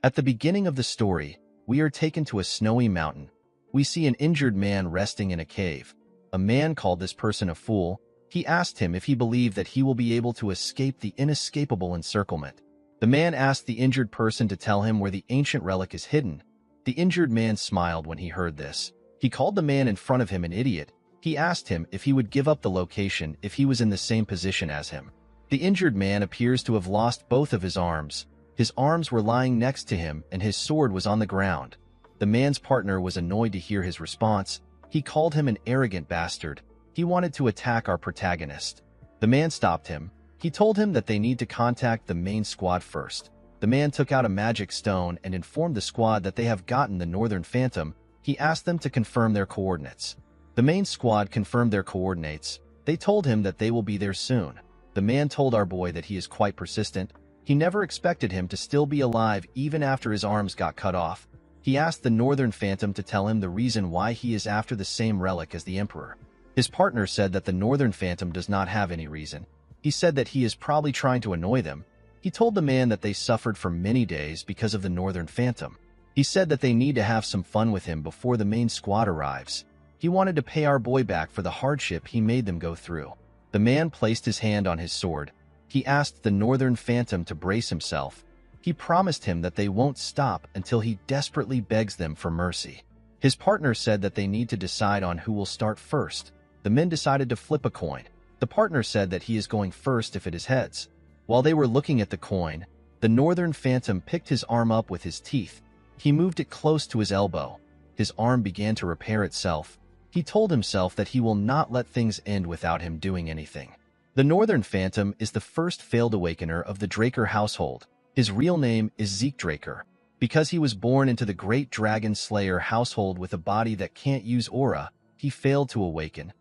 At the beginning of the story, we are taken to a snowy mountain. We see an injured man resting in a cave. A man called this person a fool. He asked him if he believed that he will be able to escape the inescapable encirclement. The man asked the injured person to tell him where the ancient relic is hidden. The injured man smiled when he heard this. He called the man in front of him an idiot. He asked him if he would give up the location if he was in the same position as him. The injured man appears to have lost both of his arms. His arms were lying next to him and his sword was on the ground. The man's partner was annoyed to hear his response. He called him an arrogant bastard. He wanted to attack our protagonist. The man stopped him. He told him that they need to contact the main squad first. The man took out a magic stone and informed the squad that they have gotten the Northern Phantom. He asked them to confirm their coordinates. The main squad confirmed their coordinates. They told him that they will be there soon. The man told our boy that he is quite persistent. He never expected him to still be alive even after his arms got cut off. He asked the Northern Phantom to tell him the reason why he is after the same relic as the Emperor. His partner said that the Northern Phantom does not have any reason. He said that he is probably trying to annoy them. He told the man that they suffered for many days because of the Northern Phantom. He said that they need to have some fun with him before the main squad arrives. He wanted to pay our boy back for the hardship he made them go through. The man placed his hand on his sword. He asked the Northern Phantom to brace himself. He promised him that they won't stop until he desperately begs them for mercy. His partner said that they need to decide on who will start first. The men decided to flip a coin. The partner said that he is going first if it is heads. While they were looking at the coin, the Northern Phantom picked his arm up with his teeth. He moved it close to his elbow. His arm began to repair itself. He told himself that he will not let things end without him doing anything. The Northern Phantom is the first failed awakener of the Draker household. His real name is Zeke Draker. Because he was born into the Great Dragon Slayer household with a body that can't use aura, he failed to awaken.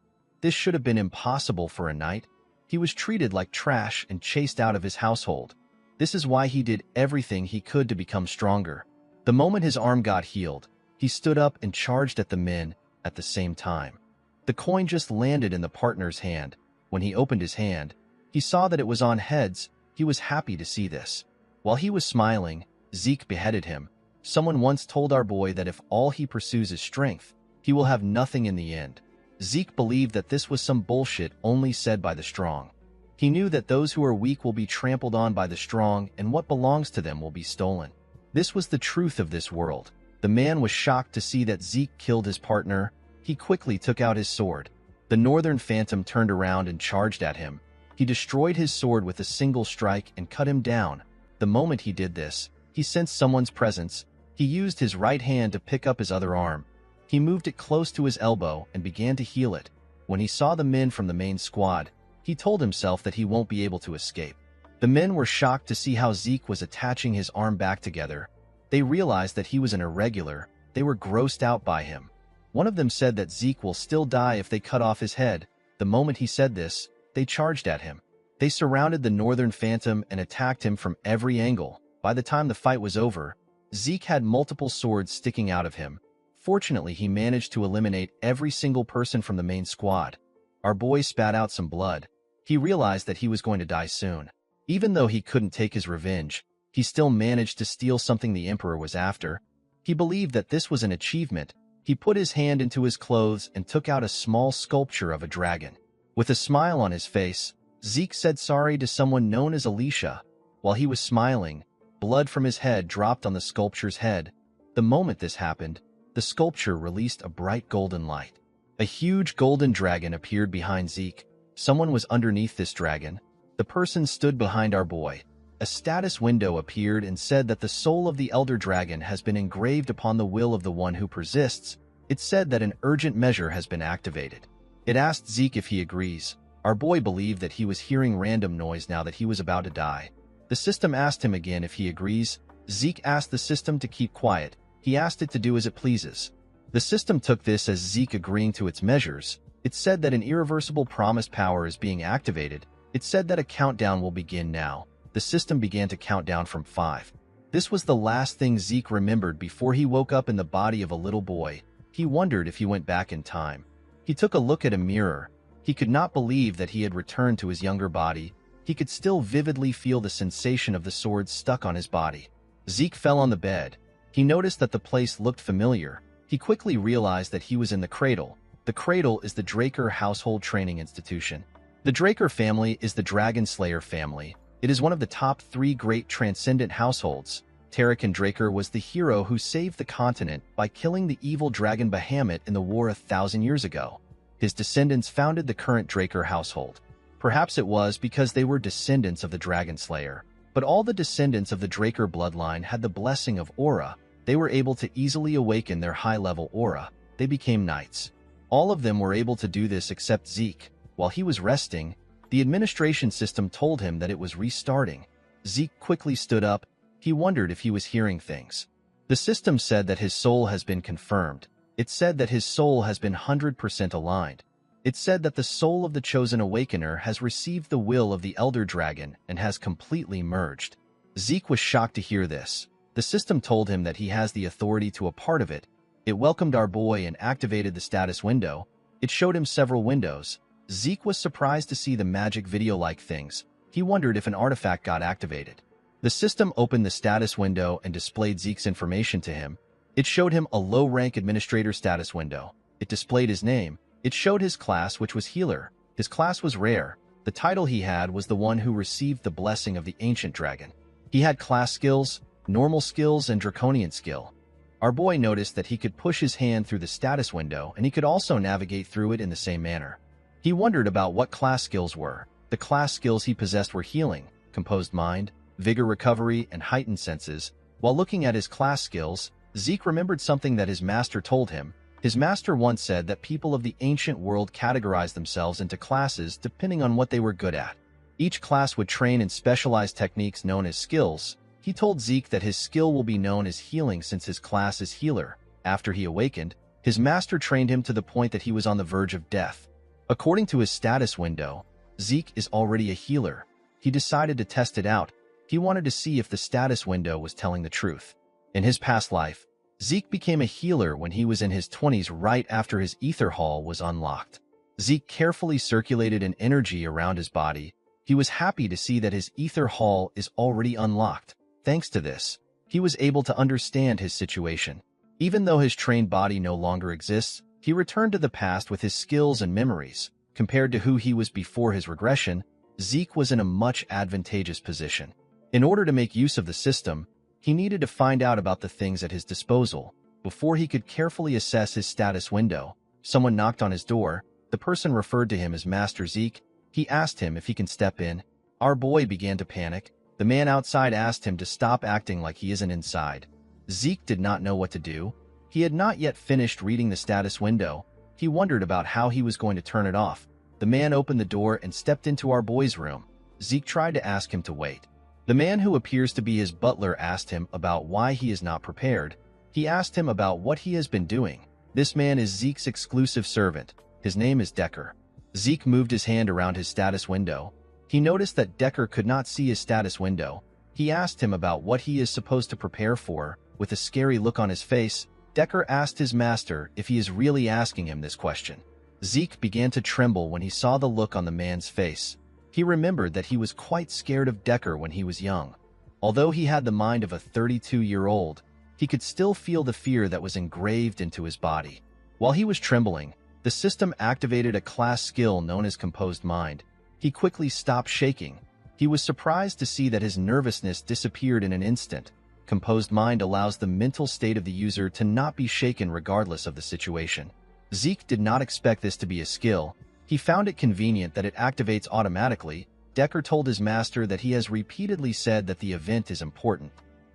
This should have been impossible for a knight. He was treated like trash and chased out of his household. This is why he did everything he could to become stronger. The moment his arm got healed, he stood up and charged at the men at the same time. The coin just landed in the partner's hand. When he opened his hand, he saw that it was on heads. He was happy to see this. While he was smiling, Zeke beheaded him. Someone once told our boy that if all he pursues is strength, he will have nothing in the end. Zeke believed that this was some bullshit only said by the strong. He knew that those who are weak will be trampled on by the strong and what belongs to them will be stolen. This was the truth of this world. The man was shocked to see that Zeke killed his partner. He quickly took out his sword. The Northern Phantom turned around and charged at him. He destroyed his sword with a single strike and cut him down. The moment he did this, he sensed someone's presence. He used his right hand to pick up his other arm. He moved it close to his elbow and began to heal it. When he saw the men from the main squad, he told himself that he won't be able to escape. The men were shocked to see how Zeke was attaching his arm back together. They realized that he was an irregular. They were grossed out by him. One of them said that Zeke will still die if they cut off his head. The moment he said this, they charged at him. They surrounded the Northern Phantom and attacked him from every angle. By the time the fight was over, Zeke had multiple swords sticking out of him. Fortunately, he managed to eliminate every single person from the main squad. Our boy spat out some blood. He realized that he was going to die soon. Even though he couldn't take his revenge, he still managed to steal something the Emperor was after. He believed that this was an achievement. He put his hand into his clothes and took out a small sculpture of a dragon. With a smile on his face, Zeke said sorry to someone known as Alicia. While he was smiling, blood from his head dropped on the sculpture's head. The moment this happened, the sculpture released a bright golden light. A huge golden dragon appeared behind Zeke. Someone was underneath this dragon. The person stood behind our boy. A status window appeared and said that the soul of the Elder Dragon has been engraved upon the will of the one who persists. It said that an urgent measure has been activated. It asked Zeke if he agrees. Our boy believed that he was hearing random noise now that he was about to die. The system asked him again if he agrees. Zeke asked the system to keep quiet. He asked it to do as it pleases. The system took this as Zeke agreeing to its measures. It said that an irreversible promised power is being activated. It said that a countdown will begin now. The system began to count down from 5. This was the last thing Zeke remembered before he woke up in the body of a little boy. He wondered if he went back in time. He took a look at a mirror. He could not believe that he had returned to his younger body. He could still vividly feel the sensation of the sword stuck on his body. Zeke fell on the bed. He noticed that the place looked familiar. He quickly realized that he was in the cradle. The cradle is the Draker Household Training Institution. The Draker family is the Dragon Slayer family. It is one of the top 3 great transcendent households. Tarakan Draker was the hero who saved the continent by killing the evil dragon Bahamut in the war 1,000 years ago. His descendants founded the current Draker household. Perhaps it was because they were descendants of the Dragon Slayer. But all the descendants of the Draker bloodline had the blessing of aura. They were able to easily awaken their high-level aura. They became knights. All of them were able to do this except Zeke. While he was resting, the administration system told him that it was restarting. Zeke quickly stood up. He wondered if he was hearing things. The system said that his soul has been confirmed. It said that his soul has been 100% aligned. It said that the soul of the Chosen Awakener has received the will of the Elder Dragon and has completely merged. Zeke was shocked to hear this. The system told him that he has the authority to a part of it. It welcomed our boy and activated the status window. It showed him several windows. Zeke was surprised to see the magic video-like things. He wondered if an artifact got activated. The system opened the status window and displayed Zeke's information to him. It showed him a low-rank administrator status window. It displayed his name. It showed his class, which was Healer. His class was rare. The title he had was the one who received the blessing of the Ancient Dragon. He had class skills, normal skills, and draconian skill. Our boy noticed that he could push his hand through the status window, and he could also navigate through it in the same manner. He wondered about what class skills were. The class skills he possessed were Healing, Composed Mind, Vigor Recovery, and Heightened Senses. While looking at his class skills, Zeke remembered something that his master told him. His master once said that people of the ancient world categorized themselves into classes depending on what they were good at. Each class would train in specialized techniques known as skills. He told Zeke that his skill will be known as Healing since his class is Healer. After he awakened, his master trained him to the point that he was on the verge of death. According to his status window, Zeke is already a healer. He decided to test it out. He wanted to see if the status window was telling the truth. In his past life, Zeke became a healer when he was in his 20s right after his ether hall was unlocked. Zeke carefully circulated an energy around his body. He was happy to see that his ether hall is already unlocked. Thanks to this, he was able to understand his situation. Even though his trained body no longer exists, he returned to the past with his skills and memories. Compared to who he was before his regression, Zeke was in a much advantageous position. In order to make use of the system, he needed to find out about the things at his disposal. Before he could carefully assess his status window, someone knocked on his door. The person referred to him as Master Zeke. He asked him if he can step in. Our boy began to panic. The man outside asked him to stop acting like he isn't inside. Zeke did not know what to do. He had not yet finished reading the status window. He wondered about how he was going to turn it off. The man opened the door and stepped into our boy's room. Zeke tried to ask him to wait. The man who appears to be his butler asked him about why he is not prepared. He asked him about what he has been doing. This man is Zeke's exclusive servant. His name is Decker. Zeke moved his hand around his status window. He noticed that Decker could not see his status window. He asked him about what he is supposed to prepare for. With a scary look on his face, Decker asked his master if he is really asking him this question. Zeke began to tremble when he saw the look on the man's face. He remembered that he was quite scared of Decker when he was young. Although he had the mind of a 32-year-old, he could still feel the fear that was engraved into his body. While he was trembling, the system activated a class skill known as Composed Mind. He quickly stopped shaking. He was surprised to see that his nervousness disappeared in an instant. Composed Mind allows the mental state of the user to not be shaken regardless of the situation. Zeke did not expect this to be a skill. He found it convenient that it activates automatically. Decker told his master that he has repeatedly said that the event is important.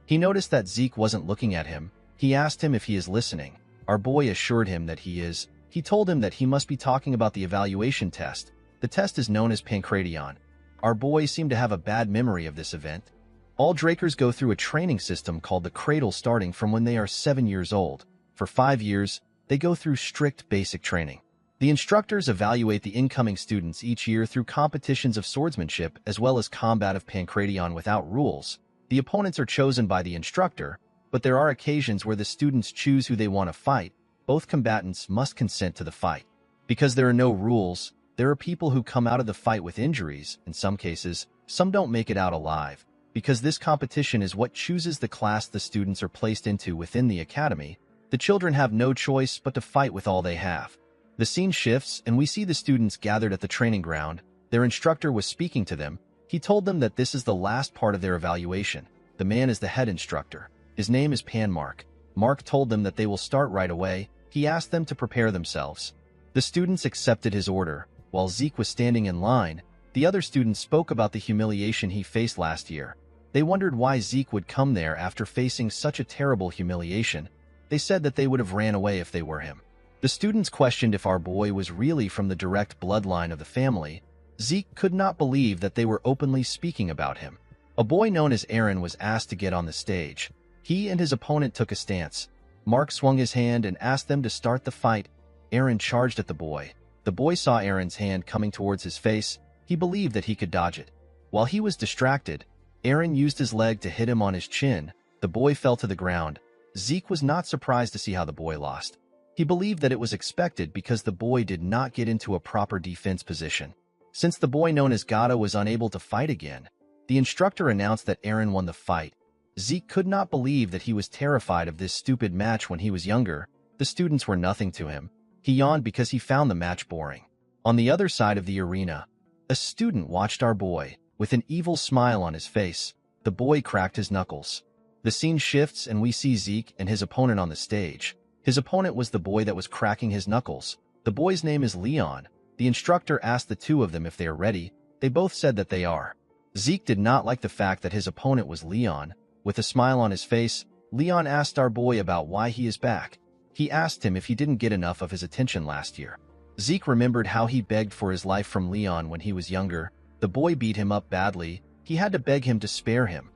He noticed that Zeke wasn't looking at him. He asked him if he is listening. Our boy assured him that he is. He told him that he must be talking about the evaluation test. The test is known as Pancration. Our boy seemed to have a bad memory of this event. All Drakers go through a training system called the Cradle starting from when they are 7 years old. For 5 years, they go through strict basic training. The instructors evaluate the incoming students each year through competitions of swordsmanship as well as combat of Pancration without rules. The opponents are chosen by the instructor, but there are occasions where the students choose who they want to fight. Both combatants must consent to the fight. Because there are no rules, there are people who come out of the fight with injuries. In some cases, some don't make it out alive. Because this competition is what chooses the class the students are placed into within the academy, the children have no choice but to fight with all they have. The scene shifts, and we see the students gathered at the training ground. Their instructor was speaking to them. He told them that this is the last part of their evaluation. The man is the head instructor. His name is Mark. Mark told them that they will start right away. He asked them to prepare themselves. The students accepted his order. While Zeke was standing in line, the other students spoke about the humiliation he faced last year. They wondered why Zeke would come there after facing such a terrible humiliation. They said that they would have ran away if they were him. The students questioned if our boy was really from the direct bloodline of the family. Zeke could not believe that they were openly speaking about him. A boy known as Aaron was asked to get on the stage. He and his opponent took a stance. Mark swung his hand and asked them to start the fight. Aaron charged at the boy. The boy saw Aaron's hand coming towards his face. He believed that he could dodge it. While he was distracted, Aaron used his leg to hit him on his chin. The boy fell to the ground. Zeke was not surprised to see how the boy lost. He believed that it was expected because the boy did not get into a proper defense position. Since the boy known as Gata was unable to fight again, the instructor announced that Aaron won the fight. Zeke could not believe that he was terrified of this stupid match when he was younger. The students were nothing to him. He yawned because he found the match boring. On the other side of the arena, a student watched our boy. With an evil smile on his face, the boy cracked his knuckles. The scene shifts and we see Zeke and his opponent on the stage. His opponent was the boy that was cracking his knuckles. The boy's name is Leon. The instructor asked the two of them if they are ready. They both said that they are. Zeke did not like the fact that his opponent was Leon. With a smile on his face, Leon asked our boy about why he is back. He asked him if he didn't get enough of his attention last year. Zeke remembered how he begged for his life from Leon when he was younger. The boy beat him up badly. He had to beg him to spare him.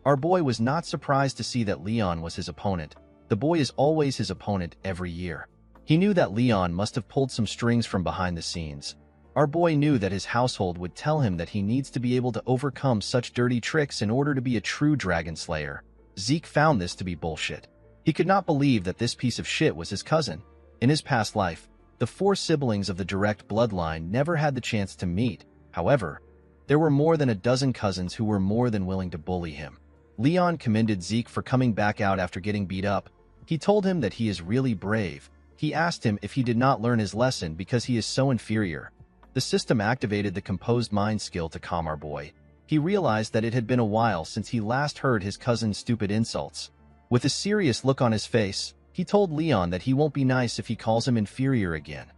Our boy was not surprised to see that Leon was his opponent. The boy is always his opponent every year. He knew that Leon must have pulled some strings from behind the scenes. Our boy knew that his household would tell him that he needs to be able to overcome such dirty tricks in order to be a true dragon slayer. Zeke found this to be bullshit. He could not believe that this piece of shit was his cousin. In his past life, the 4 siblings of the direct bloodline never had the chance to meet. However, there were more than a dozen cousins who were more than willing to bully him. Leon commended Zeke for coming back out after getting beat up. He told him that he is really brave. He asked him if he did not learn his lesson because he is so inferior. The system activated the composed mind skill to calm our boy. He realized that it had been a while since he last heard his cousin's stupid insults. With a serious look on his face, he told Leon that he won't be nice if he calls him inferior again.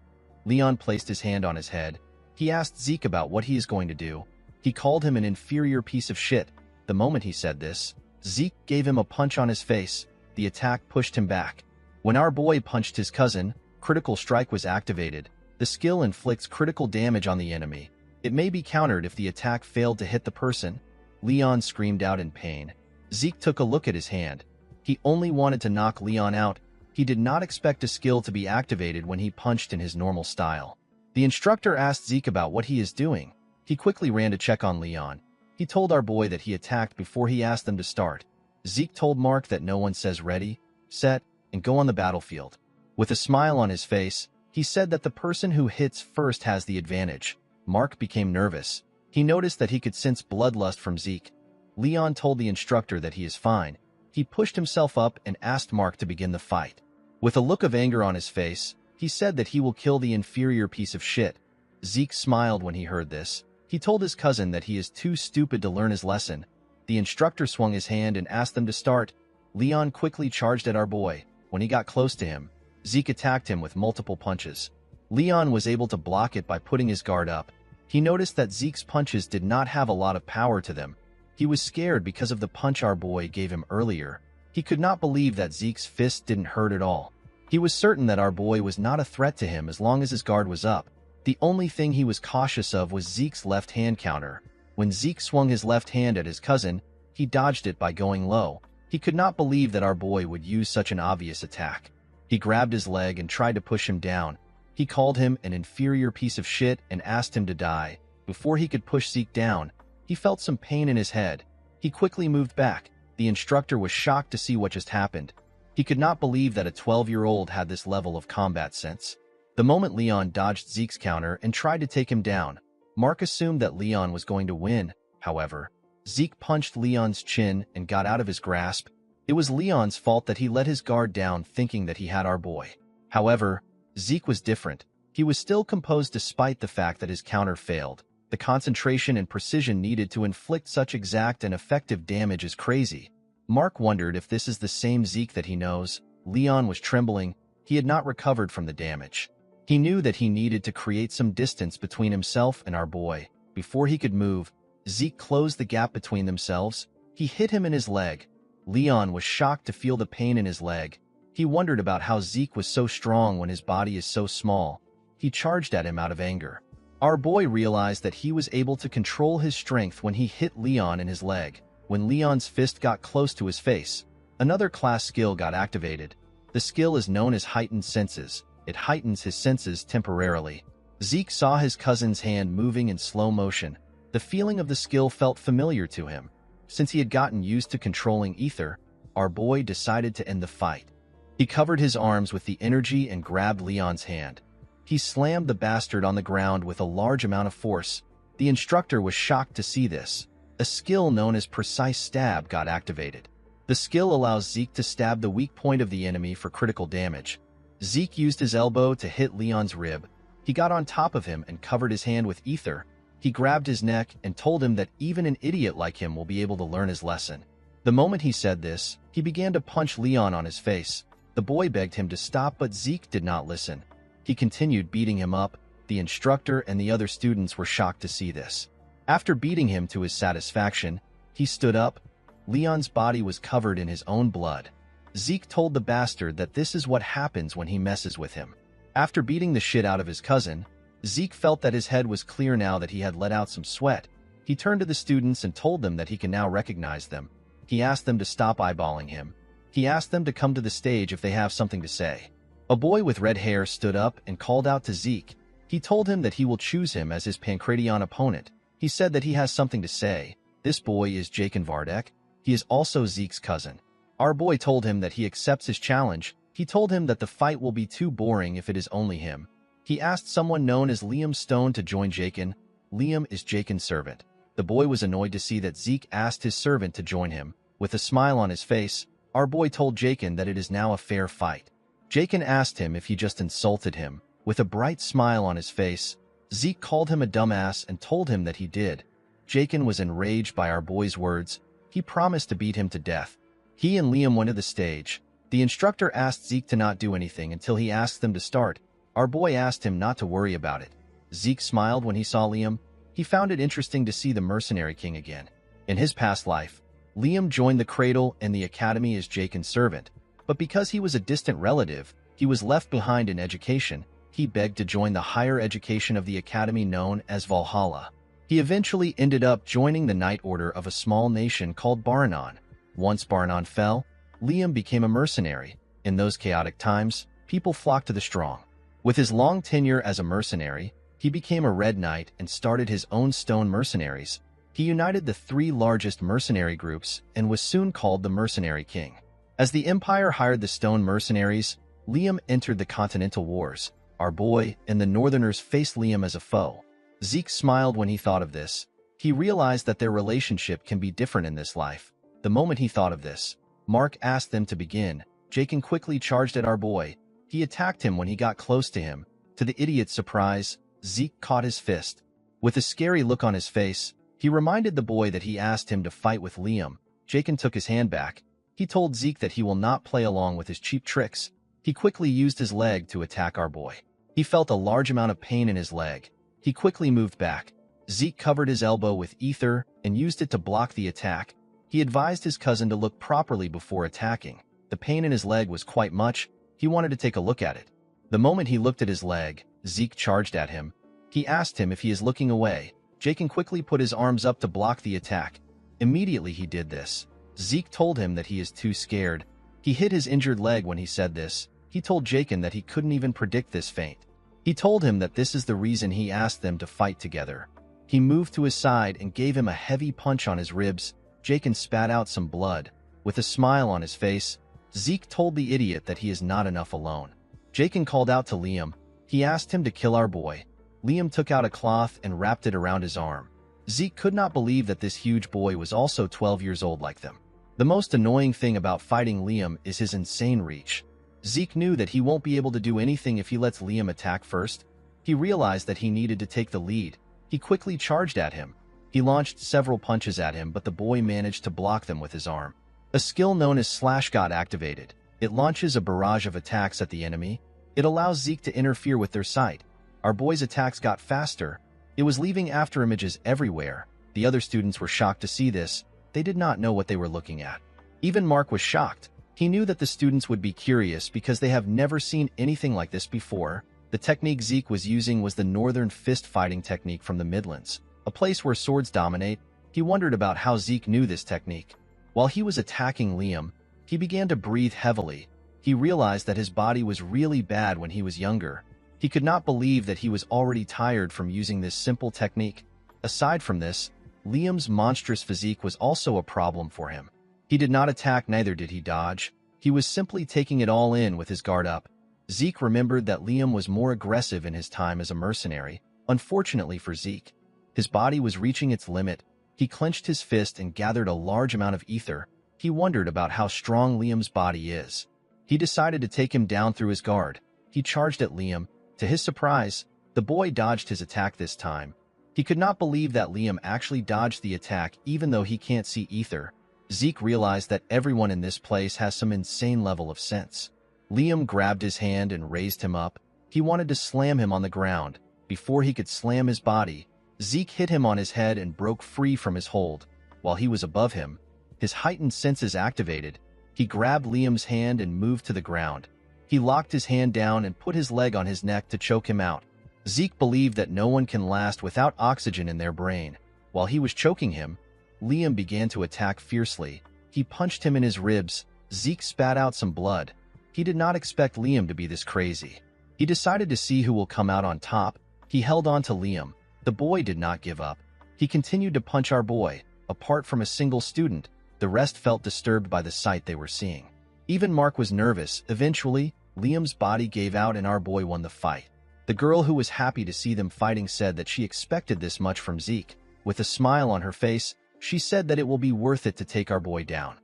Leon placed his hand on his head. He asked Zeke about what he is going to do. He called him an inferior piece of shit. The moment he said this, Zeke gave him a punch on his face. The attack pushed him back. When our boy punched his cousin, critical strike was activated. The skill inflicts critical damage on the enemy. It may be countered if the attack failed to hit the person. Leon screamed out in pain. Zeke took a look at his hand. He only wanted to knock Leon out. He did not expect a skill to be activated when he punched in his normal style. The instructor asked Zeke about what he is doing. He quickly ran to check on Leon. He told our boy that he attacked before he asked them to start. Zeke told Mark that no one says ready, set, and go on the battlefield. With a smile on his face, he said that the person who hits first has the advantage. Mark became nervous. He noticed that he could sense bloodlust from Zeke. Leon told the instructor that he is fine. He pushed himself up and asked Mark to begin the fight. With a look of anger on his face, he said that he will kill the inferior piece of shit. Zeke smiled when he heard this. He told his cousin that he is too stupid to learn his lesson. The instructor swung his hand and asked them to start. Leon quickly charged at our boy. When he got close to him, Zeke attacked him with multiple punches. Leon was able to block it by putting his guard up. He noticed that Zeke's punches did not have a lot of power to them. He was scared because of the punch our boy gave him earlier. He could not believe that Zeke's fist didn't hurt at all. He was certain that our boy was not a threat to him as long as his guard was up. The only thing he was cautious of was Zeke's left hand counter. When Zeke swung his left hand at his cousin, he dodged it by going low. He could not believe that our boy would use such an obvious attack. He grabbed his leg and tried to push him down. He called him an inferior piece of shit and asked him to die. Before he could push Zeke down, he felt some pain in his head. He quickly moved back. The instructor was shocked to see what just happened. He could not believe that a 12-year-old had this level of combat sense. The moment Leon dodged Zeke's counter and tried to take him down, Mark assumed that Leon was going to win. However, Zeke punched Leon's chin and got out of his grasp. It was Leon's fault that he let his guard down thinking that he had our boy. However, Zeke was different. He was still composed despite the fact that his counter failed. The concentration and precision needed to inflict such exact and effective damage is crazy. Mark wondered if this is the same Zeke that he knows. Leon was trembling. He had not recovered from the damage. He knew that he needed to create some distance between himself and our boy. Before he could move, Zeke closed the gap between themselves. He hit him in his leg. Leon was shocked to feel the pain in his leg. He wondered about how Zeke was so strong when his body is so small. He charged at him out of anger. Our boy realized that he was able to control his strength when he hit Leon in his leg. When Leon's fist got close to his face, another class skill got activated. The skill is known as heightened senses. It heightens his senses temporarily. Zeke saw his cousin's hand moving in slow motion. The feeling of the skill felt familiar to him. Since he had gotten used to controlling ether, our boy decided to end the fight. He covered his arms with the energy and grabbed Leon's hand. He slammed the bastard on the ground with a large amount of force. The instructor was shocked to see this. A skill known as precise stab got activated. The skill allows Zeke to stab the weak point of the enemy for critical damage. Zeke used his elbow to hit Leon's rib. He got on top of him and covered his hand with ether. He grabbed his neck and told him that even an idiot like him will be able to learn his lesson. The moment he said this, he began to punch Leon on his face. The boy begged him to stop, but Zeke did not listen. He continued beating him up. The instructor and the other students were shocked to see this. After beating him to his satisfaction, he stood up. Leon's body was covered in his own blood. Zeke told the bastard that this is what happens when he messes with him. After beating the shit out of his cousin, Zeke felt that his head was clear now that he had let out some sweat. He turned to the students and told them that he can now recognize them. He asked them to stop eyeballing him. He asked them to come to the stage if they have something to say. A boy with red hair stood up and called out to Zeke. He told him that he will choose him as his Pancration opponent. He said that he has something to say. This boy is Jakin Vardek. He is also Zeke's cousin. Our boy told him that he accepts his challenge. He told him that the fight will be too boring if it is only him. He asked someone known as Liam Stone to join Jakin. Liam is Jakin's servant. The boy was annoyed to see that Zeke asked his servant to join him. With a smile on his face, our boy told Jakin that it is now a fair fight. Jakin asked him if he just insulted him. With a bright smile on his face, Zeke called him a dumbass and told him that he did. Jakin was enraged by our boy's words. He promised to beat him to death. He and Liam went to the stage. The instructor asked Zeke to not do anything until he asked them to start. Our boy asked him not to worry about it. Zeke smiled when he saw Liam. He found it interesting to see the mercenary king again. In his past life, Liam joined the cradle and the academy as Jakin's servant. But because he was a distant relative, he was left behind in education. He begged to join the higher education of the academy known as Valhalla. He eventually ended up joining the Knight Order of a small nation called Baranon. Once Baranon fell, Liam became a mercenary. In those chaotic times, people flocked to the strong. With his long tenure as a mercenary, he became a Red Knight and started his own stone mercenaries. He united the three largest mercenary groups and was soon called the Mercenary King. As the Empire hired the stone mercenaries, Liam entered the Continental Wars. Our boy and the Northerners faced Liam as a foe. Zeke smiled when he thought of this. He realized that their relationship can be different in this life. The moment he thought of this, Mark asked them to begin. Jakin quickly charged at our boy. He attacked him when he got close to him. To the idiot's surprise, Zeke caught his fist. With a scary look on his face, he reminded the boy that he asked him to fight with Liam. Jakin took his hand back. He told Zeke that he will not play along with his cheap tricks. He quickly used his leg to attack our boy. He felt a large amount of pain in his leg. He quickly moved back. Zeke covered his elbow with ether and used it to block the attack. He advised his cousin to look properly before attacking. The pain in his leg was quite much. He wanted to take a look at it. The moment he looked at his leg, Zeke charged at him. He asked him if he is looking away. Jakin quickly put his arms up to block the attack. Immediately he did this. Zeke told him that he is too scared. He hit his injured leg when he said this. He told Jakin that he couldn't even predict this feint. He told him that this is the reason he asked them to fight together. He moved to his side and gave him a heavy punch on his ribs. Jakin spat out some blood. With a smile on his face, Zeke told the idiot that he is not enough alone. Jakin called out to Liam. He asked him to kill our boy. Liam took out a cloth and wrapped it around his arm. Zeke could not believe that this huge boy was also 12 years old like them. The most annoying thing about fighting Liam is his insane reach. Zeke knew that he won't be able to do anything if he lets Liam attack first. He realized that he needed to take the lead. He quickly charged at him. He launched several punches at him, but the boy managed to block them with his arm. A skill known as Slash got activated. It launches a barrage of attacks at the enemy. It allows Zeke to interfere with their sight. Our boy's attacks got faster. It was leaving after images everywhere. The other students were shocked to see this. They did not know what they were looking at. Even Mark was shocked. He knew that the students would be curious because they have never seen anything like this before. The technique Zeke was using was the Northern Fist fighting technique from the Midlands, a place where swords dominate. He wondered about how Zeke knew this technique. While he was attacking Liam, he began to breathe heavily. He realized that his body was really bad when he was younger. He could not believe that he was already tired from using this simple technique. Aside from this, Liam's monstrous physique was also a problem for him. He did not attack, neither did he dodge. He was simply taking it all in with his guard up. Zeke remembered that Liam was more aggressive in his time as a mercenary. Unfortunately for Zeke, his body was reaching its limit. He clenched his fist and gathered a large amount of ether. He wondered about how strong Liam's body is. He decided to take him down through his guard. He charged at Liam. To his surprise, the boy dodged his attack this time. He could not believe that Liam actually dodged the attack even though he can't see ether. Zeke realized that everyone in this place has some insane level of sense. Liam grabbed his hand and raised him up. He wanted to slam him on the ground. Before he could slam his body, Zeke hit him on his head and broke free from his hold. While he was above him, his heightened senses activated. He grabbed Liam's hand and moved to the ground. He locked his hand down and put his leg on his neck to choke him out. Zeke believed that no one can last without oxygen in their brain. While he was choking him, Liam began to attack fiercely. He punched him in his ribs. Zeke spat out some blood. He did not expect Liam to be this crazy. He decided to see who will come out on top. He held on to Liam. The boy did not give up. He continued to punch our boy. Apart from a single student, the rest felt disturbed by the sight they were seeing. Even Mark was nervous. Eventually, Liam's body gave out and our boy won the fight. The girl who was happy to see them fighting said that she expected this much from Zeke. With a smile on her face, she said that it will be worth it to take our boy down.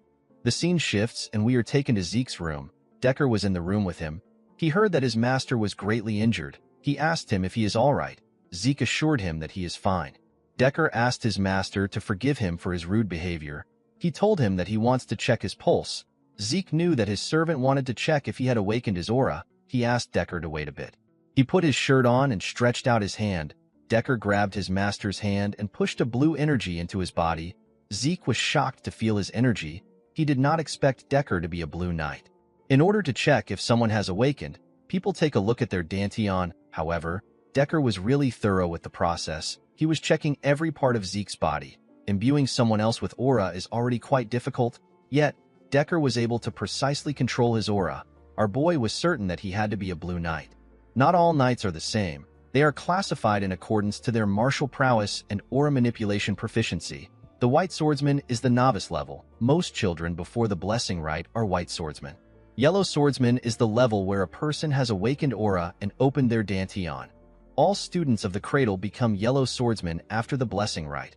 The scene shifts and we are taken to Zeke's room. Decker was in the room with him. He heard that his master was greatly injured. He asked him if he is all right. Zeke assured him that he is fine. Decker asked his master to forgive him for his rude behavior. He told him that he wants to check his pulse. Zeke knew that his servant wanted to check if he had awakened his aura. He asked Decker to wait a bit. He put his shirt on and stretched out his hand. Decker grabbed his master's hand and pushed a blue energy into his body. Zeke was shocked to feel his energy. He did not expect Decker to be a blue knight. In order to check if someone has awakened, people take a look at their dantian. However, Decker was really thorough with the process. He was checking every part of Zeke's body. Imbuing someone else with aura is already quite difficult, yet Decker was able to precisely control his aura. Our boy was certain that he had to be a blue knight. Not all knights are the same. They are classified in accordance to their martial prowess and aura manipulation proficiency. The white swordsman is the novice level. Most children before the blessing rite are white swordsmen. Yellow swordsman is the level where a person has awakened aura and opened their dantian. All students of the cradle become yellow swordsmen after the blessing rite.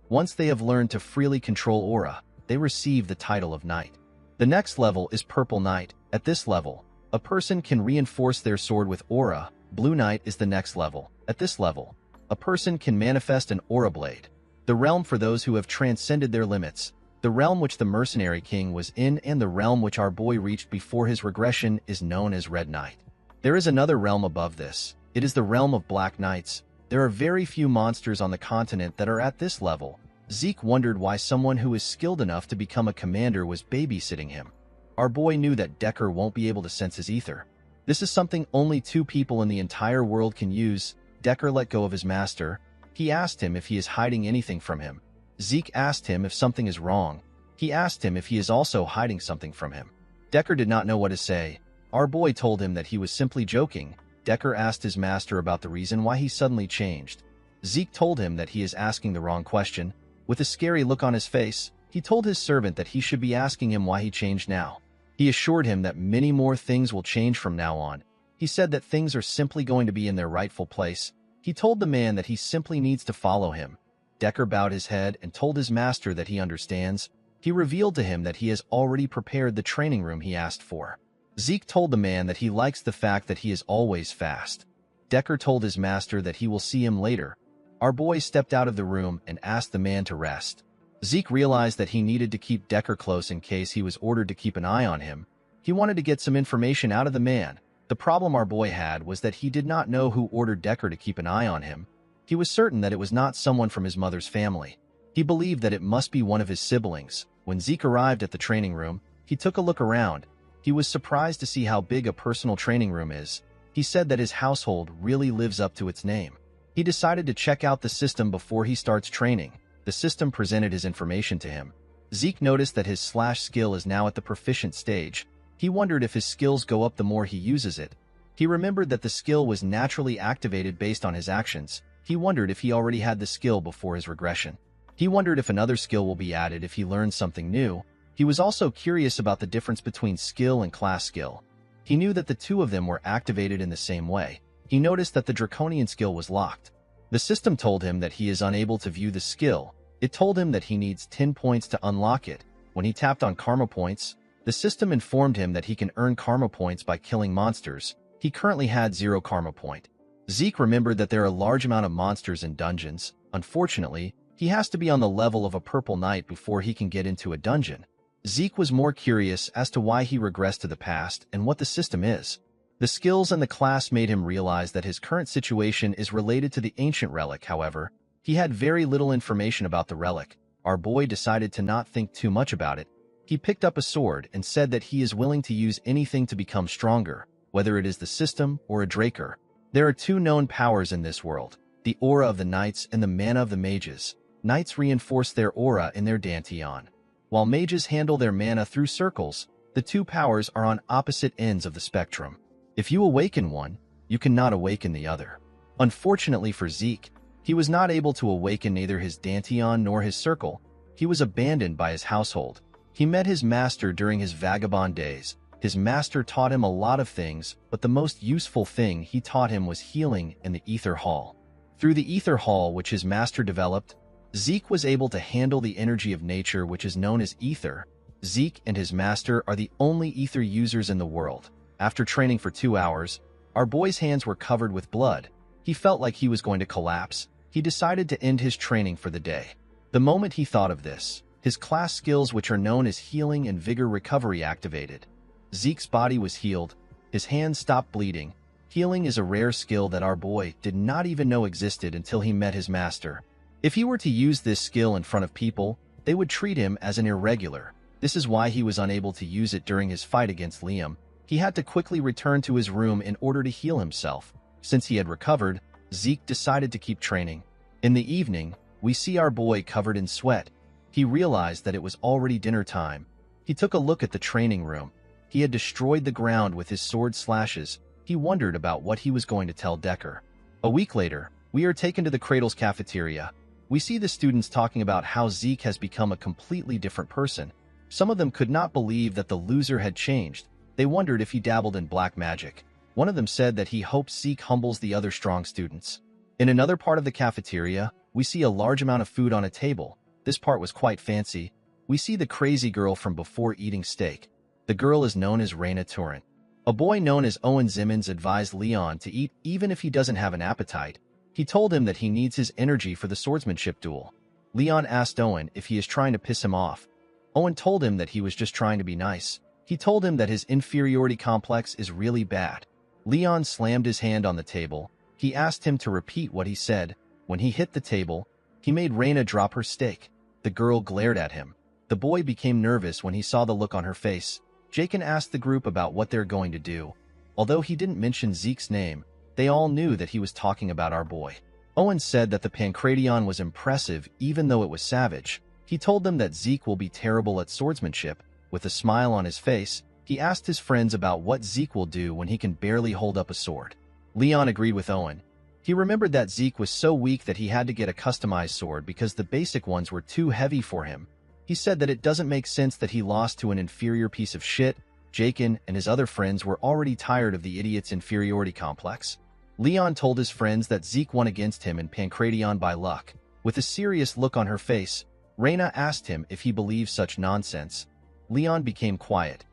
Once they have learned to freely control aura, they receive the title of knight. The next level is purple knight. At this level, a person can reinforce their sword with aura. Blue knight is the next level. At this level, a person can manifest an aura blade. The realm for those who have transcended their limits. The realm which the mercenary king was in and the realm which our boy reached before his regression is known as Red Knight. There is another realm above this. It is the realm of Black Knights. There are very few monsters on the continent that are at this level. Zeke wondered why someone who is skilled enough to become a commander was babysitting him. Our boy knew that Decker won't be able to sense his ether. This is something only 2 people in the entire world can use. Decker let go of his master. He asked him if he is hiding anything from him. Zeke asked him if something is wrong. He asked him if he is also hiding something from him. Decker did not know what to say. Our boy told him that he was simply joking. Decker asked his master about the reason why he suddenly changed. Zeke told him that he is asking the wrong question. With a scary look on his face, he told his servant that he should be asking him why he changed now. He assured him that many more things will change from now on. He said that things are simply going to be in their rightful place. He told the man that he simply needs to follow him. Decker bowed his head and told his master that he understands. He revealed to him that he has already prepared the training room he asked for. Zeke told the man that he likes the fact that he is always fast. Decker told his master that he will see him later. Our boy stepped out of the room and asked the man to rest. Zeke realized that he needed to keep Decker close in case he was ordered to keep an eye on him. He wanted to get some information out of the man. The problem our boy had was that he did not know who ordered Decker to keep an eye on him. He was certain that it was not someone from his mother's family. He believed that it must be one of his siblings. When Zeke arrived at the training room, he took a look around. He was surprised to see how big a personal training room is. He said that his household really lives up to its name. He decided to check out the system before he starts training. The system presented his information to him. Zeke noticed that his slash skill is now at the proficient stage. He wondered if his skills go up the more he uses it. He remembered that the skill was naturally activated based on his actions. He wondered if he already had the skill before his regression. He wondered if another skill will be added if he learns something new. He was also curious about the difference between skill and class skill. He knew that the two of them were activated in the same way. He noticed that the draconian skill was locked. The system told him that he is unable to view the skill. It told him that he needs 10 points to unlock it. When he tapped on karma points, the system informed him that he can earn karma points by killing monsters. He currently had 0 karma point. Zeke remembered that there are a large amount of monsters in dungeons. Unfortunately, he has to be on the level of a purple knight before he can get into a dungeon. Zeke was more curious as to why he regressed to the past and what the system is. The skills and the class made him realize that his current situation is related to the ancient relic. However, he had very little information about the relic. Our boy decided to not think too much about it. He picked up a sword and said that he is willing to use anything to become stronger, whether it is the system or a Draker. There are 2 known powers in this world, the aura of the knights and the mana of the mages. Knights reinforce their aura in their dantian, while mages handle their mana through circles. The 2 powers are on opposite ends of the spectrum. If you awaken one, you cannot awaken the other. Unfortunately for Zeke, he was not able to awaken neither his dantian nor his circle. He was abandoned by his household. He met his master during his vagabond days. His master taught him a lot of things, but the most useful thing he taught him was healing in the Ether Hall. Through the Ether Hall, which his master developed, Zeke was able to handle the energy of nature, which is known as ether. Zeke and his master are the only ether users in the world. After training for 2 hours, our boy's hands were covered with blood. He felt like he was going to collapse. He decided to end his training for the day. The moment he thought of this, his class skills, which are known as healing and vigor recovery, activated. Zeke's body was healed. His hands stopped bleeding. Healing is a rare skill that our boy did not even know existed until he met his master. If he were to use this skill in front of people, they would treat him as an irregular. This is why he was unable to use it during his fight against Liam. He had to quickly return to his room in order to heal himself. Since he had recovered, Zeke decided to keep training. In the evening, we see our boy covered in sweat. He realized that it was already dinner time. He took a look at the training room. He had destroyed the ground with his sword slashes. He wondered about what he was going to tell Decker. A week later, we are taken to the Cradle's cafeteria. We see the students talking about how Zeke has become a completely different person. Some of them could not believe that the loser had changed. They wondered if he dabbled in black magic. One of them said that he hopes Zeke humbles the other strong students. In another part of the cafeteria, we see a large amount of food on a table. This part was quite fancy. We see the crazy girl from before eating steak. The girl is known as Raina Torrent. A boy known as Owen Zimmons advised Leon to eat even if he doesn't have an appetite. He told him that he needs his energy for the swordsmanship duel. Leon asked Owen if he is trying to piss him off. Owen told him that he was just trying to be nice. He told him that his inferiority complex is really bad. Leon slammed his hand on the table. He asked him to repeat what he said. When he hit the table, he made Raina drop her steak. The girl glared at him. The boy became nervous when he saw the look on her face. Jakin asked the group about what they're going to do. Although he didn't mention Zeke's name, they all knew that he was talking about our boy. Owen said that the Pancration was impressive even though it was savage. He told them that Zeke will be terrible at swordsmanship. With a smile on his face, he asked his friends about what Zeke will do when he can barely hold up a sword. Leon agreed with Owen. He remembered that Zeke was so weak that he had to get a customized sword because the basic ones were too heavy for him. He said that it doesn't make sense that he lost to an inferior piece of shit. Jakin and his other friends were already tired of the idiot's inferiority complex. Leon told his friends that Zeke won against him in Pancration by luck. With a serious look on her face, Reina asked him if he believed such nonsense. Leon became quiet.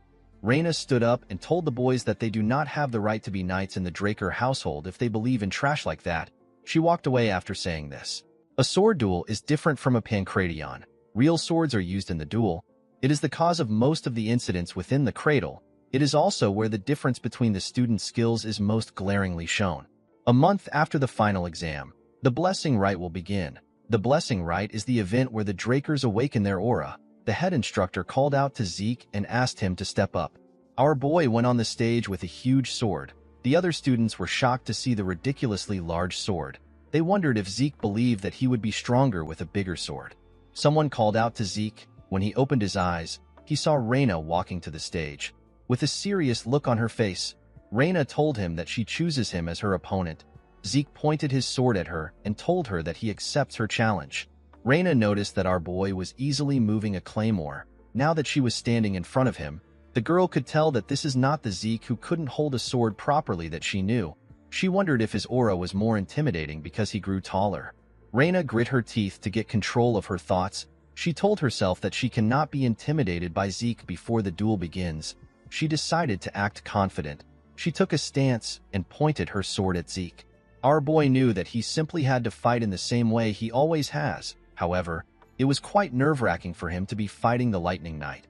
Reina stood up and told the boys that they do not have the right to be knights in the Draker household if they believe in trash like that. She walked away after saying this. A sword duel is different from a pancration. Real swords are used in the duel. It is the cause of most of the incidents within the cradle. It is also where the difference between the students' skills is most glaringly shown. A month after the final exam, the blessing rite will begin. The blessing rite is the event where the Drakers awaken their aura. The head instructor called out to Zeke and asked him to step up. Our boy went on the stage with a huge sword. The other students were shocked to see the ridiculously large sword. They wondered if Zeke believed that he would be stronger with a bigger sword. Someone called out to Zeke. When he opened his eyes, he saw Reina walking to the stage. With a serious look on her face, Reina told him that she chooses him as her opponent. Zeke pointed his sword at her and told her that he accepts her challenge. Reina noticed that our boy was easily moving a claymore. Now that she was standing in front of him, the girl could tell that this is not the Zeke who couldn't hold a sword properly that she knew. She wondered if his aura was more intimidating because he grew taller. Reina grit her teeth to get control of her thoughts. She told herself that she cannot be intimidated by Zeke before the duel begins. She decided to act confident. She took a stance and pointed her sword at Zeke. Our boy knew that he simply had to fight in the same way he always has. However, it was quite nerve-wracking for him to be fighting the Lightning Knight.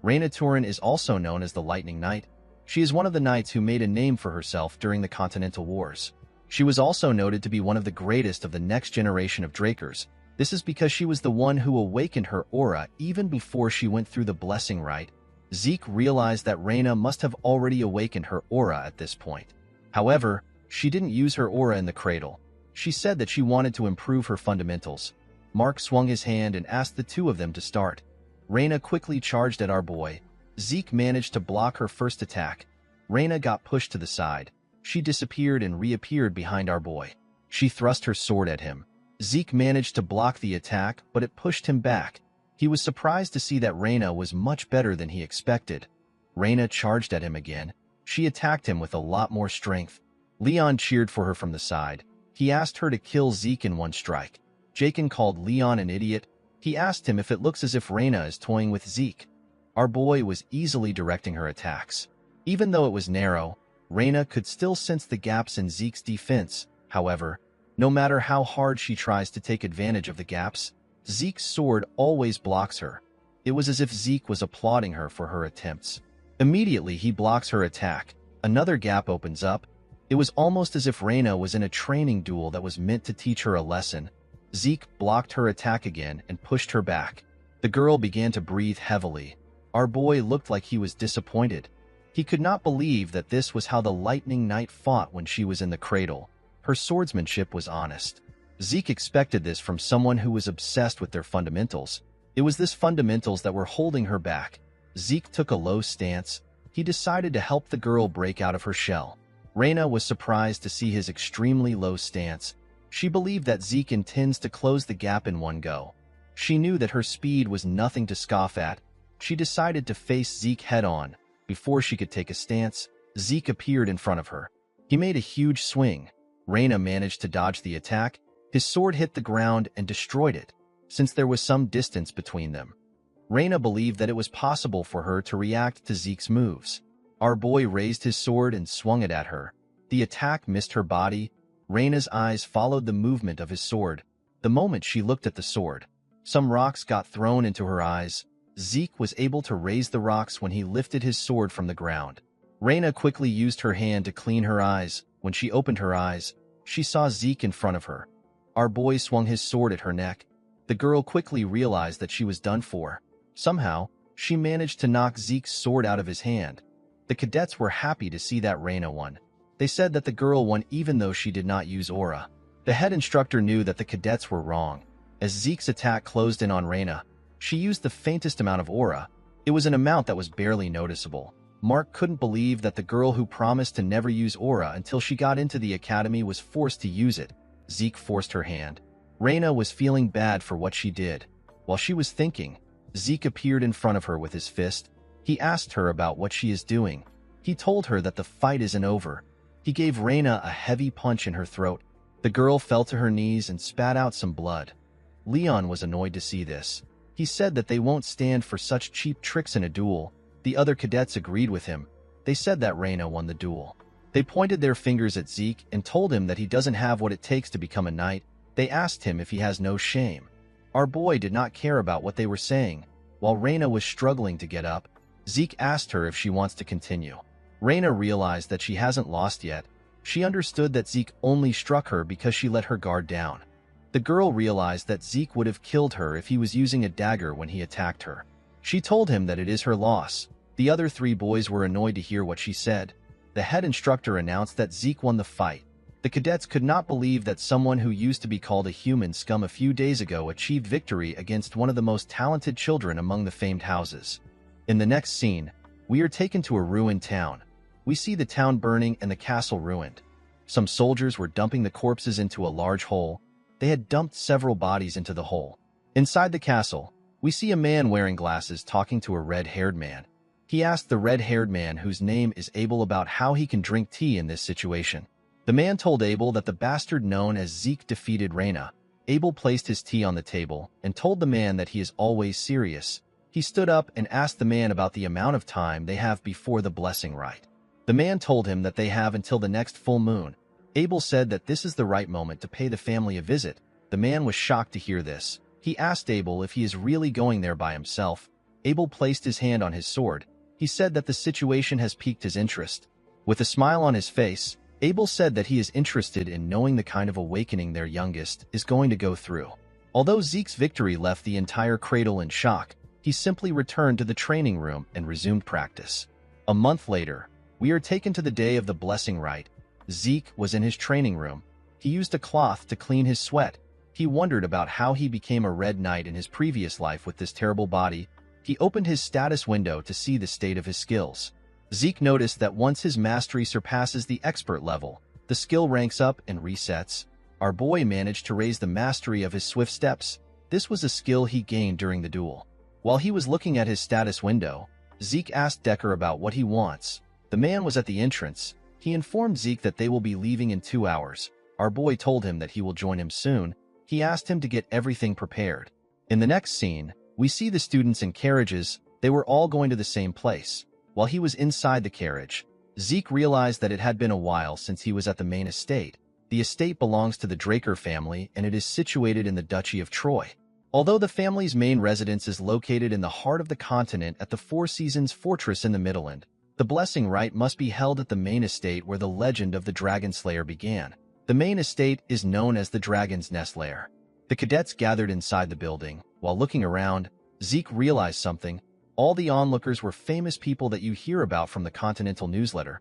Reina Turin is also known as the Lightning Knight. She is one of the knights who made a name for herself during the Continental Wars. She was also noted to be one of the greatest of the next generation of Drakers. This is because she was the one who awakened her aura even before she went through the blessing rite. Zeke realized that Reina must have already awakened her aura at this point. However, she didn't use her aura in the cradle. She said that she wanted to improve her fundamentals. Mark swung his hand and asked the two of them to start. Reina quickly charged at our boy. Zeke managed to block her first attack. Reina got pushed to the side. She disappeared and reappeared behind our boy. She thrust her sword at him. Zeke managed to block the attack, but it pushed him back. He was surprised to see that Reina was much better than he expected. Reina charged at him again. She attacked him with a lot more strength. Leon cheered for her from the side. He asked her to kill Zeke in one strike. Jakin called Leon an idiot. He asked him if it looks as if Reina is toying with Zeke. Our boy was easily directing her attacks. Even though it was narrow, Reina could still sense the gaps in Zeke's defense. However, no matter how hard she tries to take advantage of the gaps, Zeke's sword always blocks her. It was as if Zeke was applauding her for her attempts. Immediately, he blocks her attack. Another gap opens up. It was almost as if Reina was in a training duel that was meant to teach her a lesson. Zeke blocked her attack again and pushed her back. The girl began to breathe heavily. Our boy looked like he was disappointed. He could not believe that this was how the Lightning Knight fought when she was in the cradle. Her swordsmanship was honest. Zeke expected this from someone who was obsessed with their fundamentals. It was this fundamentals that were holding her back. Zeke took a low stance. He decided to help the girl break out of her shell. Reina was surprised to see his extremely low stance. She believed that Zeke intends to close the gap in one go. She knew that her speed was nothing to scoff at. She decided to face Zeke head-on. Before she could take a stance, Zeke appeared in front of her. He made a huge swing. Reina managed to dodge the attack. His sword hit the ground and destroyed it, since there was some distance between them. Reina believed that it was possible for her to react to Zeke's moves. Our boy raised his sword and swung it at her. The attack missed her body. Reina's eyes followed the movement of his sword. The moment she looked at the sword, some rocks got thrown into her eyes. Zeke was able to raise the rocks when he lifted his sword from the ground. Reina quickly used her hand to clean her eyes. When she opened her eyes, she saw Zeke in front of her. Our boy swung his sword at her neck. The girl quickly realized that she was done for. Somehow, she managed to knock Zeke's sword out of his hand. The cadets were happy to see that Reina won. They said that the girl won even though she did not use aura. The head instructor knew that the cadets were wrong. As Zeke's attack closed in on Reina, she used the faintest amount of aura. It was an amount that was barely noticeable. Mark couldn't believe that the girl who promised to never use aura until she got into the academy was forced to use it. Zeke forced her hand. Reina was feeling bad for what she did. While she was thinking, Zeke appeared in front of her with his fist. He asked her about what she is doing. He told her that the fight isn't over. He gave Reina a heavy punch in her throat. The girl fell to her knees and spat out some blood. Leon was annoyed to see this. He said that they won't stand for such cheap tricks in a duel. The other cadets agreed with him. They said that Reina won the duel. They pointed their fingers at Zeke and told him that he doesn't have what it takes to become a knight. They asked him if he has no shame. Our boy did not care about what they were saying. While Reina was struggling to get up, Zeke asked her if she wants to continue. Reina realized that she hasn't lost yet. She understood that Zeke only struck her because she let her guard down. The girl realized that Zeke would have killed her if he was using a dagger when he attacked her. She told him that it is her loss. The other 3 boys were annoyed to hear what she said. The head instructor announced that Zeke won the fight. The cadets could not believe that someone who used to be called a human scum a few days ago achieved victory against one of the most talented children among the famed houses. In the next scene, we are taken to a ruined town. We see the town burning and the castle ruined. Some soldiers were dumping the corpses into a large hole. They had dumped several bodies into the hole. Inside the castle, we see a man wearing glasses talking to a red-haired man. He asked the red-haired man, whose name is Abel, about how he can drink tea in this situation. The man told Abel that the bastard known as Zeke defeated Reina. Abel placed his tea on the table and told the man that he is always serious. He stood up and asked the man about the amount of time they have before the blessing rite. The man told him that they have until the next full moon. Abel said that this is the right moment to pay the family a visit. The man was shocked to hear this. He asked Abel if he is really going there by himself. Abel placed his hand on his sword. He said that the situation has piqued his interest. With a smile on his face, Abel said that he is interested in knowing the kind of awakening their youngest is going to go through. Although Zeke's victory left the entire cradle in shock, he simply returned to the training room and resumed practice. A month later, we are taken to the day of the blessing rite. Zeke was in his training room. He used a cloth to clean his sweat. He wondered about how he became a red knight in his previous life with this terrible body. He opened his status window to see the state of his skills. Zeke noticed that once his mastery surpasses the expert level, the skill ranks up and resets. Our boy managed to raise the mastery of his swift steps. This was a skill he gained during the duel. While he was looking at his status window, Zeke asked Decker about what he wants. The man was at the entrance. He informed Zeke that they will be leaving in 2 hours. Our boy told him that he will join him soon. He asked him to get everything prepared. In the next scene, we see the students in carriages. They were all going to the same place. While he was inside the carriage, Zeke realized that it had been a while since he was at the main estate. The estate belongs to the Draker family, and it is situated in the Duchy of Troy. Although the family's main residence is located in the heart of the continent at the Four Seasons Fortress in the Midland, the blessing rite must be held at the main estate where the legend of the Dragon Slayer began. The main estate is known as the Dragon's Nest Lair. The cadets gathered inside the building. While looking around, Zeke realized something. All the onlookers were famous people that you hear about from the Continental newsletter.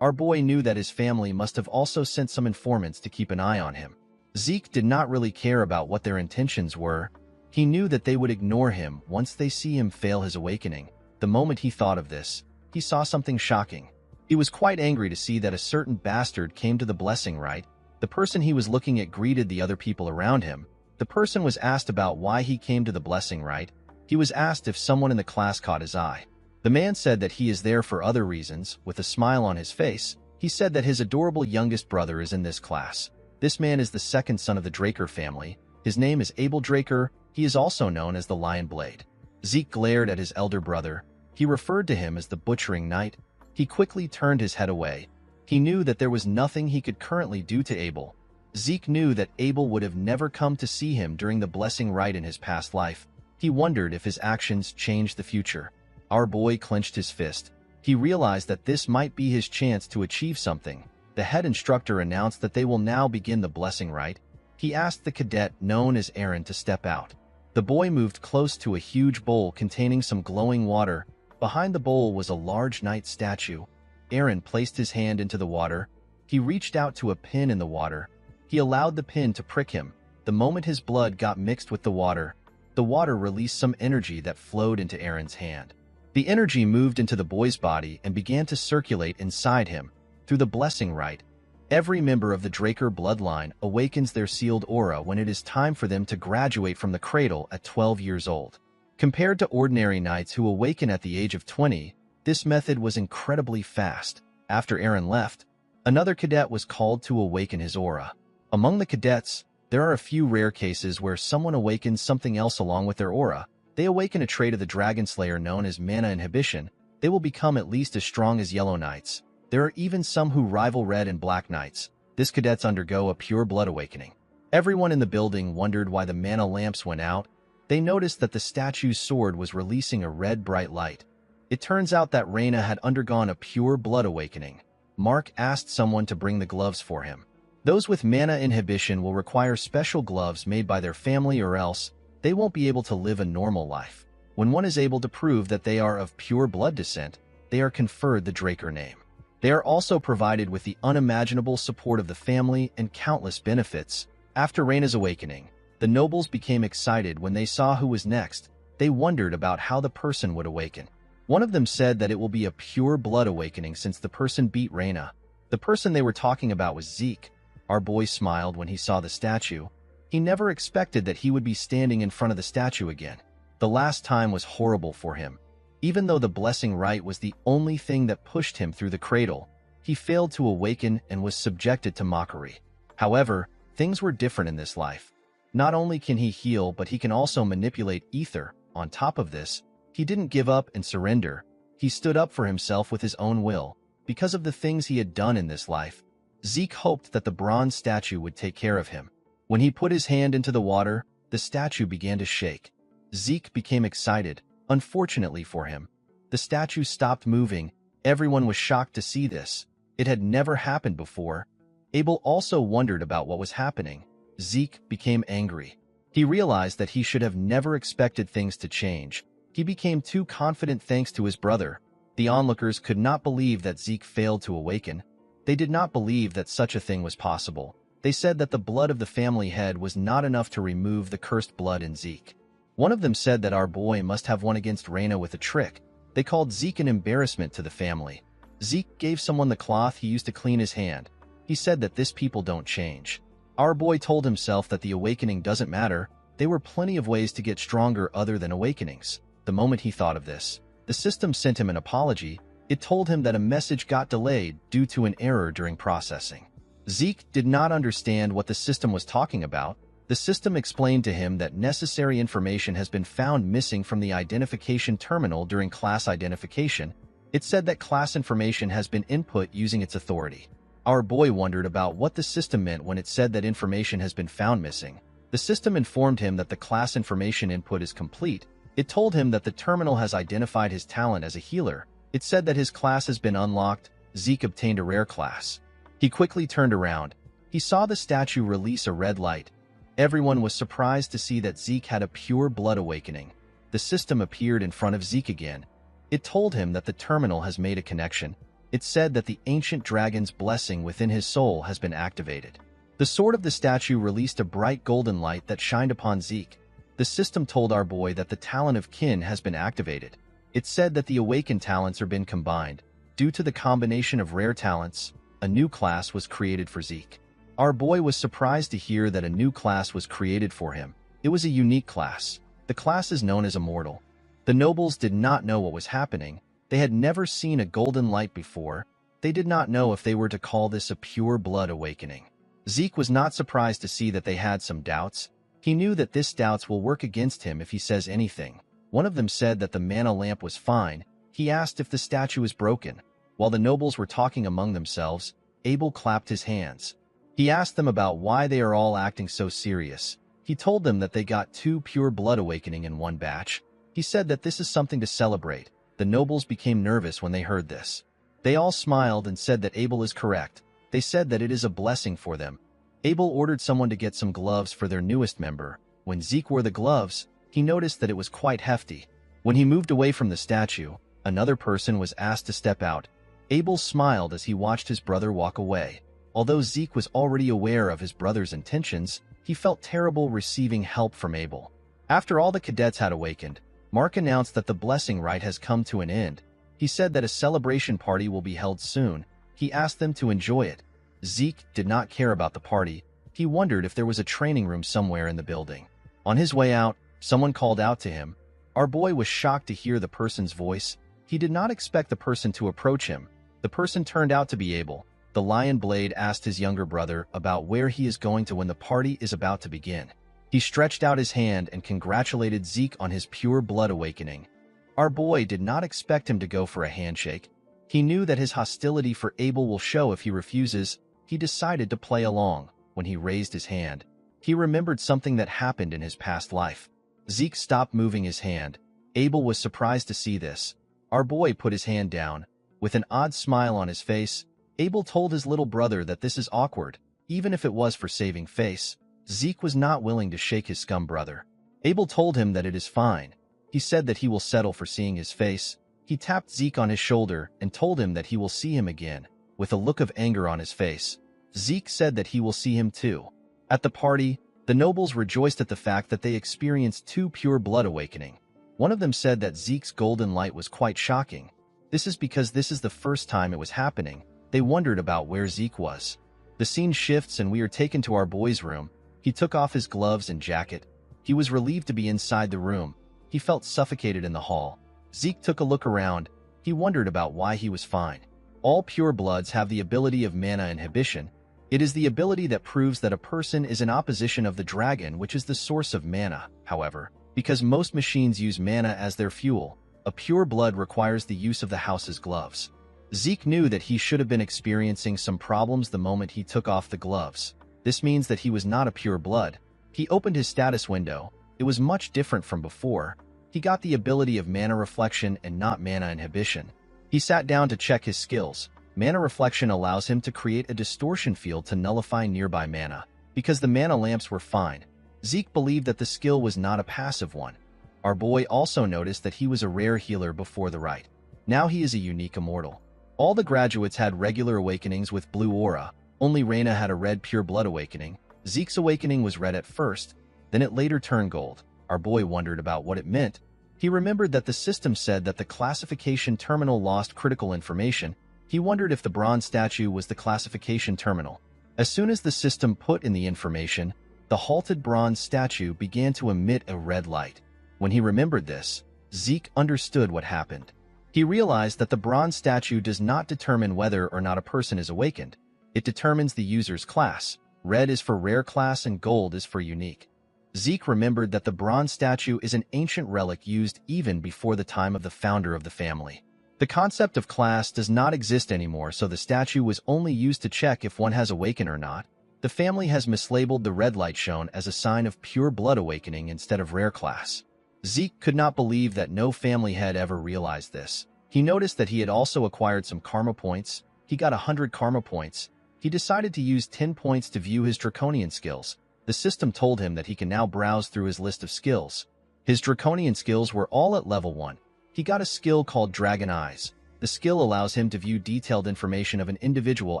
Our boy knew that his family must have also sent some informants to keep an eye on him. Zeke did not really care about what their intentions were. He knew that they would ignore him once they see him fail his awakening. The moment he thought of this, he saw something shocking. He was quite angry to see that a certain bastard came to the blessing rite. The person he was looking at greeted the other people around him. The person was asked about why he came to the blessing rite. He was asked if someone in the class caught his eye. The man said that he is there for other reasons. With a smile on his face, he said that his adorable youngest brother is in this class. This man is the second son of the Draker family. His name is Abel Draker. He is also known as the Lion Blade. Zeke glared at his elder brother. He referred to him as the Butchering Knight. He quickly turned his head away. He knew that there was nothing he could currently do to Abel. Zeke knew that Abel would have never come to see him during the blessing rite in his past life. He wondered if his actions changed the future. Our boy clenched his fist. He realized that this might be his chance to achieve something. The head instructor announced that they will now begin the blessing rite. He asked the cadet known as Aaron to step out. The boy moved close to a huge bowl containing some glowing water. Behind the bowl was a large knight statue. Aaron placed his hand into the water. He reached out to a pin in the water. He allowed the pin to prick him. The moment his blood got mixed with the water released some energy that flowed into Aaron's hand. The energy moved into the boy's body and began to circulate inside him. Through the blessing rite, every member of the Draker bloodline awakens their sealed aura when it is time for them to graduate from the cradle at 12 years old. Compared to ordinary knights who awaken at the age of 20, this method was incredibly fast. After Aaron left, another cadet was called to awaken his aura. Among the cadets, There are a few rare cases where someone awakens something else along with their aura. They awaken a trait of the Dragon Slayer known as mana inhibition. They will become at least as strong as Yellow Knights. There are even some who rival Red and Black Knights. These cadets undergo a pure blood awakening. Everyone in the building wondered why the mana lamps went out. They noticed that the statue's sword was releasing a red bright light. It turns out that Reina had undergone a pure blood awakening. Mark asked someone to bring the gloves for him. Those with mana inhibition will require special gloves made by their family, or else they won't be able to live a normal life. When one is able to prove that they are of pure blood descent, they are conferred the Draker name. They are also provided with the unimaginable support of the family and countless benefits. After Reina's awakening, the nobles became excited when they saw who was next. They wondered about how the person would awaken. One of them said that it will be a pure blood awakening since the person beat Reina. The person they were talking about was Zeke. Our boy smiled when he saw the statue. He never expected that he would be standing in front of the statue again. The last time was horrible for him. Even though the blessing rite was the only thing that pushed him through the cradle, he failed to awaken and was subjected to mockery. However, things were different in this life. Not only can he heal, but he can also manipulate ether. On top of this, he didn't give up and surrender. He stood up for himself with his own will. Because of the things he had done in this life, Zeke hoped that the bronze statue would take care of him. When he put his hand into the water, the statue began to shake. Zeke became excited. Unfortunately for him, the statue stopped moving. Everyone was shocked to see this. It had never happened before. Abel also wondered about what was happening. Zeke became angry. He realized that he should have never expected things to change. He became too confident thanks to his brother. The onlookers could not believe that Zeke failed to awaken. They did not believe that such a thing was possible. They said that the blood of the family head was not enough to remove the cursed blood in Zeke. One of them said that our boy must have won against Reina with a trick. They called Zeke an embarrassment to the family. Zeke gave someone the cloth he used to clean his hand. He said that this people don't change. Our boy told himself that the awakening doesn't matter. There were plenty of ways to get stronger other than awakenings. The moment he thought of this, the system sent him an apology. It told him that a message got delayed due to an error during processing. Zeke did not understand what the system was talking about. The system explained to him that necessary information has been found missing from the identification terminal during class identification. It said that class information has been input using its authority. Our boy wondered about what the system meant when it said that information has been found missing. The system informed him that the class information input is complete. It told him that the terminal has identified his talent as a healer. It said that his class has been unlocked. Zeke obtained a rare class. He quickly turned around. He saw the statue release a red light. Everyone was surprised to see that Zeke had a pure blood awakening. The system appeared in front of Zeke again. It told him that the terminal has made a connection. It said that the ancient dragon's blessing within his soul has been activated. The sword of the statue released a bright golden light that shined upon Zeke. The system told our boy that the talent of kin has been activated. It said that the awakened talents are been combined. Due to the combination of rare talents, a new class was created for Zeke. Our boy was surprised to hear that a new class was created for him. It was a unique class. The class is known as Immortal. The nobles did not know what was happening. They had never seen a golden light before. They did not know if they were to call this a pure blood awakening. Zeke was not surprised to see that they had some doubts. He knew that this doubts will work against him if he says anything. One of them said that the mana lamp was fine. He asked if the statue was broken. While the nobles were talking among themselves, Abel clapped his hands. He asked them about why they are all acting so serious. He told them that they got 2 pure blood awakening in one batch. He said that this is something to celebrate. The nobles became nervous when they heard this. They all smiled and said that Abel is correct. They said that it is a blessing for them. Abel ordered someone to get some gloves for their newest member. When Zeke wore the gloves, he noticed that it was quite hefty. When he moved away from the statue, another person was asked to step out. Abel smiled as he watched his brother walk away. Although Zeke was already aware of his brother's intentions, he felt terrible receiving help from Abel. After all the cadets had awakened, Mark announced that the blessing rite has come to an end. He said that a celebration party will be held soon. He asked them to enjoy it. Zeke did not care about the party. He wondered if there was a training room somewhere in the building. On his way out, someone called out to him. Our boy was shocked to hear the person's voice. He did not expect the person to approach him. The person turned out to be Abel. The the Lion Blade asked his younger brother about where he is going to when the party is about to begin. He stretched out his hand and congratulated Zeke on his pure blood awakening. Our boy did not expect him to go for a handshake. He knew that his hostility for Abel will show if he refuses. He decided to play along. When he raised his hand, he remembered something that happened in his past life. Zeke stopped moving his hand. Abel was surprised to see this. Our boy put his hand down. With an odd smile on his face, Abel told his little brother that this is awkward, even if it was for saving face. Zeke was not willing to shake his scum brother. Abel told him that it is fine. He said that he will settle for seeing his face. He tapped Zeke on his shoulder and told him that he will see him again. With a look of anger on his face, Zeke said that he will see him too. At the party, the nobles rejoiced at the fact that they experienced 2 pure blood awakening. One of them said that Zeke's golden light was quite shocking. This is because this is the first time it was happening. They wondered about where Zeke was. The scene shifts and we are taken to our boy's room. He took off his gloves and jacket. He was relieved to be inside the room. He felt suffocated in the hall. Zeke took a look around. He wondered about why he was fine. All pure bloods have the ability of mana inhibition. It is the ability that proves that a person is in opposition of the dragon, which is the source of mana. However, because most machines use mana as their fuel, a pure blood requires the use of the house's gloves. Zeke knew that he should have been experiencing some problems the moment he took off the gloves. This means that he was not a pure blood. He opened his status window. It was much different from before. He got the ability of mana reflection and not mana inhibition. He sat down to check his skills. Mana reflection allows him to create a distortion field to nullify nearby mana. Because the mana lamps were fine, Zeke believed that the skill was not a passive one. Our boy also noticed that he was a rare healer before the rite. Now he is a unique immortal. All the graduates had regular awakenings with blue aura. Only Reyna had a red pure blood awakening. Zeke's awakening was red at first, then it later turned gold. Our boy wondered about what it meant. He remembered that the system said that the classification terminal lost critical information. He wondered if the bronze statue was the classification terminal. As soon as the system put in the information, the halted bronze statue began to emit a red light. When he remembered this, Zeke understood what happened. He realized that the bronze statue does not determine whether or not a person is awakened. It determines the user's class. Red is for rare class and gold is for unique. Zeke remembered that the bronze statue is an ancient relic used even before the time of the founder of the family. The concept of class does not exist anymore, so the statue was only used to check if one has awakened or not. The family has mislabeled the red light shown as a sign of pure blood awakening instead of rare class. Zeke could not believe that no family had ever realized this. He noticed that he had also acquired some karma points. He got 100 karma points. He decided to use 10 points to view his draconian skills. The system told him that he can now browse through his list of skills. His draconian skills were all at level 1. He got a skill called Dragon Eyes. The skill allows him to view detailed information of an individual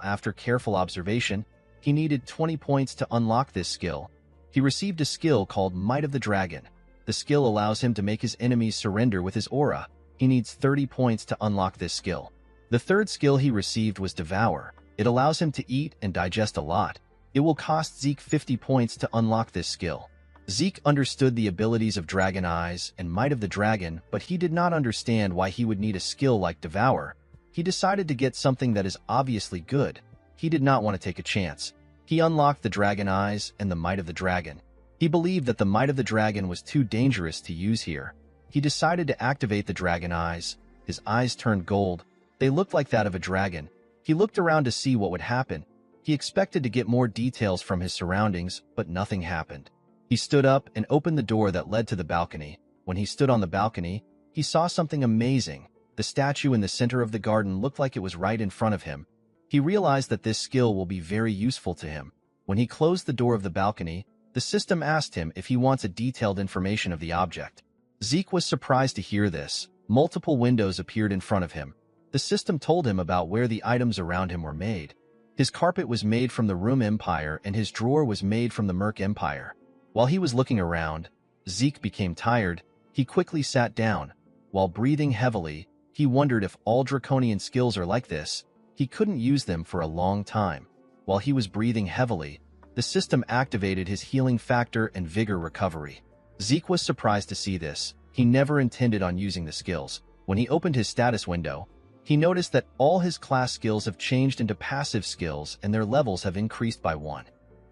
after careful observation. He needed 20 points to unlock this skill. He received a skill called Might of the Dragon. The skill allows him to make his enemies surrender with his aura. He needs 30 points to unlock this skill. The third skill he received was Devour. It allows him to eat and digest a lot. It will cost Zeke 50 points to unlock this skill. Zeke understood the abilities of Dragon Eyes and Might of the Dragon, but he did not understand why he would need a skill like Devour. He decided to get something that is obviously good. He did not want to take a chance. He unlocked the Dragon Eyes and the Might of the Dragon. He believed that the Might of the Dragon was too dangerous to use here. He decided to activate the Dragon Eyes. His eyes turned gold. They looked like that of a dragon. He looked around to see what would happen. He expected to get more details from his surroundings, but nothing happened. He stood up and opened the door that led to the balcony. When he stood on the balcony, he saw something amazing. The statue in the center of the garden looked like it was right in front of him. He realized that this skill will be very useful to him. When he closed the door of the balcony, the system asked him if he wants a detailed information of the object. Zeke was surprised to hear this. Multiple windows appeared in front of him. The system told him about where the items around him were made. His carpet was made from the Room Empire and his drawer was made from the Merc Empire. While he was looking around, Zeke became tired. He quickly sat down. While breathing heavily, he wondered if all draconian skills are like this. He couldn't use them for a long time. While he was breathing heavily, the system activated his healing factor and vigor recovery. Zeke was surprised to see this. He never intended on using the skills. When he opened his status window, He noticed that all his class skills have changed into passive skills and their levels have increased by 1.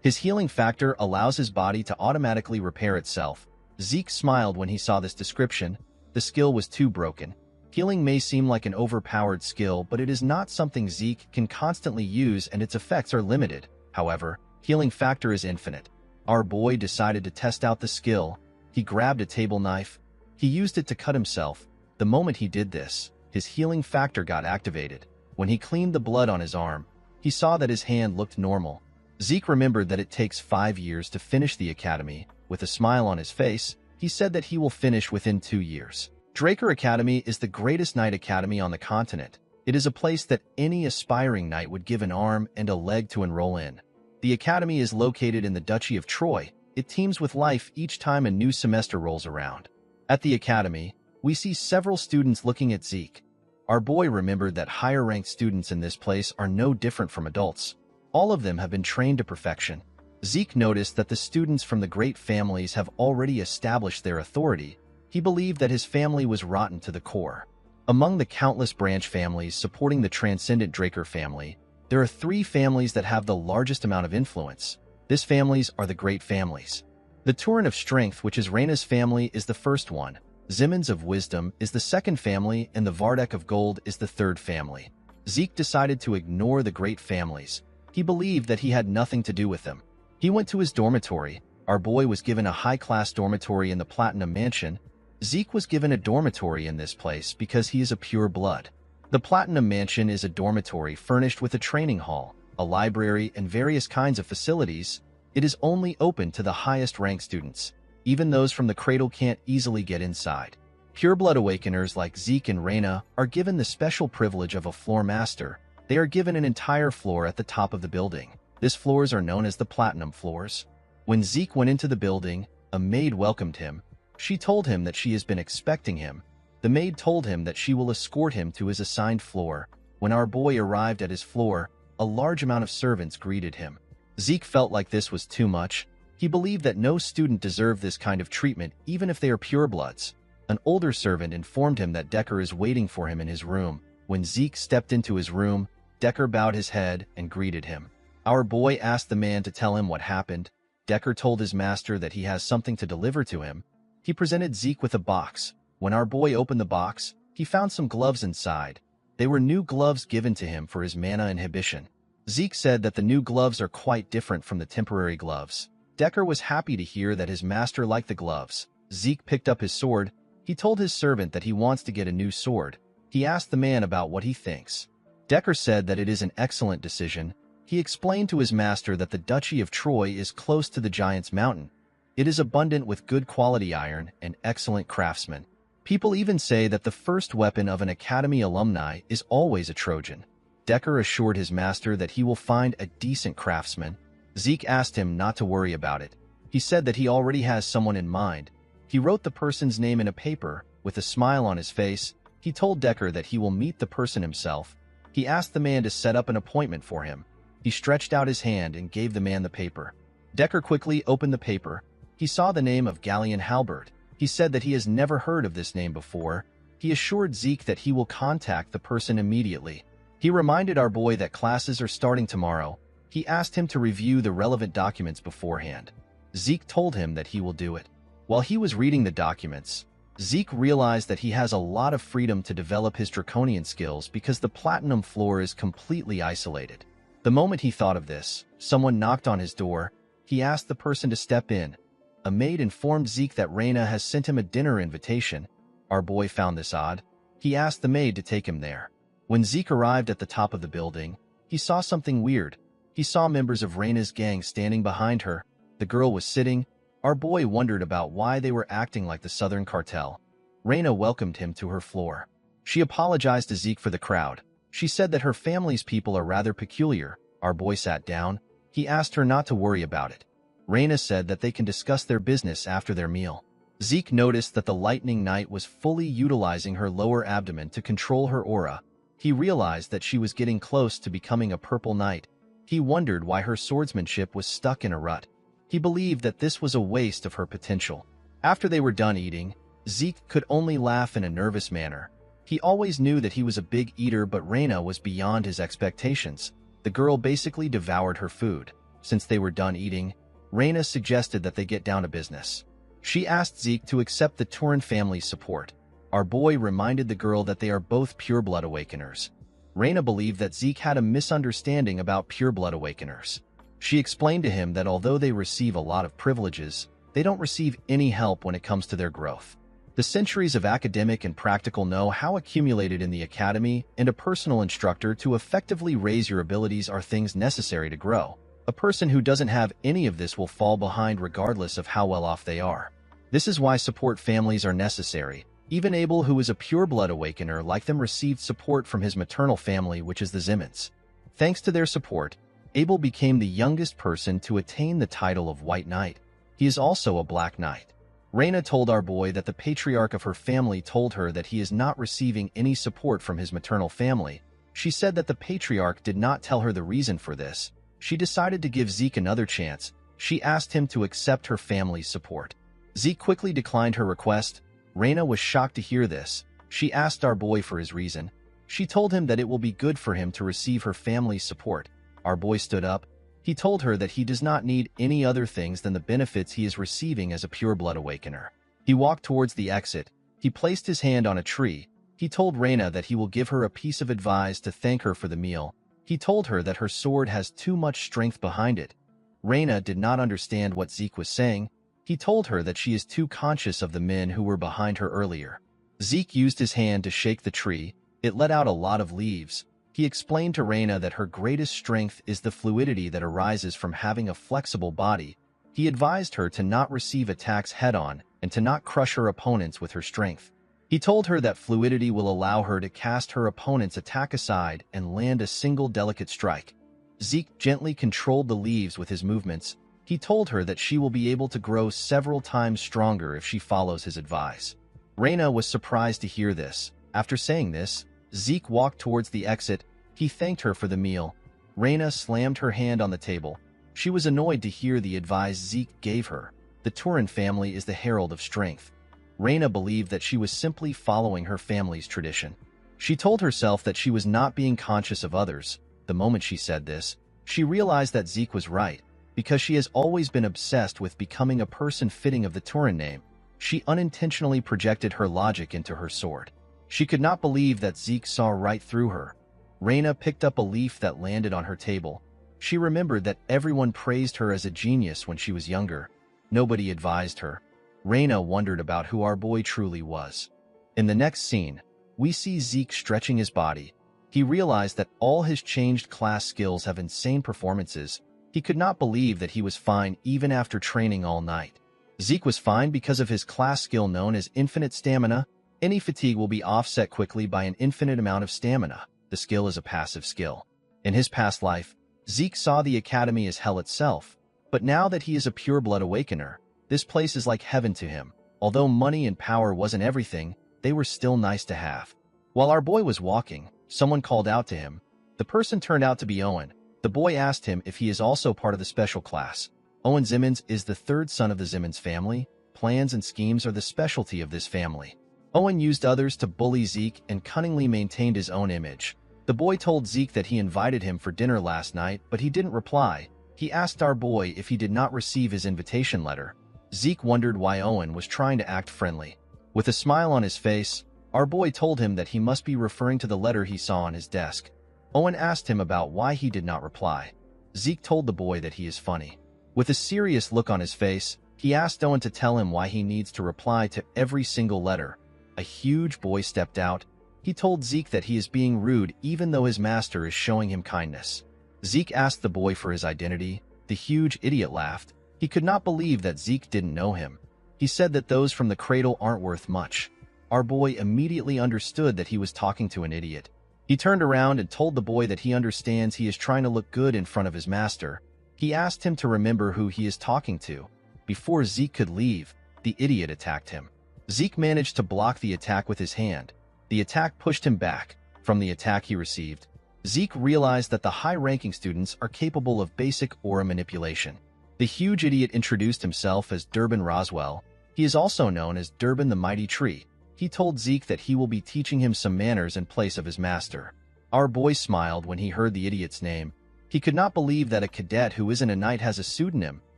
His healing factor allows his body to automatically repair itself. Zeke smiled when he saw this description. The skill was too broken. Healing may seem like an overpowered skill, but it is not something Zeke can constantly use and its effects are limited. However, healing factor is infinite. Our boy decided to test out the skill. He grabbed a table knife. He used it to cut himself. The moment he did this, his healing factor got activated. When he cleaned the blood on his arm, he saw that his hand looked normal. Zeke remembered that it takes 5 years to finish the academy. With a smile on his face, he said that he will finish within 2 years. Draker Academy is the greatest knight academy on the continent. It is a place that any aspiring knight would give an arm and a leg to enroll in. The academy is located in the Duchy of Troy. It teems with life each time a new semester rolls around. At the academy, we see several students looking at Zeke. Our boy remembered that higher-ranked students in this place are no different from adults. All of them have been trained to perfection. Zeke noticed that the students from the great families have already established their authority. He believed that his family was rotten to the core. Among the countless branch families supporting the transcendent Draker family, there are 3 families that have the largest amount of influence. These families are the great families. The Turin of Strength, which is Reyna's family, is the first one. Zimmons of Wisdom is the second family, and the Vardek of Gold is the third family. Zeke decided to ignore the great families. He believed that he had nothing to do with them. He went to his dormitory. Our boy was given a high-class dormitory in the Platinum Mansion. Zeke was given a dormitory in this place because he is a pure blood. The Platinum Mansion is a dormitory furnished with a training hall, a library, and various kinds of facilities. It is only open to the highest-ranked students. Even those from the cradle can't easily get inside. Pureblood awakeners like Zeke and Reyna are given the special privilege of a floor master. They are given an entire floor at the top of the building. These floors are known as the Platinum Floors. When Zeke went into the building, a maid welcomed him. She told him that she has been expecting him. The maid told him that she will escort him to his assigned floor. When our boy arrived at his floor, a large amount of servants greeted him. Zeke felt like this was too much. He believed that no student deserved this kind of treatment, even if they are purebloods. An older servant informed him that Decker is waiting for him in his room. When Zeke stepped into his room, Decker bowed his head and greeted him. Our boy asked the man to tell him what happened. Decker told his master that he has something to deliver to him. He presented Zeke with a box. When our boy opened the box, he found some gloves inside. They were new gloves given to him for his mana inhibition. Zeke said that the new gloves are quite different from the temporary gloves. Decker was happy to hear that his master liked the gloves. Zeke picked up his sword. He told his servant that he wants to get a new sword. He asked the man about what he thinks. Decker said that it is an excellent decision. He explained to his master that the Duchy of Troy is close to the Giant's Mountain. It is abundant with good quality iron and excellent craftsmen. People even say that the first weapon of an academy alumni is always a Trojan. Decker assured his master that he will find a decent craftsman. Zeke asked him not to worry about it. He said that he already has someone in mind. He wrote the person's name in a paper. With a smile on his face, he told Decker that he will meet the person himself. He asked the man to set up an appointment for him. He stretched out his hand and gave the man the paper. Decker quickly opened the paper. He saw the name of Galleon Halberd. He said that he has never heard of this name before. He assured Zeke that he will contact the person immediately. He reminded our boy that classes are starting tomorrow. He asked him to review the relevant documents beforehand. Zeke told him that he will do it. While he was reading the documents, Zeke realized that he has a lot of freedom to develop his draconian skills because the Platinum Floor is completely isolated. The moment he thought of this, someone knocked on his door. He asked the person to step in. A maid informed Zeke that Reyna has sent him a dinner invitation. Our boy found this odd. He asked the maid to take him there. When Zeke arrived at the top of the building, he saw something weird. He saw members of Reyna's gang standing behind her. The girl was sitting. Our boy wondered about why they were acting like the Southern Cartel. Reyna welcomed him to her floor. She apologized to Zeke for the crowd. She said that her family's people are rather peculiar. Our boy sat down. He asked her not to worry about it. Reyna said that they can discuss their business after their meal. Zeke noticed that the Lightning Knight was fully utilizing her lower abdomen to control her aura. He realized that she was getting close to becoming a Purple Knight. He wondered why her swordsmanship was stuck in a rut. He believed that this was a waste of her potential. After they were done eating, Zeke could only laugh in a nervous manner. He always knew that he was a big eater, but Reina was beyond his expectations. The girl basically devoured her food. Since they were done eating, Reina suggested that they get down to business. She asked Zeke to accept the Turin family's support. Our boy reminded the girl that they are both pure-blood awakeners. Reina believed that Zeke had a misunderstanding about pure-blood awakeners. She explained to him that although they receive a lot of privileges, they don't receive any help when it comes to their growth. The centuries of academic and practical know-how accumulated in the academy and a personal instructor to effectively raise your abilities are things necessary to grow. A person who doesn't have any of this will fall behind regardless of how well off they are. This is why support families are necessary. Even Abel, who is a pure-blood awakener like them, received support from his maternal family, which is the Zimmons. Thanks to their support, Abel became the youngest person to attain the title of White Knight. He is also a Black Knight. Reina told our boy that the patriarch of her family told her that he is not receiving any support from his maternal family. She said that the patriarch did not tell her the reason for this. She decided to give Zeke another chance. She asked him to accept her family's support. Zeke quickly declined her request. Reina was shocked to hear this. She asked our boy for his reason. She told him that it will be good for him to receive her family's support. Our boy stood up. He told her that he does not need any other things than the benefits he is receiving as a pure-blood awakener. He walked towards the exit. He placed his hand on a tree. He told Reina that he will give her a piece of advice to thank her for the meal. He told her that her sword has too much strength behind it. Reina did not understand what Zeke was saying. He told her that she is too conscious of the men who were behind her earlier. Zeke used his hand to shake the tree. It let out a lot of leaves. He explained to Reina that her greatest strength is the fluidity that arises from having a flexible body. He advised her to not receive attacks head-on and to not crush her opponents with her strength. He told her that fluidity will allow her to cast her opponent's attack aside and land a single delicate strike. Zeke gently controlled the leaves with his movements. He told her that she will be able to grow several times stronger if she follows his advice. Reina was surprised to hear this. After saying this, Zeke walked towards the exit. He thanked her for the meal. Reina slammed her hand on the table. She was annoyed to hear the advice Zeke gave her. The Turin family is the herald of strength. Reina believed that she was simply following her family's tradition. She told herself that she was not being conscious of others. The moment she said this, she realized that Zeke was right. Because she has always been obsessed with becoming a person fitting of the Turin name, she unintentionally projected her logic into her sword. She could not believe that Zeke saw right through her. Reina picked up a leaf that landed on her table. She remembered that everyone praised her as a genius when she was younger. Nobody advised her. Reina wondered about who our boy truly was. In the next scene, we see Zeke stretching his body. He realized that all his changed class skills have insane performances. He could not believe that he was fine even after training all night. Zeke was fine because of his class skill known as infinite stamina. Any fatigue will be offset quickly by an infinite amount of stamina. The skill is a passive skill. In his past life, Zeke saw the academy as hell itself, but now that he is a pure-blood awakener, this place is like heaven to him. Although money and power wasn't everything, they were still nice to have. While our boy was walking, someone called out to him. The person turned out to be Owen. The boy asked him if he is also part of the special class. Owen Zimmons is the third son of the Zimmons family. Plans and schemes are the specialty of this family. Owen used others to bully Zeke and cunningly maintained his own image. The boy told Zeke that he invited him for dinner last night, but he didn't reply. He asked our boy if he did not receive his invitation letter. Zeke wondered why Owen was trying to act friendly. With a smile on his face, our boy told him that he must be referring to the letter he saw on his desk. Owen asked him about why he did not reply. Zeke told the boy that he is funny. With a serious look on his face, he asked Owen to tell him why he needs to reply to every single letter. A huge boy stepped out. He told Zeke that he is being rude even though his master is showing him kindness. Zeke asked the boy for his identity. The huge idiot laughed. He could not believe that Zeke didn't know him. He said that those from the cradle aren't worth much. Our boy immediately understood that he was talking to an idiot. He turned around and told the boy that he understands he is trying to look good in front of his master. He asked him to remember who he is talking to. Before Zeke could leave, the idiot attacked him. Zeke managed to block the attack with his hand. The attack pushed him back. From the attack he received, Zeke realized that the high-ranking students are capable of basic aura manipulation. The huge idiot introduced himself as Durbin Roswell. He is also known as Durbin the Mighty Tree. He told Zeke that he will be teaching him some manners in place of his master. Our boy smiled when he heard the idiot's name. He could not believe that a cadet who isn't a knight has a pseudonym.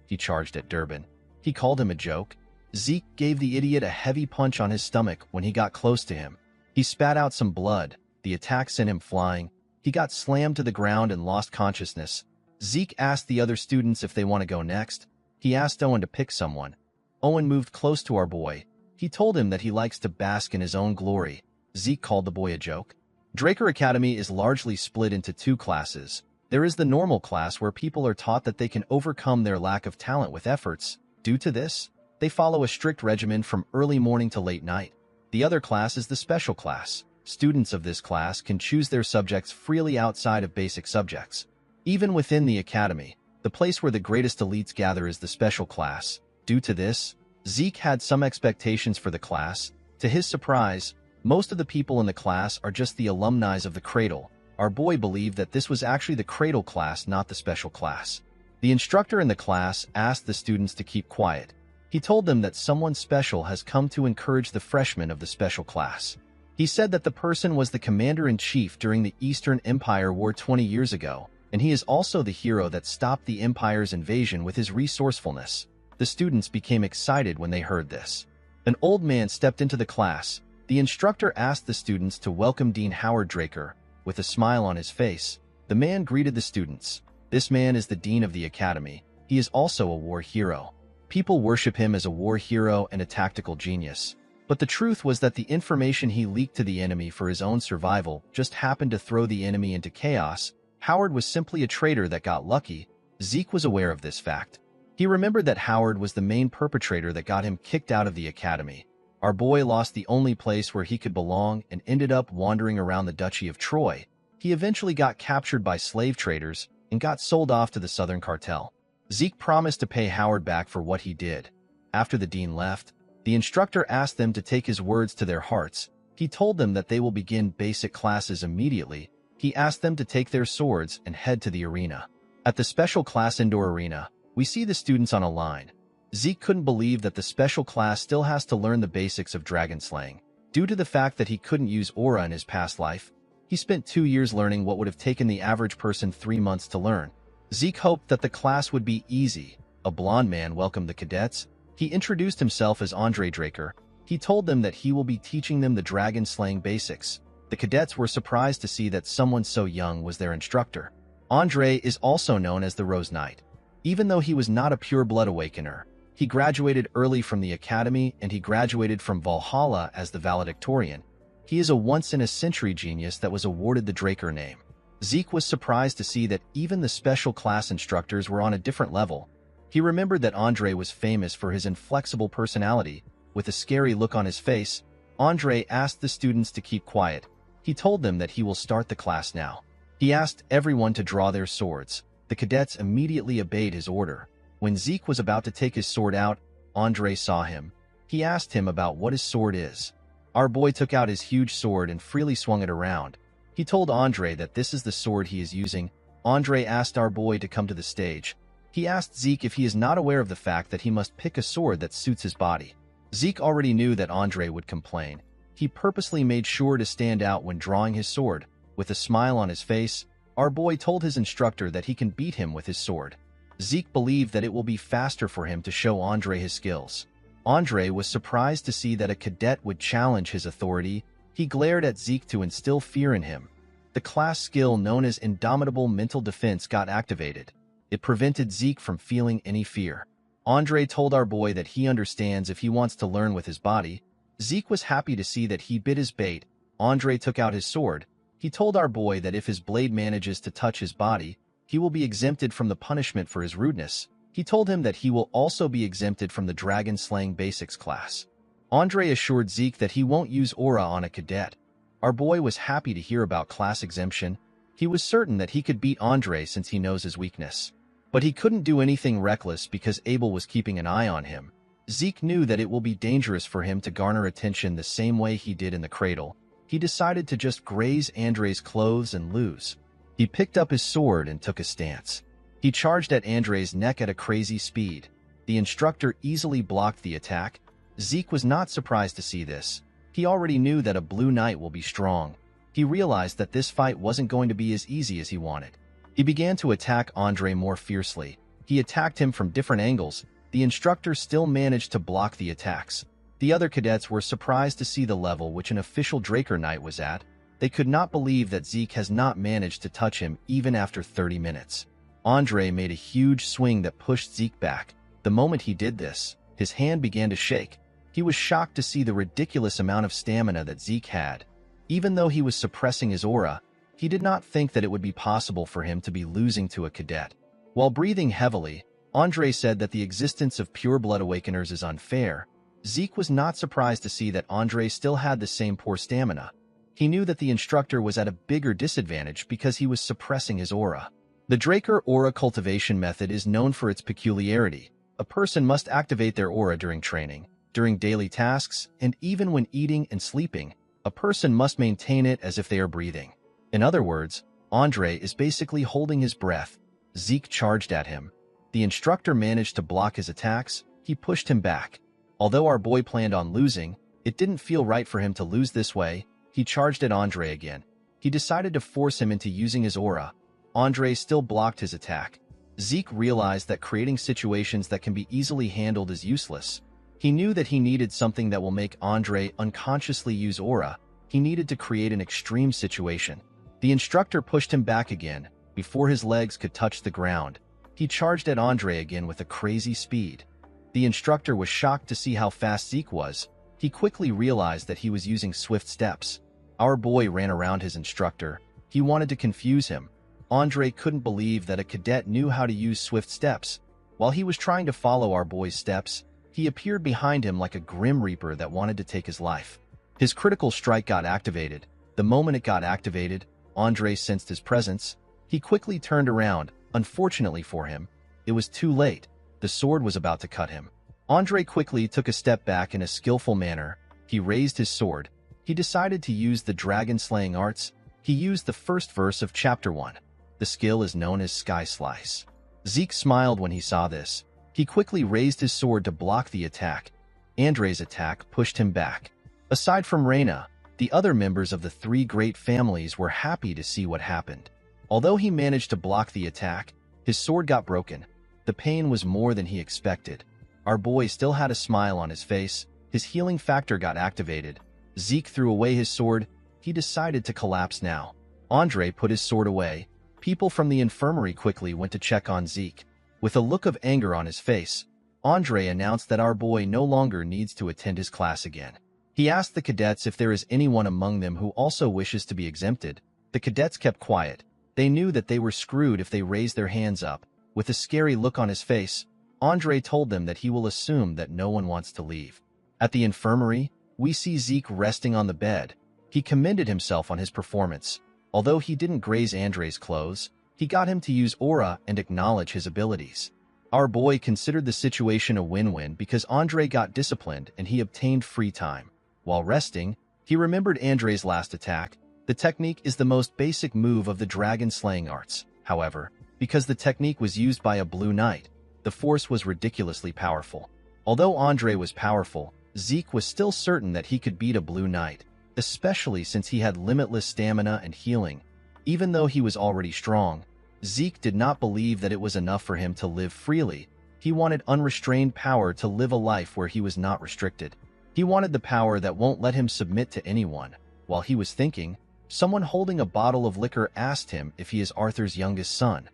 He charged at Durbin. He called him a joke. Zeke gave the idiot a heavy punch on his stomach when he got close to him. He spat out some blood. The attack sent him flying. He got slammed to the ground and lost consciousness. Zeke asked the other students if they want to go next. He asked Owen to pick someone. Owen moved close to our boy. He told him that he likes to bask in his own glory. Zeke called the boy a joke. Draker Academy is largely split into two classes. There is the normal class where people are taught that they can overcome their lack of talent with efforts. Due to this, they follow a strict regimen from early morning to late night. The other class is the special class. Students of this class can choose their subjects freely outside of basic subjects. Even within the academy, the place where the greatest elites gather is the special class. Due to this, Zeke had some expectations for the class. To his surprise, most of the people in the class are just the alumni of the Cradle. Our boy believed that this was actually the Cradle class, not the special class. The instructor in the class asked the students to keep quiet. He told them that someone special has come to encourage the freshmen of the special class. He said that the person was the commander-in-chief during the Eastern Empire War 20 years ago, and he is also the hero that stopped the Empire's invasion with his resourcefulness. The students became excited when they heard this. An old man stepped into the class. The instructor asked the students to welcome Dean Howard Draker. With a smile on his face, the man greeted the students. This man is the dean of the academy. He is also a war hero. People worship him as a war hero and a tactical genius. But the truth was that the information he leaked to the enemy for his own survival just happened to throw the enemy into chaos. Howard was simply a traitor that got lucky. Zeke was aware of this fact. He remembered that Howard was the main perpetrator that got him kicked out of the academy. Our boy lost the only place where he could belong and ended up wandering around the Duchy of Troy. He eventually got captured by slave traders and got sold off to the Southern Cartel. Zeke promised to pay Howard back for what he did. After the dean left, the instructor asked them to take his words to their hearts. He told them that they will begin basic classes immediately. He asked them to take their swords and head to the arena. At the special class indoor arena, we see the students on a line. Zeke couldn't believe that the special class still has to learn the basics of dragon slaying. Due to the fact that he couldn't use aura in his past life, he spent 2 years learning what would have taken the average person 3 months to learn. Zeke hoped that the class would be easy. A blond man welcomed the cadets. He introduced himself as Andre Draker. He told them that he will be teaching them the dragon slaying basics. The cadets were surprised to see that someone so young was their instructor. Andre is also known as the Rose Knight. Even though he was not a pure-blood awakener, he graduated early from the academy and he graduated from Valhalla as the valedictorian. He is a once-in-a-century genius that was awarded the Draker name. Zeke was surprised to see that even the special class instructors were on a different level. He remembered that Andre was famous for his inflexible personality. With a scary look on his face, Andre asked the students to keep quiet. He told them that he will start the class now. He asked everyone to draw their swords. The cadets immediately obeyed his order. When Zeke was about to take his sword out, Andre saw him. He asked him about what his sword is. Our boy took out his huge sword and freely swung it around. He told Andre that this is the sword he is using. Andre asked our boy to come to the stage. He asked Zeke if he is not aware of the fact that he must pick a sword that suits his body. Zeke already knew that Andre would complain. He purposely made sure to stand out when drawing his sword. With a smile on his face, our boy told his instructor that he can beat him with his sword. Zeke believed that it will be faster for him to show Andre his skills. Andre was surprised to see that a cadet would challenge his authority. He glared at Zeke to instill fear in him. The class skill known as Indomitable Mental Defense got activated. It prevented Zeke from feeling any fear. Andre told our boy that he understands if he wants to learn with his body. Zeke was happy to see that he bit his bait. Andre took out his sword. He told our boy that if his blade manages to touch his body, he will be exempted from the punishment for his rudeness. He told him that he will also be exempted from the Dragon Slaying Basics class. Andre assured Zeke that he won't use aura on a cadet. Our boy was happy to hear about class exemption. He was certain that he could beat Andre since he knows his weakness. But he couldn't do anything reckless because Abel was keeping an eye on him. Zeke knew that it will be dangerous for him to garner attention the same way he did in the cradle. He decided to just graze Andre's clothes and lose. He picked up his sword and took a stance. He charged at Andre's neck at a crazy speed. The instructor easily blocked the attack. Zeke was not surprised to see this. He already knew that a blue knight will be strong. He realized that this fight wasn't going to be as easy as he wanted. He began to attack Andre more fiercely. He attacked him from different angles. The instructor still managed to block the attacks. The other cadets were surprised to see the level which an official Draker Knight was at. They could not believe that Zeke has not managed to touch him even after 30 minutes. Andre made a huge swing that pushed Zeke back. The moment he did this, his hand began to shake. He was shocked to see the ridiculous amount of stamina that Zeke had. Even though he was suppressing his aura, he did not think that it would be possible for him to be losing to a cadet. While breathing heavily, Andre said that the existence of pure-blood awakeners is unfair. Zeke was not surprised to see that Andre still had the same poor stamina. He knew that the instructor was at a bigger disadvantage because he was suppressing his aura. The Draker aura cultivation method is known for its peculiarity. A person must activate their aura during training, during daily tasks, and even when eating and sleeping. A person must maintain it as if they are breathing. In other words, Andre is basically holding his breath. Zeke charged at him. The instructor managed to block his attacks. He pushed him back. Although our boy planned on losing, it didn't feel right for him to lose this way. He charged at Andre again. He decided to force him into using his aura. Andre still blocked his attack. Zeke realized that creating situations that can be easily handled is useless. He knew that he needed something that will make Andre unconsciously use aura. He needed to create an extreme situation. The instructor pushed him back again. Before his legs could touch the ground, he charged at Andre again with a crazy speed. The instructor was shocked to see how fast Zeke was. He quickly realized that he was using swift steps. Our boy ran around his instructor. He wanted to confuse him. Andre couldn't believe that a cadet knew how to use swift steps. While he was trying to follow our boy's steps, he appeared behind him like a grim reaper that wanted to take his life. His critical strike got activated. The moment it got activated, Andre sensed his presence. He quickly turned around. Unfortunately for him, it was too late. The sword was about to cut him. Andre quickly took a step back in a skillful manner. He raised his sword. He decided to use the dragon-slaying arts. He used the first verse of Chapter 1. The skill is known as Sky Slice. Zeke smiled when he saw this. He quickly raised his sword to block the attack. Andre's attack pushed him back. Aside from Reina, the other members of the three great families were happy to see what happened. Although he managed to block the attack, his sword got broken. The pain was more than he expected. Our boy still had a smile on his face. His healing factor got activated. Zeke threw away his sword. He decided to collapse now. Andre put his sword away. People from the infirmary quickly went to check on Zeke. With a look of anger on his face, Andre announced that our boy no longer needs to attend his class again. He asked the cadets if there is anyone among them who also wishes to be exempted. The cadets kept quiet. They knew that they were screwed if they raised their hands up. With a scary look on his face, Andre told them that he will assume that no one wants to leave. At the infirmary, we see Zeke resting on the bed. He commended himself on his performance. Although he didn't graze Andre's clothes, he got him to use aura and acknowledge his abilities. Our boy considered the situation a win-win because Andre got disciplined and he obtained free time. While resting, he remembered Andre's last attack. The technique is the most basic move of the dragon-slaying arts. However, because the technique was used by a blue knight, the force was ridiculously powerful. Although Andre was powerful, Zeke was still certain that he could beat a blue knight, especially since he had limitless stamina and healing. Even though he was already strong, Zeke did not believe that it was enough for him to live freely. He wanted unrestrained power to live a life where he was not restricted. He wanted the power that won't let him submit to anyone. While he was thinking, someone holding a bottle of liquor asked him if he is Arthur's youngest son.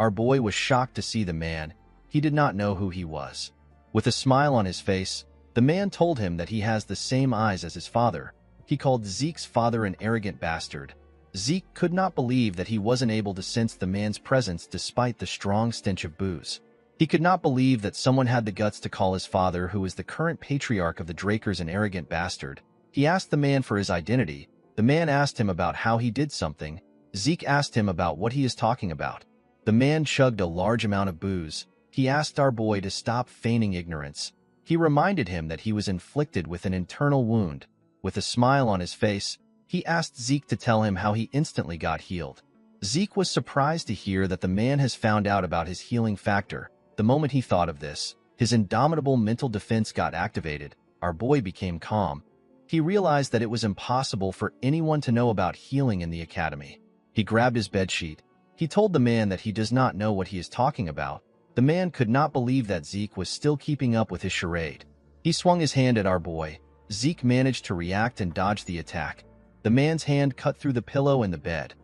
Our boy was shocked to see the man. He did not know who he was. With a smile on his face, the man told him that he has the same eyes as his father. He called Zeke's father an arrogant bastard. Zeke could not believe that he wasn't able to sense the man's presence despite the strong stench of booze. He could not believe that someone had the guts to call his father, who is the current patriarch of the Drakers, an arrogant bastard. He asked the man for his identity. The man asked him about how he did something. Zeke asked him about what he is talking about. The man chugged a large amount of booze. He asked our boy to stop feigning ignorance. He reminded him that he was inflicted with an internal wound. With a smile on his face, he asked Zeke to tell him how he instantly got healed. Zeke was surprised to hear that the man has found out about his healing factor. The moment he thought of this, his indomitable mental defense got activated. Our boy became calm. He realized that it was impossible for anyone to know about healing in the academy. He grabbed his bedsheet. He told the man that he does not know what he is talking about. The man could not believe that Zeke was still keeping up with his charade. He swung his hand at our boy. Zeke managed to react and dodge the attack. The man's hand cut through the pillow and the bed.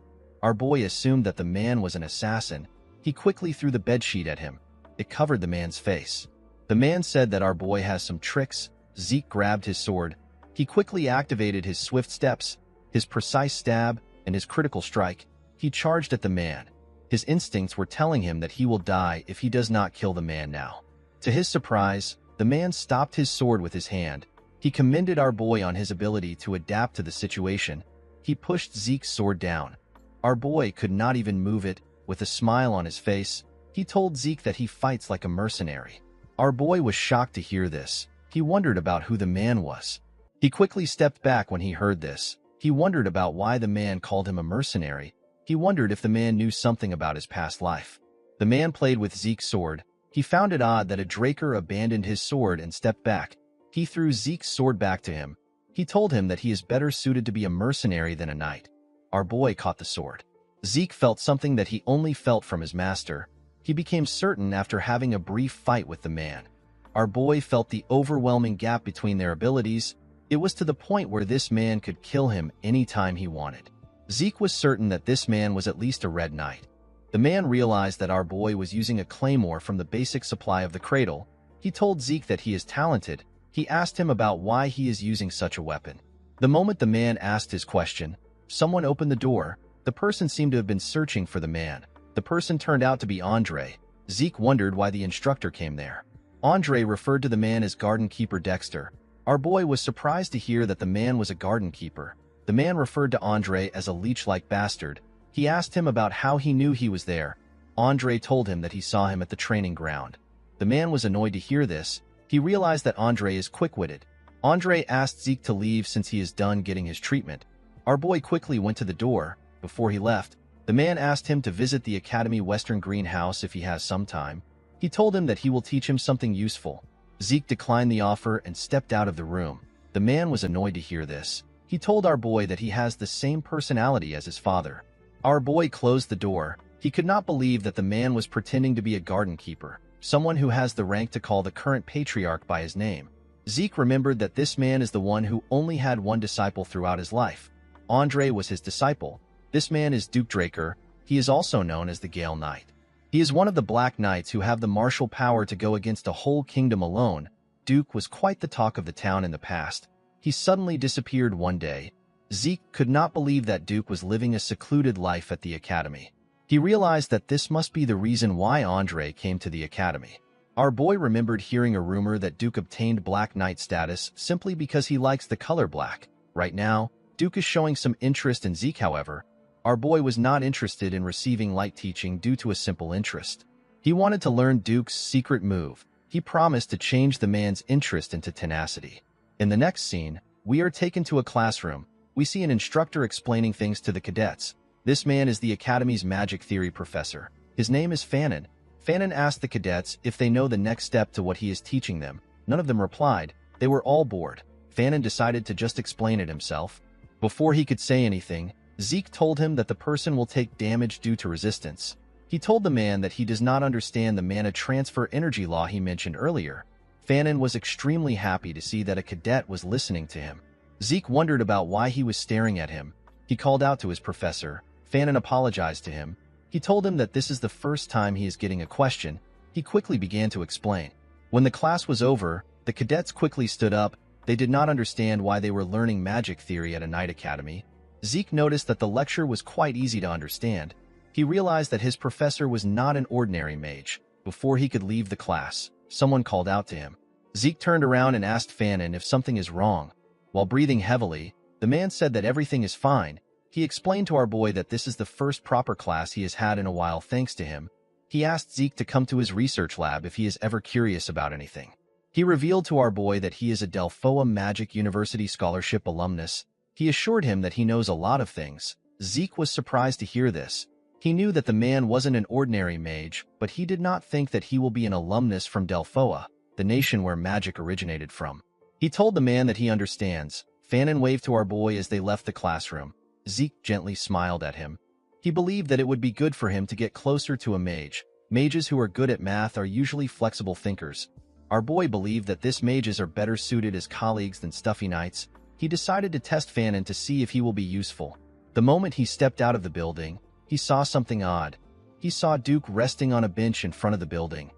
Our boy assumed that the man was an assassin. He quickly threw the bedsheet at him. It covered the man's face. The man said that our boy has some tricks. Zeke grabbed his sword. He quickly activated his swift steps, his precise stab, and his critical strike. He charged at the man. His instincts were telling him that he will die if he does not kill the man now. To his surprise, the man stopped his sword with his hand. He commended our boy on his ability to adapt to the situation. He pushed Zeke's sword down. Our boy could not even move it. With a smile on his face, he told Zeke that he fights like a mercenary. Our boy was shocked to hear this. He wondered about who the man was. He quickly stepped back when he heard this. He wondered about why the man called him a mercenary. He wondered if the man knew something about his past life. The man played with Zeke's sword. He found it odd that a Draker abandoned his sword and stepped back. He threw Zeke's sword back to him. He told him that he is better suited to be a mercenary than a knight. Our boy caught the sword. Zeke felt something that he only felt from his master. He became certain after having a brief fight with the man. Our boy felt the overwhelming gap between their abilities. It was to the point where this man could kill him anytime he wanted. Zeke was certain that this man was at least a red knight. The man realized that our boy was using a claymore from the basic supply of the cradle. He told Zeke that he is talented. He asked him about why he is using such a weapon. The moment the man asked his question, someone opened the door. The person seemed to have been searching for the man. The person turned out to be Andre. Zeke wondered why the instructor came there. Andre referred to the man as garden keeper Dexter. Our boy was surprised to hear that the man was a garden keeper. The man referred to Andre as a leech-like bastard. He asked him about how he knew he was there. Andre told him that he saw him at the training ground. The man was annoyed to hear this. He realized that Andre is quick-witted. Andre asked Zeke to leave since he is done getting his treatment. Our boy quickly went to the door. Before he left, the man asked him to visit the Academy Western Greenhouse if he has some time. He told him that he will teach him something useful. Zeke declined the offer and stepped out of the room. The man was annoyed to hear this. He told our boy that he has the same personality as his father. Our boy closed the door. He could not believe that the man was pretending to be a garden keeper, someone who has the rank to call the current patriarch by his name. Zeke remembered that this man is the one who only had one disciple throughout his life. Andre was his disciple. This man is Duke Draker. He is also known as the Gale Knight. He is one of the Black Knights who have the martial power to go against a whole kingdom alone. Duke was quite the talk of the town in the past. He suddenly disappeared one day. Zeke could not believe that Duke was living a secluded life at the academy. He realized that this must be the reason why Andre came to the academy. Our boy remembered hearing a rumor that Duke obtained Black Knight status simply because he likes the color black. Right now, Duke is showing some interest in Zeke, however. Our boy was not interested in receiving light teaching due to a simple interest. He wanted to learn Duke's secret move. He promised to change the man's interest into tenacity. In the next scene, we are taken to a classroom. We see an instructor explaining things to the cadets. This man is the Academy's magic theory professor. His name is Fannin. Fannin asked the cadets if they know the next step to what he is teaching them. None of them replied. They were all bored. Fannin decided to just explain it himself. Before he could say anything, Zeke told him that the person will take damage due to resistance. He told the man that he does not understand the mana transfer energy law he mentioned earlier. Fannin was extremely happy to see that a cadet was listening to him. Zeke wondered about why he was staring at him. He called out to his professor. Fannin apologized to him. He told him that this is the first time he is getting a question. He quickly began to explain. When the class was over, the cadets quickly stood up. They did not understand why they were learning magic theory at a night academy. Zeke noticed that the lecture was quite easy to understand. He realized that his professor was not an ordinary mage. Before he could leave the class, someone called out to him. Zeke turned around and asked Fannin if something is wrong. While breathing heavily, the man said that everything is fine. He explained to our boy that this is the first proper class he has had in a while thanks to him. He asked Zeke to come to his research lab if he is ever curious about anything. He revealed to our boy that he is a Delphoa Magic University Scholarship alumnus. He assured him that he knows a lot of things. Zeke was surprised to hear this. He knew that the man wasn't an ordinary mage, but he did not think that he will be an alumnus from Delphoa, the nation where magic originated from. He told the man that he understands. Fanon waved to our boy as they left the classroom. Zeke gently smiled at him. He believed that it would be good for him to get closer to a mage. Mages who are good at math are usually flexible thinkers. Our boy believed that this mages are better suited as colleagues than stuffy knights. He decided to test Fanon to see if he will be useful. The moment he stepped out of the building, he saw something odd. He saw Duke resting on a bench in front of the building.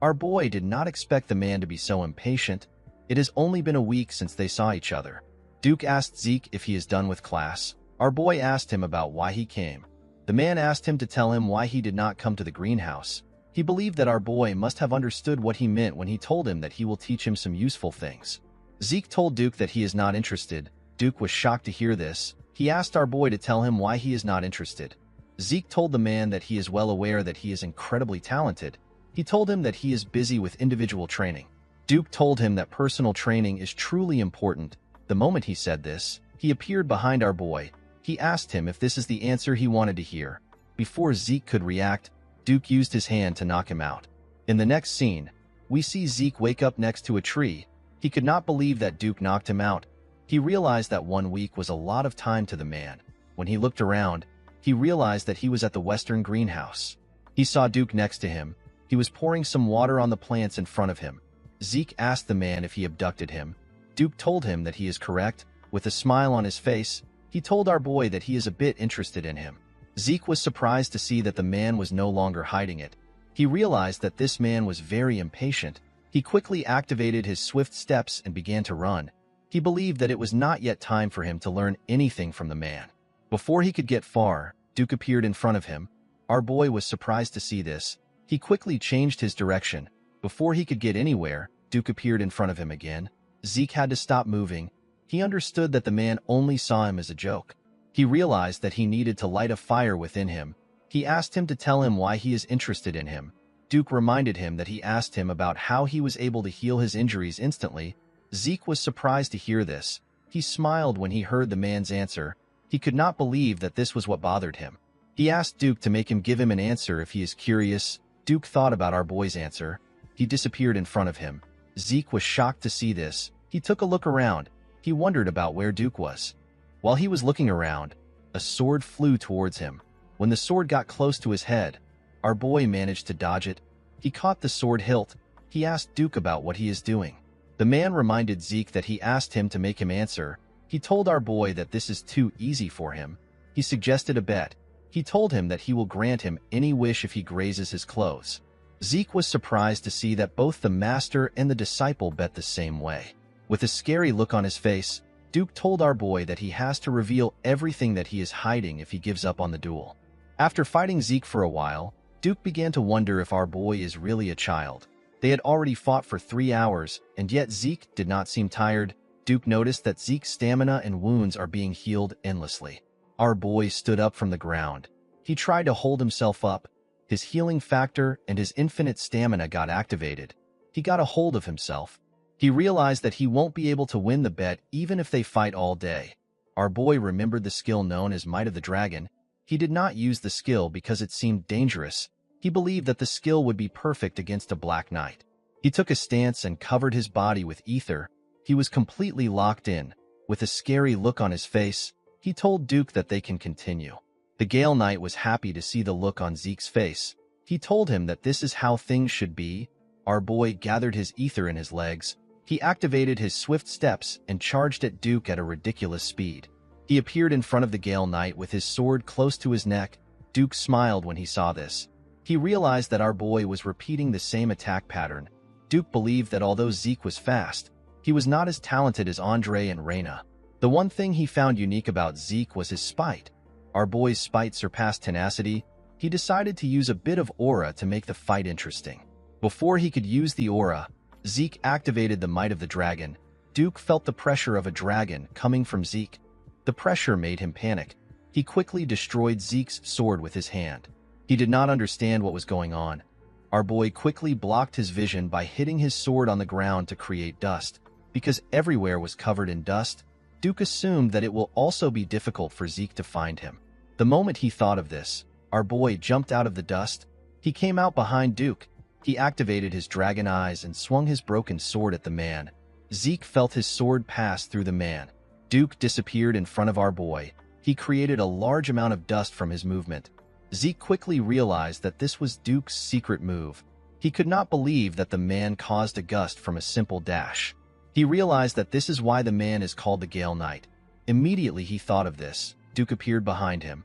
Our boy did not expect the man to be so impatient. It has only been a week since they saw each other. Duke asked Zeke if he is done with class. Our boy asked him about why he came. The man asked him to tell him why he did not come to the greenhouse. He believed that our boy must have understood what he meant when he told him that he will teach him some useful things. Zeke told Duke that he is not interested. Duke was shocked to hear this. He asked our boy to tell him why he is not interested. Zeke told the man that he is well aware that he is incredibly talented. He told him that he is busy with individual training. Duke told him that personal training is truly important. The moment he said this, he appeared behind our boy. He asked him if this is the answer he wanted to hear. Before Zeke could react, Duke used his hand to knock him out. In the next scene, we see Zeke wake up next to a tree. He could not believe that Duke knocked him out. He realized that 1 week was a lot of time to the man. When he looked around, he realized that he was at the western greenhouse. He saw Duke next to him. He was pouring some water on the plants in front of him. Zeke asked the man if he abducted him. Duke told him that he is correct. With a smile on his face, he told our boy that he is a bit interested in him. Zeke was surprised to see that the man was no longer hiding it. He realized that this man was very impatient. He quickly activated his swift steps and began to run. He believed that it was not yet time for him to learn anything from the man. Before he could get far, Duke appeared in front of him. Our boy was surprised to see this. He quickly changed his direction. Before he could get anywhere, Duke appeared in front of him again. Zeke had to stop moving. He understood that the man only saw him as a joke. He realized that he needed to light a fire within him. He asked him to tell him why he is interested in him. Duke reminded him that he asked him about how he was able to heal his injuries instantly. Zeke was surprised to hear this. He smiled when he heard the man's answer. He could not believe that this was what bothered him. He asked Duke to make him give him an answer if he is curious. Duke thought about our boy's answer. He disappeared in front of him. Zeke was shocked to see this. He took a look around. He wondered about where Duke was. While he was looking around, a sword flew towards him. When the sword got close to his head, our boy managed to dodge it. He caught the sword hilt. He asked Duke about what he is doing. The man reminded Zeke that he asked him to make him answer. He told our boy that this is too easy for him. He suggested a bet. He told him that he will grant him any wish if he grazes his clothes. Zeke was surprised to see that both the master and the disciple bet the same way. With a scary look on his face, Duke told our boy that he has to reveal everything that he is hiding if he gives up on the duel. After fighting Zeke for a while, Duke began to wonder if our boy is really a child. They had already fought for 3 hours, and yet Zeke did not seem tired. Duke noticed that Zeke's stamina and wounds are being healed endlessly. Our boy stood up from the ground. He tried to hold himself up. His healing factor and his infinite stamina got activated. He got a hold of himself. He realized that he won't be able to win the bet even if they fight all day. Our boy remembered the skill known as Might of the Dragon. He did not use the skill because it seemed dangerous. He believed that the skill would be perfect against a Black Knight. He took a stance and covered his body with ether. He was completely locked in. With a scary look on his face, he told Duke that they can continue. The Gale Knight was happy to see the look on Zeke's face. He told him that this is how things should be. Our boy gathered his ether in his legs. He activated his swift steps and charged at Duke at a ridiculous speed. He appeared in front of the Gale Knight with his sword close to his neck. Duke smiled when he saw this. He realized that our boy was repeating the same attack pattern. Duke believed that although Zeke was fast, he was not as talented as Andre and Reyna. The one thing he found unique about Zeke was his spite. Our boy's spite surpassed tenacity. He decided to use a bit of aura to make the fight interesting. Before he could use the aura, Zeke activated the Might of the Dragon. Duke felt the pressure of a dragon coming from Zeke. The pressure made him panic. He quickly destroyed Zeke's sword with his hand. He did not understand what was going on. Our boy quickly blocked his vision by hitting his sword on the ground to create dust. Because everywhere was covered in dust, Duke assumed that it will also be difficult for Zeke to find him. The moment he thought of this, our boy jumped out of the dust. He came out behind Duke. He activated his dragon eyes and swung his broken sword at the man. Zeke felt his sword pass through the man. Duke disappeared in front of our boy. He created a large amount of dust from his movement. Zeke quickly realized that this was Duke's secret move. He could not believe that the man caused a gust from a simple dash. He realized that this is why the man is called the Gale Knight. Immediately he thought of this. Duke appeared behind him.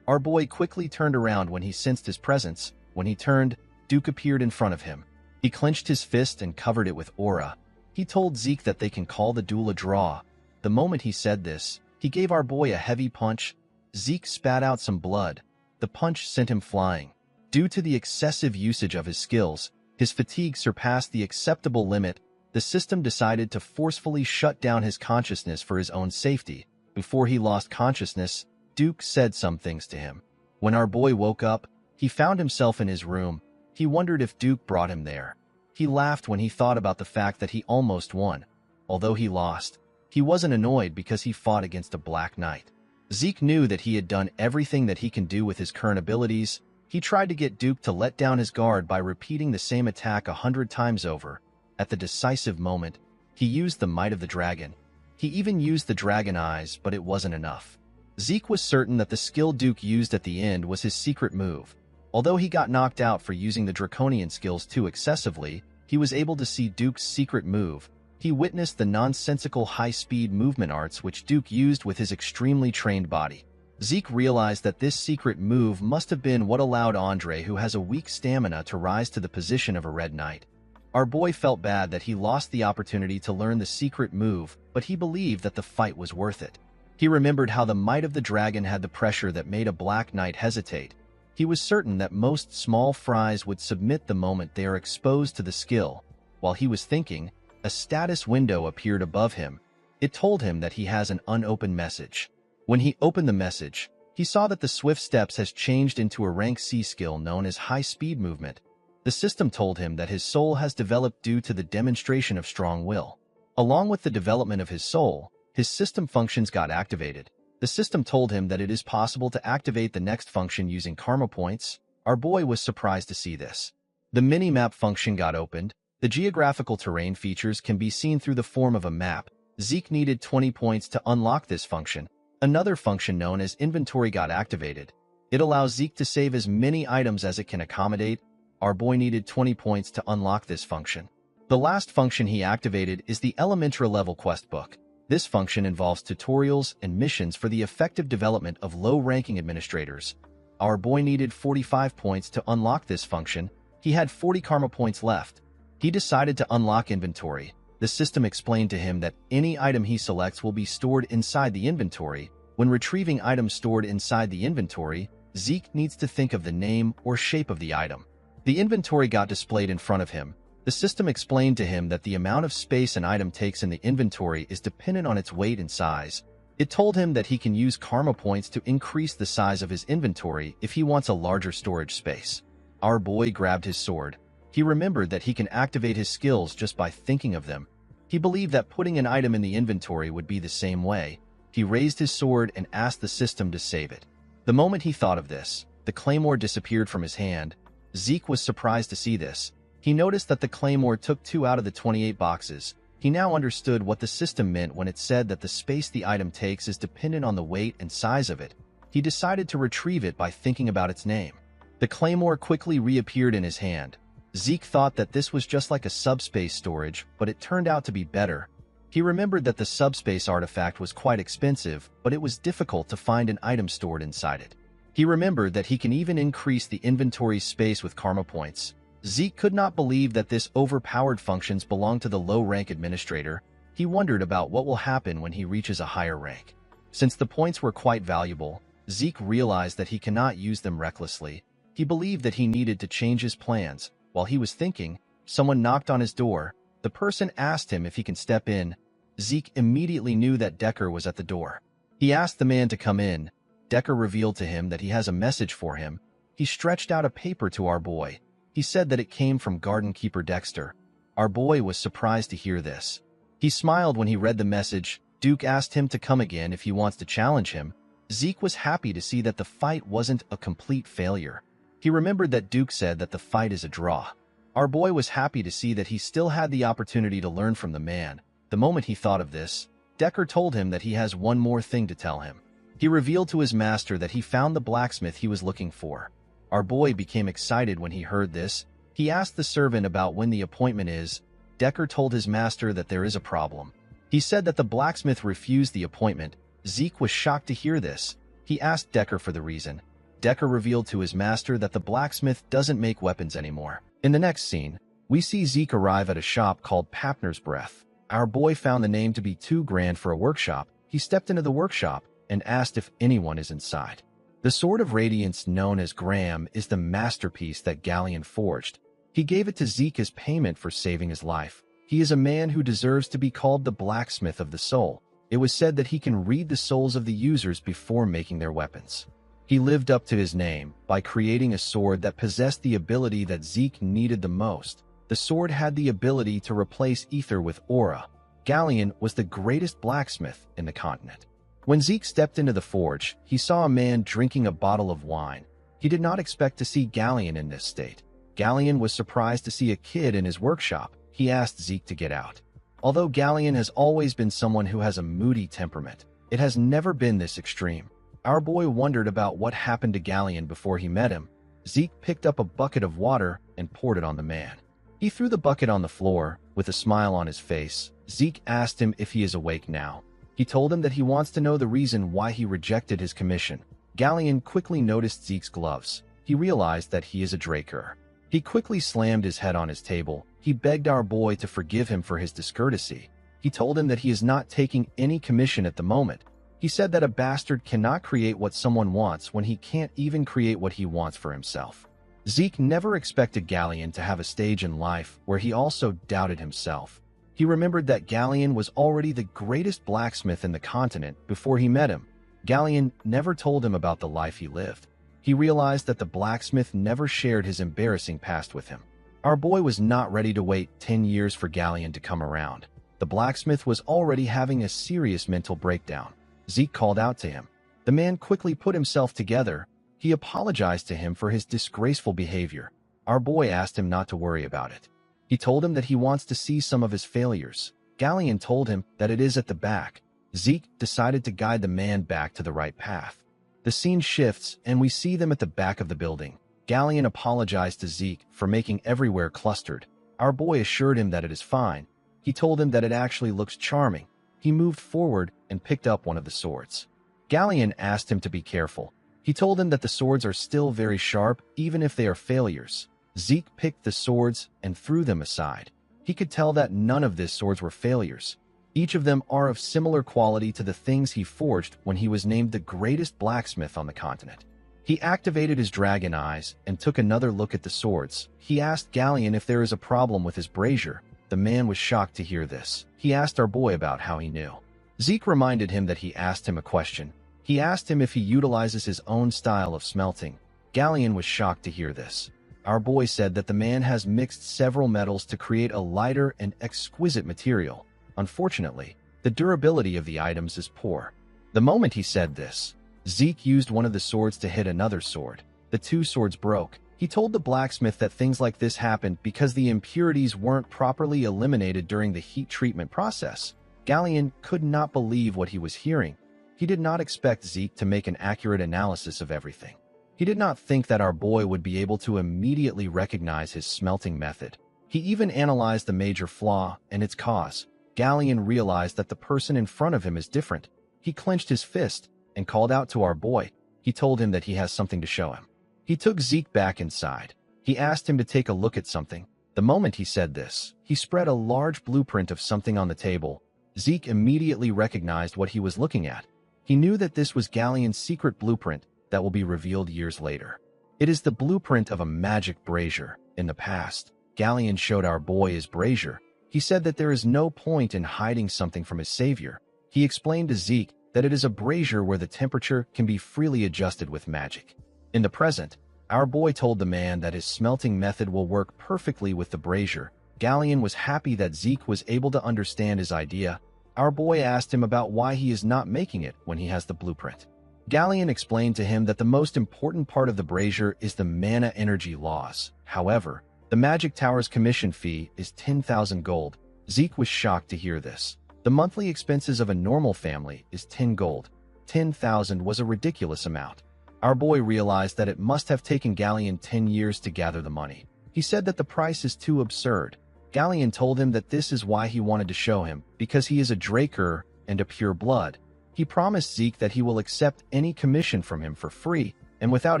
Our boy quickly turned around when he sensed his presence. When he turned, Duke appeared in front of him. He clenched his fist and covered it with aura. He told Zeke that they can call the duel a draw. The moment he said this, he gave our boy a heavy punch. Zeke spat out some blood. The punch sent him flying. Due to the excessive usage of his skills, his fatigue surpassed the acceptable limit. The system decided to forcefully shut down his consciousness for his own safety. Before he lost consciousness, Duke said some things to him. When our boy woke up, he found himself in his room. He wondered if Duke brought him there. He laughed when he thought about the fact that he almost won. Although he lost, he wasn't annoyed because he fought against a Black Knight. Zeke knew that he had done everything that he can do with his current abilities. He tried to get Duke to let down his guard by repeating the same attack 100 times over. At the decisive moment, he used the Might of the Dragon. He even used the Dragon Eyes, but it wasn't enough. Zeke was certain that the skill Duke used at the end was his secret move. Although he got knocked out for using the Draconian skills too excessively, he was able to see Duke's secret move. He witnessed the nonsensical high-speed movement arts which Duke used with his extremely trained body. Zeke realized that this secret move must have been what allowed Andre, who has a weak stamina, to rise to the position of a Red Knight. Our boy felt bad that he lost the opportunity to learn the secret move, but he believed that the fight was worth it. He remembered how the Might of the Dragon had the pressure that made a Black Knight hesitate. He was certain that most small fries would submit the moment they are exposed to the skill. While he was thinking, a status window appeared above him. It told him that he has an unopened message. When he opened the message, he saw that the Swift Steps has changed into a rank C skill known as High Speed Movement. The system told him that his soul has developed due to the demonstration of strong will. Along with the development of his soul, his system functions got activated. The system told him that it is possible to activate the next function using karma points. Our boy was surprised to see this. The mini-map function got opened. The geographical terrain features can be seen through the form of a map. Zeke needed 20 points to unlock this function. Another function known as inventory got activated. It allows Zeke to save as many items as it can accommodate. Our boy needed 20 points to unlock this function. The last function he activated is the Elementra level quest book. This function involves tutorials and missions for the effective development of low-ranking administrators. Our boy needed 45 points to unlock this function. He had 40 karma points left. He decided to unlock inventory. The system explained to him that any item he selects will be stored inside the inventory. When retrieving items stored inside the inventory, Zeke needs to think of the name or shape of the item. The inventory got displayed in front of him. The system explained to him that the amount of space an item takes in the inventory is dependent on its weight and size. It told him that he can use karma points to increase the size of his inventory if he wants a larger storage space. Our boy grabbed his sword. He remembered that he can activate his skills just by thinking of them. He believed that putting an item in the inventory would be the same way. He raised his sword and asked the system to save it. The moment he thought of this, the claymore disappeared from his hand. Zeke was surprised to see this. He noticed that the claymore took 2 out of the 28 boxes. He now understood what the system meant when it said that the space the item takes is dependent on the weight and size of it. He decided to retrieve it by thinking about its name. The claymore quickly reappeared in his hand. Zeke thought that this was just like a subspace storage, but it turned out to be better. He remembered that the subspace artifact was quite expensive, but it was difficult to find an item stored inside it. He remembered that he can even increase the inventory space with karma points. Zeke could not believe that this overpowered functions belong to the low-rank administrator. He wondered about what will happen when he reaches a higher rank. Since the points were quite valuable, Zeke realized that he cannot use them recklessly. He believed that he needed to change his plans. While he was thinking, someone knocked on his door. The person asked him if he can step in. Zeke immediately knew that Decker was at the door. He asked the man to come in. Decker revealed to him that he has a message for him. He stretched out a paper to our boy. He said that it came from Garden Keeper Dexter. Our boy was surprised to hear this. He smiled when he read the message. Duke asked him to come again if he wants to challenge him. Zeke was happy to see that the fight wasn't a complete failure. He remembered that Duke said that the fight is a draw. Our boy was happy to see that he still had the opportunity to learn from the man. The moment he thought of this, Decker told him that he has one more thing to tell him. He revealed to his master that he found the blacksmith he was looking for. Our boy became excited when he heard this. He asked the servant about when the appointment is. Decker told his master that there is a problem. He said that the blacksmith refused the appointment. Zeke was shocked to hear this. He asked Decker for the reason. Decker revealed to his master that the blacksmith doesn't make weapons anymore. In the next scene, we see Zeke arrive at a shop called Papner's Breath. Our boy found the name to be too grand for a workshop. He stepped into the workshop and asked if anyone is inside. The Sword of Radiance, known as Graham, is the masterpiece that Galleon forged. He gave it to Zeke as payment for saving his life. He is a man who deserves to be called the blacksmith of the soul. It was said that he can read the souls of the users before making their weapons. He lived up to his name by creating a sword that possessed the ability that Zeke needed the most. The sword had the ability to replace ether with aura. Galleon was the greatest blacksmith in the continent. When Zeke stepped into the forge, he saw a man drinking a bottle of wine. He did not expect to see Galleon in this state. Galleon was surprised to see a kid in his workshop. He asked Zeke to get out. Although Galleon has always been someone who has a moody temperament, it has never been this extreme. Our boy wondered about what happened to Galleon before he met him. Zeke picked up a bucket of water and poured it on the man. He threw the bucket on the floor. With a smile on his face, Zeke asked him if he is awake now. He told him that he wants to know the reason why he rejected his commission. Galleon quickly noticed Zeke's gloves. He realized that he is a Draker. He quickly slammed his head on his table. He begged our boy to forgive him for his discourtesy. He told him that he is not taking any commission at the moment. He said that a bastard cannot create what someone wants when he can't even create what he wants for himself. Zeke never expected Galleon to have a stage in life where he also doubted himself. He remembered that Galleon was already the greatest blacksmith in the continent before he met him. Galleon never told him about the life he lived. He realized that the blacksmith never shared his embarrassing past with him. Our boy was not ready to wait 10 years for Galleon to come around. The blacksmith was already having a serious mental breakdown. Zeke called out to him. The man quickly put himself together. He apologized to him for his disgraceful behavior. Our boy asked him not to worry about it. He told him that he wants to see some of his failures. Galleon told him that it is at the back. Zeke decided to guide the man back to the right path. The scene shifts, and we see them at the back of the building. Galleon apologized to Zeke for making everywhere clustered. Our boy assured him that it is fine. He told him that it actually looks charming. He moved forward and picked up one of the swords. Galleon asked him to be careful. He told him that the swords are still very sharp, even if they are failures. Zeke picked the swords and threw them aside. He could tell that none of these swords were failures. Each of them are of similar quality to the things he forged when he was named the greatest blacksmith on the continent. He activated his dragon eyes and took another look at the swords. He asked Galleon if there is a problem with his brazier. The man was shocked to hear this. He asked our boy about how he knew. Zeke reminded him that he asked him a question. He asked him if he utilizes his own style of smelting. Galleon was shocked to hear this. Our boy said that the man has mixed several metals to create a lighter and exquisite material. Unfortunately, the durability of the items is poor. The moment he said this, Zeke used one of the swords to hit another sword. The two swords broke. He told the blacksmith that things like this happened because the impurities weren't properly eliminated during the heat treatment process. Galleon could not believe what he was hearing. He did not expect Zeke to make an accurate analysis of everything. He did not think that our boy would be able to immediately recognize his smelting method. He even analyzed the major flaw and its cause. Galleon realized that the person in front of him is different. He clenched his fist and called out to our boy. He told him that he has something to show him. He took Zeke back inside. He asked him to take a look at something. The moment he said this, he spread a large blueprint of something on the table. Zeke immediately recognized what he was looking at. He knew that this was Galleon's secret blueprint that will be revealed years later. It is the blueprint of a magic brazier. In the past, Galleon showed our boy his brazier. He said that there is no point in hiding something from his savior. He explained to Zeke that it is a brazier where the temperature can be freely adjusted with magic. In the present, our boy told the man that his smelting method will work perfectly with the brazier. Galleon was happy that Zeke was able to understand his idea. Our boy asked him about why he is not making it when he has the blueprint. Galleon explained to him that the most important part of the brazier is the mana energy laws. However, the Magic Tower's commission fee is 10,000 gold. Zeke was shocked to hear this. The monthly expenses of a normal family is 10 gold. 10,000 was a ridiculous amount. Our boy realized that it must have taken Galleon 10 years to gather the money. He said that the price is too absurd. Galleon told him that this is why he wanted to show him, because he is a Draker and a pure blood. He promised Zeke that he will accept any commission from him for free and without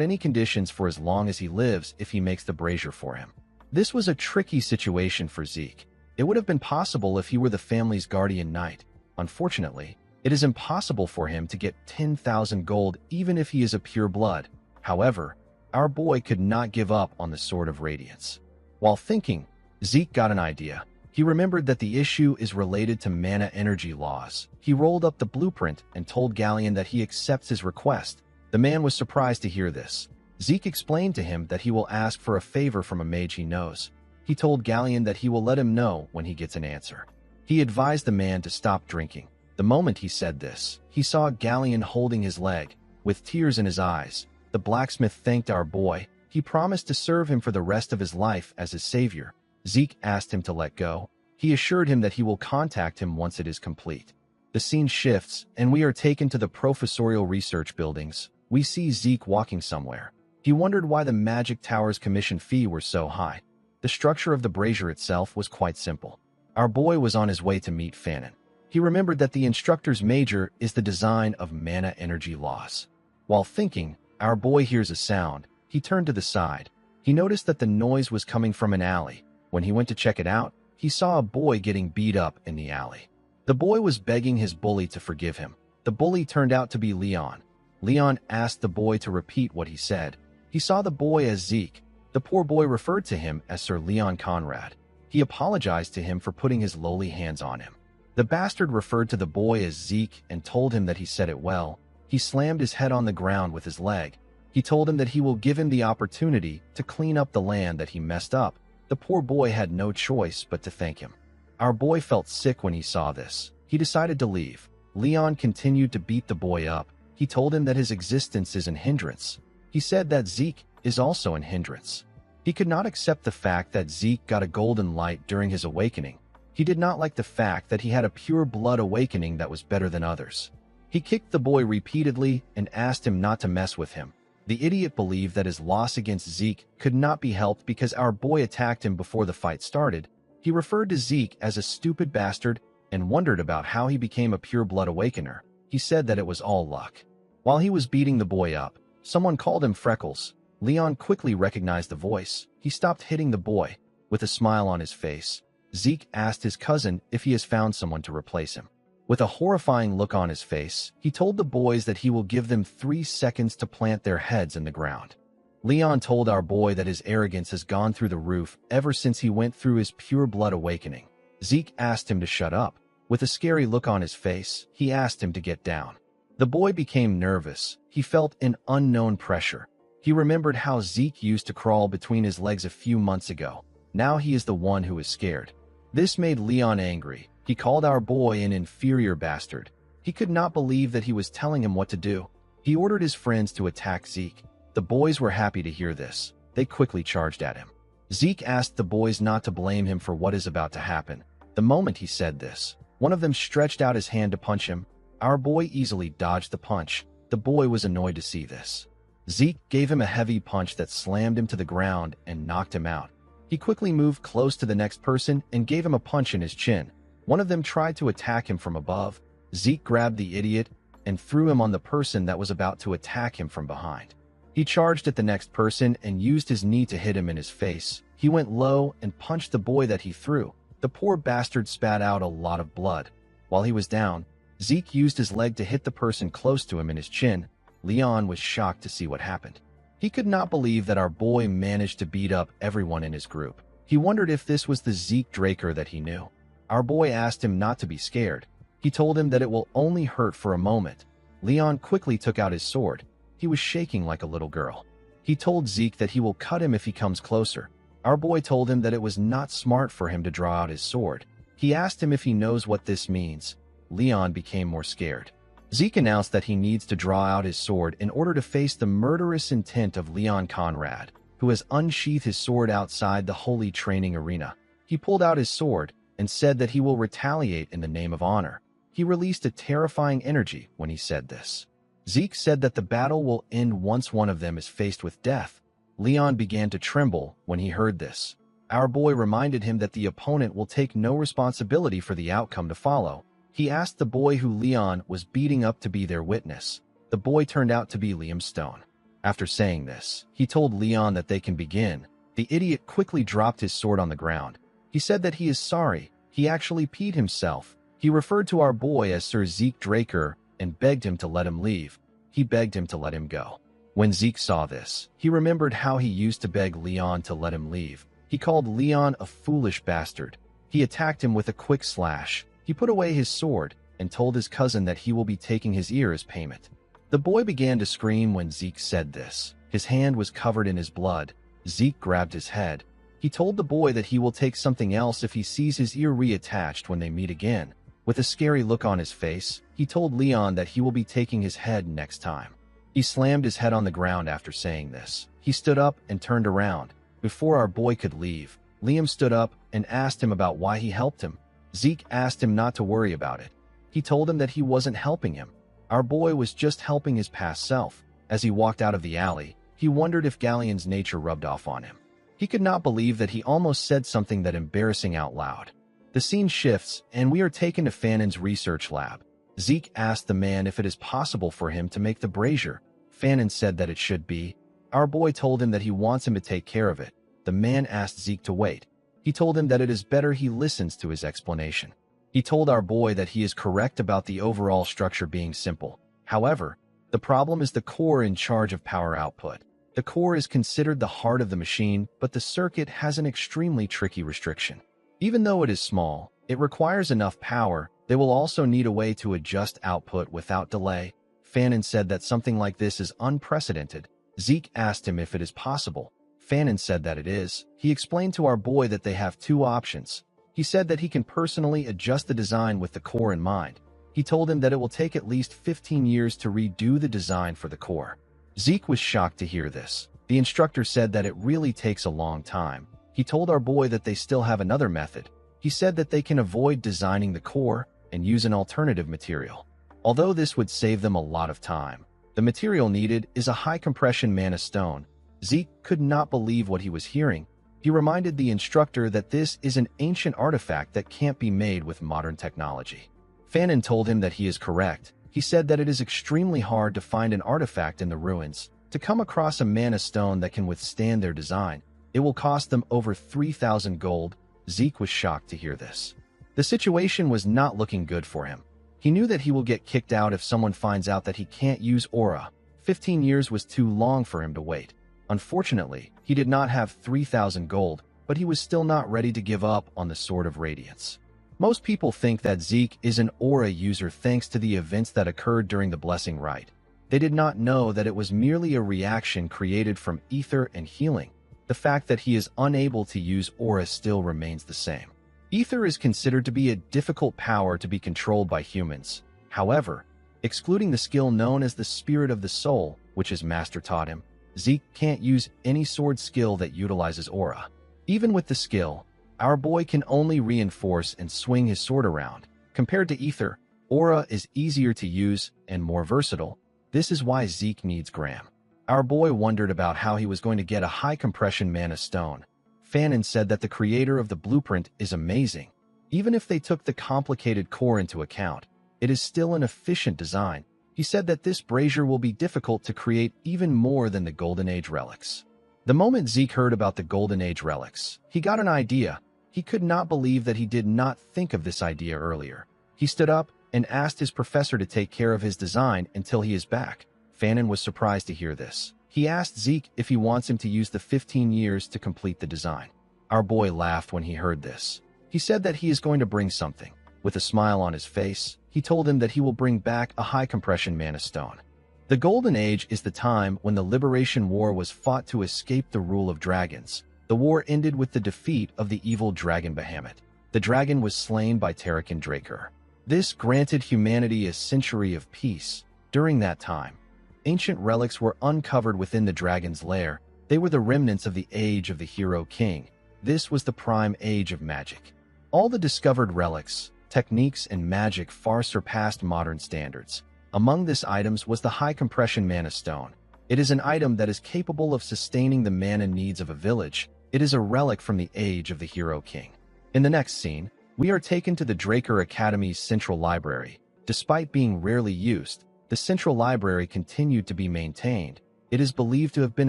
any conditions for as long as he lives if he makes the brazier for him. This was a tricky situation for Zeke. It would have been possible if he were the family's guardian knight. Unfortunately, it is impossible for him to get 10,000 gold even if he is a pure blood. However, our boy could not give up on the Sword of Radiance. While thinking, Zeke got an idea. He remembered that the issue is related to mana energy laws. He rolled up the blueprint and told Galleon that he accepts his request. The man was surprised to hear this. Zeke explained to him that he will ask for a favor from a mage he knows. He told Galleon that he will let him know when he gets an answer. He advised the man to stop drinking. The moment he said this, he saw Galleon holding his leg. With tears in his eyes, the blacksmith thanked our boy. He promised to serve him for the rest of his life as his savior. Zeke asked him to let go. He assured him that he will contact him once it is complete. The scene shifts, and we are taken to the professorial research buildings. We see Zeke walking somewhere. He wondered why the Magic Tower's commission fee were so high. The structure of the brazier itself was quite simple. Our boy was on his way to meet Fanon. He remembered that the instructor's major is the design of mana energy laws. While thinking, our boy hears a sound. He turned to the side. He noticed that the noise was coming from an alley. When he went to check it out, he saw a boy getting beat up in the alley. The boy was begging his bully to forgive him. The bully turned out to be Leon. Leon asked the boy to repeat what he said. He saw the boy as Zeke. The poor boy referred to him as Sir Leon Conrad. He apologized to him for putting his lowly hands on him. The bastard referred to the boy as Zeke and told him that he said it well. He slammed his head on the ground with his leg. He told him that he will give him the opportunity to clean up the land that he messed up. The poor boy had no choice but to thank him. Our boy felt sick when he saw this. He decided to leave. Leon continued to beat the boy up. He told him that his existence is an hindrance. He said that Zeke is also an hindrance. He could not accept the fact that Zeke got a golden light during his awakening. He did not like the fact that he had a pure blood awakening that was better than others. He kicked the boy repeatedly and asked him not to mess with him. The idiot believed that his loss against Zeke could not be helped because our boy attacked him before the fight started. He referred to Zeke as a stupid bastard and wondered about how he became a pure blood awakener. He said that it was all luck. While he was beating the boy up, someone called him Freckles. Leon quickly recognized the voice. He stopped hitting the boy. With a smile on his face, Zeke asked his cousin if he has found someone to replace him. With a horrifying look on his face, he told the boys that he will give them 3 seconds to plant their heads in the ground. Leon told our boy that his arrogance has gone through the roof ever since he went through his pure blood awakening. Zeke asked him to shut up. With a scary look on his face, he asked him to get down. The boy became nervous. He felt an unknown pressure. He remembered how Zeke used to crawl between his legs a few months ago. Now he is the one who is scared. This made Leon angry. He called our boy an inferior bastard. He could not believe that he was telling him what to do. He ordered his friends to attack Zeke. The boys were happy to hear this. They quickly charged at him. Zeke asked the boys not to blame him for what is about to happen. The moment he said this, one of them stretched out his hand to punch him. Our boy easily dodged the punch. The boy was annoyed to see this. Zeke gave him a heavy punch that slammed him to the ground and knocked him out. He quickly moved close to the next person and gave him a punch in his chin. One of them tried to attack him from above. Zeke grabbed the idiot and threw him on the person that was about to attack him from behind. He charged at the next person and used his knee to hit him in his face. He went low and punched the boy that he threw. The poor bastard spat out a lot of blood. While he was down, Zeke used his leg to hit the person close to him in his chin. Leon was shocked to see what happened. He could not believe that our boy managed to beat up everyone in his group. He wondered if this was the Zeke Draker that he knew. Our boy asked him not to be scared. He told him that it will only hurt for a moment. Leon quickly took out his sword. He was shaking like a little girl. He told Zeke that he will cut him if he comes closer. Our boy told him that it was not smart for him to draw out his sword. He asked him if he knows what this means. Leon became more scared. Zeke announced that he needs to draw out his sword in order to face the murderous intent of Leon Conrad, who has unsheathed his sword outside the holy training arena. He pulled out his sword. and said that he will retaliate in the name of honor. He released a terrifying energy when he said this. Zeke said that the battle will end once one of them is faced with death. Leon began to tremble when he heard this. Our boy reminded him that the opponent will take no responsibility for the outcome to follow. He asked the boy who Leon was beating up to be their witness. The boy turned out to be Liam Stone. After saying this, he told Leon that they can begin. The idiot quickly dropped his sword on the ground. He said that he is sorry. He actually peed himself. He referred to our boy as Sir Zeke Draker and begged him to let him leave. He begged him to let him go. When Zeke saw this, he remembered how he used to beg Leon to let him leave. He called Leon a foolish bastard. He attacked him with a quick slash. He put away his sword and told his cousin that he will be taking his ear as payment. The boy began to scream when Zeke said this. His hand was covered in his blood. Zeke grabbed his head. He told the boy that he will take something else if he sees his ear reattached when they meet again. With a scary look on his face, he told Leon that he will be taking his head next time. He slammed his head on the ground after saying this. He stood up and turned around. Before our boy could leave, Liam stood up and asked him about why he helped him. Zeke asked him not to worry about it. He told him that he wasn't helping him. Our boy was just helping his past self. As he walked out of the alley, he wondered if Galleon's nature rubbed off on him. He could not believe that he almost said something that embarrassing out loud. The scene shifts, and we are taken to Fannin's research lab. Zeke asked the man if it is possible for him to make the brazier. Fannin said that it should be. Our boy told him that he wants him to take care of it. The man asked Zeke to wait. He told him that it is better he listens to his explanation. He told our boy that he is correct about the overall structure being simple. However, the problem is the core in charge of power output. The core is considered the heart of the machine, but the circuit has an extremely tricky restriction. Even though it is small, it requires enough power. They will also need a way to adjust output without delay. Fannin said that something like this is unprecedented. Zeke asked him if it is possible. Fannin said that it is. He explained to our boy that they have two options. He said that he can personally adjust the design with the core in mind. He told him that it will take at least 15 years to redo the design for the core. Zeke was shocked to hear this. The instructor said that it really takes a long time. He told our boy that they still have another method. He said that they can avoid designing the core and use an alternative material. Although this would save them a lot of time, the material needed is a high-compression mana stone. Zeke could not believe what he was hearing. He reminded the instructor that this is an ancient artifact that can't be made with modern technology. Fannin told him that he is correct. He said that it is extremely hard to find an artifact in the ruins. To come across a mana stone that can withstand their design, it will cost them over 3,000 gold. Zeke was shocked to hear this. The situation was not looking good for him. He knew that he will get kicked out if someone finds out that he can't use aura. 15 years was too long for him to wait. Unfortunately, he did not have 3,000 gold, but he was still not ready to give up on the Sword of Radiance. Most people think that Zeke is an aura user thanks to the events that occurred during the Blessing Rite. They did not know that it was merely a reaction created from ether and healing. The fact that he is unable to use aura still remains the same. Ether is considered to be a difficult power to be controlled by humans. However, excluding the skill known as the Spirit of the Soul, which his master taught him, Zeke can't use any sword skill that utilizes aura. Even with the skill, our boy can only reinforce and swing his sword around. Compared to ether, aura is easier to use and more versatile. This is why Zeke needs Graham. Our boy wondered about how he was going to get a high-compression mana stone. Fannin said that the creator of the blueprint is amazing. Even if they took the complicated core into account, it is still an efficient design. He said that this brazier will be difficult to create even more than the Golden Age relics. The moment Zeke heard about the Golden Age relics, he got an idea. He could not believe that he did not think of this idea earlier. He stood up and asked his professor to take care of his design until he is back. Fannin was surprised to hear this. He asked Zeke if he wants him to use the 15 years to complete the design. Our boy laughed when he heard this. He said that he is going to bring something. With a smile on his face, he told him that he will bring back a high-compression mana stone. The Golden Age is the time when the Liberation War was fought to escape the rule of dragons. The war ended with the defeat of the evil dragon Bahamut. The dragon was slain by Tarakan Draker. This granted humanity a century of peace. During that time, ancient relics were uncovered within the dragon's lair. They were the remnants of the age of the Hero King. This was the prime age of magic. All the discovered relics, techniques, and magic far surpassed modern standards. Among these items was the high-compression mana stone. It is an item that is capable of sustaining the mana needs of a village. It is a relic from the age of the Hero King. In the next scene, we are taken to the Draker Academy's Central Library. Despite being rarely used, the Central Library continued to be maintained. It is believed to have been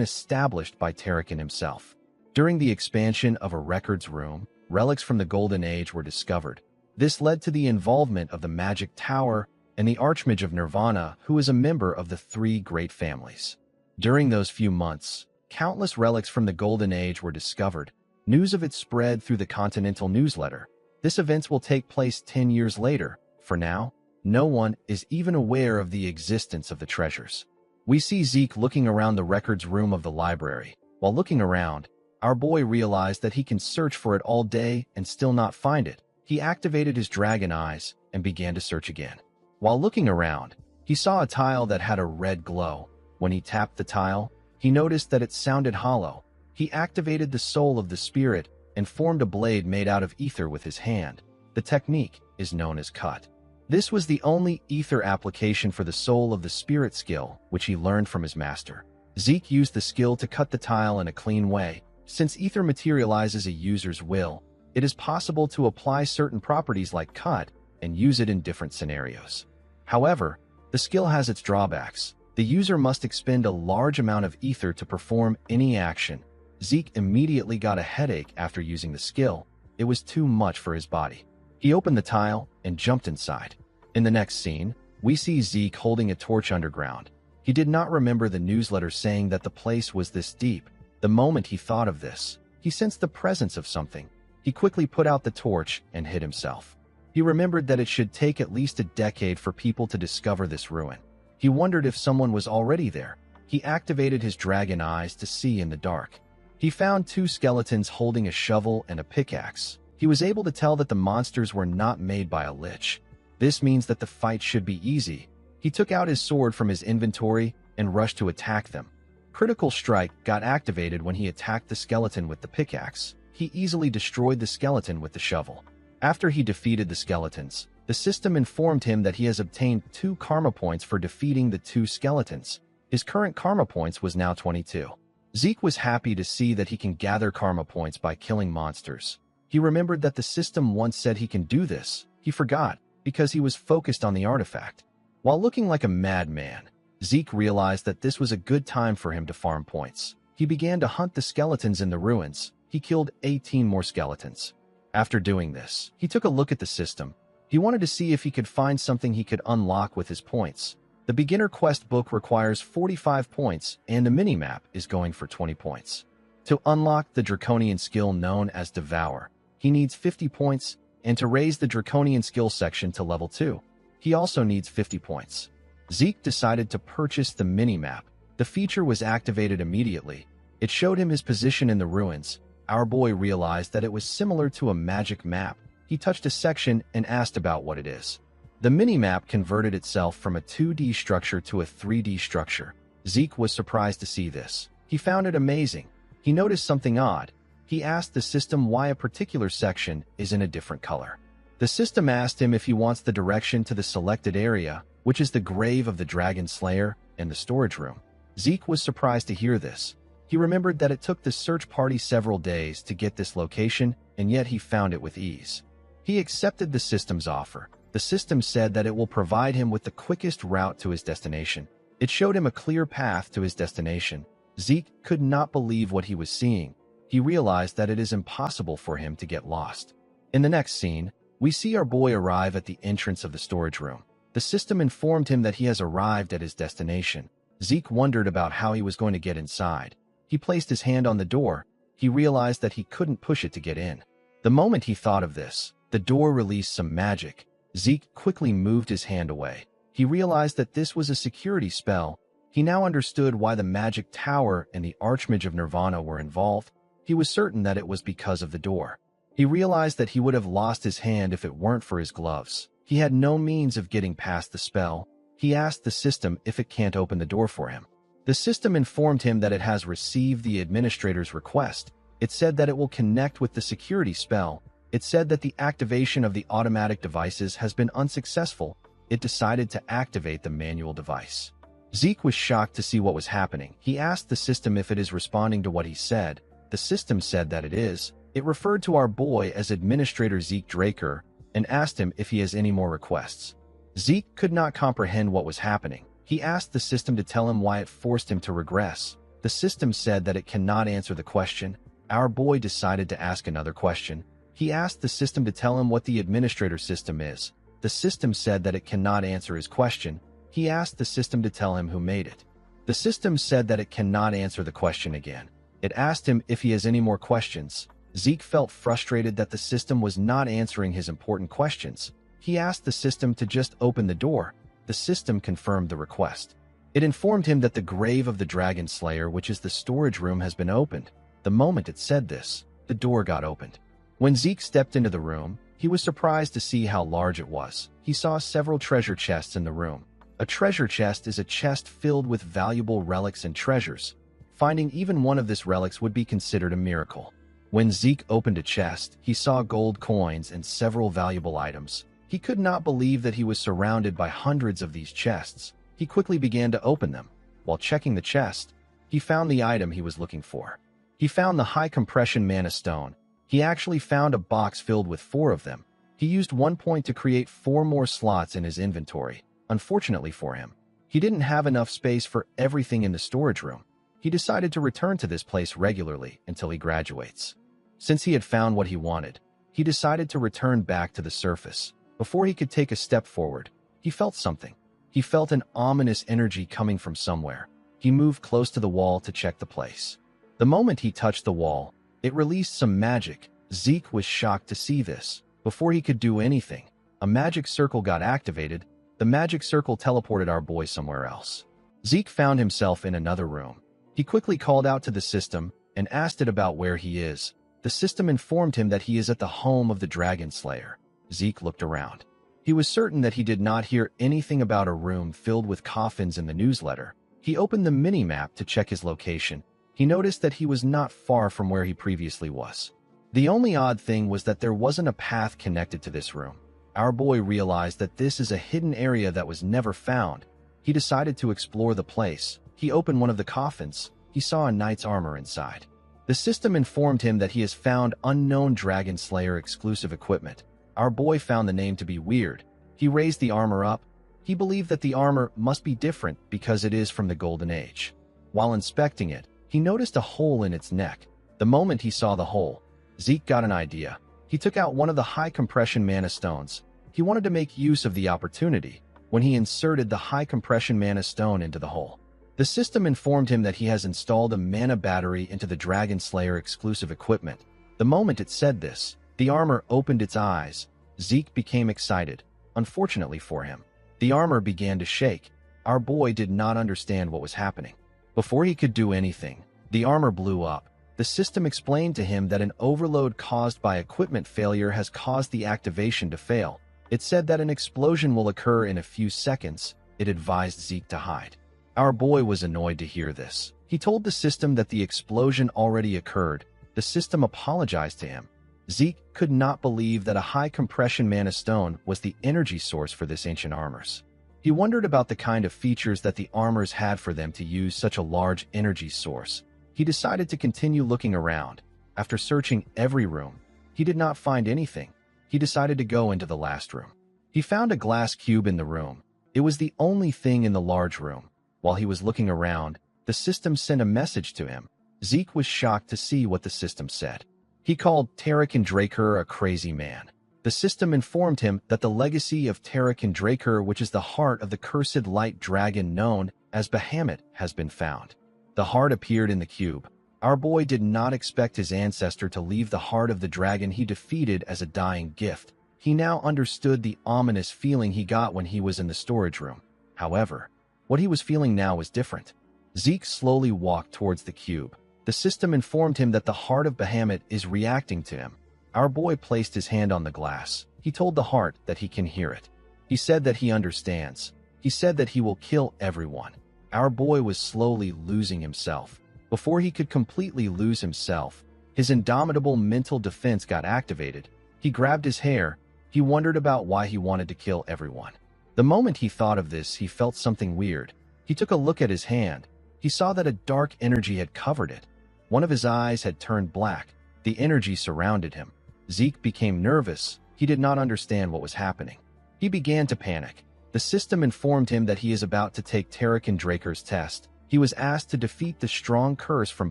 established by Tarakan himself. During the expansion of a records room, relics from the Golden Age were discovered. This led to the involvement of the Magic Tower and the Archmage of Nirvana, who is a member of the three great families. During those few months, countless relics from the Golden Age were discovered. News of it spread through the Continental newsletter. This event will take place 10 years later. For now, no one is even aware of the existence of the treasures. We see Zeke looking around the records room of the library. While looking around, our boy realized that he can search for it all day and still not find it. He activated his dragon eyes and began to search again. While looking around, he saw a tile that had a red glow. When he tapped the tile, he noticed that it sounded hollow. He activated the soul of the spirit and formed a blade made out of ether with his hand. The technique is known as cut. This was the only ether application for the soul of the spirit skill, which he learned from his master. Zeke used the skill to cut the tile in a clean way. Since ether materializes a user's will, it is possible to apply certain properties like cut and use it in different scenarios. However, the skill has its drawbacks. The user must expend a large amount of ether to perform any action. Zeke immediately got a headache after using the skill. It was too much for his body. He opened the tile and jumped inside. In the next scene, we see Zeke holding a torch underground. He did not remember the newsletter saying that the place was this deep. The moment he thought of this, he sensed the presence of something. He quickly put out the torch and hid himself. He remembered that it should take at least a decade for people to discover this ruin. He wondered if someone was already there. He activated his dragon eyes to see in the dark. He found two skeletons holding a shovel and a pickaxe. He was able to tell that the monsters were not made by a lich. This means that the fight should be easy. He took out his sword from his inventory and rushed to attack them. Critical Strike got activated when he attacked the skeleton with the pickaxe. He easily destroyed the skeleton with the shovel. After he defeated the skeletons, the system informed him that he has obtained 2 karma points for defeating the 2 skeletons. His current karma points was now 22. Zeke was happy to see that he can gather karma points by killing monsters. He remembered that the system once said he can do this. He forgot, because he was focused on the artifact. While looking like a madman, Zeke realized that this was a good time for him to farm points. He began to hunt the skeletons in the ruins. He killed 18 more skeletons. After doing this, he took a look at the system. He wanted to see if he could find something he could unlock with his points. The beginner quest book requires 45 points, and the minimap is going for 20 points. To unlock the draconian skill known as Devour, he needs 50 points, and to raise the draconian skill section to level 2, he also needs 50 points. Zeke decided to purchase the minimap. The feature was activated immediately. It showed him his position in the ruins. Our boy realized that it was similar to a magic map. He touched a section and asked about what it is. The minimap converted itself from a 2D structure to a 3D structure. Zeke was surprised to see this. He found it amazing. He noticed something odd. He asked the system why a particular section is in a different color. The system asked him if he wants the direction to the selected area, which is the grave of the Dragon Slayer and the storage room. Zeke was surprised to hear this. He remembered that it took the search party several days to get this location, and yet he found it with ease. He accepted the system's offer. The system said that it will provide him with the quickest route to his destination. It showed him a clear path to his destination. Zeke could not believe what he was seeing. He realized that it is impossible for him to get lost. In the next scene, we see our boy arrive at the entrance of the storage room. The system informed him that he has arrived at his destination. Zeke wondered about how he was going to get inside. He placed his hand on the door. He realized that he couldn't push it to get in. The moment he thought of this, the door released some magic. Zeke quickly moved his hand away. He realized that this was a security spell. He now understood why the Magic Tower and the Archmage of Nirvana were involved. He was certain that it was because of the door. He realized that he would have lost his hand if it weren't for his gloves. He had no means of getting past the spell. He asked the system if it can't open the door for him. The system informed him that it has received the administrator's request. It said that it will connect with the security spell. It said that the activation of the automatic devices has been unsuccessful. It decided to activate the manual device. Zeke was shocked to see what was happening. He asked the system if it is responding to what he said. The system said that it is. It referred to our boy as Administrator Zeke Draker and asked him if he has any more requests. Zeke could not comprehend what was happening. He asked the system to tell him why it forced him to regress. The system said that it cannot answer the question. Our boy decided to ask another question. He asked the system to tell him what the administrator system is. The system said that it cannot answer his question. He asked the system to tell him who made it. The system said that it cannot answer the question again. It asked him if he has any more questions. Zeke felt frustrated that the system was not answering his important questions. He asked the system to just open the door. The system confirmed the request. It informed him that the grave of the Dragon Slayer, which is the storage room, has been opened. The moment it said this, the door got opened. When Zeke stepped into the room, he was surprised to see how large it was. He saw several treasure chests in the room. A treasure chest is a chest filled with valuable relics and treasures. Finding even one of these relics would be considered a miracle. When Zeke opened a chest, he saw gold coins and several valuable items. He could not believe that he was surrounded by hundreds of these chests. He quickly began to open them. While checking the chest, he found the item he was looking for. He found the high compression mana stone. He actually found a box filled with 4 of them. He used 1 point to create 4 more slots in his inventory. Unfortunately for him, he didn't have enough space for everything in the storage room. He decided to return to this place regularly until he graduates. Since he had found what he wanted, he decided to return back to the surface. Before he could take a step forward, he felt something. He felt an ominous energy coming from somewhere. He moved close to the wall to check the place. The moment he touched the wall, it released some magic. Zeke was shocked to see this. Before he could do anything, a magic circle got activated. The magic circle teleported our boy somewhere else. Zeke found himself in another room. He quickly called out to the system and asked it about where he is. The system informed him that he is at the home of the Dragon Slayer. Zeke looked around. He was certain that he did not hear anything about a room filled with coffins in the newsletter. He opened the mini-map to check his location. He noticed that he was not far from where he previously was. The only odd thing was that there wasn't a path connected to this room. Our boy realized that this is a hidden area that was never found. He decided to explore the place. He opened one of the coffins. He saw a knight's armor inside. The system informed him that he has found unknown Dragon Slayer exclusive equipment. Our boy found the name to be weird. He raised the armor up. He believed that the armor must be different because it is from the Golden Age. While inspecting it, he noticed a hole in its neck. The moment he saw the hole, Zeke got an idea. He took out one of the high compression mana stones. He wanted to make use of the opportunity when he inserted the high compression mana stone into the hole. The system informed him that he has installed a mana battery into the Dragon Slayer exclusive equipment. The moment it said this, the armor opened its eyes. Zeke became excited. Unfortunately for him, the armor began to shake. Our boy did not understand what was happening. Before he could do anything, the armor blew up. The system explained to him that an overload caused by equipment failure has caused the activation to fail. It said that an explosion will occur in a few seconds. It advised Zeke to hide. Our boy was annoyed to hear this. He told the system that the explosion already occurred. The system apologized to him. Zeke could not believe that a high compression mana stone was the energy source for this ancient armors. He wondered about the kind of features that the armors had for them to use such a large energy source. He decided to continue looking around. After searching every room, he did not find anything. He decided to go into the last room. He found a glass cube in the room. It was the only thing in the large room. While he was looking around, the system sent a message to him. Zeke was shocked to see what the system said. He called Tarakan Draker a crazy man. The system informed him that the legacy of Tarakan Draker, which is the heart of the cursed light dragon known as Bahamut, has been found. The heart appeared in the cube. Our boy did not expect his ancestor to leave the heart of the dragon he defeated as a dying gift. He now understood the ominous feeling he got when he was in the storage room. However, what he was feeling now was different. Zeke slowly walked towards the cube. The system informed him that the heart of Bahamut is reacting to him. Our boy placed his hand on the glass. He told the heart that he can hear it. He said that he understands. He said that he will kill everyone. Our boy was slowly losing himself. Before he could completely lose himself, his indomitable mental defense got activated. He He grabbed his hair. He wondered about why he wanted to kill everyone. The moment he thought of this, he felt something weird. He took a look at his hand. He saw that a dark energy had covered it. One of his eyes had turned black. The energy surrounded him. Zeke became nervous. He did not understand what was happening. He began to panic. The system informed him that he is about to take Tarakan Draker's test. He was asked to defeat the strong curse from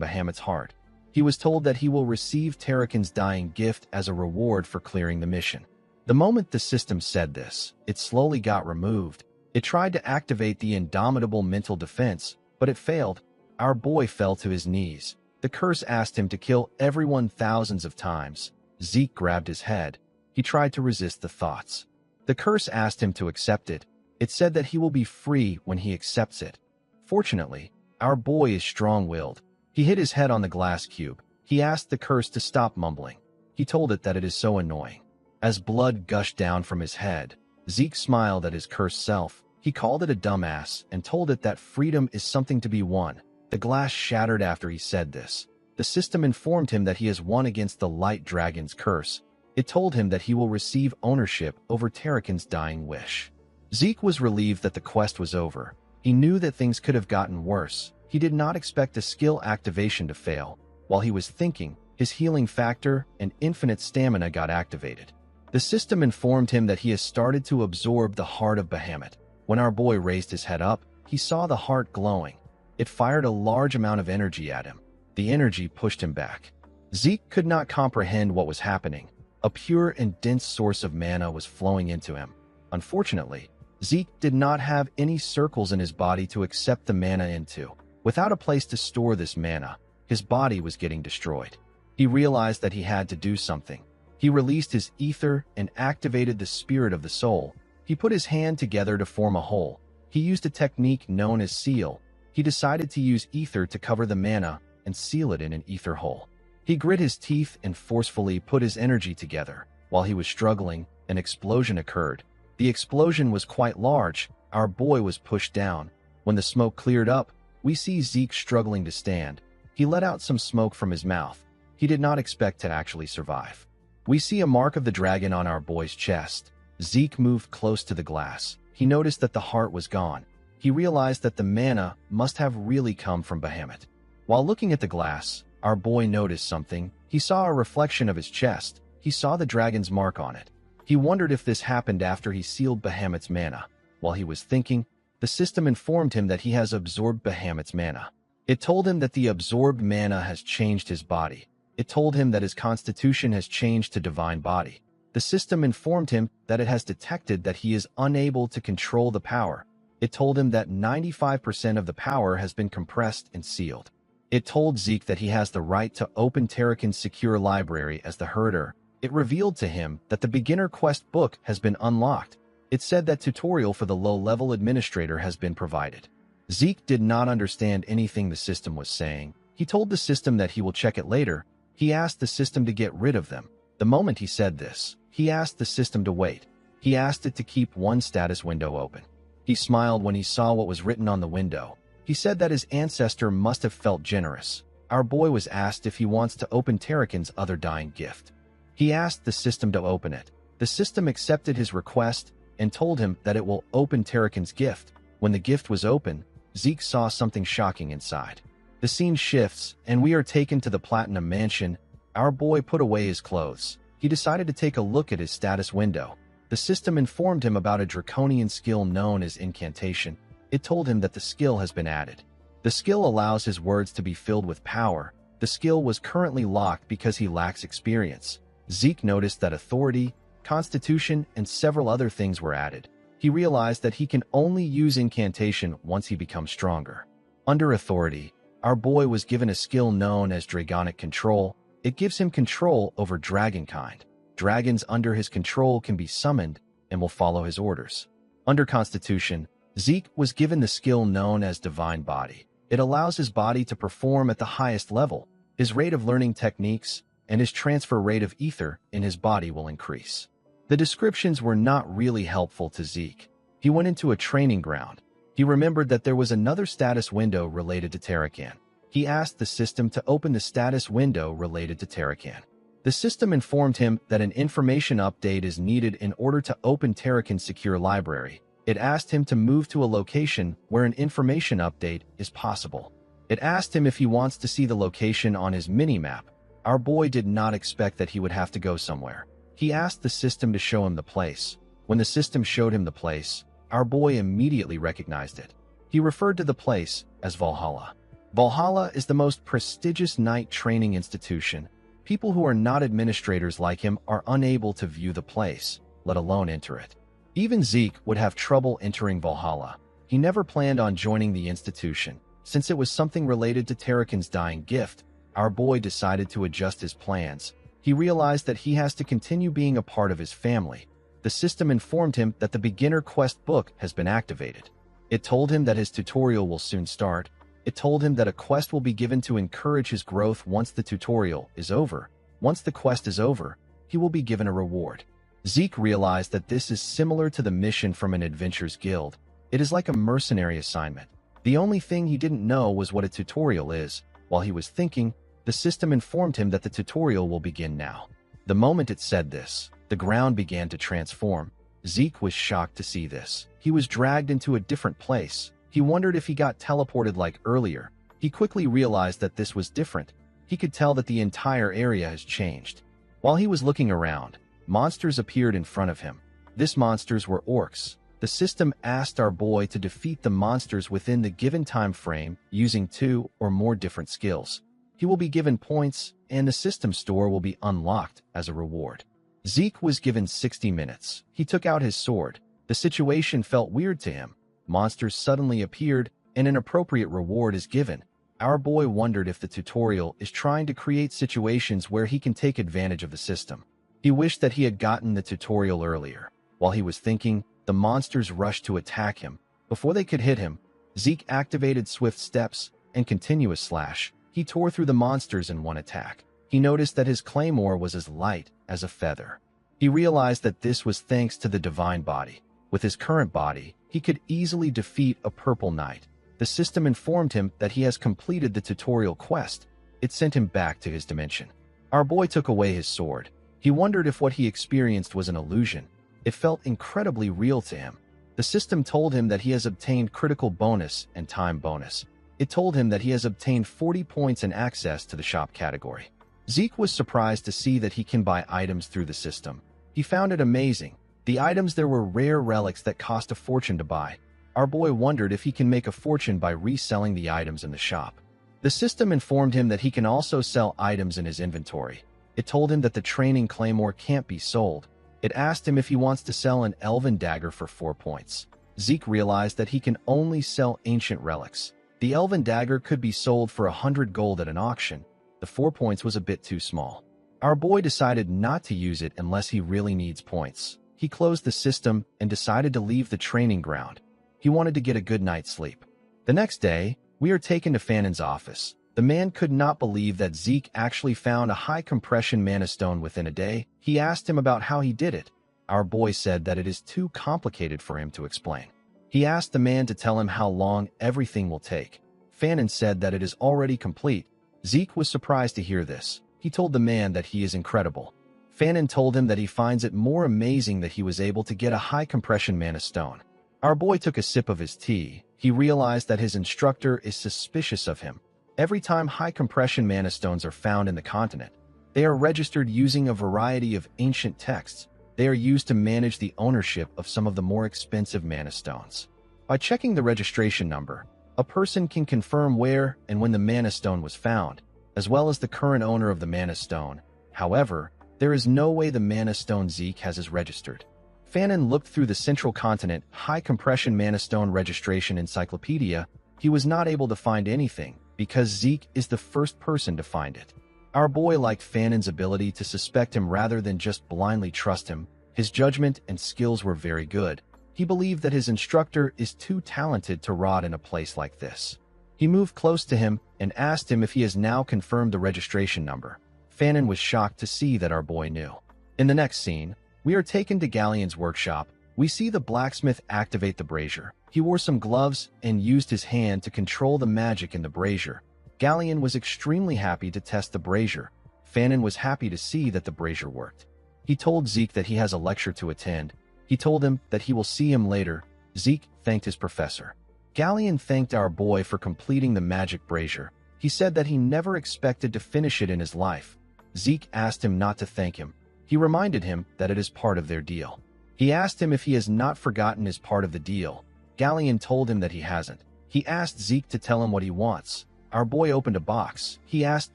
Bahamut's heart. He was told that he will receive Tarakan's dying gift as a reward for clearing the mission. The moment the system said this, it slowly got removed. It tried to activate the indomitable mental defense, but it failed. Our boy fell to his knees. The curse asked him to kill everyone thousands of times. Zeke grabbed his head. He tried to resist the thoughts. The curse asked him to accept it. It said that he will be free when he accepts it. Fortunately, our boy is strong-willed. He hit his head on the glass cube. He asked the curse to stop mumbling. He told it that it is so annoying. As blood gushed down from his head, Zeke smiled at his cursed self. He called it a dumbass and told it that freedom is something to be won. The glass shattered after he said this. The system informed him that he has won against the Light Dragon's curse. It told him that he will receive ownership over Tarakan's dying wish. Zeke was relieved that the quest was over. He knew that things could have gotten worse. He did not expect the skill activation to fail. While he was thinking, his healing factor and infinite stamina got activated. The system informed him that he has started to absorb the heart of Bahamut. When our boy raised his head up, he saw the heart glowing. It fired a large amount of energy at him. The energy pushed him back. Zeke could not comprehend what was happening. A pure and dense source of mana was flowing into him. Unfortunately, Zeke did not have any circles in his body to accept the mana into. Without a place to store this mana, his body was getting destroyed. He realized that he had to do something. He released his ether and activated the spirit of the soul. He put his hand together to form a hole. He used a technique known as seal. He decided to use ether to cover the mana and seal it in an ether hole. He grit his teeth and forcefully put his energy together. While he was struggling, an explosion occurred. The explosion was quite large. Our boy was pushed down. When the smoke cleared up, we see Zeke struggling to stand. He let out some smoke from his mouth. He did not expect to actually survive. We see a mark of the dragon on our boy's chest. Zeke moved close to the glass. He noticed that the heart was gone. He realized that the mana must have really come from Bahamut. While looking at the glass, our boy noticed something. He saw a reflection of his chest. He saw the dragon's mark on it. He wondered if this happened after he sealed Bahamut's mana. While he was thinking, the system informed him that he has absorbed Bahamut's mana. It told him that the absorbed mana has changed his body. It told him that his constitution has changed to divine body. The system informed him that it has detected that he is unable to control the power. It told him that 95% of the power has been compressed and sealed. It told Zeke that he has the right to open Tarakan's secure library as the herder. It revealed to him that the beginner quest book has been unlocked. It said that tutorial for the low-level administrator has been provided. Zeke did not understand anything the system was saying. He told the system that he will check it later. He asked the system to get rid of them. The moment he said this, he asked the system to wait. He asked it to keep one status window open. He smiled when he saw what was written on the window. He said that his ancestor must have felt generous. Our boy was asked if he wants to open Tarakan's other dying gift. He asked the system to open it. The system accepted his request and told him that it will open Tarakan's gift. When the gift was open, Zeke saw something shocking inside. The scene shifts, and we are taken to the Platinum Mansion. Our boy put away his clothes. He decided to take a look at his status window. The system informed him about a draconian skill known as incantation. It told him that the skill has been added. The skill allows his words to be filled with power. The skill was currently locked because he lacks experience. Zeke noticed that authority, constitution, and several other things were added. He realized that he can only use incantation once he becomes stronger. Under authority, our boy was given a skill known as Dragonic Control. It gives him control over dragonkind. Dragons under his control can be summoned and will follow his orders. Under Constitution, Zeke was given the skill known as Divine Body. It allows his body to perform at the highest level. His rate of learning techniques and his transfer rate of ether in his body will increase. The descriptions were not really helpful to Zeke. He went into a training ground. He remembered that there was another status window related to Tarakan. He asked the system to open the status window related to Tarakan. The system informed him that an information update is needed in order to open Terrakin's secure library. It asked him to move to a location where an information update is possible. It asked him if he wants to see the location on his mini-map. Our boy did not expect that he would have to go somewhere. He asked the system to show him the place. When the system showed him the place, our boy immediately recognized it. He referred to the place as Valhalla. Valhalla is the most prestigious knight training institution. People who are not administrators like him are unable to view the place, let alone enter it. Even Zeke would have trouble entering Valhalla. He never planned on joining the institution. Since it was something related to Terrakin's dying gift, our boy decided to adjust his plans. He realized that he has to continue being a part of his family. The system informed him that the beginner quest book has been activated. It told him that his tutorial will soon start. It told him that a quest will be given to encourage his growth once the tutorial is over. Once the quest is over, he will be given a reward. Zeke realized that this is similar to the mission from an adventurers guild. It is like a mercenary assignment. The only thing he didn't know was what a tutorial is. While he was thinking, the system informed him that the tutorial will begin now. The moment it said this, the ground began to transform. Zeke was shocked to see this. He was dragged into a different place. He wondered if he got teleported like earlier. He quickly realized that this was different. He could tell that the entire area has changed. While he was looking around, monsters appeared in front of him. These monsters were orcs. The system asked our boy to defeat the monsters within the given time frame using 2 or more different skills. He will be given points, and the system store will be unlocked as a reward. Zeke was given 60 minutes. He took out his sword. The situation felt weird to him. Monsters suddenly appeared, and an appropriate reward is given. Our boy wondered if the tutorial is trying to create situations where he can take advantage of the system. He wished that he had gotten the tutorial earlier. While he was thinking, the monsters rushed to attack him. Before they could hit him, Zeke activated swift steps and continuous slash. He tore through the monsters in one attack. He noticed that his claymore was as light as a feather. He realized that this was thanks to the divine body. With his current body, he could easily defeat a purple knight. The system informed him that he has completed the tutorial quest. It sent him back to his dimension. Our boy took away his sword. He wondered if what he experienced was an illusion. It felt incredibly real to him. The system told him that he has obtained critical bonus and time bonus. It told him that he has obtained 40 points and access to the shop category. Zeke was surprised to see that he can buy items through the system. He found it amazing. The items there were rare relics that cost a fortune to buy. Our boy wondered if he can make a fortune by reselling the items in the shop. The system informed him that he can also sell items in his inventory. It told him that the training claymore can't be sold. It asked him if he wants to sell an elven dagger for 4 points. Zeke realized that he can only sell ancient relics. The elven dagger could be sold for 100 gold at an auction. The 4 points was a bit too small. Our boy decided not to use it unless he really needs points. He closed the system and decided to leave the training ground. He wanted to get a good night's sleep. The next day, we are taken to Fanon's office. The man could not believe that Zeke actually found a high-compression mana stone within a day. He asked him about how he did it. Our boy said that it is too complicated for him to explain. He asked the man to tell him how long everything will take. Fanon said that it is already complete. Zeke was surprised to hear this. He told the man that he is incredible. Fanon told him that he finds it more amazing that he was able to get a high-compression mana stone. Our boy took a sip of his tea. He realized that his instructor is suspicious of him. Every time high-compression mana stones are found in the continent, they are registered using a variety of ancient texts. They are used to manage the ownership of some of the more expensive mana stones. By checking the registration number, a person can confirm where and when the mana stone was found, as well as the current owner of the mana stone. However, there is no way the mana stone Zeke has is registered. Fanon looked through the Central Continent high-compression mana stone registration encyclopedia. He was not able to find anything, because Zeke is the first person to find it. Our boy liked Fanon's ability to suspect him rather than just blindly trust him. His judgment and skills were very good. He believed that his instructor is too talented to rot in a place like this. He moved close to him and asked him if he has now confirmed the registration number. Fanon was shocked to see that our boy knew. In the next scene, we are taken to Galleon's workshop. We see the blacksmith activate the brazier. He wore some gloves and used his hand to control the magic in the brazier. Galleon was extremely happy to test the brazier. Fanon was happy to see that the brazier worked. He told Zeke that he has a lecture to attend. He told him that he will see him later. Zeke thanked his professor. Galleon thanked our boy for completing the magic brazier. He said that he never expected to finish it in his life. Zeke asked him not to thank him. He reminded him that it is part of their deal. He asked him if he has not forgotten his part of the deal. Galleon told him that he hasn't. He asked Zeke to tell him what he wants. Our boy opened a box. He asked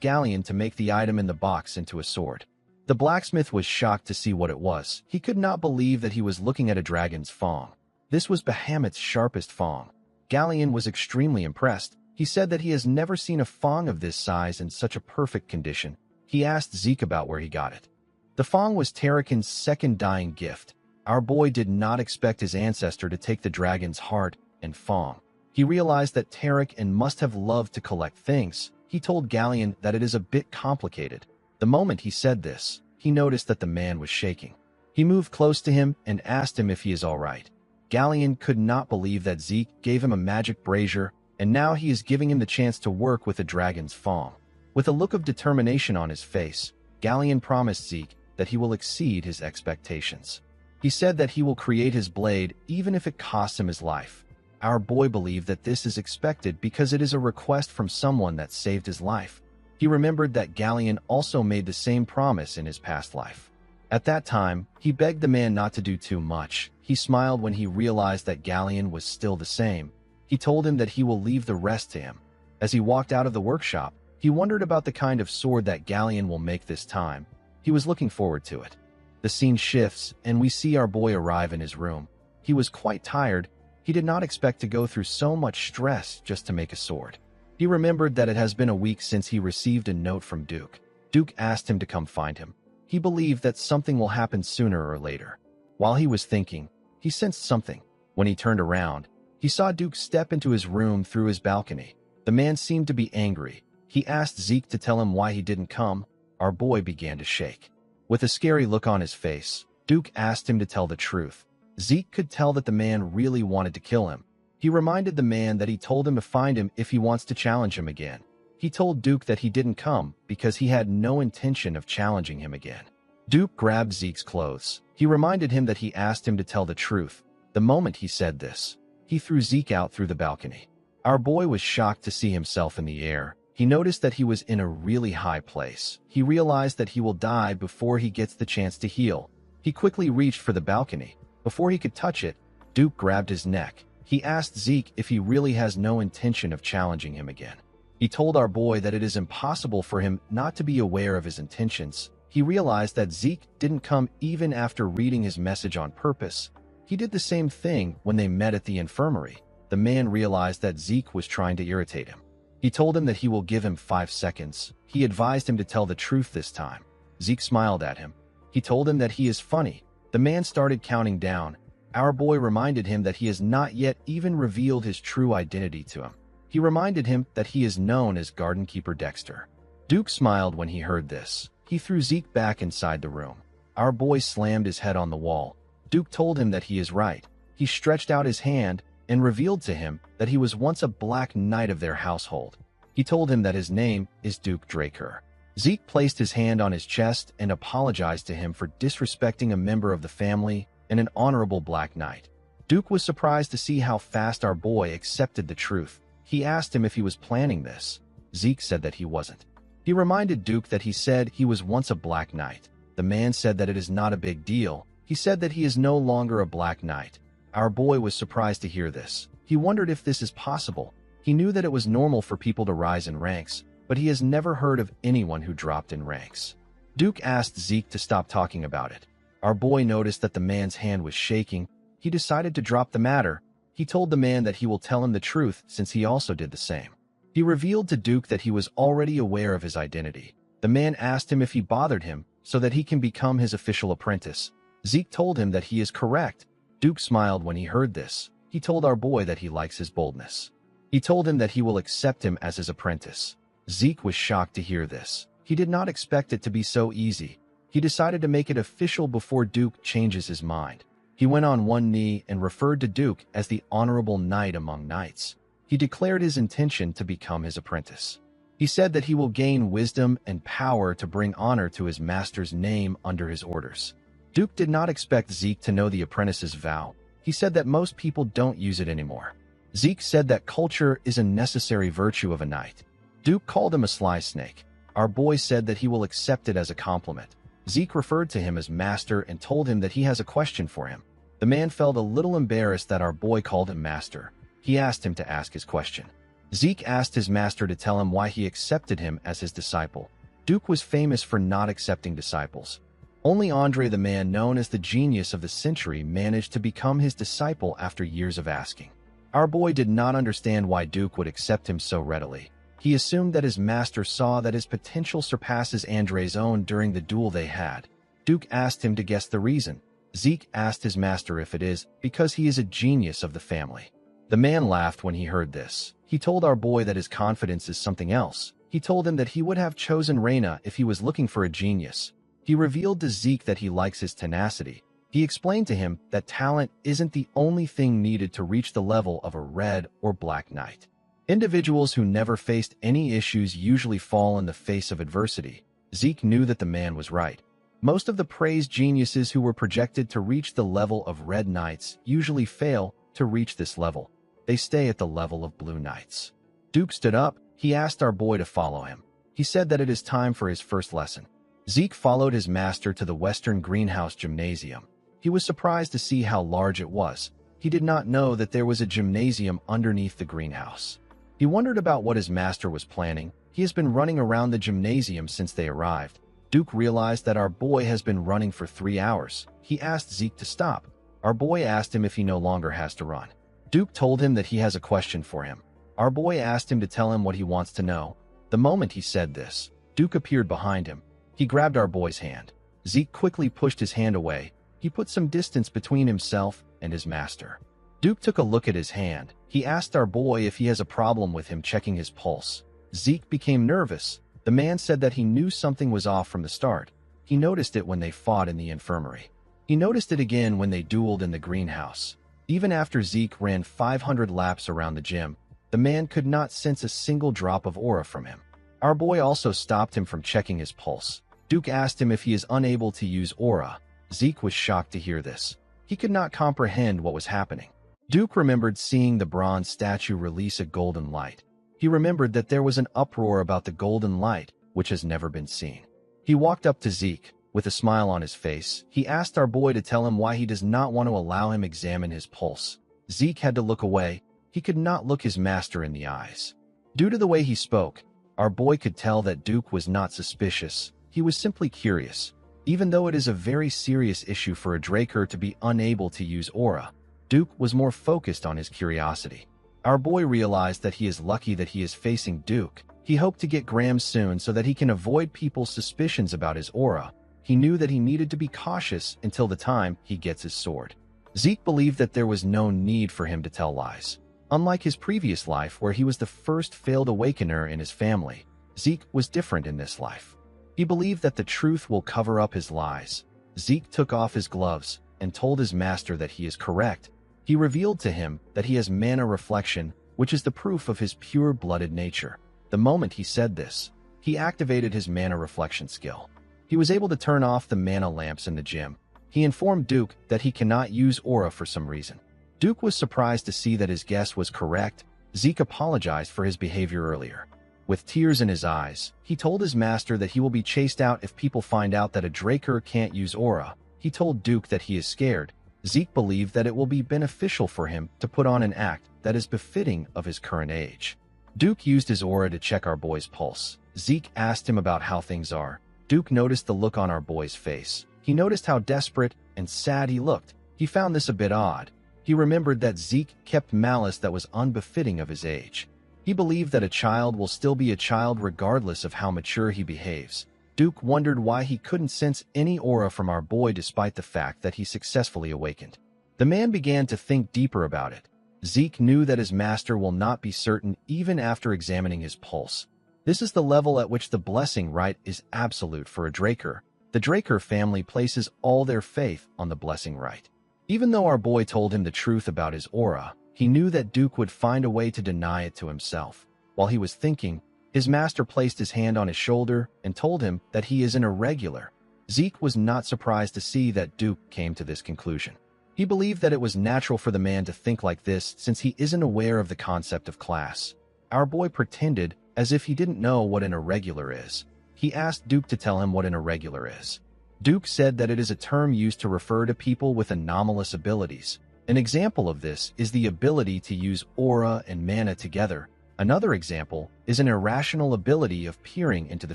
Galleon to make the item in the box into a sword. The blacksmith was shocked to see what it was. He could not believe that he was looking at a dragon's fang. This was Bahamut's sharpest fang. Galleon was extremely impressed. He said that he has never seen a fang of this size in such a perfect condition. He asked Zeke about where he got it. The fang was Tarakin's second dying gift. Our boy did not expect his ancestor to take the dragon's heart and fang. He realized that Tarakin must have loved to collect things. He told Galleon that it is a bit complicated. The moment he said this, he noticed that the man was shaking. He moved close to him and asked him if he is all right. Galleon could not believe that Zeke gave him a magic brazier, and now he is giving him the chance to work with the dragon's fang. With a look of determination on his face, Galleon promised Zeke that he will exceed his expectations. He said that he will create his blade even if it costs him his life. Our boy believed that this is expected because it is a request from someone that saved his life. He remembered that Galleon also made the same promise in his past life. At that time, he begged the man not to do too much. He smiled when he realized that Galleon was still the same. He told him that he will leave the rest to him. As he walked out of the workshop, he wondered about the kind of sword that Galleon will make this time. He was looking forward to it. The scene shifts, and we see our boy arrive in his room. He was quite tired. He did not expect to go through so much stress just to make a sword. He remembered that it has been a week since he received a note from Duke. Duke asked him to come find him. He believed that something will happen sooner or later. While he was thinking, he sensed something. When he turned around, he saw Duke step into his room through his balcony. The man seemed to be angry. He asked Zeke to tell him why he didn't come. Our boy began to shake. With a scary look on his face, Duke asked him to tell the truth. Zeke could tell that the man really wanted to kill him. He reminded the man that he told him to find him if he wants to challenge him again. He told Duke that he didn't come because he had no intention of challenging him again. Duke grabbed Zeke's clothes. He reminded him that he asked him to tell the truth. The moment he said this, he threw Zeke out through the balcony. Our boy was shocked to see himself in the air. He noticed that he was in a really high place. He realized that he will die before he gets the chance to heal. He quickly reached for the balcony. Before he could touch it, Duke grabbed his neck. He asked Zeke if he really has no intention of challenging him again. He told our boy that it is impossible for him not to be aware of his intentions. He realized that Zeke didn't come even after reading his message on purpose. He did the same thing when they met at the infirmary. The man realized that Zeke was trying to irritate him. He told him that he will give him 5 seconds. He advised him to tell the truth this time. Zeke smiled at him. He told him that he is funny. The man started counting down. Our boy reminded him that he has not yet even revealed his true identity to him. He reminded him that he is known as Garden Keeper Dexter. Duke smiled when he heard this. He threw Zeke back inside the room. Our boy slammed his head on the wall. Duke told him that he is right. He stretched out his hand and revealed to him that he was once a Black Knight of their household. He told him that his name is Duke Draker. Zeke placed his hand on his chest and apologized to him for disrespecting a member of the family and an honorable Black Knight. Duke was surprised to see how fast our boy accepted the truth. He asked him if he was planning this. Zeke said that he wasn't. He reminded Duke that he said he was once a Black Knight. The man said that it is not a big deal. He said that he is no longer a Black Knight. Our boy was surprised to hear this. He wondered if this is possible. He knew that it was normal for people to rise in ranks, but he has never heard of anyone who dropped in ranks. Duke asked Zeke to stop talking about it. Our boy noticed that the man's hand was shaking. He decided to drop the matter. He told the man that he will tell him the truth since he also did the same. He revealed to Duke that he was already aware of his identity. The man asked him if he bothered him so that he can become his official apprentice. Zeke told him that he is correct. Duke smiled when he heard this. He told our boy that he likes his boldness. He told him that he will accept him as his apprentice. Zeke was shocked to hear this. He did not expect it to be so easy. He decided to make it official before Duke changes his mind. He went on one knee and referred to Duke as the honorable knight among knights. He declared his intention to become his apprentice. He said that he will gain wisdom and power to bring honor to his master's name under his orders. Duke did not expect Zeke to know the apprentice's vow. He said that most people don't use it anymore. Zeke said that culture is a necessary virtue of a knight. Duke called him a sly snake. Our boy said that he will accept it as a compliment. Zeke referred to him as master and told him that he has a question for him. The man felt a little embarrassed that our boy called him master. He asked him to ask his question. Zeke asked his master to tell him why he accepted him as his disciple. Duke was famous for not accepting disciples. Only Andre, the man known as the genius of the century, managed to become his disciple after years of asking. Our boy did not understand why Duke would accept him so readily. He assumed that his master saw that his potential surpasses Andre's own during the duel they had. Duke asked him to guess the reason. Zeke asked his master if it is because he is a genius of the family. The man laughed when he heard this. He told our boy that his confidence is something else. He told him that he would have chosen Reina if he was looking for a genius. He revealed to Zeke that he likes his tenacity. He explained to him that talent isn't the only thing needed to reach the level of a red or black knight. Individuals who never faced any issues usually fall in the face of adversity. Zeke knew that the man was right. Most of the praised geniuses who were projected to reach the level of red knights usually fail to reach this level. They stay at the level of blue knights. Duke stood up. He asked our boy to follow him. He said that it is time for his first lesson. Zeke followed his master to the Western Greenhouse Gymnasium. He was surprised to see how large it was. He did not know that there was a gymnasium underneath the greenhouse. He wondered about what his master was planning. He has been running around the gymnasium since they arrived. Duke realized that our boy has been running for 3 hours. He asked Zeke to stop. Our boy asked him if he no longer has to run. Duke told him that he has a question for him. Our boy asked him to tell him what he wants to know. The moment he said this, Duke appeared behind him. He grabbed our boy's hand. Zeke quickly pushed his hand away. He put some distance between himself and his master. Duke took a look at his hand. He asked our boy if he has a problem with him checking his pulse. Zeke became nervous. The man said that he knew something was off from the start. He noticed it when they fought in the infirmary. He noticed it again when they dueled in the greenhouse. Even after Zeke ran 500 laps around the gym, the man could not sense a single drop of aura from him. Our boy also stopped him from checking his pulse. Duke asked him if he is unable to use aura. Zeke was shocked to hear this. He could not comprehend what was happening. Duke remembered seeing the bronze statue release a golden light. He remembered that there was an uproar about the golden light, which has never been seen. He walked up to Zeke. With a smile on his face, he asked our boy to tell him why he does not want to allow him examine his pulse. Zeke had to look away. He could not look his master in the eyes. Due to the way he spoke, our boy could tell that Duke was not suspicious. He was simply curious. Even though it is a very serious issue for a Draker to be unable to use aura, Duke was more focused on his curiosity. Our boy realized that he is lucky that he is facing Duke. He hoped to get Graham soon so that he can avoid people's suspicions about his aura. He knew that he needed to be cautious until the time he gets his sword. Zeke believed that there was no need for him to tell lies. Unlike his previous life where he was the first failed awakener in his family, Zeke was different in this life. He believed that the truth will cover up his lies. Zeke took off his gloves and told his master that he is correct. He revealed to him that he has mana reflection, which is the proof of his pure-blooded nature. The moment he said this, he activated his mana reflection skill. He was able to turn off the mana lamps in the gym. He informed Duke that he cannot use aura for some reason. Duke was surprised to see that his guess was correct. Zeke apologized for his behavior earlier. With tears in his eyes, he told his master that he will be chased out if people find out that a Draker can't use aura. He told Duke that he is scared. Zeke believed that it will be beneficial for him to put on an act that is befitting of his current age. Duke used his aura to check our boy's pulse. Zeke asked him about how things are. Duke noticed the look on our boy's face. He noticed how desperate and sad he looked. He found this a bit odd. He remembered that Zeke kept malice that was unbefitting of his age. He believed that a child will still be a child regardless of how mature he behaves. Duke wondered why he couldn't sense any aura from our boy despite the fact that he successfully awakened. The man began to think deeper about it. Zeke knew that his master will not be certain even after examining his pulse. This is the level at which the blessing right is absolute for a Draker. The Draker family places all their faith on the blessing right. Even though our boy told him the truth about his aura, he knew that Duke would find a way to deny it to himself. While he was thinking, His master placed his hand on his shoulder and told him that he is an irregular. Zeke was not surprised to see that Duke came to this conclusion. He believed that it was natural for the man to think like this since he isn't aware of the concept of class. Our boy pretended as if he didn't know what an irregular is. He asked Duke to tell him what an irregular is. Duke said that it is a term used to refer to people with anomalous abilities. An example of this is the ability to use aura and mana together. Another example is an irrational ability of peering into the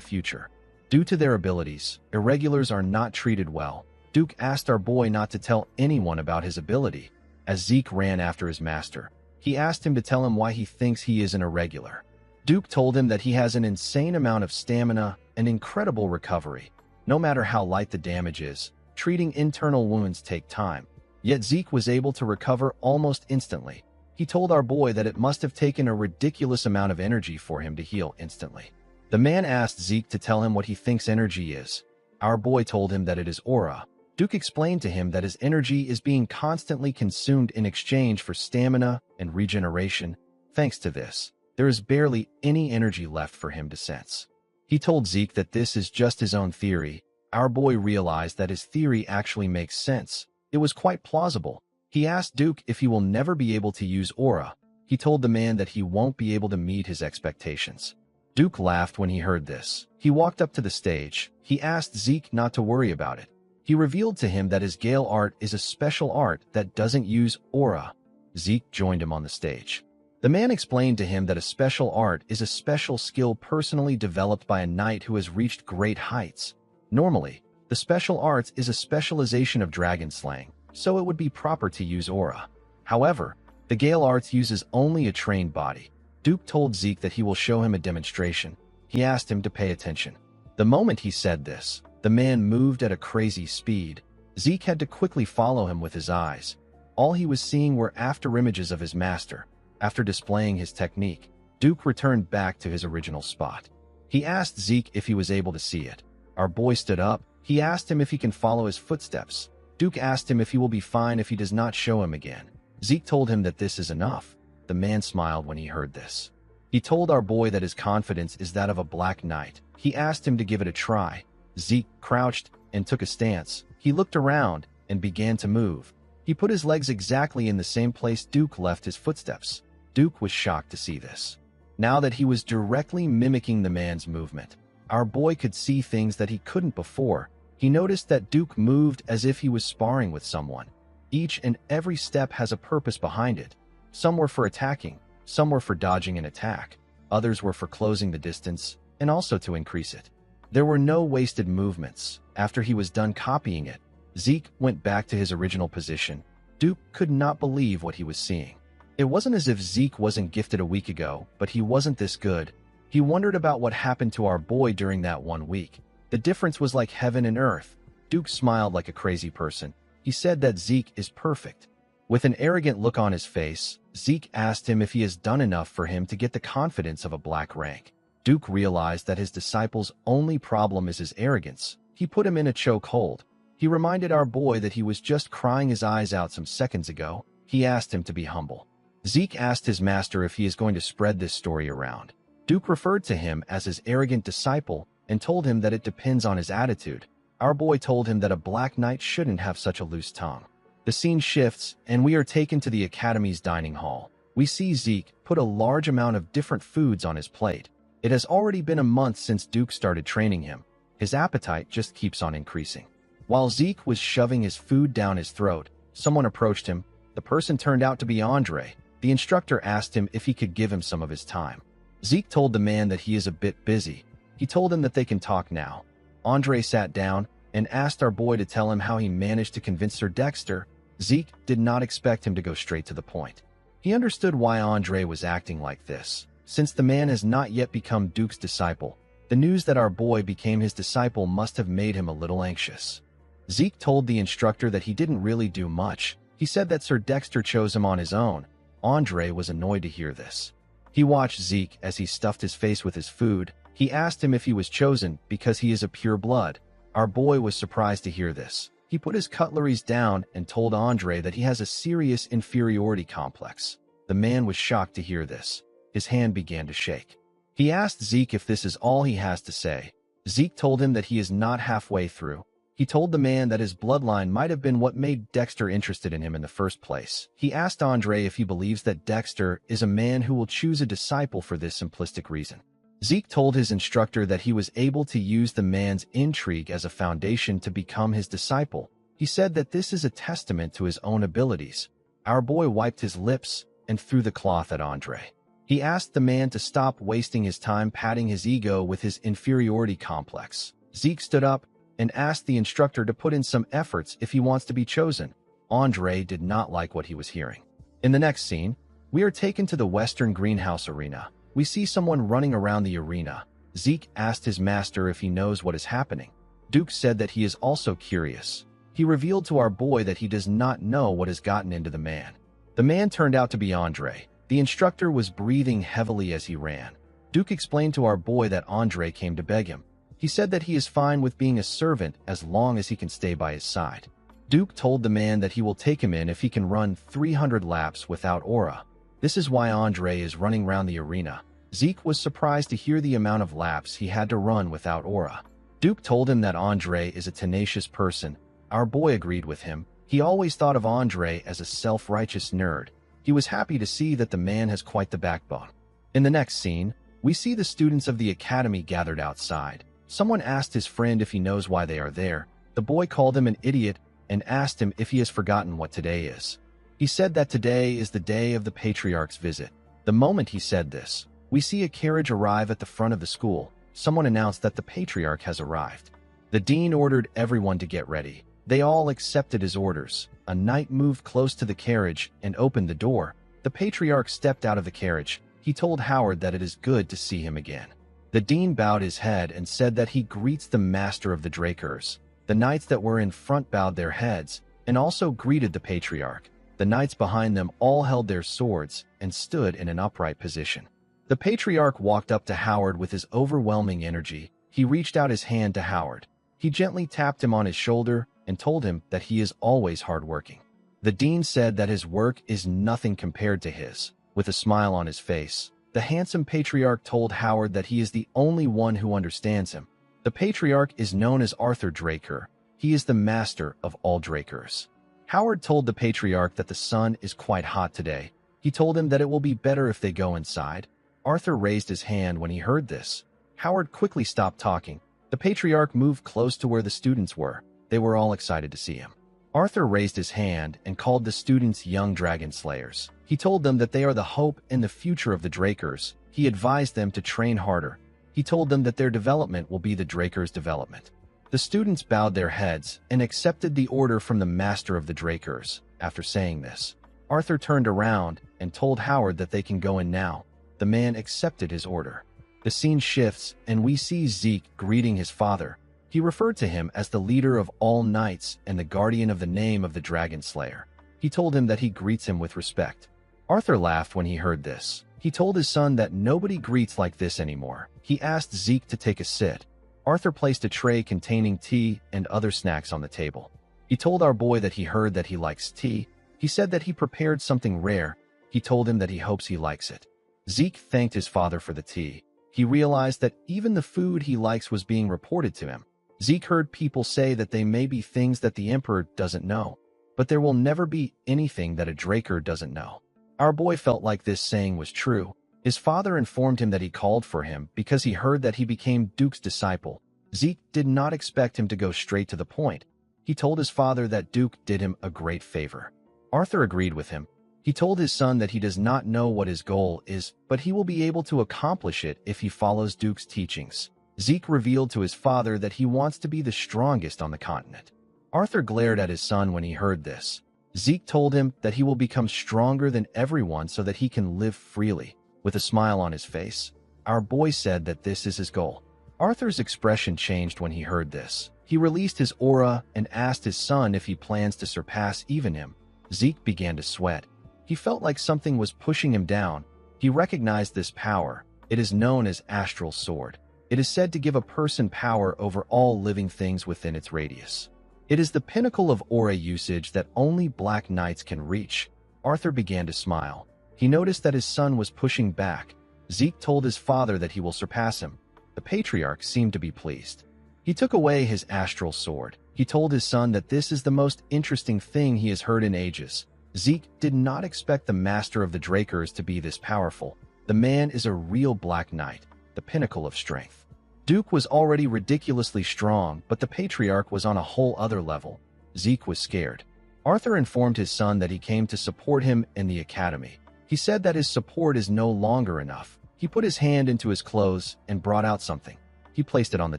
future. Due to their abilities, irregulars are not treated well. Duke asked our boy not to tell anyone about his ability. As Zeke ran after his master, he asked him to tell him why he thinks he is an irregular. Duke told him that he has an insane amount of stamina and incredible recovery. No matter how light the damage is, treating internal wounds take time. Yet Zeke was able to recover almost instantly. He told our boy that it must have taken a ridiculous amount of energy for him to heal instantly. The man asked Zeke to tell him what he thinks energy is. Our boy told him that it is aura. Duke explained to him that his energy is being constantly consumed in exchange for stamina and regeneration. Thanks to this, there is barely any energy left for him to sense. He told Zeke that this is just his own theory. Our boy realized that his theory actually makes sense. It was quite plausible. He asked Duke if he will never be able to use aura. He told the man that he won't be able to meet his expectations. Duke laughed when he heard this. He walked up to the stage. He asked Zeke not to worry about it. He revealed to him that his Gale art is a special art that doesn't use aura. Zeke joined him on the stage. The man explained to him that a special art is a special skill personally developed by a knight who has reached great heights. Normally, the special arts is a specialization of dragon slaying, so it would be proper to use aura. However, the Gale arts uses only a trained body. Duke told Zeke that he will show him a demonstration. He asked him to pay attention. The moment he said this, the man moved at a crazy speed. Zeke had to quickly follow him with his eyes. All he was seeing were afterimages of his master. After displaying his technique, Duke returned back to his original spot. He asked Zeke if he was able to see it. Our boy stood up. He asked him if he can follow his footsteps. Duke asked him if he will be fine if he does not show him again. Zeke told him that this is enough. The man smiled when he heard this. He told our boy that his confidence is that of a black knight. He asked him to give it a try. Zeke crouched and took a stance. He looked around and began to move. He put his legs exactly in the same place Duke left his footsteps. Duke was shocked to see this. Now that he was directly mimicking the man's movement, our boy could see things that he couldn't before. He noticed that Duke moved as if he was sparring with someone. Each and every step has a purpose behind it. Some were for attacking, some were for dodging an attack, others were for closing the distance, and also to increase it. There were no wasted movements. After he was done copying it, Zeke went back to his original position. Duke could not believe what he was seeing. It wasn't as if Zeke wasn't gifted a week ago, but he wasn't this good. He wondered about what happened to our boy during that 1 week. The difference was like heaven and earth. Duke smiled like a crazy person. He said that Zeke is perfect. With an arrogant look on his face, Zeke asked him if he has done enough for him to get the confidence of a black rank. Duke realized that his disciple's only problem is his arrogance. He put him in a chokehold. He reminded our boy that he was just crying his eyes out some seconds ago. He asked him to be humble. Zeke asked his master if he is going to spread this story around. Duke referred to him as his arrogant disciple and told him that it depends on his attitude. Our boy told him that a black knight shouldn't have such a loose tongue. The scene shifts, and we are taken to the academy's dining hall. We see Zeke put a large amount of different foods on his plate. It has already been a month since Duke started training him. His appetite just keeps on increasing. While Zeke was shoving his food down his throat, someone approached him. The person turned out to be Andre. The instructor asked him if he could give him some of his time. Zeke told the man that he is a bit busy. He told him that they can talk now. Andre sat down and asked our boy to tell him how he managed to convince Sir Dexter. Zeke did not expect him to go straight to the point. He understood why Andre was acting like this. Since the man has not yet become Duke's disciple, the news that our boy became his disciple must have made him a little anxious. Zeke told the instructor that he didn't really do much. He said that Sir Dexter chose him on his own. Andre was annoyed to hear this. He watched Zeke as he stuffed his face with his food. He asked him if he was chosen because he is a pure blood. Our boy was surprised to hear this. He put his cutleries down and told Andre that he has a serious inferiority complex. The man was shocked to hear this. His hand began to shake. He asked Zeke if this is all he has to say. Zeke told him that he is not halfway through. He told the man that his bloodline might have been what made Dexter interested in him in the first place. He asked Andre if he believes that Dexter is a man who will choose a disciple for this simplistic reason. Zeke told his instructor that he was able to use the man's intrigue as a foundation to become his disciple. He said that this is a testament to his own abilities. Our boy wiped his lips and threw the cloth at Andre. He asked the man to stop wasting his time patting his ego with his inferiority complex. Zeke stood up and asked the instructor to put in some efforts if he wants to be chosen. Andre did not like what he was hearing. In the next scene, we are taken to the Western Greenhouse Arena. We see someone running around the arena. Zeke asked his master if he knows what is happening. Duke said that he is also curious. He revealed to our boy that he does not know what has gotten into the man. The man turned out to be Andre. The instructor was breathing heavily as he ran. Duke explained to our boy that Andre came to beg him. He said that he is fine with being a servant as long as he can stay by his side. Duke told the man that he will take him in if he can run 300 laps without aura. This is why Andre is running around the arena. Zeke was surprised to hear the amount of laps he had to run without aura. Duke told him that Andre is a tenacious person. Our boy agreed with him. He always thought of Andre as a self-righteous nerd. He was happy to see that the man has quite the backbone. In the next scene, we see the students of the academy gathered outside. Someone asked his friend if he knows why they are there. The boy called him an idiot and asked him if he has forgotten what today is. He said that today is the day of the patriarch's visit. The moment he said this, we see a carriage arrive at the front of the school. Someone announced that the patriarch has arrived. The dean ordered everyone to get ready. They all accepted his orders. A knight moved close to the carriage and opened the door. The patriarch stepped out of the carriage. He told Howard that it is good to see him again. The dean bowed his head and said that he greets the master of the Drakers. The knights that were in front bowed their heads and also greeted the patriarch. The knights behind them all held their swords and stood in an upright position. The patriarch walked up to Howard with his overwhelming energy. He reached out his hand to Howard. He gently tapped him on his shoulder and told him that he is always hardworking. The dean said that his work is nothing compared to his. With a smile on his face, the handsome patriarch told Howard that he is the only one who understands him. The patriarch is known as Arthur Draker. He is the master of all Drakers. Howard told the patriarch that the sun is quite hot today. He told him that it will be better if they go inside. Arthur raised his hand when he heard this. Howard quickly stopped talking. The patriarch moved close to where the students were. They were all excited to see him. Arthur raised his hand and called the students young dragon slayers. He told them that they are the hope and the future of the Drakers. He advised them to train harder. He told them that their development will be the Drakers' development. The students bowed their heads and accepted the order from the master of the Drakers. After saying this, Arthur turned around and told Howard that they can go in now. The man accepted his order. The scene shifts and we see Zeke greeting his father. He referred to him as the leader of all knights and the guardian of the name of the Dragon Slayer. He told him that he greets him with respect. Arthur laughed when he heard this. He told his son that nobody greets like this anymore. He asked Zeke to take a sit. Arthur placed a tray containing tea and other snacks on the table. He told our boy that he heard that he likes tea. He said that he prepared something rare. He told him that he hopes he likes it. Zeke thanked his father for the tea. He realized that even the food he likes was being reported to him. Zeke heard people say that they may be things that the Emperor doesn't know, but there will never be anything that a Draker doesn't know. Our boy felt like this saying was true. His father informed him that he called for him because he heard that he became Duke's disciple. Zeke did not expect him to go straight to the point. He told his father that Duke did him a great favor. Arthur agreed with him. He told his son that he does not know what his goal is, but he will be able to accomplish it if he follows Duke's teachings. Zeke revealed to his father that he wants to be the strongest on the continent. Arthur glared at his son when he heard this. Zeke told him that he will become stronger than everyone so that he can live freely. With a smile on his face, our boy said that this is his goal. Arthur's expression changed when he heard this. He released his aura and asked his son if he plans to surpass even him. Zeke began to sweat. He felt like something was pushing him down. He recognized this power. It is known as Astral Sword. It is said to give a person power over all living things within its radius. It is the pinnacle of aura usage that only Black Knights can reach. Arthur began to smile. He noticed that his son was pushing back. Zeke told his father that he will surpass him. The patriarch seemed to be pleased. He took away his astral sword. He told his son that this is the most interesting thing he has heard in ages. Zeke did not expect the master of the Drakers to be this powerful. The man is a real Black Knight, the pinnacle of strength. Duke was already ridiculously strong, but the patriarch was on a whole other level. Zeke was scared. Arthur informed his son that he came to support him in the academy. He said that his support is no longer enough. He put his hand into his clothes and brought out something. He placed it on the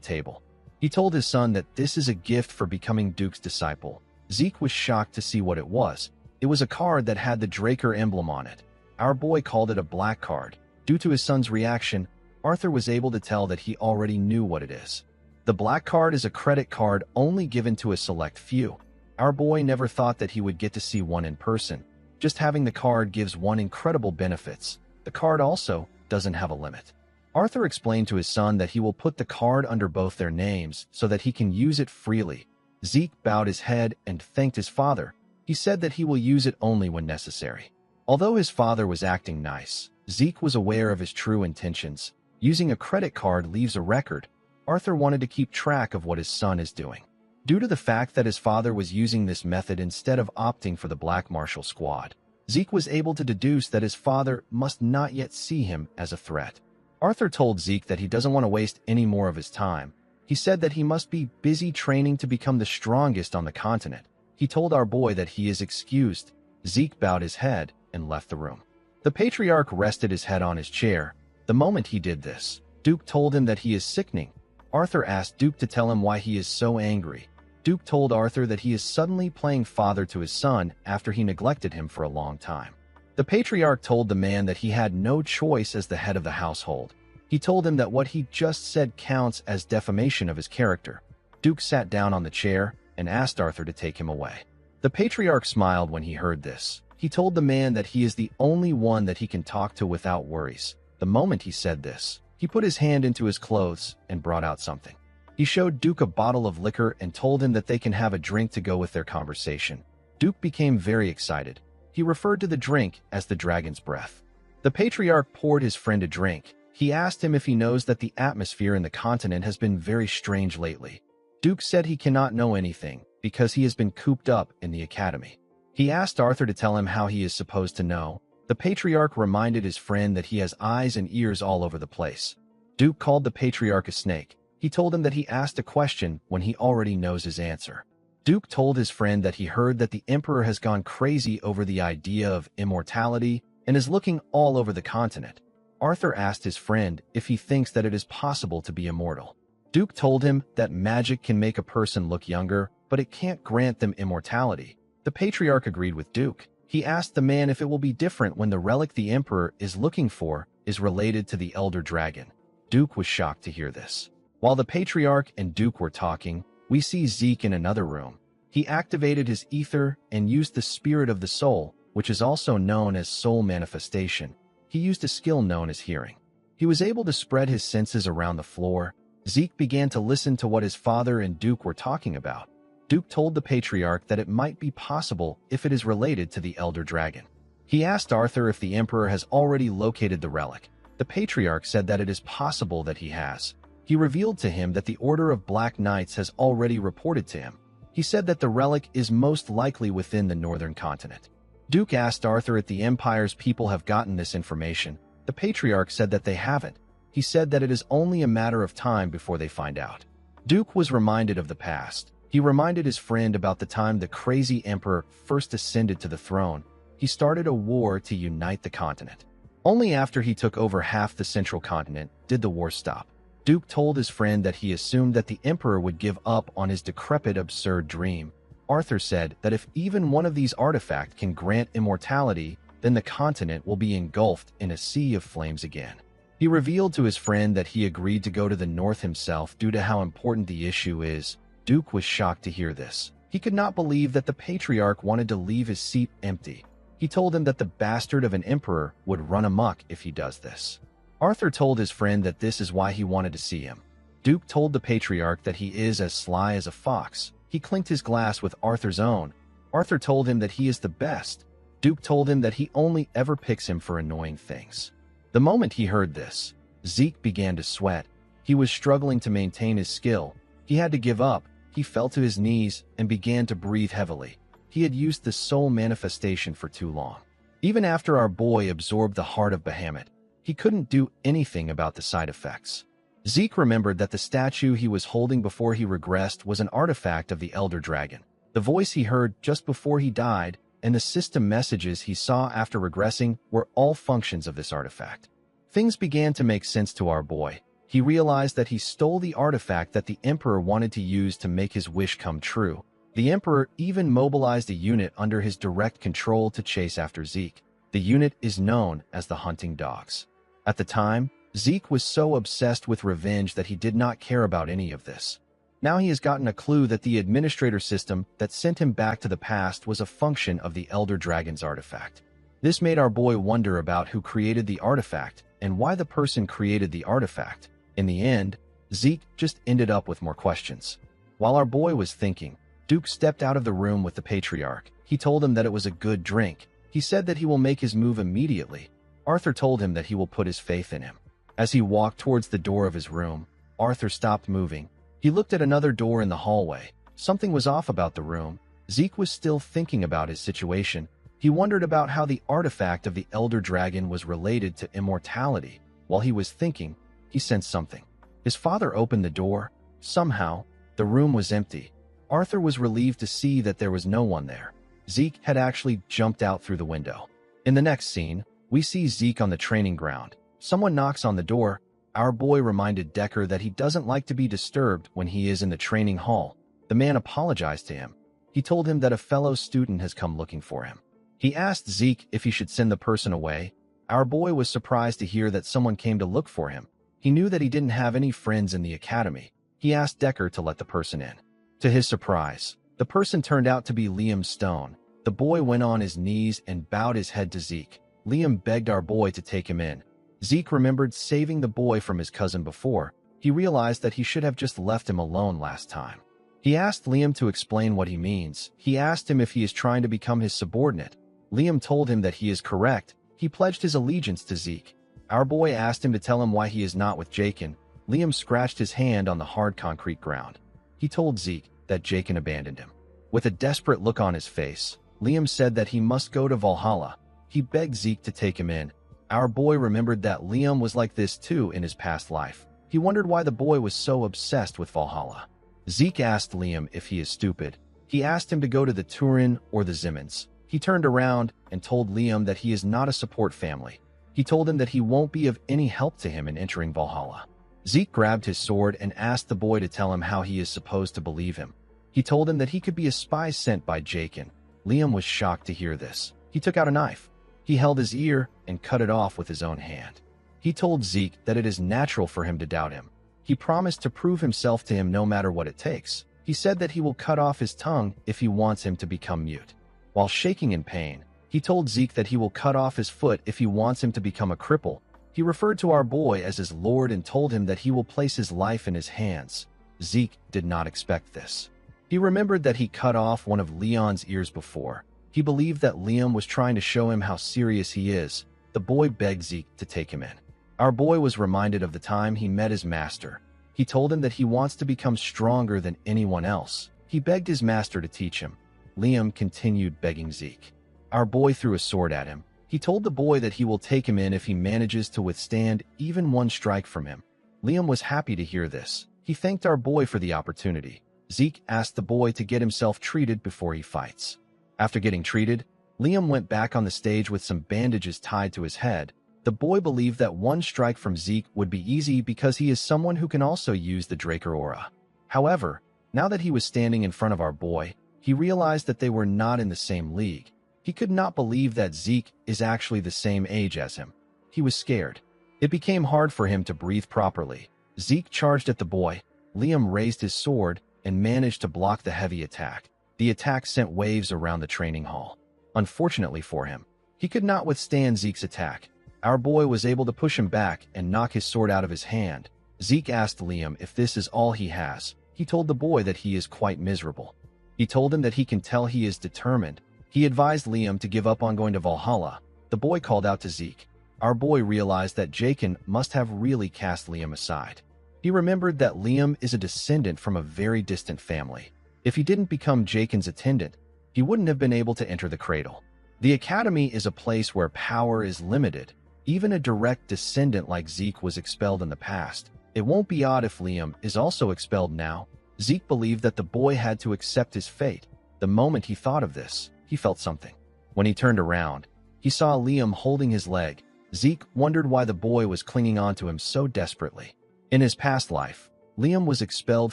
table. He told his son that this is a gift for becoming Duke's disciple. Zeke was shocked to see what it was. It was a card that had the Draker emblem on it. Our boy called it a black card. Due to his son's reaction, Arthur was able to tell that he already knew what it is. The black card is a credit card only given to a select few. Our boy never thought that he would get to see one in person. Just having the card gives one incredible benefits. The card also doesn't have a limit. Arthur explained to his son that he will put the card under both their names so that he can use it freely. Zeke bowed his head and thanked his father. He said that he will use it only when necessary. Although his father was acting nice, Zeke was aware of his true intentions. Using a credit card leaves a record. Arthur wanted to keep track of what his son is doing. Due to the fact that his father was using this method instead of opting for the Black Martial Squad, Zeke was able to deduce that his father must not yet see him as a threat. Arthur told Zeke that he doesn't want to waste any more of his time. He said that he must be busy training to become the strongest on the continent. He told our boy that he is excused. Zeke bowed his head and left the room. The patriarch rested his head on his chair. The moment he did this, Duke told him that he is sickening. Arthur asked Duke to tell him why he is so angry. Duke told Arthur that he is suddenly playing father to his son after he neglected him for a long time. The patriarch told the man that he had no choice as the head of the household. He told him that what he just said counts as defamation of his character. Duke sat down on the chair and asked Arthur to take him away. The patriarch smiled when he heard this. He told the man that he is the only one that he can talk to without worries. The moment he said this, he put his hand into his clothes and brought out something. He showed Duke a bottle of liquor and told him that they can have a drink to go with their conversation. Duke became very excited. He referred to the drink as the dragon's breath. The patriarch poured his friend a drink. He asked him if he knows that the atmosphere in the continent has been very strange lately. Duke said he cannot know anything because he has been cooped up in the academy. He asked Arthur to tell him how he is supposed to know. The patriarch reminded his friend that he has eyes and ears all over the place. Duke called the patriarch a snake. He told him that he asked a question when he already knows his answer. Duke told his friend that he heard that the emperor has gone crazy over the idea of immortality and is looking all over the continent. Arthur asked his friend if he thinks that it is possible to be immortal. Duke told him that magic can make a person look younger, but it can't grant them immortality. The patriarch agreed with Duke. He asked the man if it will be different when the relic the emperor is looking for is related to the elder dragon. Duke was shocked to hear this. While the patriarch and Duke were talking, we see Zeke in another room. He activated his ether and used the spirit of the soul, which is also known as soul manifestation. He used a skill known as hearing. He was able to spread his senses around the floor. Zeke began to listen to what his father and Duke were talking about. Duke told the patriarch that it might be possible if it is related to the elder dragon. He asked Arthur if the emperor has already located the relic. The patriarch said that it is possible that he has. He revealed to him that the Order of Black Knights has already reported to him. He said that the relic is most likely within the northern continent. Duke asked Arthur if the Empire's people have gotten this information. The patriarch said that they haven't. He said that it is only a matter of time before they find out. Duke was reminded of the past. He reminded his friend about the time the crazy emperor first ascended to the throne. He started a war to unite the continent. Only after he took over half the central continent did the war stop. Duke told his friend that he assumed that the emperor would give up on his decrepit, absurd dream. Arthur said that if even one of these artifacts can grant immortality, then the continent will be engulfed in a sea of flames again. He revealed to his friend that he agreed to go to the north himself due to how important the issue is. Duke was shocked to hear this. He could not believe that the patriarch wanted to leave his seat empty. He told him that the bastard of an emperor would run amok if he does this. Arthur told his friend that this is why he wanted to see him. Duke told the patriarch that he is as sly as a fox. He clinked his glass with Arthur's own. Arthur told him that he is the best. Duke told him that he only ever picks him for annoying things. The moment he heard this, Zeke began to sweat. He was struggling to maintain his skill. He had to give up. He fell to his knees and began to breathe heavily. He had used the soul manifestation for too long. Even after our boy absorbed the heart of Bahamut, he couldn't do anything about the side effects. Zeke remembered that the statue he was holding before he regressed was an artifact of the Elder Dragon. The voice he heard just before he died and the system messages he saw after regressing were all functions of this artifact. Things began to make sense to our boy. He realized that he stole the artifact that the Emperor wanted to use to make his wish come true. The Emperor even mobilized a unit under his direct control to chase after Zeke. The unit is known as the Hunting Dogs. At the time, Zeke was so obsessed with revenge that he did not care about any of this. Now he has gotten a clue that the administrator system that sent him back to the past was a function of the Elder Dragon's artifact. This made our boy wonder about who created the artifact and why the person created the artifact. In the end, Zeke just ended up with more questions. While our boy was thinking, Duke stepped out of the room with the Patriarch. He told him that it was a good drink. He said that he will make his move immediately. Arthur told him that he will put his faith in him. As he walked towards the door of his room, Arthur stopped moving. He looked at another door in the hallway. Something was off about the room. Zeke was still thinking about his situation. He wondered about how the artifact of the Elder Dragon was related to immortality. While he was thinking, he sensed something. His father opened the door. Somehow, the room was empty. Arthur was relieved to see that there was no one there. Zeke had actually jumped out through the window. In the next scene, we see Zeke on the training ground. Someone knocks on the door. Our boy reminded Decker that he doesn't like to be disturbed when he is in the training hall. The man apologized to him. He told him that a fellow student has come looking for him. He asked Zeke if he should send the person away. Our boy was surprised to hear that someone came to look for him. He knew that he didn't have any friends in the academy. He asked Decker to let the person in. To his surprise, the person turned out to be Liam Stone. The boy went on his knees and bowed his head to Zeke. Liam begged our boy to take him in. Zeke remembered saving the boy from his cousin before. He realized that he should have just left him alone last time. He asked Liam to explain what he means. He asked him if he is trying to become his subordinate. Liam told him that he is correct. He pledged his allegiance to Zeke. Our boy asked him to tell him why he is not with Jakin. Liam scratched his hand on the hard concrete ground. He told Zeke that Jakin abandoned him. With a desperate look on his face, Liam said that he must go to Valhalla. He begged Zeke to take him in. Our boy remembered that Liam was like this too in his past life. He wondered why the boy was so obsessed with Valhalla. Zeke asked Liam if he is stupid. He asked him to go to the Turin or the Zimmons. He turned around and told Liam that he is not a support family. He told him that he won't be of any help to him in entering Valhalla. Zeke grabbed his sword and asked the boy to tell him how he is supposed to believe him. He told him that he could be a spy sent by Jakin. Liam was shocked to hear this. He took out a knife. He held his ear and cut it off with his own hand. He told Zeke that it is natural for him to doubt him. He promised to prove himself to him no matter what it takes. He said that he will cut off his tongue if he wants him to become mute. While shaking in pain, he told Zeke that he will cut off his foot if he wants him to become a cripple. He referred to our boy as his lord and told him that he will place his life in his hands. Zeke did not expect this. He remembered that he cut off one of Leon's ears before. He believed that Liam was trying to show him how serious he is. The boy begged Zeke to take him in. Our boy was reminded of the time he met his master. He told him that he wants to become stronger than anyone else. He begged his master to teach him. Liam continued begging Zeke. Our boy threw a sword at him. He told the boy that he will take him in if he manages to withstand even one strike from him. Liam was happy to hear this. He thanked our boy for the opportunity. Zeke asked the boy to get himself treated before he fights. After getting treated, Liam went back on the stage with some bandages tied to his head. The boy believed that one strike from Zeke would be easy because he is someone who can also use the Draker aura. However, now that he was standing in front of our boy, he realized that they were not in the same league. He could not believe that Zeke is actually the same age as him. He was scared. It became hard for him to breathe properly. Zeke charged at the boy. Liam raised his sword and managed to block the heavy attack. The attack sent waves around the training hall. Unfortunately for him, he could not withstand Zeke's attack. Our boy was able to push him back and knock his sword out of his hand. Zeke asked Liam if this is all he has. He told the boy that he is quite miserable. He told him that he can tell he is determined. He advised Liam to give up on going to Valhalla. The boy called out to Zeke. our boy realized that Jakin must have really cast Liam aside. He remembered that Liam is a descendant from a very distant family. If he didn't become Jakin's attendant, he wouldn't have been able to enter the cradle. The academy is a place where power is limited. Even a direct descendant like Zeke was expelled in the past. It won't be odd if Liam is also expelled now. Zeke believed that the boy had to accept his fate. The moment he thought of this, he felt something. When he turned around, he saw Liam holding his leg. Zeke wondered why the boy was clinging onto him so desperately. In his past life, Liam was expelled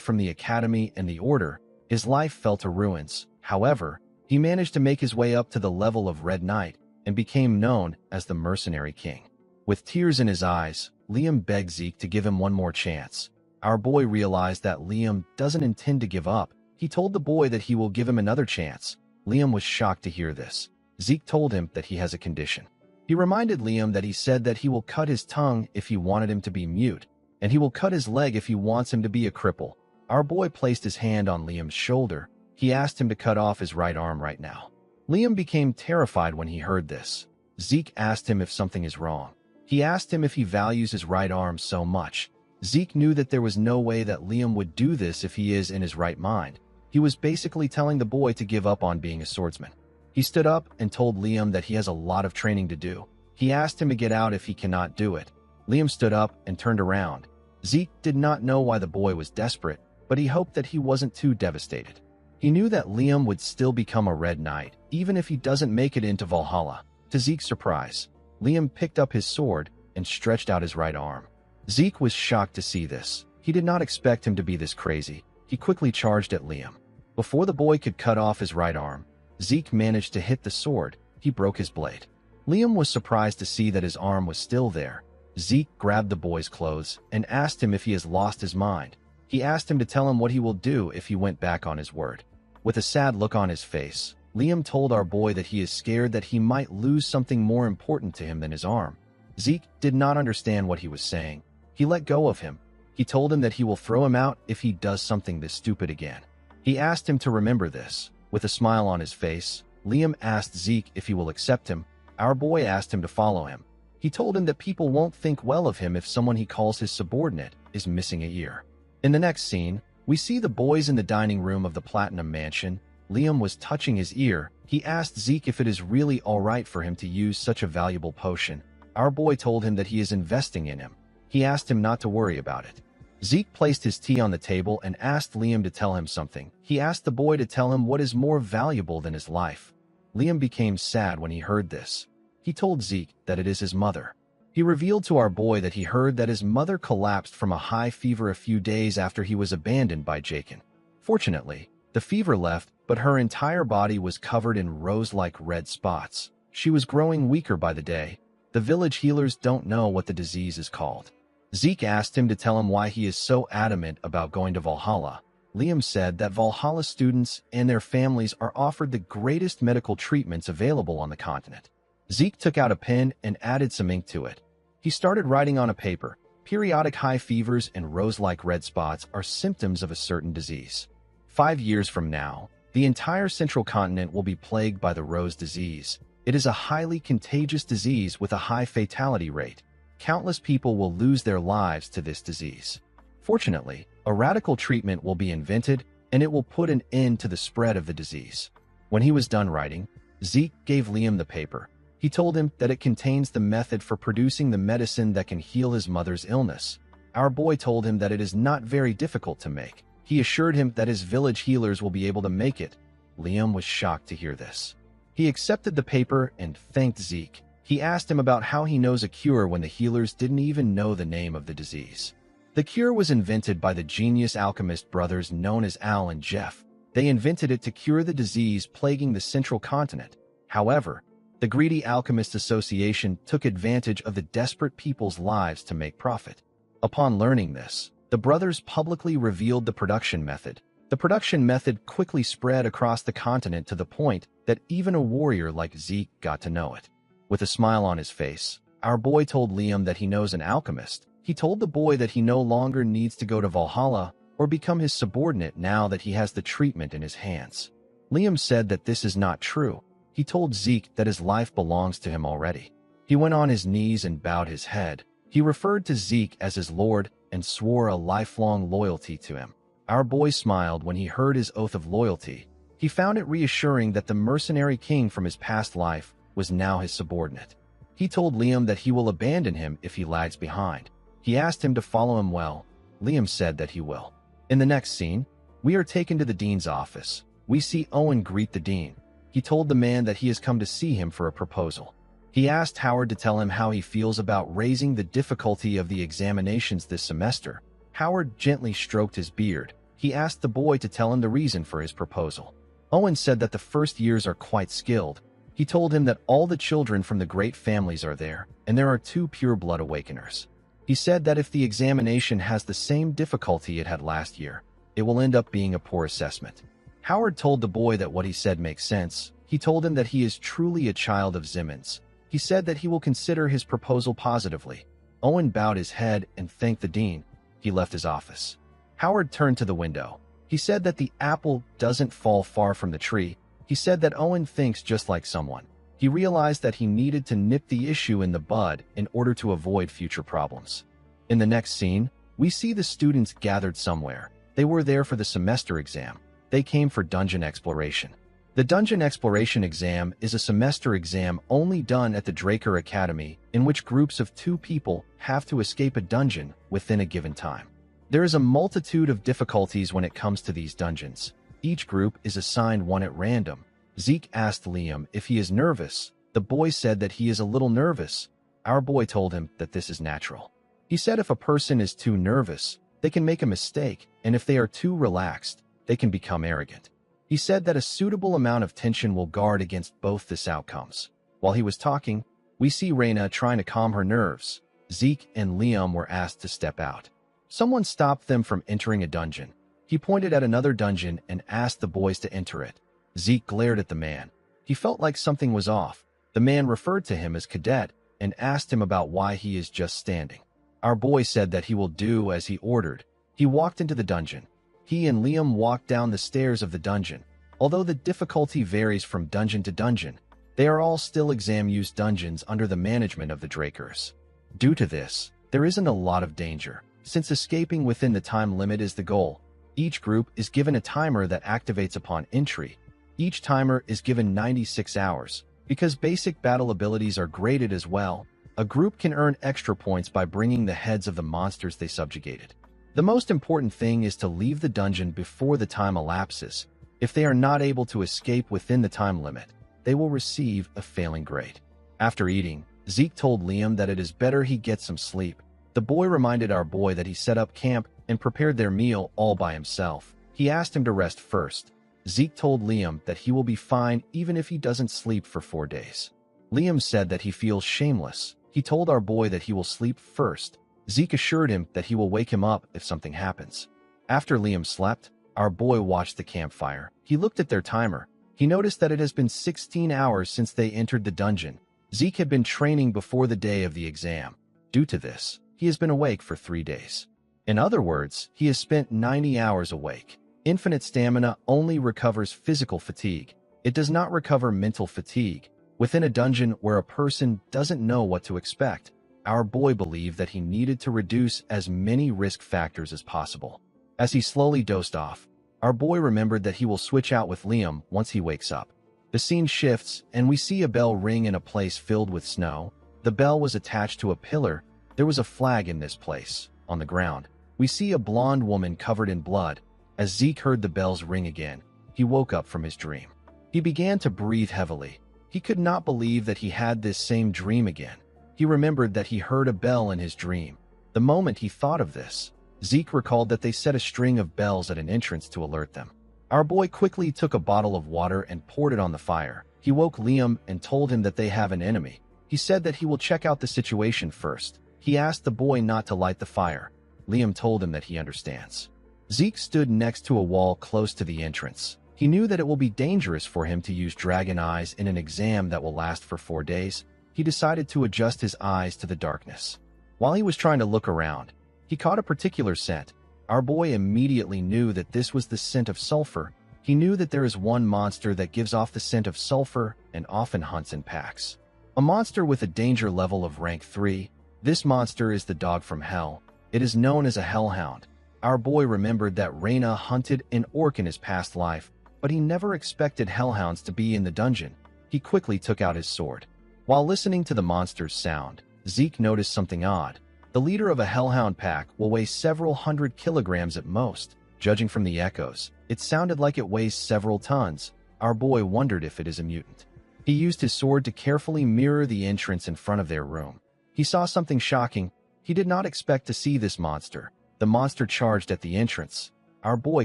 from the academy and the order. His life fell to ruins. However, he managed to make his way up to the level of Red Knight and became known as the Mercenary King. With tears in his eyes, Liam begged Zeke to give him one more chance. Our boy realized that Liam doesn't intend to give up. He told the boy that he will give him another chance. Liam was shocked to hear this. Zeke told him that he has a condition. He reminded Liam that he said that he will cut his tongue if he wanted him to be mute, and he will cut his leg if he wants him to be a cripple. Our boy placed his hand on Liam's shoulder. He asked him to cut off his right arm right now. Liam became terrified when he heard this. Zeke asked him if something is wrong. He asked him if he values his right arm so much. Zeke knew that there was no way that Liam would do this if he is in his right mind. He was basically telling the boy to give up on being a swordsman. He stood up and told Liam that he has a lot of training to do. He asked him to get out if he cannot do it. Liam stood up and turned around. Zeke did not know why the boy was desperate, but he hoped that he wasn't too devastated. He knew that Liam would still become a Red Knight, even if he doesn't make it into Valhalla. To Zeke's surprise, Liam picked up his sword and stretched out his right arm. Zeke was shocked to see this. He did not expect him to be this crazy. He quickly charged at Liam. Before the boy could cut off his right arm, Zeke managed to hit the sword. He broke his blade. Liam was surprised to see that his arm was still there. Zeke grabbed the boy's clothes and asked him if he has lost his mind. He asked him to tell him what he will do if he went back on his word. With a sad look on his face, Liam told our boy that he is scared that he might lose something more important to him than his arm. Zeke did not understand what he was saying. He let go of him. He told him that he will throw him out if he does something this stupid again. He asked him to remember this. With a smile on his face, Liam asked Zeke if he will accept him. Our boy asked him to follow him. He told him that people won't think well of him if someone he calls his subordinate is missing a ear. In the next scene, we see the boys in the dining room of the Platinum Mansion. Liam was touching his ear. He asked Zeke if it is really alright for him to use such a valuable potion. Our boy told him that he is investing in him. He asked him not to worry about it. Zeke placed his tea on the table and asked Liam to tell him something. He asked the boy to tell him what is more valuable than his life. Liam became sad when he heard this. He told Zeke that it is his mother. He revealed to our boy that he heard that his mother collapsed from a high fever a few days after he was abandoned by Jakin. Fortunately, the fever left, but her entire body was covered in rose-like red spots. She was growing weaker by the day. The village healers don't know what the disease is called. Zeke asked him to tell him why he is so adamant about going to Valhalla. Liam said that Valhalla students and their families are offered the greatest medical treatments available on the continent. Zeke took out a pen and added some ink to it. He started writing on a paper. Periodic high fevers and rose-like red spots are symptoms of a certain disease. 5 years from now, the entire central continent will be plagued by the rose disease. It is a highly contagious disease with a high fatality rate. Countless people will lose their lives to this disease. Fortunately, a radical treatment will be invented, and it will put an end to the spread of the disease. When he was done writing, Zeke gave Liam the paper. He told him that it contains the method for producing the medicine that can heal his mother's illness. Our boy told him that it is not very difficult to make. He assured him that his village healers will be able to make it. Liam was shocked to hear this. He accepted the paper and thanked Zeke. He asked him about how he knows a cure when the healers didn't even know the name of the disease. The cure was invented by the genius alchemist brothers known as Al and Jeff. They invented it to cure the disease plaguing the central continent. However, the greedy Alchemist Association took advantage of the desperate people's lives to make profit. Upon learning this, the brothers publicly revealed the production method. The production method quickly spread across the continent to the point that even a warrior like Zeke got to know it. With a smile on his face, our boy told Liam that he knows an alchemist. He told the boy that he no longer needs to go to Valhalla or become his subordinate now that he has the treatment in his hands. Liam said that this is not true. He told Zeke that his life belongs to him already. He went on his knees and bowed his head. He referred to Zeke as his lord and swore a lifelong loyalty to him. Our boy smiled when he heard his oath of loyalty. He found it reassuring that the mercenary king from his past life was now his subordinate. He told Liam that he will abandon him if he lags behind. He asked him to follow him well. Liam said that he will. In the next scene, we are taken to the dean's office. We see Owen greet the dean. He told the man that he has come to see him for a proposal. He asked Howard to tell him how he feels about raising the difficulty of the examinations this semester. Howard gently stroked his beard. He asked the boy to tell him the reason for his proposal. Owen said that the first years are quite skilled. He told him that all the children from the great families are there, and there are 2 pure-blood awakeners. He said that if the examination has the same difficulty it had last year, it will end up being a poor assessment. Howard told the boy that what he said makes sense. He told him that he is truly a child of Zimmons. He said that he will consider his proposal positively. Owen bowed his head and thanked the dean. He left his office. Howard turned to the window. He said that the apple doesn't fall far from the tree. He said that Owen thinks just like someone. He realized that he needed to nip the issue in the bud in order to avoid future problems. In the next scene, we see the students gathered somewhere. They were there for the semester exam. They came for dungeon exploration. The Dungeon Exploration exam is a semester exam only done at the Draker Academy, in which groups of 2 people have to escape a dungeon within a given time. There is a multitude of difficulties when it comes to these dungeons. Each group is assigned one at random. Zeke asked Liam if he is nervous. The boy said that he is a little nervous. Our boy told him that this is natural. He said if a person is too nervous, they can make a mistake, and if they are too relaxed, they can become arrogant. He said that a suitable amount of tension will guard against both these outcomes. While he was talking, we see Raina trying to calm her nerves. Zeke and Liam were asked to step out. Someone stopped them from entering a dungeon. He pointed at another dungeon and asked the boys to enter it. Zeke glared at the man. He felt like something was off. The man referred to him as Cadet and asked him about why he is just standing. Our boy said that he will do as he ordered. He walked into the dungeon. He and Liam walked down the stairs of the dungeon. Although the difficulty varies from dungeon to dungeon, they are all still exam-used dungeons under the management of the Drakers. Due to this, there isn't a lot of danger. Since escaping within the time limit is the goal, each group is given a timer that activates upon entry. Each timer is given 96 hours. Because basic battle abilities are graded as well, a group can earn extra points by bringing the heads of the monsters they subjugated. The most important thing is to leave the dungeon before the time elapses. If they are not able to escape within the time limit, they will receive a failing grade. After eating, Zeke told Liam that it is better he get some sleep. The boy reminded our boy that he set up camp and prepared their meal all by himself. He asked him to rest first. Zeke told Liam that he will be fine even if he doesn't sleep for 4 days. Liam said that he feels shameless. He told our boy that he will sleep first. Zeke assured him that he will wake him up if something happens. After Liam slept, our boy watched the campfire. He looked at their timer. He noticed that it has been 16 hours since they entered the dungeon. Zeke had been training before the day of the exam. Due to this, he has been awake for 3 days. In other words, he has spent 90 hours awake. Infinite stamina only recovers physical fatigue. It does not recover mental fatigue. Within a dungeon where a person doesn't know what to expect, our boy believed that he needed to reduce as many risk factors as possible. As he slowly dozed off, our boy remembered that he will switch out with Liam once he wakes up. The scene shifts, and we see a bell ring in a place filled with snow. The bell was attached to a pillar. There was a flag in this place. On the ground, we see a blonde woman covered in blood. As Zeke heard the bells ring again, he woke up from his dream. He began to breathe heavily. He could not believe that he had this same dream again. He remembered that he heard a bell in his dream. The moment he thought of this, Zeke recalled that they set a string of bells at an entrance to alert them. Our boy quickly took a bottle of water and poured it on the fire. He woke Liam and told him that they have an enemy. He said that he will check out the situation first. He asked the boy not to light the fire. Liam told him that he understands. Zeke stood next to a wall close to the entrance. He knew that it will be dangerous for him to use dragon eyes in an exam that will last for 4 days. He decided to adjust his eyes to the darkness. While he was trying to look around, he caught a particular scent. Our boy immediately knew that this was the scent of sulfur. He knew that there is one monster that gives off the scent of sulfur and often hunts in packs. A monster with a danger level of rank 3. This monster is the dog from hell. It is known as a hellhound. Our boy remembered that Reyna hunted an orc in his past life, but he never expected hellhounds to be in the dungeon. He quickly took out his sword. While listening to the monster's sound, Zeke noticed something odd. The leader of a hellhound pack will weigh several hundred kilograms at most. Judging from the echoes, it sounded like it weighs several tons. Our boy wondered if it is a mutant. He used his sword to carefully mirror the entrance in front of their room. He saw something shocking. He did not expect to see this monster. The monster charged at the entrance. Our boy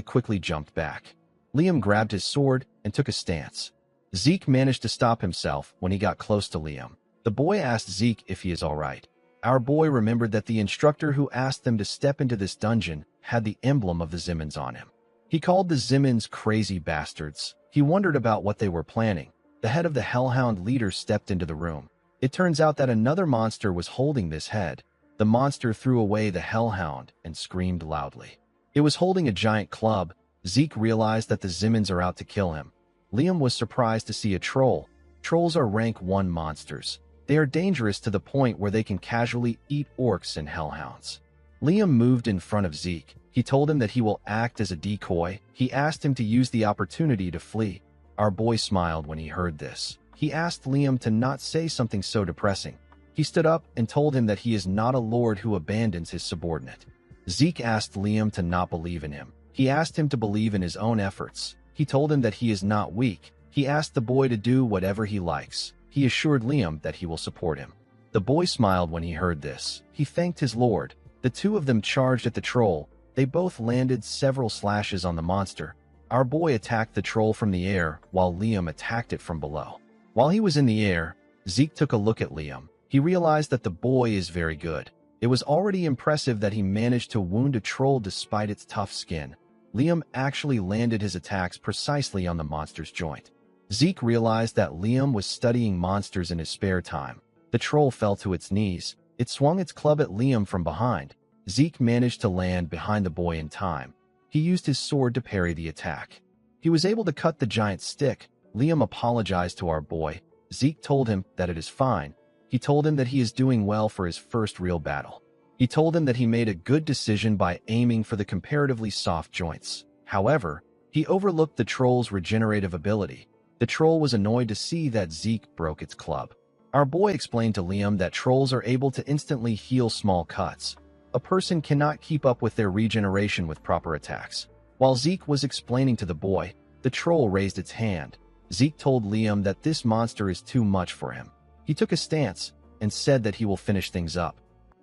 quickly jumped back. Liam grabbed his sword and took a stance. Zeke managed to stop himself when he got close to Liam. The boy asked Zeke if he is all right. Our boy remembered that the instructor who asked them to step into this dungeon had the emblem of the Zimmons on him. He called the Zimmons crazy bastards. He wondered about what they were planning. The head of the hellhound leader stepped into the room. It turns out that another monster was holding this head. The monster threw away the hellhound and screamed loudly. It was holding a giant club. Zeke realized that the Zimmons are out to kill him. Liam was surprised to see a troll. Trolls are rank 1 monsters. They are dangerous to the point where they can casually eat orcs and hellhounds. Liam moved in front of Zeke. He told him that he will act as a decoy. He asked him to use the opportunity to flee. Our boy smiled when he heard this. He asked Liam to not say something so depressing. He stood up and told him that he is not a lord who abandons his subordinate. Zeke asked Liam to not believe in him. He asked him to believe in his own efforts. He told him that he is not weak. He asked the boy to do whatever he likes. He assured Liam that he will support him. The boy smiled when he heard this. He thanked his lord. The two of them charged at the troll. They both landed several slashes on the monster. Our boy attacked the troll from the air while Liam attacked it from below. While he was in the air, Zeke took a look at Liam. He realized that the boy is very good. It was already impressive that he managed to wound a troll despite its tough skin. Liam actually landed his attacks precisely on the monster's joint. Zeke realized that Liam was studying monsters in his spare time. The troll fell to its knees. It swung its club at Liam from behind. Zeke managed to land behind the boy in time. He used his sword to parry the attack. He was able to cut the giant stick. Liam apologized to our boy. Zeke told him that it is fine. He told him that he is doing well for his first real battle. He told him that he made a good decision by aiming for the comparatively soft joints. However, he overlooked the troll's regenerative ability. The troll was annoyed to see that Zeke broke its club. Our boy explained to Liam that trolls are able to instantly heal small cuts. A person cannot keep up with their regeneration with proper attacks. While Zeke was explaining to the boy, the troll raised its hand. Zeke told Liam that this monster is too much for him. He took a stance and said that he will finish things up.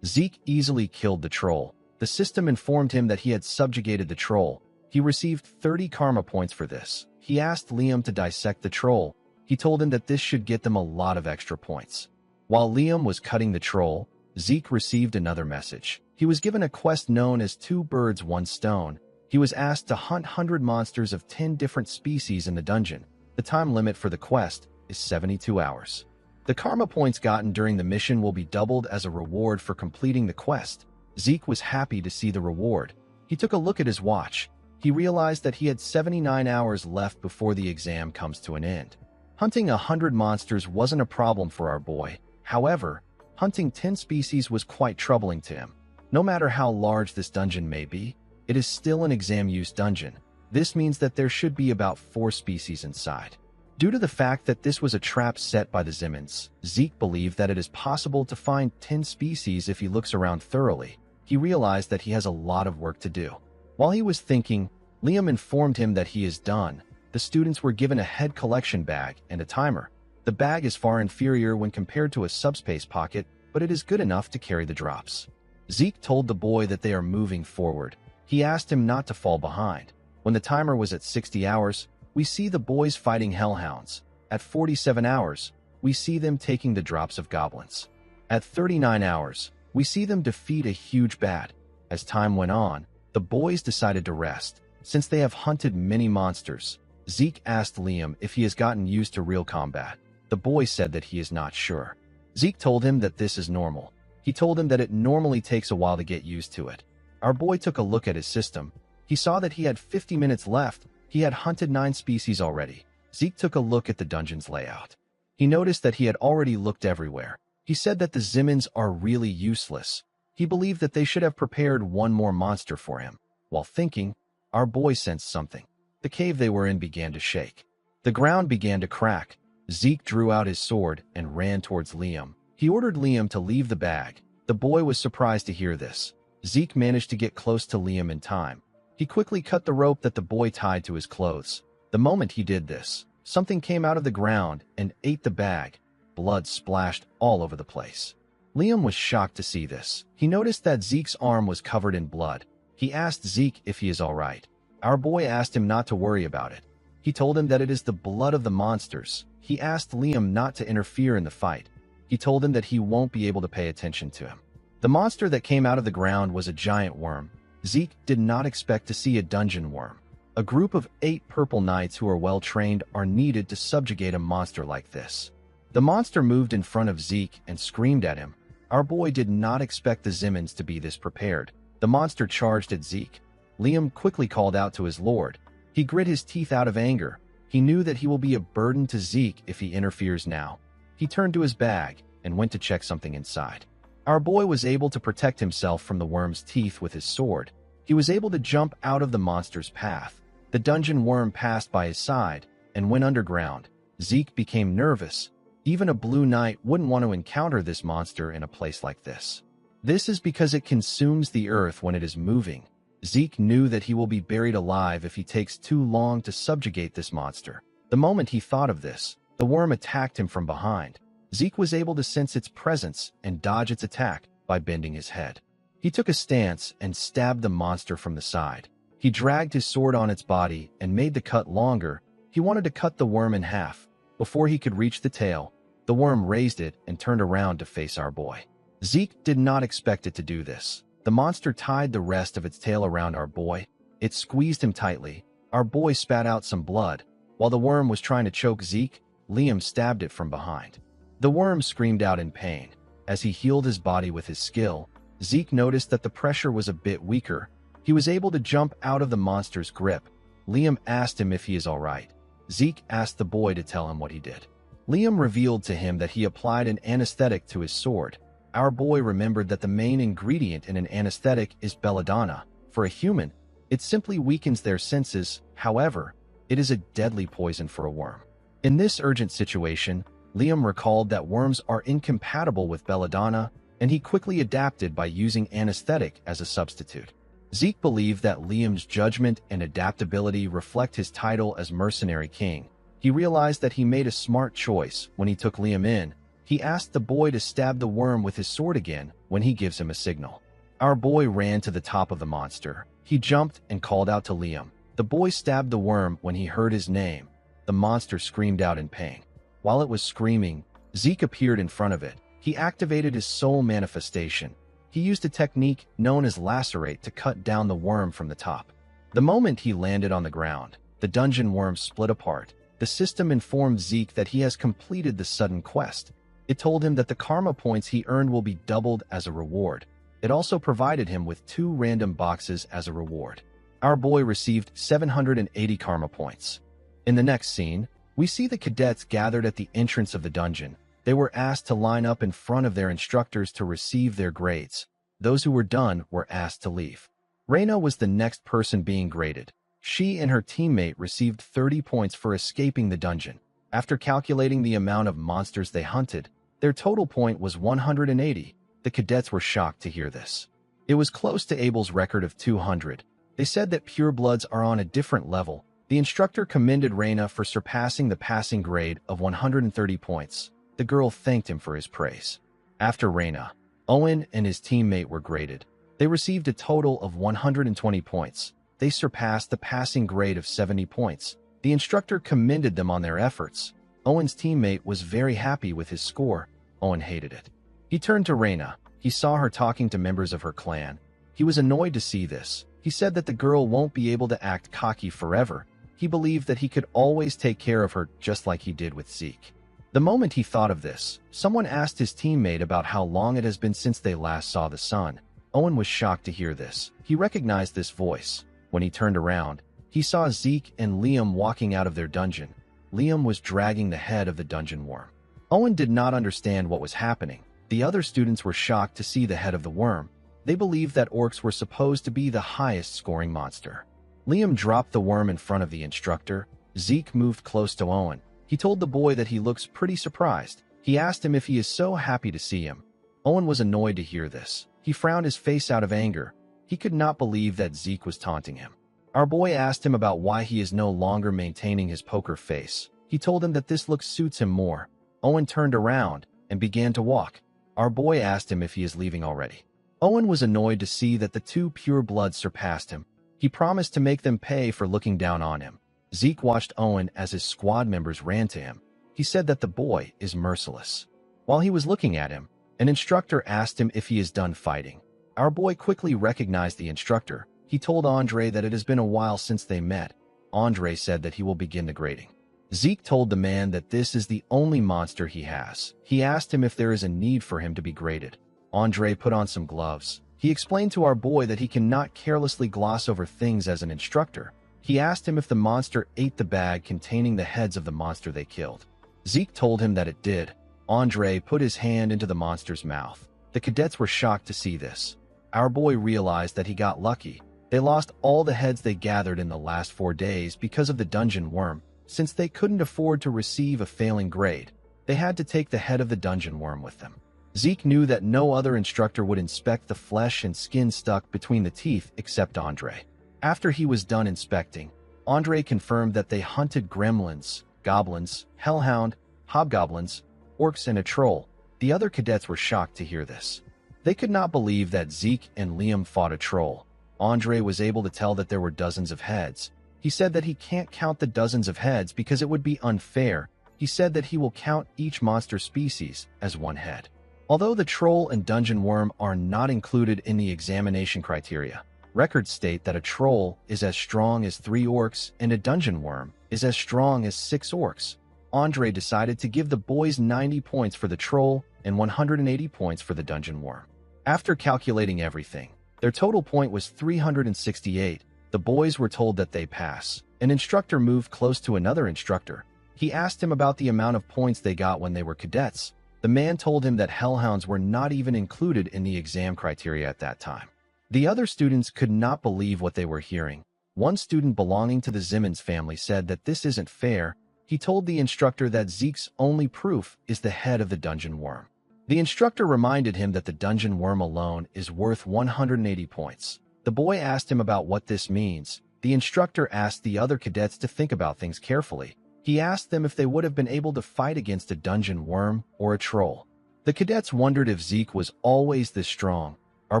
Zeke easily killed the troll. The system informed him that he had subjugated the troll. He received 30 karma points for this. He asked Liam to dissect the troll. He told him that this should get them a lot of extra points. While Liam was cutting the troll, Zeke received another message. He was given a quest known as 2 birds, 1 stone. He was asked to hunt 100 monsters of 10 different species in the dungeon. The time limit for the quest is 72 hours. The karma points gotten during the mission will be doubled as a reward for completing the quest. Zeke was happy to see the reward. He took a look at his watch. He realized that he had 79 hours left before the exam comes to an end. Hunting 100 monsters wasn't a problem for our boy. However, hunting 10 species was quite troubling to him. No matter how large this dungeon may be, it is still an exam-use dungeon. This means that there should be about 4 species inside. Due to the fact that this was a trap set by the Zimmons, Zeke believed that it is possible to find 10 species if he looks around thoroughly. He realized that he has a lot of work to do. While he was thinking, Liam informed him that he is done. The students were given a head collection bag and a timer. The bag is far inferior when compared to a subspace pocket, but it is good enough to carry the drops. Zeke told the boy that they are moving forward. He asked him not to fall behind. When the timer was at 60 hours, we see the boys fighting hellhounds. At 47 hours, we see them taking the drops of goblins. At 39 hours, we see them defeat a huge bat. As time went on, the boys decided to rest. Since they have hunted many monsters, Zeke asked Liam if he has gotten used to real combat. The boy said that he is not sure. Zeke told him that this is normal. He told him that it normally takes a while to get used to it. Our boy took a look at his system. He saw that he had 50 minutes left. He had hunted 9 species already. Zeke took a look at the dungeon's layout. He noticed that he had already looked everywhere. He said that the Zimmons are really useless. He believed that they should have prepared one more monster for him. While thinking, our boy sensed something. The cave they were in began to shake. The ground began to crack. Zeke drew out his sword and ran towards Liam. He ordered Liam to leave the bag. The boy was surprised to hear this. Zeke managed to get close to Liam in time. He quickly cut the rope that the boy tied to his clothes. The moment he did this, something came out of the ground and ate the bag. Blood splashed all over the place. Liam was shocked to see this. He noticed that Zeke's arm was covered in blood. He asked Zeke if he is all right. Our boy asked him not to worry about it. He told him that it is the blood of the monsters. He asked Liam not to interfere in the fight. He told him that he won't be able to pay attention to him. The monster that came out of the ground was a giant worm. Zeke did not expect to see a dungeon worm. A group of 8 purple knights who are well-trained are needed to subjugate a monster like this. The monster moved in front of Zeke and screamed at him. Our boy did not expect the Zimmons to be this prepared. The monster charged at Zeke. Liam quickly called out to his lord. He grit his teeth out of anger. He knew that he will be a burden to Zeke if he interferes now. He turned to his bag and went to check something inside. Our boy was able to protect himself from the worm's teeth with his sword. He was able to jump out of the monster's path. The dungeon worm passed by his side and went underground. Zeke became nervous. Even a blue knight wouldn't want to encounter this monster in a place like this. This is because it consumes the earth when it is moving. Zeke knew that he will be buried alive if he takes too long to subjugate this monster. The moment he thought of this, the worm attacked him from behind. Zeke was able to sense its presence and dodge its attack by bending his head. He took a stance and stabbed the monster from the side. He dragged his sword on its body and made the cut longer. He wanted to cut the worm in half. Before he could reach the tail, the worm raised it and turned around to face our boy. Zeke did not expect it to do this. The monster tied the rest of its tail around our boy. It squeezed him tightly. Our boy spat out some blood. While the worm was trying to choke Zeke, Liam stabbed it from behind. The worm screamed out in pain. As he healed his body with his skill, Zeke noticed that the pressure was a bit weaker. He was able to jump out of the monster's grip. Liam asked him if he is all right. Zeke asked the boy to tell him what he did. Liam revealed to him that he applied an anesthetic to his sword. Our boy remembered that the main ingredient in an anesthetic is belladonna. For a human, it simply weakens their senses. However, it is a deadly poison for a worm. In this urgent situation, Liam recalled that worms are incompatible with belladonna, and he quickly adapted by using anesthetic as a substitute. Zeke believed that Liam's judgment and adaptability reflect his title as Mercenary King. He realized that he made a smart choice when he took Liam in. He asked the boy to stab the worm with his sword again when he gives him a signal. Our boy ran to the top of the monster. He jumped and called out to Liam. The boy stabbed the worm when he heard his name. The monster screamed out in pain. While it was screaming, Zeke appeared in front of it. He activated his soul manifestation. He used a technique known as lacerate to cut down the worm from the top. The moment he landed on the ground, the dungeon worm split apart. The system informed Zeke that he has completed the sudden quest. It told him that the karma points he earned will be doubled as a reward. It also provided him with 2 random boxes as a reward. Our boy received 780 karma points. In the next scene, we see the cadets gathered at the entrance of the dungeon. They were asked to line up in front of their instructors to receive their grades. Those who were done were asked to leave. Reina was the next person being graded. She and her teammate received 30 points for escaping the dungeon. After calculating the amount of monsters they hunted, their total point was 180. The cadets were shocked to hear this. It was close to Abel's record of 200. They said that purebloods are on a different level. The instructor commended Reina for surpassing the passing grade of 130 points. The girl thanked him for his praise. After Reina, Owen and his teammate were graded. They received a total of 120 points. They surpassed the passing grade of 70 points. The instructor commended them on their efforts. Owen's teammate was very happy with his score. Owen hated it. He turned to Reina. He saw her talking to members of her clan. He was annoyed to see this. He said that the girl won't be able to act cocky forever. He believed that he could always take care of her just like he did with Zeke. The moment he thought of this, someone asked his teammate about how long it has been since they last saw the sun. Owen was shocked to hear this. He recognized this voice. When he turned around, he saw Zeke and Liam walking out of their dungeon. Liam was dragging the head of the dungeon worm. Owen did not understand what was happening. The other students were shocked to see the head of the worm. They believed that orcs were supposed to be the highest scoring monster. Liam dropped the worm in front of the instructor. Zeke moved close to Owen. He told the boy that he looks pretty surprised. He asked him if he is so happy to see him. Owen was annoyed to hear this. He frowned his face out of anger. He could not believe that Zeke was taunting him. Our boy asked him about why he is no longer maintaining his poker face. He told him that this look suits him more. Owen turned around and began to walk. Our boy asked him if he is leaving already. Owen was annoyed to see that the two purebloods surpassed him. He promised to make them pay for looking down on him. Zeke watched Owen as his squad members ran to him. He said that the boy is merciless. While he was looking at him, an instructor asked him if he is done fighting. Our boy quickly recognized the instructor. He told Andre that it has been a while since they met. Andre said that he will begin the grading. Zeke told the man that this is the only monster he has. He asked him if there is a need for him to be graded. Andre put on some gloves. He explained to our boy that he cannot carelessly gloss over things as an instructor. He asked him if the monster ate the bag containing the heads of the monster they killed. Zeke told him that it did. Andre put his hand into the monster's mouth. The cadets were shocked to see this. Our boy realized that he got lucky. They lost all the heads they gathered in the last 4 days because of the dungeon worm. Since they couldn't afford to receive a failing grade, they had to take the head of the dungeon worm with them. Zeke knew that no other instructor would inspect the flesh and skin stuck between the teeth except Andre. After he was done inspecting, Andre confirmed that they hunted gremlins, goblins, hellhound, hobgoblins, orcs, and a troll. The other cadets were shocked to hear this. They could not believe that Zeke and Liam fought a troll. Andre was able to tell that there were dozens of heads. He said that he can't count the dozens of heads because it would be unfair. He said that he will count each monster species as one head. Although the troll and dungeon worm are not included in the examination criteria, records state that a troll is as strong as 3 orcs and a dungeon worm is as strong as 6 orcs. Andre decided to give the boys 90 points for the troll and 180 points for the dungeon worm. After calculating everything, their total point was 368. The boys were told that they pass. An instructor moved close to another instructor. He asked him about the amount of points they got when they were cadets. The man told him that hellhounds were not even included in the exam criteria at that time. The other students could not believe what they were hearing. One student belonging to the Zimmons family said that this isn't fair. He told the instructor that Zeke's only proof is the head of the dungeon worm. The instructor reminded him that the dungeon worm alone is worth 180 points. The boy asked him about what this means. The instructor asked the other cadets to think about things carefully. He asked them if they would have been able to fight against a dungeon worm or a troll. The cadets wondered if Zeke was always this strong. Our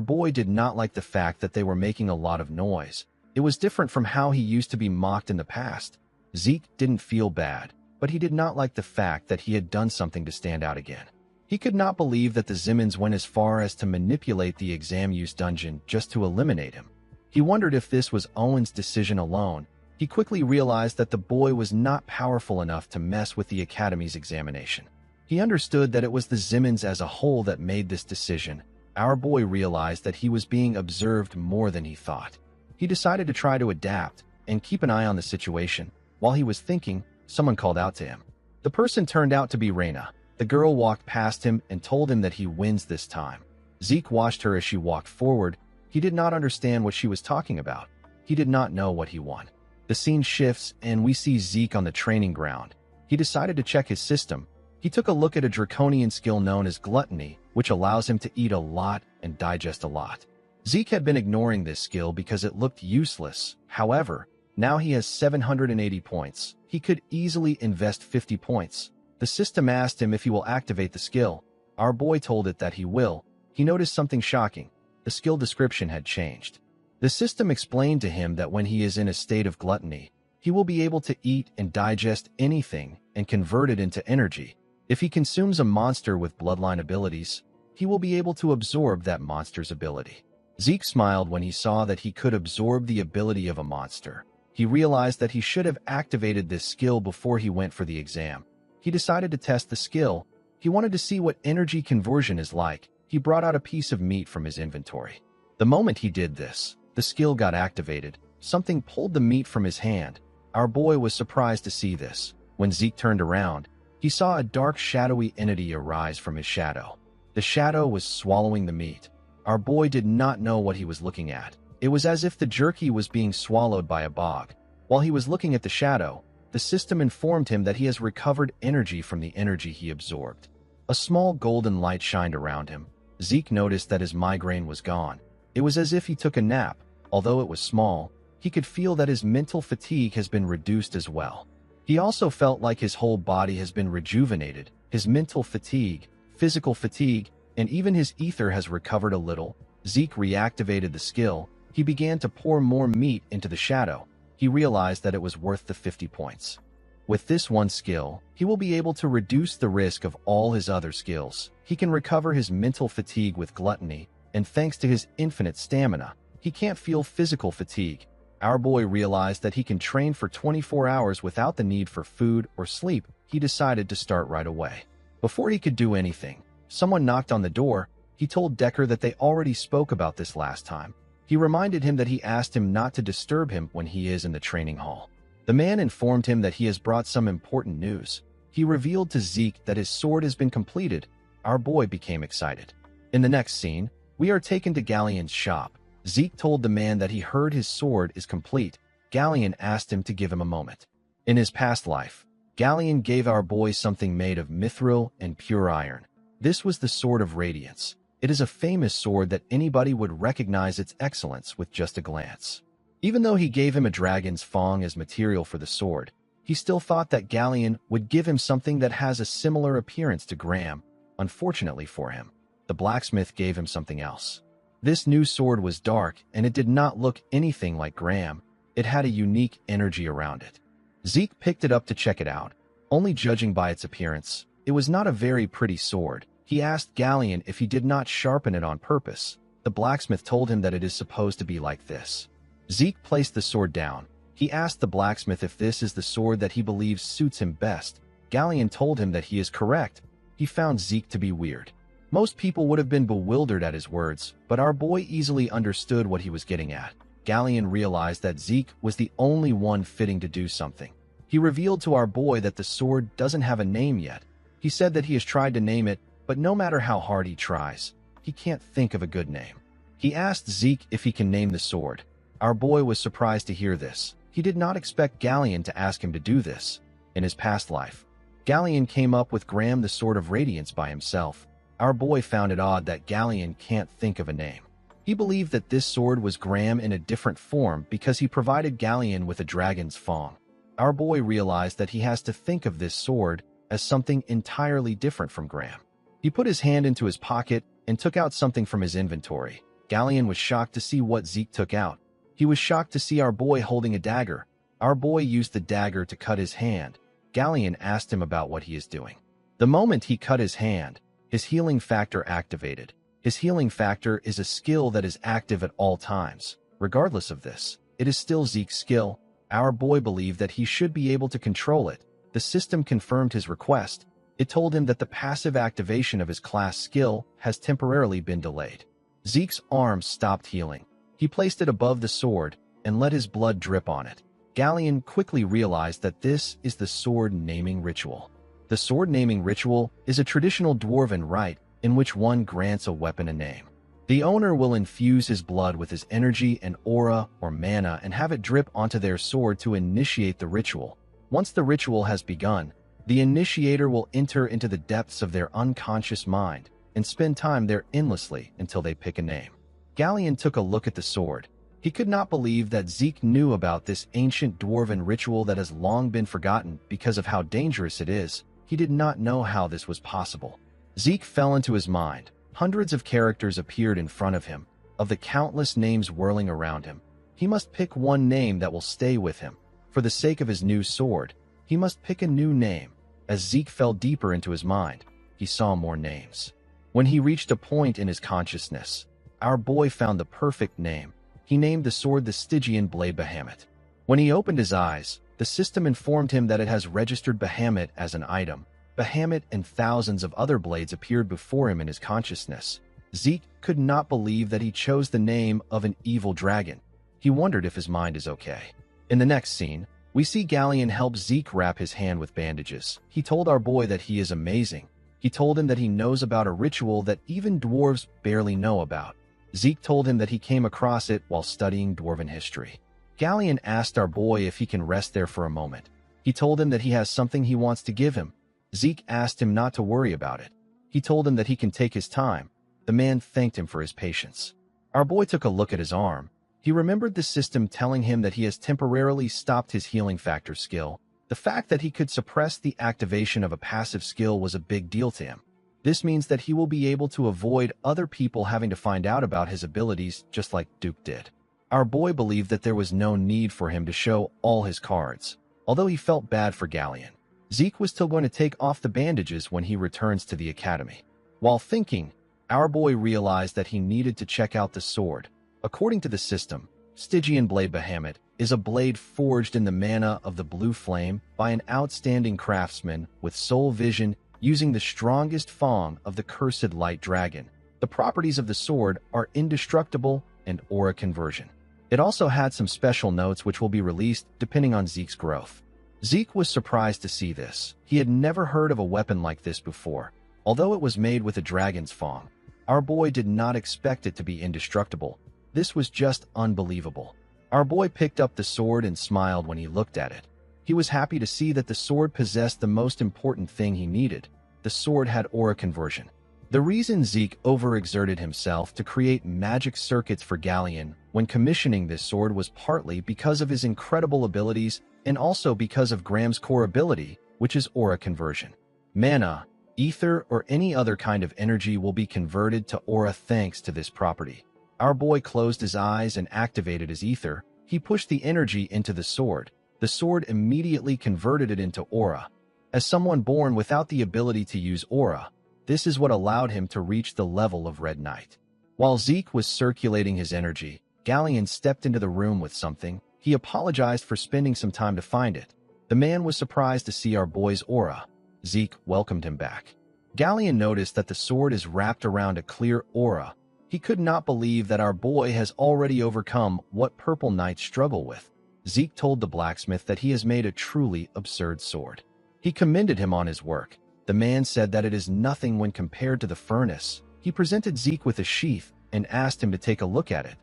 boy did not like the fact that they were making a lot of noise. It was different from how he used to be mocked in the past. Zeke didn't feel bad, but he did not like the fact that he had done something to stand out again. He could not believe that the Zimmons went as far as to manipulate the exam use dungeon just to eliminate him. He wondered if this was Owen's decision alone. He quickly realized that the boy was not powerful enough to mess with the Academy's examination. He understood that it was the Zimmons as a whole that made this decision. Our boy realized that he was being observed more than he thought. He decided to try to adapt and keep an eye on the situation. While he was thinking, someone called out to him. The person turned out to be Raina. The girl walked past him and told him that he wins this time. Zeke watched her as she walked forward. He did not understand what she was talking about. He did not know what he won. The scene shifts and we see Zeke on the training ground. He decided to check his system. He took a look at a draconian skill known as gluttony, which allows him to eat a lot and digest a lot. Zeke had been ignoring this skill because it looked useless. However, now he has 780 points. He could easily invest 50 points. The system asked him if he will activate the skill. Our boy told it that he will. He noticed something shocking. The skill description had changed. The system explained to him that when he is in a state of gluttony, he will be able to eat and digest anything and convert it into energy. If he consumes a monster with bloodline abilities, he will be able to absorb that monster's ability. Zeke smiled when he saw that he could absorb the ability of a monster. He realized that he should have activated this skill before he went for the exam. He decided to test the skill. He wanted to see what energy conversion is like. He brought out a piece of meat from his inventory. The moment he did this, the skill got activated. Something pulled the meat from his hand. Our boy was surprised to see this. When Zeke turned around, He saw a dark, shadowy entity arise from his shadow. The shadow was swallowing the meat. Our boy did not know what he was looking at. It was as if the jerky was being swallowed by a bog. While he was looking at the shadow, the system informed him that he has recovered energy from the energy he absorbed. A small golden light shined around him. Zeke noticed that his migraine was gone. It was as if he took a nap. Although it was small, he could feel that his mental fatigue has been reduced as well. He also felt like his whole body has been rejuvenated. His mental fatigue, physical fatigue, and even his ether has recovered a little. Zeke reactivated the skill. He began to pour more meat into the shadow. He realized that it was worth the 50 points. With this one skill, he will be able to reduce the risk of all his other skills. He can recover his mental fatigue with gluttony, and thanks to his infinite stamina, he can't feel physical fatigue. Our boy realized that he can train for 24 hours without the need for food or sleep. He decided to start right away. Before he could do anything, someone knocked on the door. He told Decker that they already spoke about this last time. He reminded him that he asked him not to disturb him when he is in the training hall. The man informed him that he has brought some important news. He revealed to Zeke that his sword has been completed. Our boy became excited. In the next scene, we are taken to Galleon's shop. Zeke told the man that he heard his sword is complete. Galleon asked him to give him a moment. In his past life, Galleon gave our boy something made of mithril and pure iron. This was the Sword of Radiance. It is a famous sword that anybody would recognize its excellence with just a glance. Even though he gave him a dragon's fang as material for the sword, he still thought that Galleon would give him something that has a similar appearance to Graham. Unfortunately for him, the blacksmith gave him something else. This new sword was dark, and it did not look anything like Graham. It had a unique energy around it. Zeke picked it up to check it out. Only judging by its appearance, it was not a very pretty sword. He asked Galleon if he did not sharpen it on purpose. The blacksmith told him that it is supposed to be like this. Zeke placed the sword down. He asked the blacksmith if this is the sword that he believes suits him best. Galleon told him that he is correct. He found Zeke to be weird. Most people would have been bewildered at his words, but our boy easily understood what he was getting at. Galleon realized that Zeke was the only one fitting to do something. He revealed to our boy that the sword doesn't have a name yet. He said that he has tried to name it, but no matter how hard he tries, he can't think of a good name. He asked Zeke if he can name the sword. Our boy was surprised to hear this. He did not expect Galleon to ask him to do this. In his past life, Galleon came up with Graham the Sword of Radiance by himself. Our boy found it odd that Galleon can't think of a name. He believed that this sword was Graham in a different form because he provided Galleon with a dragon's fang. Our boy realized that he has to think of this sword as something entirely different from Graham. He put his hand into his pocket and took out something from his inventory. Galleon was shocked to see what Zeke took out. He was shocked to see our boy holding a dagger. Our boy used the dagger to cut his hand. Galleon asked him about what he is doing. The moment he cut his hand, his healing factor activated. His healing factor is a skill that is active at all times. Regardless of this, it is still Zeke's skill. Our boy believed that he should be able to control it. The system confirmed his request. It told him that the passive activation of his class skill has temporarily been delayed. Zeke's arm stopped healing. He placed it above the sword and let his blood drip on it. Galleon quickly realized that this is the sword naming ritual. The sword naming ritual is a traditional dwarven rite in which one grants a weapon a name. The owner will infuse his blood with his energy and aura or mana and have it drip onto their sword to initiate the ritual. Once the ritual has begun, the initiator will enter into the depths of their unconscious mind and spend time there endlessly until they pick a name. Galleon took a look at the sword. He could not believe that Zeke knew about this ancient dwarven ritual that has long been forgotten because of how dangerous it is. He did not know how this was possible. Zeke fell into his mind. Hundreds of characters appeared in front of him, of the countless names whirling around him. He must pick one name that will stay with him. For the sake of his new sword, he must pick a new name. As Zeke fell deeper into his mind, he saw more names. When he reached a point in his consciousness, our boy found the perfect name. He named the sword the Stygian Blade Bahamut. When he opened his eyes, the system informed him that it has registered Bahamut as an item. Bahamut and thousands of other blades appeared before him in his consciousness. Zeke could not believe that he chose the name of an evil dragon. He wondered if his mind is okay. In the next scene, We see Galleon help Zeke wrap his hand with bandages. He told our boy that he is amazing. He told him that he knows about a ritual that even dwarves barely know about. Zeke told him that he came across it while studying dwarven history. Galleon asked our boy if he can rest there for a moment. He told him that he has something he wants to give him. Zeke asked him not to worry about it. He told him that he can take his time. The man thanked him for his patience. Our boy took a look at his arm. He remembered the system telling him that he has temporarily stopped his healing factor skill. The fact that he could suppress the activation of a passive skill was a big deal to him. This means that he will be able to avoid other people having to find out about his abilities just like Duke did. Our boy believed that there was no need for him to show all his cards, although he felt bad for Galleon. Zeke was still going to take off the bandages when he returns to the academy. While thinking, our boy realized that he needed to check out the sword. According to the system, Stygian Blade Bahamut is a blade forged in the mana of the blue flame by an outstanding craftsman with soul vision using the strongest form of the cursed light dragon. The properties of the sword are indestructible and aura conversion. It also had some special notes which will be released depending on Zeke's growth. Zeke was surprised to see this. He had never heard of a weapon like this before. Although it was made with a dragon's fang, our boy did not expect it to be indestructible. This was just unbelievable. Our boy picked up the sword and smiled when he looked at it. He was happy to see that the sword possessed the most important thing he needed. The sword had aura conversion. The reason Zeke overexerted himself to create magic circuits for Galleon when commissioning this sword was partly because of his incredible abilities and also because of Graham's core ability, which is aura conversion. Mana, ether, or any other kind of energy will be converted to aura thanks to this property. Our boy closed his eyes and activated his ether. He pushed the energy into the sword. The sword immediately converted it into aura. As someone born without the ability to use aura, this is what allowed him to reach the level of Red Knight. While Zeke was circulating his energy, Galleon stepped into the room with something. He apologized for spending some time to find it. The man was surprised to see our boy's aura. Zeke welcomed him back. Galleon noticed that the sword is wrapped around a clear aura. He could not believe that our boy has already overcome what Purple Knights struggle with. Zeke told the blacksmith that he has made a truly absurd sword. He commended him on his work. The man said that it is nothing when compared to the furnace. He presented Zeke with a sheath and asked him to take a look at it.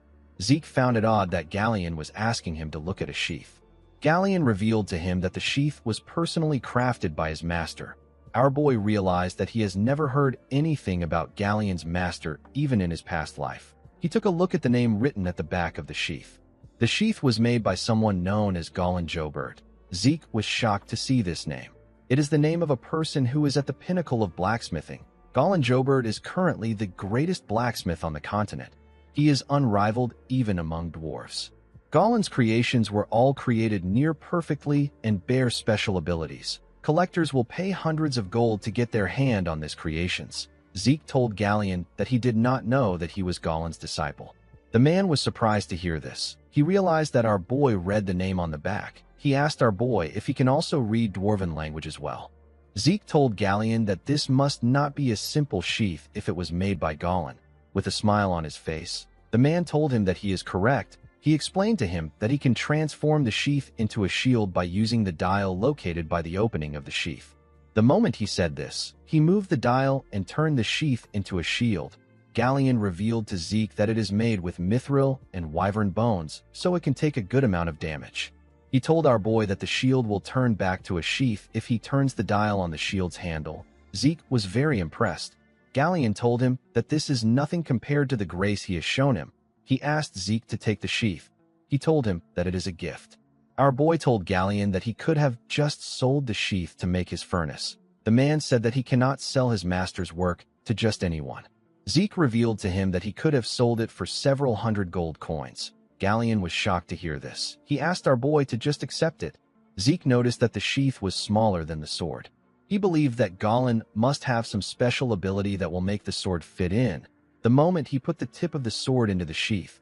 Zeke found it odd that Galleon was asking him to look at a sheath. Galleon revealed to him that the sheath was personally crafted by his master. Our boy realized that he has never heard anything about Galleon's master even in his past life. He took a look at the name written at the back of the sheath. The sheath was made by someone known as Golan Jobert. Zeke was shocked to see this name. It is the name of a person who is at the pinnacle of blacksmithing. Golan Jobert is currently the greatest blacksmith on the continent. He is unrivaled even among dwarves. Golan's creations were all created near perfectly and bear special abilities. Collectors will pay hundreds of gold to get their hand on these creations. Zeke told Galleon that he did not know that he was Golan's disciple. The man was surprised to hear this. He realized that our boy read the name on the back. He asked our boy if he can also read Dwarven language as well. Zeke told Galleon that this must not be a simple sheath if it was made by Golan. With a smile on his face, the man told him that he is correct. He explained to him that he can transform the sheath into a shield by using the dial located by the opening of the sheath. The moment he said this, he moved the dial and turned the sheath into a shield. Galleon revealed to Zeke that it is made with mithril and wyvern bones, so it can take a good amount of damage. He told our boy that the shield will turn back to a sheath if he turns the dial on the shield's handle. Zeke was very impressed. Galleon told him that this is nothing compared to the grace he has shown him. He asked Zeke to take the sheath. He told him that it is a gift. Our boy told Galleon that he could have just sold the sheath to make his furnace. The man said that he cannot sell his master's work to just anyone. Zeke revealed to him that he could have sold it for several hundred gold coins. Galleon was shocked to hear this. He asked our boy to just accept it. Zeke noticed that the sheath was smaller than the sword. He believed that Golan must have some special ability that will make the sword fit in. The moment he put the tip of the sword into the sheath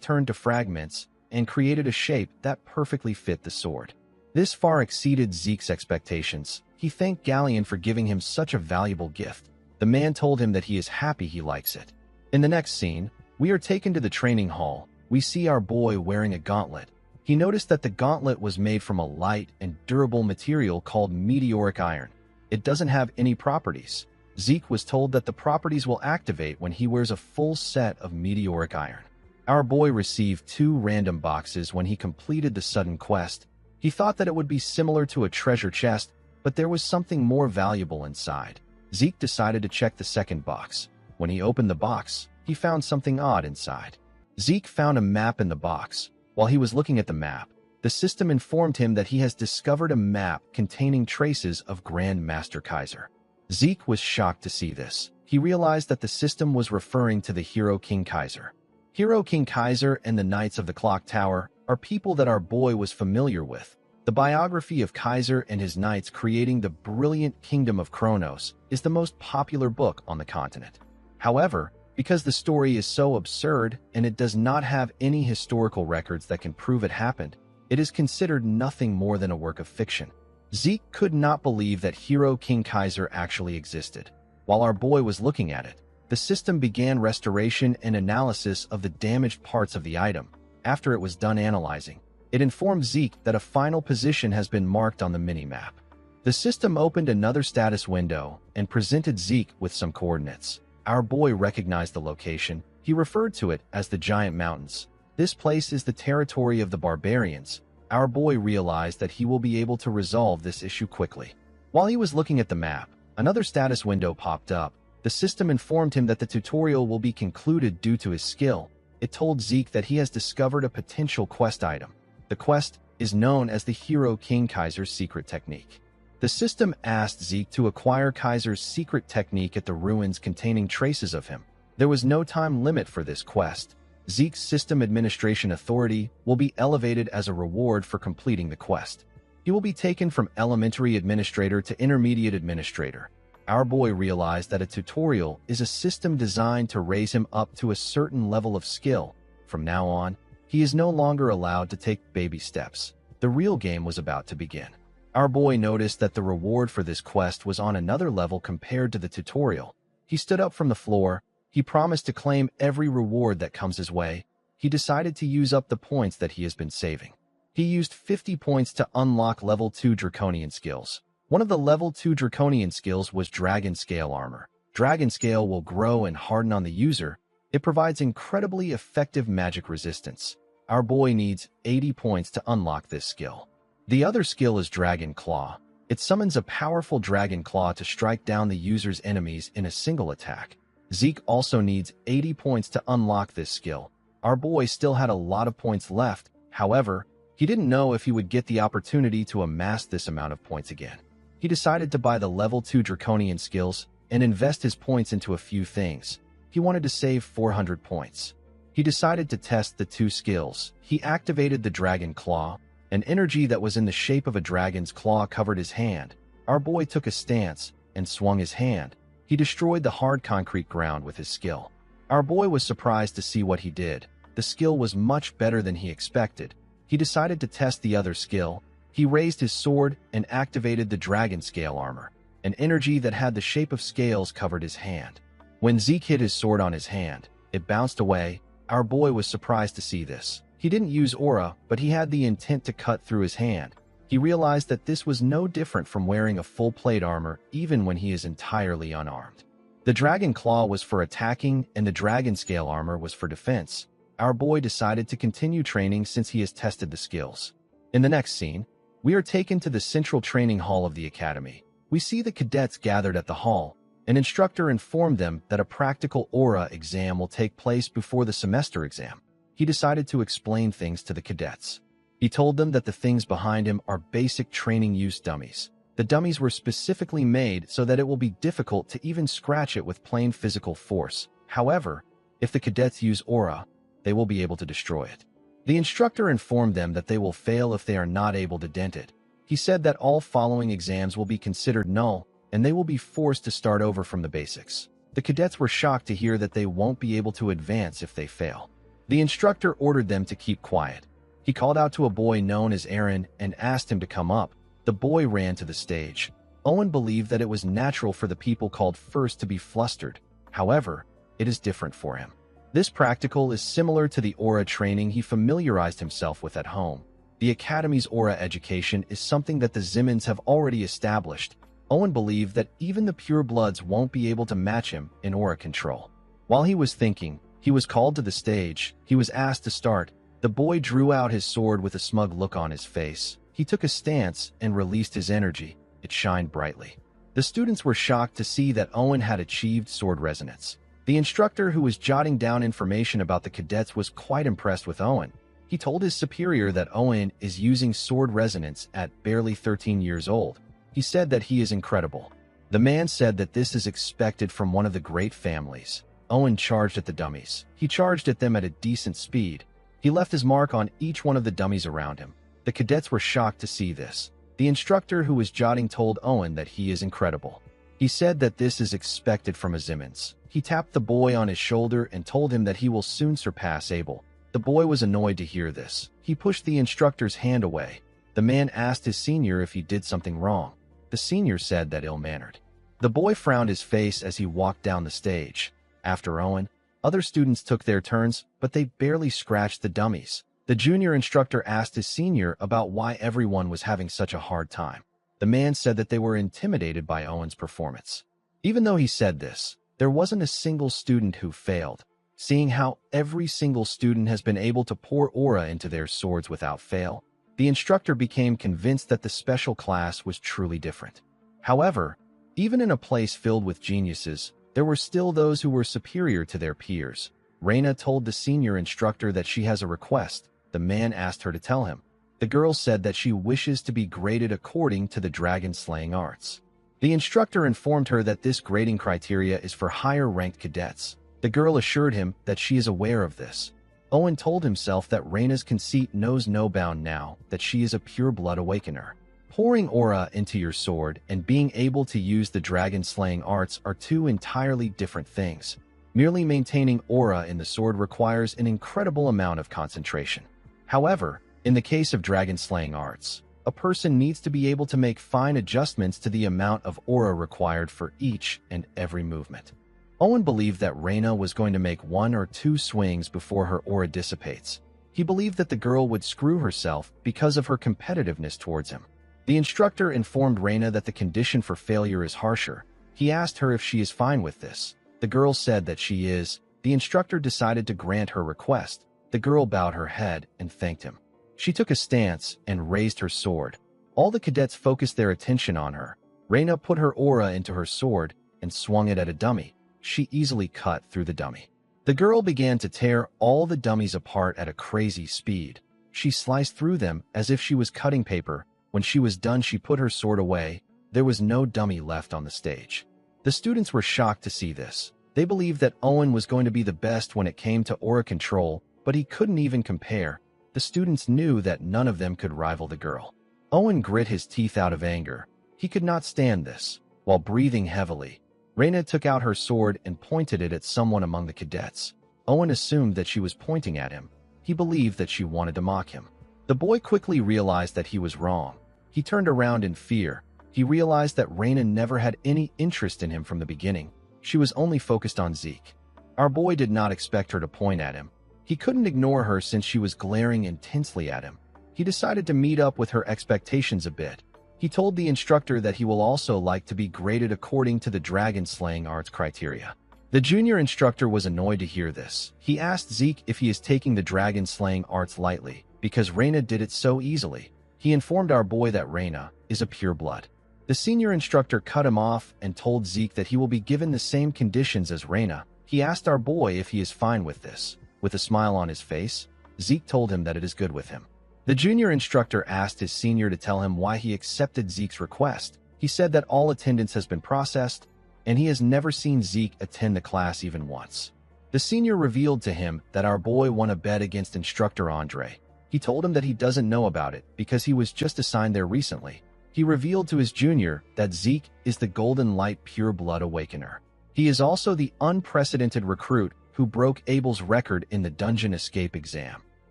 turned to fragments and created a shape that perfectly fit the sword. This far exceeded Zeke's expectations. He thanked Galleon for giving him such a valuable gift. The man told him that he is happy he likes it. In the next scene, we are taken to the training hall. We see our boy wearing a gauntlet. He noticed that the gauntlet was made from a light and durable material called meteoric iron. It doesn't have any properties. Zeke was told that the properties will activate when he wears a full set of meteoric iron. Our boy received 2 random boxes when he completed the sudden quest. He thought that it would be similar to a treasure chest, but there was something more valuable inside. Zeke decided to check the second box. When he opened the box, he found something odd inside. Zeke found a map in the box. While he was looking at the map, the system informed him that he has discovered a map containing traces of Grand Master Kaiser. Zeke was shocked to see this. He realized that the system was referring to the hero King Kaiser. Hero King Kaiser and the Knights of the Clock Tower are people that our boy was familiar with. The biography of Kaiser and his knights creating the brilliant Kingdom of Kronos is the most popular book on the continent. However, because the story is so absurd and it does not have any historical records that can prove it happened, it is considered nothing more than a work of fiction. Zeke could not believe that Hero King Kaiser actually existed. While our boy was looking at it, the system began restoration and analysis of the damaged parts of the item. After it was done analyzing, it informed Zeke that a final position has been marked on the mini-map. The system opened another status window and presented Zeke with some coordinates. Our boy recognized the location. He referred to it as the Giant Mountains. This place is the territory of the barbarians. Our boy realized that he will be able to resolve this issue quickly. While he was looking at the map, another status window popped up. The system informed him that the tutorial will be concluded due to his skill. It told Zeke that he has discovered a potential quest item. The quest is known as the Hero King Kaiser's secret technique. The system asked Zeke to acquire Kaiser's secret technique at the ruins containing traces of him. There was no time limit for this quest. Zeke's system administration authority will be elevated as a reward for completing the quest. He will be taken from elementary administrator to intermediate administrator. Our boy realized that a tutorial is a system designed to raise him up to a certain level of skill. From now on, he is no longer allowed to take baby steps. The real game was about to begin. Our boy noticed that the reward for this quest was on another level compared to the tutorial. He stood up from the floor. He promised to claim every reward that comes his way. He decided to use up the points that he has been saving. He used 50 points to unlock level 2 Draconian skills. One of the level 2 Draconian skills was Dragon Scale Armor. Dragon Scale will grow and harden on the user. It provides incredibly effective magic resistance. Our boy needs 80 points to unlock this skill. The other skill is Dragon Claw. It summons a powerful Dragon Claw to strike down the user's enemies in a single attack. Zeke also needs 80 points to unlock this skill. Our boy still had a lot of points left. However, he didn't know if he would get the opportunity to amass this amount of points again. He decided to buy the level 2 Draconian skills and invest his points into a few things. He wanted to save 400 points. He decided to test the 2 skills. He activated the Dragon Claw. An energy that was in the shape of a dragon's claw covered his hand. Our boy took a stance and swung his hand. He destroyed the hard concrete ground with his skill. Our boy was surprised to see what he did. The skill was much better than he expected. He decided to test the other skill. He raised his sword and activated the Dragon Scale Armor. An energy that had the shape of scales covered his hand. When Zeke hit his sword on his hand, it bounced away. Our boy was surprised to see this. He didn't use aura, but he had the intent to cut through his hand. He realized that this was no different from wearing a full plate armor even when he is entirely unarmed. The Dragon Claw was for attacking and the Dragon Scale Armor was for defense. Our boy decided to continue training since he has tested the skills. In the next scene, we are taken to the central training hall of the academy. We see the cadets gathered at the hall. An instructor informed them that a practical aura exam will take place before the semester exam. He decided to explain things to the cadets. He told them that the things behind him are basic training use dummies. The dummies were specifically made so that it will be difficult to even scratch it with plain physical force. However, if the cadets use aura, they will be able to destroy it. The instructor informed them that they will fail if they are not able to dent it. He said that all following exams will be considered null, and they will be forced to start over from the basics. The cadets were shocked to hear that they won't be able to advance if they fail. The instructor ordered them to keep quiet. He called out to a boy known as Aaron and asked him to come up. The boy ran to the stage. Owen believed that it was natural for the people called first to be flustered. However, it is different for him. This practical is similar to the aura training he familiarized himself with at home. The Academy's aura education is something that the Zimmons have already established. Owen believed that even the purebloods won't be able to match him in aura control. While he was thinking, he was called to the stage. He was asked to start. The boy drew out his sword with a smug look on his face. He took a stance and released his energy. It shined brightly. The students were shocked to see that Owen had achieved sword resonance. The instructor, who was jotting down information about the cadets, was quite impressed with Owen. He told his superior that Owen is using sword resonance at barely 13 years old. He said that he is incredible. The man said that this is expected from one of the great families. Owen charged at the dummies. He charged at them at a decent speed. He left his mark on each one of the dummies around him. The cadets were shocked to see this. The instructor, who was jotting, told Owen that he is incredible. He said that this is expected from a Zimmons. He tapped the boy on his shoulder and told him that he will soon surpass Abel. The boy was annoyed to hear this. He pushed the instructor's hand away. The man asked his senior if he did something wrong. The senior said that ill-mannered. The boy frowned his face as he walked down the stage. After Owen, other students took their turns, but they barely scratched the dummies. The junior instructor asked his senior about why everyone was having such a hard time. The man said that they were intimidated by Owen's performance. Even though he said this, there wasn't a single student who failed. Seeing how every single student has been able to pour aura into their swords without fail, the instructor became convinced that the special class was truly different. However, even in a place filled with geniuses, there were still those who were superior to their peers. Reina told the senior instructor that she has a request. The man asked her to tell him. The girl said that she wishes to be graded according to the dragon-slaying arts. The instructor informed her that this grading criteria is for higher-ranked cadets. The girl assured him that she is aware of this. Owen told himself that Reina's conceit knows no bound now that she is a pure-blood awakener. Pouring aura into your sword and being able to use the dragon-slaying arts are two entirely different things. Merely maintaining aura in the sword requires an incredible amount of concentration. However, in the case of dragon-slaying arts, a person needs to be able to make fine adjustments to the amount of aura required for each and every movement. Owen believed that Reina was going to make 1 or 2 swings before her aura dissipates. He believed that the girl would screw herself because of her competitiveness towards him. The instructor informed Reina that the condition for failure is harsher. He asked her if she is fine with this. The girl said that she is. The instructor decided to grant her request. The girl bowed her head and thanked him. She took a stance and raised her sword. All the cadets focused their attention on her. Reina put her aura into her sword and swung it at a dummy. She easily cut through the dummy. The girl began to tear all the dummies apart at a crazy speed. She sliced through them as if she was cutting paper. When she was done, she put her sword away. There was no dummy left on the stage. The students were shocked to see this. They believed that Owen was going to be the best when it came to aura control, but he couldn't even compare. The students knew that none of them could rival the girl. Owen grit his teeth out of anger. He could not stand this. While breathing heavily, Reina took out her sword and pointed it at someone among the cadets. Owen assumed that she was pointing at him. He believed that she wanted to mock him. The boy quickly realized that he was wrong. He turned around in fear. He realized that Reina never had any interest in him from the beginning. She was only focused on Zeke. Our boy did not expect her to point at him. He couldn't ignore her since she was glaring intensely at him. He decided to meet up with her expectations a bit. He told the instructor that he will also like to be graded according to the dragon-slaying arts criteria. The junior instructor was annoyed to hear this. He asked Zeke if he is taking the dragon-slaying arts lightly, because Reina did it so easily. He informed our boy that Reina is a pure-blood. The senior instructor cut him off and told Zeke that he will be given the same conditions as Reina. He asked our boy if he is fine with this. With a smile on his face, Zeke told him that it is good with him. The junior instructor asked his senior to tell him why he accepted Zeke's request. He said that all attendance has been processed, and he has never seen Zeke attend the class even once. The senior revealed to him that our boy won a bet against instructor Andre. He told him that he doesn't know about it because he was just assigned there recently. He revealed to his junior that Zeke is the Golden Light Pure Blood Awakener. He is also the unprecedented recruit who broke Abel's record in the dungeon escape exam.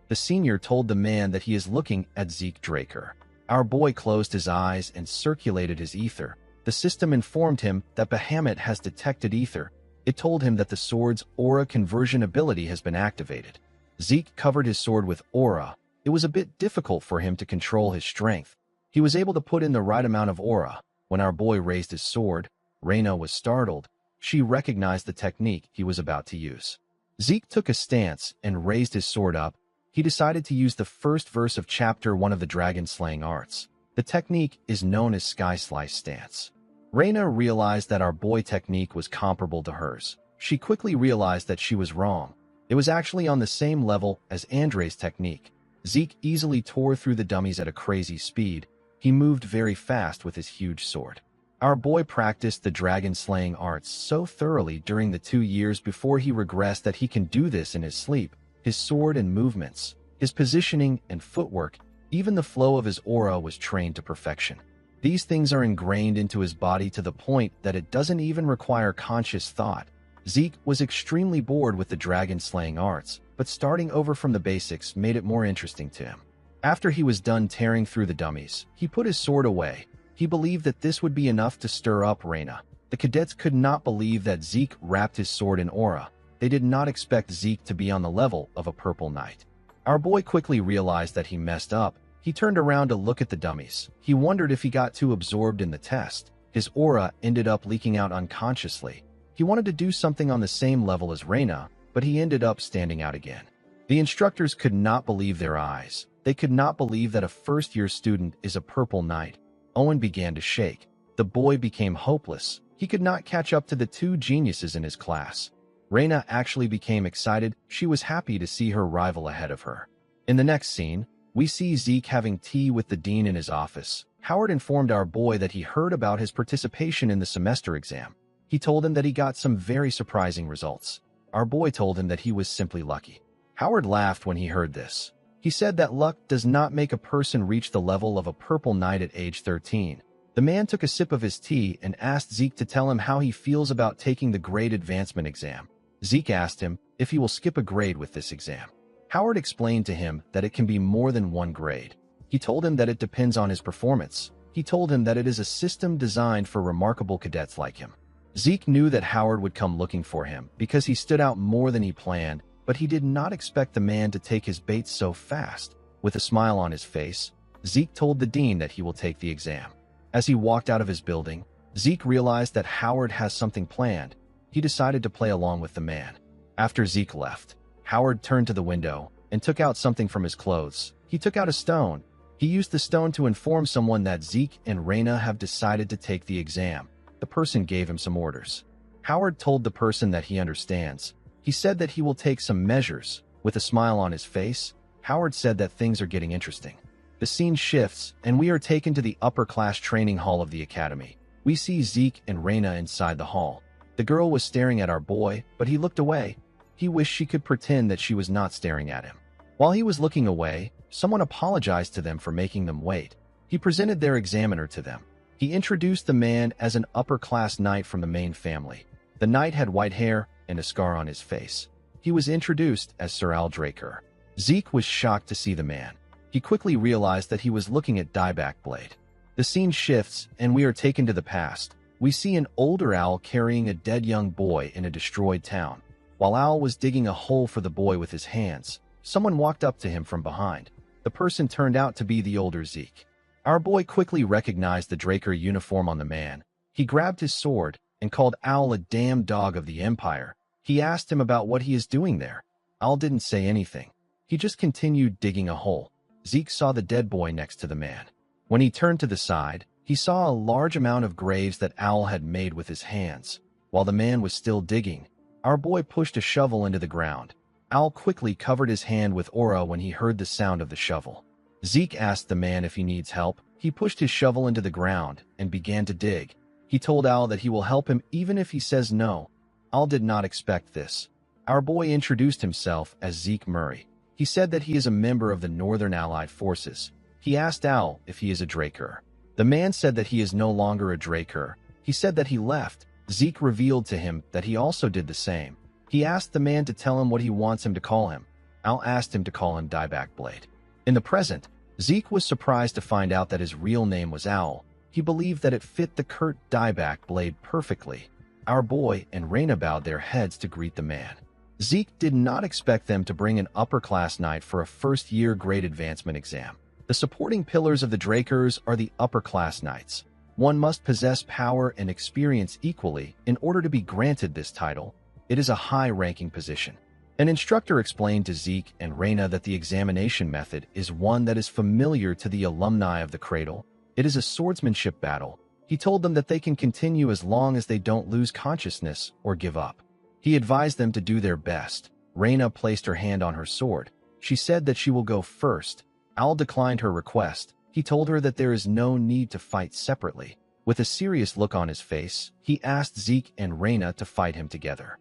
The senior told the man that he is looking at Zeke Draker. Our boy closed his eyes and circulated his ether. The system informed him that Bahamut has detected ether. It told him that the sword's aura conversion ability has been activated. Zeke covered his sword with aura. It was a bit difficult for him to control his strength. He was able to put in the right amount of aura. When our boy raised his sword, Reina was startled. She recognized the technique he was about to use. Zeke took a stance and raised his sword up. He decided to use the first verse of Chapter 1 of the dragon-slaying arts. The technique is known as Sky Slice Stance. Reina realized that our boy technique was comparable to hers. She quickly realized that she was wrong. It was actually on the same level as Andre's technique. Zeke easily tore through the dummies at a crazy speed. He moved very fast with his huge sword. Our boy practiced the dragon-slaying arts so thoroughly during the 2 years before he regressed that he can do this in his sleep. His sword and movements, his positioning and footwork, even the flow of his aura was trained to perfection. These things are ingrained into his body to the point that it doesn't even require conscious thought. Zeke was extremely bored with the dragon-slaying arts, but starting over from the basics made it more interesting to him. After he was done tearing through the dummies, he put his sword away. He believed that this would be enough to stir up Reina. The cadets could not believe that Zeke wrapped his sword in aura. They did not expect Zeke to be on the level of a purple knight. Our boy quickly realized that he messed up. He turned around to look at the dummies. He wondered if he got too absorbed in the test. His aura ended up leaking out unconsciously. He wanted to do something on the same level as Reina, but he ended up standing out again. The instructors could not believe their eyes. They could not believe that a first-year student is a purple knight. Owen began to shake. The boy became hopeless. He could not catch up to the 2 geniuses in his class. Reina actually became excited. She was happy to see her rival ahead of her. In the next scene, we see Zeke having tea with the dean in his office. Howard informed our boy that he heard about his participation in the semester exam. He told him that he got some very surprising results. Our boy told him that he was simply lucky. Howard laughed when he heard this. He said that luck does not make a person reach the level of a purple knight at age 13. The man took a sip of his tea and asked Zeke to tell him how he feels about taking the grade advancement exam. Zeke asked him if he will skip a grade with this exam. Howard explained to him that it can be more than 1 grade. He told him that it depends on his performance. He told him that it is a system designed for remarkable cadets like him. Zeke knew that Howard would come looking for him because he stood out more than he planned, but he did not expect the man to take his bait so fast. With a smile on his face, Zeke told the dean that he will take the exam. As he walked out of his building, Zeke realized that Howard has something planned. He decided to play along with the man. After Zeke left, Howard turned to the window and took out something from his clothes. He took out a stone. He used the stone to inform someone that Zeke and Reina have decided to take the exam. The person gave him some orders. Howard told the person that he understands. He said that he will take some measures. With a smile on his face, Howard said that things are getting interesting. The scene shifts, and we are taken to the upper-class training hall of the academy. We see Zeke and Reina inside the hall. The girl was staring at our boy, but he looked away. He wished she could pretend that she was not staring at him. While he was looking away, someone apologized to them for making them wait. He presented their examiner to them. He introduced the man as an upper-class knight from the main family. The knight had white hair and a scar on his face. He was introduced as Sir Al Draker. Zeke was shocked to see the man. He quickly realized that he was looking at Dieback Blade. The scene shifts, and we are taken to the past. We see an older owl carrying a dead young boy in a destroyed town. While Owl was digging a hole for the boy with his hands, someone walked up to him from behind. The person turned out to be the older Zeke. Our boy quickly recognized the Draker uniform on the man. He grabbed his sword and called Owl a damn dog of the Empire. He asked him about what he is doing there. Owl didn't say anything. He just continued digging a hole. Zeke saw the dead boy next to the man. When he turned to the side, he saw a large amount of graves that Owl had made with his hands. While the man was still digging, our boy pushed a shovel into the ground. Owl quickly covered his hand with aura when he heard the sound of the shovel. Zeke asked the man if he needs help. He pushed his shovel into the ground and began to dig. He told Owl that he will help him even if he says no. Owl did not expect this. Our boy introduced himself as Zeke Murray. He said that he is a member of the Northern Allied Forces. He asked Owl if he is a Draker. The man said that he is no longer a Draker. He said that he left. Zeke revealed to him that he also did the same. He asked the man to tell him what he wants him to call him. Owl asked him to call him Dieback Blade. In the present, Zeke was surprised to find out that his real name was Owl. He believed that it fit the Kurt Dieback Blade perfectly. Our boy and Reina bowed their heads to greet the man. Zeke did not expect them to bring an upper-class knight for a first-year grade advancement exam. The supporting pillars of the Drakers are the upper-class knights. One must possess power and experience equally in order to be granted this title. It is a high-ranking position. An instructor explained to Zeke and Reyna that the examination method is one that is familiar to the alumni of the Cradle. It is a swordsmanship battle. He told them that they can continue as long as they don't lose consciousness or give up. He advised them to do their best. Reyna placed her hand on her sword. She said that she will go first. Al declined her request. He told her that there is no need to fight separately. With a serious look on his face, he asked Zeke and Reyna to fight him together.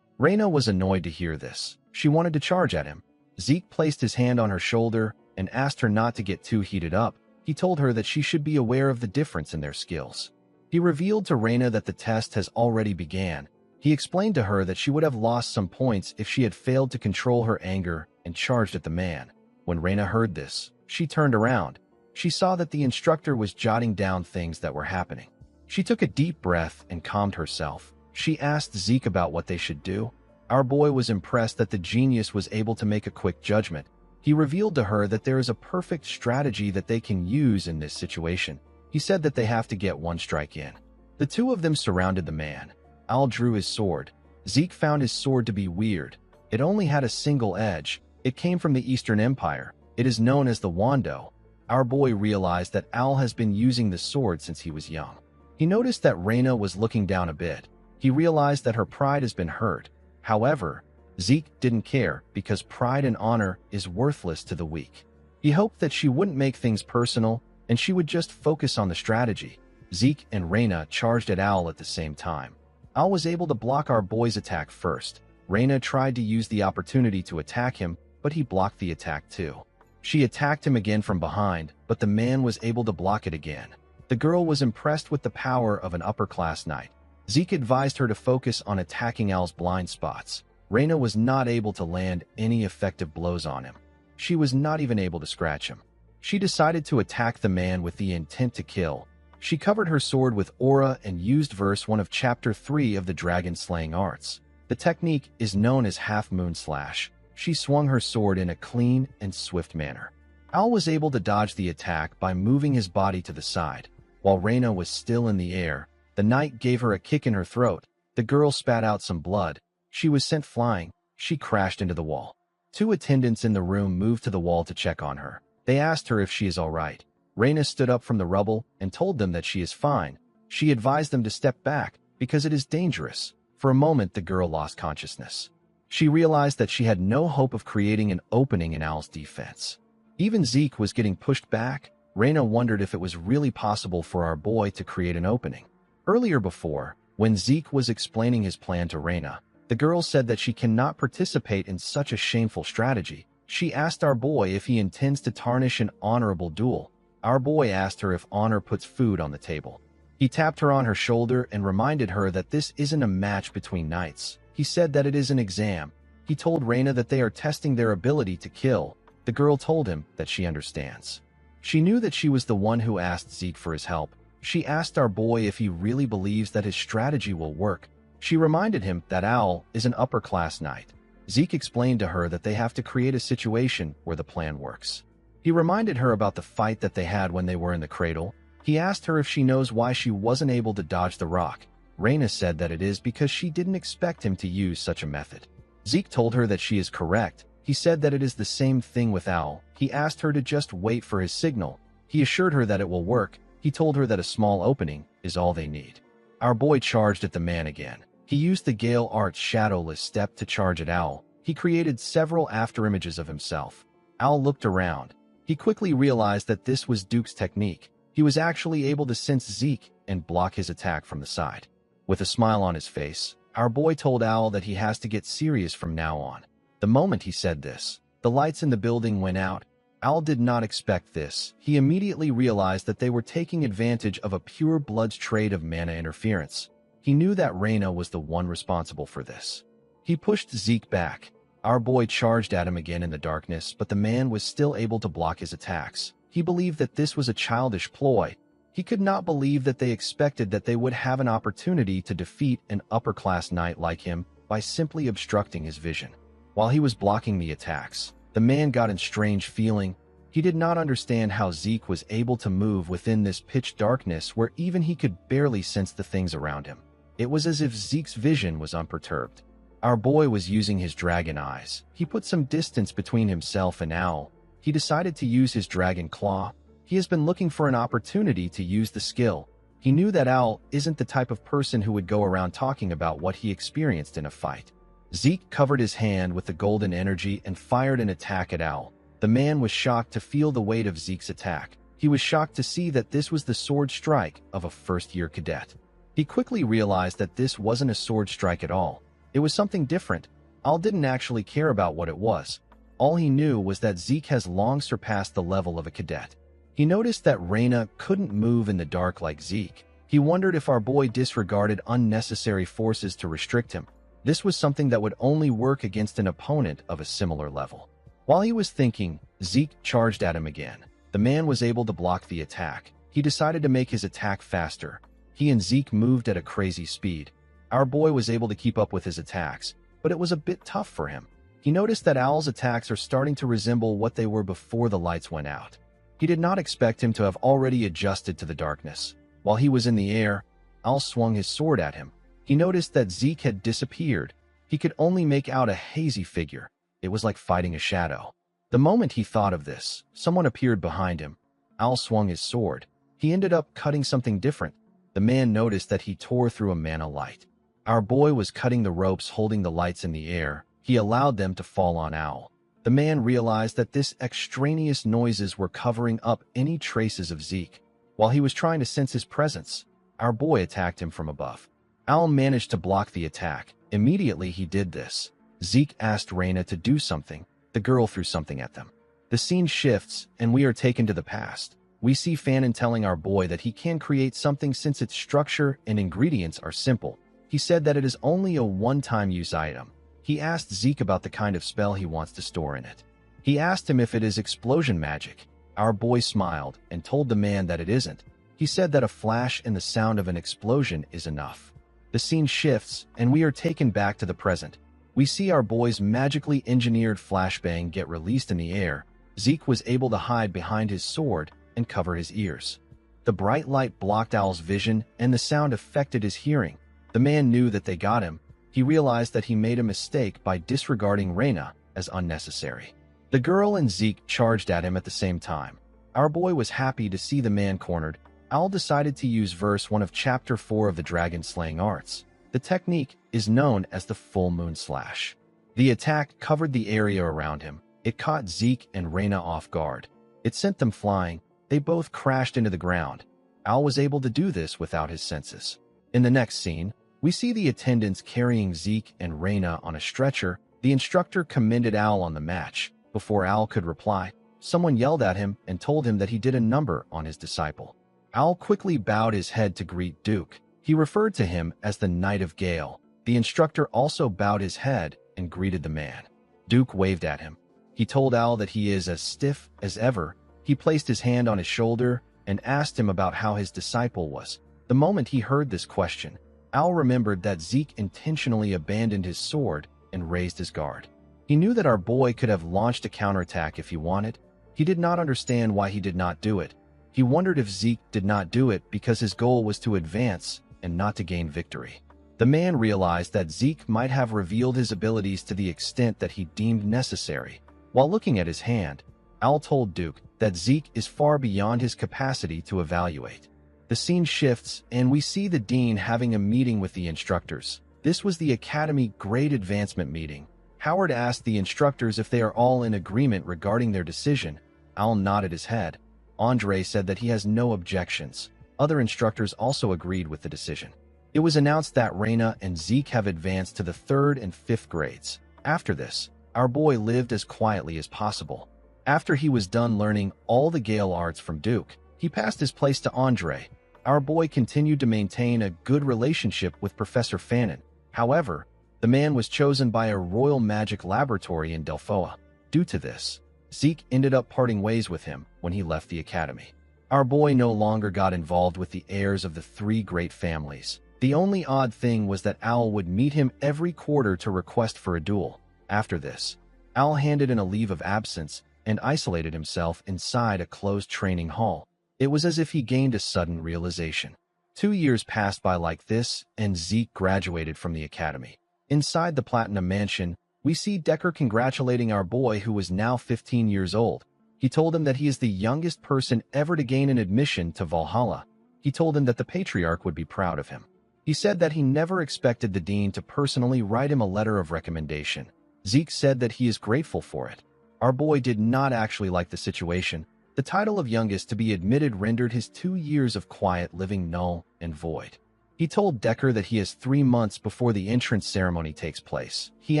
Reyna was annoyed to hear this. She wanted to charge at him. Zeke placed his hand on her shoulder and asked her not to get too heated up. He told her that she should be aware of the difference in their skills. He revealed to Reyna that the test has already begun. He explained to her that she would have lost some points if she had failed to control her anger and charged at the man. When Reyna heard this, she turned around. She saw that the instructor was jotting down things that were happening. She took a deep breath and calmed herself. She asked Zeke about what they should do. Our boy was impressed that the genius was able to make a quick judgment. He revealed to her that there is a perfect strategy that they can use in this situation. He said that they have to get one strike in. The two of them surrounded the man. Al drew his sword. Zeke found his sword to be weird. It only had a single edge. It came from the Eastern Empire. It is known as the Wando. Our boy realized that Al has been using the sword since he was young. He noticed that Reyna was looking down a bit. He realized that her pride has been hurt. However, Zeke didn't care because pride and honor is worthless to the weak. He hoped that she wouldn't make things personal and she would just focus on the strategy. Zeke and Reyna charged at Al at the same time. Al was able to block our boy's attack first. Reyna tried to use the opportunity to attack him, but he blocked the attack too. She attacked him again from behind, but the man was able to block it again. The girl was impressed with the power of an upper-class knight. Zeke advised her to focus on attacking Al's blind spots. Reyna was not able to land any effective blows on him. She was not even able to scratch him. She decided to attack the man with the intent to kill. She covered her sword with aura and used verse 1 of chapter 3 of the dragon-slaying arts. The technique is known as half-moon slash. She swung her sword in a clean and swift manner. Al was able to dodge the attack by moving his body to the side. While Reyna was still in the air, the knight gave her a kick in her throat. The girl spat out some blood. She was sent flying. She crashed into the wall. Two attendants in the room moved to the wall to check on her. They asked her if she is all right. Reyna stood up from the rubble and told them that she is fine. She advised them to step back because it is dangerous. For a moment, the girl lost consciousness. She realized that she had no hope of creating an opening in Al's defense. Even Zeke was getting pushed back. Reyna wondered if it was really possible for our boy to create an opening. Earlier before, when Zeke was explaining his plan to Reyna, the girl said that she cannot participate in such a shameful strategy. She asked our boy if he intends to tarnish an honorable duel. Our boy asked her if honor puts food on the table. He tapped her on her shoulder and reminded her that this isn't a match between knights. He said that it is an exam. He told Reyna that they are testing their ability to kill. The girl told him that she understands. She knew that she was the one who asked Zeke for his help. She asked our boy if he really believes that his strategy will work. She reminded him that Al is an upper-class knight. Zeke explained to her that they have to create a situation where the plan works. He reminded her about the fight that they had when they were in the cradle. He asked her if she knows why she wasn't able to dodge the rock. Reyna said that it is because she didn't expect him to use such a method. Zeke told her that she is correct. He said that it is the same thing with Al. He asked her to just wait for his signal. He assured her that it will work. He told her that a small opening is all they need. Our boy charged at the man again. He used the Gale Art's shadowless step to charge at Al. He created several afterimages of himself. Al looked around. He quickly realized that this was Duke's technique. He was actually able to sense Zeke and block his attack from the side. With a smile on his face, our boy told Al that he has to get serious from now on. The moment he said this, the lights in the building went out. Al did not expect this. He immediately realized that they were taking advantage of a pure blood's trade of mana interference. He knew that Reyna was the one responsible for this. He pushed Zeke back. Our boy charged at him again in the darkness, but the man was still able to block his attacks. He believed that this was a childish ploy. He could not believe that they expected that they would have an opportunity to defeat an upper-class knight like him. by simply obstructing his vision. While he was blocking the attacks, the man got a strange feeling. He did not understand how Zeke was able to move within this pitch darkness where even he could barely sense the things around him. It was as if Zeke's vision was unperturbed. Our boy was using his dragon eyes. He put some distance between himself and Owl. He decided to use his dragon claw. He has been looking for an opportunity to use the skill. He knew that Owl isn't the type of person who would go around talking about what he experienced in a fight. Zeke covered his hand with the golden energy and fired an attack at Owl. The man was shocked to feel the weight of Zeke's attack. He was shocked to see that this was the sword strike of a first-year cadet. He quickly realized that this wasn't a sword strike at all. It was something different. Owl didn't actually care about what it was. All he knew was that Zeke has long surpassed the level of a cadet. He noticed that Reina couldn't move in the dark like Zeke. He wondered if our boy disregarded unnecessary forces to restrict him. This was something that would only work against an opponent of a similar level. While he was thinking, Zeke charged at him again. The man was able to block the attack. He decided to make his attack faster. He and Zeke moved at a crazy speed. Our boy was able to keep up with his attacks, but it was a bit tough for him. He noticed that Owl's attacks are starting to resemble what they were before the lights went out. He did not expect him to have already adjusted to the darkness. While he was in the air, Owl swung his sword at him. He noticed that Zeke had disappeared. He could only make out a hazy figure. It was like fighting a shadow. The moment he thought of this, someone appeared behind him. Owl swung his sword. He ended up cutting something different. The man noticed that he tore through a mana light. Our boy was cutting the ropes holding the lights in the air. He allowed them to fall on Owl. The man realized that this extraneous noises were covering up any traces of Zeke. While he was trying to sense his presence, our boy attacked him from above. Owl managed to block the attack. Immediately he did this. Zeke asked Reina to do something. The girl threw something at them. The scene shifts, and we are taken to the past. We see Fanon telling our boy that he can create something since its structure and ingredients are simple. He said that it is only a one-time use item. He asked Zeke about the kind of spell he wants to store in it. He asked him if it is explosion magic. Our boy smiled and told the man that it isn't. He said that a flash and the sound of an explosion is enough. The scene shifts, and we are taken back to the present. We see our boy's magically engineered flashbang get released in the air. Zeke was able to hide behind his sword and cover his ears. The bright light blocked Owl's vision, and the sound affected his hearing. The man knew that they got him. He realized that he made a mistake by disregarding Reina as unnecessary. The girl and Zeke charged at him at the same time. Our boy was happy to see the man cornered. Owl decided to use verse 1 of Chapter 4 of the Dragon Slaying Arts. The technique is known as the Full Moon Slash. The attack covered the area around him. It caught Zeke and Reina off guard. It sent them flying. They both crashed into the ground. Owl was able to do this without his senses. In the next scene, we see the attendants carrying Zeke and Reina on a stretcher. The instructor commended Owl on the match. Before Owl could reply, someone yelled at him and told him that he did a number on his disciple. Owl quickly bowed his head to greet Duke. He referred to him as the Knight of Gale. The instructor also bowed his head and greeted the man. Duke waved at him. He told Owl that he is as stiff as ever. He placed his hand on his shoulder and asked him about how his disciple was. The moment he heard this question, Owl remembered that Zeke intentionally abandoned his sword and raised his guard. He knew that our boy could have launched a counterattack if he wanted. He did not understand why he did not do it. He wondered if Zeke did not do it because his goal was to advance and not to gain victory. The man realized that Zeke might have revealed his abilities to the extent that he deemed necessary. While looking at his hand, Owl told Duke that Zeke is far beyond his capacity to evaluate. The scene shifts, and we see the dean having a meeting with the instructors. This was the Academy Grade Advancement meeting. Howard asked the instructors if they are all in agreement regarding their decision. Owl nodded his head. Andre said that he has no objections. Other instructors also agreed with the decision. It was announced that Reina and Zeke have advanced to the 3rd and 5th grades. After this, our boy lived as quietly as possible. After he was done learning all the Gale arts from Duke, he passed his place to Andre. Our boy continued to maintain a good relationship with Professor Fanon. However, the man was chosen by a royal magic laboratory in Delphoa. Due to this, Zeke ended up parting ways with him when he left the academy. Our boy no longer got involved with the heirs of the 3 great families. The only odd thing was that Owl would meet him every quarter to request for a duel. After this, Owl handed in a leave of absence and isolated himself inside a closed training hall. It was as if he gained a sudden realization. 2 years passed by like this, and Zeke graduated from the academy. Inside the Platinum Mansion, we see Decker congratulating our boy who was now 15 years old. He told him that he is the youngest person ever to gain an admission to Valhalla. He told him that the Patriarch would be proud of him. He said that he never expected the Dean to personally write him a letter of recommendation. Zeke said that he is grateful for it. Our boy did not actually like the situation. The title of youngest to be admitted rendered his 2 years of quiet living null and void. He told Decker that he has 3 months before the entrance ceremony takes place. He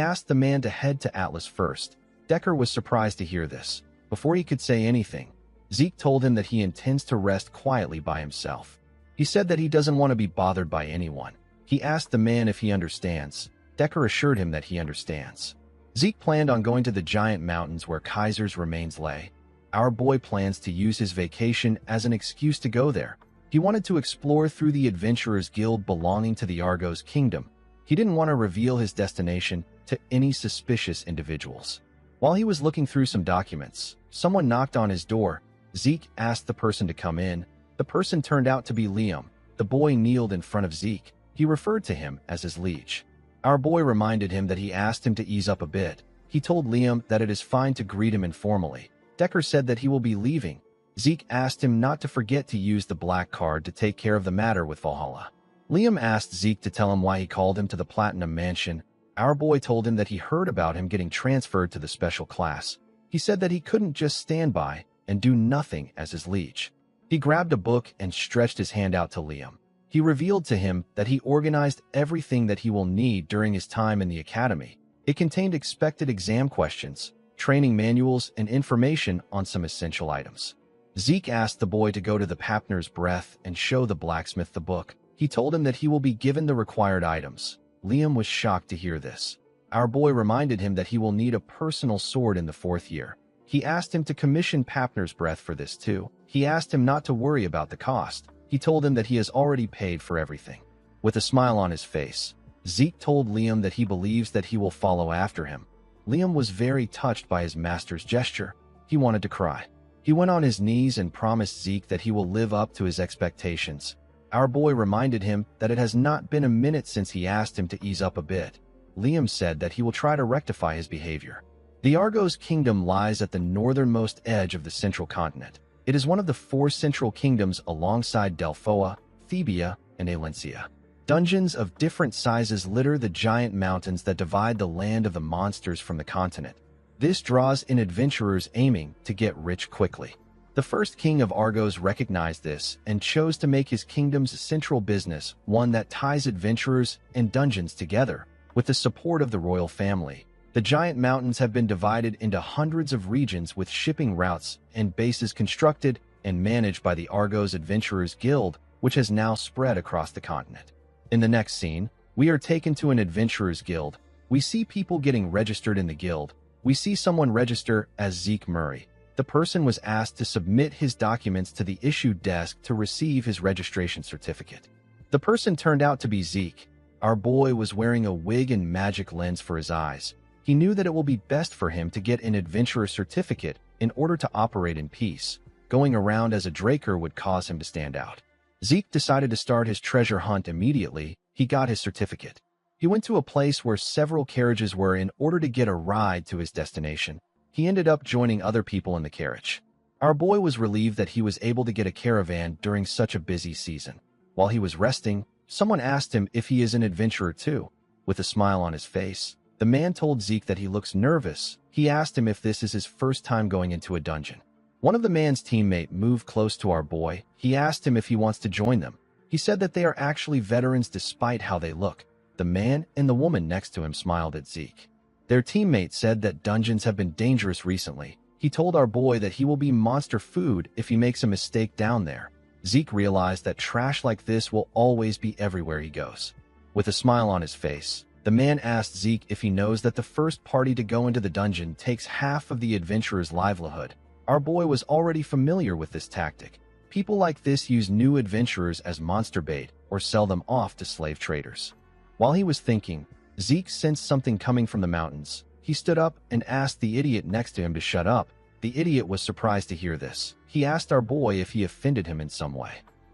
asked the man to head to Atlas first. Decker was surprised to hear this. Before he could say anything, Zeke told him that he intends to rest quietly by himself. He said that he doesn't want to be bothered by anyone. He asked the man if he understands. Decker assured him that he understands. Zeke planned on going to the giant mountains where Kaiser's remains lay. Our boy plans to use his vacation as an excuse to go there. He wanted to explore through the Adventurers Guild belonging to the Argos Kingdom. He didn't want to reveal his destination to any suspicious individuals. While he was looking through some documents, someone knocked on his door. Zeke asked the person to come in. The person turned out to be Liam. The boy kneeled in front of Zeke. He referred to him as his liege. Our boy reminded him that he asked him to ease up a bit. He told Liam that it is fine to greet him informally. Decker said that he will be leaving. Zeke asked him not to forget to use the black card to take care of the matter with Valhalla. Liam asked Zeke to tell him why he called him to the Platinum Mansion. Our boy told him that he heard about him getting transferred to the special class. He said that he couldn't just stand by and do nothing as his liege. He grabbed a book and stretched his hand out to Liam. He revealed to him that he organized everything that he will need during his time in the academy. It contained expected exam questions, training manuals, and information on some essential items. Zeke asked the boy to go to the Papner's Breath and show the blacksmith the book. He told him that he will be given the required items. Liam was shocked to hear this. Our boy reminded him that he will need a personal sword in the 4th year. He asked him to commission Papner's Breath for this too. He asked him not to worry about the cost. He told him that he has already paid for everything. With a smile on his face, Zeke told Liam that he believes that he will follow after him. Liam was very touched by his master's gesture. He wanted to cry. He went on his knees and promised Zeke that he will live up to his expectations. Our boy reminded him that it has not been a minute since he asked him to ease up a bit. Liam said that he will try to rectify his behavior. The Argos Kingdom lies at the northernmost edge of the central continent. It is one of the 4 central kingdoms alongside Delphoa, Thebia, and Alencia. Dungeons of different sizes litter the giant mountains that divide the land of the monsters from the continent. This draws in adventurers aiming to get rich quickly. The first king of Argos recognized this and chose to make his kingdom's central business one that ties adventurers and dungeons together. With the support of the royal family, the giant mountains have been divided into hundreds of regions with shipping routes and bases constructed and managed by the Argos Adventurers Guild, which has now spread across the continent. In the next scene, we are taken to an Adventurers Guild. We see people getting registered in the guild. We see someone register as Zeke Murray. The person was asked to submit his documents to the issue desk to receive his registration certificate. The person turned out to be Zeke. Our boy was wearing a wig and magic lens for his eyes. He knew that it will be best for him to get an adventurer certificate in order to operate in peace. Going around as a Draker would cause him to stand out. Zeke decided to start his treasure hunt immediately. He got his certificate. He went to a place where several carriages were in order to get a ride to his destination. He ended up joining other people in the carriage. Our boy was relieved that he was able to get a caravan during such a busy season. While he was resting, someone asked him if he is an adventurer too. With a smile on his face, the man told Zeke that he looks nervous. He asked him if this is his first time going into a dungeon. One of the man's teammate moved close to our boy. He asked him if he wants to join them. He said that they are actually veterans despite how they look. The man and the woman next to him smiled at Zeke. Their teammate said that dungeons have been dangerous recently. He told our boy that he will be monster food if he makes a mistake down there. Zeke realized that trash like this will always be everywhere he goes. With a smile on his face, the man asked Zeke if he knows that the first party to go into the dungeon takes half of the adventurer's livelihood. Our boy was already familiar with this tactic. People like this use new adventurers as monster bait. or sell them off to slave traders. While he was thinking, Zeke sensed something coming from the mountains. He stood up and asked the idiot next to him to shut up. The idiot was surprised to hear this. He asked our boy if he offended him in some way.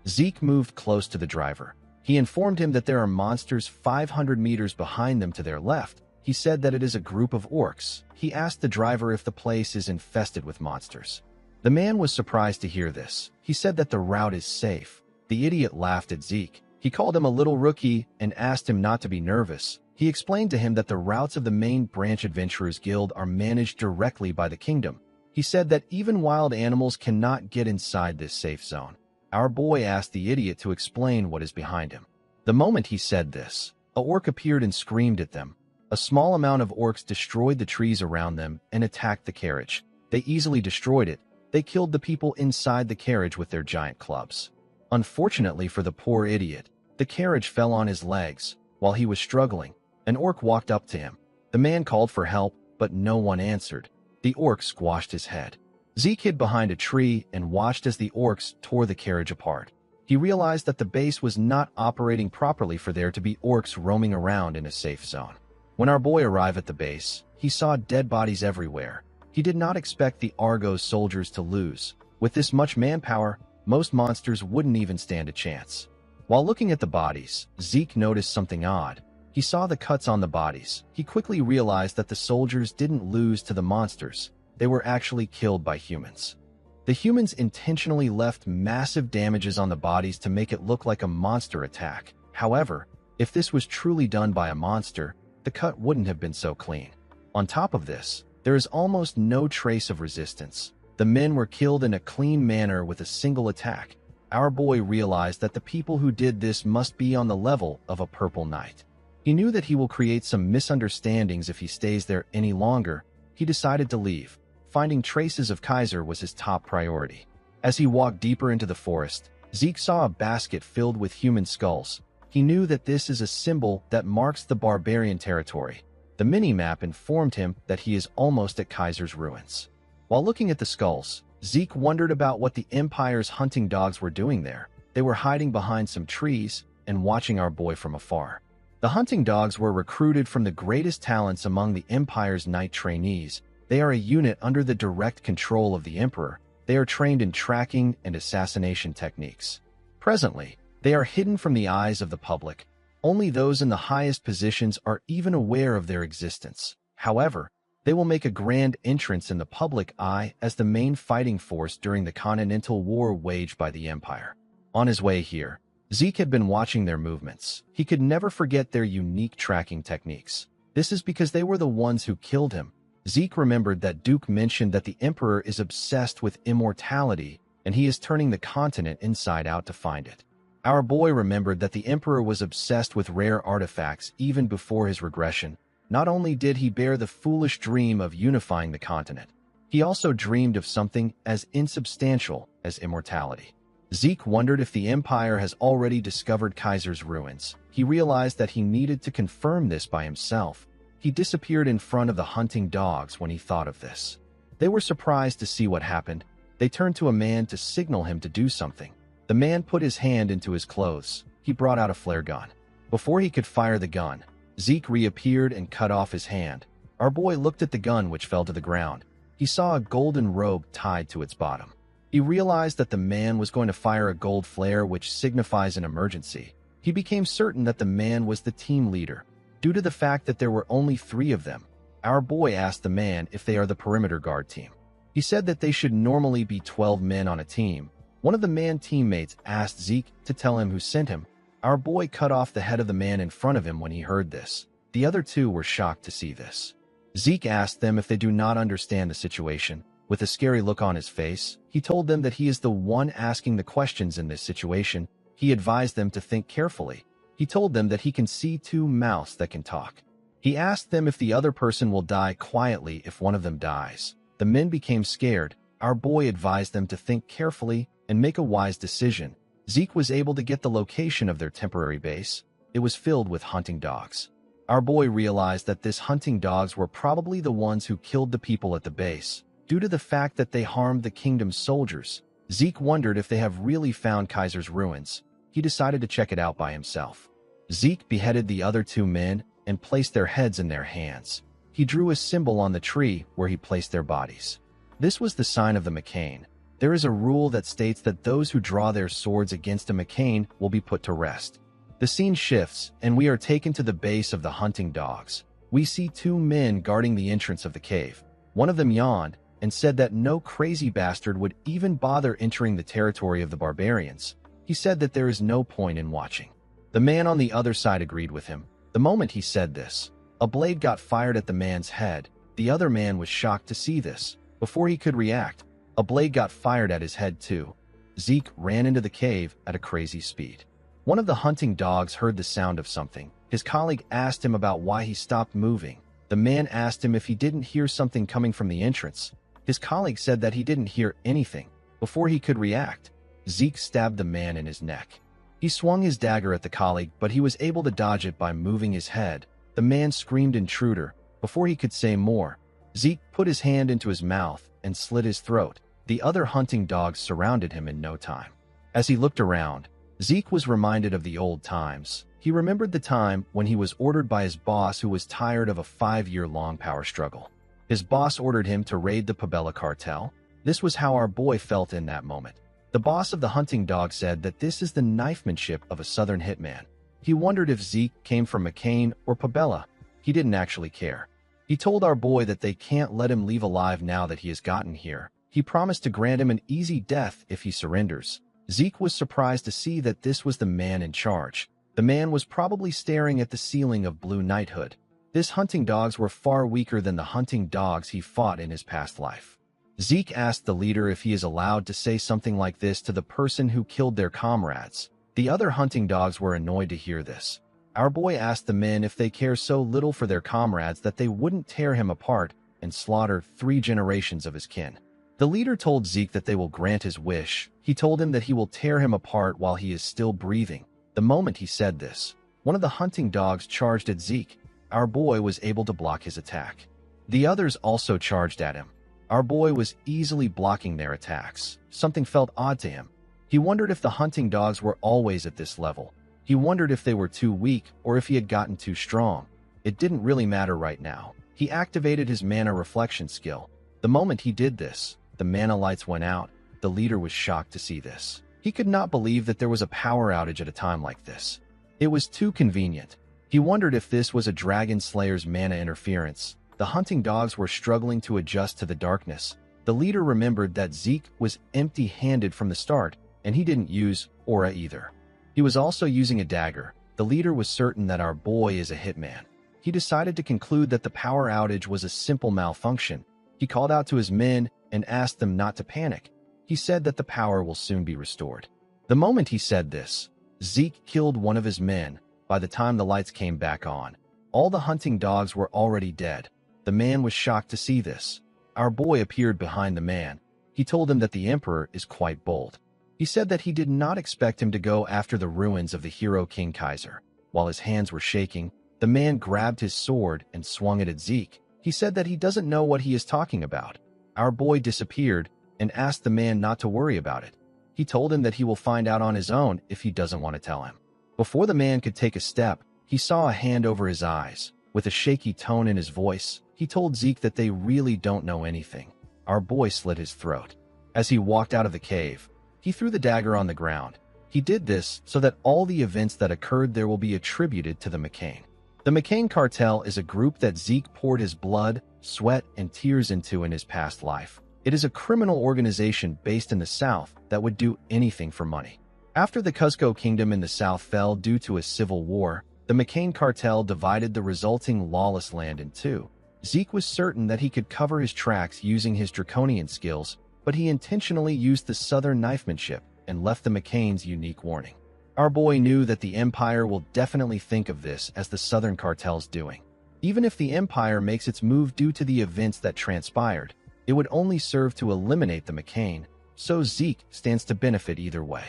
Zeke moved close to the driver. He informed him that there are monsters 500 meters behind them to their left. He said that it is a group of orcs. He asked the driver if the place is infested with monsters. The man was surprised to hear this. He said that the route is safe. The idiot laughed at Zeke. He called him a little rookie and asked him not to be nervous. He explained to him that the routes of the main branch Adventurers Guild are managed directly by the kingdom. He said that even wild animals cannot get inside this safe zone. Our boy asked the idiot to explain what is behind him. The moment he said this, a orc appeared and screamed at them. A small amount of orcs destroyed the trees around them and attacked the carriage. They easily destroyed it. They killed the people inside the carriage with their giant clubs. Unfortunately for the poor idiot, the carriage fell on his legs. While he was struggling, an orc walked up to him. The man called for help, but no one answered. The orc squashed his head. Zeke hid behind a tree and watched as the orcs tore the carriage apart. He realized that the base was not operating properly for there to be orcs roaming around in a safe zone. When our boy arrived at the base, he saw dead bodies everywhere. He did not expect the Argos soldiers to lose. With this much manpower, most monsters wouldn't even stand a chance. While looking at the bodies, Zeke noticed something odd. He saw the cuts on the bodies. He quickly realized that the soldiers didn't lose to the monsters. They were actually killed by humans. The humans intentionally left massive damages on the bodies to make it look like a monster attack. However, if this was truly done by a monster, the cut wouldn't have been so clean. On top of this, there is almost no trace of resistance. The men were killed in a clean manner with a single attack. Our boy realized that the people who did this must be on the level of a purple knight. He knew that he will create some misunderstandings if he stays there any longer. He decided to leave. Finding traces of Kaiser was his top priority. As he walked deeper into the forest, Zeke saw a basket filled with human skulls. He knew that this is a symbol that marks the barbarian territory. The mini-map informed him that he is almost at Kaiser's ruins. While looking at the skulls, Zeke wondered about what the Empire's hunting dogs were doing there. They were hiding behind some trees and watching our boy from afar. The hunting dogs were recruited from the greatest talents among the Empire's knight trainees. They are a unit under the direct control of the Emperor. They are trained in tracking and assassination techniques. Presently, they are hidden from the eyes of the public. Only those in the highest positions are even aware of their existence. However, they will make a grand entrance in the public eye as the main fighting force during the Continental War waged by the Empire. On his way here, Zeke had been watching their movements. He could never forget their unique tracking techniques. This is because they were the ones who killed him. Zeke remembered that Duke mentioned that the Emperor is obsessed with immortality, and he is turning the continent inside out to find it. Our boy remembered that the Emperor was obsessed with rare artifacts even before his regression. Not only did he bear the foolish dream of unifying the continent, he also dreamed of something as insubstantial as immortality. Zeke wondered if the Empire has already discovered Kaiser's ruins. He realized that he needed to confirm this by himself. He disappeared in front of the hunting dogs when he thought of this. They were surprised to see what happened. They turned to a man to signal him to do something. The man put his hand into his clothes. He brought out a flare gun. Before he could fire the gun, Zeke reappeared and cut off his hand. Our boy looked at the gun which fell to the ground. He saw a golden robe tied to its bottom. He realized that the man was going to fire a gold flare which signifies an emergency. He became certain that the man was the team leader. Due to the fact that there were only 3 of them, our boy asked the man if they are the perimeter guard team. He said that they should normally be 12 men on a team. One of the man teammates asked Zeke to tell him who sent him. Our boy cut off the head of the man in front of him when he heard this. The other 2 were shocked to see this. Zeke asked them if they do not understand the situation. With a scary look on his face, he told them that he is the one asking the questions in this situation. He advised them to think carefully. He told them that he can see 2 mouths that can talk. He asked them if the other person will die quietly if one of them dies. The men became scared. Our boy advised them to think carefully and make a wise decision. Zeke was able to get the location of their temporary base. It was filled with hunting dogs. Our boy realized that these hunting dogs were probably the ones who killed the people at the base. Due to the fact that they harmed the kingdom's soldiers, Zeke wondered if they have really found Kaiser's ruins. he decided to check it out by himself. Zeke beheaded the other two men and placed their heads in their hands. He drew a symbol on the tree where he placed their bodies. This was the sign of the McCain. There is a rule that states that those who draw their swords against a McCain will be put to rest. The scene shifts, and we are taken to the base of the hunting dogs. We see two men guarding the entrance of the cave. One of them yawned and said that no crazy bastard would even bother entering the territory of the barbarians. He said that there is no point in watching. The man on the other side agreed with him. The moment he said this, a blade got fired at the man's head. The other man was shocked to see this. Before he could react, a blade got fired at his head too. Zeke ran into the cave at a crazy speed. One of the hunting dogs heard the sound of something. His colleague asked him about why he stopped moving. The man asked him if he didn't hear something coming from the entrance. His colleague said that he didn't hear anything. Before he could react, Zeke stabbed the man in his neck. He swung his dagger at the colleague, but he was able to dodge it by moving his head. The man screamed intruder. Before he could say more, Zeke put his hand into his mouth and slit his throat. The other hunting dogs surrounded him in no time. As he looked around, Zeke was reminded of the old times. He remembered the time when he was ordered by his boss, who was tired of a 5-year-long power struggle. His boss ordered him to raid the Pabella cartel. This was how our boy felt in that moment. The boss of the hunting dog said that this is the knifemanship of a southern hitman. He wondered if Zeke came from McCain or Pabella. He didn't actually care. He told our boy that they can't let him leave alive now that he has gotten here. He promised to grant him an easy death if he surrenders. Zeke was surprised to see that this was the man in charge. The man was probably staring at the ceiling of Blue Knighthood. His hunting dogs were far weaker than the hunting dogs he fought in his past life. Zeke asked the leader if he is allowed to say something like this to the person who killed their comrades. The other hunting dogs were annoyed to hear this. Our boy asked the men if they care so little for their comrades that they wouldn't tear him apart and slaughter 3 generations of his kin. The leader told Zeke that they will grant his wish. He told him that he will tear him apart while he is still breathing. The moment he said this, one of the hunting dogs charged at Zeke. Our boy was able to block his attack. The others also charged at him. Our boy was easily blocking their attacks. Something felt odd to him. He wondered if the hunting dogs were always at this level. He wondered if they were too weak or if he had gotten too strong. It didn't really matter right now. He activated his mana reflection skill. The moment he did this, the mana lights went out. The leader was shocked to see this. He could not believe that there was a power outage at a time like this. It was too convenient. He wondered if this was a Dragon Slayer's mana interference. The hunting dogs were struggling to adjust to the darkness. The leader remembered that Zeke was empty-handed from the start, and he didn't use aura either. He was also using a dagger. The leader was certain that our boy is a hitman. He decided to conclude that the power outage was a simple malfunction. He called out to his men and asked them not to panic. He said that the power will soon be restored. The moment he said this, Zeke killed one of his men. By the time the lights came back on, all the hunting dogs were already dead. The man was shocked to see this. Our boy appeared behind the man. He told him that the Emperor is quite bold. He said that he did not expect him to go after the ruins of the hero King Kaiser. While his hands were shaking, the man grabbed his sword and swung it at Zeke. He said that he doesn't know what he is talking about. Our boy disappeared and asked the man not to worry about it. He told him that he will find out on his own if he doesn't want to tell him. Before the man could take a step, he saw a hand over his eyes. With a shaky tone in his voice, he told Zeke that they really don't know anything. Our boy slit his throat. As he walked out of the cave, he threw the dagger on the ground. He did this so that all the events that occurred there will be attributed to the McCain. The McCain cartel is a group that Zeke poured his blood, sweat, and tears into in his past life. It is a criminal organization based in the South that would do anything for money. After the Cuzco Kingdom in the South fell due to a civil war, the McCain cartel divided the resulting lawless land in two. Zeke was certain that he could cover his tracks using his draconian skills, but he intentionally used the southern knifemanship and left the McCain's unique warning. Our boy knew that the Empire will definitely think of this as the southern cartel's doing. Even if the Empire makes its move due to the events that transpired, it would only serve to eliminate the McCain, so Zeke stands to benefit either way.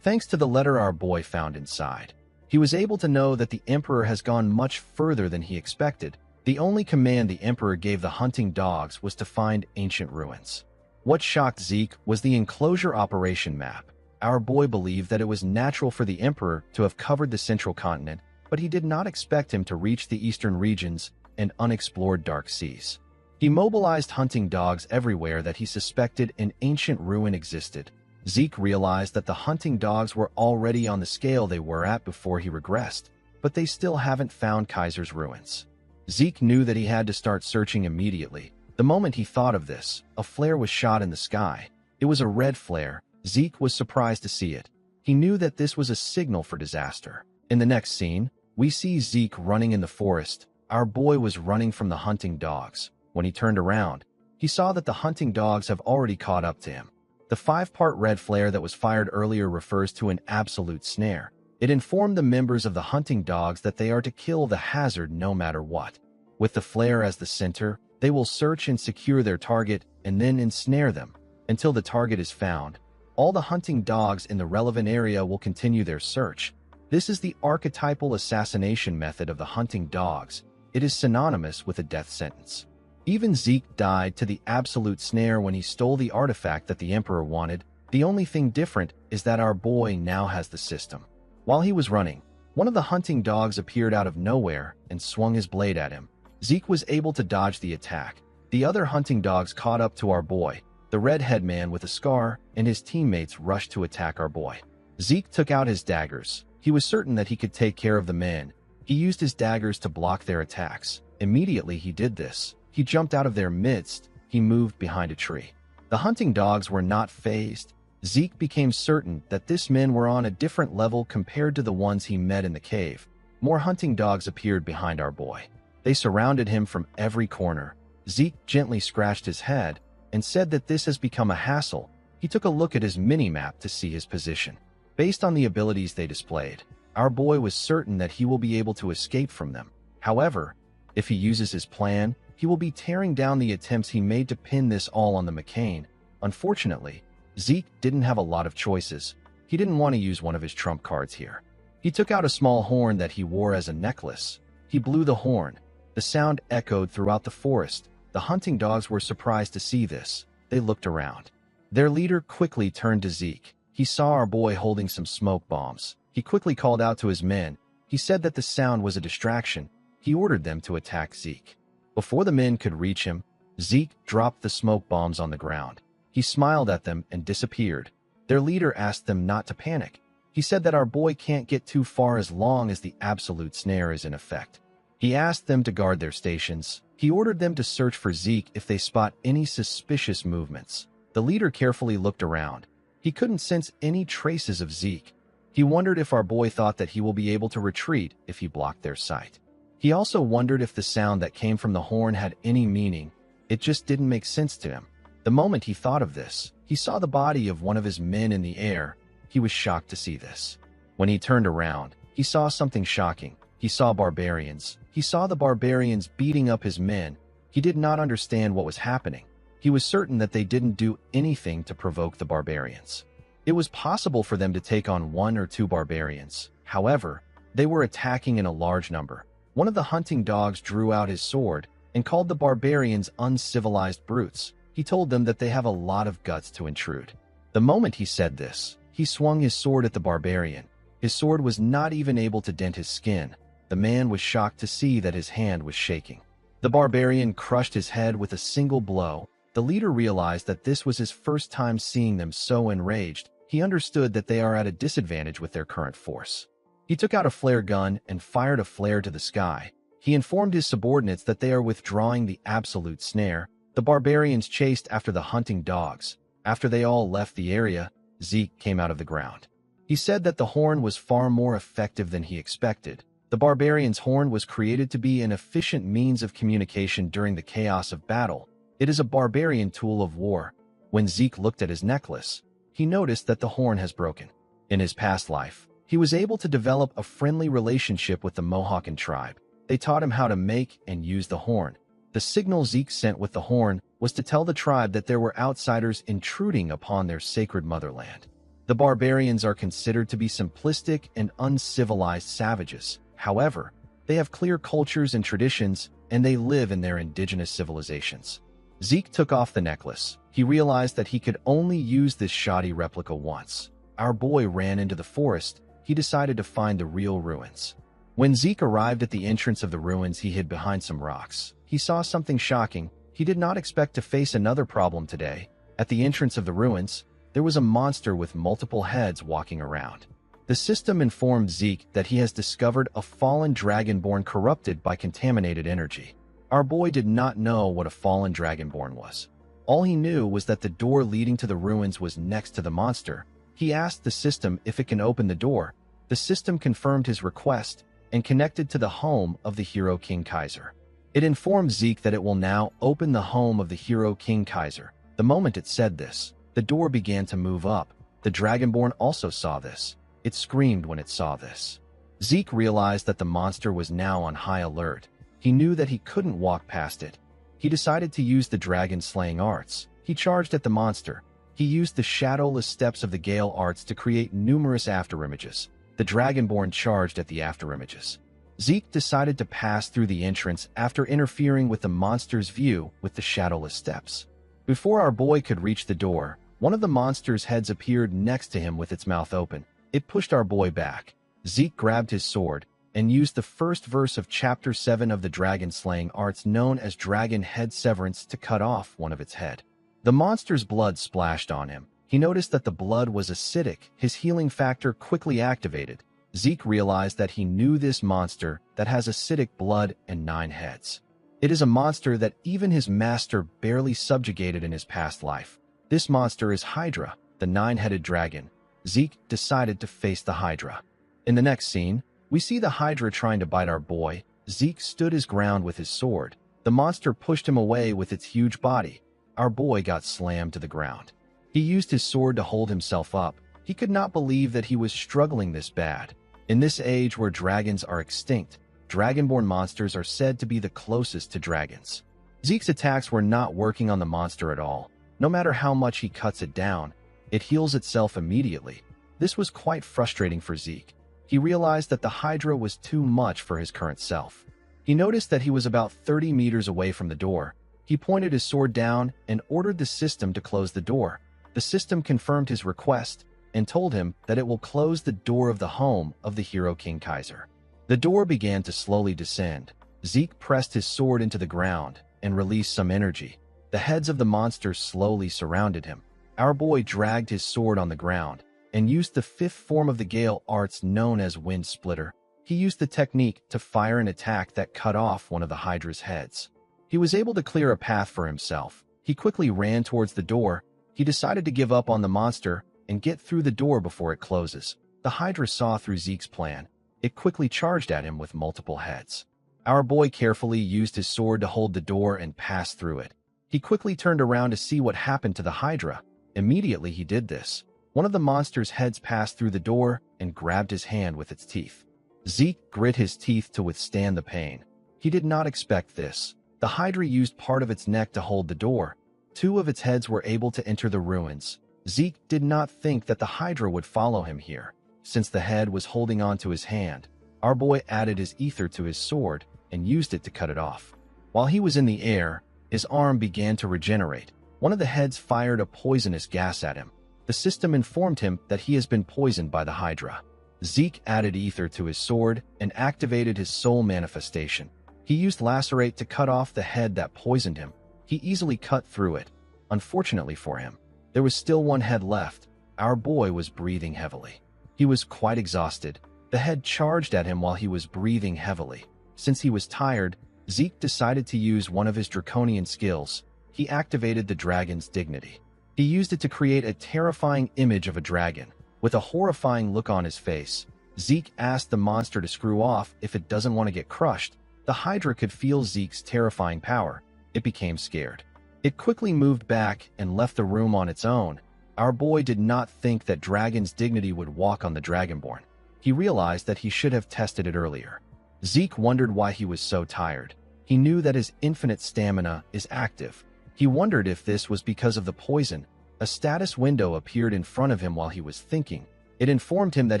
Thanks to the letter our boy found inside, he was able to know that the Emperor has gone much further than he expected. The only command the Emperor gave the hunting dogs was to find ancient ruins. What shocked Zeke was the enclosure operation map. Our boy believed that it was natural for the emperor to have covered the central continent, but he did not expect him to reach the eastern regions and unexplored dark seas. He mobilized hunting dogs everywhere that he suspected an ancient ruin existed. Zeke realized that the hunting dogs were already on the scale they were at before he regressed, but they still haven't found Kaiser's ruins. Zeke knew that he had to start searching immediately. The moment he thought of this, a flare was shot in the sky. It was a red flare. Zeke was surprised to see it. He knew that this was a signal for disaster. In the next scene, we see Zeke running in the forest. Our boy was running from the hunting dogs. When he turned around, he saw that the hunting dogs have already caught up to him. The 5-part red flare that was fired earlier refers to an absolute snare. It informed the members of the hunting dogs that they are to kill the hazard no matter what. With the flare as the center, they will search and secure their target and then ensnare them. Until the target is found, all the hunting dogs in the relevant area will continue their search. This is the archetypal assassination method of the hunting dogs. It is synonymous with a death sentence. Even Zeke died to the absolute snare when he stole the artifact that the emperor wanted. The only thing different is that our boy now has the system. While he was running, one of the hunting dogs appeared out of nowhere and swung his blade at him. Zeke was able to dodge the attack. The other hunting dogs caught up to our boy. The red-head man with a scar and his teammates rushed to attack our boy. Zeke took out his daggers. He was certain that he could take care of the men. He used his daggers to block their attacks. Immediately he did this. He jumped out of their midst. He moved behind a tree. The hunting dogs were not fazed. Zeke became certain that these men were on a different level compared to the ones he met in the cave. More hunting dogs appeared behind our boy. They surrounded him from every corner. Zeke gently scratched his head and said that this has become a hassle. He took a look at his mini-map to see his position. Based on the abilities they displayed, our boy was certain that he will be able to escape from them. However, if he uses his plan, he will be tearing down the attempts he made to pin this all on the McCain. Unfortunately, Zeke didn't have a lot of choices. He didn't want to use one of his trump cards here. He took out a small horn that he wore as a necklace. He blew the horn. The sound echoed throughout the forest. The hunting dogs were surprised to see this. They looked around. Their leader quickly turned to Zeke. He saw our boy holding some smoke bombs. He quickly called out to his men. He said that the sound was a distraction. He ordered them to attack Zeke. Before the men could reach him, Zeke dropped the smoke bombs on the ground. He smiled at them and disappeared. Their leader asked them not to panic. He said that our boy can't get too far as long as the absolute snare is in effect. He asked them to guard their stations. He ordered them to search for Zeke if they spot any suspicious movements. The leader carefully looked around. He couldn't sense any traces of Zeke. He wondered if our boy thought that he will be able to retreat if he blocked their sight. He also wondered if the sound that came from the horn had any meaning. It just didn't make sense to him. The moment he thought of this, he saw the body of one of his men in the air. He was shocked to see this. When he turned around, he saw something shocking. He saw barbarians. He saw the barbarians beating up his men. He did not understand what was happening. He was certain that they didn't do anything to provoke the barbarians. It was possible for them to take on 1 or 2 barbarians. However, they were attacking in a large number. One of the hunting dogs drew out his sword and called the barbarians uncivilized brutes. He told them that they have a lot of guts to intrude. The moment he said this, he swung his sword at the barbarian. His sword was not even able to dent his skin. The man was shocked to see that his hand was shaking. The barbarian crushed his head with a single blow. The leader realized that this was his first time seeing them so enraged. He understood that they are at a disadvantage with their current force. He took out a flare gun and fired a flare to the sky. He informed his subordinates that they are withdrawing the absolute snare. The barbarians chased after the hunting dogs. After they all left the area, Zeke came out of the ground. He said that the horn was far more effective than he expected. The barbarian's horn was created to be an efficient means of communication during the chaos of battle. It is a barbarian tool of war. When Zeke looked at his necklace, he noticed that the horn has broken. In his past life, he was able to develop a friendly relationship with the Mohawken tribe. They taught him how to make and use the horn. The signal Zeke sent with the horn was to tell the tribe that there were outsiders intruding upon their sacred motherland. The barbarians are considered to be simplistic and uncivilized savages. However, they have clear cultures and traditions, and they live in their indigenous civilizations. Zeke took off the necklace. He realized that he could only use this shoddy replica once. Our boy ran into the forest. He decided to find the real ruins. When Zeke arrived at the entrance of the ruins, he hid behind some rocks. He saw something shocking. He did not expect to face another problem today. At the entrance of the ruins, there was a monster with multiple heads walking around. The system informed Zeke that he has discovered a fallen dragonborn corrupted by contaminated energy. Our boy did not know what a fallen dragonborn was. All he knew was that the door leading to the ruins was next to the monster. He asked the system if it can open the door. The system confirmed his request and connected to the home of the hero King Kaiser. It informed Zeke that it will now open the home of the hero King Kaiser. The moment it said this, the door began to move up. The dragonborn also saw this. It screamed when it saw this. Zeke realized that the monster was now on high alert. He knew that he couldn't walk past it. He decided to use the dragon-slaying arts. He charged at the monster. He used the shadowless steps of the Gale arts to create numerous afterimages. The dragonborn charged at the afterimages. Zeke decided to pass through the entrance after interfering with the monster's view with the shadowless steps. Before our boy could reach the door, one of the monster's heads appeared next to him with its mouth open. It pushed our boy back. Zeke grabbed his sword and used the first verse of Chapter 7 of the dragon-slaying arts known as Dragon Head Severance to cut off one of its head. The monster's blood splashed on him. He noticed that the blood was acidic. His healing factor quickly activated. Zeke realized that he knew this monster that has acidic blood and 9 heads. It is a monster that even his master barely subjugated in his past life. This monster is Hydra, the 9-headed dragon. Zeke decided to face the Hydra. In the next scene, we see the Hydra trying to bite our boy. Zeke stood his ground with his sword. The monster pushed him away with its huge body. Our boy got slammed to the ground. He used his sword to hold himself up. He could not believe that he was struggling this bad. In this age where dragons are extinct, dragonborn monsters are said to be the closest to dragons. Zeke's attacks were not working on the monster at all. No matter how much he cuts it down, it heals itself immediately. This was quite frustrating for Zeke. He realized that the Hydra was too much for his current self. He noticed that he was about 30 meters away from the door. He pointed his sword down and ordered the system to close the door. The system confirmed his request and told him that it will close the door of the home of the hero King Kaiser. The door began to slowly descend. Zeke pressed his sword into the ground and released some energy. The heads of the monsters slowly surrounded him. Our boy dragged his sword on the ground and used the 5th form of the Gale arts known as Wind Splitter. He used the technique to fire an attack that cut off one of the Hydra's heads. He was able to clear a path for himself. He quickly ran towards the door. He decided to give up on the monster and get through the door before it closes. The Hydra saw through Zeke's plan. It quickly charged at him with multiple heads. Our boy carefully used his sword to hold the door and pass through it. He quickly turned around to see what happened to the Hydra. Immediately he did this. One of the monster's heads passed through the door and grabbed his hand with its teeth. Zeke grit his teeth to withstand the pain. He did not expect this. The Hydra used part of its neck to hold the door. 2 of its heads were able to enter the ruins. Zeke did not think that the Hydra would follow him here. Since the head was holding on to his hand, our boy added his ether to his sword and used it to cut it off. While he was in the air, his arm began to regenerate. One of the heads fired a poisonous gas at him. The system informed him that he has been poisoned by the Hydra. Zeke added ether to his sword and activated his soul manifestation. He used Lacerate to cut off the head that poisoned him. He easily cut through it. Unfortunately for him, there was still one head left. Our boy was breathing heavily. He was quite exhausted. The head charged at him while he was breathing heavily. Since he was tired, Zeke decided to use one of his draconian skills. He activated the dragon's dignity. He used it to create a terrifying image of a dragon. With a horrifying look on his face, Zeke asked the monster to screw off if it doesn't want to get crushed. The Hydra could feel Zeke's terrifying power. It became scared. It quickly moved back and left the room on its own. Our boy did not think that dragon's dignity would walk on the dragonborn. He realized that he should have tested it earlier. Zeke wondered why he was so tired. He knew that his infinite stamina is active. He wondered if this was because of the poison. A status window appeared in front of him while he was thinking. It informed him that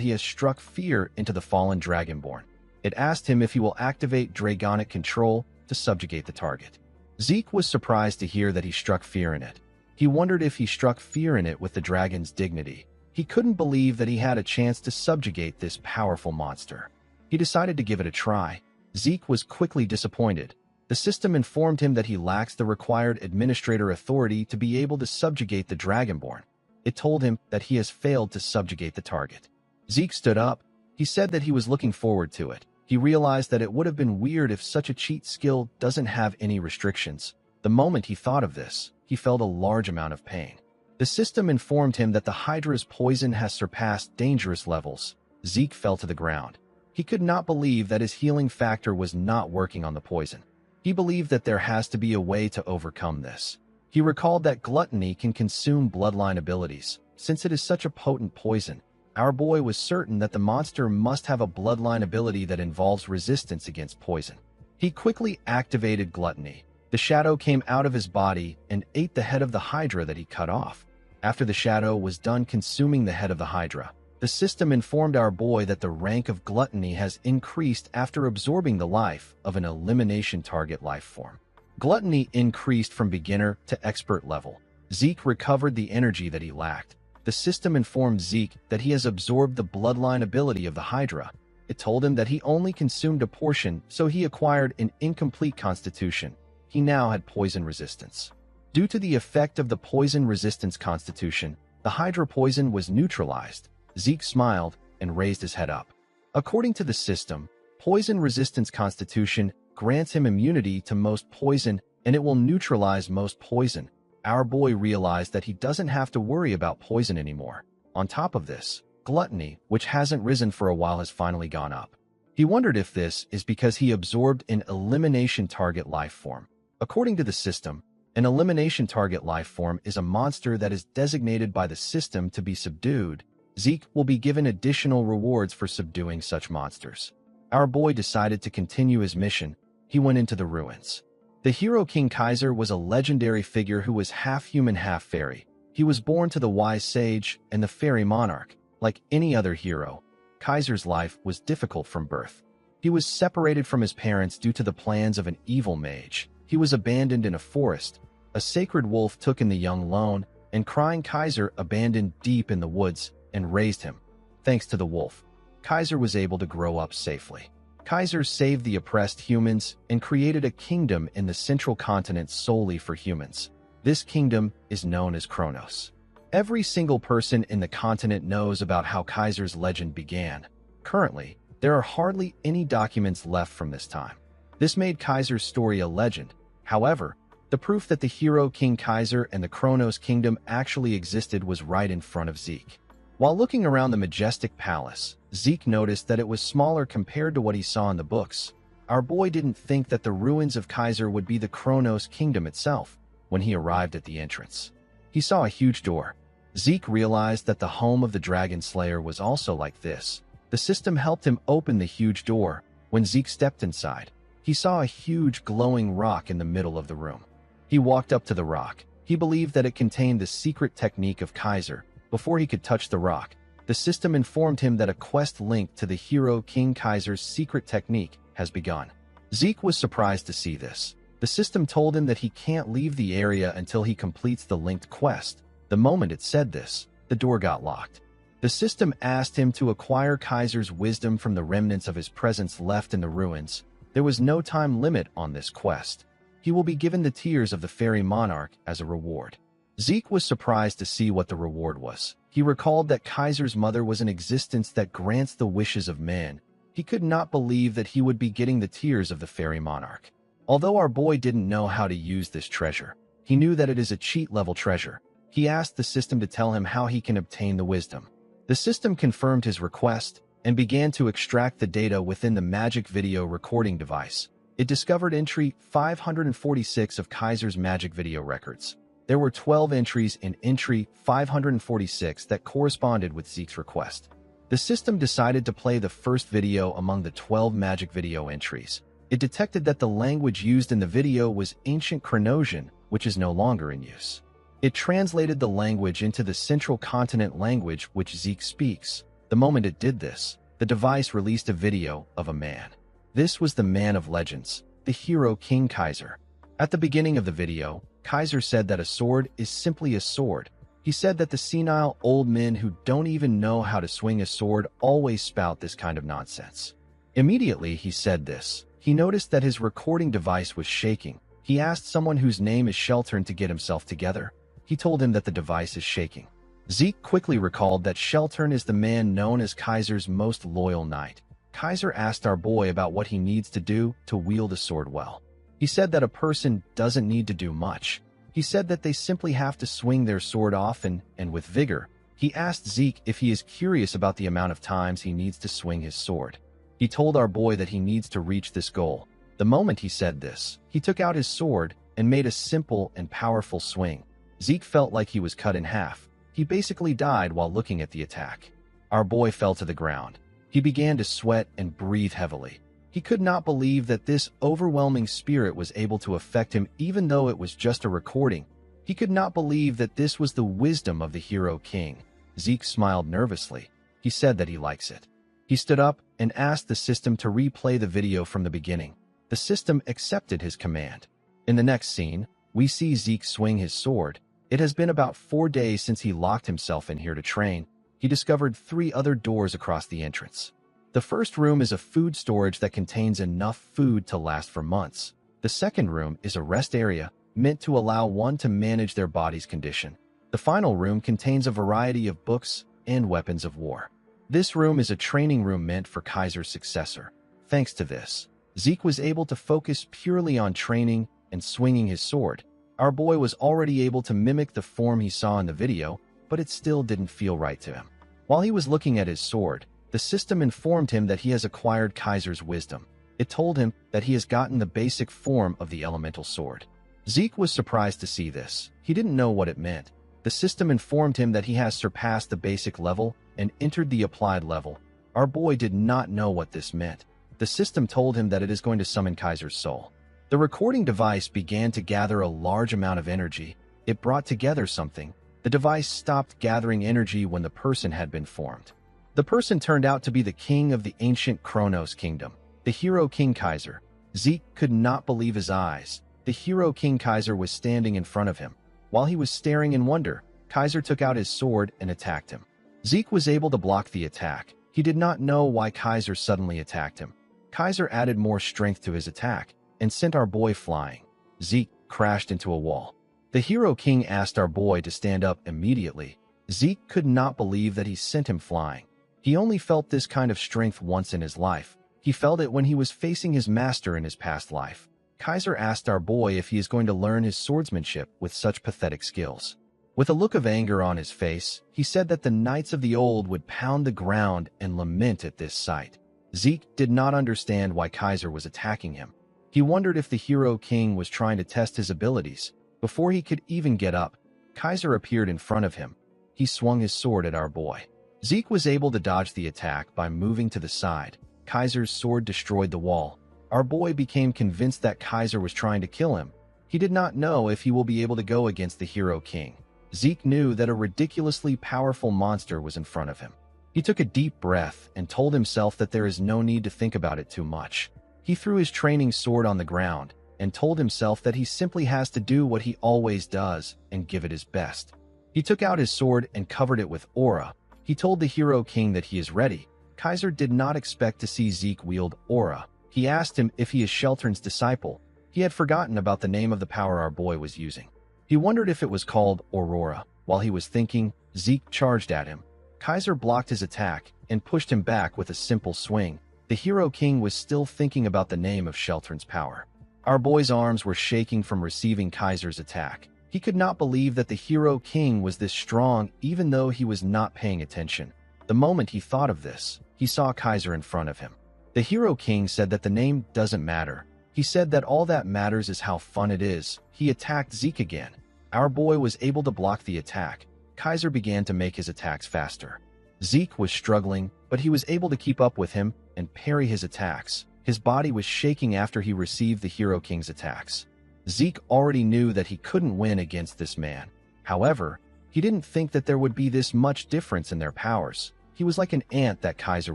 he has struck fear into the fallen dragonborn. It asked him if he will activate dragonic control to subjugate the target. Zeke was surprised to hear that he struck fear in it. He wondered if he struck fear in it with the dragon's dignity. He He couldn't believe that he had a chance to subjugate this powerful monster. He decided to give it a try. Zeke was quickly disappointed. The system informed him that he lacks the required administrator authority to be able to subjugate the Dragonborn. It told him that he has failed to subjugate the target. Zeke stood up. He said that he was looking forward to it. He realized that it would have been weird if such a cheat skill doesn't have any restrictions. The moment he thought of this, he felt a large amount of pain. The system informed him that the Hydra's poison has surpassed dangerous levels. Zeke fell to the ground. He could not believe that his healing factor was not working on the poison. He believed that there has to be a way to overcome this. He recalled that gluttony can consume bloodline abilities. Since it is such a potent poison, our boy was certain that the monster must have a bloodline ability that involves resistance against poison. He quickly activated gluttony. The shadow came out of his body and ate the head of the Hydra that he cut off. After the shadow was done consuming the head of the Hydra, the system informed our boy that the rank of gluttony has increased after absorbing the life of an elimination target life form. Gluttony increased from beginner to expert level. Zeke recovered the energy that he lacked. The system informed Zeke that he has absorbed the bloodline ability of the Hydra. It told him that he only consumed a portion, so he acquired an incomplete constitution. He now had poison resistance. Due to the effect of the poison resistance constitution, the Hydra poison was neutralized. Zeke smiled and raised his head up. According to the system, poison resistance constitution grants him immunity to most poison, and it will neutralize most poison. Our boy realized that he doesn't have to worry about poison anymore. On top of this, gluttony, which hasn't risen for a while, has finally gone up. He wondered if this is because he absorbed an elimination target life form. According to the system, an elimination target life form is a monster that is designated by the system to be subdued. Zeke will be given additional rewards for subduing such monsters. Our boy decided to continue his mission. He went into the ruins. The hero King Kaiser was a legendary figure who was half human, half fairy. He was born to the wise sage and the fairy monarch. Like any other hero, Kaiser's life was difficult from birth. He was separated from his parents due to the plans of an evil mage. He was abandoned in a forest. A sacred wolf took in the young lone, and crying Kaiser abandoned deep in the woods and raised him. Thanks to the wolf, Kaiser was able to grow up safely. Kaiser saved the oppressed humans and created a kingdom in the central continent solely for humans. This kingdom is known as Kronos. Every single person in the continent knows about how Kaiser's legend began. Currently, there are hardly any documents left from this time. This made Kaiser's story a legend. However, the proof that the hero King Kaiser and the Kronos kingdom actually existed was right in front of Zeke. While looking around the majestic palace, Zeke noticed that it was smaller compared to what he saw in the books. Our boy didn't think that the ruins of Kaiser would be the Kronos kingdom itself. When he arrived at the entrance, he saw a huge door. Zeke realized that the home of the Dragon Slayer was also like this. The system helped him open the huge door. When Zeke stepped inside, he saw a huge glowing rock in the middle of the room. He walked up to the rock. He believed that it contained the secret technique of Kaiser. Before he could touch the rock, the system informed him that a quest linked to the hero King Kaiser's secret technique has begun. Zeke was surprised to see this. The system told him that he can't leave the area until he completes the linked quest. The moment it said this, the door got locked. The system asked him to acquire Kaiser's wisdom from the remnants of his presence left in the ruins. There was no time limit on this quest. He will be given the tears of the fairy monarch as a reward. Zeke was surprised to see what the reward was. He recalled that Kaiser's mother was an existence that grants the wishes of man. He could not believe that he would be getting the tears of the fairy monarch. Although our boy didn't know how to use this treasure, he knew that it is a cheat-level treasure. He asked the system to tell him how he can obtain the wisdom. The system confirmed his request and began to extract the data within the magic video recording device. It discovered entry 546 of Kaiser's magic video records. There were 12 entries in entry 546 that corresponded with Zeke's request. The system decided to play the first video among the 12 magic video entries. It detected that the language used in the video was ancient Kronosian, which is no longer in use. It translated the language into the central continent language which Zeke speaks. The moment it did this, the device released a video of a man. This was the man of legends, the hero King Kaiser. At the beginning of the video, Kaiser said that a sword is simply a sword. He He said that the senile old men who don't even know how to swing a sword always spout this kind of nonsense. Immediately he said this, he noticed that his recording device was shaking. He asked someone whose name is Sheltern to get himself together. He told him that the device is shaking. Zeke quickly recalled that Sheltern is the man known as Kaiser's most loyal knight. Kaiser asked our boy about what he needs to do to wield a sword well. He said that a person doesn't need to do much. He said that they simply have to swing their sword often and with vigor. He asked Zeke if he is curious about the amount of times he needs to swing his sword. He told our boy that he needs to reach this goal. The moment he said this, he took out his sword and made a simple and powerful swing. Zeke felt like he was cut in half. He basically died while looking at the attack. Our boy fell to the ground. He began to sweat and breathe heavily. He could not believe that this overwhelming spirit was able to affect him even though it was just a recording. He could not believe that this was the wisdom of the Hero King. Zeke smiled nervously. He said that he likes it. He stood up and asked the system to replay the video from the beginning. The system accepted his command. In the next scene, we see Zeke swing his sword. It has been about 4 days since he locked himself in here to train. He discovered 3 other doors across the entrance. The first room is a food storage that contains enough food to last for months. The second room is a rest area meant to allow one to manage their body's condition. The final room contains a variety of books and weapons of war. This room is a training room meant for Kaiser's successor. Thanks to this, Zeke was able to focus purely on training and swinging his sword. Our boy was already able to mimic the form he saw in the video, but it still didn't feel right to him. While he was looking at his sword, the system informed him that he has acquired Kaiser's wisdom. It told him that he has gotten the basic form of the elemental sword. Zeke was surprised to see this. He didn't know what it meant. The system informed him that he has surpassed the basic level and entered the applied level. Our boy did not know what this meant. The system told him that it is going to summon Kaiser's soul. The recording device began to gather a large amount of energy. It brought together something. The device stopped gathering energy when the person had been formed. The person turned out to be the king of the ancient Kronos kingdom, the Hero King Kaiser. Zeke could not believe his eyes. The Hero King Kaiser was standing in front of him. While he was staring in wonder, Kaiser took out his sword and attacked him. Zeke was able to block the attack. He did not know why Kaiser suddenly attacked him. Kaiser added more strength to his attack and sent our boy flying. Zeke crashed into a wall. The Hero King asked our boy to stand up immediately. Zeke could not believe that he sent him flying. He only felt this kind of strength once in his life. He felt it when he was facing his master in his past life. Kaiser asked our boy if he is going to learn his swordsmanship with such pathetic skills. With a look of anger on his face, he said that the knights of the old would pound the ground and lament at this sight. Zeke did not understand why Kaiser was attacking him. He wondered if the Hero King was trying to test his abilities. Before he could even get up, Kaiser appeared in front of him. He swung his sword at our boy. Zeke was able to dodge the attack by moving to the side. Kaiser's sword destroyed the wall. Our boy became convinced that Kaiser was trying to kill him. He did not know if he will be able to go against the Hero King. Zeke knew that a ridiculously powerful monster was in front of him. He took a deep breath and told himself that there is no need to think about it too much. He threw his training sword on the ground and told himself that he simply has to do what he always does and give it his best. He took out his sword and covered it with aura. He told the Hero King that he is ready. Kaiser did not expect to see Zeke wield aura. He asked him if he is Sheltern's disciple. He had forgotten about the name of the power our boy was using. He wondered if it was called Aurora. While he was thinking, Zeke charged at him. Kaiser blocked his attack and pushed him back with a simple swing. The Hero King was still thinking about the name of Sheltern's power. Our boy's arms were shaking from receiving Kaiser's attack. He could not believe that the Hero King was this strong even though he was not paying attention. The moment he thought of this, he saw Kaiser in front of him. The Hero King said that the name doesn't matter. He said that all that matters is how fun it is. He attacked Zeke again. Our boy was able to block the attack. Kaiser began to make his attacks faster. Zeke was struggling, but he was able to keep up with him and parry his attacks. His body was shaking after he received the Hero King's attacks. Zeke already knew that he couldn't win against this man. However, he didn't think that there would be this much difference in their powers. He was like an ant that Kaiser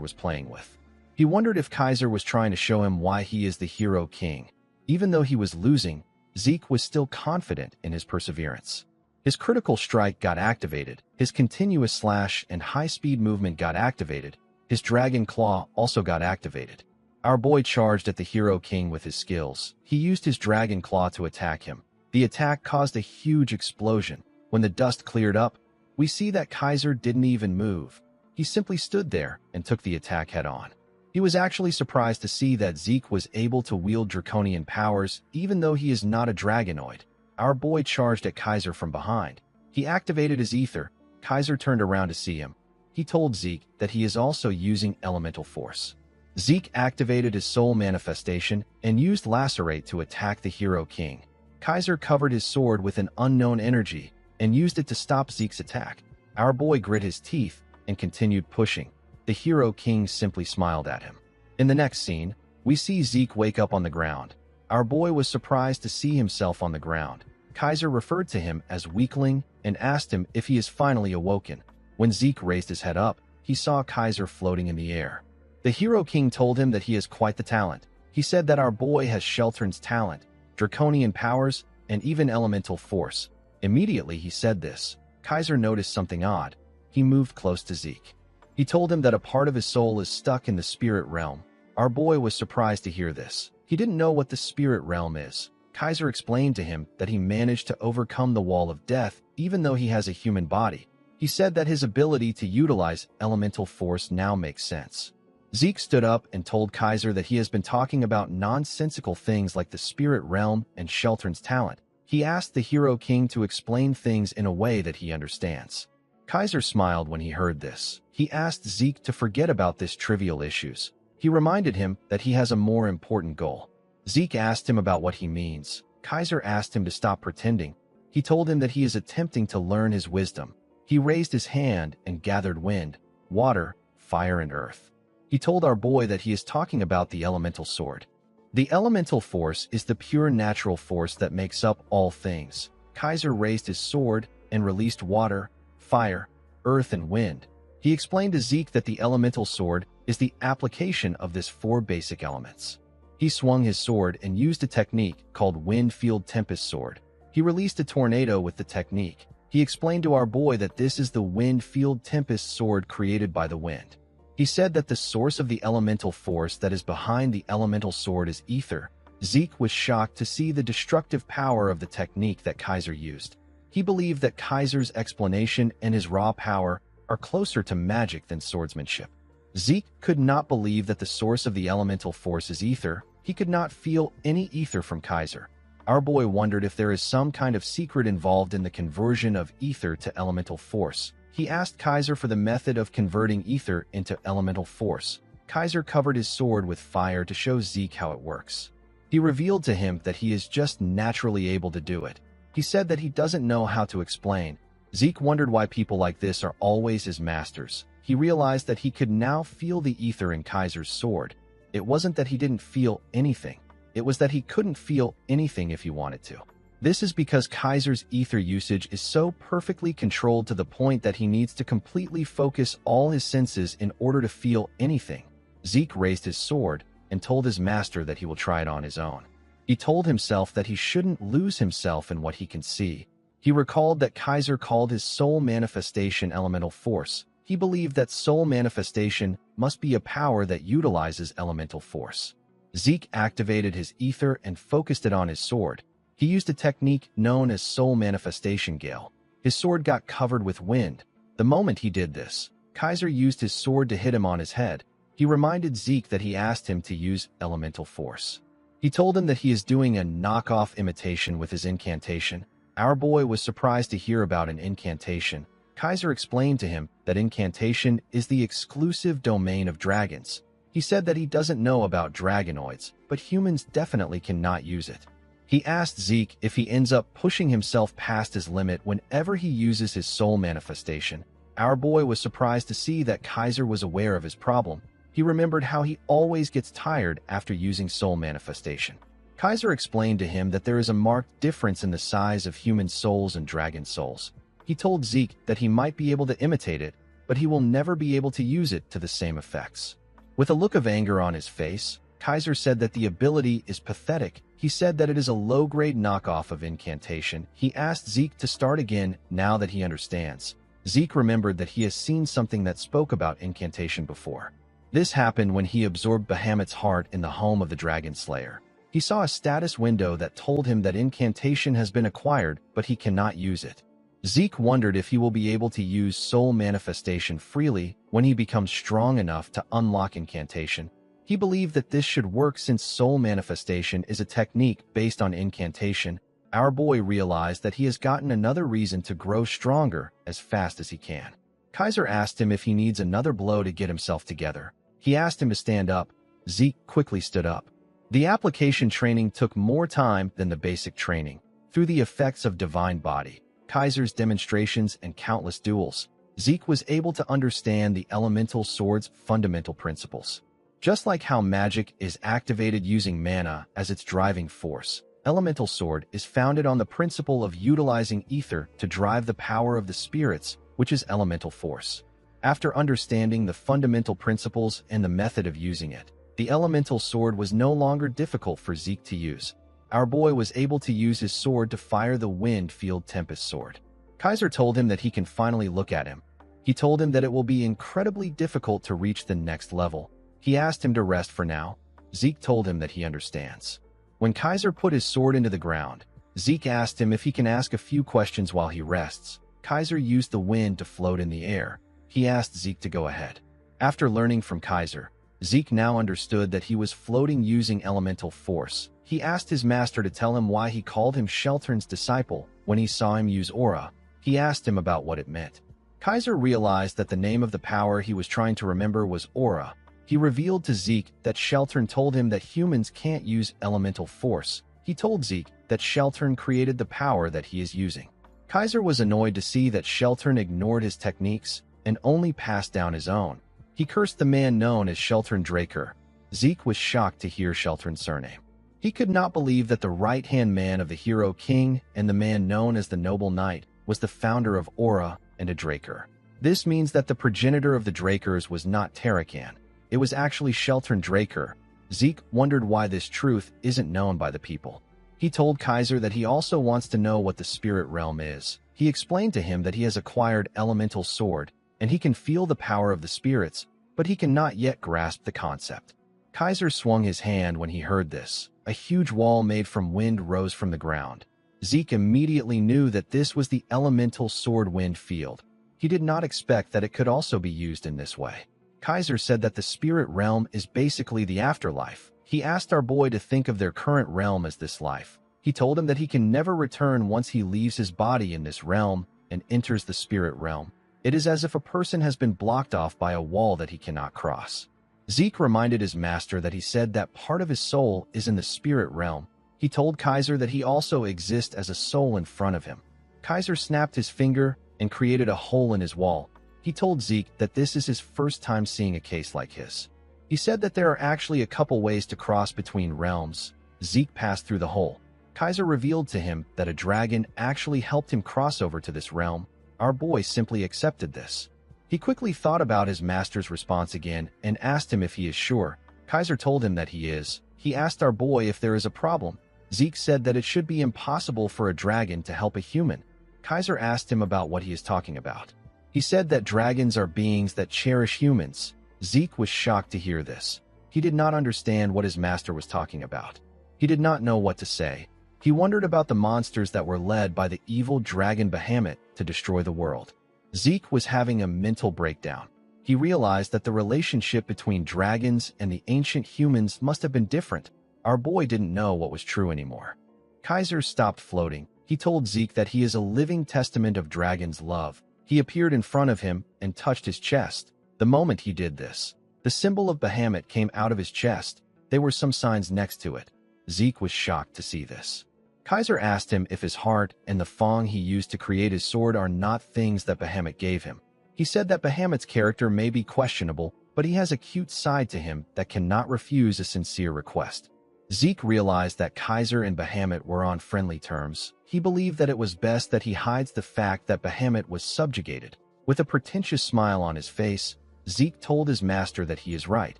was playing with. He wondered if Kaiser was trying to show him why he is the Hero King. Even though he was losing, Zeke was still confident in his perseverance. His critical strike got activated, his continuous slash and high-speed movement got activated, his dragon claw also got activated. Our boy charged at the Hero King with his skills. He used his dragon claw to attack him. The attack caused a huge explosion. When the dust cleared up, we see that Kaiser didn't even move. He simply stood there and took the attack head-on. He was actually surprised to see that Zeke was able to wield draconian powers even though he is not a dragonoid. Our boy charged at Kaiser from behind. He activated his ether. Kaiser turned around to see him. He told Zeke that he is also using elemental force. Zeke activated his soul manifestation and used Lacerate to attack the Hero King. Kaiser covered his sword with an unknown energy and used it to stop Zeke's attack. Our boy grit his teeth and continued pushing. The Hero King simply smiled at him. In the next scene, we see Zeke wake up on the ground. Our boy was surprised to see himself on the ground. Kaiser referred to him as weakling and asked him if he is finally awoken. When Zeke raised his head up, he saw Kaiser floating in the air. The Hero King told him that he has quite the talent. He said that our boy has Sheltern's talent, draconian powers, and even elemental force. Immediately he said this, Kaiser noticed something odd. He moved close to Zeke. He told him that a part of his soul is stuck in the spirit realm. Our boy was surprised to hear this. He didn't know what the spirit realm is. Kaiser explained to him that he managed to overcome the wall of death even though he has a human body. He said that his ability to utilize elemental force now makes sense. Zeke stood up and told Kaiser that he has been talking about nonsensical things like the spirit realm and Sheltern's talent. He asked the Hero King to explain things in a way that he understands. Kaiser smiled when he heard this. He asked Zeke to forget about these trivial issues. He reminded him that he has a more important goal. Zeke asked him about what he means. Kaiser asked him to stop pretending. He told him that he is attempting to learn his wisdom. He raised his hand and gathered wind, water, fire, and earth. He told our boy that he is talking about the elemental sword. The elemental force is the pure natural force that makes up all things. Kaiser raised his sword and released water, fire, earth, and wind. He explained to Zeke that the elemental sword is the application of these four basic elements. He swung his sword and used a technique called Wind Field Tempest Sword. He released a tornado with the technique. He explained to our boy that this is the Wind Field Tempest Sword created by the wind. He said that the source of the elemental force that is behind the elemental sword is ether. Zeke was shocked to see the destructive power of the technique that Kaiser used. He believed that Kaiser's explanation and his raw power are closer to magic than swordsmanship. Zeke could not believe that the source of the elemental force is ether. He could not feel any ether from Kaiser. Our boy wondered if there is some kind of secret involved in the conversion of ether to elemental force. He asked Kaiser for the method of converting ether into elemental force. Kaiser covered his sword with fire to show Zeke how it works. He revealed to him that he is just naturally able to do it. He said that he doesn't know how to explain. Zeke wondered why people like this are always his masters. He realized that he could now feel the ether in Kaiser's sword. It wasn't that he didn't feel anything. It was that he couldn't feel anything if he wanted to. This is because Kaiser's ether usage is so perfectly controlled to the point that he needs to completely focus all his senses in order to feel anything. Zeke raised his sword and told his master that he will try it on his own. He told himself that he shouldn't lose himself in what he can see. He recalled that Kaiser called his soul manifestation elemental force. He believed that soul manifestation must be a power that utilizes elemental force. Zeke activated his ether and focused it on his sword. He used a technique known as soul manifestation gale. His sword got covered with wind. The moment he did this, Kaiser used his sword to hit him on his head. He reminded Zeke that he asked him to use elemental force. He told him that he is doing a knockoff imitation with his incantation. Our boy was surprised to hear about an incantation. Kaiser explained to him that incantation is the exclusive domain of dragons. He said that he doesn't know about dragonoids, but humans definitely cannot use it. He asked Zeke if he ends up pushing himself past his limit whenever he uses his soul manifestation. Our boy was surprised to see that Kaiser was aware of his problem. He remembered how he always gets tired after using soul manifestation. Kaiser explained to him that there is a marked difference in the size of human souls and dragon souls. He told Zeke that he might be able to imitate it, but he will never be able to use it to the same effects. With a look of anger on his face, Kaiser said that the ability is pathetic. He said that it is a low-grade knockoff of incantation. He asked Zeke to start again now that he understands. Zeke remembered that he has seen something that spoke about incantation before. This happened when he absorbed Bahamut's heart in the home of the Dragon Slayer. He saw a status window that told him that incantation has been acquired, but he cannot use it. Zeke wondered if he will be able to use soul manifestation freely when he becomes strong enough to unlock incantation. He believed that this should work since soul manifestation is a technique based on incantation. Our boy realized that he has gotten another reason to grow stronger as fast as he can. Kaiser asked him if he needs another blow to get himself together. He asked him to stand up. Zeke quickly stood up. The application training took more time than the basic training. Through the effects of divine body, Kaiser's demonstrations, and countless duels, Zeke was able to understand the elemental sword's fundamental principles. Just like how magic is activated using mana as its driving force, elemental sword is founded on the principle of utilizing ether to drive the power of the spirits, which is elemental force. After understanding the fundamental principles and the method of using it, the elemental sword was no longer difficult for Zeke to use. Our boy was able to use his sword to fire the Wind Field Tempest sword. Kaiser told him that he can finally look at him. He told him that it will be incredibly difficult to reach the next level. He asked him to rest for now. Zeke told him that he understands. When Kaiser put his sword into the ground, Zeke asked him if he can ask a few questions while he rests. Kaiser used the wind to float in the air. He asked Zeke to go ahead. After learning from Kaiser, Zeke now understood that he was floating using elemental force. He asked his master to tell him why he called him Sheltern's disciple when he saw him use aura. He asked him about what it meant. Kaiser realized that the name of the power he was trying to remember was aura. He revealed to Zeke that Sheltern told him that humans can't use elemental force. He told Zeke that Sheltern created the power that he is using. Kaiser was annoyed to see that Sheltern ignored his techniques and only passed down his own. He cursed the man known as Sheltern Draker. Zeke was shocked to hear Sheltern's surname. He could not believe that the right-hand man of the hero king and the man known as the noble knight was the founder of Aura and a Draker. This means that the progenitor of the Drakers was not Tarakan. It was actually Sheltern Draker. Zeke wondered why this truth isn't known by the people. He told Kaiser that he also wants to know what the spirit realm is. He explained to him that he has acquired elemental sword, and he can feel the power of the spirits, but he cannot yet grasp the concept. Kaiser swung his hand when he heard this. A huge wall made from wind rose from the ground. Zeke immediately knew that this was the elemental sword wind field. He did not expect that it could also be used in this way. Kaiser said that the spirit realm is basically the afterlife. He asked our boy to think of their current realm as this life. He told him that he can never return once he leaves his body in this realm and enters the spirit realm. It is as if a person has been blocked off by a wall that he cannot cross. Zeke reminded his master that he said that part of his soul is in the spirit realm. He told Kaiser that he also exists as a soul in front of him. Kaiser snapped his finger and created a hole in his wall. He told Zeke that this is his first time seeing a case like his. He said that there are actually a couple ways to cross between realms. Zeke passed through the hole. Kaiser revealed to him that a dragon actually helped him cross over to this realm. Our boy simply accepted this. He quickly thought about his master's response again and asked him if he is sure. Kaiser told him that he is. He asked our boy if there is a problem. Zeke said that it should be impossible for a dragon to help a human. Kaiser asked him about what he is talking about. He said that dragons are beings that cherish humans. Zeke was shocked to hear this. He did not understand what his master was talking about. He did not know what to say. He wondered about the monsters that were led by the evil dragon Bahamut to destroy the world. Zeke was having a mental breakdown. He realized that the relationship between dragons and the ancient humans must have been different. Our boy didn't know what was true anymore. Kaiser stopped floating. He told Zeke that he is a living testament of dragon's love. He appeared in front of him and touched his chest. The moment he did this, the symbol of Bahamut came out of his chest. There were some signs next to it. Zeke was shocked to see this. Kaiser asked him if his heart and the fang he used to create his sword are not things that Bahamut gave him. He said that Bahamut's character may be questionable, but he has a cute side to him that cannot refuse a sincere request. Zeke realized that Kaiser and Bahamut were on friendly terms. He believed that it was best that he hides the fact that Bahamut was subjugated. With a pretentious smile on his face, Zeke told his master that he is right.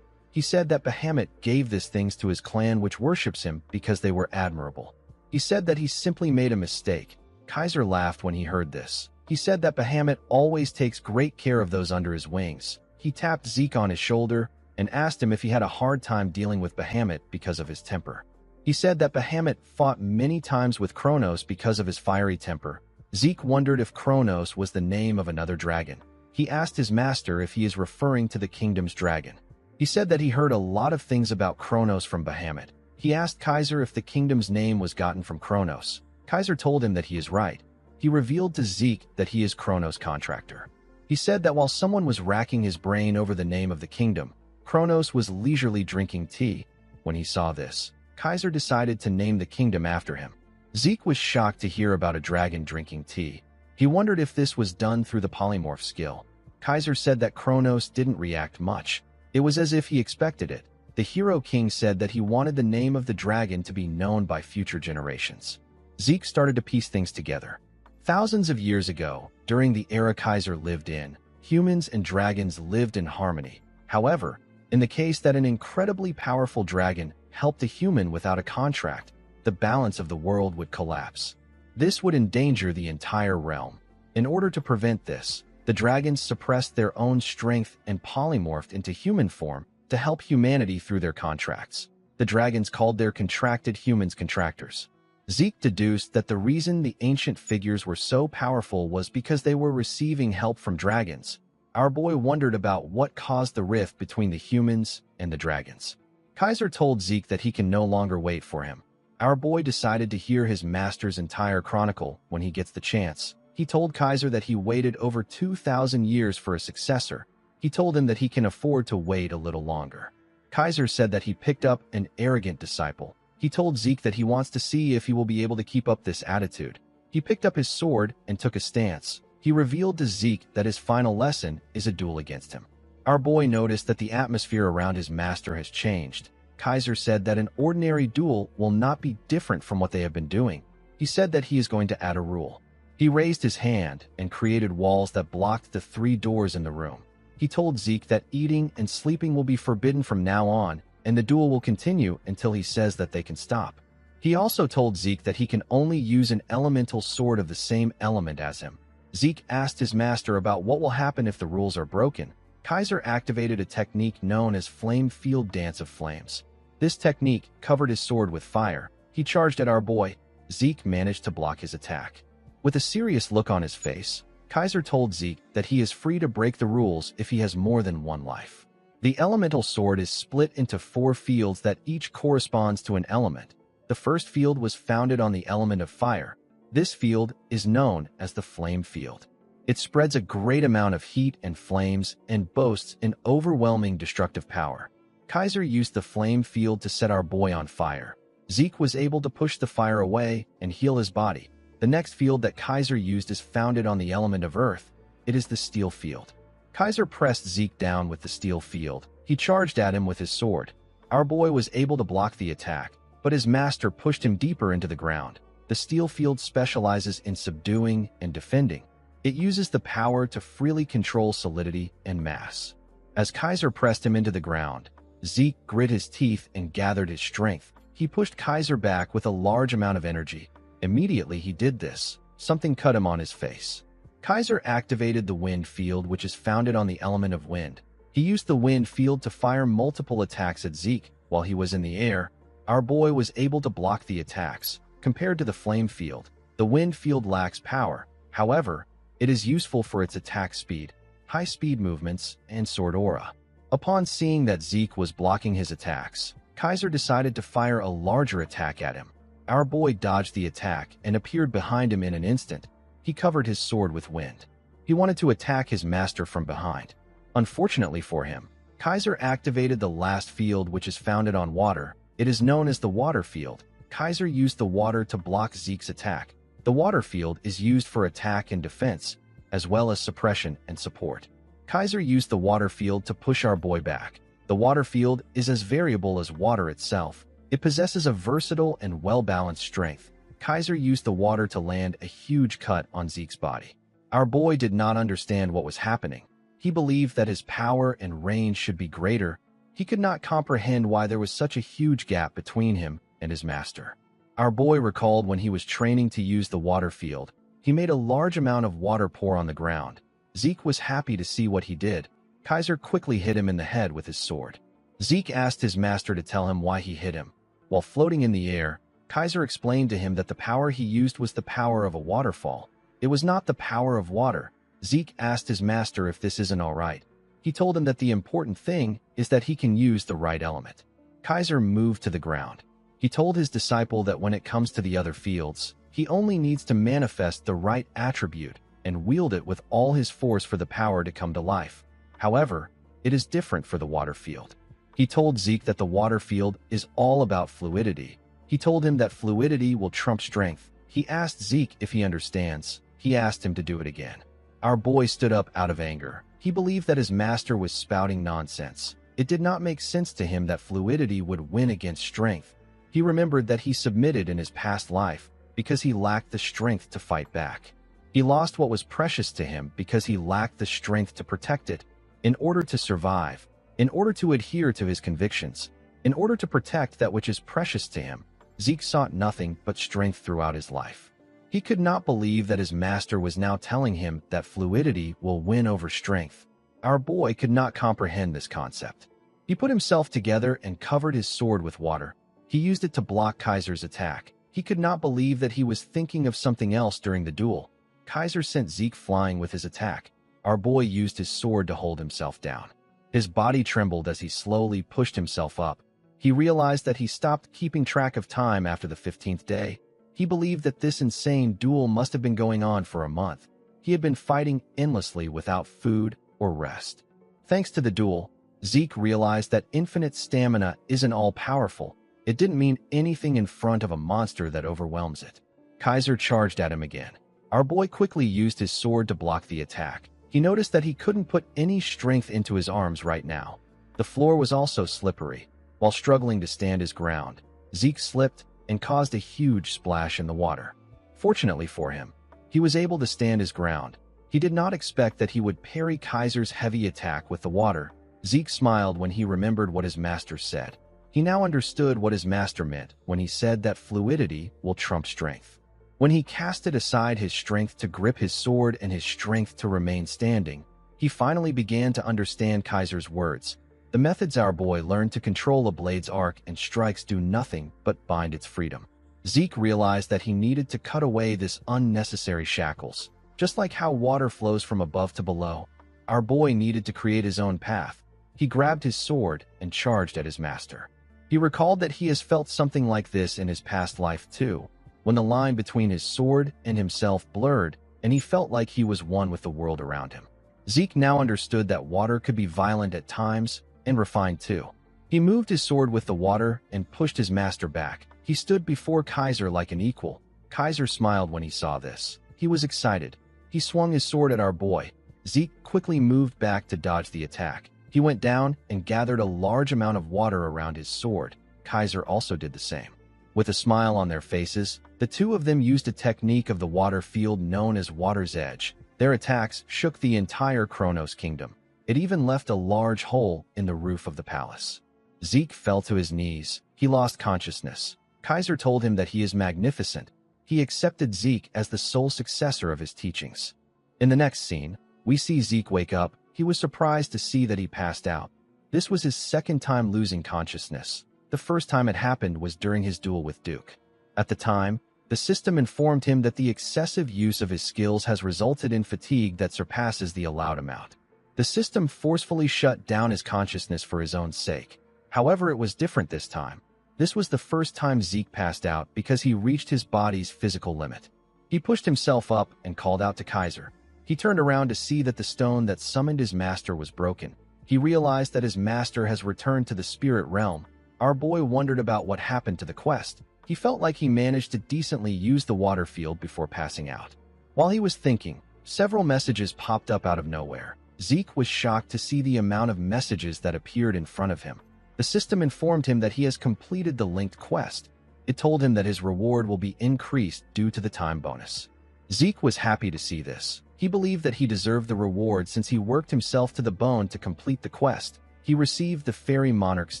He said that Bahamut gave these things to his clan which worships him because they were admirable. He said that he simply made a mistake. Kaiser laughed when he heard this. He said that Bahamut always takes great care of those under his wings. He tapped Zeke on his shoulder and asked him if he had a hard time dealing with Bahamut because of his temper. He said that Bahamut fought many times with Kronos because of his fiery temper. Zeke wondered if Kronos was the name of another dragon. He asked his master if he is referring to the kingdom's dragon. He said that he heard a lot of things about Kronos from Bahamut. He asked Kaiser if the kingdom's name was gotten from Kronos. Kaiser told him that he is right. He revealed to Zeke that he is Kronos' contractor. He said that while someone was racking his brain over the name of the kingdom, Kronos was leisurely drinking tea. When he saw this, Kaiser decided to name the kingdom after him. Zeke was shocked to hear about a dragon drinking tea. He wondered if this was done through the polymorph skill. Kaiser said that Kronos didn't react much. It was as if he expected it. The Hero King said that he wanted the name of the dragon to be known by future generations. Zeke started to piece things together. Thousands of years ago, during the era Kaiser lived in, humans and dragons lived in harmony. However, in the case that an incredibly powerful dragon helped a human without a contract, the balance of the world would collapse. This would endanger the entire realm. In order to prevent this, the dragons suppressed their own strength and polymorphed into human form to help humanity through their contracts. The dragons called their contracted humans contractors. Zeke deduced that the reason the ancient figures were so powerful was because they were receiving help from dragons. Our boy wondered about what caused the rift between the humans and the dragons. Kaiser told Zeke that he can no longer wait for him. Our boy decided to hear his master's entire chronicle when he gets the chance. He told Kaiser that he waited over 2,000 years for a successor. He told him that he can afford to wait a little longer. Kaiser said that he picked up an arrogant disciple. He told Zeke that he wants to see if he will be able to keep up this attitude. He picked up his sword and took a stance. He revealed to Zeke that his final lesson is a duel against him. Our boy noticed that the atmosphere around his master has changed. Kaiser said that an ordinary duel will not be different from what they have been doing. He said that he is going to add a rule. He raised his hand and created walls that blocked the 3 doors in the room. He told Zeke that eating and sleeping will be forbidden from now on, and the duel will continue until he says that they can stop. He also told Zeke that he can only use an elemental sword of the same element as him. Zeke asked his master about what will happen if the rules are broken. Kaiser activated a technique known as Flame Field Dance of Flames. This technique covered his sword with fire. He charged at our boy. Zeke managed to block his attack. With a serious look on his face, Kaiser told Zeke that he is free to break the rules if he has more than one life. The elemental sword is split into 4 fields that each corresponds to an element. The first field was founded on the element of fire. This field is known as the flame field. It spreads a great amount of heat and flames and boasts an overwhelming destructive power. Kaiser used the flame field to set our boy on fire. Zeke was able to push the fire away and heal his body. The next field that Kaiser used is founded on the element of earth. It is the steel field. Kaiser pressed Zeke down with the steel field. He charged at him with his sword. Our boy was able to block the attack, but his master pushed him deeper into the ground. The steel field specializes in subduing and defending. It uses the power to freely control solidity and mass. As Kaiser pressed him into the ground, Zeke grit his teeth and gathered his strength. He pushed Kaiser back with a large amount of energy. Immediately he did this, something cut him on his face. Kaiser activated the wind field, which is founded on the element of wind. He used the wind field to fire multiple attacks at Zeke while he was in the air. Our boy was able to block the attacks. Compared to the flame field, the wind field lacks power. However, it is useful for its attack speed, high speed movements, and sword aura. Upon seeing that Zeke was blocking his attacks, Kaiser decided to fire a larger attack at him. Our boy dodged the attack and appeared behind him in an instant. He covered his sword with wind. He wanted to attack his master from behind. Unfortunately for him, Kaiser activated the last field, which is founded on water. It is known as the water field. Kaiser used the water to block Zeke's attack. The water field is used for attack and defense, as well as suppression and support. Kaiser used the water field to push our boy back. The water field is as variable as water itself. It possesses a versatile and well-balanced strength. Kaiser used the water to land a huge cut on Zeke's body. Our boy did not understand what was happening. He believed that his power and range should be greater, He could not comprehend why there was such a huge gap between him and his master. Our boy recalled when he was training to use the water field. He made a large amount of water pour on the ground. Zeke was happy to see what he did. Kaiser quickly hit him in the head with his sword. Zeke asked his master to tell him why he hit him. While floating in the air, Kaiser explained to him that the power he used was the power of a waterfall. It was not the power of water. Zeke asked his master if this isn't all right. He told him that the important thing is that he can use the right element. Kaiser moved to the ground. He told his disciple that when it comes to the other fields, he only needs to manifest the right attribute and wield it with all his force for the power to come to life. However, it is different for the water field. He told Zeke that the water field is all about fluidity. He told him that fluidity will trump strength. He asked Zeke if he understands. He asked him to do it again. Our boy stood up out of anger. He believed that his master was spouting nonsense. It did not make sense to him that fluidity would win against strength. He remembered that he submitted in his past life because he lacked the strength to fight back. He lost what was precious to him because he lacked the strength to protect it. In order to survive, in order to adhere to his convictions, in order to protect that which is precious to him, Zeke sought nothing but strength throughout his life. He could not believe that his master was now telling him that fluidity will win over strength. Our boy could not comprehend this concept. He put himself together and covered his sword with water. He used it to block Kaiser's attack. He could not believe that he was thinking of something else during the duel. Kaiser sent Zeke flying with his attack. Our boy used his sword to hold himself down. His body trembled as he slowly pushed himself up. He realized that he stopped keeping track of time after the 15th day. He believed that this insane duel must have been going on for a month. He had been fighting endlessly without food or rest. Thanks to the duel, Zeke realized that infinite stamina isn't all-powerful. It didn't mean anything in front of a monster that overwhelms it. Kaiser charged at him again. Our boy quickly used his sword to block the attack. He noticed that he couldn't put any strength into his arms right now. The floor was also slippery. While struggling to stand his ground, Zeke slipped and caused a huge splash in the water. Fortunately for him, he was able to stand his ground. He did not expect that he would parry Kaiser's heavy attack with the water. Zeke smiled when he remembered what his master said. He now understood what his master meant when he said that fluidity will trump strength. When he casted aside his strength to grip his sword and his strength to remain standing, he finally began to understand Kaiser's words. The methods our boy learned to control a blade's arc and strikes do nothing but bind its freedom. Zeke realized that he needed to cut away this unnecessary shackles. Just like how water flows from above to below, our boy needed to create his own path. He grabbed his sword and charged at his master. He recalled that he has felt something like this in his past life too, when the line between his sword and himself blurred, and he felt like he was one with the world around him. Zeke now understood that water could be violent at times, and refined too. He moved his sword with the water and pushed his master back. He stood before Kaiser like an equal. Kaiser smiled when he saw this. He was excited. He swung his sword at our boy. Zeke quickly moved back to dodge the attack. He went down and gathered a large amount of water around his sword. Kaiser also did the same. With a smile on their faces, the two of them used a technique of the water field known as Water's Edge. Their attacks shook the entire Kronos kingdom. It even left a large hole in the roof of the palace. Zeke fell to his knees. He lost consciousness. Kaiser told him that he is magnificent. He accepted Zeke as the sole successor of his teachings. In the next scene, we see Zeke wake up. He was surprised to see that he passed out. This was his second time losing consciousness. The first time it happened was during his duel with Duke. At the time, the system informed him that the excessive use of his skills has resulted in fatigue that surpasses the allowed amount. The system forcefully shut down his consciousness for his own sake. However, it was different this time. This was the first time Zeke passed out because he reached his body's physical limit. He pushed himself up and called out to Kaiser. He turned around to see that the stone that summoned his master was broken. He realized that his master has returned to the spirit realm. Our boy wondered about what happened to the quest. He felt like he managed to decently use the water field before passing out. While he was thinking, several messages popped up out of nowhere. Zeke was shocked to see the amount of messages that appeared in front of him. The system informed him that he has completed the linked quest. It told him that his reward will be increased due to the time bonus. Zeke was happy to see this. He believed that he deserved the reward since he worked himself to the bone to complete the quest. he received the Fairy Monarch's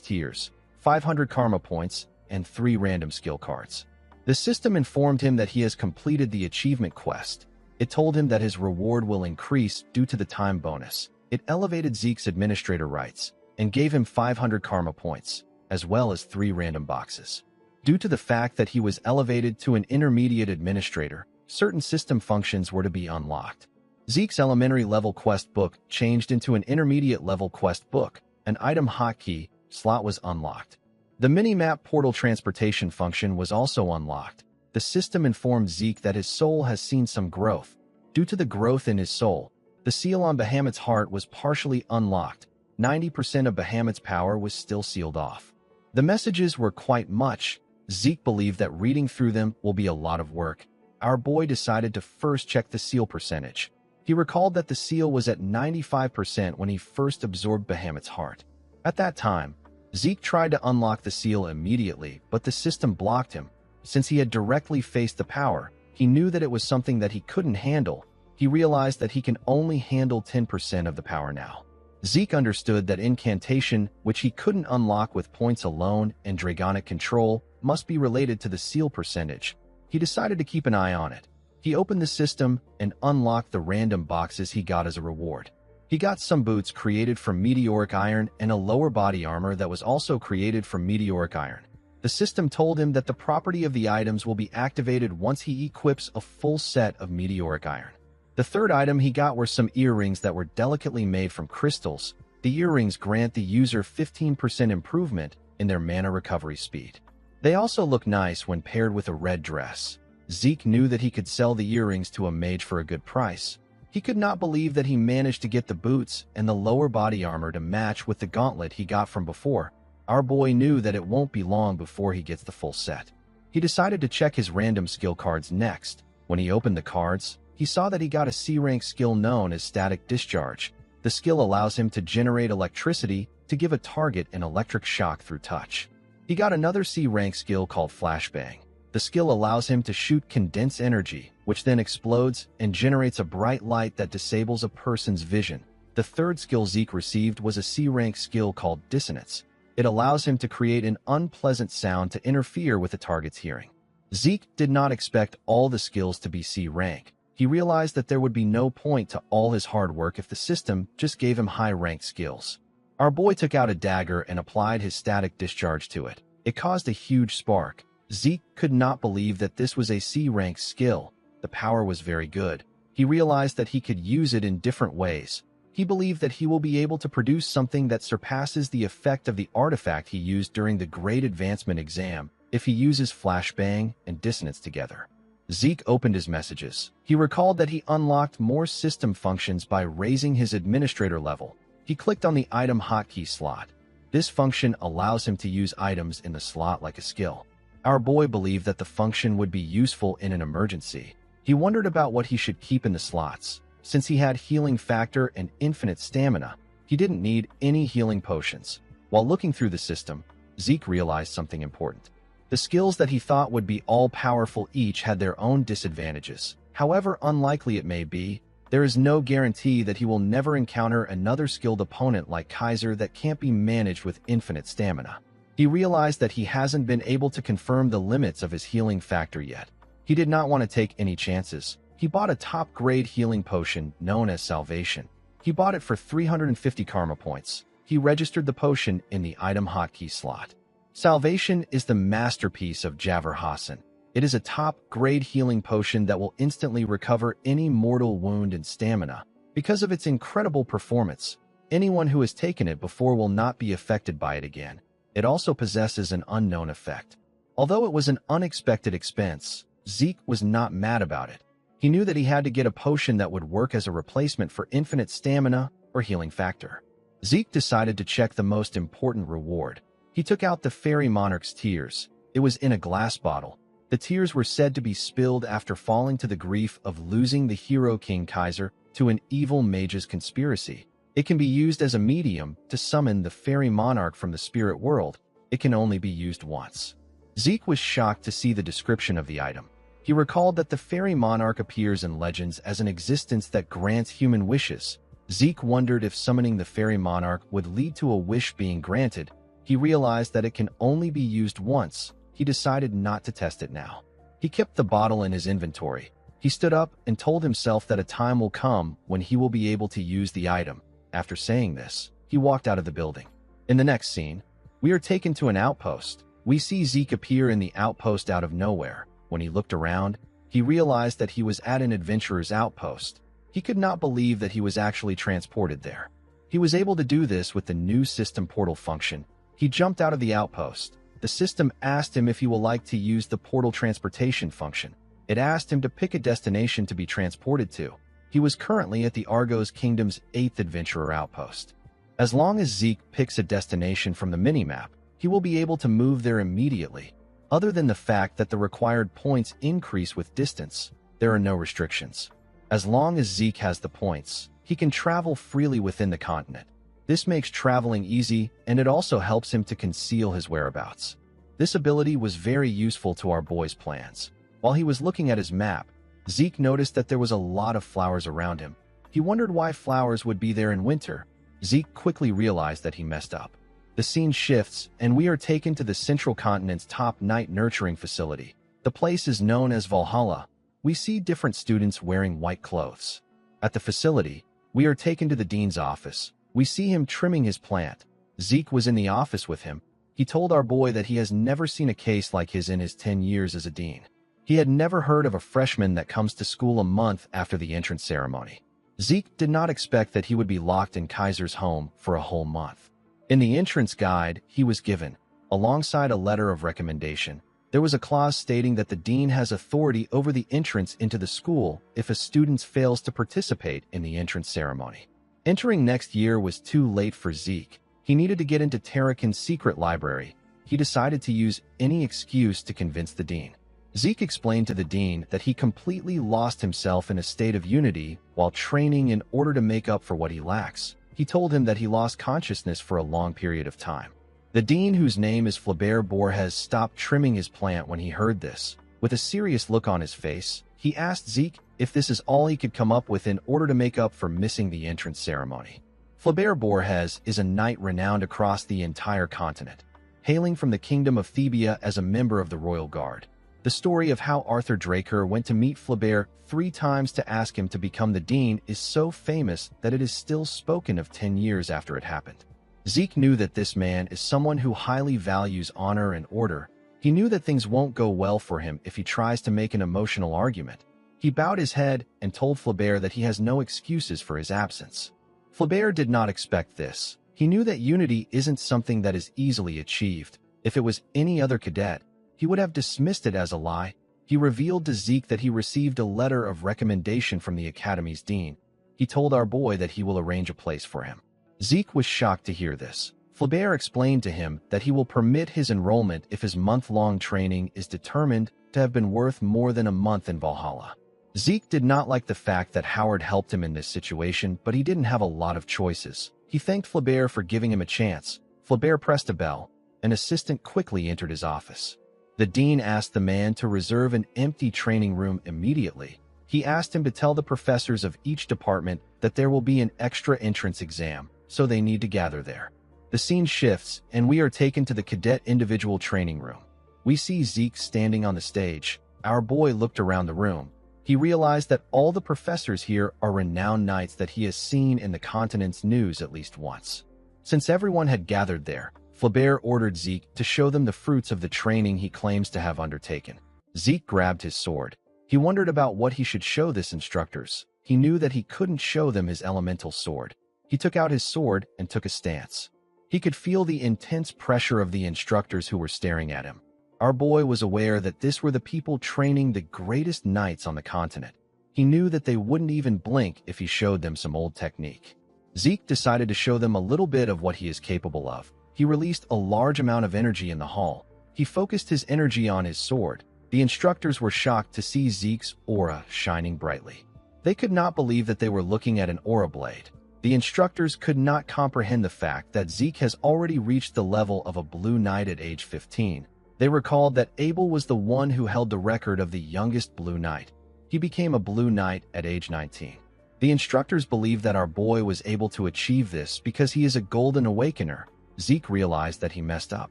Tears, 500 karma points, and 3 random skill cards. The system informed him that he has completed the achievement quest. It told him that his reward will increase due to the time bonus. It elevated Zeke's administrator rights and gave him 500 karma points, as well as 3 random boxes. Due to the fact that he was elevated to an intermediate administrator, certain system functions were to be unlocked. Zeke's elementary level quest book changed into an intermediate level quest book. An item hotkey slot was unlocked. The mini-map portal transportation function was also unlocked. The system informed Zeke that his soul has seen some growth. Due to the growth in his soul, the seal on Bahamut's heart was partially unlocked. 90% of Bahamut's power was still sealed off. The messages were quite much. Zeke believed that reading through them will be a lot of work. Our boy decided to first check the seal percentage. He recalled that the seal was at 95% when he first absorbed Bahamut's heart. At that time, Zeke tried to unlock the seal immediately, but the system blocked him. Since he had directly faced the power, he knew that it was something that he couldn't handle. He realized that he can only handle 10% of the power now. Zeke understood that incantation, which he couldn't unlock with points alone, and dragonic control, must be related to the seal percentage. He decided to keep an eye on it. He opened the system and unlocked the random boxes he got as a reward. He got some boots created from meteoric iron and a lower body armor that was also created from meteoric iron. The system told him that the property of the items will be activated once he equips a full set of meteoric iron. The third item he got were some earrings that were delicately made from crystals. The earrings grant the user 15% improvement in their mana recovery speed. They also look nice when paired with a red dress. Zeke knew that he could sell the earrings to a mage for a good price. He could not believe that he managed to get the boots and the lower body armor to match with the gauntlet he got from before. Our boy knew that it won't be long before he gets the full set. He decided to check his random skill cards next. When he opened the cards, he saw that he got a C-rank skill known as Static Discharge. The skill allows him to generate electricity to give a target an electric shock through touch. He got another C-rank skill called Flashbang. The skill allows him to shoot condensed energy, which then explodes and generates a bright light that disables a person's vision. The third skill Zeke received was a C-rank skill called Dissonance. It allows him to create an unpleasant sound to interfere with the target's hearing. Zeke did not expect all the skills to be C-rank. He realized that there would be no point to all his hard work if the system just gave him high-ranked skills. Our boy took out a dagger and applied his static discharge to it. It caused a huge spark. Zeke could not believe that this was a C-rank skill. The power was very good. He realized that he could use it in different ways. He believed that he will be able to produce something that surpasses the effect of the artifact he used during the Great Advancement exam if he uses Flashbang and Dissonance together. Zeke opened his messages. He recalled that he unlocked more system functions by raising his administrator level. He clicked on the item hotkey slot. This function allows him to use items in the slot like a skill. Our boy believed that the function would be useful in an emergency. He wondered about what he should keep in the slots. Since he had healing factor and infinite stamina, he didn't need any healing potions. While looking through the system, Zeke realized something important. The skills that he thought would be all-powerful each had their own disadvantages. However unlikely it may be, there is no guarantee that he will never encounter another skilled opponent like Kaiser that can't be managed with infinite stamina. He realized that he hasn't been able to confirm the limits of his healing factor yet. He did not want to take any chances. He bought a top-grade healing potion known as Salvation. He bought it for 350 karma points. He registered the potion in the item hotkey slot. Salvation is the masterpiece of Javor Hassan. It is a top-grade healing potion that will instantly recover any mortal wound and stamina. Because of its incredible performance, anyone who has taken it before will not be affected by it again. It also possesses an unknown effect. Although it was an unexpected expense, Zeke was not mad about it. He knew that he had to get a potion that would work as a replacement for infinite stamina or healing factor. Zeke decided to check the most important reward. He took out the Fairy Monarch's tears. It was in a glass bottle. The tears were said to be spilled after falling to the grief of losing the hero King Kaiser to an evil mage's conspiracy. It can be used as a medium to summon the Fairy Monarch from the spirit world. It can only be used once. Zeke was shocked to see the description of the item. He recalled that the Fairy Monarch appears in legends as an existence that grants human wishes. Zeke wondered if summoning the fairy monarch would lead to a wish being granted. He realized that it can only be used once. He decided not to test it now. He kept the bottle in his inventory. He stood up and told himself that a time will come when he will be able to use the item. After saying this, he walked out of the building. In the next scene, we are taken to an outpost. We see Zeke appear in the outpost out of nowhere. When he looked around, he realized that he was at an adventurer's outpost. He could not believe that he was actually transported there. He was able to do this with the new system portal function. He jumped out of the outpost. The system asked him if he will like to use the portal transportation function. It asked him to pick a destination to be transported to. He was currently at the Argos Kingdom's 8th adventurer outpost. As long as Zeke picks a destination from the minimap, he will be able to move there immediately. Other than the fact that the required points increase with distance, there are no restrictions. As long as Zeke has the points, he can travel freely within the continent. This makes traveling easy, and it also helps him to conceal his whereabouts. This ability was very useful to our boy's plans. While he was looking at his map, Zeke noticed that there was a lot of flowers around him. He wondered why flowers would be there in winter. Zeke quickly realized that he messed up. The scene shifts, and we are taken to the Central Continent's top night nurturing facility. The place is known as Valhalla. We see different students wearing white clothes. At the facility, we are taken to the dean's office. We see him trimming his plant. Zeke was in the office with him. He told our boy that he has never seen a case like his in his 10 years as a dean. He had never heard of a freshman that comes to school a month after the entrance ceremony. Zeke did not expect that he would be locked in Kaiser's home for a whole month. In the entrance guide he was given, alongside a letter of recommendation, there was a clause stating that the dean has authority over the entrance into the school if a student fails to participate in the entrance ceremony. Entering next year was too late for Zeke. He needed to get into Terrakin's secret library. He decided to use any excuse to convince the dean. Zeke explained to the dean that he completely lost himself in a state of unity while training in order to make up for what he lacks. He told him that he lost consciousness for a long period of time. The dean, whose name is Flaubert Borges, stopped trimming his plant when he heard this. With a serious look on his face, he asked Zeke if this is all he could come up with in order to make up for missing the entrance ceremony. Flaubert Borges is a knight renowned across the entire continent, hailing from the kingdom of Thebia as a member of the royal guard. The story of how Arthur Draker went to meet Flaubert 3 times to ask him to become the dean is so famous that it is still spoken of 10 years after it happened. Zeke knew that this man is someone who highly values honor and order. He knew that things won't go well for him if he tries to make an emotional argument. He bowed his head and told Flaubert that he has no excuses for his absence. Flaubert did not expect this. He knew that unity isn't something that is easily achieved. If it was any other cadet, he would have dismissed it as a lie. He revealed to Zeke that he received a letter of recommendation from the academy's dean. He told our boy that he will arrange a place for him. Zeke was shocked to hear this. Flaubert explained to him that he will permit his enrollment if his month-long training is determined to have been worth more than a month in Valhalla. Zeke did not like the fact that Howard helped him in this situation, but he didn't have a lot of choices. He thanked Flaubert for giving him a chance. Flaubert pressed a bell. An assistant quickly entered his office. The dean asked the man to reserve an empty training room immediately. He asked him to tell the professors of each department that there will be an extra entrance exam, so they need to gather there. The scene shifts, and we are taken to the cadet individual training room. We see Zeke standing on the stage. Our boy looked around the room. He realized that all the professors here are renowned knights that he has seen in the continent's news at least once. Since everyone had gathered there, Flaubert ordered Zeke to show them the fruits of the training he claims to have undertaken. Zeke grabbed his sword. He wondered about what he should show this instructors. He knew that he couldn't show them his elemental sword. He took out his sword and took a stance. He could feel the intense pressure of the instructors who were staring at him. Our boy was aware that this were the people training the greatest knights on the continent. He knew that they wouldn't even blink if he showed them some old technique. Zeke decided to show them a little bit of what he is capable of. He released a large amount of energy in the hall. He focused his energy on his sword. The instructors were shocked to see Zeke's aura shining brightly. They could not believe that they were looking at an aura blade. The instructors could not comprehend the fact that Zeke has already reached the level of a Blue Knight at age 15. They recalled that Abel was the one who held the record of the youngest Blue Knight. He became a Blue Knight at age 19. The instructors believe that our boy was able to achieve this because he is a golden awakener. Zeke realized that he messed up.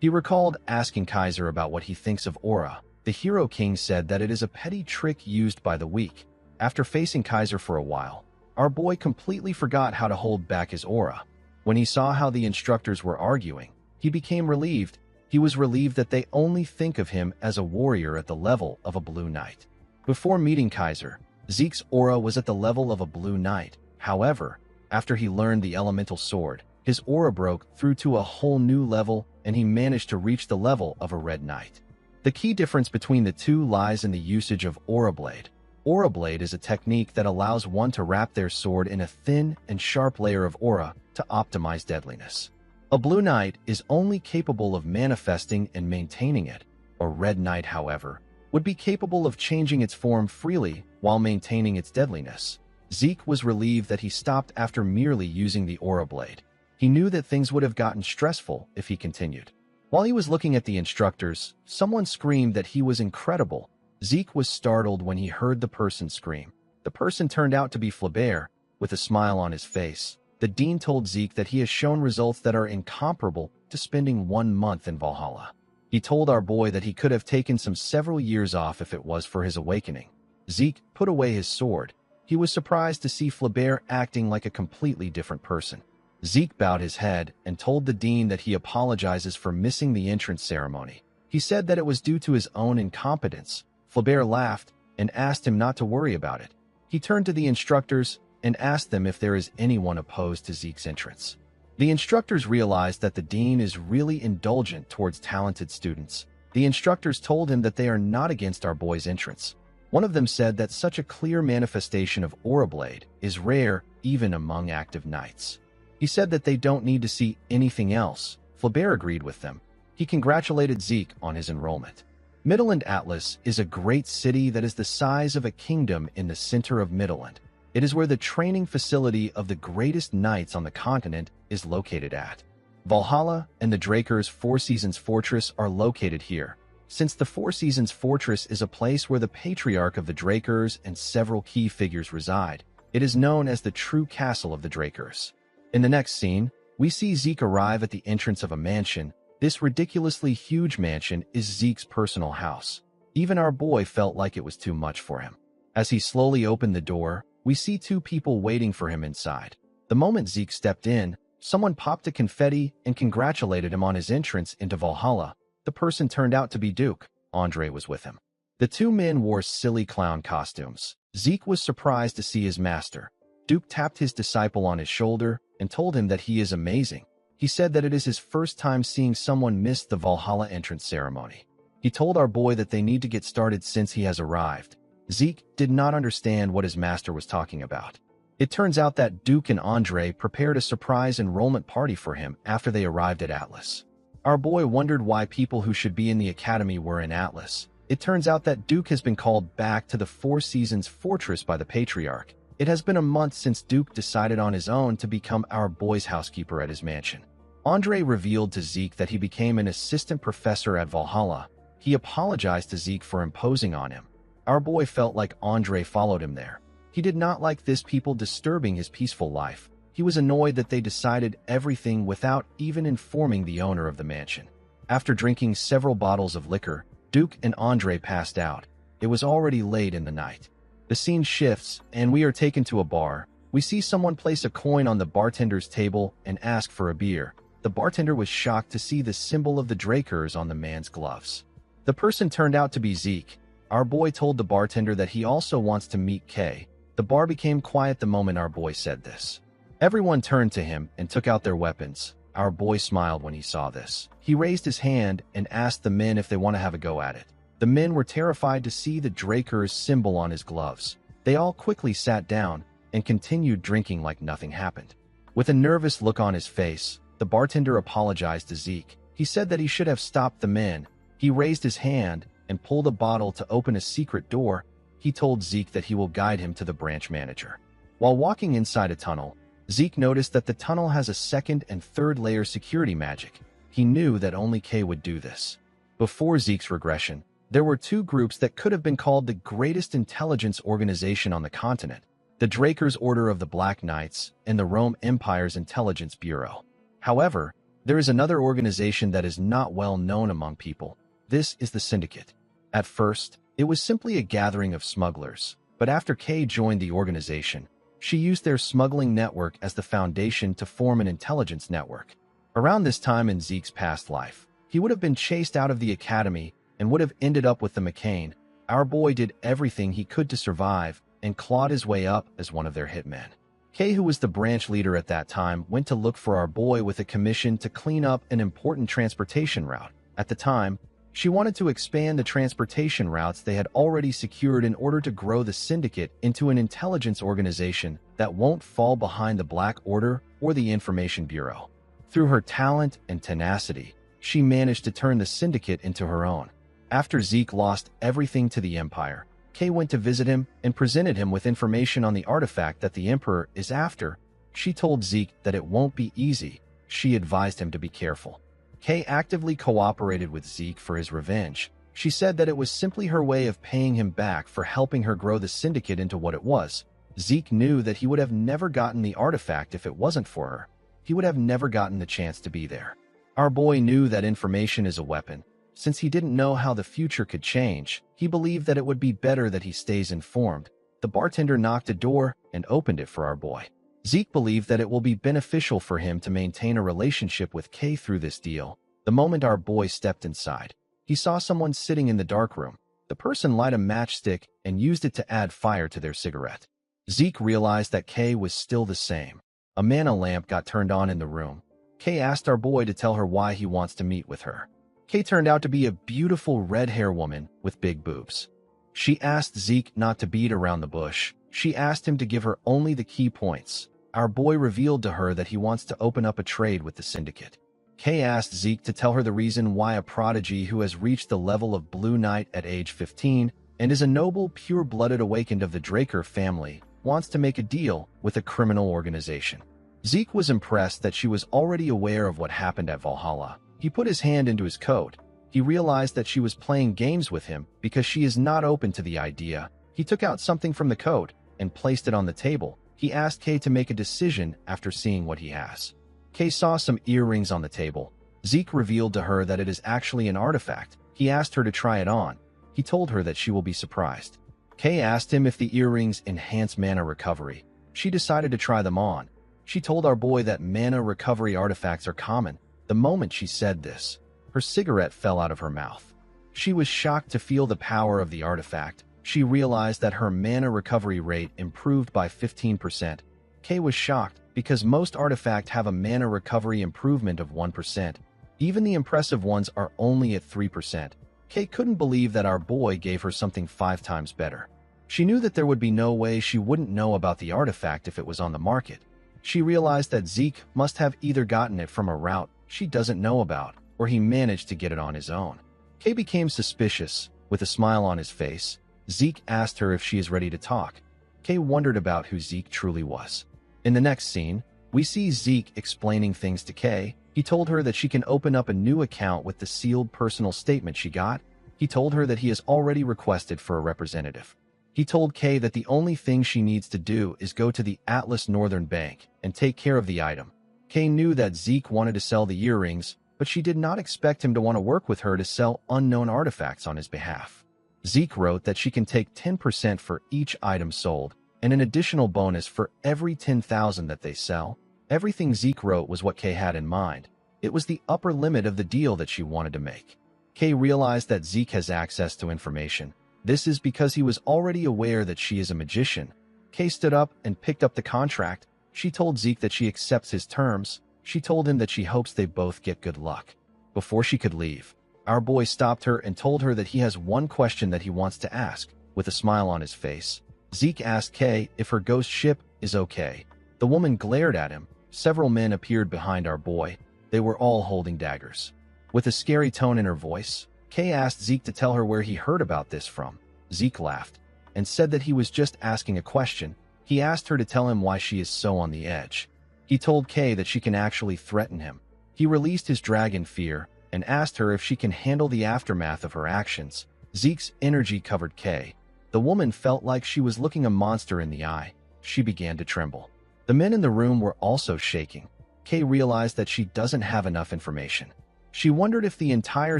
He recalled asking Kaiser about what he thinks of aura. The Hero King said that it is a petty trick used by the weak. After facing Kaiser for a while, our boy completely forgot how to hold back his aura. When he saw how the instructors were arguing, he became relieved. He was relieved that they only think of him as a warrior at the level of a Blue Knight. Before meeting Kaiser, Zeke's aura was at the level of a Blue Knight. However, after he learned the elemental sword, his aura broke through to a whole new level and he managed to reach the level of a Red Knight. The key difference between the two lies in the usage of Aura Blade. Aura Blade is a technique that allows one to wrap their sword in a thin and sharp layer of aura to optimize deadliness. A Blue Knight is only capable of manifesting and maintaining it. A Red Knight, however, would be capable of changing its form freely while maintaining its deadliness. Zeke was relieved that he stopped after merely using the Aura Blade. He knew that things would have gotten stressful if he continued. While he was looking at the instructors, someone screamed that he was incredible. Zeke was startled when he heard the person scream. The person turned out to be Flaubert, with a smile on his face. The dean told Zeke that he has shown results that are incomparable to spending 1 month in Valhalla. He told our boy that he could have taken several years off if it was for his awakening. Zeke put away his sword. He was surprised to see Flaubert acting like a completely different person. Zeke bowed his head and told the dean that he apologizes for missing the entrance ceremony. He said that it was due to his own incompetence. Flaubert laughed and asked him not to worry about it. He turned to the instructors and asked them if there is anyone opposed to Zeke's entrance. The instructors realized that the dean is really indulgent towards talented students. The instructors told him that they are not against our boy's entrance. One of them said that such a clear manifestation of Aura Blade is rare even among active knights. He said that they don't need to see anything else. Flaubert agreed with them. He congratulated Zeke on his enrollment. Midland Atlas is a great city that is the size of a kingdom in the center of Midland. It is where the training facility of the greatest knights on the continent is located at. Valhalla and the Drakers' Four Seasons Fortress are located here. Since the Four Seasons Fortress is a place where the patriarch of the Drakers and several key figures reside, it is known as the true castle of the Drakers. In the next scene, we see Zeke arrive at the entrance of a mansion. This ridiculously huge mansion is Zeke's personal house. Even our boy felt like it was too much for him. As he slowly opened the door, we see 2 people waiting for him inside. The moment Zeke stepped in, someone popped a confetti and congratulated him on his entrance into Valhalla. The person turned out to be Duke. Andre was with him. The 2 men wore silly clown costumes. Zeke was surprised to see his master. Duke tapped his disciple on his shoulder and told him that he is amazing. He said that it is his first time seeing someone miss the Valhalla entrance ceremony. He told our boy that they need to get started since he has arrived. Zeke did not understand what his master was talking about. It turns out that Duke and Andre prepared a surprise enrollment party for him after they arrived at Atlas. Our boy wondered why people who should be in the academy were in Atlas. It turns out that Duke has been called back to the Four Seasons Fortress by the Patriarch. It has been a month since Duke decided on his own to become our boy's housekeeper at his mansion. Andre revealed to Zeke that he became an assistant professor at Valhalla. He apologized to Zeke for imposing on him. Our boy felt like Andre followed him there. He did not like this people disturbing his peaceful life. He was annoyed that they decided everything without even informing the owner of the mansion. After drinking several bottles of liquor, Duke and Andre passed out. It was already late in the night. The scene shifts, and we are taken to a bar. We see someone place a coin on the bartender's table and ask for a beer. The bartender was shocked to see the symbol of the Drakers on the man's gloves. The person turned out to be Zeke. Our boy told the bartender that he also wants to meet Kay. The bar became quiet the moment our boy said this. Everyone turned to him and took out their weapons. Our boy smiled when he saw this. He raised his hand and asked the men if they want to have a go at it. The men were terrified to see the Drakers symbol on his gloves. They all quickly sat down and continued drinking like nothing happened. With a nervous look on his face, the bartender apologized to Zeke. He said that he should have stopped the men. He raised his hand and pulled a bottle to open a secret door. He told Zeke that he will guide him to the branch manager. While walking inside a tunnel, Zeke noticed that the tunnel has a 2nd and 3rd layer security magic. He knew that only Kay would do this. Before Zeke's regression, there were 2 groups that could have been called the greatest intelligence organization on the continent. the Draker's Order of the Black Knights, and the Rome Empire's Intelligence Bureau. However, there is another organization that is not well known among people. This is the Syndicate. At first, it was simply a gathering of smugglers, but after Kay joined the organization, she used their smuggling network as the foundation to form an intelligence network. Around this time in Zeke's past life, he would have been chased out of the academy and would have ended up with the McCain. Our boy did everything he could to survive and clawed his way up as one of their hitmen. Kay, who was the branch leader at that time, went to look for our boy with a commission to clean up an important transportation route. At the time, she wanted to expand the transportation routes they had already secured in order to grow the Syndicate into an intelligence organization that won't fall behind the Black Order or the Information Bureau. Through her talent and tenacity, she managed to turn the Syndicate into her own. After Zeke lost everything to the Empire, Kay went to visit him and presented him with information on the artifact that the Emperor is after. She told Zeke that it won't be easy. She advised him to be careful. Kay actively cooperated with Zeke for his revenge. She said that it was simply her way of paying him back for helping her grow the Syndicate into what it was. Zeke knew that he would have never gotten the artifact if it wasn't for her. He would have never gotten the chance to be there. Our boy knew that information is a weapon. Since he didn't know how the future could change, he believed that it would be better that he stays informed. The bartender knocked a door and opened it for our boy. Zeke believed that it will be beneficial for him to maintain a relationship with Kay through this deal. The moment our boy stepped inside, he saw someone sitting in the dark room. The person lit a matchstick and used it to add fire to their cigarette. Zeke realized that Kay was still the same. A mana lamp got turned on in the room. Kay asked our boy to tell her why he wants to meet with her. Kay turned out to be a beautiful red-haired woman with big boobs. She asked Zeke not to beat around the bush. She asked him to give her only the key points. Our boy revealed to her that he wants to open up a trade with the Syndicate. Kay asked Zeke to tell her the reason why a prodigy who has reached the level of Blue Knight at age 15 and is a noble, pure-blooded awakened of the Draker family wants to make a deal with a criminal organization. Zeke was impressed that she was already aware of what happened at Valhalla. He put his hand into his coat. He realized that she was playing games with him because she is not open to the idea. He took out something from the coat and placed it on the table. He asked Kay to make a decision after seeing what he has. Kay saw some earrings on the table. Zeke revealed to her that it is actually an artifact. He asked her to try it on. He told her that she will be surprised. Kay asked him if the earrings enhance mana recovery. She decided to try them on. She told our boy that mana recovery artifacts are common. The moment she said this, her cigarette fell out of her mouth. She was shocked to feel the power of the artifact. She realized that her mana recovery rate improved by 15%. Kay was shocked because most artifacts have a mana recovery improvement of 1%. Even the impressive ones are only at 3%. Kay couldn't believe that our boy gave her something 5 times better. She knew that there would be no way she wouldn't know about the artifact if it was on the market. She realized that Zeke must have either gotten it from a route she doesn't know about, or he managed to get it on his own. Kay became suspicious. With a smile on his face, Zeke asked her if she is ready to talk. Kay wondered about who Zeke truly was. In the next scene, we see Zeke explaining things to Kay. He told her that she can open up a new account with the sealed personal statement she got. He told her that he has already requested for a representative. He told Kay that the only thing she needs to do is go to the Atlas Northern Bank and take care of the item. Kay knew that Zeke wanted to sell the earrings, but she did not expect him to want to work with her to sell unknown artifacts on his behalf. Zeke wrote that she can take 10% for each item sold, and an additional bonus for every 10,000 that they sell. Everything Zeke wrote was what Kay had in mind. It was the upper limit of the deal that she wanted to make. Kay realized that Zeke has access to information. This is because he was already aware that she is a magician. Kay stood up and picked up the contract. She told Zeke that she accepts his terms. She told him that she hopes they both get good luck. Before she could leave, our boy stopped her and told her that he has one question that he wants to ask. With a smile on his face, Zeke asked Kay if her ghost ship is okay. The woman glared at him. Several men appeared behind our boy. They were all holding daggers. With a scary tone in her voice, Kay asked Zeke to tell her where he heard about this from. Zeke laughed and said that he was just asking a question. He asked her to tell him why she is so on the edge. He told Kay that she can actually threaten him. He released his dragon fear and asked her if she can handle the aftermath of her actions. Zeke's energy covered Kay. The woman felt like she was looking a monster in the eye. She began to tremble. The men in the room were also shaking. Kay realized that she doesn't have enough information. She wondered if the entire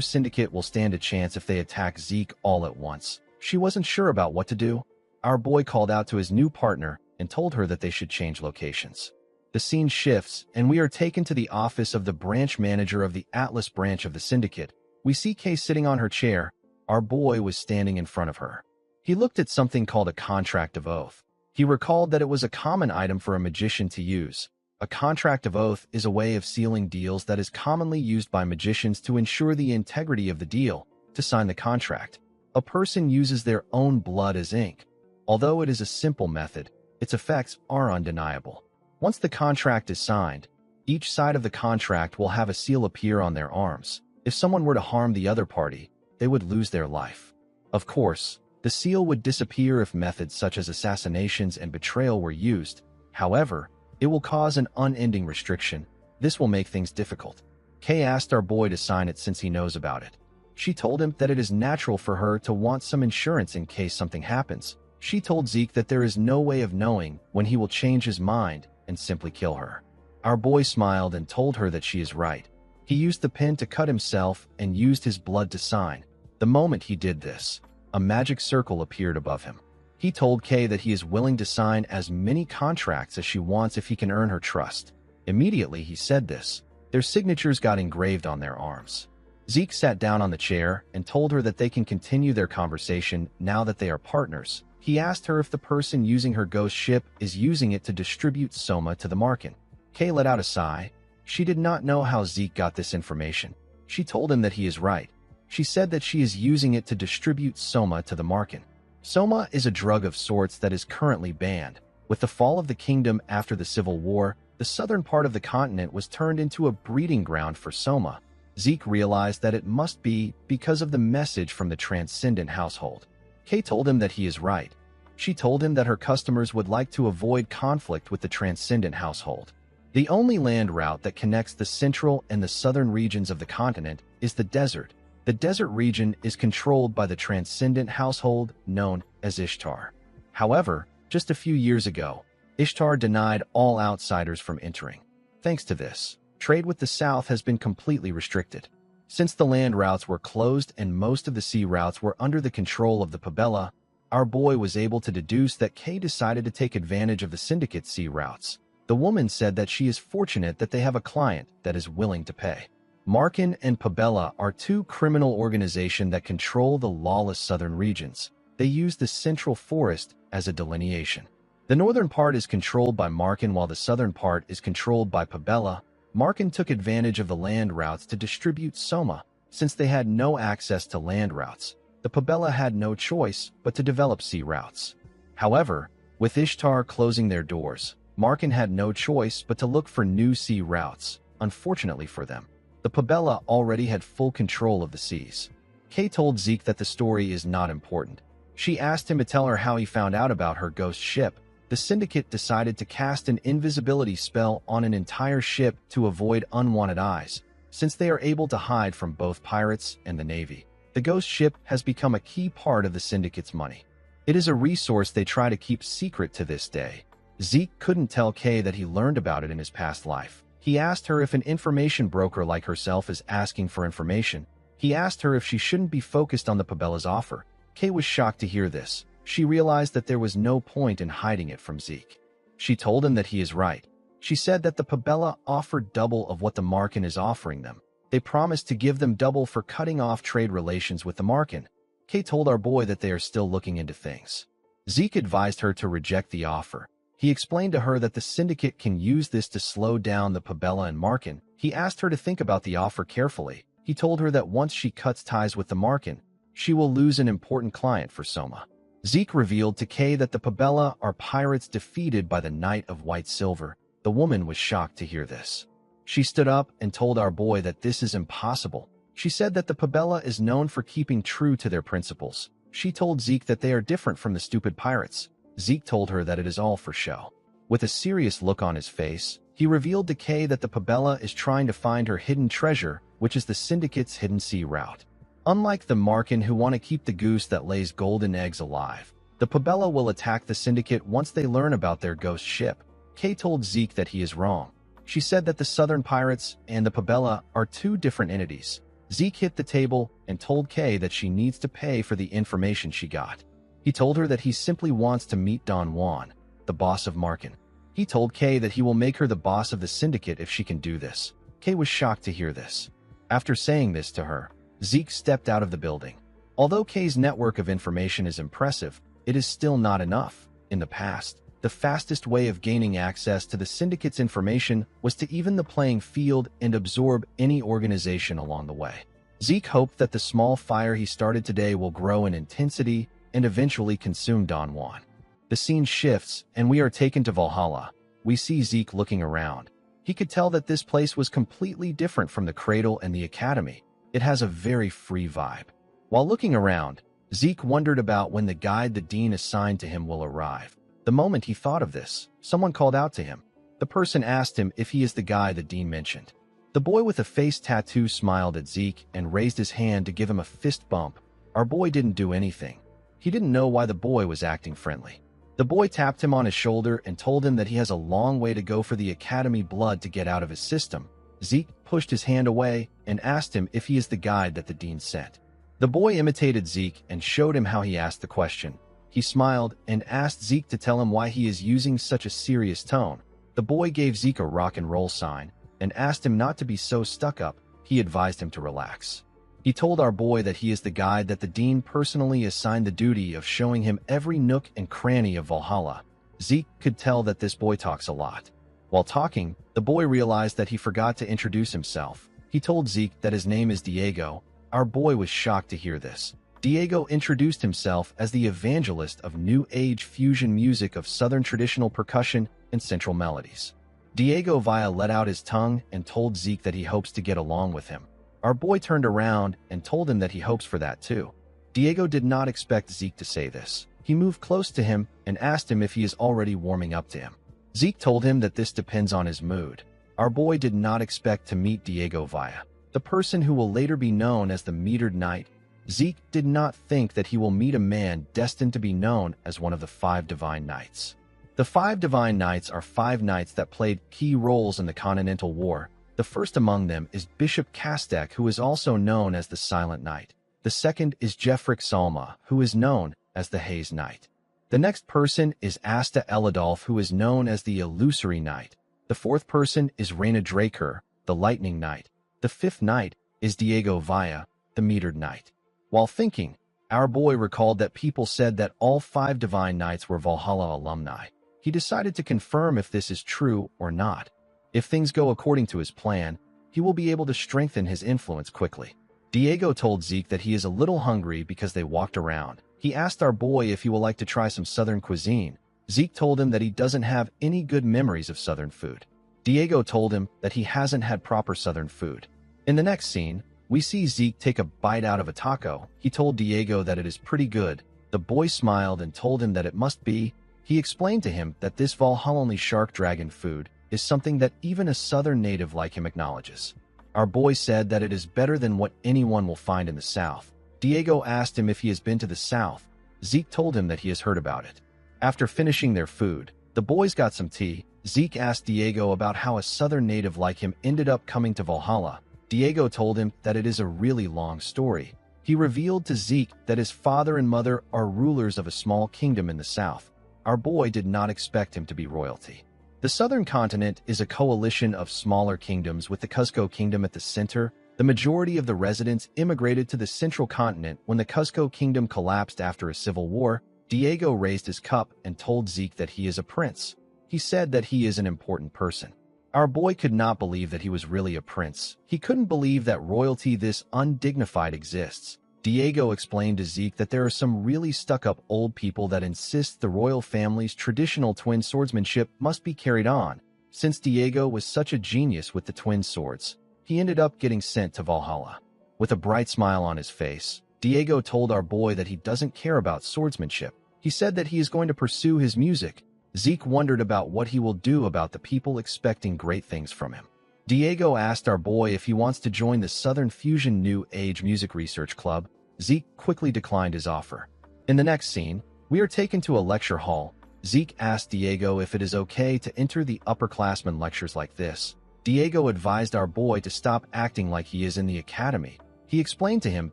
syndicate will stand a chance if they attack Zeke all at once. She wasn't sure about what to do. Our boy called out to his new partner and told her that they should change locations. The scene shifts, and we are taken to the office of the branch manager of the Atlas branch of the syndicate. We see Kay sitting on her chair. Our boy was standing in front of her. He looked at something called a contract of oath. He recalled that it was a common item for a magician to use. A contract of oath is a way of sealing deals that is commonly used by magicians to ensure the integrity of the deal. To sign the contract, a person uses their own blood as ink. Although it is a simple method, its effects are undeniable. Once the contract is signed, each side of the contract will have a seal appear on their arms. If someone were to harm the other party, they would lose their life. Of course, the seal would disappear if methods such as assassinations and betrayal were used. However, it will cause an unending restriction. This will make things difficult. Kay asked our boy to sign it since he knows about it. She told him that it is natural for her to want some insurance in case something happens. She told Zeke that there is no way of knowing when he will change his mind and simply kill her. Our boy smiled and told her that she is right. He used the pen to cut himself and used his blood to sign. The moment he did this, a magic circle appeared above him. He told Kay that he is willing to sign as many contracts as she wants if he can earn her trust. Immediately he said this, their signatures got engraved on their arms. Zeke sat down on the chair and told her that they can continue their conversation now that they are partners. He asked her if the person using her ghost ship is using it to distribute Soma to the Marken. Kay let out a sigh. She did not know how Zeke got this information. She told him that he is right. She said that she is using it to distribute Soma to the Marken. Soma is a drug of sorts that is currently banned. With the fall of the kingdom after the Civil War, the southern part of the continent was turned into a breeding ground for Soma. Zeke realized that it must be because of the message from the Transcendent household. Kay told him that he is right. She told him that her customers would like to avoid conflict with the Transcendent household. The only land route that connects the central and the southern regions of the continent is the desert. The desert region is controlled by the Transcendent household known as Ishtar. However, just a few years ago, Ishtar denied all outsiders from entering. Thanks to this, trade with the south has been completely restricted. Since the land routes were closed and most of the sea routes were under the control of the Pabella, our boy was able to deduce that Kay decided to take advantage of the syndicate's sea routes. The woman said that she is fortunate that they have a client that is willing to pay. Marken and Pabella are two criminal organizations that control the lawless southern regions. They use the central forest as a delineation. The northern part is controlled by Marken while the southern part is controlled by Pabella. Marken took advantage of the land routes to distribute Soma. Since they had no access to land routes, the Pabella had no choice but to develop sea routes. However, with Ishtar closing their doors, Marken had no choice but to look for new sea routes. Unfortunately for them, the Pabella already had full control of the seas. Kay told Zeke that the story is not important. She asked him to tell her how he found out about her ghost ship. The syndicate decided to cast an invisibility spell on an entire ship to avoid unwanted eyes. Since they are able to hide from both pirates and the Navy, the ghost ship has become a key part of the syndicate's money. It is a resource they try to keep secret to this day. Zeke couldn't tell Kay that he learned about it in his past life. He asked her if an information broker like herself is asking for information. He asked her if she shouldn't be focused on the Pabella's offer. Kay was shocked to hear this. She realized that there was no point in hiding it from Zeke. She told him that he is right. She said that the Pabella offered double of what the Marken is offering them. They promised to give them double for cutting off trade relations with the Marken. Kay told our boy that they are still looking into things. Zeke advised her to reject the offer. He explained to her that the syndicate can use this to slow down the Pabella and Marken. He asked her to think about the offer carefully. He told her that once she cuts ties with the Marken, she will lose an important client for Soma. Zeke revealed to Kay that the Pabella are pirates defeated by the Knight of White Silver. The woman was shocked to hear this. She stood up and told our boy that this is impossible. She said that the Pabella is known for keeping true to their principles. She told Zeke that they are different from the stupid pirates. Zeke told her that it is all for show. With a serious look on his face, he revealed to Kay that the Pabella is trying to find her hidden treasure, which is the syndicate's hidden sea route. Unlike the Marken who want to keep the goose that lays golden eggs alive, The Pabella will attack the syndicate once they learn about their ghost ship. Kay told Zeke that he is wrong. She said that the Southern Pirates and the Pabella are two different entities. Zeke hit the table and told Kay that she needs to pay for the information she got. He told her that he simply wants to meet Don Juan, the boss of Markin. He told Kay that he will make her the boss of the syndicate if she can do this. Kay was shocked to hear this. After saying this to her, Zeke stepped out of the building. Although Kay's network of information is impressive, it is still not enough. In the past, the fastest way of gaining access to the syndicate's information was to even the playing field and absorb any organization along the way. Zeke hoped that the small fire he started today will grow in intensity and eventually consume Don Juan. The scene shifts, and we are taken to Valhalla. We see Zeke looking around. He could tell that this place was completely different from the Cradle and the Academy. It has a very free vibe. While looking around, Zeke wondered about when the guide the dean assigned to him will arrive. The moment he thought of this, someone called out to him. The person asked him if he is the guy the dean mentioned. The boy with a face tattoo smiled at Zeke and raised his hand to give him a fist bump. Our boy didn't do anything. He didn't know why the boy was acting friendly. The boy tapped him on his shoulder and told him that he has a long way to go for the Academy blood to get out of his system. Zeke pushed his hand away and asked him if he is the guide that the dean sent. The boy imitated Zeke and showed him how he asked the question. He smiled and asked Zeke to tell him why he is using such a serious tone. The boy gave Zeke a rock and roll sign and asked him not to be so stuck up. He advised him to relax. He told our boy that he is the guide that the dean personally assigned the duty of showing him every nook and cranny of Valhalla. Zeke could tell that this boy talks a lot. While talking, the boy realized that he forgot to introduce himself. He told Zeke that his name is Diego. Our boy was shocked to hear this. Diego introduced himself as the evangelist of New Age fusion music of Southern traditional percussion and central melodies. Diego Villa let out his tongue and told Zeke that he hopes to get along with him. Our boy turned around and told him that he hopes for that too. Diego did not expect Zeke to say this. He moved close to him and asked him if he is already warming up to him. Zeke told him that this depends on his mood. Our boy did not expect to meet Diego Villa, the person who will later be known as the Metered Knight. Zeke did not think that he will meet a man destined to be known as one of the 5 Divine Knights. The 5 Divine Knights are 5 knights that played key roles in the Continental War. The first among them is Bishop Kastek, who is also known as the Silent Knight. The second is Jeffrick Salma, who is known as the Haze Knight. The next person is Asta Eladolf, who is known as the Illusory Knight. The fourth person is Reyna Draker, the Lightning Knight. The fifth knight is Diego Villa, the Metered Knight. While thinking, our boy recalled that people said that all 5 Divine Knights were Valhalla alumni. He decided to confirm if this is true or not. If things go according to his plan, he will be able to strengthen his influence quickly. Diego told Zeke that he is a little hungry because they walked around. He asked our boy if he would like to try some Southern cuisine. Zeke told him that he doesn't have any good memories of Southern food. Diego told him that he hasn't had proper Southern food. In the next scene, we see Zeke take a bite out of a taco. He told Diego that it is pretty good. The boy smiled and told him that it must be. He explained to him that this Valhalla shark dragon food is something that even a Southern native like him acknowledges. Our boy said that it is better than what anyone will find in the South. Diego asked him if he has been to the South. Zeke told him that he has heard about it. After finishing their food, the boys got some tea. Zeke asked Diego about how a Southern native like him ended up coming to Valhalla. Diego told him that it is a really long story. He revealed to Zeke that his father and mother are rulers of a small kingdom in the South. Our boy did not expect him to be royalty. The southern continent is a coalition of smaller kingdoms with the Cuzco Kingdom at the center. The majority of the residents immigrated to the central continent when the Cuzco Kingdom collapsed after a civil war. Diego raised his cup and told Zeke that he is a prince. He said that he is an important person. Our boy could not believe that he was really a prince. He couldn't believe that royalty this undignified exists. Diego explained to Zeke that there are some really stuck-up old people that insist the royal family's traditional twin swordsmanship must be carried on. Since Diego was such a genius with the twin swords, he ended up getting sent to Valhalla. With a bright smile on his face, Diego told our boy that he doesn't care about swordsmanship. He said that he is going to pursue his music. Zeke wondered about what he will do about the people expecting great things from him. Diego asked our boy if he wants to join the Southern Fusion New Age Music Research Club. Zeke quickly declined his offer. In the next scene, We are taken to a lecture hall. Zeke asked Diego if it is okay to enter the upperclassmen lectures like this. Diego advised our boy to stop acting like he is in the academy. He explained to him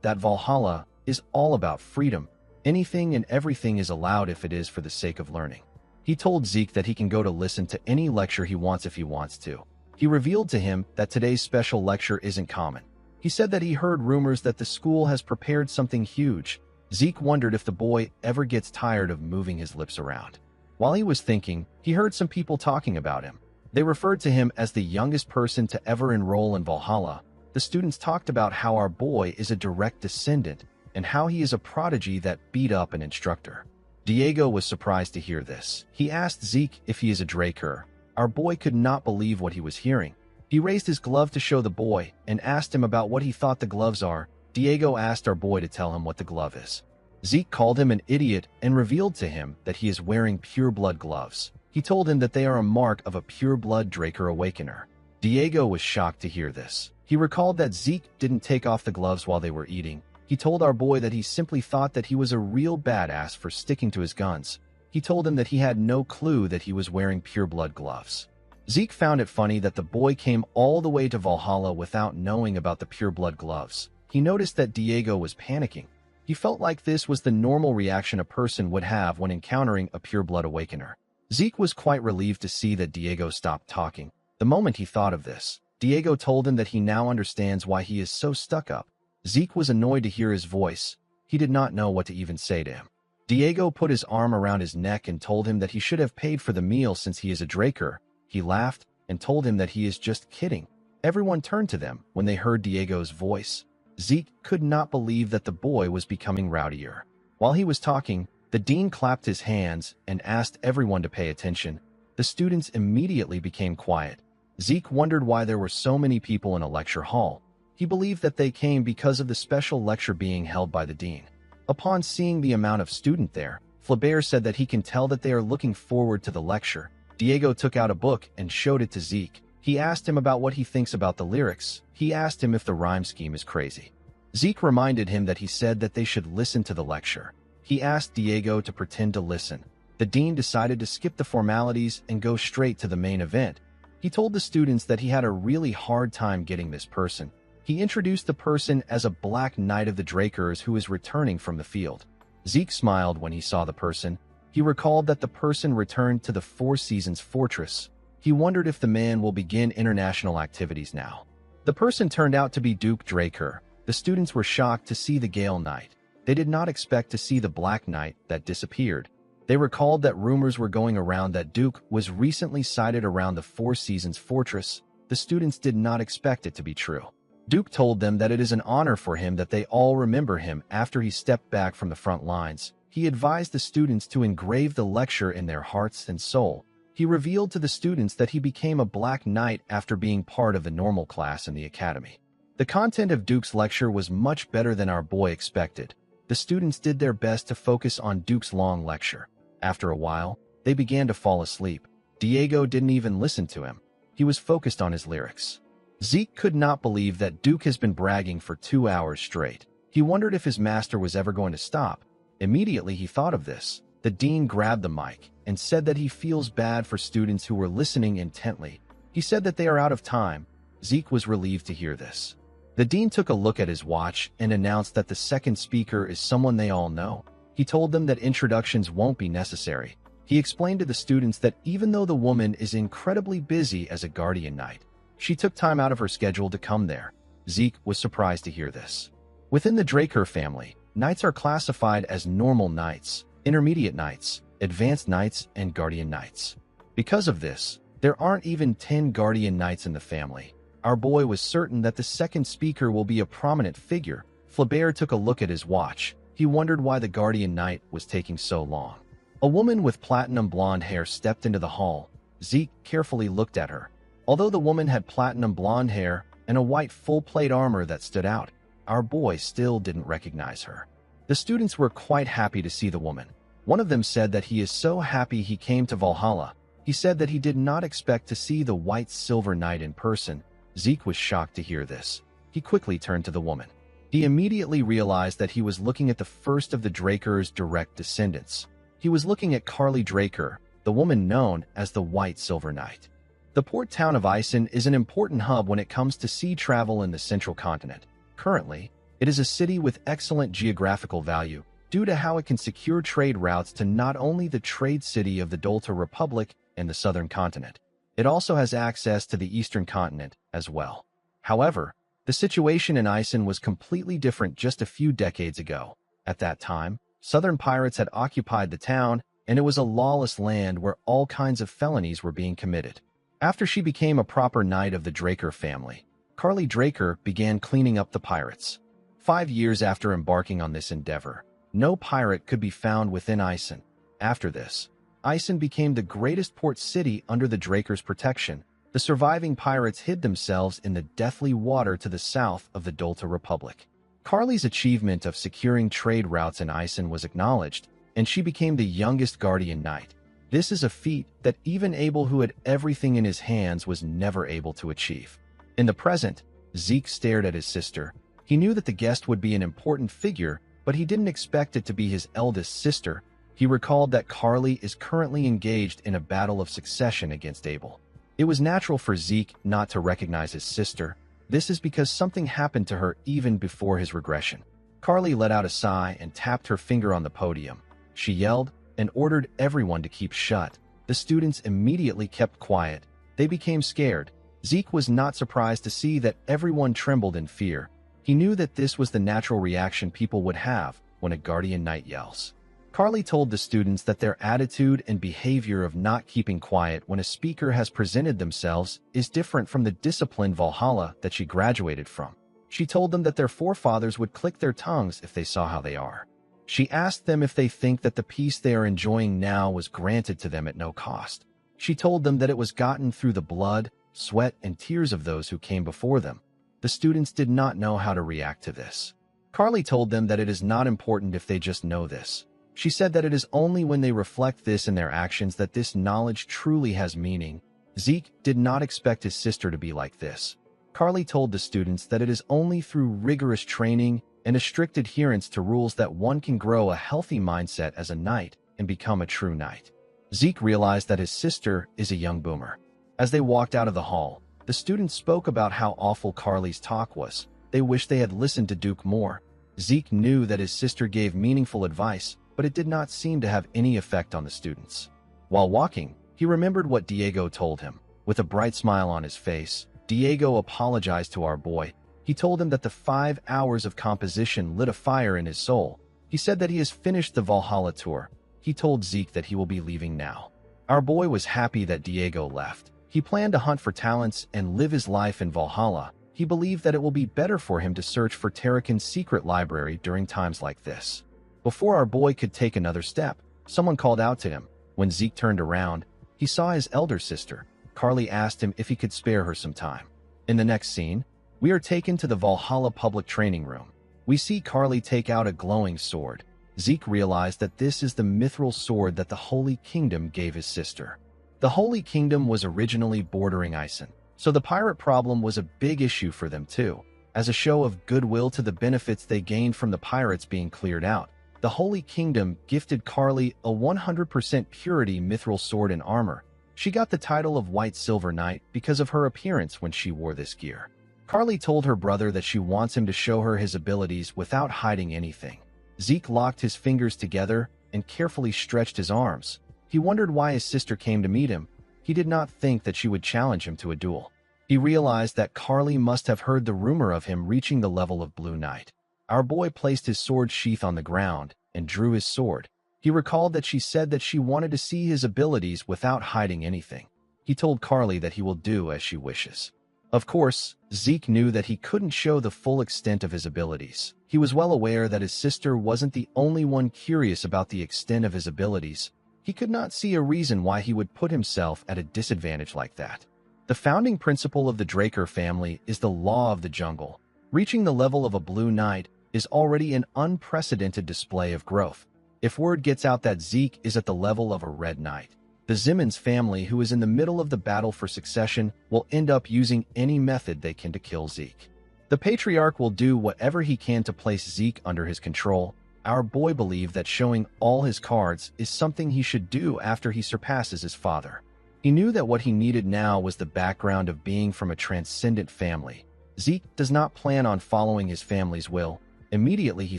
that Valhalla is all about freedom. Anything and everything is allowed if it is for the sake of learning. He told Zeke that he can go to listen to any lecture he wants if he wants to. He revealed to him that today's special lecture isn't common. He said that he heard rumors that the school has prepared something huge. Zeke wondered if the boy ever gets tired of moving his lips around. While he was thinking, he heard some people talking about him. They referred to him as the youngest person to ever enroll in Valhalla. The students talked about how our boy is a direct descendant and how he is a prodigy that beat up an instructor. Diego was surprised to hear this. He asked Zeke if he is a Draker. Our boy could not believe what he was hearing. He raised his glove to show the boy and asked him about what he thought the gloves are. Diego asked our boy to tell him what the glove is. Zeke called him an idiot and revealed to him that he is wearing pure-blood gloves. He told him that they are a mark of a pure-blood Draker Awakener. Diego was shocked to hear this. He recalled that Zeke didn't take off the gloves while they were eating. He told our boy that he simply thought that he was a real badass for sticking to his guns. He told him that he had no clue that he was wearing pure-blood gloves. Zeke found it funny that the boy came all the way to Valhalla without knowing about the pure-blood gloves. He noticed that Diego was panicking. He felt like this was the normal reaction a person would have when encountering a pure-blood awakener. Zeke was quite relieved to see that Diego stopped talking. The moment he thought of this, Diego told him that he now understands why he is so stuck up. Zeke was annoyed to hear his voice. He did not know what to even say to him. Diego put his arm around his neck and told him that he should have paid for the meal since he is a Draker. He laughed and told him that he is just kidding. Everyone turned to them when they heard Diego's voice. Zeke could not believe that the boy was becoming rowdier. While he was talking, the dean clapped his hands and asked everyone to pay attention. The students immediately became quiet. Zeke wondered why there were so many people in a lecture hall. He believed that they came because of the special lecture being held by the dean. Upon seeing the amount of student there, Flaubert said that he can tell that they are looking forward to the lecture. Diego took out a book and showed it to Zeke. He asked him about what he thinks about the lyrics. He asked him if the rhyme scheme is crazy. Zeke reminded him that he said that they should listen to the lecture. He asked Diego to pretend to listen. The dean decided to skip the formalities and go straight to the main event. He told the students that he had a really hard time getting this person. He introduced the person as a Black Knight of the Drakers who is returning from the field. Zeke smiled when he saw the person. He recalled that the person returned to the Four Seasons Fortress. He wondered if the man will begin international activities now. The person turned out to be Duke Draker. The students were shocked to see the Gale Knight. They did not expect to see the Black Knight that disappeared. They recalled that rumors were going around that Duke was recently sighted around the Four Seasons Fortress. The students did not expect it to be true. Duke told them that it is an honor for him that they all remember him after he stepped back from the front lines. He advised the students to engrave the lecture in their hearts and soul. He revealed to the students that he became a Black Knight after being part of the normal class in the academy. The content of Duke's lecture was much better than our boy expected. The students did their best to focus on Duke's long lecture. After a while, they began to fall asleep. Diego didn't even listen to him. He was focused on his lyrics. Zeke could not believe that Duke has been bragging for 2 hours straight. He wondered if his master was ever going to stop. Immediately he thought of this. The dean grabbed the mic and said that he feels bad for students who were listening intently. He said that they are out of time. Zeke was relieved to hear this. The dean took a look at his watch and announced that the second speaker is someone they all know. He told them that introductions won't be necessary. He explained to the students that even though the woman is incredibly busy as a guardian knight, she took time out of her schedule to come there. Zeke was surprised to hear this. Within the Draker family, knights are classified as normal knights, intermediate knights, advanced knights, and guardian knights. Because of this, there aren't even 10 guardian knights in the family. Our boy was certain that the second speaker will be a prominent figure. Flaubert took a look at his watch. He wondered why the guardian knight was taking so long. A woman with platinum blonde hair stepped into the hall. Zeke carefully looked at her. Although the woman had platinum blonde hair and a white full-plate armor that stood out, our boy still didn't recognize her. The students were quite happy to see the woman. One of them said that he is so happy he came to Valhalla. He said that he did not expect to see the white silver knight in person. Zeke was shocked to hear this. He quickly turned to the woman. He immediately realized that he was looking at the first of the Draker's direct descendants. He was looking at Carly Draker, the woman known as the White Silver Knight. The port town of Isen is an important hub when it comes to sea travel in the central continent. Currently, it is a city with excellent geographical value due to how it can secure trade routes to not only the trade city of the Dolta Republic and the southern continent, it also has access to the eastern continent as well. However, the situation in Isen was completely different just a few decades ago. At that time, southern pirates had occupied the town, and it was a lawless land where all kinds of felonies were being committed. After she became a proper knight of the Draker family, Carly Draker began cleaning up the pirates. 5 years after embarking on this endeavor, no pirate could be found within Isen. After this, Isen became the greatest port city under the Draker's protection. The surviving pirates hid themselves in the deathly water to the south of the Dolta Republic. Carly's achievement of securing trade routes in Isen was acknowledged, and she became the youngest guardian knight. This is a feat that even Abel, who had everything in his hands, was never able to achieve. In the present, Zeke stared at his sister. He knew that the guest would be an important figure, but he didn't expect it to be his eldest sister. He recalled that Carly is currently engaged in a battle of succession against Abel. It was natural for Zeke not to recognize his sister. This is because something happened to her even before his regression. Carly let out a sigh and tapped her finger on the podium. She yelled and ordered everyone to keep shut. The students immediately kept quiet. They became scared. Zeke was not surprised to see that everyone trembled in fear. He knew that this was the natural reaction people would have when a guardian knight yells. Carly told the students that their attitude and behavior of not keeping quiet when a speaker has presented themselves is different from the disciplined Valhalla that she graduated from. She told them that their forefathers would click their tongues if they saw how they are. She asked them if they think that the peace they are enjoying now was granted to them at no cost. She told them that it was gotten through the blood, sweat, and tears of those who came before them. The students did not know how to react to this. Carly told them that it is not important if they just know this. She said that it is only when they reflect this in their actions that this knowledge truly has meaning. Zeke did not expect his sister to be like this. Carly told the students that it is only through rigorous training and a strict adherence to rules that one can grow a healthy mindset as a knight and become a true knight. Zeke realized that his sister is a young boomer. As they walked out of the hall, the students spoke about how awful Carly's talk was. They wished they had listened to Duke more. Zeke knew that his sister gave meaningful advice, but it did not seem to have any effect on the students. While walking, he remembered what Diego told him. With a bright smile on his face, Diego apologized to our boy. He told him that the 5 hours of composition lit a fire in his soul. He said that he has finished the Valhalla tour. He told Zeke that he will be leaving now. Our boy was happy that Diego left. He planned to hunt for talents and live his life in Valhalla. He believed that it will be better for him to search for Tarakan's secret library during times like this. Before our boy could take another step, someone called out to him. When Zeke turned around, he saw his elder sister. Carly asked him if he could spare her some time. In the next scene, we are taken to the Valhalla public training room. We see Carly take out a glowing sword. Zeke realized that this is the mithril sword that the Holy Kingdom gave his sister. The Holy Kingdom was originally bordering Isen, so the pirate problem was a big issue for them too. As a show of goodwill to the benefits they gained from the pirates being cleared out, the Holy Kingdom gifted Carly a 100% purity mithril sword and armor. She got the title of White Silver Knight because of her appearance when she wore this gear. Carly told her brother that she wants him to show her his abilities without hiding anything. Zeke locked his fingers together and carefully stretched his arms. He wondered why his sister came to meet him. He did not think that she would challenge him to a duel. He realized that Carly must have heard the rumor of him reaching the level of Blue Knight. Our boy placed his sword sheath on the ground and drew his sword. He recalled that she said that she wanted to see his abilities without hiding anything. He told Carly that he will do as she wishes. Of course, Zeke knew that he couldn't show the full extent of his abilities. He was well aware that his sister wasn't the only one curious about the extent of his abilities. He could not see a reason why he would put himself at a disadvantage like that. The founding principle of the Draker family is the law of the jungle. Reaching the level of a Blue Knight is already an unprecedented display of growth. If word gets out that Zeke is at the level of a Red Knight, the Zimmons family, who is in the middle of the battle for succession, will end up using any method they can to kill Zeke. The Patriarch will do whatever he can to place Zeke under his control. Our boy believed that showing all his cards is something he should do after he surpasses his father. He knew that what he needed now was the background of being from a transcendent family. Zeke does not plan on following his family's will. Immediately he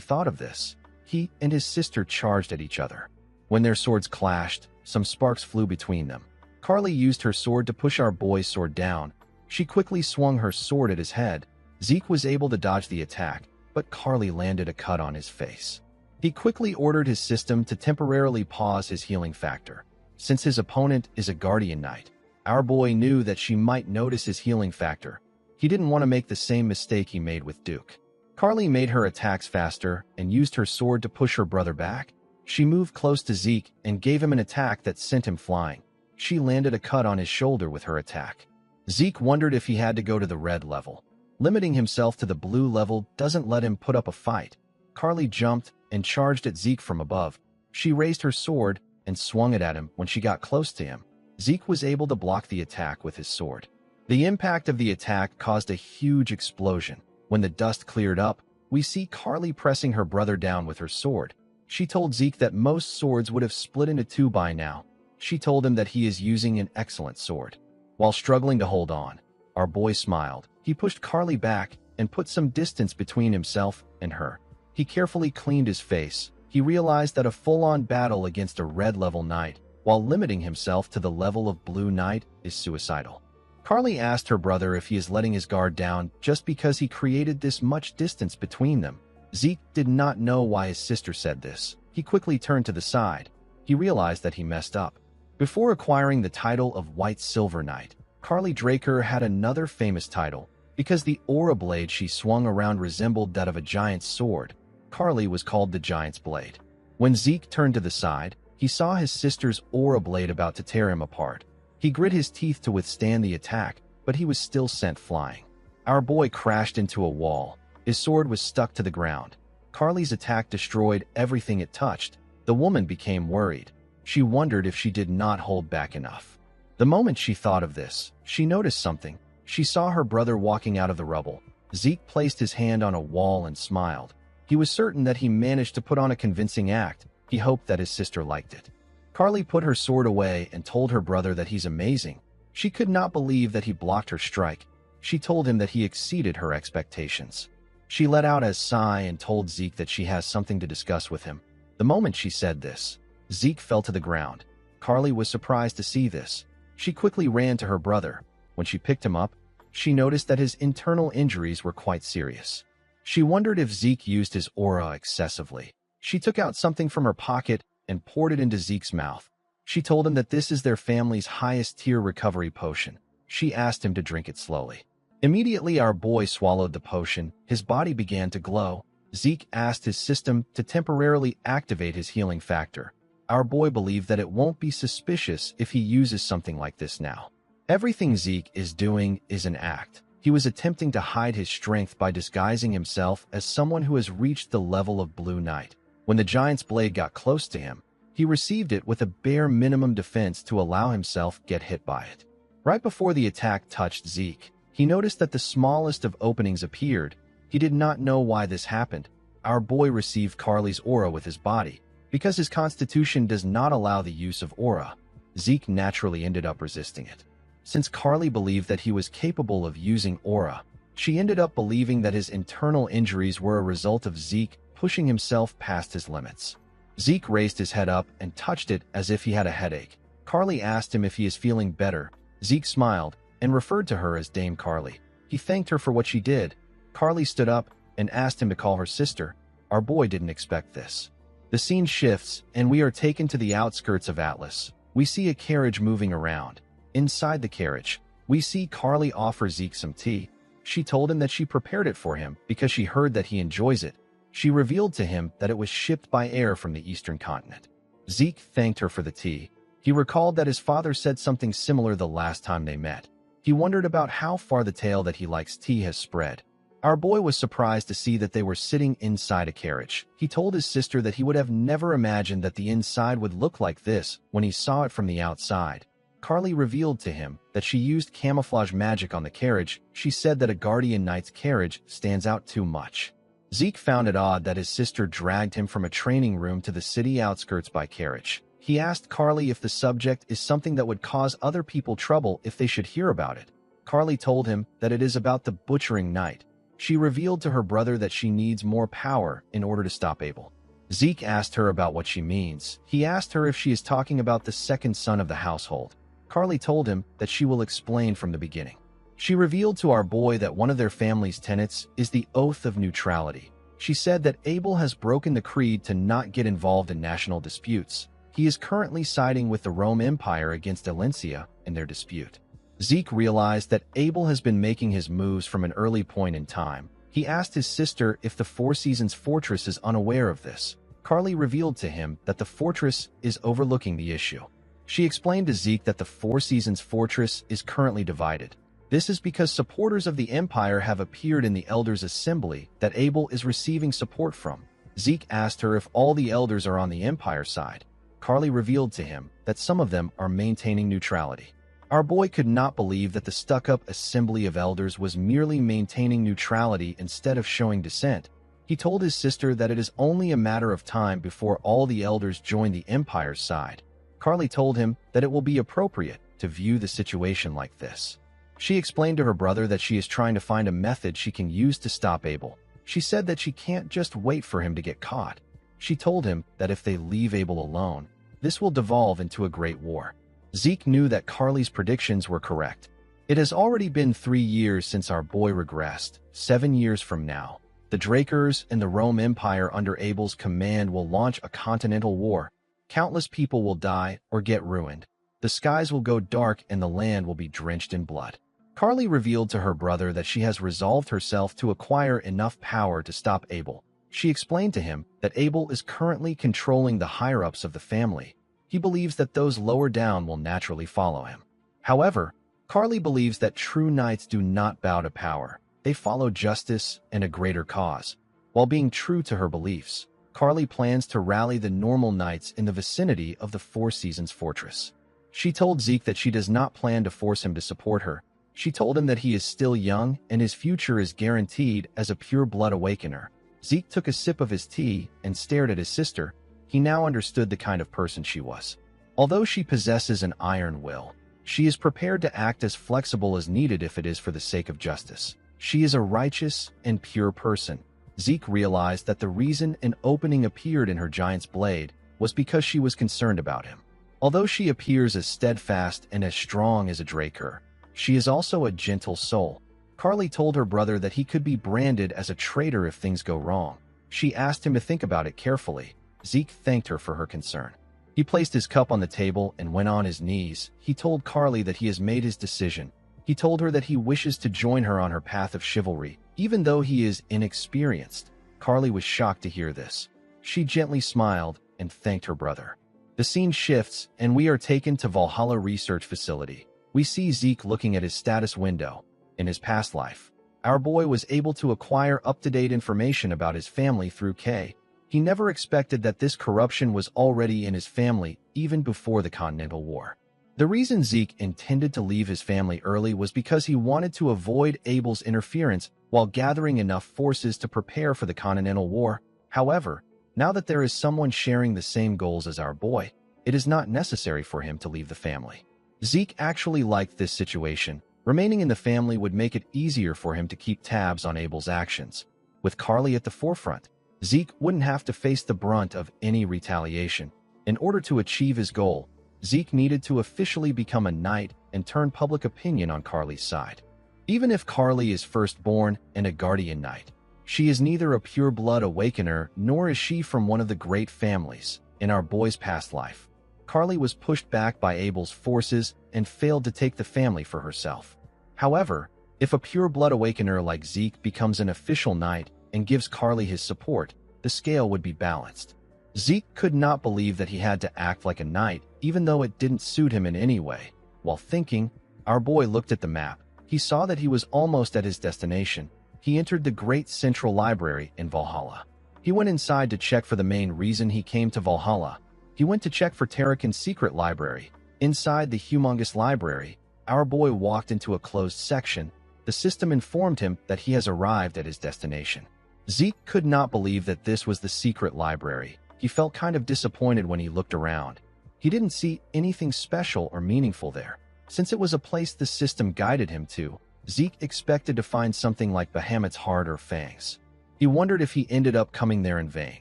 thought of this. He and his sister charged at each other. When their swords clashed, some sparks flew between them. Carly used her sword to push our boy's sword down. She quickly swung her sword at his head. Zeke was able to dodge the attack, but Carly landed a cut on his face. He quickly ordered his system to temporarily pause his healing factor. Since his opponent is a guardian knight, our boy knew that she might notice his healing factor. He didn't want to make the same mistake he made with Duke. Carly made her attacks faster and used her sword to push her brother back. She moved close to Zeke and gave him an attack that sent him flying. She landed a cut on his shoulder with her attack. Zeke wondered if he had to go to the red level. Limiting himself to the blue level doesn't let him put up a fight. Carly jumped and charged at Zeke from above. She raised her sword and swung it at him. When she got close to him, Zeke was able to block the attack with his sword. The impact of the attack caused a huge explosion. When the dust cleared up, we see Carly pressing her brother down with her sword. She told Zeke that most swords would have split into two by now. She told him that he is using an excellent sword. While struggling to hold on, our boy smiled. He pushed Carly back and put some distance between himself and her. He carefully cleaned his face. He realized that a full-on battle against a red-level knight, while limiting himself to the level of blue knight, is suicidal. Carly asked her brother if he is letting his guard down just because he created this much distance between them. Zeke did not know why his sister said this. He quickly turned to the side. He realized that he messed up. Before acquiring the title of White Silver Knight, Carly Draker had another famous title. Because the aura blade she swung around resembled that of a giant's sword, Carly was called the Giant's Blade. When Zeke turned to the side, he saw his sister's aura blade about to tear him apart. He grit his teeth to withstand the attack, but he was still sent flying. Our boy crashed into a wall. His sword was stuck to the ground. Carly's attack destroyed everything it touched. The woman became worried. She wondered if she did not hold back enough. The moment she thought of this, she noticed something. She saw her brother walking out of the rubble. Zeke placed his hand on a wall and smiled. He was certain that he managed to put on a convincing act. He hoped that his sister liked it. Carly put her sword away and told her brother that he's amazing. She could not believe that he blocked her strike. She told him that he exceeded her expectations. She let out a sigh and told Zeke that she has something to discuss with him. The moment she said this, Zeke fell to the ground. Carly was surprised to see this. She quickly ran to her brother. When she picked him up, she noticed that his internal injuries were quite serious. She wondered if Zeke used his aura excessively. She took out something from her pocket and poured it into Zeke's mouth. She told him that this is their family's highest tier recovery potion. She asked him to drink it slowly. Immediately, our boy swallowed the potion. His body began to glow. Zeke asked his system to temporarily activate his healing factor. Our boy believed that it won't be suspicious if he uses something like this now. Everything Zeke is doing is an act. He was attempting to hide his strength by disguising himself as someone who has reached the level of Blue Knight. When the Giant's Blade got close to him, he received it with a bare minimum defense to allow himself get hit by it. Right before the attack touched Zeke, he noticed that the smallest of openings appeared. He did not know why this happened. Our boy received Carly's aura with his body. Because his constitution does not allow the use of aura, Zeke naturally ended up resisting it. Since Carly believed that he was capable of using aura, she ended up believing that his internal injuries were a result of Zeke pushing himself past his limits. Zeke raised his head up and touched it as if he had a headache. Carly asked him if he is feeling better. Zeke smiled and referred to her as Dame Carly. He thanked her for what she did. Carly stood up and asked him to call her sister. Our boy didn't expect this. The scene shifts, and we are taken to the outskirts of Atlas. We see a carriage moving around. Inside the carriage, we see Carly offer Zeke some tea. She told him that she prepared it for him because she heard that he enjoys it. She revealed to him that it was shipped by air from the eastern continent. Zeke thanked her for the tea. He recalled that his father said something similar the last time they met. He wondered about how far the tale that he likes tea has spread. Our boy was surprised to see that they were sitting inside a carriage. He told his sister that he would have never imagined that the inside would look like this when he saw it from the outside. Carly revealed to him that she used camouflage magic on the carriage. She said that a guardian knight's carriage stands out too much. Zeke found it odd that his sister dragged him from a training room to the city outskirts by carriage. He asked Carly if the subject is something that would cause other people trouble if they should hear about it. Carly told him that it is about the butchering night. She revealed to her brother that she needs more power in order to stop Abel. Zeke asked her about what she means. He asked her if she is talking about the second son of the household. Carly told him that she will explain from the beginning. She revealed to our boy that one of their family's tenets is the oath of neutrality. She said that Abel has broken the creed to not get involved in national disputes. He is currently siding with the Rome Empire against Alencia in their dispute. Zeke realized that Abel has been making his moves from an early point in time. He asked his sister if the Four Seasons Fortress is unaware of this. Carly revealed to him that the fortress is overlooking the issue. She explained to Zeke that the Four Seasons Fortress is currently divided. This is because supporters of the Empire have appeared in the Elders' Assembly that Abel is receiving support from. Zeke asked her if all the Elders are on the Empire side. Carly revealed to him that some of them are maintaining neutrality. Our boy could not believe that the stuck-up Assembly of Elders was merely maintaining neutrality instead of showing dissent. He told his sister that it is only a matter of time before all the Elders join the Empire's side. Carly told him that it will be appropriate to view the situation like this. She explained to her brother that she is trying to find a method she can use to stop Abel. She said that she can't just wait for him to get caught. She told him that if they leave Abel alone, this will devolve into a great war. Zeke knew that Carly's predictions were correct. It has already been 3 years since our boy regressed. 7 years from now, the Drakers and the Rome Empire under Abel's command will launch a continental war. Countless people will die or get ruined. The skies will go dark and the land will be drenched in blood. Carly revealed to her brother that she has resolved herself to acquire enough power to stop Abel. She explained to him that Abel is currently controlling the higher-ups of the family. He believes that those lower down will naturally follow him. However, Carly believes that true knights do not bow to power. They follow justice and a greater cause. While being true to her beliefs, Carly plans to rally the normal knights in the vicinity of the Four Seasons Fortress. She told Zeke that she does not plan to force him to support her. She told him that he is still young and his future is guaranteed as a pure-blood awakener. Zeke took a sip of his tea and stared at his sister. He now understood the kind of person she was. Although she possesses an iron will, she is prepared to act as flexible as needed if it is for the sake of justice. She is a righteous and pure person. Zeke realized that the reason an opening appeared in her giant's blade was because she was concerned about him. Although she appears as steadfast and as strong as a Draker, she is also a gentle soul. Carly told her brother that he could be branded as a traitor if things go wrong. She asked him to think about it carefully. Zeke thanked her for her concern. He placed his cup on the table and went on his knees. He told Carly that he has made his decision. He told her that he wishes to join her on her path of chivalry, even though he is inexperienced. Carly was shocked to hear this. She gently smiled and thanked her brother. The scene shifts, and we are taken to Valhalla Research Facility. We see Zeke looking at his status window. In his past life, our boy was able to acquire up-to-date information about his family through K. He never expected that this corruption was already in his family even before the Continental War. The reason Zeke intended to leave his family early was because he wanted to avoid Abel's interference while gathering enough forces to prepare for the Continental War. However, now that there is someone sharing the same goals as our boy, it is not necessary for him to leave the family. Zeke actually liked this situation. Remaining in the family would make it easier for him to keep tabs on Abel's actions. With Carly at the forefront, Zeke wouldn't have to face the brunt of any retaliation. In order to achieve his goal, Zeke needed to officially become a knight and turn public opinion on Carly's side. Even if Carly is firstborn and a guardian knight, she is neither a pure-blood awakener nor is she from one of the great families. In our boy's past life, Carly was pushed back by Abel's forces and failed to take the family for herself. However, if a pure-blood awakener like Zeke becomes an official knight and gives Carly his support, the scale would be balanced. Zeke could not believe that he had to act like a knight, even though it didn't suit him in any way. While thinking, our boy looked at the map. He saw that he was almost at his destination. He entered the Great Central Library in Valhalla. He went inside to check for the main reason he came to Valhalla. He went to check for Tarakan's secret library. Inside the humongous library, our boy walked into a closed section. The system informed him that he has arrived at his destination. Zeke could not believe that this was the secret library. He felt kind of disappointed when he looked around. He didn't see anything special or meaningful there. Since it was a place the system guided him to, Zeke expected to find something like Bahamut's heart or fangs. He wondered if he ended up coming there in vain.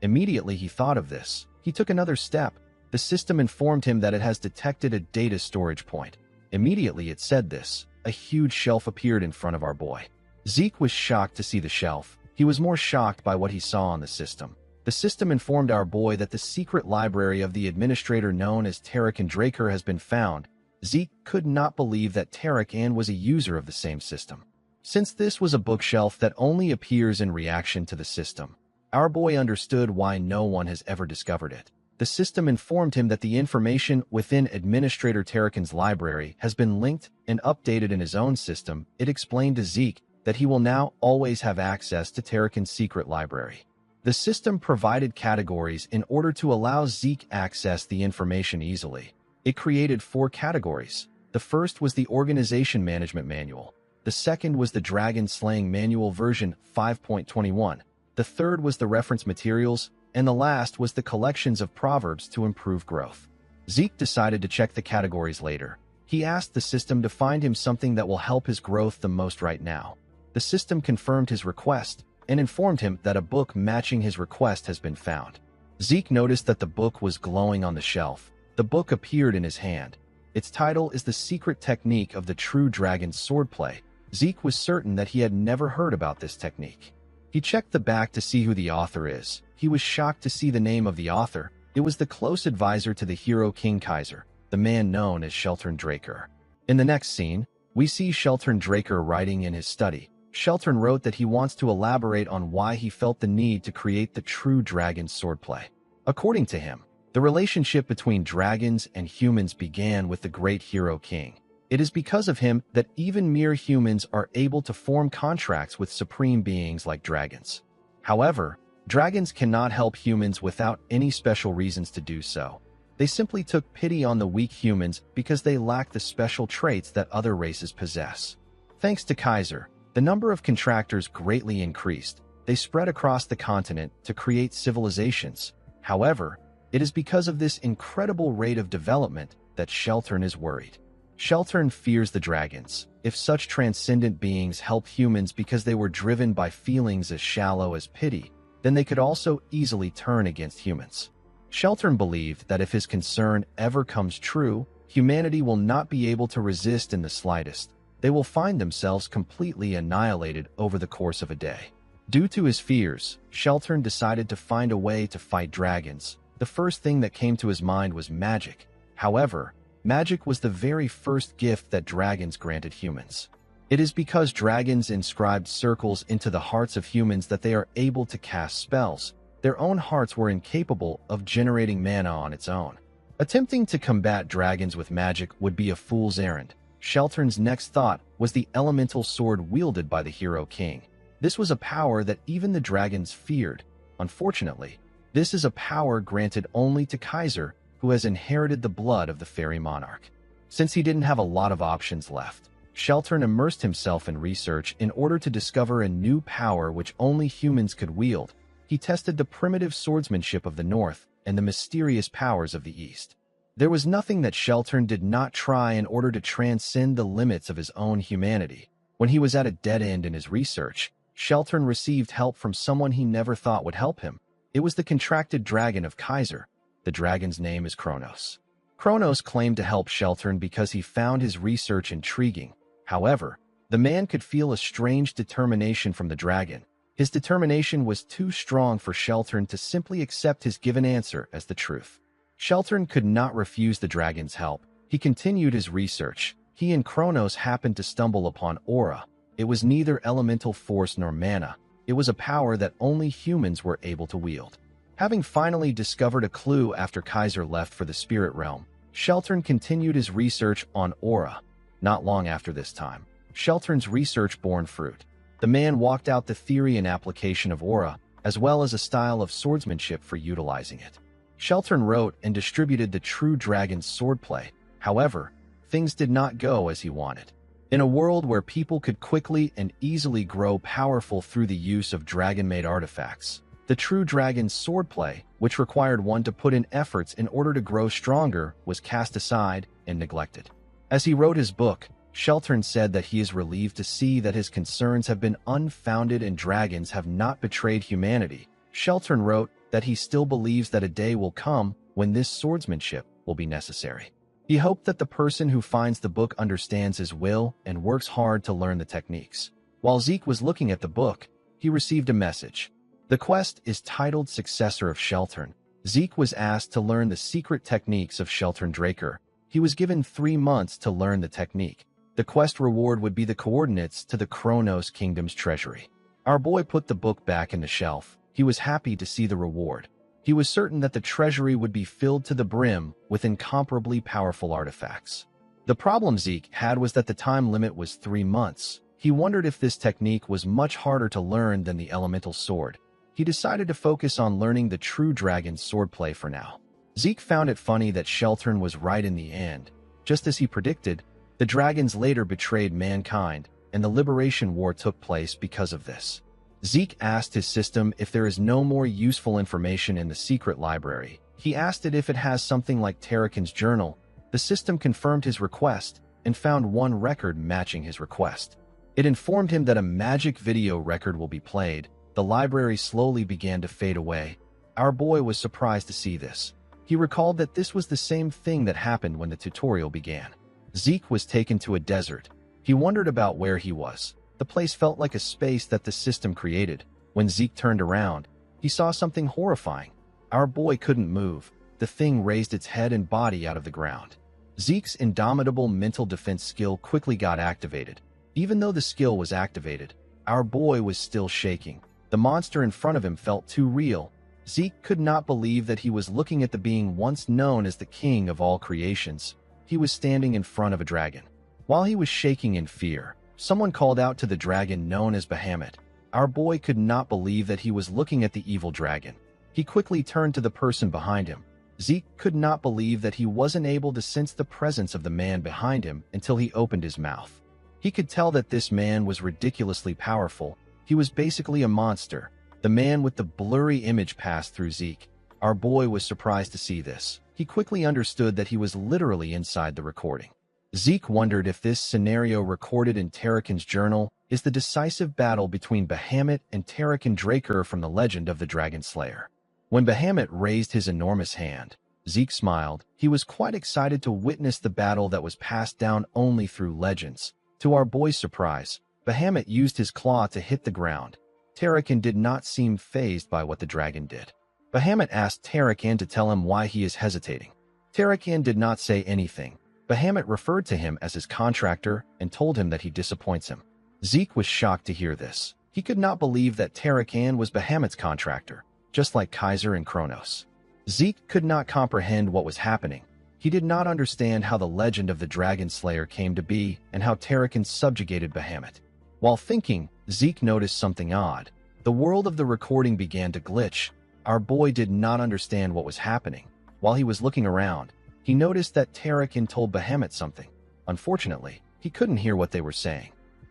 Immediately he thought of this. He took another step. The system informed him that it has detected a data storage point. Immediately it said this. A huge shelf appeared in front of our boy. Zeke was shocked to see the shelf. He was more shocked by what he saw on the system. The system informed our boy that the secret library of the administrator known as Tarek Draker has been found. Zeke could not believe that Tarek was a user of the same system. Since this was a bookshelf that only appears in reaction to the system, our boy understood why no one has ever discovered it. The system informed him that the information within Administrator Tarekin's library has been linked and updated in his own system. It explained to Zeke that he will now always have access to Tarekin's secret library. The system provided categories in order to allow Zeke access the information easily. It created 4 categories. The first was the Organization Management Manual. The second was the Dragon Slaying Manual version 5.21. The third was the Reference Materials, and the last was the Collections of Proverbs to improve growth. Zeke decided to check the categories later. He asked the system to find him something that will help his growth the most right now. The system confirmed his request and informed him that a book matching his request has been found. Zeke noticed that the book was glowing on the shelf. The book appeared in his hand. Its title is The Secret Technique of the True Dragon's Swordplay. Zeke was certain that he had never heard about this technique. He checked the back to see who the author is. He was shocked to see the name of the author. It was the close advisor to the hero King Kaiser, the man known as Sheltern Draker. In the next scene, we see Sheltern Draker writing in his study. Sheltern wrote that he wants to elaborate on why he felt the need to create the true dragon's swordplay. According to him, the relationship between dragons and humans began with the great hero King. It is because of him that even mere humans are able to form contracts with supreme beings like dragons. However, dragons cannot help humans without any special reasons to do so. They simply took pity on the weak humans because they lack the special traits that other races possess. Thanks to Kaiser, the number of contractors greatly increased. They spread across the continent to create civilizations. However, it is because of this incredible rate of development that Sheltern is worried. Sheltern fears the dragons. If such transcendent beings help humans because they were driven by feelings as shallow as pity, then they could also easily turn against humans. Sheltern believed that if his concern ever comes true, humanity will not be able to resist in the slightest. They will find themselves completely annihilated over the course of a day. Due to his fears, Sheltern decided to find a way to fight dragons. The first thing that came to his mind was magic. However, magic was the very first gift that dragons granted humans. It is because dragons inscribed circles into the hearts of humans that they are able to cast spells. Their own hearts were incapable of generating mana on its own. Attempting to combat dragons with magic would be a fool's errand. Sheltern's next thought was the elemental sword wielded by the hero King. This was a power that even the dragons feared. Unfortunately, this is a power granted only to Kaiser, who has inherited the blood of the fairy monarch. Since he didn't have a lot of options left, Sheltern immersed himself in research in order to discover a new power which only humans could wield. He tested the primitive swordsmanship of the North and the mysterious powers of the East. There was nothing that Sheltern did not try in order to transcend the limits of his own humanity. When he was at a dead end in his research, Sheltern received help from someone he never thought would help him. It was the contracted dragon of Kaiser. The dragon's name is Kronos. Kronos claimed to help Sheltern because he found his research intriguing. However, the man could feel a strange determination from the dragon. His determination was too strong for Sheltern to simply accept his given answer as the truth. Sheltern could not refuse the dragon's help. He continued his research. He and Kronos happened to stumble upon aura. It was neither elemental force nor mana. It was a power that only humans were able to wield. Having finally discovered a clue after Kaiser left for the spirit realm, Sheltern continued his research on aura. Not long after this time, Sheltern's research bore fruit. The man walked out the theory and application of aura, as well as a style of swordsmanship for utilizing it. Sheltern wrote and distributed the true dragon's swordplay. However, things did not go as he wanted. In a world where people could quickly and easily grow powerful through the use of dragon-made artifacts, the true dragon's swordplay, which required one to put in efforts in order to grow stronger, was cast aside and neglected. As he wrote his book, Sheltern said that he is relieved to see that his concerns have been unfounded and dragons have not betrayed humanity. Sheltern wrote that he still believes that a day will come when this swordsmanship will be necessary. He hoped that the person who finds the book understands his will and works hard to learn the techniques. While Zeke was looking at the book, he received a message. The quest is titled Successor of Sheltern. Zeke was asked to learn the secret techniques of Sheltern Draker. He was given 3 months to learn the technique. The quest reward would be the coordinates to the Kronos Kingdom's treasury. Our boy put the book back in the shelf. He was happy to see the reward. He was certain that the treasury would be filled to the brim with incomparably powerful artifacts. The problem Zeke had was that the time limit was 3 months. He wondered if this technique was much harder to learn than the elemental sword. He decided to focus on learning the true dragon's swordplay for now. Zeke found it funny that Sheltern was right in the end. Just as he predicted, the dragons later betrayed mankind, and the Liberation War took place because of this. Zeke asked his system if there is no more useful information in the secret library. He asked it if it has something like Terrakin's journal. The system confirmed his request and found one record matching his request. It informed him that a magic video record will be played. The library slowly began to fade away. Our boy was surprised to see this. He recalled that this was the same thing that happened when the tutorial began. Zeke was taken to a desert. He wondered about where he was. The place felt like a space that the system created. When Zeke turned around, he saw something horrifying. Our boy couldn't move. The thing raised its head and body out of the ground. Zeke's indomitable mental defense skill quickly got activated. Even though the skill was activated, our boy was still shaking. The monster in front of him felt too real. Zeke could not believe that he was looking at the being once known as the king of all creations. He was standing in front of a dragon. While he was shaking in fear, someone called out to the dragon known as Bahamut. Our boy could not believe that he was looking at the evil dragon. He quickly turned to the person behind him. Zeke could not believe that he wasn't able to sense the presence of the man behind him until he opened his mouth. He could tell that this man was ridiculously powerful. He was basically a monster. The man with the blurry image passed through Zeke. Our boy was surprised to see this. He quickly understood that he was literally inside the recording. Zeke wondered if this scenario recorded in Terrakin's journal is the decisive battle between Bahamut and Terrakin Draker from the legend of the Dragon Slayer. When Bahamut raised his enormous hand, Zeke smiled. He was quite excited to witness the battle that was passed down only through legends. To our boy's surprise, Bahamut used his claw to hit the ground. Terrakin did not seem fazed by what the dragon did. Bahamut asked Terrakin to tell him why he is hesitating. Terrakin did not say anything. Bahamut referred to him as his contractor and told him that he disappoints him. Zeke was shocked to hear this. He could not believe that Terrakin was Bahamut's contractor, just like Kaiser and Kronos. Zeke could not comprehend what was happening. He did not understand how the legend of the Dragon Slayer came to be and how Terrakin subjugated Bahamut. While thinking, Zeke noticed something odd. The world of the recording began to glitch. Our boy did not understand what was happening. While he was looking around, he noticed that Terrakin told Bahamut something. Unfortunately, he couldn't hear what they were saying.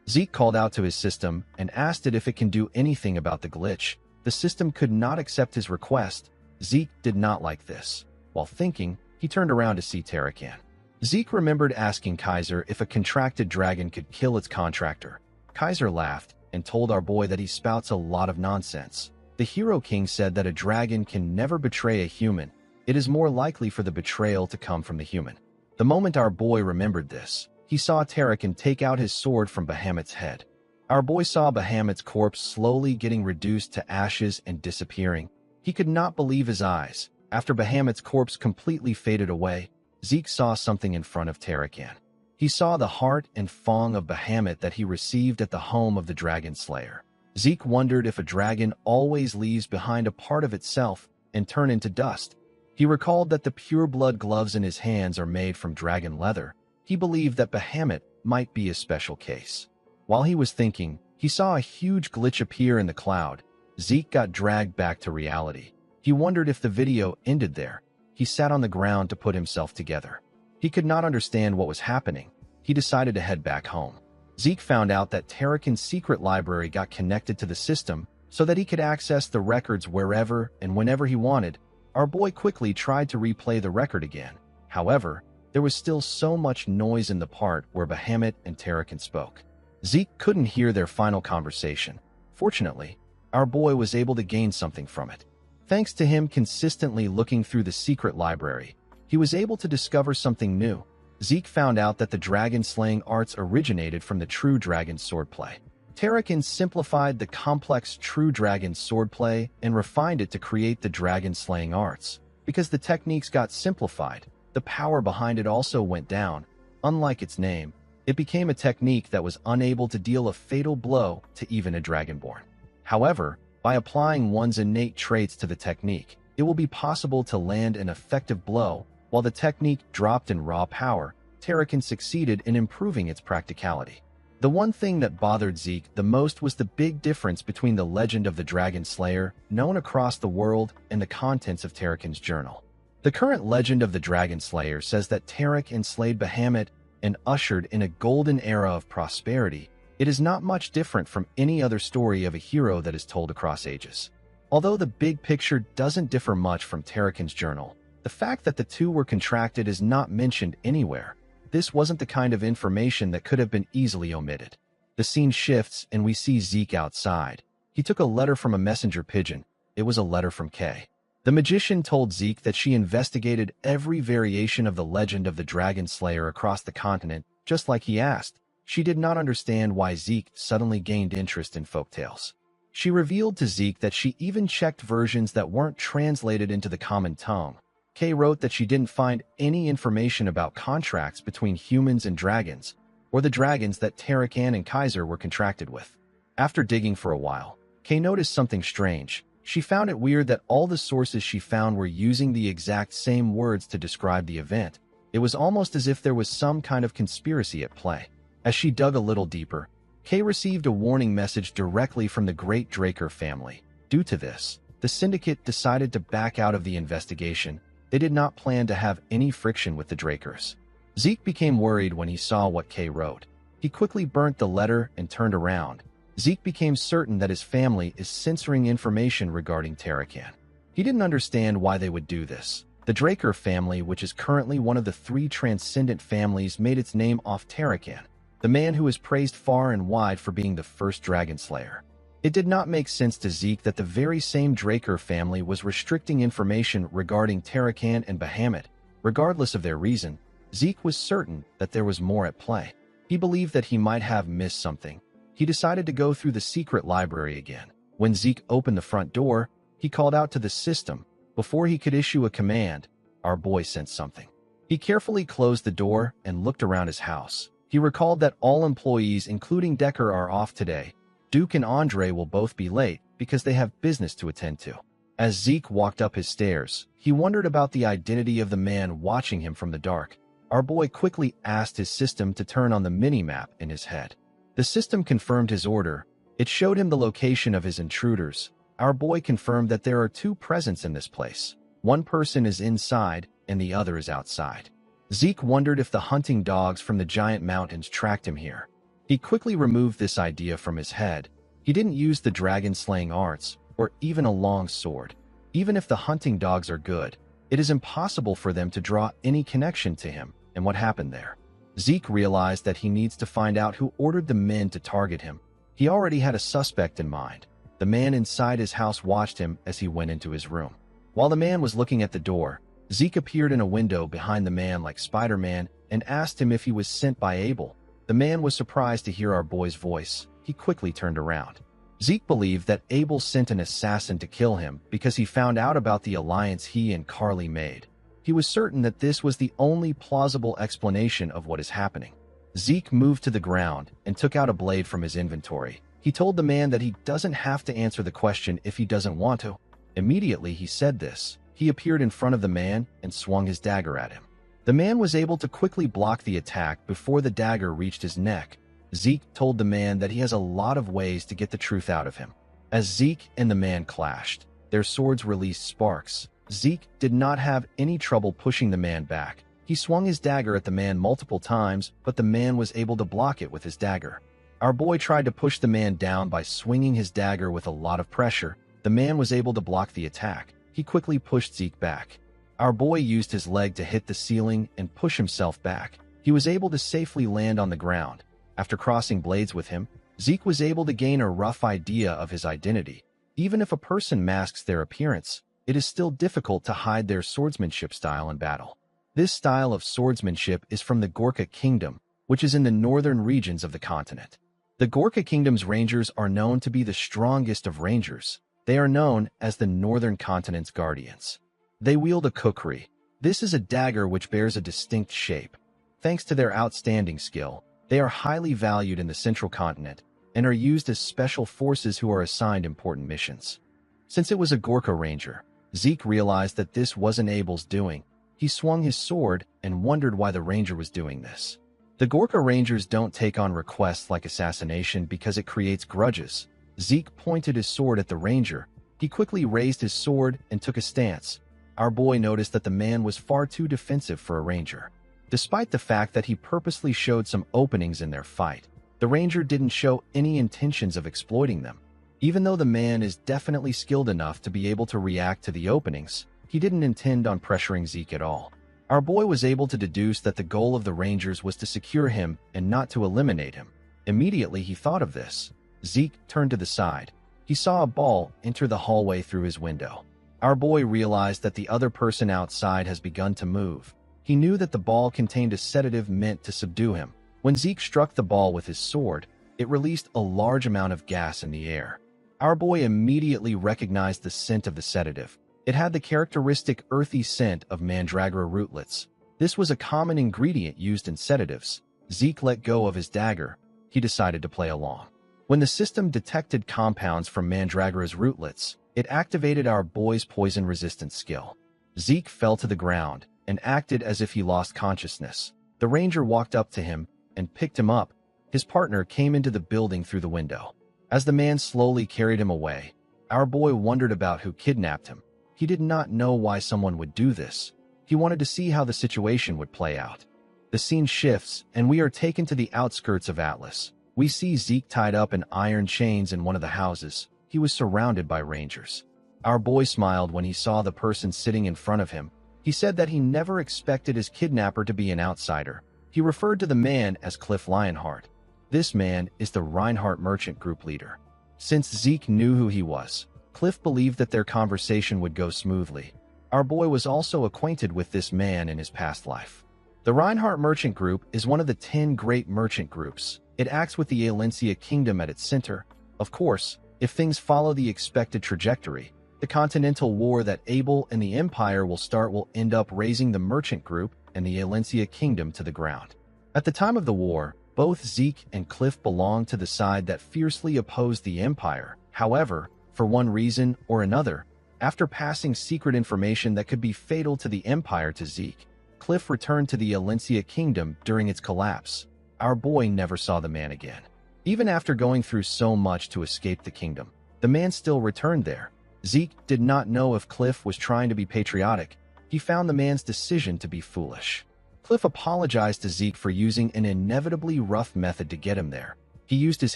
Zeke called out to his system and asked it if it can do anything about the glitch. The system could not accept his request. Zeke did not like this. While thinking, he turned around to see Terrakin. Zeke remembered asking Kaiser if a contracted dragon could kill its contractor. Kaiser laughed and told our boy that he spouts a lot of nonsense. The Hero King said that a dragon can never betray a human. It is more likely for the betrayal to come from the human. The moment our boy remembered this, he saw Terrakin take out his sword from Bahamut's head. Our boy saw Bahamut's corpse slowly getting reduced to ashes and disappearing. He could not believe his eyes. After Bahamut's corpse completely faded away, Zeke saw something in front of Terrakin. He saw the heart and fang of Bahamut that he received at the home of the Dragon Slayer. Zeke wondered if a dragon always leaves behind a part of itself and turn into dust. He recalled that the pure-blood gloves in his hands are made from dragon leather. He believed that Bahamut might be a special case. While he was thinking, he saw a huge glitch appear in the cloud. Zeke got dragged back to reality. He wondered if the video ended there. He sat on the ground to put himself together. He could not understand what was happening. He decided to head back home. Zeke found out that Tarakan's secret library got connected to the system so that he could access the records wherever and whenever he wanted. Our boy quickly tried to replay the record again. However, there was still so much noise in the part where Bahamut and Tarakan spoke. Zeke couldn't hear their final conversation. Fortunately, our boy was able to gain something from it. Thanks to him consistently looking through the secret library, he was able to discover something new. Zeke found out that the dragon-slaying arts originated from the true dragon swordplay. Tarakan simplified the complex true dragon swordplay and refined it to create the dragon-slaying arts. Because the techniques got simplified, the power behind it also went down. Unlike its name, it became a technique that was unable to deal a fatal blow to even a dragonborn. However, by applying one's innate traits to the technique, it will be possible to land an effective blow. While the technique dropped in raw power, Tarakan succeeded in improving its practicality. The one thing that bothered Zeke the most was the big difference between the legend of the Dragon Slayer, known across the world, and the contents of Tarakan's journal. The current legend of the Dragon Slayer says that Tarak enslaved Bahamut and ushered in a golden era of prosperity. It is not much different from any other story of a hero that is told across ages. Although the big picture doesn't differ much from Tarakan's journal, the fact that the two were contracted is not mentioned anywhere. This wasn't the kind of information that could have been easily omitted. The scene shifts and we see Zeke outside. He took a letter from a messenger pigeon. It was a letter from Kay. The magician told Zeke that she investigated every variation of the legend of the Dragon Slayer across the continent, just like he asked. She did not understand why Zeke suddenly gained interest in folktales. She revealed to Zeke that she even checked versions that weren't translated into the common tongue. Kay wrote that she didn't find any information about contracts between humans and dragons, or the dragons that Tarakan and Kaiser were contracted with. After digging for a while, Kay noticed something strange. She found it weird that all the sources she found were using the exact same words to describe the event. It was almost as if there was some kind of conspiracy at play. As she dug a little deeper, Kay received a warning message directly from the Great Draker family. Due to this, the syndicate decided to back out of the investigation. They did not plan to have any friction with the Drakers. Zeke became worried when he saw what Kay wrote. He quickly burnt the letter and turned around. Zeke became certain that his family is censoring information regarding Tarakan. He didn't understand why they would do this. The Draker family, which is currently one of the 3 transcendent families, made its name off Tarakan, the man who is praised far and wide for being the first Dragon Slayer. It did not make sense to Zeke that the very same Draker family was restricting information regarding Tarakan and Bahamut. Regardless of their reason, Zeke was certain that there was more at play. He believed that he might have missed something. He decided to go through the secret library again. When Zeke opened the front door, he called out to the system. Before he could issue a command, our boy sensed something. He carefully closed the door and looked around his house. He recalled that all employees, including Decker, are off today. Duke and Andre will both be late because they have business to attend to. As Zeke walked up his stairs, he wondered about the identity of the man watching him from the dark. Our boy quickly asked his system to turn on the mini-map in his head. The system confirmed his order. It showed him the location of his intruders. Our boy confirmed that there are 2 presents in this place. One person is inside and the other is outside. Zeke wondered if the hunting dogs from the giant mountains tracked him here. He quickly removed this idea from his head. He didn't use the dragon-slaying arts, or even a long sword. Even if the hunting dogs are good, it is impossible for them to draw any connection to him and what happened there. Zeke realized that he needs to find out who ordered the men to target him. He already had a suspect in mind. The man inside his house watched him as he went into his room. While the man was looking at the door, Zeke appeared in a window behind the man like Spider-Man and asked him if he was sent by Abel. The man was surprised to hear our boy's voice. He quickly turned around. Zeke believed that Abel sent an assassin to kill him because he found out about the alliance he and Carly made. He was certain that this was the only plausible explanation of what is happening. Zeke moved to the ground and took out a blade from his inventory. He told the man that he doesn't have to answer the question if he doesn't want to. Immediately he said this, he appeared in front of the man and swung his dagger at him. The man was able to quickly block the attack before the dagger reached his neck. Zeke told the man that he has a lot of ways to get the truth out of him. As Zeke and the man clashed, their swords released sparks. Zeke did not have any trouble pushing the man back. He swung his dagger at the man multiple times, but the man was able to block it with his dagger. Our boy tried to push the man down by swinging his dagger with a lot of pressure. The man was able to block the attack. He quickly pushed Zeke back. Our boy used his leg to hit the ceiling and push himself back. He was able to safely land on the ground. After crossing blades with him, Zeke was able to gain a rough idea of his identity. Even if a person masks their appearance, it is still difficult to hide their swordsmanship style in battle. This style of swordsmanship is from the Gorkha Kingdom, which is in the northern regions of the continent. The Gorkha Kingdom's rangers are known to be the strongest of rangers. They are known as the Northern Continent's guardians. They wield a kukri. This is a dagger which bears a distinct shape. Thanks to their outstanding skill, they are highly valued in the Central Continent and are used as special forces who are assigned important missions. Since it was a Gorkha ranger, Zeke realized that this wasn't Abel's doing. He swung his sword and wondered why the ranger was doing this. The Gorkha rangers don't take on requests like assassination because it creates grudges. Zeke pointed his sword at the ranger. He quickly raised his sword and took a stance. Our boy noticed that the man was far too defensive for a ranger. Despite the fact that he purposely showed some openings in their fight, the ranger didn't show any intentions of exploiting them. Even though the man is definitely skilled enough to be able to react to the openings, he didn't intend on pressuring Zeke at all. Our boy was able to deduce that the goal of the rangers was to secure him and not to eliminate him. Immediately he thought of this. Zeke turned to the side. He saw a ball enter the hallway through his window. Our boy realized that the other person outside has begun to move. He knew that the ball contained a sedative meant to subdue him. When Zeke struck the ball with his sword, it released a large amount of gas in the air. Our boy immediately recognized the scent of the sedative. It had the characteristic earthy scent of mandragora rootlets. This was a common ingredient used in sedatives. Zeke let go of his dagger. He decided to play along. When the system detected compounds from mandragora's rootlets, it activated our boy's poison-resistant skill. Zeke fell to the ground and acted as if he lost consciousness. The ranger walked up to him and picked him up. His partner came into the building through the window. As the man slowly carried him away, our boy wondered about who kidnapped him. He did not know why someone would do this. He wanted to see how the situation would play out. The scene shifts, and we are taken to the outskirts of Atlas. We see Zeke tied up in iron chains in one of the houses. He was surrounded by rangers. Our boy smiled when he saw the person sitting in front of him. He said that he never expected his kidnapper to be an outsider. He referred to the man as Cliff Lionheart. This man is the Reinhardt Merchant Group leader. Since Zeke knew who he was, Cliff believed that their conversation would go smoothly. Our boy was also acquainted with this man in his past life. The Reinhardt Merchant Group is one of the 10 great merchant groups. It acts with the Alencia Kingdom at its center. Of course, if things follow the expected trajectory, the continental war that Abel and the Empire will start will end up raising the Merchant Group and the Alencia Kingdom to the ground. At the time of the war, both Zeke and Cliff belonged to the side that fiercely opposed the Empire. However, for one reason or another, after passing secret information that could be fatal to the Empire to Zeke, Cliff returned to the Alencia Kingdom during its collapse. Our boy never saw the man again. Even after going through so much to escape the kingdom, the man still returned there. Zeke did not know if Cliff was trying to be patriotic. He found the man's decision to be foolish. Cliff apologized to Zeke for using an inevitably rough method to get him there. He used his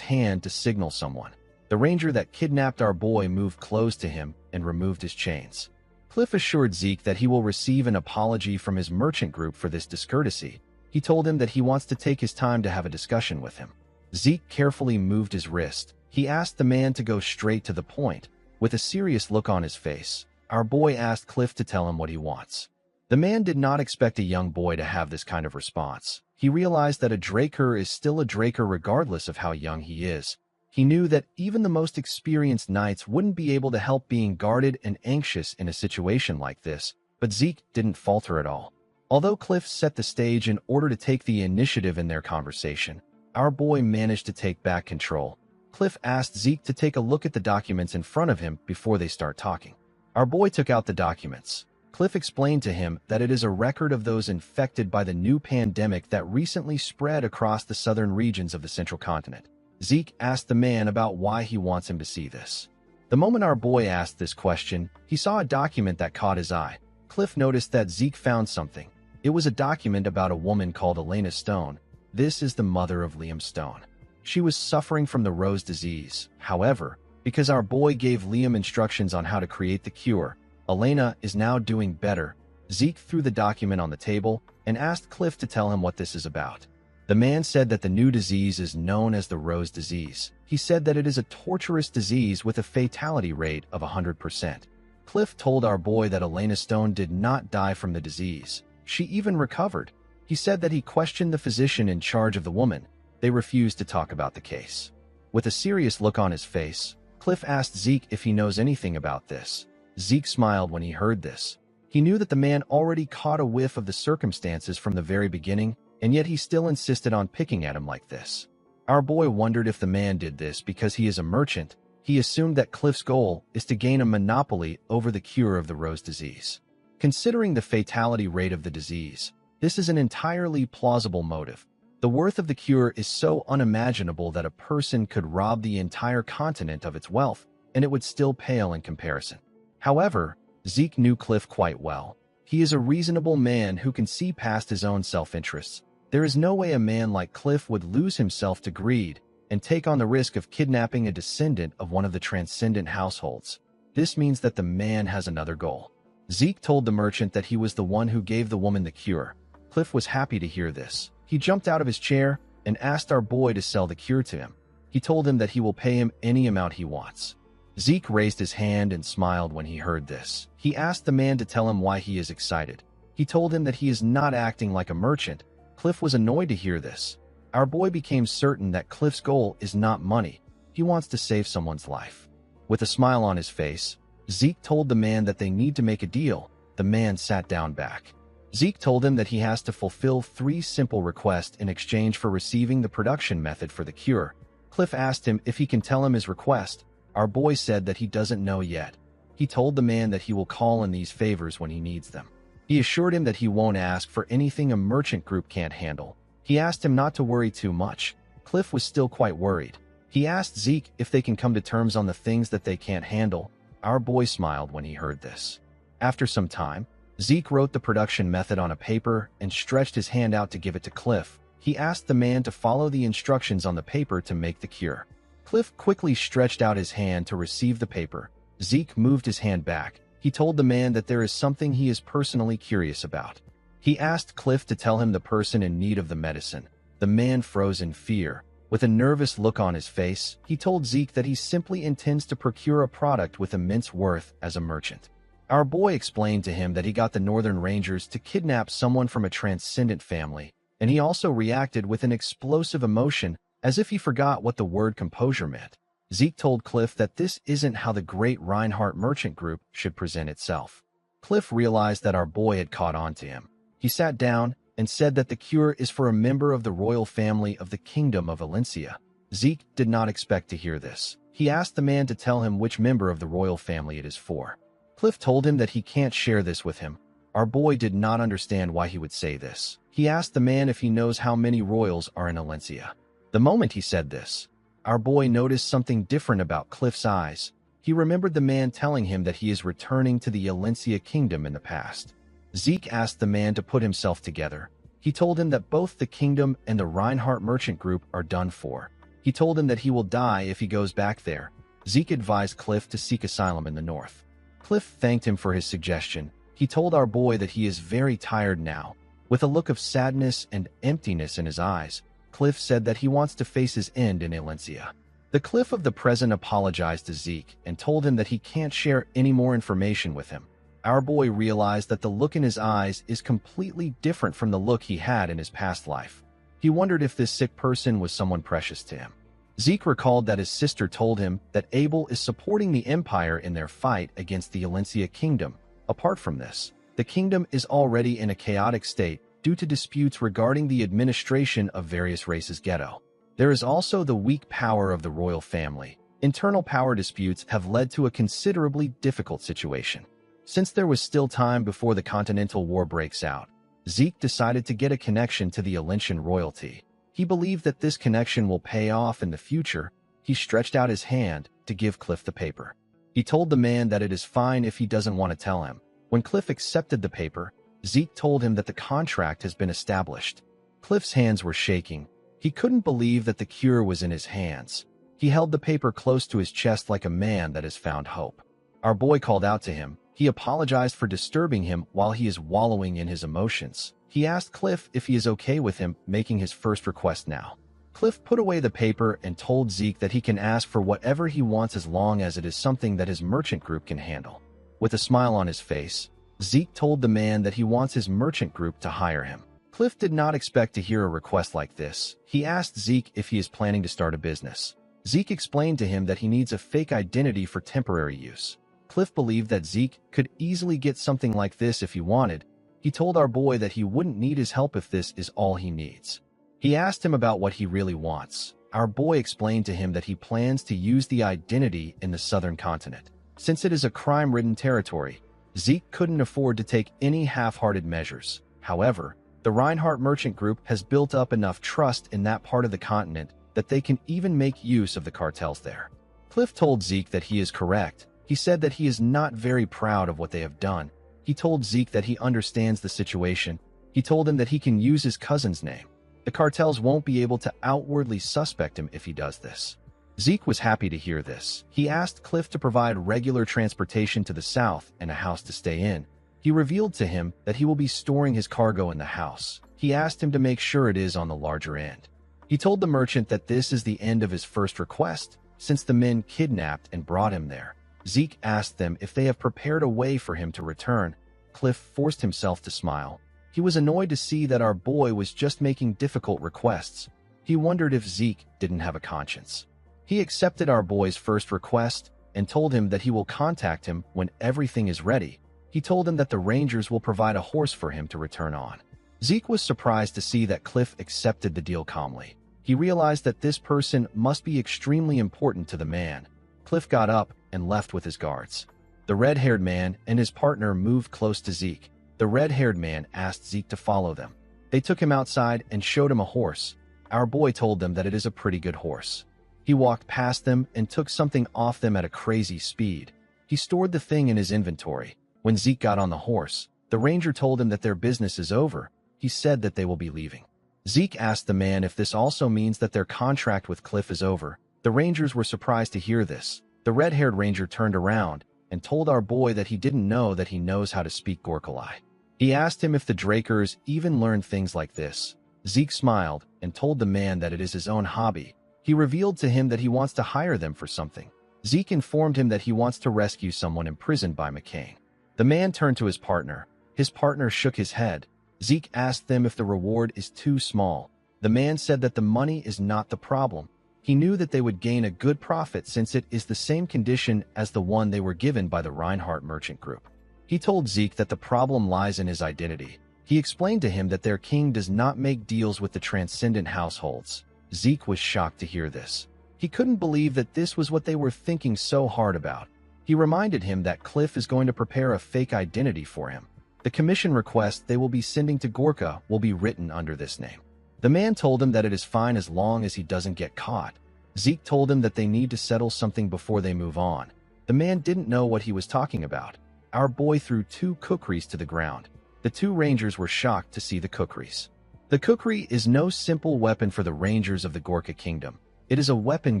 hand to signal someone. The ranger that kidnapped our boy moved close to him and removed his chains. Cliff assured Zeke that he will receive an apology from his merchant group for this discourtesy. He told him that he wants to take his time to have a discussion with him. Zeke carefully moved his wrist. He asked the man to go straight to the point. With a serious look on his face, our boy asked Cliff to tell him what he wants. The man did not expect a young boy to have this kind of response. He realized that a Draker is still a Draker regardless of how young he is. He knew that even the most experienced knights wouldn't be able to help being guarded and anxious in a situation like this, but Zeke didn't falter at all. Although Cliff set the stage in order to take the initiative in their conversation, our boy managed to take back control. Cliff asked Zeke to take a look at the documents in front of him before they start talking. Our boy took out the documents. Cliff explained to him that it is a record of those infected by the new pandemic that recently spread across the southern regions of the central continent. Zeke asked the man about why he wants him to see this. The moment our boy asked this question, he saw a document that caught his eye. Cliff noticed that Zeke found something. It was a document about a woman called Elena Stone. This is the mother of Liam Stone. She was suffering from the rose disease. However, because our boy gave Liam instructions on how to create the cure, Elena is now doing better. Zeke threw the document on the table and asked Cliff to tell him what this is about. The man said that the new disease is known as the rose disease. He said that it is a torturous disease with a fatality rate of 100%. Cliff told our boy that Elena Stone did not die from the disease. She even recovered. He said that he questioned the physician in charge of the woman. They refused to talk about the case. With a serious look on his face, Cliff asked Zeke if he knows anything about this. Zeke smiled when he heard this. He knew that the man already caught a whiff of the circumstances from the very beginning, and yet he still insisted on picking at him like this. Our boy wondered if the man did this because he is a merchant. He assumed that Cliff's goal is to gain a monopoly over the cure of the rose disease. Considering the fatality rate of the disease, this is an entirely plausible motive. The worth of the cure is so unimaginable that a person could rob the entire continent of its wealth, and it would still pale in comparison. However, Zeke knew Cliff quite well. He is a reasonable man who can see past his own self-interests. There is no way a man like Cliff would lose himself to greed and take on the risk of kidnapping a descendant of one of the transcendent households. This means that the man has another goal. Zeke told the merchant that he was the one who gave the woman the cure. Cliff was happy to hear this. He jumped out of his chair and asked our boy to sell the cure to him. He told him that he will pay him any amount he wants. Zeke raised his hand and smiled when he heard this. He asked the man to tell him why he is excited. He told him that he is not acting like a merchant. Cliff was annoyed to hear this. Our boy became certain that Cliff's goal is not money. He wants to save someone's life. With a smile on his face, Zeke told the man that they need to make a deal. The man sat down back. Zeke told him that he has to fulfill 3 simple requests in exchange for receiving the production method for the cure. Cliff asked him if he can tell him his request. Our boy said that he doesn't know yet. He told the man that he will call in these favors when he needs them. He assured him that he won't ask for anything a merchant group can't handle. He asked him not to worry too much. Cliff was still quite worried. He asked Zeke if they can come to terms on the things that they can't handle. Our boy smiled when he heard this. After some time, Zeke wrote the production method on a paper and stretched his hand out to give it to Cliff. He asked the man to follow the instructions on the paper to make the cure. Cliff quickly stretched out his hand to receive the paper. Zeke moved his hand back. He told the man that there is something he is personally curious about. He asked Cliff to tell him the person in need of the medicine. The man froze in fear. With a nervous look on his face, he told Zeke that he simply intends to procure a product with immense worth as a merchant. Our boy explained to him that he got the Northern Rangers to kidnap someone from a transcendent family, and he also reacted with an explosive emotion as if he forgot what the word composure meant. Zeke told Cliff that this isn't how the great Reinhardt Merchant Group should present itself. Cliff realized that our boy had caught on to him. He sat down and said that the cure is for a member of the royal family of the Kingdom of Valencia. Zeke did not expect to hear this. He asked the man to tell him which member of the royal family it is for. Cliff told him that he can't share this with him. Our boy did not understand why he would say this. He asked the man if he knows how many royals are in Valencia. The moment he said this, our boy noticed something different about Cliff's eyes. He remembered the man telling him that he is returning to the Valencia Kingdom in the past. Zeke asked the man to put himself together. He told him that both the kingdom and the Reinhardt Merchant Group are done for. He told him that he will die if he goes back there. Zeke advised Cliff to seek asylum in the north. Cliff thanked him for his suggestion. He told our boy that he is very tired now. With a look of sadness and emptiness in his eyes, Cliff said that he wants to face his end in Valencia. The Cliff of the present apologized to Zeke and told him that he can't share any more information with him. Our boy realized that the look in his eyes is completely different from the look he had in his past life. He wondered if this sick person was someone precious to him. Zeke recalled that his sister told him that Abel is supporting the Empire in their fight against the Valencia Kingdom. Apart from this, the kingdom is already in a chaotic state due to disputes regarding the administration of various races' ghetto. There is also the weak power of the royal family. Internal power disputes have led to a considerably difficult situation. Since there was still time before the Continental War breaks out, Zeke decided to get a connection to the Valencian royalty. He believed that this connection will pay off in the future. He stretched out his hand to give Cliff the paper. He told the man that it is fine if he doesn't want to tell him. When Cliff accepted the paper, Zeke told him that the contract has been established. Cliff's hands were shaking. He couldn't believe that the cure was in his hands. He held the paper close to his chest like a man that has found hope. Our boy called out to him. He apologized for disturbing him while he is wallowing in his emotions. He asked Cliff if he is okay with him making his first request now. Cliff put away the paper and told Zeke that he can ask for whatever he wants as long as it is something that his merchant group can handle. With a smile on his face, Zeke told the man that he wants his merchant group to hire him. Cliff did not expect to hear a request like this. He asked Zeke if he is planning to start a business. Zeke explained to him that he needs a fake identity for temporary use. Cliff believed that Zeke could easily get something like this if he wanted. He told our boy that he wouldn't need his help if this is all he needs. He asked him about what he really wants. Our boy explained to him that he plans to use the identity in the southern continent. Since it is a crime-ridden territory, Zeke couldn't afford to take any half-hearted measures. However, the Reinhardt Merchant Group has built up enough trust in that part of the continent that they can even make use of the cartels there. Cliff told Zeke that he is correct. He said that he is not very proud of what they have done. He told Zeke that he understands the situation. He told him that he can use his cousin's name. The cartels won't be able to outwardly suspect him if he does this. Zeke was happy to hear this. He asked Cliff to provide regular transportation to the south and a house to stay in. He revealed to him that he will be storing his cargo in the house. He asked him to make sure it is on the larger end. He told the merchant that this is the end of his first request, since the men kidnapped and brought him there. Zeke asked them if they have prepared a way for him to return. Cliff forced himself to smile. He was annoyed to see that our boy was just making difficult requests. He wondered if Zeke didn't have a conscience. He accepted our boy's first request and told him that he will contact him when everything is ready. He told him that the Rangers will provide a horse for him to return on. Zeke was surprised to see that Cliff accepted the deal calmly. He realized that this person must be extremely important to the man. Cliff got up and left with his guards. The red-haired man and his partner moved close to Zeke. The red-haired man asked Zeke to follow them. They took him outside and showed him a horse. Our boy told them that it is a pretty good horse. He walked past them and took something off them at a crazy speed. He stored the thing in his inventory. When Zeke got on the horse, the ranger told him that their business is over. He said that they will be leaving. Zeke asked the man if this also means that their contract with Cliff is over. The rangers were surprised to hear this. The red-haired ranger turned around and told our boy that he didn't know that he knows how to speak Gorkalai. He asked him if the Drakers even learned things like this. Zeke smiled and told the man that it is his own hobby. He revealed to him that he wants to hire them for something. Zeke informed him that he wants to rescue someone imprisoned by McCain. The man turned to his partner. His partner shook his head. Zeke asked them if the reward is too small. The man said that the money is not the problem. He knew that they would gain a good profit since it is the same condition as the one they were given by the Reinhardt Merchant Group. He told Zeke that the problem lies in his identity. He explained to him that their king does not make deals with the transcendent households. Zeke was shocked to hear this. He couldn't believe that this was what they were thinking so hard about. He reminded him that Cliff is going to prepare a fake identity for him. The commission request they will be sending to Gorka will be written under this name. The man told him that it is fine as long as he doesn't get caught. Zeke told him that they need to settle something before they move on. The man didn't know what he was talking about. Our boy threw 2 kukris to the ground. The 2 rangers were shocked to see the kukris. The kukri is no simple weapon for the rangers of the Gorka kingdom. It is a weapon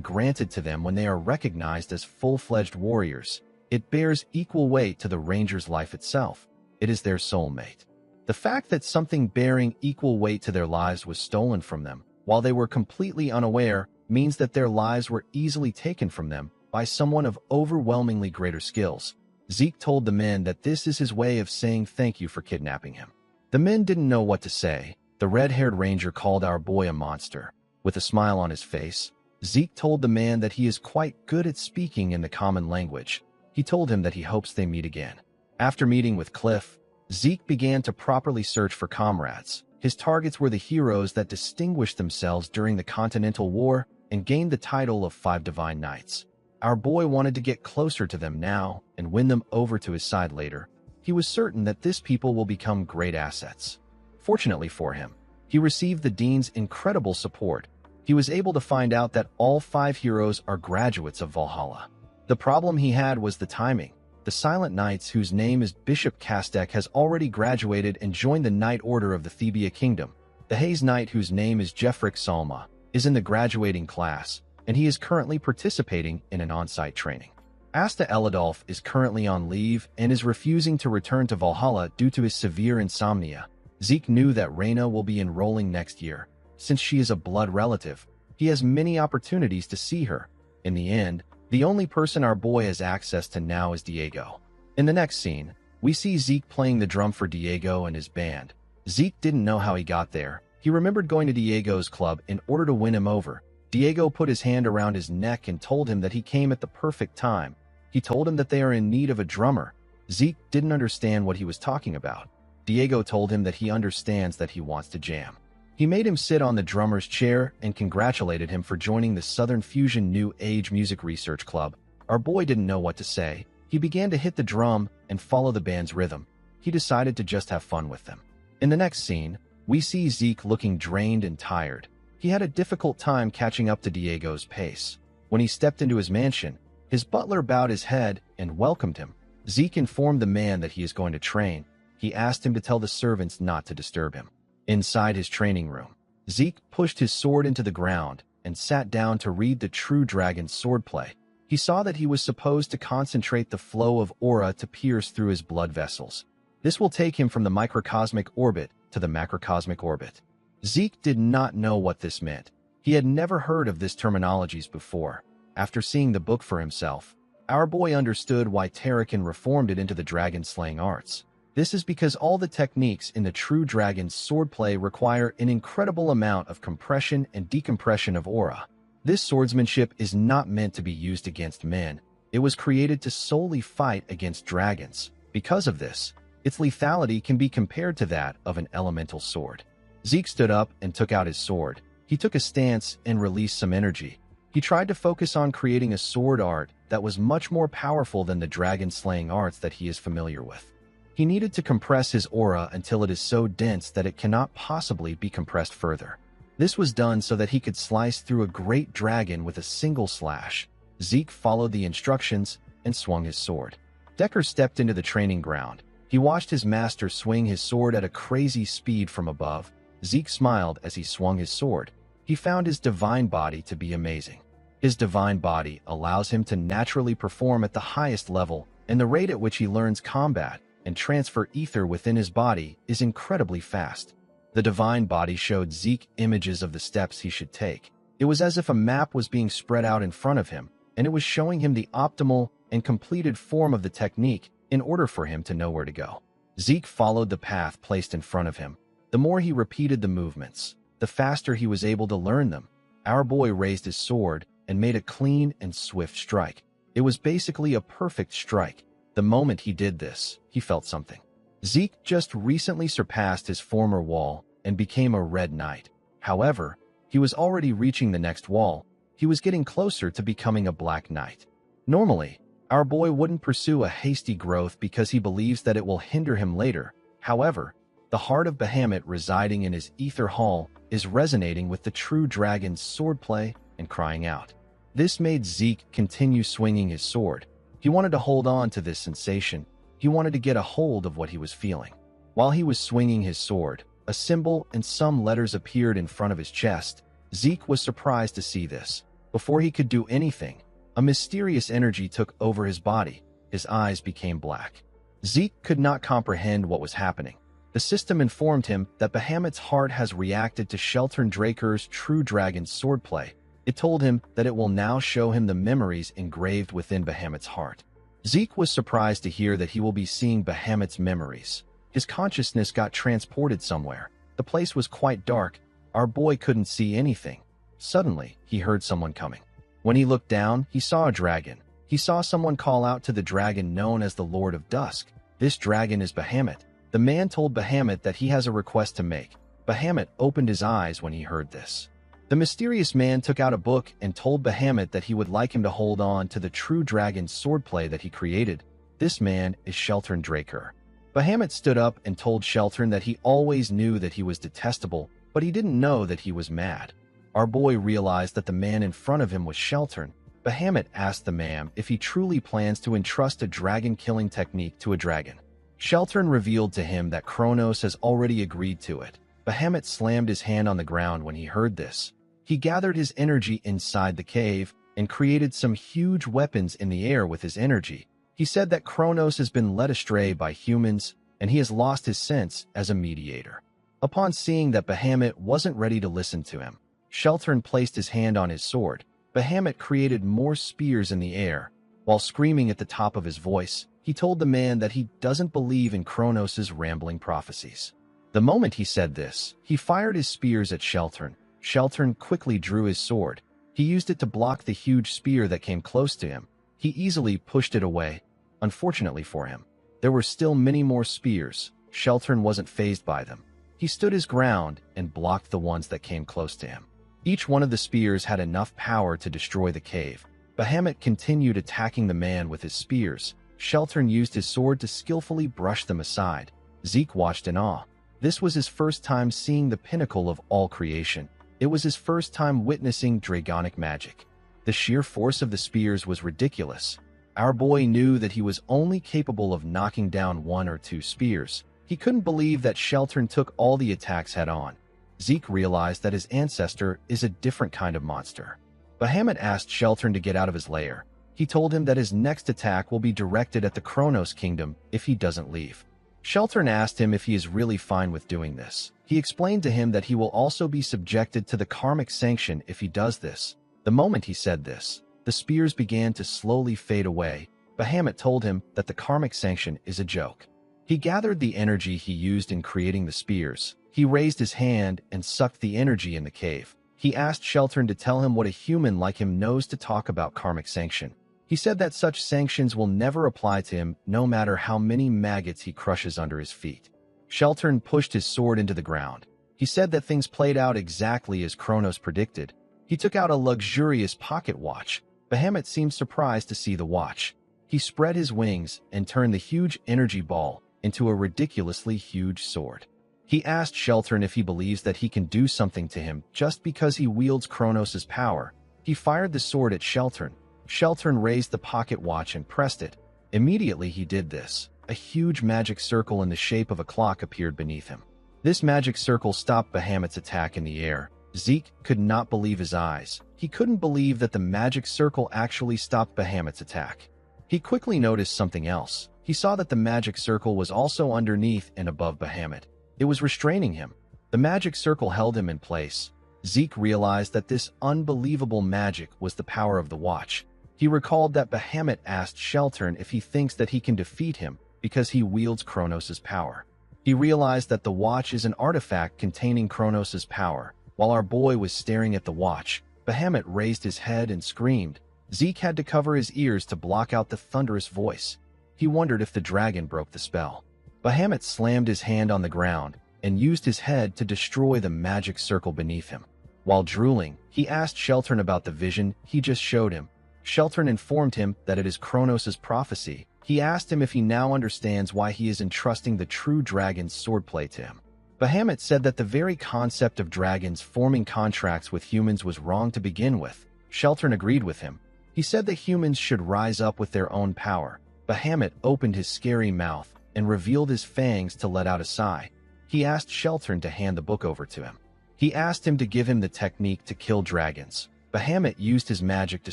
granted to them when they are recognized as full-fledged warriors. It bears equal weight to the ranger's life itself. It is their soulmate. The fact that something bearing equal weight to their lives was stolen from them, while they were completely unaware, means that their lives were easily taken from them by someone of overwhelmingly greater skills. Zeke told the men that this is his way of saying thank you for kidnapping him. The men didn't know what to say. The red-haired ranger called our boy a monster. With a smile on his face, Zeke told the man that he is quite good at speaking in the common language. He told him that he hopes they meet again. After meeting with Cliff, Zeke began to properly search for comrades. His targets were the heroes that distinguished themselves during the Continental War and gained the title of 5 Divine Knights. Our boy wanted to get closer to them now and win them over to his side later. He was certain that this people will become great assets. Fortunately for him, he received the Dean's incredible support. He was able to find out that all 5 heroes are graduates of Valhalla. The problem he had was the timing. The Silent Knights, whose name is Bishop Kastek, has already graduated and joined the Knight Order of the Thebia Kingdom. The Hayes Knight, whose name is Jeffrick Salma, is in the graduating class, and he is currently participating in an on-site training. Asta Eladolf is currently on leave and is refusing to return to Valhalla due to his severe insomnia. Zeke knew that Reyna will be enrolling next year. Since she is a blood relative, he has many opportunities to see her. In the end, the only person our boy has access to now is Diego. In the next scene, we see Zeke playing the drum for Diego and his band. Zeke didn't know how he got there. He remembered going to Diego's club in order to win him over. Diego put his hand around his neck and told him that he came at the perfect time. He told him that they are in need of a drummer. Zeke didn't understand what he was talking about. Diego told him that he understands that he wants to jam. He made him sit on the drummer's chair and congratulated him for joining the Southern Fusion New Age Music Research Club. Our boy didn't know what to say. He began to hit the drum and follow the band's rhythm. He decided to just have fun with them. In the next scene, we see Zeke looking drained and tired. He had a difficult time catching up to Diego's pace. When he stepped into his mansion, his butler bowed his head and welcomed him. Zeke informed the man that he is going to train. He asked him to tell the servants not to disturb him. Inside his training room, Zeke pushed his sword into the ground and sat down to read the True Dragon's swordplay. He saw that he was supposed to concentrate the flow of aura to pierce through his blood vessels. This will take him from the microcosmic orbit to the macrocosmic orbit. Zeke did not know what this meant. He had never heard of this terminologies before. After seeing the book for himself, our boy understood why Tarakan reformed it into the dragon-slaying arts. This is because all the techniques in the True Dragon's swordplay require an incredible amount of compression and decompression of aura. This swordsmanship is not meant to be used against men. It was created to solely fight against dragons. Because of this, its lethality can be compared to that of an elemental sword. Zeke stood up and took out his sword. He took a stance and released some energy. He tried to focus on creating a sword art that was much more powerful than the dragon-slaying arts that he is familiar with. He needed to compress his aura until it is so dense that it cannot possibly be compressed further. This was done so that he could slice through a great dragon with a single slash. Zeke followed the instructions and swung his sword. Decker stepped into the training ground. He watched his master swing his sword at a crazy speed from above. Zeke smiled as he swung his sword. He found his divine body to be amazing. His divine body allows him to naturally perform at the highest level, and the rate at which he learns combat and transfer ether within his body is incredibly fast. The divine body showed Zeke images of the steps he should take. It was as if a map was being spread out in front of him, and it was showing him the optimal and completed form of the technique in order for him to know where to go. Zeke followed the path placed in front of him. The more he repeated the movements, the faster he was able to learn them. Our boy raised his sword and made a clean and swift strike. It was basically a perfect strike. The moment he did this, he felt something. Zeke just recently surpassed his former wall and became a red knight. However, he was already reaching the next wall. He was getting closer to becoming a black knight. Normally, our boy wouldn't pursue a hasty growth because he believes that it will hinder him later. However, the heart of Bahamut residing in his ether hall is resonating with the True Dragon's swordplay and crying out. This made Zeke continue swinging his sword. He wanted to hold on to this sensation. He wanted to get a hold of what he was feeling. While he was swinging his sword, a symbol and some letters appeared in front of his chest. Zeke was surprised to see this. Before he could do anything, a mysterious energy took over his body. His eyes became black. Zeke could not comprehend what was happening. The system informed him that Bahamut's heart has reacted to Sheltern Draker's True Dragon's swordplay. It told him that it will now show him the memories engraved within Bahamut's heart. Zeke was surprised to hear that he will be seeing Bahamut's memories. His consciousness got transported somewhere. The place was quite dark. Our boy couldn't see anything. Suddenly, he heard someone coming. When he looked down, he saw a dragon. He saw someone call out to the dragon known as the Lord of Dusk. This dragon is Bahamut. The man told Bahamut that he has a request to make. Bahamut opened his eyes when he heard this. The mysterious man took out a book and told Bahamut that he would like him to hold on to the True Dragon's swordplay that he created. This man is Sheltern Draker. Bahamut stood up and told Sheltern that he always knew that he was detestable, but he didn't know that he was mad. Our boy realized that the man in front of him was Sheltern. Bahamut asked the man if he truly plans to entrust a dragon-killing technique to a dragon. Sheltern revealed to him that Kronos has already agreed to it. Bahamut slammed his hand on the ground when he heard this. He gathered his energy inside the cave and created some huge weapons in the air with his energy. He said that Kronos has been led astray by humans, and he has lost his sense as a mediator. Upon seeing that Bahamut wasn't ready to listen to him, Sheltern placed his hand on his sword. Bahamut created more spears in the air. While screaming at the top of his voice, he told the man that he doesn't believe in Kronos' rambling prophecies. The moment he said this, he fired his spears at Sheltern. Sheltern quickly drew his sword. He used it to block the huge spear that came close to him. He easily pushed it away. Unfortunately for him, there were still many more spears. Sheltern wasn't fazed by them. He stood his ground and blocked the ones that came close to him. Each one of the spears had enough power to destroy the cave. Bahamut continued attacking the man with his spears. Sheltern used his sword to skillfully brush them aside. Zeke watched in awe. This was his first time seeing the pinnacle of all creation. It was his first time witnessing dragonic magic. The sheer force of the spears was ridiculous. Our boy knew that he was only capable of knocking down 1 or 2 spears. He couldn't believe that Sheltern took all the attacks head-on. Zeke realized that his ancestor is a different kind of monster. Bahamut asked Sheltern to get out of his lair. He told him that his next attack will be directed at the Kronos Kingdom if he doesn't leave. Sheltern asked him if he is really fine with doing this. He explained to him that he will also be subjected to the karmic sanction if he does this. The moment he said this, the spears began to slowly fade away. Bahamut told him that the karmic sanction is a joke. He gathered the energy he used in creating the spears. He raised his hand and sucked the energy in the cave. He asked Sheltern to tell him what a human like him knows to talk about karmic sanction. He said that such sanctions will never apply to him, no matter how many maggots he crushes under his feet. Sheltern pushed his sword into the ground. He said that things played out exactly as Kronos predicted. He took out a luxurious pocket watch. Bahamut seemed surprised to see the watch. He spread his wings and turned the huge energy ball into a ridiculously huge sword. He asked Sheltern if he believes that he can do something to him just because he wields Kronos' power. He fired the sword at Sheltern. Sheltern raised the pocket watch and pressed it. Immediately he did this. A huge magic circle in the shape of a clock appeared beneath him. This magic circle stopped Bahamut's attack in the air. Zeke could not believe his eyes. He couldn't believe that the magic circle actually stopped Bahamut's attack. He quickly noticed something else. He saw that the magic circle was also underneath and above Bahamut. It was restraining him. The magic circle held him in place. Zeke realized that this unbelievable magic was the power of the watch. He recalled that Bahamut asked Sheltern if he thinks that he can defeat him because he wields Kronos' power. He realized that the watch is an artifact containing Kronos' power. While our boy was staring at the watch, Bahamut raised his head and screamed. Zeke had to cover his ears to block out the thunderous voice. He wondered if the dragon broke the spell. Bahamut slammed his hand on the ground and used his head to destroy the magic circle beneath him. While drooling, he asked Sheltern about the vision he just showed him. Sheltern informed him that it is Kronos' prophecy. He asked him if he now understands why he is entrusting the true dragon's swordplay to him. Bahamut said that the very concept of dragons forming contracts with humans was wrong to begin with. Sheltern agreed with him. He said that humans should rise up with their own power. Bahamut opened his scary mouth and revealed his fangs to let out a sigh. He asked Sheltern to hand the book over to him. He asked him to give him the technique to kill dragons. Bahamut used his magic to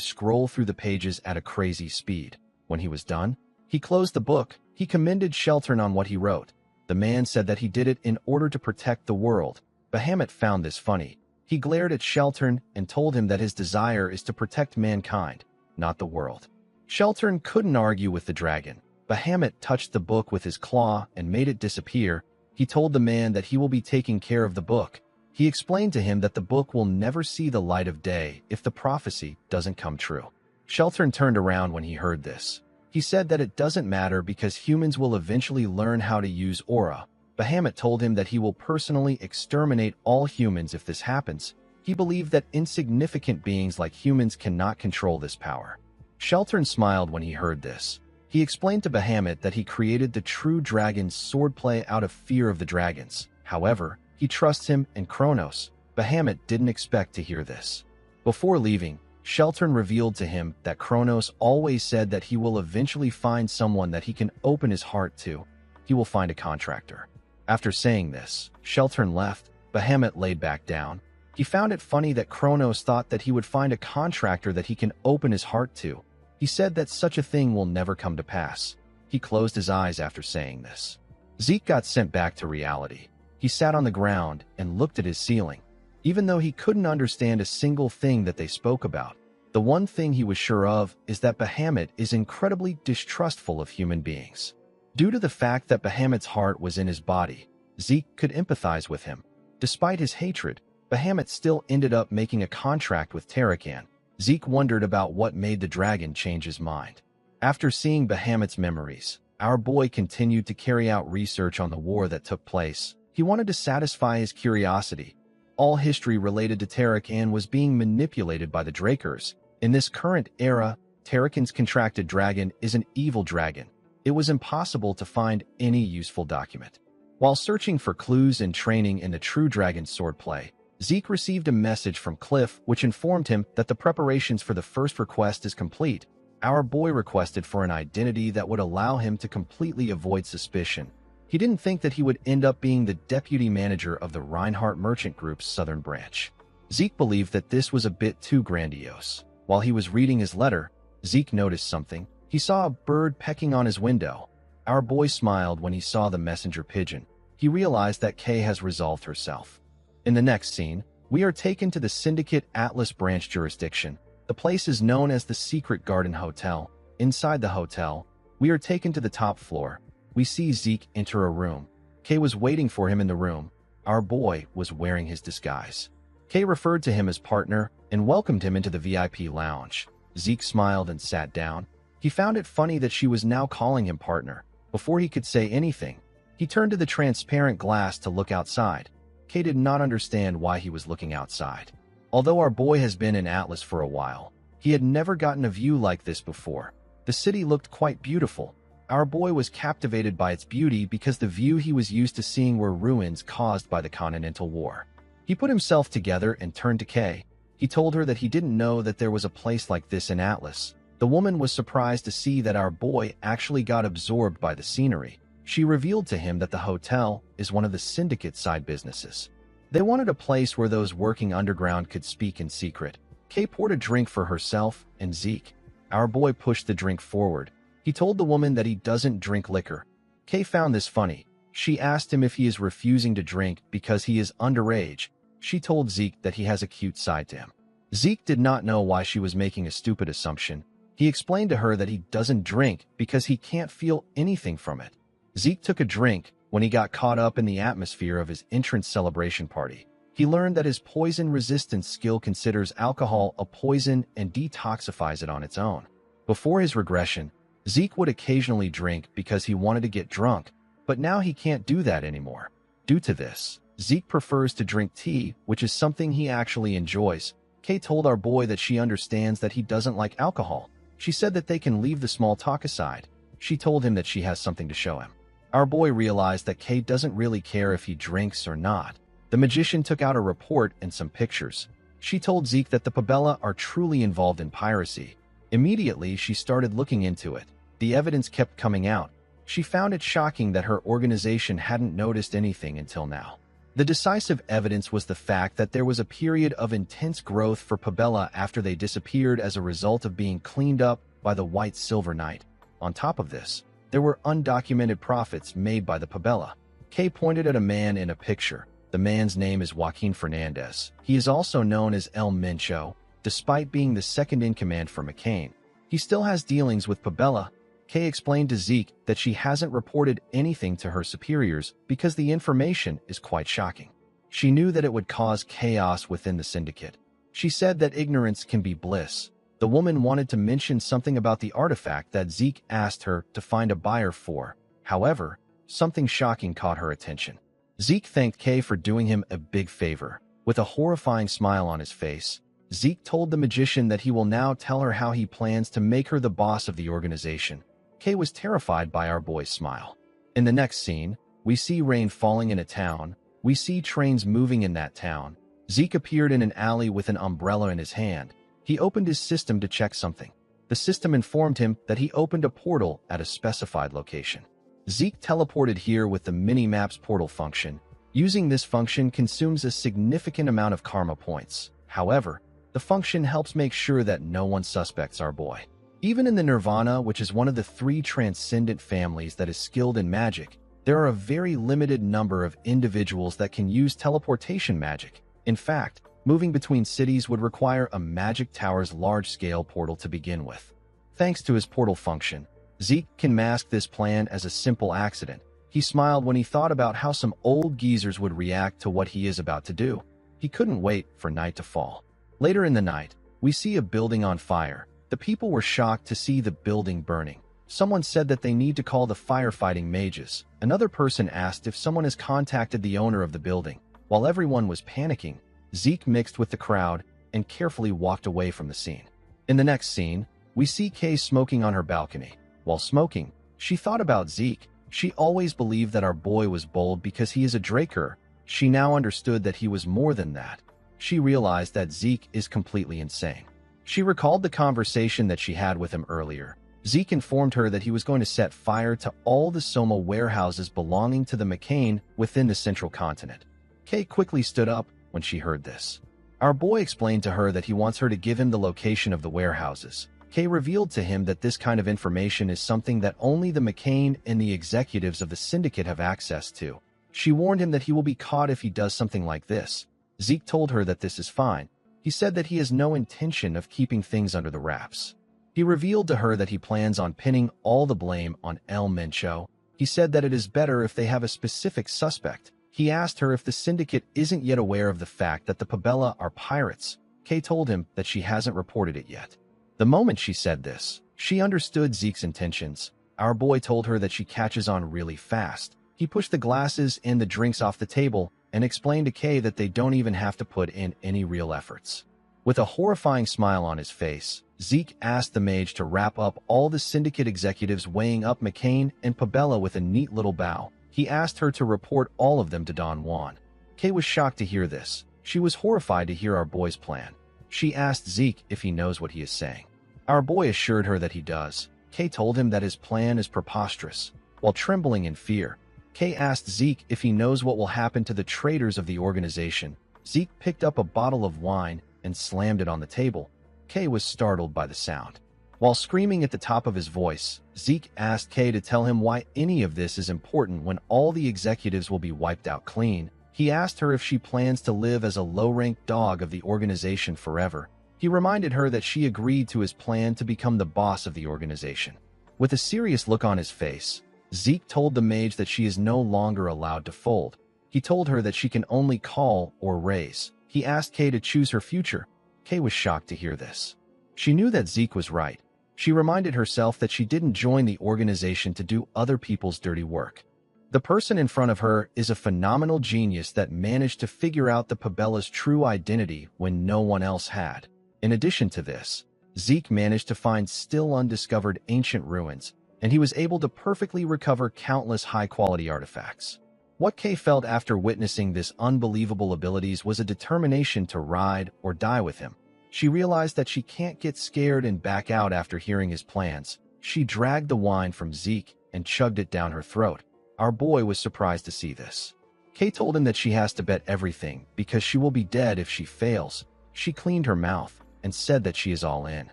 scroll through the pages at a crazy speed. When he was done, he closed the book. He commended Sheltern on what he wrote. The man said that he did it in order to protect the world. Bahamut found this funny. He glared at Sheltern and told him that his desire is to protect mankind, not the world. Sheltern couldn't argue with the dragon. Bahamut touched the book with his claw and made it disappear. He told the man that he will be taking care of the book. He explained to him that the book will never see the light of day if the prophecy doesn't come true. Sheltern turned around when he heard this. He said that it doesn't matter because humans will eventually learn how to use aura. Bahamut told him that he will personally exterminate all humans if this happens. He believed that insignificant beings like humans cannot control this power. Sheltern smiled when he heard this. He explained to Bahamut that he created the true dragon's swordplay out of fear of the dragons. However, he trusts him and Kronos. Bahamut didn't expect to hear this. Before leaving, Sheltern revealed to him that Kronos always said that he will eventually find someone that he can open his heart to. He will find a contractor. After saying this, Sheltern left. Bahamut laid back down. He found it funny that Kronos thought that he would find a contractor that he can open his heart to. He said that such a thing will never come to pass. He closed his eyes after saying this. Zeke got sent back to reality. He sat on the ground and looked at his ceiling. Even though he couldn't understand a single thing that they spoke about, the one thing he was sure of is that Bahamut is incredibly distrustful of human beings. Due to the fact that Bahamut's heart was in his body, Zeke could empathize with him. Despite his hatred, Bahamut still ended up making a contract with Tarakan. Zeke wondered about what made the dragon change his mind. After seeing Bahamut's memories, our boy continued to carry out research on the war that took place. He wanted to satisfy his curiosity. All history related to Tarakan was being manipulated by the Drakers. In this current era, Tarakan's contracted dragon is an evil dragon. It was impossible to find any useful document. While searching for clues and training in the true dragon swordplay, Zeke received a message from Cliff which informed him that the preparations for the first request is complete. Our boy requested for an identity that would allow him to completely avoid suspicion. He didn't think that he would end up being the deputy manager of the Reinhardt Merchant Group's southern branch. Zeke believed that this was a bit too grandiose. While he was reading his letter, Zeke noticed something. He saw a bird pecking on his window. Our boy smiled when he saw the messenger pigeon. He realized that Kay has resolved herself. In the next scene, we are taken to the Syndicate Atlas branch jurisdiction. The place is known as the Secret Garden Hotel. Inside the hotel, we are taken to the top floor. We see Zeke enter a room. Kay was waiting for him in the room. Our boy was wearing his disguise. Kay referred to him as partner and welcomed him into the VIP lounge. Zeke smiled and sat down. He found it funny that she was now calling him partner. Before he could say anything, he turned to the transparent glass to look outside. Kay did not understand why he was looking outside. Although our boy has been in Atlas for a while, he had never gotten a view like this before. The city looked quite beautiful. Our boy was captivated by its beauty because the view he was used to seeing were ruins caused by the Continental War. He put himself together and turned to Kay. He told her that he didn't know that there was a place like this in Atlas. The woman was surprised to see that our boy actually got absorbed by the scenery. She revealed to him that the hotel is one of the Syndicate side businesses. They wanted a place where those working underground could speak in secret. Kay poured a drink for herself and Zeke. Our boy pushed the drink forward. He told the woman that he doesn't drink liquor. Kay found this funny. She asked him if he is refusing to drink because he is underage. She told Zeke that he has a cute side to him. Zeke did not know why she was making a stupid assumption. He explained to her that he doesn't drink because he can't feel anything from it. Zeke took a drink when he got caught up in the atmosphere of his entrance celebration party. He learned that his poison resistance skill considers alcohol a poison and detoxifies it on its own. Before his regression, Zeke would occasionally drink because he wanted to get drunk, but now he can't do that anymore. Due to this, Zeke prefers to drink tea, which is something he actually enjoys. Kay told our boy that she understands that he doesn't like alcohol. She said that they can leave the small talk aside. She told him that she has something to show him. Our boy realized that Kay doesn't really care if he drinks or not. The magician took out a report and some pictures. She told Zeke that the Pabella are truly involved in piracy. Immediately, she started looking into it. The evidence kept coming out. She found it shocking that her organization hadn't noticed anything until now. The decisive evidence was the fact that there was a period of intense growth for Pabella after they disappeared as a result of being cleaned up by the White Silver Knight. On top of this, there were undocumented profits made by the Pabella. Kay pointed at a man in a picture. The man's name is Joaquin Fernandez. He is also known as El Mencho. Despite being the second in command for McCain, he still has dealings with Pabella. Kay explained to Zeke that she hasn't reported anything to her superiors because the information is quite shocking. She knew that it would cause chaos within the syndicate. She said that ignorance can be bliss. The woman wanted to mention something about the artifact that Zeke asked her to find a buyer for. However, something shocking caught her attention. Zeke thanked Kay for doing him a big favor. With a horrifying smile on his face, Zeke told the magician that he will now tell her how he plans to make her the boss of the organization. Kay was terrified by our boy's smile. In the next scene, we see rain falling in a town. We see trains moving in that town. Zeke appeared in an alley with an umbrella in his hand. He opened his system to check something. The system informed him that he opened a portal at a specified location. Zeke teleported here with the mini-map's portal function. Using this function consumes a significant amount of karma points. However, the function helps make sure that no one suspects our boy. Even in the Nirvana, which is one of the 3 transcendent families that is skilled in magic, there are a very limited number of individuals that can use teleportation magic. In fact, moving between cities would require a magic tower's large-scale portal to begin with. Thanks to his portal function, Zeke can mask this plan as a simple accident. He smiled when he thought about how some old geezers would react to what he is about to do. He couldn't wait for night to fall. Later in the night, we see a building on fire. The people were shocked to see the building burning. Someone said that they need to call the firefighting mages. Another person asked if someone has contacted the owner of the building. While everyone was panicking, Zeke mixed with the crowd and carefully walked away from the scene. In the next scene, we see Kay smoking on her balcony. While smoking, she thought about Zeke. She always believed that our boy was bold because he is a Draker. She now understood that he was more than that. She realized that Zeke is completely insane. She recalled the conversation that she had with him earlier. Zeke informed her that he was going to set fire to all the Soma warehouses belonging to the McCain within the central continent. Kay quickly stood up when she heard this. Our boy explained to her that he wants her to give him the location of the warehouses. Kay revealed to him that this kind of information is something that only the McCain and the executives of the syndicate have access to. She warned him that he will be caught if he does something like this. Zeke told her that this is fine. He said that he has no intention of keeping things under the wraps. He revealed to her that he plans on pinning all the blame on El Mencho. He said that it is better if they have a specific suspect. He asked her if the syndicate isn't yet aware of the fact that the Pabella are pirates. Kay told him that she hasn't reported it yet. The moment she said this, she understood Zeke's intentions. Our boy told her that she catches on really fast. He pushed the glasses and the drinks off the table and explained to Kay that they don't even have to put in any real efforts. With a horrifying smile on his face, Zeke asked the mage to wrap up all the syndicate executives weighing up McCain and Pabella with a neat little bow. He asked her to report all of them to Don Juan. Kay was shocked to hear this. She was horrified to hear our boy's plan. She asked Zeke if he knows what he is saying. Our boy assured her that he does. Kay told him that his plan is preposterous. While trembling in fear, Kay asked Zeke if he knows what will happen to the traitors of the organization. Zeke picked up a bottle of wine and slammed it on the table. Kay was startled by the sound. While screaming at the top of his voice, Zeke asked Kay to tell him why any of this is important when all the executives will be wiped out clean. He asked her if she plans to live as a low-ranked dog of the organization forever. He reminded her that she agreed to his plan to become the boss of the organization. With a serious look on his face, Zeke told the mage that she is no longer allowed to fold. He told her that she can only call or raise. He asked Kay to choose her future. Kay was shocked to hear this. She knew that Zeke was right. She reminded herself that she didn't join the organization to do other people's dirty work. The person in front of her is a phenomenal genius that managed to figure out the Pabella's true identity when no one else had. In addition to this, Zeke managed to find still undiscovered ancient ruins, and he was able to perfectly recover countless high-quality artifacts. What Kay felt after witnessing this unbelievable abilities was a determination to ride or die with him. She realized that she can't get scared and back out after hearing his plans. She dragged the wine from Zeke and chugged it down her throat. Our boy was surprised to see this. Kay told him that she has to bet everything because she will be dead if she fails. She cleaned her mouth and said that she is all in.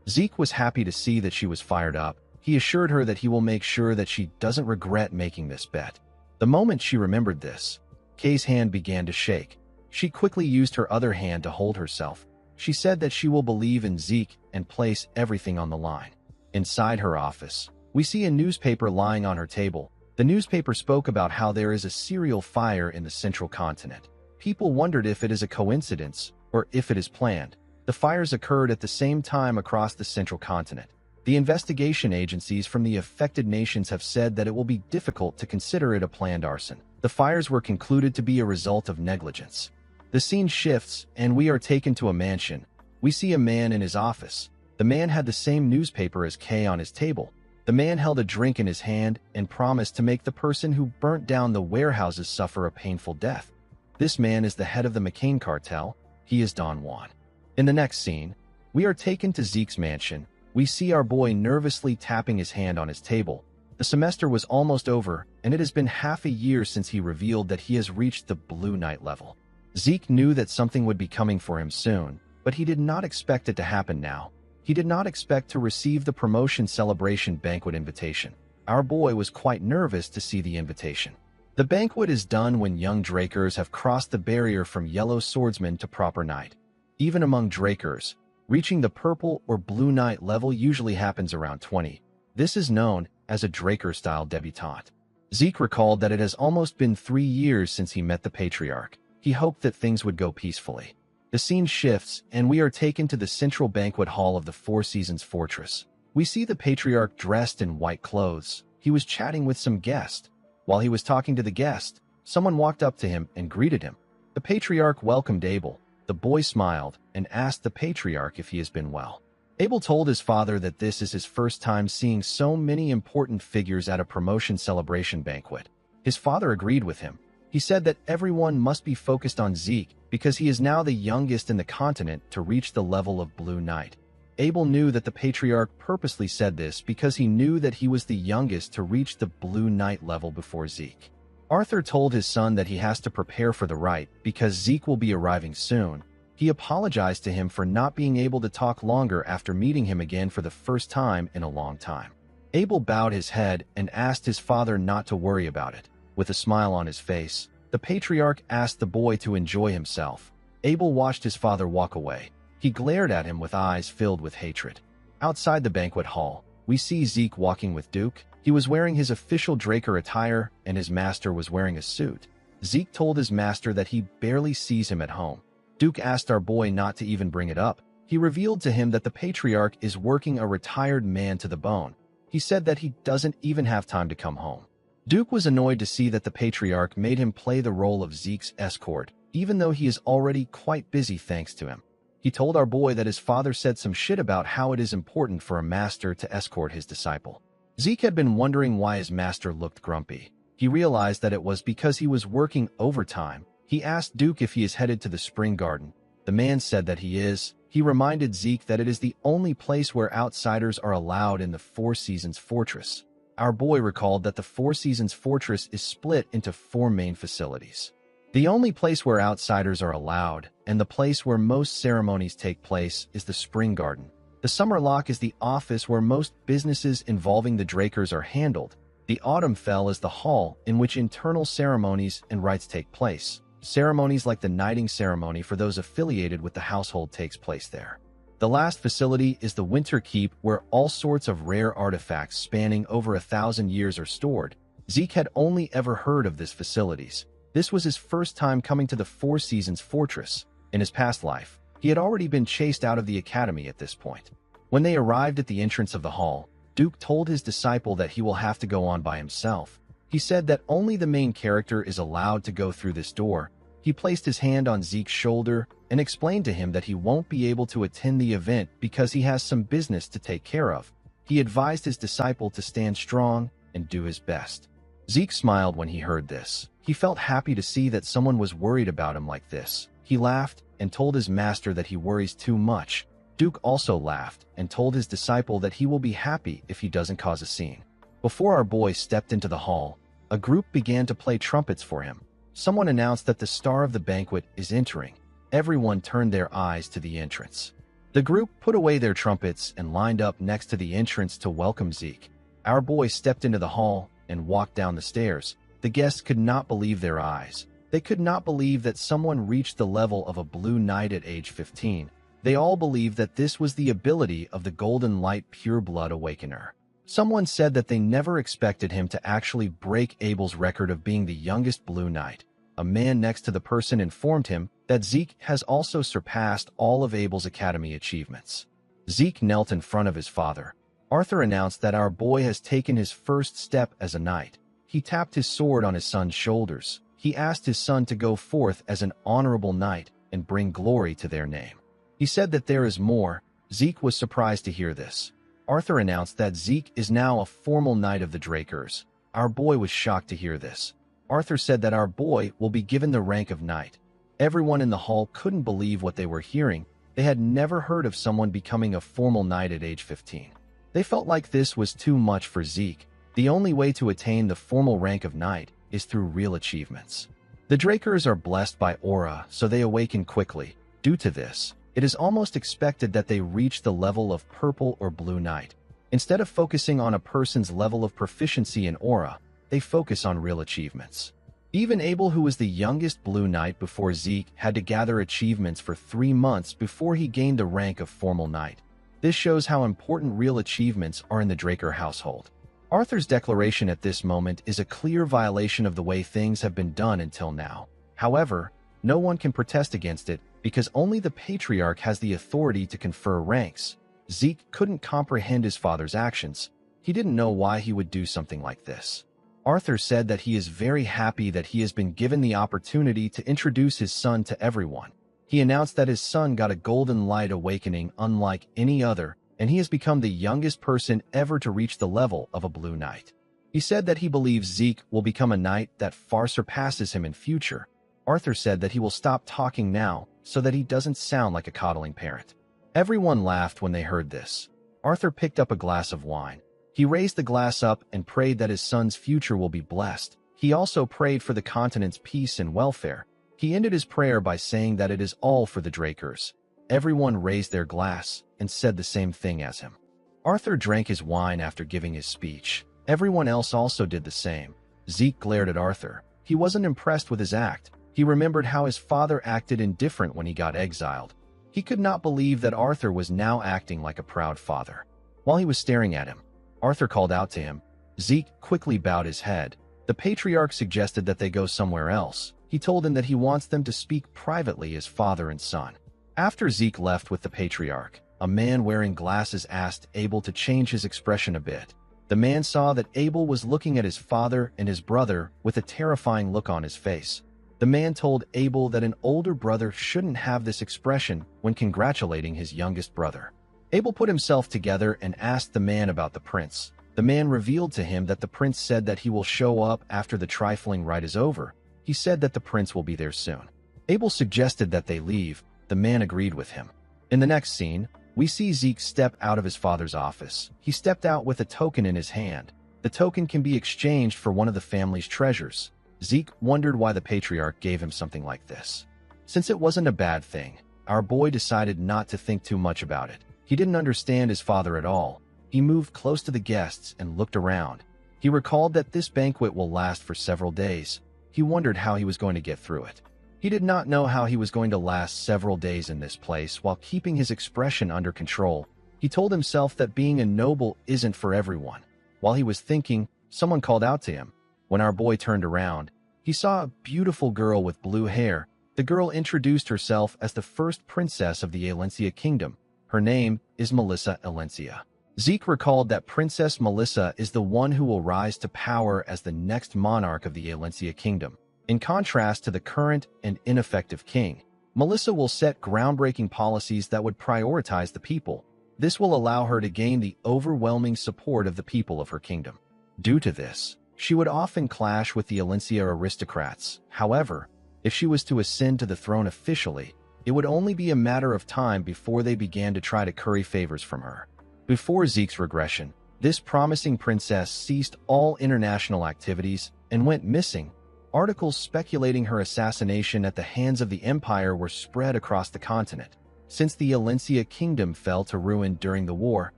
Zeke was happy to see that she was fired up. He assured her that he will make sure that she doesn't regret making this bet. The moment she remembered this, Kay's hand began to shake. She quickly used her other hand to hold herself. She said that she will believe in Zeke and place everything on the line. Inside her office, we see a newspaper lying on her table. The newspaper spoke about how there is a serial fire in the central continent. People wondered if it is a coincidence or if it is planned. The fires occurred at the same time across the central continent. The investigation agencies from the affected nations have said that it will be difficult to consider it a planned arson. The fires were concluded to be a result of negligence. The scene shifts, and we are taken to a mansion. We see a man in his office. The man had the same newspaper as Kay on his table. The man held a drink in his hand and promised to make the person who burnt down the warehouses suffer a painful death. This man is the head of the McCain cartel. He is Don Juan. In the next scene, we are taken to Zeke's mansion. We see our boy nervously tapping his hand on his table. The semester was almost over, and it has been half a year since he revealed that he has reached the Blue Knight level. Zeke knew that something would be coming for him soon, but he did not expect it to happen now. He did not expect to receive the promotion celebration banquet invitation. Our boy was quite nervous to see the invitation. The banquet is done when young Drakers have crossed the barrier from Yellow Swordsman to proper Knight. Even among Drakers, reaching the Purple or Blue Knight level usually happens around 20. This is known as a Draker-style debutante. Zeke recalled that it has almost been 3 years since he met the Patriarch. He hoped that things would go peacefully. The scene shifts, and we are taken to the central banquet hall of the Four Seasons Fortress. We see the Patriarch dressed in white clothes. He was chatting with some guest. While he was talking to the guest, someone walked up to him and greeted him. The Patriarch welcomed Abel. The boy smiled and asked the Patriarch if he has been well. Abel told his father that this is his first time seeing so many important figures at a promotion celebration banquet. His father agreed with him. He said that everyone must be focused on Zeke because he is now the youngest in the continent to reach the level of Blue Knight. Abel knew that the Patriarch purposely said this because he knew that he was the youngest to reach the Blue Knight level before Zeke. Arthur told his son that he has to prepare for the rite because Zeke will be arriving soon. He apologized to him for not being able to talk longer after meeting him again for the first time in a long time. Abel bowed his head and asked his father not to worry about it. With a smile on his face, the Patriarch asked the boy to enjoy himself. Abel watched his father walk away. He glared at him with eyes filled with hatred. Outside the banquet hall, we see Zeke walking with Duke. He was wearing his official Draker attire, and his master was wearing a suit. Zeke told his master that he barely sees him at home. Duke asked our boy not to even bring it up. He revealed to him that the Patriarch is working a retired man to the bone. He said that he doesn't even have time to come home. Duke was annoyed to see that the Patriarch made him play the role of Zeke's escort, even though he is already quite busy thanks to him. He told our boy that his father said some shit about how it is important for a master to escort his disciple. Zeke had been wondering why his master looked grumpy. He realized that it was because he was working overtime. He asked Duke if he is headed to the Spring Garden. The man said that he is. He reminded Zeke that it is the only place where outsiders are allowed in the Four Seasons Fortress. Our boy recalled that the Four Seasons Fortress is split into 4 main facilities. The only place where outsiders are allowed, and the place where most ceremonies take place, is the Spring Garden. The Summer Lock is the office where most businesses involving the Drakers are handled. The Autumn Fell is the hall in which internal ceremonies and rites take place. Ceremonies like the knighting ceremony for those affiliated with the household takes place there. The last facility is the Winter Keep, where all sorts of rare artifacts spanning over 1,000 years are stored. Zeke had only ever heard of these facilities. This was his first time coming to the Four Seasons Fortress. In his past life, he had already been chased out of the academy at this point. When they arrived at the entrance of the hall, Duke told his disciple that he will have to go on by himself. He said that only the main character is allowed to go through this door. He placed his hand on Zeke's shoulder and explained to him that he won't be able to attend the event because he has some business to take care of. He advised his disciple to stand strong and do his best. Zeke smiled when he heard this. He felt happy to see that someone was worried about him like this. He laughed and told his master that he worries too much. Duke also laughed and told his disciple that he will be happy if he doesn't cause a scene. Before our boy stepped into the hall, a group began to play trumpets for him. Someone announced that the star of the banquet is entering. Everyone turned their eyes to the entrance. The group put away their trumpets and lined up next to the entrance to welcome Zeke. Our boy stepped into the hall and walked down the stairs. The guests could not believe their eyes. They could not believe that someone reached the level of a Blue Knight at age 15. They all believed that this was the ability of the Golden Light Pureblood Awakener. Someone said that they never expected him to actually break Abel's record of being the youngest Blue Knight. A man next to the person informed him that Zeke has also surpassed all of Abel's academy achievements. Zeke knelt in front of his father. Arthur announced that our boy has taken his first step as a knight. He tapped his sword on his son's shoulders. He asked his son to go forth as an honorable knight and bring glory to their name. He said that there is more. Zeke was surprised to hear this. Arthur announced that Zeke is now a formal knight of the Drakers. Our boy was shocked to hear this. Arthur said that our boy will be given the rank of knight. Everyone in the hall couldn't believe what they were hearing. They had never heard of someone becoming a formal knight at age 15. They felt like this was too much for Zeke. The only way to attain the formal rank of knight is through real achievements. The Drakers are blessed by aura, so they awaken quickly. Due to this, it is almost expected that they reach the level of purple or blue knight. Instead of focusing on a person's level of proficiency in aura, they focus on real achievements. Even Abel, who was the youngest blue knight before Zeke, had to gather achievements for 3 months before he gained the rank of formal knight. This shows how important real achievements are in the Draker household. Arthur's declaration at this moment is a clear violation of the way things have been done until now. However, no one can protest against it because only the patriarch has the authority to confer ranks. Zeke couldn't comprehend his father's actions. He didn't know why he would do something like this. Arthur said that he is very happy that he has been given the opportunity to introduce his son to everyone. He announced that his son got a golden light awakening unlike any other, and he has become the youngest person ever to reach the level of a blue knight. He said that he believes Zeke will become a knight that far surpasses him in future. Arthur said that he will stop talking now so that he doesn't sound like a coddling parent. Everyone laughed when they heard this. Arthur picked up a glass of wine. He raised the glass up and prayed that his son's future will be blessed. He also prayed for the continent's peace and welfare. He ended his prayer by saying that it is all for the Drakers. Everyone raised their glass and said the same thing as him. Arthur drank his wine after giving his speech. Everyone else also did the same. Zeke glared at Arthur. He wasn't impressed with his act. He remembered how his father acted indifferent when he got exiled. He could not believe that Arthur was now acting like a proud father. While he was staring at him, Arthur called out to him. Zeke quickly bowed his head. The patriarch suggested that they go somewhere else. He told him that he wants them to speak privately as father and son. After Zeke left with the patriarch, a man wearing glasses asked Abel to change his expression a bit. The man saw that Abel was looking at his father and his brother with a terrifying look on his face. The man told Abel that an older brother shouldn't have this expression when congratulating his youngest brother. Abel put himself together and asked the man about the prince. The man revealed to him that the prince said that he will show up after the trifling rite is over. He said that the prince will be there soon. Abel suggested that they leave. The man agreed with him. In the next scene, we see Zeke step out of his father's office. He stepped out with a token in his hand. The token can be exchanged for one of the family's treasures. Zeke wondered why the patriarch gave him something like this. Since it wasn't a bad thing, our boy decided not to think too much about it. He didn't understand his father at all. He moved close to the guests and looked around. He recalled that this banquet will last for several days. He wondered how he was going to get through it. He did not know how he was going to last several days in this place while keeping his expression under control. He told himself that being a noble isn't for everyone. While he was thinking, someone called out to him. When our boy turned around, he saw a beautiful girl with blue hair. The girl introduced herself as the first princess of the Alencia kingdom. Her name is Melissa Alencia. Zeke recalled that Princess Melissa is the one who will rise to power as the next monarch of the Alencia kingdom. In contrast to the current and ineffective king, Melissa will set groundbreaking policies that would prioritize the people. This will allow her to gain the overwhelming support of the people of her kingdom. Due to this, she would often clash with the Alencia aristocrats. However, if she was to ascend to the throne officially, it would only be a matter of time before they began to try to curry favors from her. Before Zeke's regression, this promising princess ceased all international activities and went missing. Articles speculating her assassination at the hands of the Empire were spread across the continent. Since the Alencia kingdom fell to ruin during the war,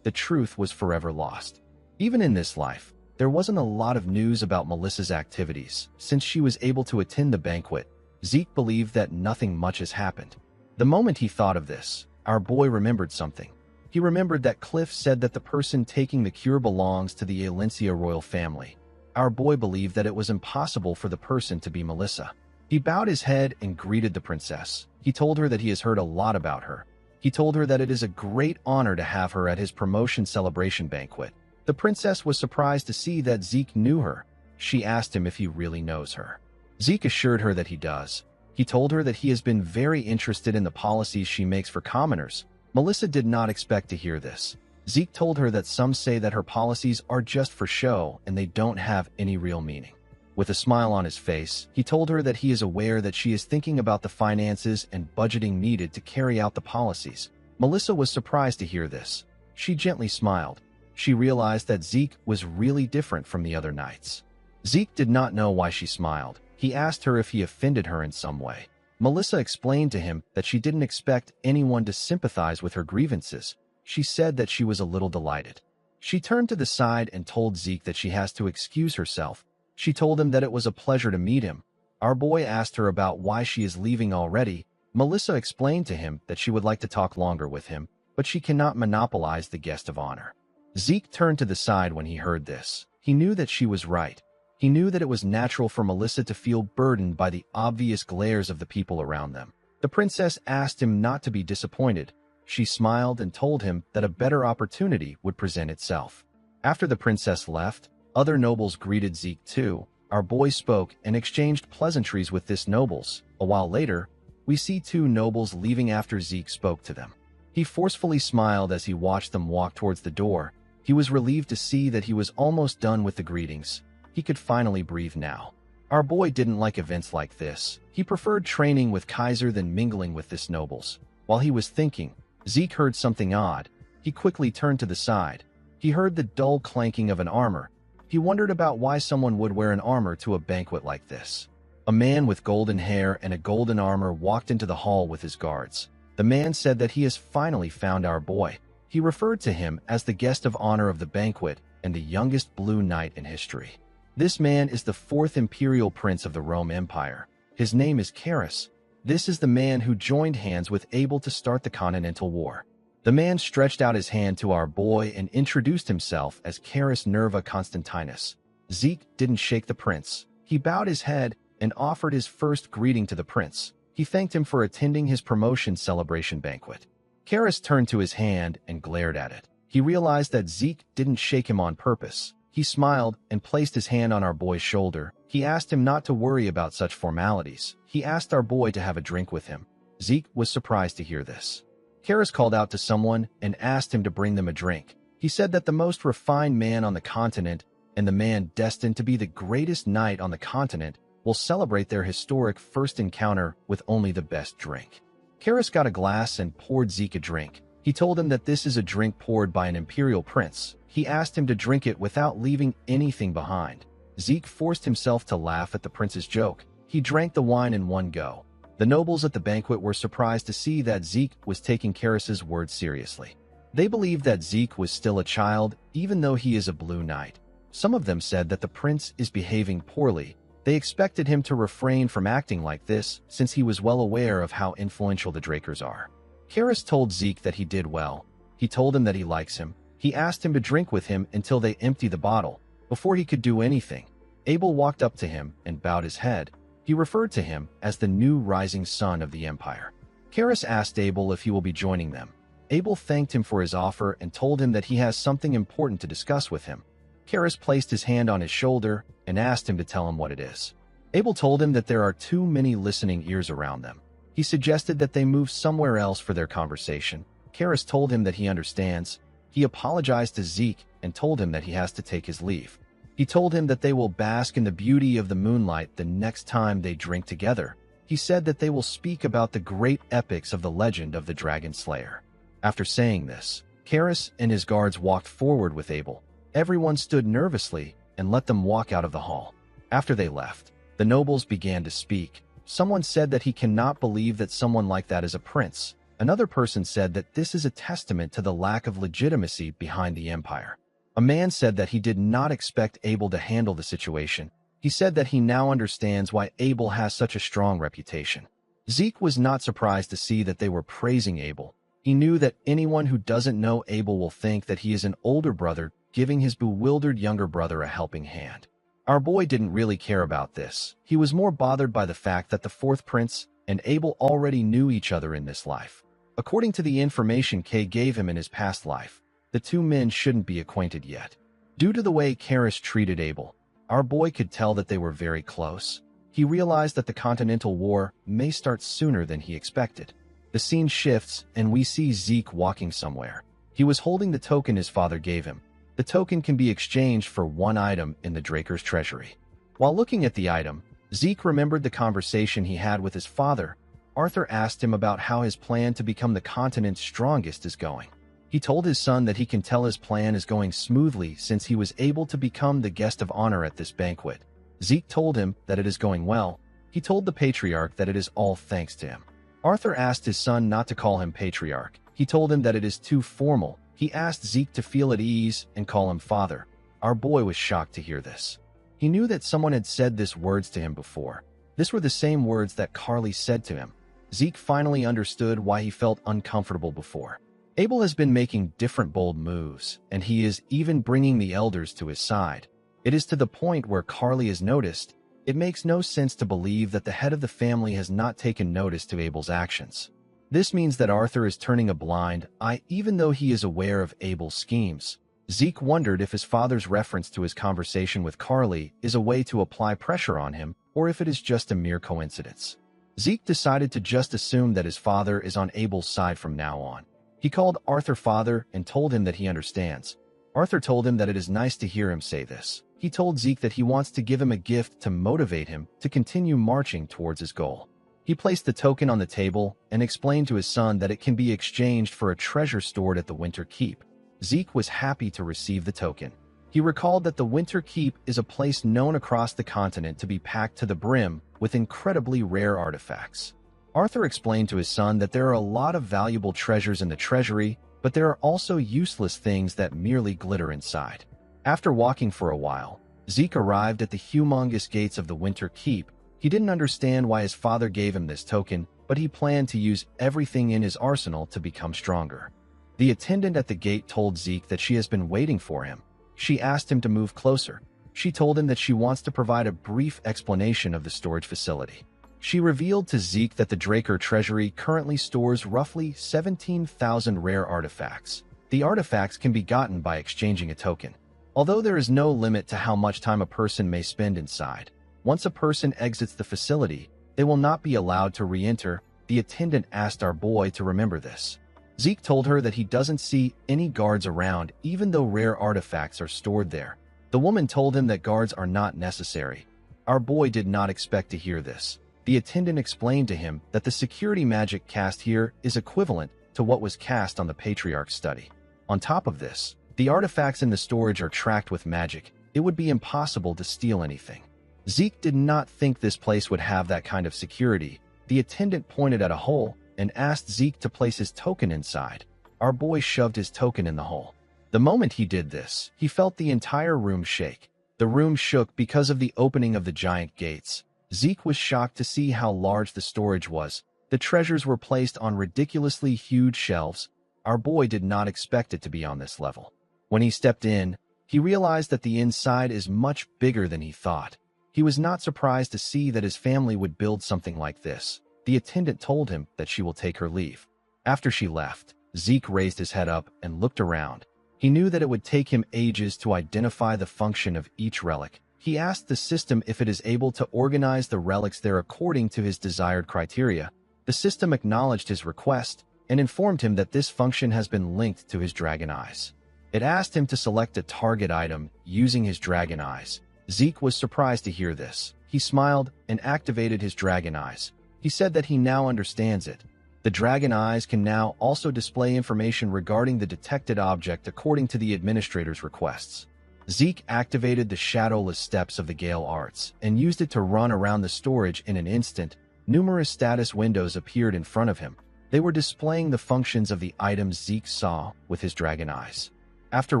the truth was forever lost. Even in this life, there wasn't a lot of news about Melissa's activities. Since she was able to attend the banquet, Zeke believed that nothing much has happened. The moment he thought of this, our boy remembered something. He remembered that Cliff said that the person taking the cure belongs to the Alencia royal family. Our boy believed that it was impossible for the person to be Melissa. He bowed his head and greeted the princess. He told her that he has heard a lot about her. He told her that it is a great honor to have her at his promotion celebration banquet. The princess was surprised to see that Zeke knew her. She asked him if he really knows her. Zeke assured her that he does. He told her that he has been very interested in the policies she makes for commoners. Melissa did not expect to hear this. Zeke told her that some say that her policies are just for show and they don't have any real meaning. With a smile on his face, he told her that he is aware that she is thinking about the finances and budgeting needed to carry out the policies. Melissa was surprised to hear this. She gently smiled. she realized that Zeke was really different from the other knights. Zeke did not know why she smiled. He asked her if he offended her in some way. Melissa explained to him that she didn't expect anyone to sympathize with her grievances. She said that she was a little delighted. She turned to the side and told Zeke that she has to excuse herself. She told him that it was a pleasure to meet him. Our boy asked her about why she is leaving already. Melissa explained to him that she would like to talk longer with him, but she cannot monopolize the guest of honor. Zeke turned to the side when he heard this. He knew that she was right. He knew that it was natural for Melissa to feel burdened by the obvious glares of the people around them. The princess asked him not to be disappointed. She smiled and told him that a better opportunity would present itself. After the princess left, other nobles greeted Zeke too. Our boy spoke and exchanged pleasantries with this nobles. A while later, we see two nobles leaving after Zeke spoke to them. He forcefully smiled as he watched them walk towards the door. He was relieved to see that he was almost done with the greetings. He could finally breathe now. Our boy didn't like events like this. He preferred training with Kaiser than mingling with this nobles. While he was thinking, Zeke heard something odd. He quickly turned to the side. He heard the dull clanking of an armor. He wondered about why someone would wear an armor to a banquet like this. A man with golden hair and a golden armor walked into the hall with his guards. The man said that he has finally found our boy. He referred to him as the guest of honor of the banquet and the youngest blue knight in history. This man is the fourth imperial prince of the Rome Empire. His name is Carus. This is the man who joined hands with Abel to start the Continental War. The man stretched out his hand to our boy and introduced himself as Carus Nerva Constantinus. Zeke didn't shake the prince. He bowed his head and offered his first greeting to the prince. He thanked him for attending his promotion celebration banquet. Carus turned to his hand and glared at it. He realized that Zeke didn't shake him on purpose. He smiled and placed his hand on our boy's shoulder. He asked him not to worry about such formalities. He asked our boy to have a drink with him. Zeke was surprised to hear this. Carus called out to someone and asked him to bring them a drink. He said that the most refined man on the continent and the man destined to be the greatest knight on the continent will celebrate their historic first encounter with only the best drink. Carus got a glass and poured Zeke a drink. He told him that this is a drink poured by an imperial prince. He asked him to drink it without leaving anything behind. Zeke forced himself to laugh at the prince's joke. He drank the wine in one go. The nobles at the banquet were surprised to see that Zeke was taking Carus's words seriously. They believed that Zeke was still a child, even though he is a blue knight. Some of them said that the prince is behaving poorly. They expected him to refrain from acting like this, since he was well aware of how influential the Drakers are. Carus told Zeke that he did well. He told him that he likes him. He asked him to drink with him until they empty the bottle. Before he could do anything, Abel walked up to him and bowed his head. He referred to him as the new rising sun of the empire. Carus asked Abel if he will be joining them. Abel thanked him for his offer and told him that he has something important to discuss with him. Carus placed his hand on his shoulder and asked him to tell him what it is. Abel told him that there are too many listening ears around them. He suggested that they move somewhere else for their conversation. Carus told him that he understands. He apologized to Zeke and told him that he has to take his leave. He told him that they will bask in the beauty of the moonlight the next time they drink together. He said that they will speak about the great epics of the legend of the Dragon Slayer. After saying this, Carus and his guards walked forward with Abel. Everyone stood nervously and let them walk out of the hall. After they left, the nobles began to speak. Someone said that he cannot believe that someone like that is a prince. Another person said that this is a testament to the lack of legitimacy behind the empire. A man said that he did not expect Abel to handle the situation. He said that he now understands why Abel has such a strong reputation. Zeke was not surprised to see that they were praising Abel. He knew that anyone who doesn't know Abel will think that he is an older brother giving his bewildered younger brother a helping hand. Our boy didn't really care about this. He was more bothered by the fact that the fourth prince and Abel already knew each other in this life. According to the information Kay gave him in his past life, the two men shouldn't be acquainted yet. Due to the way Carus treated Abel, our boy could tell that they were very close. He realized that the Continental War may start sooner than he expected. The scene shifts and we see Zeke walking somewhere. He was holding the token his father gave him. The token can be exchanged for one item in the Draker's treasury. While looking at the item, Zeke remembered the conversation he had with his father. Arthur asked him about how his plan to become the continent's strongest is going. He He told his son that he can tell his plan is going smoothly since he was able to become the guest of honor at this banquet. Zeke told him that it is going well. He told the patriarch that it is all thanks to him. Arthur asked his son not to call him patriarch. He told him that it is too formal. He asked Zeke to feel at ease and call him father. Our boy was shocked to hear this. He knew that someone had said these words to him before. These were the same words that Carly said to him. Zeke finally understood why he felt uncomfortable before. Abel has been making different bold moves, and he is even bringing the elders to his side. It is to the point where Carly has noticed. It makes no sense to believe that the head of the family has not taken notice to Abel's actions. This means that Arthur is turning a blind eye even though he is aware of Abel's schemes. Zeke wondered if his father's reference to his conversation with Carly is a way to apply pressure on him, or if it is just a mere coincidence. Zeke decided to just assume that his father is on Abel's side from now on. He called Arthur father and told him that he understands. Arthur told him that it is nice to hear him say this. He told Zeke that he wants to give him a gift to motivate him to continue marching towards his goal. He placed the token on the table and explained to his son that it can be exchanged for a treasure stored at the Winter Keep. Zeke was happy to receive the token. He recalled that the Winter Keep is a place known across the continent to be packed to the brim with incredibly rare artifacts. Arthur explained to his son that there are a lot of valuable treasures in the treasury, but there are also useless things that merely glitter inside. After walking for a while, Zeke arrived at the humongous gates of the Winter Keep. He didn't understand why his father gave him this token, but he planned to use everything in his arsenal to become stronger. The attendant at the gate told Zeke that she has been waiting for him. She asked him to move closer. She told him that she wants to provide a brief explanation of the storage facility. She revealed to Zeke that the Draker Treasury currently stores roughly 17,000 rare artifacts. The artifacts can be gotten by exchanging a token. Although there is no limit to how much time a person may spend inside, once a person exits the facility, they will not be allowed to re-enter. The attendant asked our boy to remember this. Zeke told her that he doesn't see any guards around even though rare artifacts are stored there. The woman told him that guards are not necessary. Our boy did not expect to hear this. The attendant explained to him that the security magic cast here is equivalent to what was cast on the Patriarch's study. On top of this, the artifacts in the storage are tracked with magic. It would be impossible to steal anything. Zeke did not think this place would have that kind of security. The attendant pointed at a hole and asked Zeke to place his token inside. Our boy shoved his token in the hole. The moment he did this, he felt the entire room shake. The room shook because of the opening of the giant gates. Zeke was shocked to see how large the storage was. The treasures were placed on ridiculously huge shelves. Our boy did not expect it to be on this level. When he stepped in, he realized that the inside is much bigger than he thought. He was not surprised to see that his family would build something like this. The attendant told him that she will take her leave. After she left, Zeke raised his head up and looked around. He knew that it would take him ages to identify the function of each relic. He asked the system if it is able to organize the relics there according to his desired criteria. The system acknowledged his request and informed him that this function has been linked to his dragon eyes. It asked him to select a target item using his dragon eyes. Zeke was surprised to hear this. He smiled and activated his dragon eyes. He said that he now understands it. The dragon eyes can now also display information regarding the detected object according to the administrator's requests. Zeke activated the shadowless steps of the Gale Arts and used it to run around the storage in an instant. Numerous status windows appeared in front of him. They were displaying the functions of the items Zeke saw with his dragon eyes. After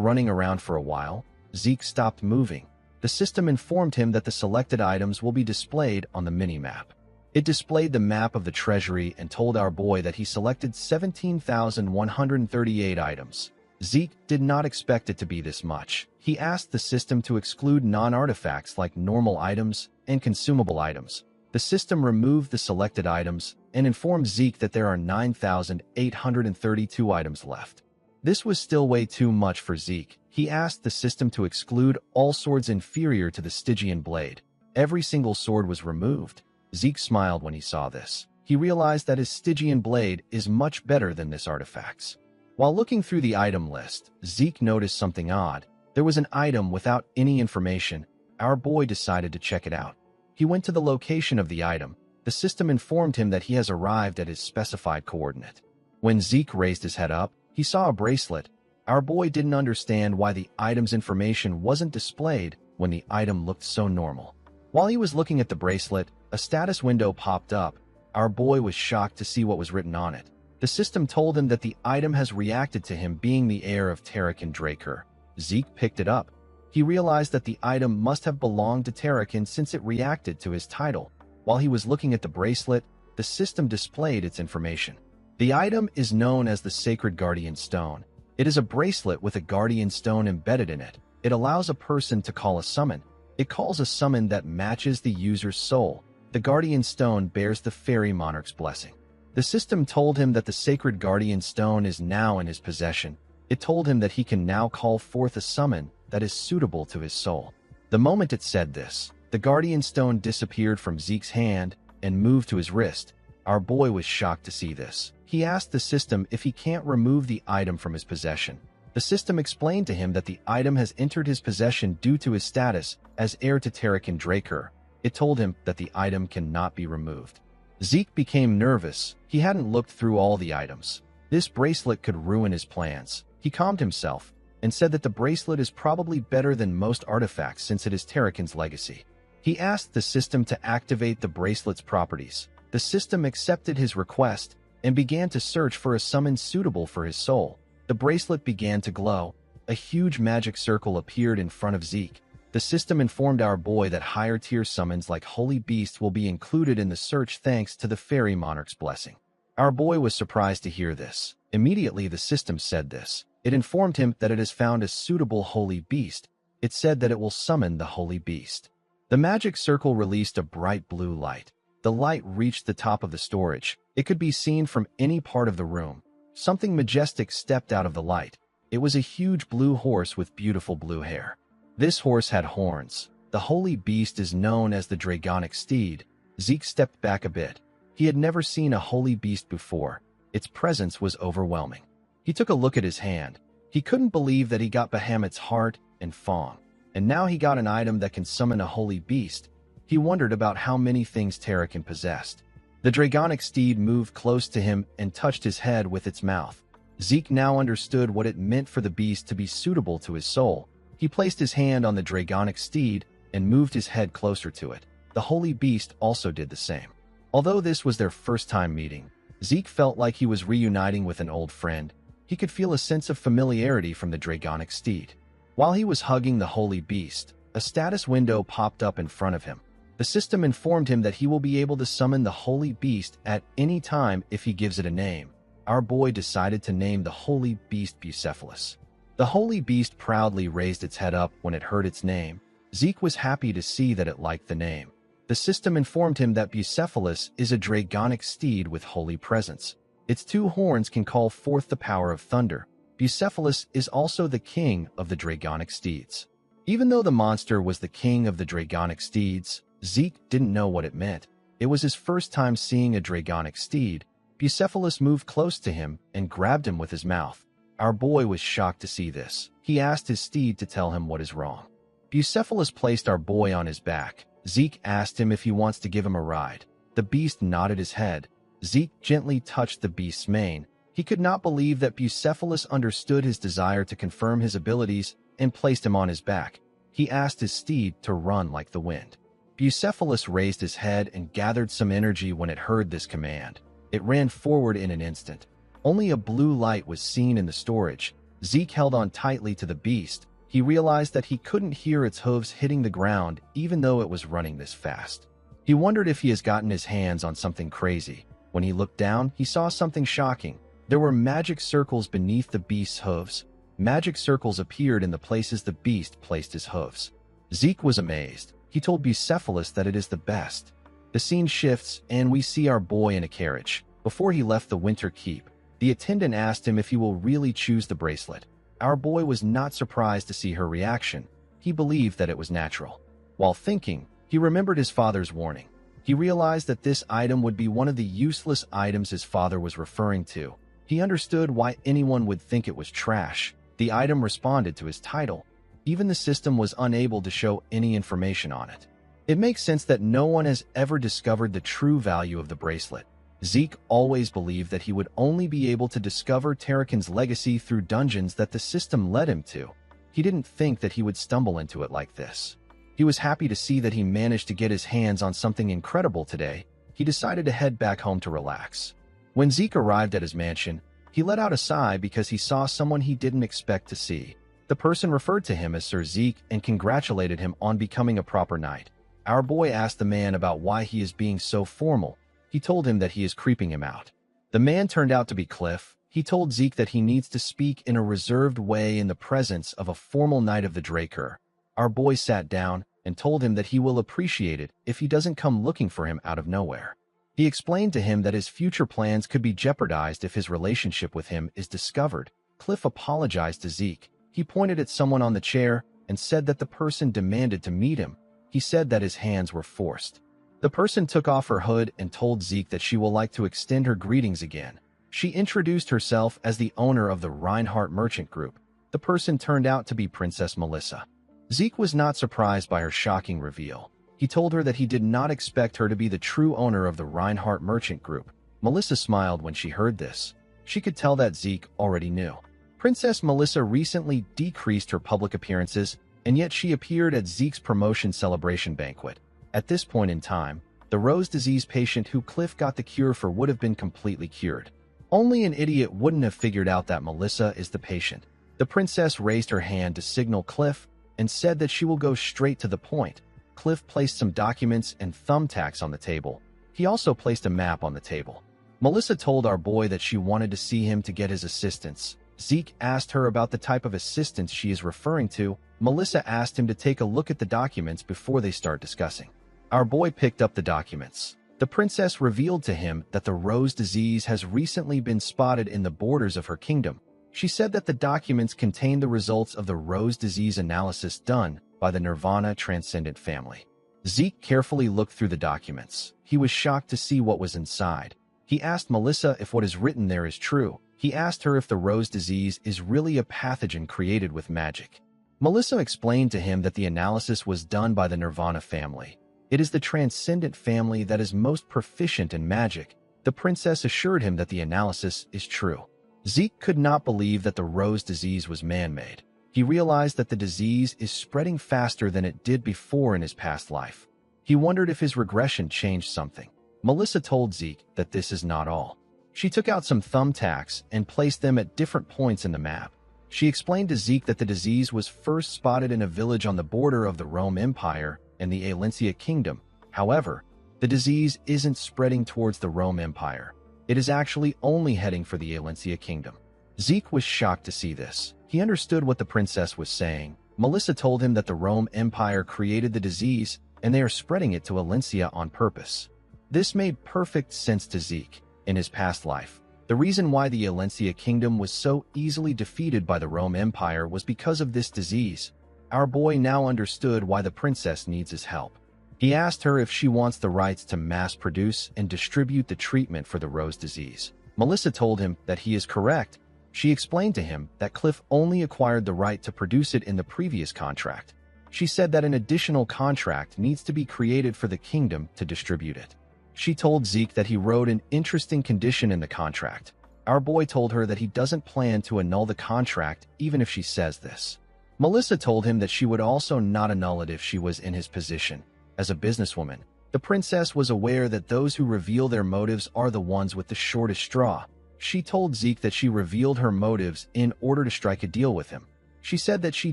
running around for a while, Zeke stopped moving. The system informed him that the selected items will be displayed on the mini-map. It displayed the map of the treasury and told our boy that he selected 17,138 items. Zeke did not expect it to be this much. He asked the system to exclude non-artifacts like normal items and consumable items. The system removed the selected items and informed Zeke that there are 9,832 items left. This was still way too much for Zeke. He asked the system to exclude all swords inferior to the Stygian blade. Every single sword was removed. Zeke smiled when he saw this. He realized that his Stygian blade is much better than this artifact's. While looking through the item list, Zeke noticed something odd. There was an item without any information. Our boy decided to check it out. He went to the location of the item. The system informed him that he has arrived at his specified coordinate. When Zeke raised his head up, He saw a bracelet. Our boy didn't understand why the item's information wasn't displayed when the item looked so normal. While he was looking at the bracelet, a status window popped up. Our boy was shocked to see what was written on it. The system told him that the item has reacted to him being the heir of Tarakin Draker. Zeke picked it up. He realized that the item must have belonged to Tarakin since it reacted to his title. While he was looking at the bracelet, the system displayed its information. The item is known as the Sacred Guardian Stone. It is a bracelet with a guardian stone embedded in it. It allows a person to call a summon. It calls a summon that matches the user's soul. The Guardian Stone bears the Fairy Monarch's blessing. The system told him that the Sacred Guardian Stone is now in his possession. It told him that he can now call forth a summon that is suitable to his soul. The moment it said this, the Guardian Stone disappeared from Zeke's hand and moved to his wrist. Our boy was shocked to see this. He asked the system if he can't remove the item from his possession. The system explained to him that the item has entered his possession due to his status as heir to Tarakin Draker. It told him that the item cannot be removed. Zeke became nervous. He hadn't looked through all the items. This bracelet could ruin his plans. He calmed himself and said that the bracelet is probably better than most artifacts since it is Tarakin's legacy. He asked the system to activate the bracelet's properties. The system accepted his request and began to search for a summon suitable for his soul. The bracelet began to glow. A huge magic circle appeared in front of Zeke. The system informed our boy that higher-tier summons like Holy Beast will be included in the search thanks to the Fairy Monarch's blessing. Our boy was surprised to hear this. Immediately the system said this. It informed him that it has found a suitable Holy Beast. It said that it will summon the Holy Beast. The magic circle released a bright blue light. The light reached the top of the storage. It could be seen from any part of the room. Something majestic stepped out of the light. It was a huge blue horse with beautiful blue hair. This horse had horns. The Holy Beast is known as the Dragonic Steed. Zeke stepped back a bit. He had never seen a Holy Beast before. Its presence was overwhelming. He took a look at his hand. He couldn't believe that he got Bahamut's heart and Fong. And now he got an item that can summon a Holy Beast. He wondered about how many things Tarakin possessed. The Dragonic Steed moved close to him and touched his head with its mouth. Zeke now understood what it meant for the beast to be suitable to his soul. He placed his hand on the Dragonic Steed and moved his head closer to it. The Holy Beast also did the same. Although this was their first time meeting, Zeke felt like he was reuniting with an old friend. He could feel a sense of familiarity from the Dragonic Steed. While he was hugging the Holy Beast, a status window popped up in front of him. The system informed him that he will be able to summon the Holy Beast at any time if he gives it a name. Our boy decided to name the Holy Beast Bucephalus. The Holy Beast proudly raised its head up when it heard its name. Zeke was happy to see that it liked the name. The system informed him that Bucephalus is a Dragonic Steed with holy presence. Its two horns can call forth the power of thunder. Bucephalus is also the king of the Dragonic Steeds. Even though the monster was the king of the Dragonic Steeds, Zeke didn't know what it meant. It was his first time seeing a Dragonic Steed. Bucephalus moved close to him and grabbed him with his mouth. Our boy was shocked to see this. He asked his steed to tell him what is wrong. Bucephalus placed our boy on his back. Zeke asked him if he wants to give him a ride. The beast nodded his head. Zeke gently touched the beast's mane. He could not believe that Bucephalus understood his desire to confirm his abilities and placed him on his back. He asked his steed to run like the wind. Bucephalus raised his head and gathered some energy when it heard this command. It ran forward in an instant. Only a blue light was seen in the storage. Zeke held on tightly to the beast. He realized that he couldn't hear its hooves hitting the ground even though it was running this fast. He wondered if he has gotten his hands on something crazy. When he looked down, he saw something shocking. There were magic circles beneath the beast's hooves. Magic circles appeared in the places the beast placed his hooves. Zeke was amazed. He told Bucephalus that it is the best. The scene shifts, and we see our boy in a carriage. Before he left the Winter Keep, the attendant asked him if he will really choose the bracelet. Our boy was not surprised to see her reaction. He believed that it was natural. While thinking, he remembered his father's warning. He realized that this item would be one of the useless items his father was referring to. He understood why anyone would think it was trash. The item responded to his title. Even the system was unable to show any information on it. It makes sense that no one has ever discovered the true value of the bracelet. Zeke always believed that he would only be able to discover Tarakan's legacy through dungeons that the system led him to. He didn't think that he would stumble into it like this. He was happy to see that he managed to get his hands on something incredible today. He decided to head back home to relax. When Zeke arrived at his mansion, he let out a sigh because he saw someone he didn't expect to see. The person referred to him as Sir Zeke and congratulated him on becoming a proper knight. Our boy asked the man about why he is being so formal. He told him that he is creeping him out. The man turned out to be Cliff. He told Zeke that he needs to speak in a reserved way in the presence of a formal knight of the Draker. Our boy sat down and told him that he will appreciate it if he doesn't come looking for him out of nowhere. He explained to him that his future plans could be jeopardized if his relationship with him is discovered. Cliff apologized to Zeke. He pointed at someone on the chair and said that the person demanded to meet him. He said that his hands were forced. The person took off her hood and told Zeke that she will like to extend her greetings again. She introduced herself as the owner of the Reinhardt Merchant Group. The person turned out to be Princess Melissa. Zeke was not surprised by her shocking reveal. He told her that he did not expect her to be the true owner of the Reinhardt Merchant Group. Melissa smiled when she heard this. She could tell that Zeke already knew. Princess Melissa recently decreased her public appearances, and yet she appeared at Zeke's promotion celebration banquet. At this point in time, the rose disease patient who Cliff got the cure for would have been completely cured. Only an idiot wouldn't have figured out that Melissa is the patient. The princess raised her hand to signal Cliff and said that she will go straight to the point. Cliff placed some documents and thumbtacks on the table. He also placed a map on the table. Melissa told our boy that she wanted to see him to get his assistance. Zeke asked her about the type of assistance she is referring to. Melissa asked him to take a look at the documents before they start discussing. Our boy picked up the documents. The princess revealed to him that the rose disease has recently been spotted in the borders of her kingdom. She said that the documents contain the results of the rose disease analysis done by the Nirvana Transcendent family. Zeke carefully looked through the documents. He was shocked to see what was inside. He asked Melissa if what is written there is true. He asked her if the rose disease is really a pathogen created with magic. Melissa explained to him that the analysis was done by the Nirvana family. It is the Transcendent family that is most proficient in magic. The princess assured him that the analysis is true. Zeke could not believe that the rose disease was man-made. He realized that the disease is spreading faster than it did before in his past life. He wondered if his regression changed something. Melissa told Zeke that this is not all. She took out some thumbtacks and placed them at different points in the map. She explained to Zeke that the disease was first spotted in a village on the border of the Rome Empire and the Alencia Kingdom. However, the disease isn't spreading towards the Rome Empire. It is actually only heading for the Alencia Kingdom. Zeke was shocked to see this. He understood what the princess was saying. Melissa told him that the Rome Empire created the disease and they are spreading it to Alencia on purpose. This made perfect sense to Zeke. In his past life, the reason why the Alencia Kingdom was so easily defeated by the Rome Empire was because of this disease. Our boy now understood why the princess needs his help. He asked her if she wants the rights to mass produce and distribute the treatment for the rose disease. Melissa told him that he is correct. She explained to him that Cliff only acquired the right to produce it in the previous contract. She said that an additional contract needs to be created for the kingdom to distribute it. She told Zeke that he wrote an interesting condition in the contract. Our boy told her that he doesn't plan to annul the contract even if she says this. Melissa told him that she would also not annul it if she was in his position. As a businesswoman, the princess was aware that those who reveal their motives are the ones with the shortest straw. She told Zeke that she revealed her motives in order to strike a deal with him. She said that she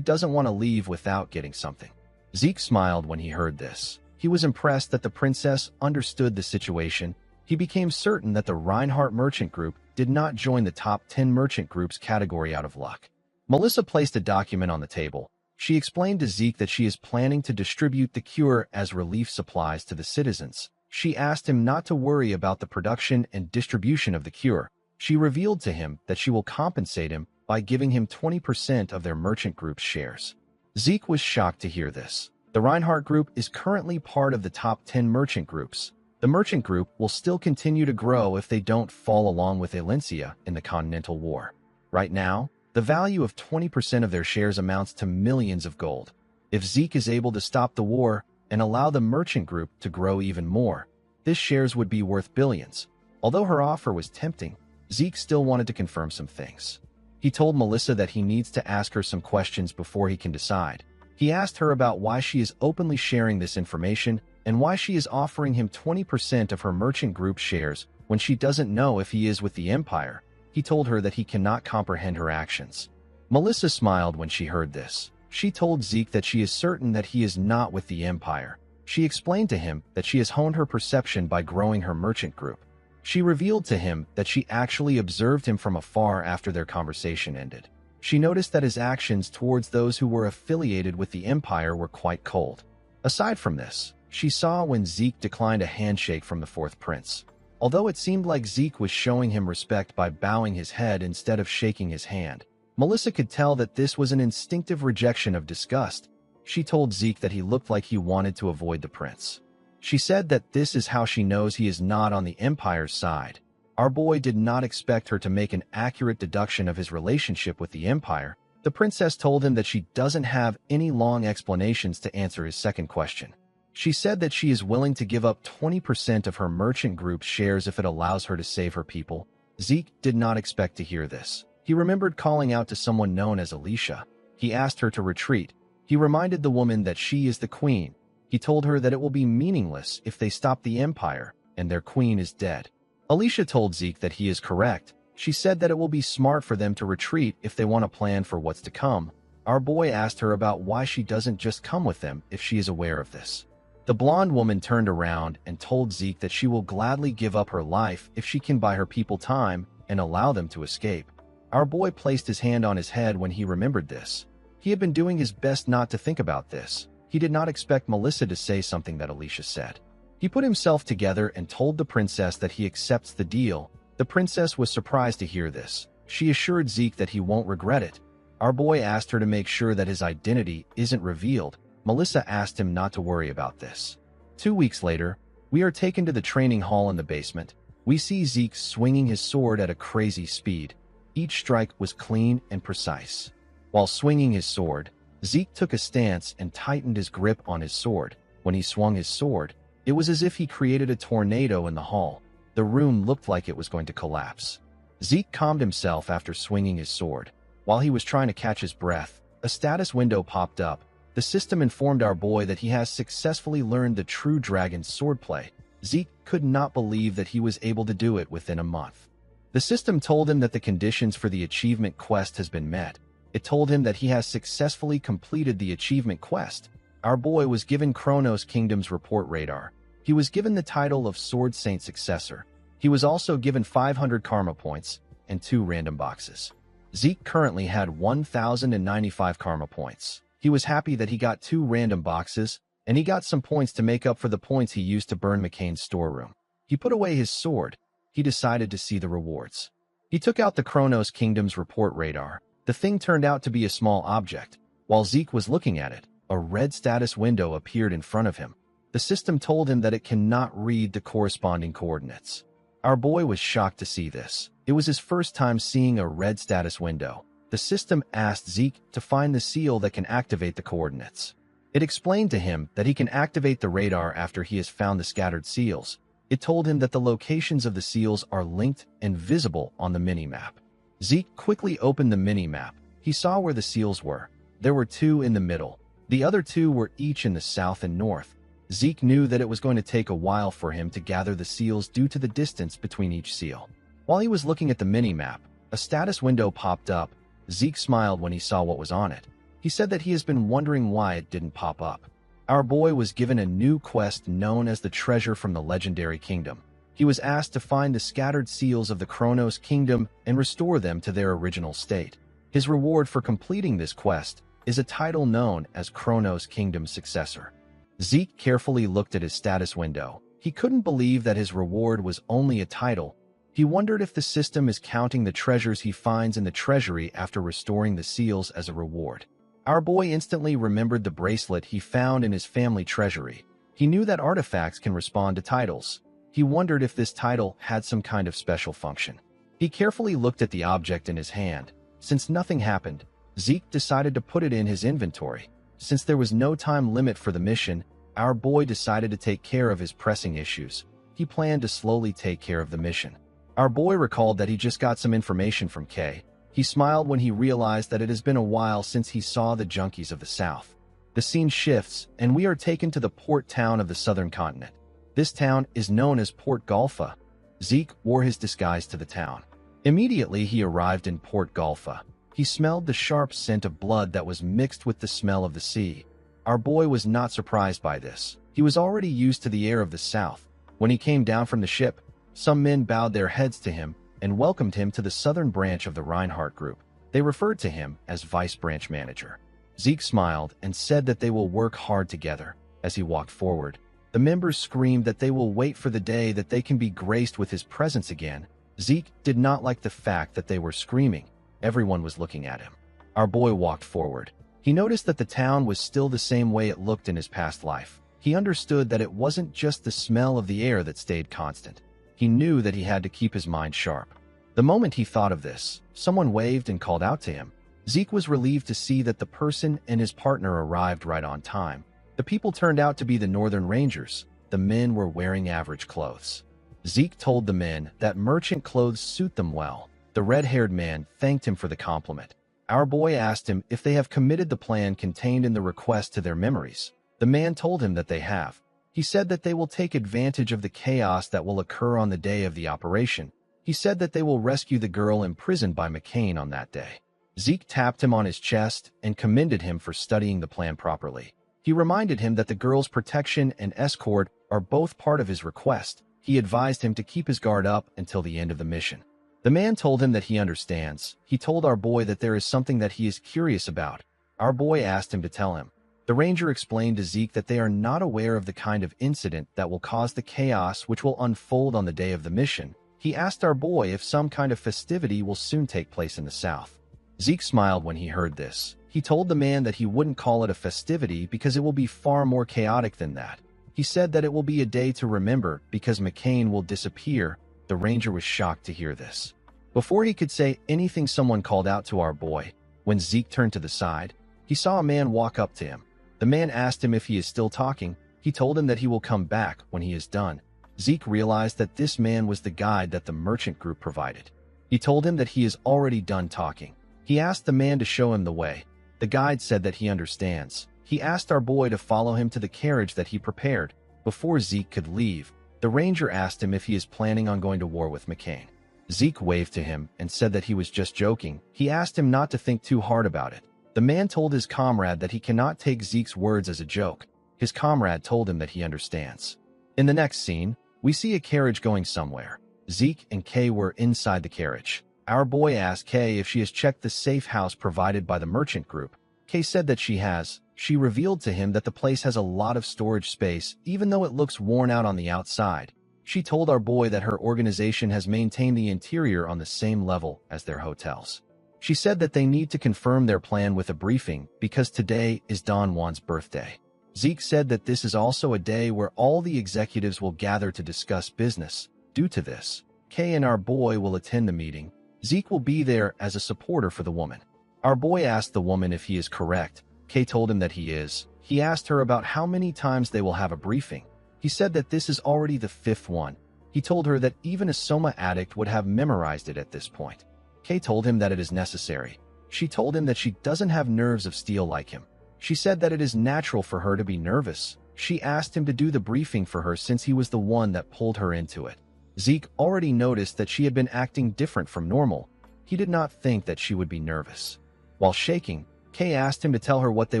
doesn't want to leave without getting something. Zeke smiled when he heard this. He was impressed that the princess understood the situation. He became certain that the Reinhardt Merchant Group did not join the top 10 merchant groups category out of luck. Melissa placed a document on the table. She explained to Zeke that she is planning to distribute the cure as relief supplies to the citizens. She asked him not to worry about the production and distribution of the cure. She revealed to him that she will compensate him by giving him 20% of their merchant group's shares. Zeke was shocked to hear this. The Reinhardt Group is currently part of the top 10 merchant groups. The merchant group will still continue to grow if they don't fall along with Alencia in the Continental War. Right now, the value of 20% of their shares amounts to millions of gold. If Zeke is able to stop the war and allow the merchant group to grow even more, this shares would be worth billions. Although her offer was tempting, Zeke still wanted to confirm some things. He told Melissa that he needs to ask her some questions before he can decide. He asked her about why she is openly sharing this information and why she is offering him 20% of her merchant group shares when she doesn't know if he is with the Empire. He told her that he cannot comprehend her actions. Melissa smiled when she heard this. She told Zeke that she is certain that he is not with the Empire. She explained to him that she has honed her perception by growing her merchant group. She revealed to him that she actually observed him from afar after their conversation ended. She noticed that his actions towards those who were affiliated with the Empire were quite cold. Aside from this, she saw when Zeke declined a handshake from the fourth prince. Although it seemed like Zeke was showing him respect by bowing his head instead of shaking his hand, Melissa could tell that this was an instinctive rejection of disgust. She told Zeke that he looked like he wanted to avoid the prince. She said that this is how she knows he is not on the Empire's side. Our boy did not expect her to make an accurate deduction of his relationship with the Empire. The princess told him that she doesn't have any long explanations to answer his second question. She said that she is willing to give up 20% of her merchant group's shares if it allows her to save her people. Zeke did not expect to hear this. He remembered calling out to someone known as Alicia. He asked her to retreat. He reminded the woman that she is the queen. He told her that it will be meaningless if they stop the Empire, and their queen is dead. Alicia told Zeke that he is correct. She said that it will be smart for them to retreat if they want to plan for what's to come. Our boy asked her about why she doesn't just come with them if she is aware of this. The blonde woman turned around and told Zeke that she will gladly give up her life if she can buy her people time and allow them to escape. Our boy placed his hand on his head when he remembered this. He had been doing his best not to think about this. He did not expect Melissa to say something that Alicia said. He put himself together and told the princess that he accepts the deal. The princess was surprised to hear this. She assured Zeke that he won't regret it. Our boy asked her to make sure that his identity isn't revealed. Melissa asked him not to worry about this. 2 weeks later, we are taken to the training hall in the basement. We see Zeke swinging his sword at a crazy speed. Each strike was clean and precise. While swinging his sword, Zeke took a stance and tightened his grip on his sword. When he swung his sword, it was as if he created a tornado in the hall. The room looked like it was going to collapse. Zeke calmed himself after swinging his sword. While he was trying to catch his breath, a status window popped up. The system informed our boy that he has successfully learned the true dragon's swordplay. Zeke could not believe that he was able to do it within a month. The system told him that the conditions for the achievement quest has been met. It told him that he has successfully completed the achievement quest. Our boy was given Kronos Kingdom's report radar. He was given the title of Sword Saint Successor. He was also given 500 karma points and 2 random boxes. Zeke currently had 1,095 karma points. He was happy that he got 2 random boxes, and he got some points to make up for the points he used to burn McCain's storeroom. He put away his sword. He decided to see the rewards. He took out the Kronos Kingdom's report radar. The thing turned out to be a small object. While Zeke was looking at it, a red status window appeared in front of him. The system told him that it cannot read the corresponding coordinates. Our boy was shocked to see this. It was his first time seeing a red status window. The system asked Zeke to find the seal that can activate the coordinates. It explained to him that he can activate the radar after he has found the scattered seals. It told him that the locations of the seals are linked and visible on the mini-map. Zeke quickly opened the mini-map. He saw where the seals were. There were 2 in the middle. The other 2 were each in the south and north. Zeke knew that it was going to take a while for him to gather the seals due to the distance between each seal. While he was looking at the mini-map, a status window popped up. Zeke smiled when he saw what was on it. He said that he has been wondering why it didn't pop up. Our boy was given a new quest known as the Treasure from the Legendary Kingdom. He was asked to find the scattered seals of the Kronos Kingdom and restore them to their original state. His reward for completing this quest is a title known as Kronos Kingdom's Successor. Zeke carefully looked at his status window. He couldn't believe that his reward was only a title. He wondered if the system is counting the treasures he finds in the treasury after restoring the seals as a reward. Our boy instantly remembered the bracelet he found in his family treasury. He knew that artifacts can respond to titles. He wondered if this title had some kind of special function. He carefully looked at the object in his hand. Since nothing happened, Zeke decided to put it in his inventory. Since there was no time limit for the mission, our boy decided to take care of his pressing issues. he planned to slowly take care of the mission. Our boy recalled that he just got some information from Kay. He smiled when he realized that it has been a while since he saw the junkies of the South. The scene shifts, and we are taken to the port town of the southern continent. This town is known as Port Golfa. Zeke wore his disguise to the town. Immediately, he arrived in Port Golfa. He smelled the sharp scent of blood that was mixed with the smell of the sea. Our boy was not surprised by this. He was already used to the air of the South. When he came down from the ship, some men bowed their heads to him and welcomed him to the southern branch of the Reinhardt Group. They referred to him as Vice Branch Manager. Zeke smiled and said that they will work hard together. As he walked forward, the members screamed that they will wait for the day that they can be graced with his presence again. Zeke did not like the fact that they were screaming. Everyone was looking at him. Our boy walked forward. He noticed that the town was still the same way it looked in his past life. He understood that it wasn't just the smell of the air that stayed constant. He knew that he had to keep his mind sharp. The moment he thought of this, someone waved and called out to him. Zeke was relieved to see that the person and his partner arrived right on time. The people turned out to be the Northern Rangers. The men were wearing average clothes. Zeke told the men that merchant clothes suit them well. The red-haired man thanked him for the compliment. Our boy asked him if they have committed the plan contained in the request to their memories. The man told him that they have. He said that they will take advantage of the chaos that will occur on the day of the operation. He said that they will rescue the girl imprisoned by McCain on that day. Zeke tapped him on his chest and commended him for studying the plan properly. He reminded him that the girl's protection and escort are both part of his request. He advised him to keep his guard up until the end of the mission. The man told him that he understands. He told our boy that there is something that he is curious about. Our boy asked him to tell him. The ranger explained to Zeke that they are not aware of the kind of incident that will cause the chaos which will unfold on the day of the mission. He asked our boy if some kind of festivity will soon take place in the South. Zeke smiled when he heard this. He told the man that he wouldn't call it a festivity because it will be far more chaotic than that. He said that it will be a day to remember because McCain will disappear. The ranger was shocked to hear this. Before he could say anything, someone called out to our boy. When Zeke turned to the side, he saw a man walk up to him. The man asked him if he is still talking. He told him that he will come back when he is done. Zeke realized that this man was the guide that the merchant group provided. He told him that he is already done talking. He asked the man to show him the way. The guide said that he understands. He asked our boy to follow him to the carriage that he prepared. Before Zeke could leave, the ranger asked him if he is planning on going to war with McCain. Zeke waved to him and said that he was just joking. He asked him not to think too hard about it. The man told his comrade that he cannot take Zeke's words as a joke. His comrade told him that he understands. In the next scene, we see a carriage going somewhere. Zeke and Kay were inside the carriage. Our boy asked Kay if she has checked the safe house provided by the merchant group. Kay said that she has. She revealed to him that the place has a lot of storage space, even though it looks worn out on the outside. She told our boy that her organization has maintained the interior on the same level as their hotels. She said that they need to confirm their plan with a briefing because today is Don Juan's birthday. Zeke said that this is also a day where all the executives will gather to discuss business. Due to this, Kay and our boy will attend the meeting. Zeke will be there as a supporter for the woman. Our boy asked the woman if he is correct. Kay told him that he is. He asked her about how many times they will have a briefing. He said that this is already the 5th one. He told her that even a Soma addict would have memorized it at this point. Kay told him that it is necessary. She told him that she doesn't have nerves of steel like him. She said that it is natural for her to be nervous. She asked him to do the briefing for her since he was the one that pulled her into it. Zeke already noticed that she had been acting different from normal. He did not think that she would be nervous. While shaking, Kay asked him to tell her what they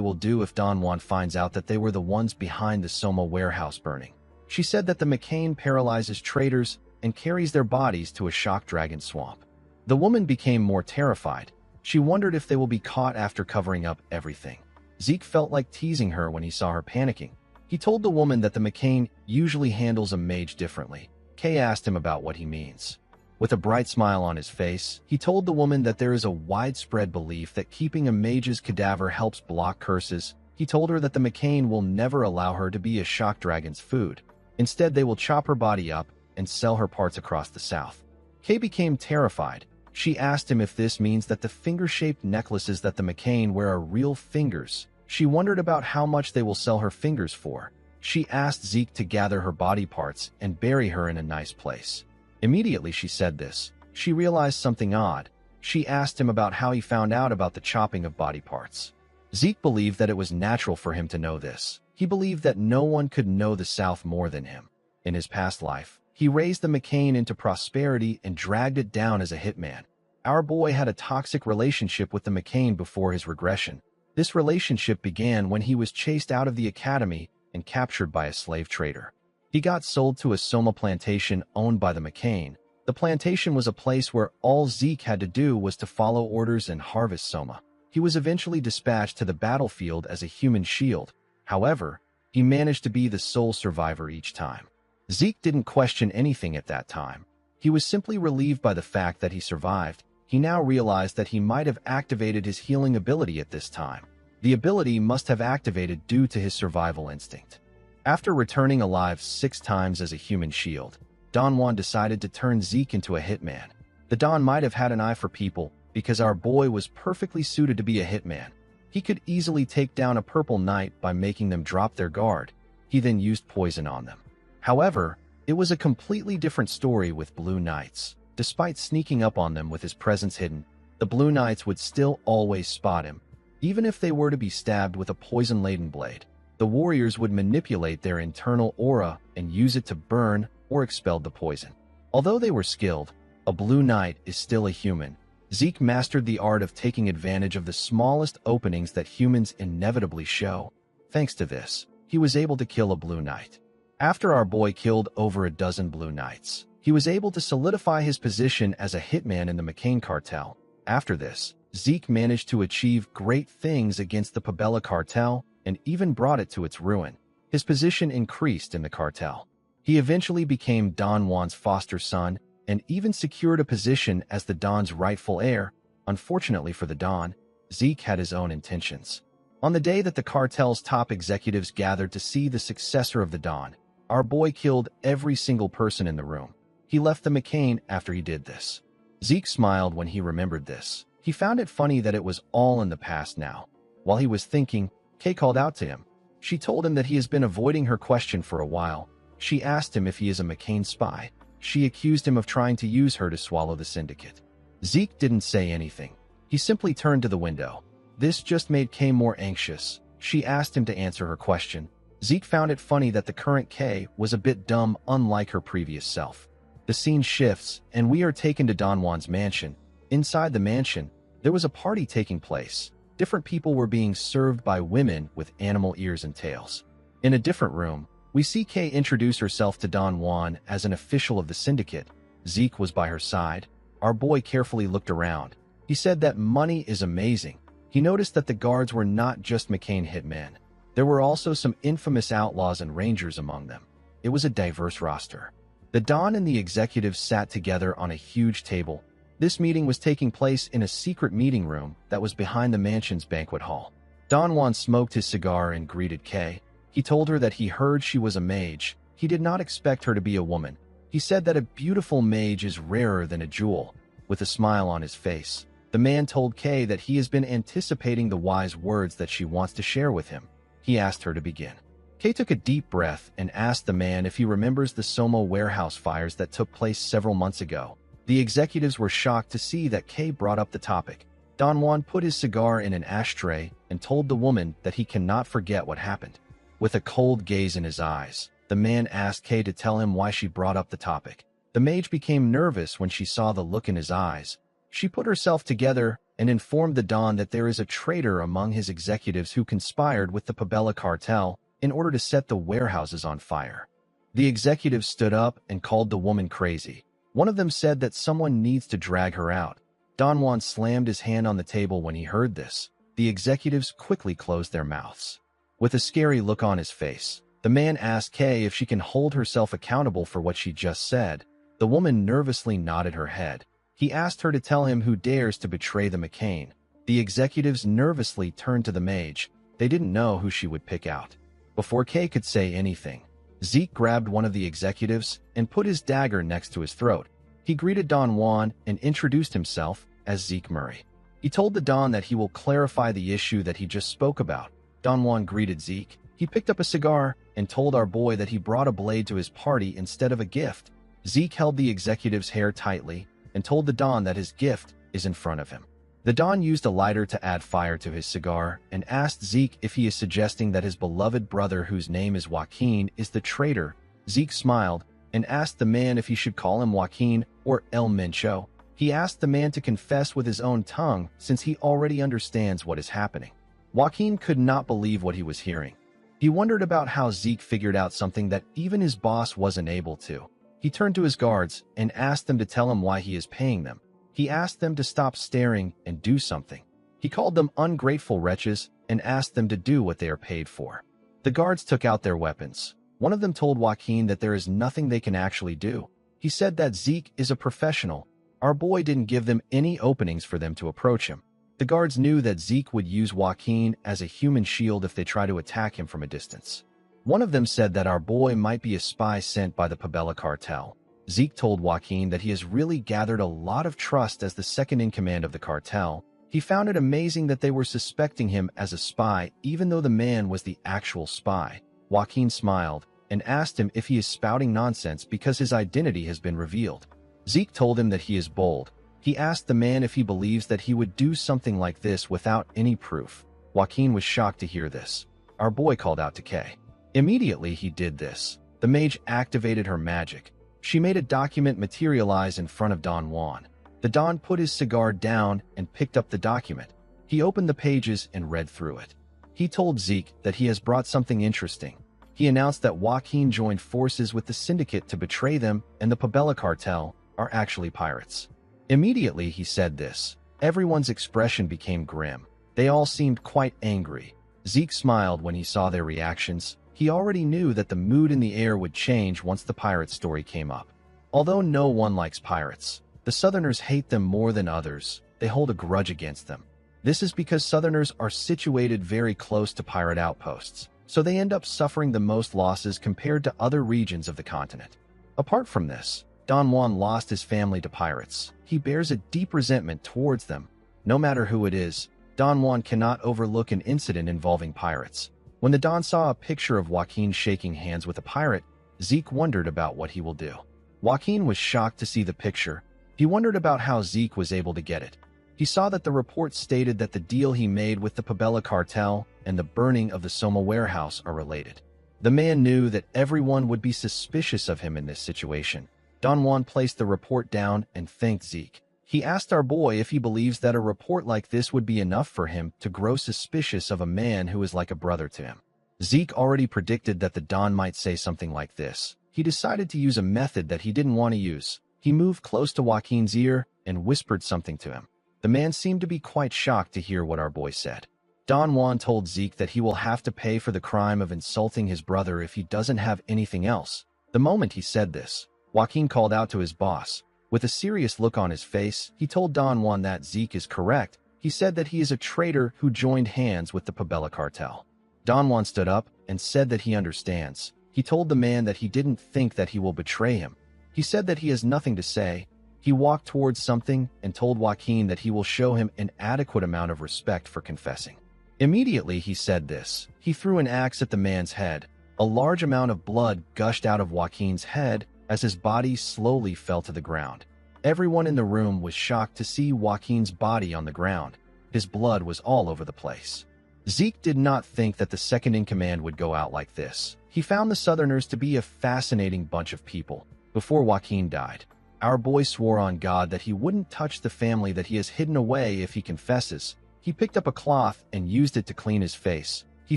will do if Don Juan finds out that they were the ones behind the Soma warehouse burning. She said that the McCain paralyzes traitors and carries their bodies to a shock dragon swamp. The woman became more terrified. She wondered if they will be caught after covering up everything. Zeke felt like teasing her when he saw her panicking. He told the woman that the McCain usually handles a mage differently. Kay asked him about what he means. With a bright smile on his face, he told the woman that there is a widespread belief that keeping a mage's cadaver helps block curses. He told her that the McCain will never allow her to be a shock dragon's food. Instead, they will chop her body up and sell her parts across the South. Kay became terrified. She asked him if this means that the finger-shaped necklaces that the McCain wear are real fingers. She wondered about how much they will sell her fingers for. She asked Zeke to gather her body parts and bury her in a nice place. Immediately she said this, she realized something odd. She asked him about how he found out about the chopping of body parts. Zeke believed that it was natural for him to know this. He believed that no one could know the South more than him. In his past life, he raised the McCain into prosperity and dragged it down as a hitman. Our boy had a toxic relationship with the McCain before his regression. This relationship began when he was chased out of the academy and captured by a slave trader. He got sold to a Soma plantation owned by the McCain. The plantation was a place where all Zeke had to do was to follow orders and harvest Soma. He was eventually dispatched to the battlefield as a human shield. However, he managed to be the sole survivor each time. Zeke didn't question anything at that time. He was simply relieved by the fact that he survived. He now realized that he might have activated his healing ability at this time. The ability must have activated due to his survival instinct. After returning alive 6 times as a human shield, Don Juan decided to turn Zeke into a hitman. The Don might have had an eye for people because our boy was perfectly suited to be a hitman. He could easily take down a purple knight by making them drop their guard. He then used poison on them. However, it was a completely different story with blue knights. Despite sneaking up on them with his presence hidden, the blue knights would still always spot him. Even if they were to be stabbed with a poison-laden blade, the warriors would manipulate their internal aura and use it to burn or expel the poison. Although they were skilled, a blue knight is still a human. Zeke mastered the art of taking advantage of the smallest openings that humans inevitably show. Thanks to this, he was able to kill a blue knight. After our boy killed over a dozen blue knights, he was able to solidify his position as a hitman in the McCain cartel. After this, Zeke managed to achieve great things against the Pabella cartel and even brought it to its ruin. His position increased in the cartel. He eventually became Don Juan's foster son and even secured a position as the Don's rightful heir. Unfortunately for the Don, Zeke had his own intentions. On the day that the cartel's top executives gathered to see the successor of the Don, our boy killed every single person in the room. He left the McCain after he did this. Zeke smiled when he remembered this. He found it funny that it was all in the past now. While he was thinking, Kay called out to him. She told him that he has been avoiding her question for a while. She asked him if he is a McCain spy. She accused him of trying to use her to swallow the syndicate. Zeke didn't say anything. He simply turned to the window. This just made Kay more anxious. She asked him to answer her question. Zeke found it funny that the current Kay was a bit dumb, unlike her previous self. The scene shifts, and we are taken to Don Juan's mansion. Inside the mansion, there was a party taking place. Different people were being served by women with animal ears and tails. In a different room, we see Kay introduce herself to Don Juan as an official of the syndicate. Zeke was by her side. Our boy carefully looked around. He said that money is amazing. He noticed that the guards were not just McCain hitmen. There were also some infamous outlaws and rangers among them. It was a diverse roster. The Don and the executives sat together on a huge table. This meeting was taking place in a secret meeting room that was behind the mansion's banquet hall. Don Juan smoked his cigar and greeted Kay. He told her that he heard she was a mage. He did not expect her to be a woman. He said that a beautiful mage is rarer than a jewel. With a smile on his face, the man told Kay that he has been anticipating the wise words that she wants to share with him. He asked her to begin. Kay took a deep breath and asked the man if he remembers the Soma warehouse fires that took place several months ago. The executives were shocked to see that Kay brought up the topic. Don Juan put his cigar in an ashtray and told the woman that he cannot forget what happened. With a cold gaze in his eyes, the man asked Kay to tell him why she brought up the topic. The mage became nervous when she saw the look in his eyes. She put herself together and informed the Don that there is a traitor among his executives who conspired with the Pabella cartel in order to set the warehouses on fire. The executives stood up and called the woman crazy. One of them said that someone needs to drag her out. Don Juan slammed his hand on the table when he heard this. The executives quickly closed their mouths. With a scary look on his face, the man asked Kay if she can hold herself accountable for what she just said. The woman nervously nodded her head. He asked her to tell him who dares to betray the McCain. The executives nervously turned to the mage. They didn't know who she would pick out. Before Kay could say anything, Zeke grabbed one of the executives and put his dagger next to his throat. He greeted Don Juan and introduced himself as Zeke Murray. He told the Don that he will clarify the issue that he just spoke about. Don Juan greeted Zeke. He picked up a cigar and told our boy that he brought a blade to his party instead of a gift. Zeke held the executive's hair tightly and told the Don that his gift is in front of him. The Don used a lighter to add fire to his cigar and asked Zeke if he is suggesting that his beloved brother, whose name is Joaquin, is the traitor. Zeke smiled and asked the man if he should call him Joaquin or El Mencho. He asked the man to confess with his own tongue since he already understands what is happening. Joaquin could not believe what he was hearing. He wondered about how Zeke figured out something that even his boss wasn't able to. He turned to his guards and asked them to tell him why he is paying them. He asked them to stop staring and do something. He called them ungrateful wretches and asked them to do what they are paid for. The guards took out their weapons. One of them told Joaquin that there is nothing they can actually do. He said that Zeke is a professional. Our boy didn't give them any openings for them to approach him. The guards knew that Zeke would use Joaquin as a human shield if they try to attack him from a distance. One of them said that our boy might be a spy sent by the Pabella cartel. Zeke told Joaquin that he has really gathered a lot of trust as the second-in-command of the cartel. He found it amazing that they were suspecting him as a spy even though the man was the actual spy. Joaquin smiled and asked him if he is spouting nonsense because his identity has been revealed. Zeke told him that he is bold. He asked the man if he believes that he would do something like this without any proof. Joaquin was shocked to hear this. Our boy called out to Kay. Immediately he did this. The mage activated her magic. She made a document materialize in front of Don Juan. The Don put his cigar down and picked up the document. He opened the pages and read through it. He told Zeke that he has brought something interesting. He announced that Joaquin joined forces with the syndicate to betray them and the Pabella cartel are actually pirates. Immediately he said this. Everyone's expression became grim. They all seemed quite angry. Zeke smiled when he saw their reactions. He already knew that the mood in the air would change once the pirate story came up. Although no one likes pirates, the Southerners hate them more than others. They hold a grudge against them. This is because Southerners are situated very close to pirate outposts, so they end up suffering the most losses compared to other regions of the continent. Apart from this, Don Juan lost his family to pirates. He bears a deep resentment towards them. No matter who it is, Don Juan cannot overlook an incident involving pirates. When the Don saw a picture of Joaquin shaking hands with a pirate, Zeke wondered about what he will do. Joaquin was shocked to see the picture. He wondered about how Zeke was able to get it. He saw that the report stated that the deal he made with the Pabella cartel and the burning of the Soma warehouse are related. The man knew that everyone would be suspicious of him in this situation. Don Juan placed the report down and thanked Zeke. He asked our boy if he believes that a report like this would be enough for him to grow suspicious of a man who is like a brother to him. Zeke already predicted that the Don might say something like this. He decided to use a method that he didn't want to use. He moved close to Joaquin's ear and whispered something to him. The man seemed to be quite shocked to hear what our boy said. Don Juan told Zeke that he will have to pay for the crime of insulting his brother if he doesn't have anything else. The moment he said this, Joaquin called out to his boss. With a serious look on his face, he told Don Juan that Zeke is correct. He said that he is a traitor who joined hands with the Pabella cartel. Don Juan stood up and said that he understands. He told the man that he didn't think that he will betray him. He said that he has nothing to say. He walked towards something and told Joaquin that he will show him an adequate amount of respect for confessing. Immediately he said this. He threw an axe at the man's head. A large amount of blood gushed out of Joaquin's head as his body slowly fell to the ground. Everyone in the room was shocked to see Joaquin's body on the ground. His blood was all over the place. Zeke did not think that the second-in-command would go out like this. He found the Southerners to be a fascinating bunch of people. Before Joaquin died, our boy swore on God that he wouldn't touch the family that he has hidden away if he confesses. He picked up a cloth and used it to clean his face. He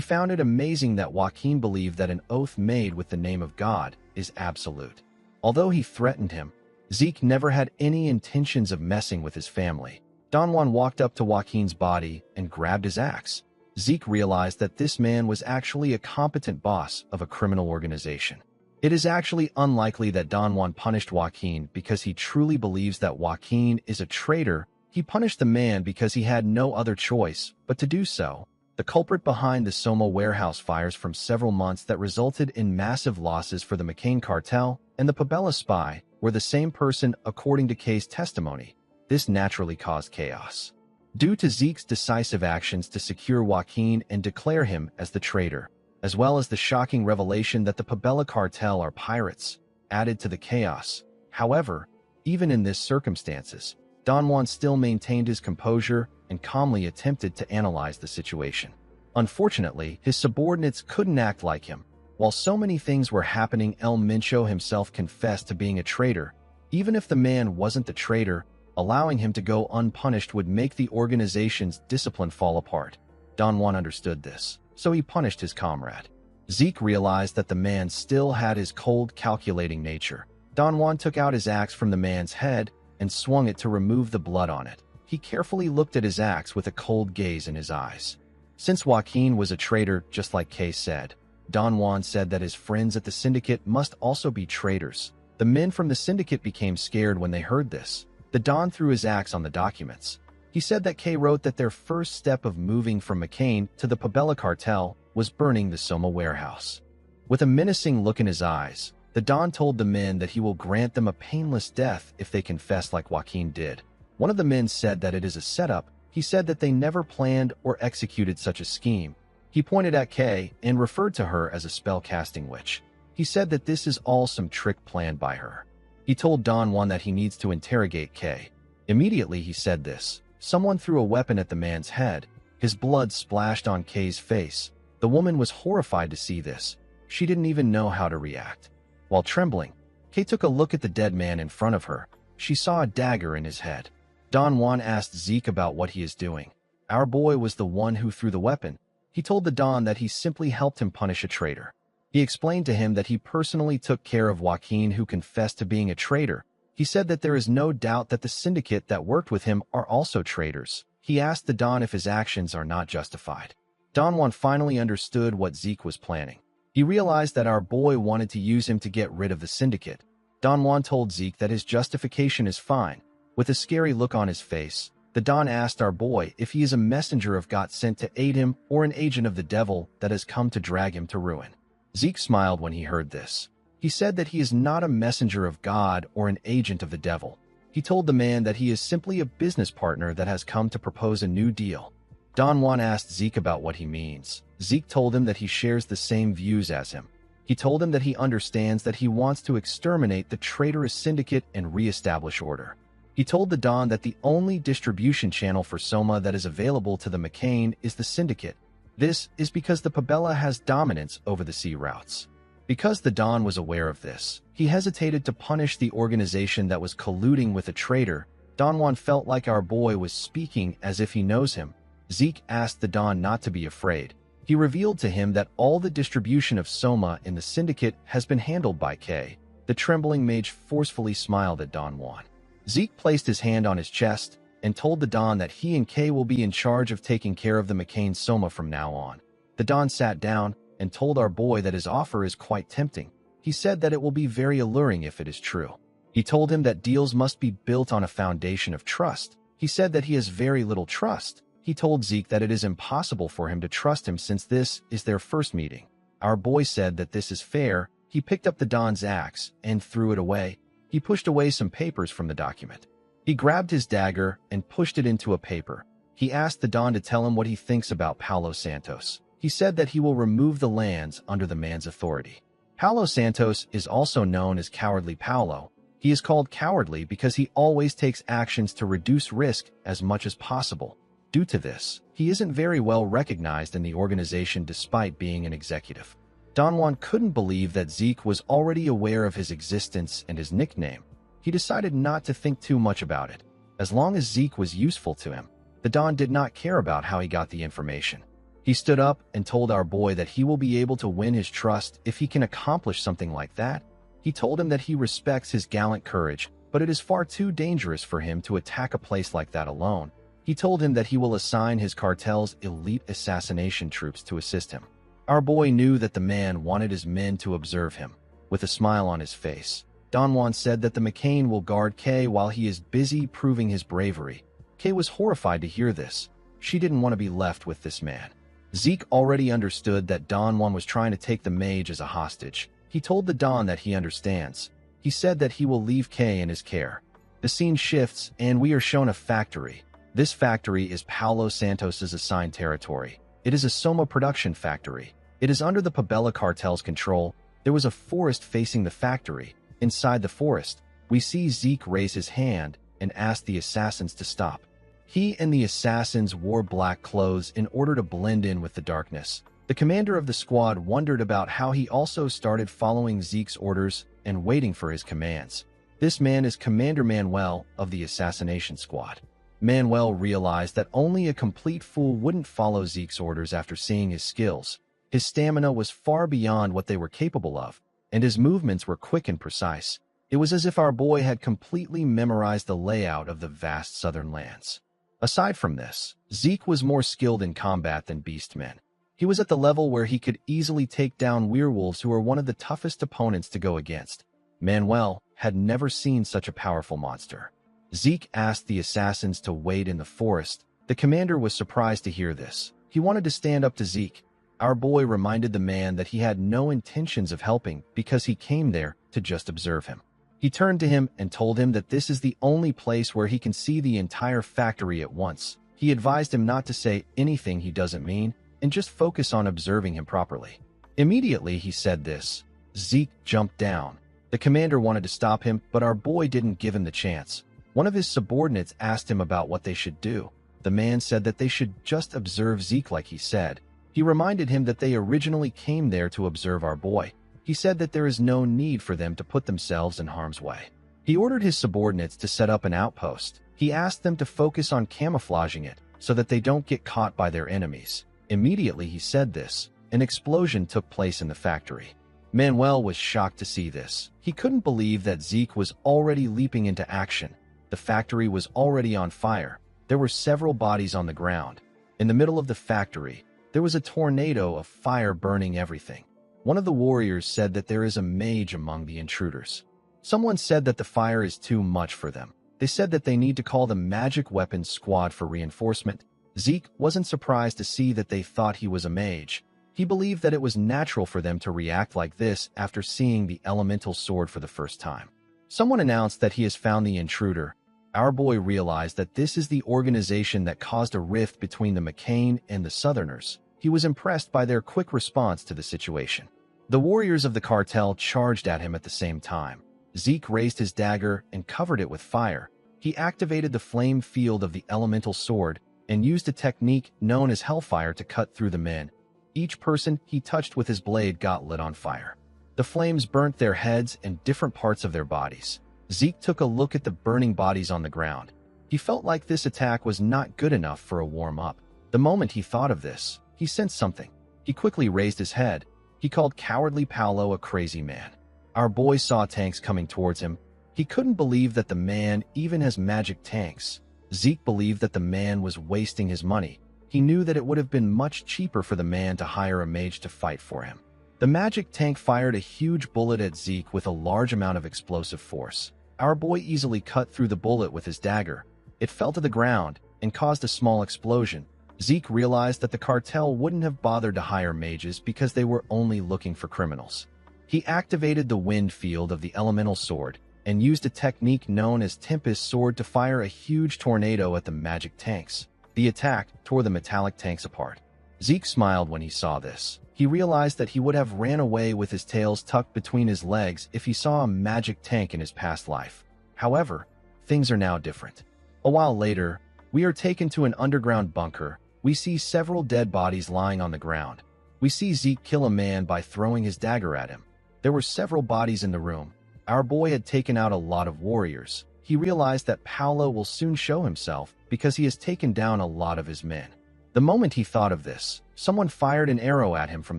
found it amazing that Joaquin believed that an oath made with the name of God is absolute. Although he threatened him, Zeke never had any intentions of messing with his family. Don Juan walked up to Joaquin's body and grabbed his axe. Zeke realized that this man was actually a competent boss of a criminal organization. It is actually unlikely that Don Juan punished Joaquin because he truly believes that Joaquin is a traitor. He punished the man because he had no other choice but to do so. The culprit behind the Soma warehouse fires from several months that resulted in massive losses for the McCain cartel and the Pabella spy were the same person according to Kay's testimony. This naturally caused chaos. Due to Zeke's decisive actions to secure Joaquin and declare him as the traitor, as well as the shocking revelation that the Pabella cartel are pirates, added to the chaos. However, even in these circumstances, Don Juan still maintained his composure and calmly attempted to analyze the situation. Unfortunately, his subordinates couldn't act like him. While so many things were happening, El Mincho himself confessed to being a traitor. Even if the man wasn't the traitor, allowing him to go unpunished would make the organization's discipline fall apart. Don Juan understood this, so he punished his comrade. Zeke realized that the man still had his cold, calculating nature. Don Juan took out his axe from the man's head and swung it to remove the blood on it. He carefully looked at his axe with a cold gaze in his eyes. Since Joaquin was a traitor, just like Kay said, Don Juan said that his friends at the syndicate must also be traitors. The men from the syndicate became scared when they heard this. The Don threw his axe on the documents. He said that Kay wrote that their first step of moving from McCain to the Pabella cartel was burning the Soma warehouse. With a menacing look in his eyes, the Don told the men that he will grant them a painless death if they confess like Joaquin did. One of the men said that it is a setup. He said that they never planned or executed such a scheme. He pointed at Kay and referred to her as a spell-casting witch. He said that this is all some trick planned by her. He told Don Juan that he needs to interrogate Kay. Immediately he said this. Someone threw a weapon at the man's head. His blood splashed on Kay's face. The woman was horrified to see this. She didn't even know how to react. While trembling, Kay took a look at the dead man in front of her. She saw a dagger in his head. Don Juan asked Zeke about what he is doing. Our boy was the one who threw the weapon. He told the Don that he simply helped him punish a traitor. He explained to him that he personally took care of Joaquin, who confessed to being a traitor. He said that there is no doubt that the syndicate that worked with him are also traitors. He asked the Don if his actions are not justified. Don Juan finally understood what Zeke was planning. He realized that our boy wanted to use him to get rid of the syndicate. Don Juan told Zeke that his justification is fine. With a scary look on his face, the Don asked our boy if he is a messenger of God sent to aid him or an agent of the devil that has come to drag him to ruin. Zeke smiled when he heard this. He said that he is not a messenger of God or an agent of the devil. He told the man that he is simply a business partner that has come to propose a new deal. Don Juan asked Zeke about what he means. Zeke told him that he shares the same views as him. He told him that he understands that he wants to exterminate the traitorous syndicate and re-establish order. He told the Don that the only distribution channel for Soma that is available to the McCain is the syndicate. This is because the Pabella has dominance over the sea routes. Because the Don was aware of this, he hesitated to punish the organization that was colluding with a traitor. Don Juan felt like our boy was speaking as if he knows him. Zeke asked the Don not to be afraid. He revealed to him that all the distribution of Soma in the syndicate has been handled by Kay. The trembling mage forcefully smiled at Don Juan. Zeke placed his hand on his chest and told the Don that he and Kay will be in charge of taking care of the McCain Soma from now on. The Don sat down and told our boy that his offer is quite tempting. He said that it will be very alluring if it is true. He told him that deals must be built on a foundation of trust. He said that he has very little trust. He told Zeke that it is impossible for him to trust him since this is their first meeting. Our boy said that this is fair. He picked up the Don's axe and threw it away. He pushed away some papers from the document. He grabbed his dagger and pushed it into a paper. He asked the Don to tell him what he thinks about Paulo Santos. He said that he will remove the lands under the man's authority. Paulo Santos is also known as Cowardly Paulo. He is called cowardly because he always takes actions to reduce risk as much as possible. Due to this, he isn't very well recognized in the organization despite being an executive. Don Juan couldn't believe that Zeke was already aware of his existence and his nickname. He decided not to think too much about it. As long as Zeke was useful to him, the Don did not care about how he got the information. He stood up and told our boy that he will be able to win his trust if he can accomplish something like that. He told him that he respects his gallant courage, but it is far too dangerous for him to attack a place like that alone. He told him that he will assign his cartel's elite assassination troops to assist him. Our boy knew that the man wanted his men to observe him. With a smile on his face, Don Juan said that the McCain will guard Kay while he is busy proving his bravery. Kay was horrified to hear this. She didn't want to be left with this man. Zeke already understood that Don Juan was trying to take the mage as a hostage. He told the Don that he understands. He said that he will leave Kay in his care. The scene shifts and we are shown a factory. This factory is Paulo Santos's assigned territory. It is a Soma production factory. It is under the Pabella cartel's control. There was a forest facing the factory. Inside the forest, we see Zeke raise his hand and ask the assassins to stop. He and the assassins wore black clothes in order to blend in with the darkness. The commander of the squad wondered about how he also started following Zeke's orders and waiting for his commands. This man is Commander Manhwa of the assassination squad. Manhwa realized that only a complete fool wouldn't follow Zeke's orders after seeing his skills. His stamina was far beyond what they were capable of, and his movements were quick and precise. It was as if our boy had completely memorized the layout of the vast southern lands. Aside from this, Zeke was more skilled in combat than Beastmen. He was at the level where he could easily take down werewolves, who were one of the toughest opponents to go against. Manhwa had never seen such a powerful monster. Zeke asked the assassins to wait in the forest. The commander was surprised to hear this. He wanted to stand up to Zeke. Our boy reminded the man that he had no intentions of helping because he came there to just observe him. He turned to him and told him that this is the only place where he can see the entire factory at once. He advised him not to say anything he doesn't mean and just focus on observing him properly. Immediately he said this, Zeke jumped down. The commander wanted to stop him, but our boy didn't give him the chance. One of his subordinates asked him about what they should do. The man said that they should just observe Zeke like he said. He reminded him that they originally came there to observe our boy. He said that there is no need for them to put themselves in harm's way. He ordered his subordinates to set up an outpost. He asked them to focus on camouflaging it so that they don't get caught by their enemies. Immediately he said this, an explosion took place in the factory. Manhwa was shocked to see this. He couldn't believe that Zeke was already leaping into action. The factory was already on fire. There were several bodies on the ground. In the middle of the factory, there was a tornado of fire burning everything. One of the warriors said that there is a mage among the intruders. Someone said that the fire is too much for them. They said that they need to call the magic weapons squad for reinforcement. Zeke wasn't surprised to see that they thought he was a mage. He believed that it was natural for them to react like this after seeing the elemental sword for the first time. Someone announced that he has found the intruder. Our boy realized that this is the organization that caused a rift between the McCain and the Southerners. He was impressed by their quick response to the situation. The warriors of the cartel charged at him at the same time. Zeke raised his dagger and covered it with fire. He activated the flame field of the elemental sword and used a technique known as hellfire to cut through the men. Each person he touched with his blade got lit on fire. The flames burnt their heads and different parts of their bodies. Zeke took a look at the burning bodies on the ground. He felt like this attack was not good enough for a warm-up. The moment he thought of this, he sensed something. He quickly raised his head. He called cowardly Paolo a crazy man. Our boy saw tanks coming towards him. He couldn't believe that the man even has magic tanks. Zeke believed that the man was wasting his money. He knew that it would have been much cheaper for the man to hire a mage to fight for him. The magic tank fired a huge bullet at Zeke with a large amount of explosive force. Our boy easily cut through the bullet with his dagger. It fell to the ground and caused a small explosion. Zeke realized that the cartel wouldn't have bothered to hire mages because they were only looking for criminals. He activated the wind field of the elemental sword and used a technique known as Tempest Sword to fire a huge tornado at the magic tanks. The attack tore the metallic tanks apart. Zeke smiled when he saw this. He realized that he would have ran away with his tails tucked between his legs if he saw a magic tank in his past life. However, things are now different. A while later, we are taken to an underground bunker. We see several dead bodies lying on the ground. We see Zeke kill a man by throwing his dagger at him. There were several bodies in the room. Our boy had taken out a lot of warriors. He realized that Paolo will soon show himself because he has taken down a lot of his men. The moment he thought of this, someone fired an arrow at him from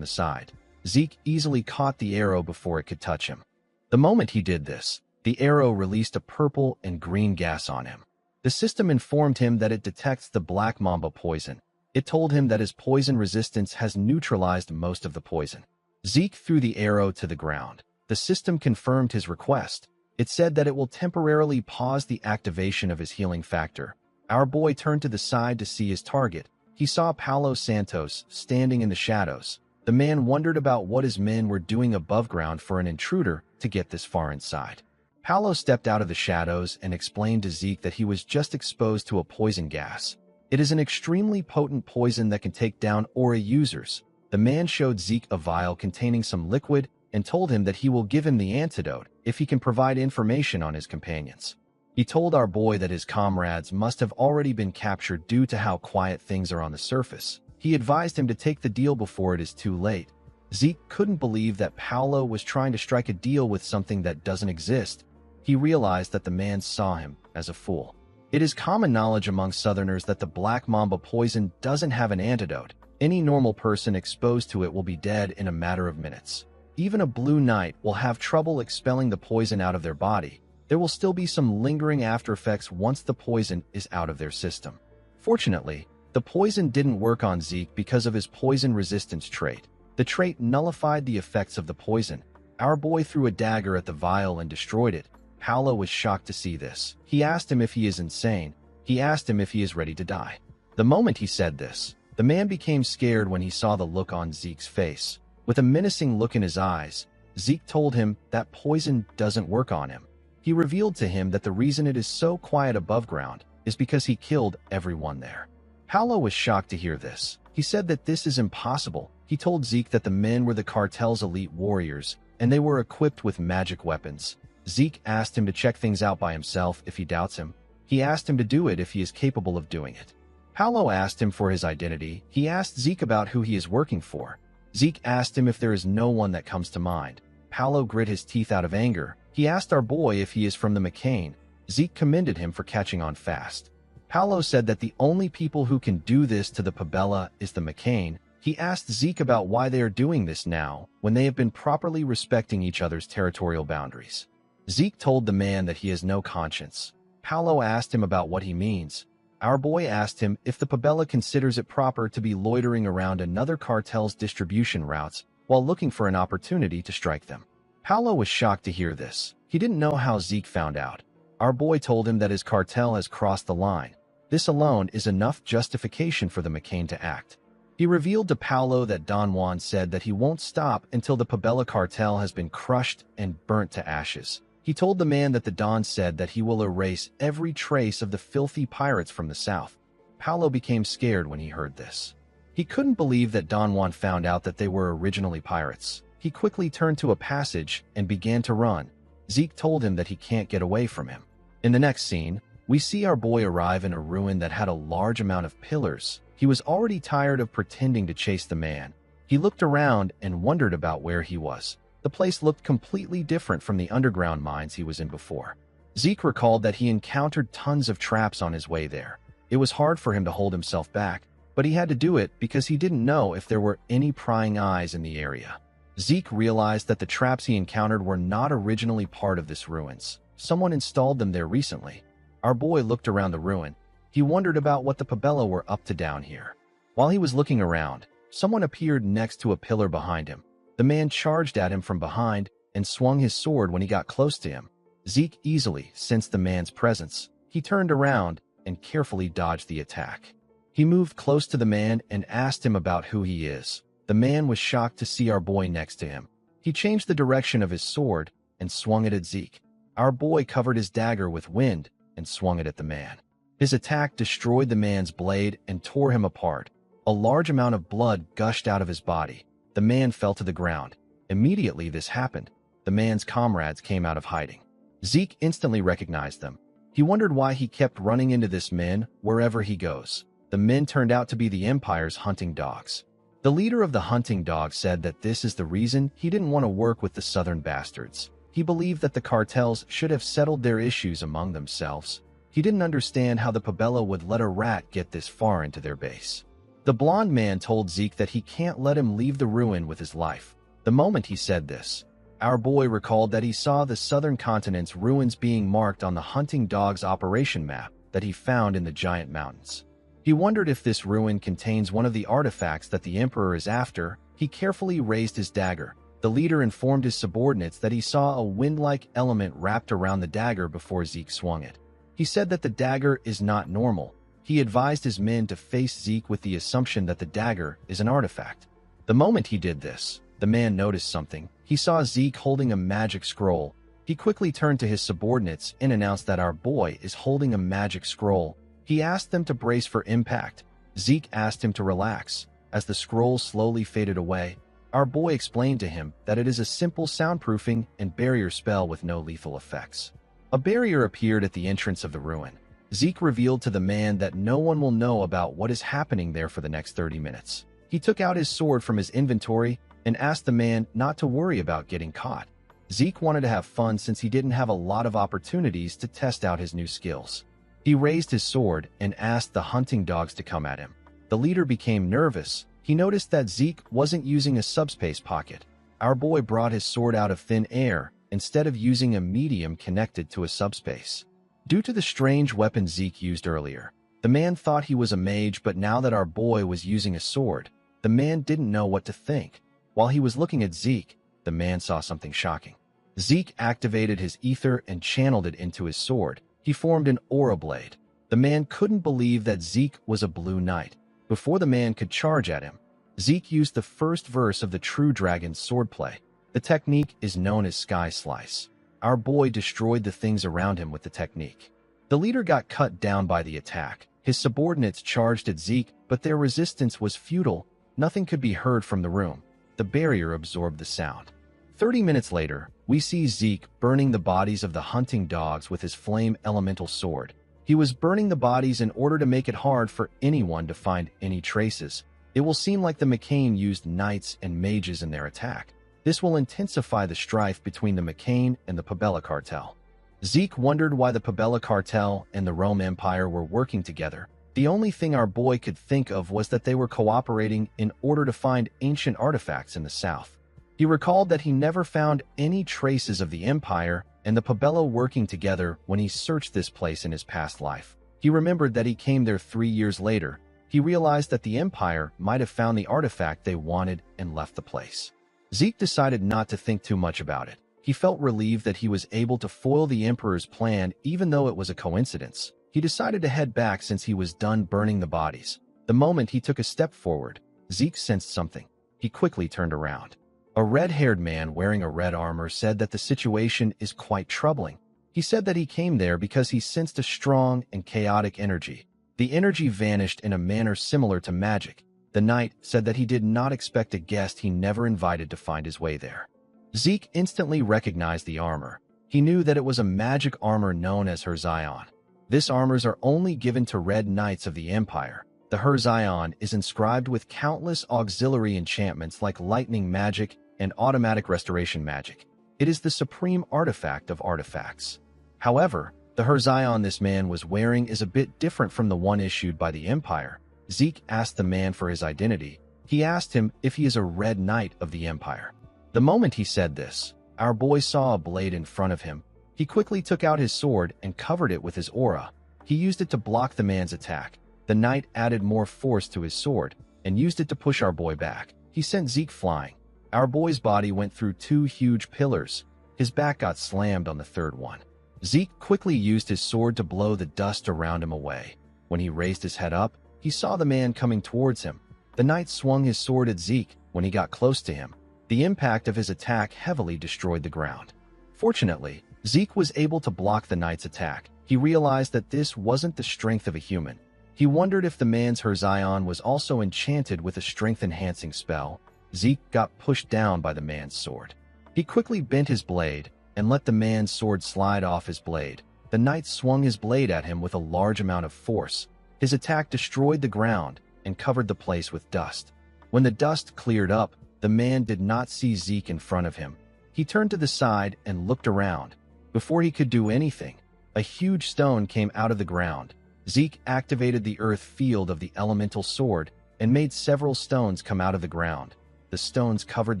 the side. Zeke easily caught the arrow before it could touch him. The moment he did this, the arrow released a purple and green gas on him. The system informed him that it detects the black mamba poison. It told him that his poison resistance has neutralized most of the poison. Zeke threw the arrow to the ground. The system confirmed his request. It said that it will temporarily pause the activation of his healing factor. Our boy turned to the side to see his target. He saw Paolo Santos standing in the shadows. The man wondered about what his men were doing above ground for an intruder to get this far inside. Paolo stepped out of the shadows and explained to Zeke that he was just exposed to a poison gas. It is an extremely potent poison that can take down aura users. The man showed Zeke a vial containing some liquid and told him that he will give him the antidote if he can provide information on his companions. He told our boy that his comrades must have already been captured due to how quiet things are on the surface. He advised him to take the deal before it is too late. Zeke couldn't believe that Paolo was trying to strike a deal with something that doesn't exist. He realized that the man saw him as a fool. It is common knowledge among Southerners that the black mamba poison doesn't have an antidote. Any normal person exposed to it will be dead in a matter of minutes. Even a blue knight will have trouble expelling the poison out of their body. There will still be some lingering after effects once the poison is out of their system. Fortunately, the poison didn't work on Zeke because of his poison resistance trait. The trait nullified the effects of the poison. Our boy threw a dagger at the vial and destroyed it. Paolo was shocked to see this. He asked him if he is insane. He asked him if he is ready to die. The moment he said this, the man became scared when he saw the look on Zeke's face. With a menacing look in his eyes, Zeke told him that poison doesn't work on him. He revealed to him that the reason it is so quiet above ground is because he killed everyone there. Paolo was shocked to hear this. He said that this is impossible. He told Zeke that the men were the cartel's elite warriors, and they were equipped with magic weapons. Zeke asked him to check things out by himself if he doubts him. He asked him to do it if he is capable of doing it. Paolo asked him for his identity. He asked Zeke about who he is working for. Zeke asked him if there is no one that comes to mind. Paolo grit his teeth out of anger. He asked our boy if he is from the McCain. Zeke commended him for catching on fast. Paolo said that the only people who can do this to the Pabella is the McCain. He asked Zeke about why they are doing this now, when they have been properly respecting each other's territorial boundaries. Zeke told the man that he has no conscience. Paolo asked him about what he means. Our boy asked him if the Pabella considers it proper to be loitering around another cartel's distribution routes while looking for an opportunity to strike them. Paolo was shocked to hear this. He didn't know how Zeke found out. Our boy told him that his cartel has crossed the line. This alone is enough justification for the McCain to act. He revealed to Paolo that Don Juan said that he won't stop until the Pabella cartel has been crushed and burnt to ashes. He told the man that the Don said that he will erase every trace of the filthy pirates from the south. Paolo became scared when he heard this. He couldn't believe that Don Juan found out that they were originally pirates. He quickly turned to a passage and began to run. Zeke told him that he can't get away from him. In the next scene, we see our boy arrive in a ruin that had a large amount of pillars. He was already tired of pretending to chase the man. He looked around and wondered about where he was. The place looked completely different from the underground mines he was in before. Zeke recalled that he encountered tons of traps on his way there. It was hard for him to hold himself back, but he had to do it because he didn't know if there were any prying eyes in the area. Zeke realized that the traps he encountered were not originally part of this ruins. Someone installed them there recently. Our boy looked around the ruin. He wondered about what the Pabella were up to down here. While he was looking around, someone appeared next to a pillar behind him. The man charged at him from behind and swung his sword when he got close to him. Zeke easily sensed the man's presence. He turned around and carefully dodged the attack. He moved close to the man and asked him about who he is. The man was shocked to see our boy next to him. He changed the direction of his sword and swung it at Zeke. Our boy covered his dagger with wind and swung it at the man. His attack destroyed the man's blade and tore him apart. A large amount of blood gushed out of his body. The man fell to the ground. Immediately this happened. The man's comrades came out of hiding. Zeke instantly recognized them. He wondered why he kept running into this men wherever he goes. The men turned out to be the Empire's hunting dogs. The leader of the hunting dogs said that this is the reason he didn't want to work with the Southern bastards. He believed that the cartels should have settled their issues among themselves. He didn't understand how the Pabella would let a rat get this far into their base. The blond man told Zeke that he can't let him leave the ruin with his life. The moment he said this, our boy recalled that he saw the southern continent's ruins being marked on the hunting dog's operation map that he found in the giant mountains. He wondered if this ruin contains one of the artifacts that the Emperor is after. He carefully raised his dagger. The leader informed his subordinates that he saw a wind-like element wrapped around the dagger before Zeke swung it. He said that the dagger is not normal. He advised his men to face Zeke with the assumption that the dagger is an artifact. The moment he did this, the man noticed something. He saw Zeke holding a magic scroll. He quickly turned to his subordinates and announced that our boy is holding a magic scroll. He asked them to brace for impact. Zeke asked him to relax. As the scroll slowly faded away, our boy explained to him that it is a simple soundproofing and barrier spell with no lethal effects. A barrier appeared at the entrance of the ruin. Zeke revealed to the man that no one will know about what is happening there for the next 30 minutes. He took out his sword from his inventory and asked the man not to worry about getting caught. Zeke wanted to have fun since he didn't have a lot of opportunities to test out his new skills. He raised his sword and asked the hunting dogs to come at him. The leader became nervous. He noticed that Zeke wasn't using a subspace pocket. Our boy brought his sword out of thin air instead of using a medium connected to a subspace. Due to the strange weapon Zeke used earlier, the man thought he was a mage, but now that our boy was using a sword, the man didn't know what to think. While he was looking at Zeke, the man saw something shocking. Zeke activated his ether and channeled it into his sword. He formed an aura blade. The man couldn't believe that Zeke was a blue knight. Before the man could charge at him, Zeke used the first verse of the True Dragon's swordplay. The technique is known as Sky Slice. Our boy destroyed the things around him with the technique. The leader got cut down by the attack. His subordinates charged at Zeke, but their resistance was futile. Nothing could be heard from the room. The barrier absorbed the sound. 30 minutes later, we see Zeke burning the bodies of the hunting dogs with his flame elemental sword. He was burning the bodies in order to make it hard for anyone to find any traces. It will seem like the McCain used knights and mages in their attack. This will intensify the strife between the McCain and the Pabella cartel. Zeke wondered why the Pabella cartel and the Rome Empire were working together. The only thing our boy could think of was that they were cooperating in order to find ancient artifacts in the south. He recalled that he never found any traces of the Empire and the Pabella working together when he searched this place in his past life. He remembered that he came there 3 years later. He realized that the Empire might have found the artifact they wanted and left the place. Zeke decided not to think too much about it. He felt relieved that he was able to foil the Emperor's plan even though it was a coincidence. He decided to head back since he was done burning the bodies. The moment he took a step forward, Zeke sensed something. He quickly turned around. A red-haired man wearing a red armor said that the situation is quite troubling. He said that he came there because he sensed a strong and chaotic energy. The energy vanished in a manner similar to magic. The knight said that he did not expect a guest he never invited to find his way there. Zeke instantly recognized the armor. He knew that it was a magic armor known as Herzion. This armors are only given to red knights of the Empire. The Herzion is inscribed with countless auxiliary enchantments like lightning magic and automatic restoration magic. It is the supreme artifact of artifacts. However, the Herzion this man was wearing is a bit different from the one issued by the Empire. Zeke asked the man for his identity. He asked him if he is a red knight of the Empire. The moment he said this, our boy saw a blade in front of him. He quickly took out his sword and covered it with his aura. He used it to block the man's attack. The knight added more force to his sword and used it to push our boy back. He sent Zeke flying. Our boy's body went through 2 huge pillars. His back got slammed on the third one. Zeke quickly used his sword to blow the dust around him away. When he raised his head up, he saw the man coming towards him. The knight swung his sword at Zeke. When he got close to him, the impact of his attack heavily destroyed the ground. Fortunately, Zeke was able to block the knight's attack. He realized that this wasn't the strength of a human. He wondered if the man's Herzion was also enchanted with a strength-enhancing spell. Zeke got pushed down by the man's sword. He quickly bent his blade and let the man's sword slide off his blade. The knight swung his blade at him with a large amount of force. His attack destroyed the ground and covered the place with dust. When the dust cleared up, the man did not see Zeke in front of him. He turned to the side and looked around. Before he could do anything, a huge stone came out of the ground. Zeke activated the earth field of the elemental sword and made several stones come out of the ground. The stones covered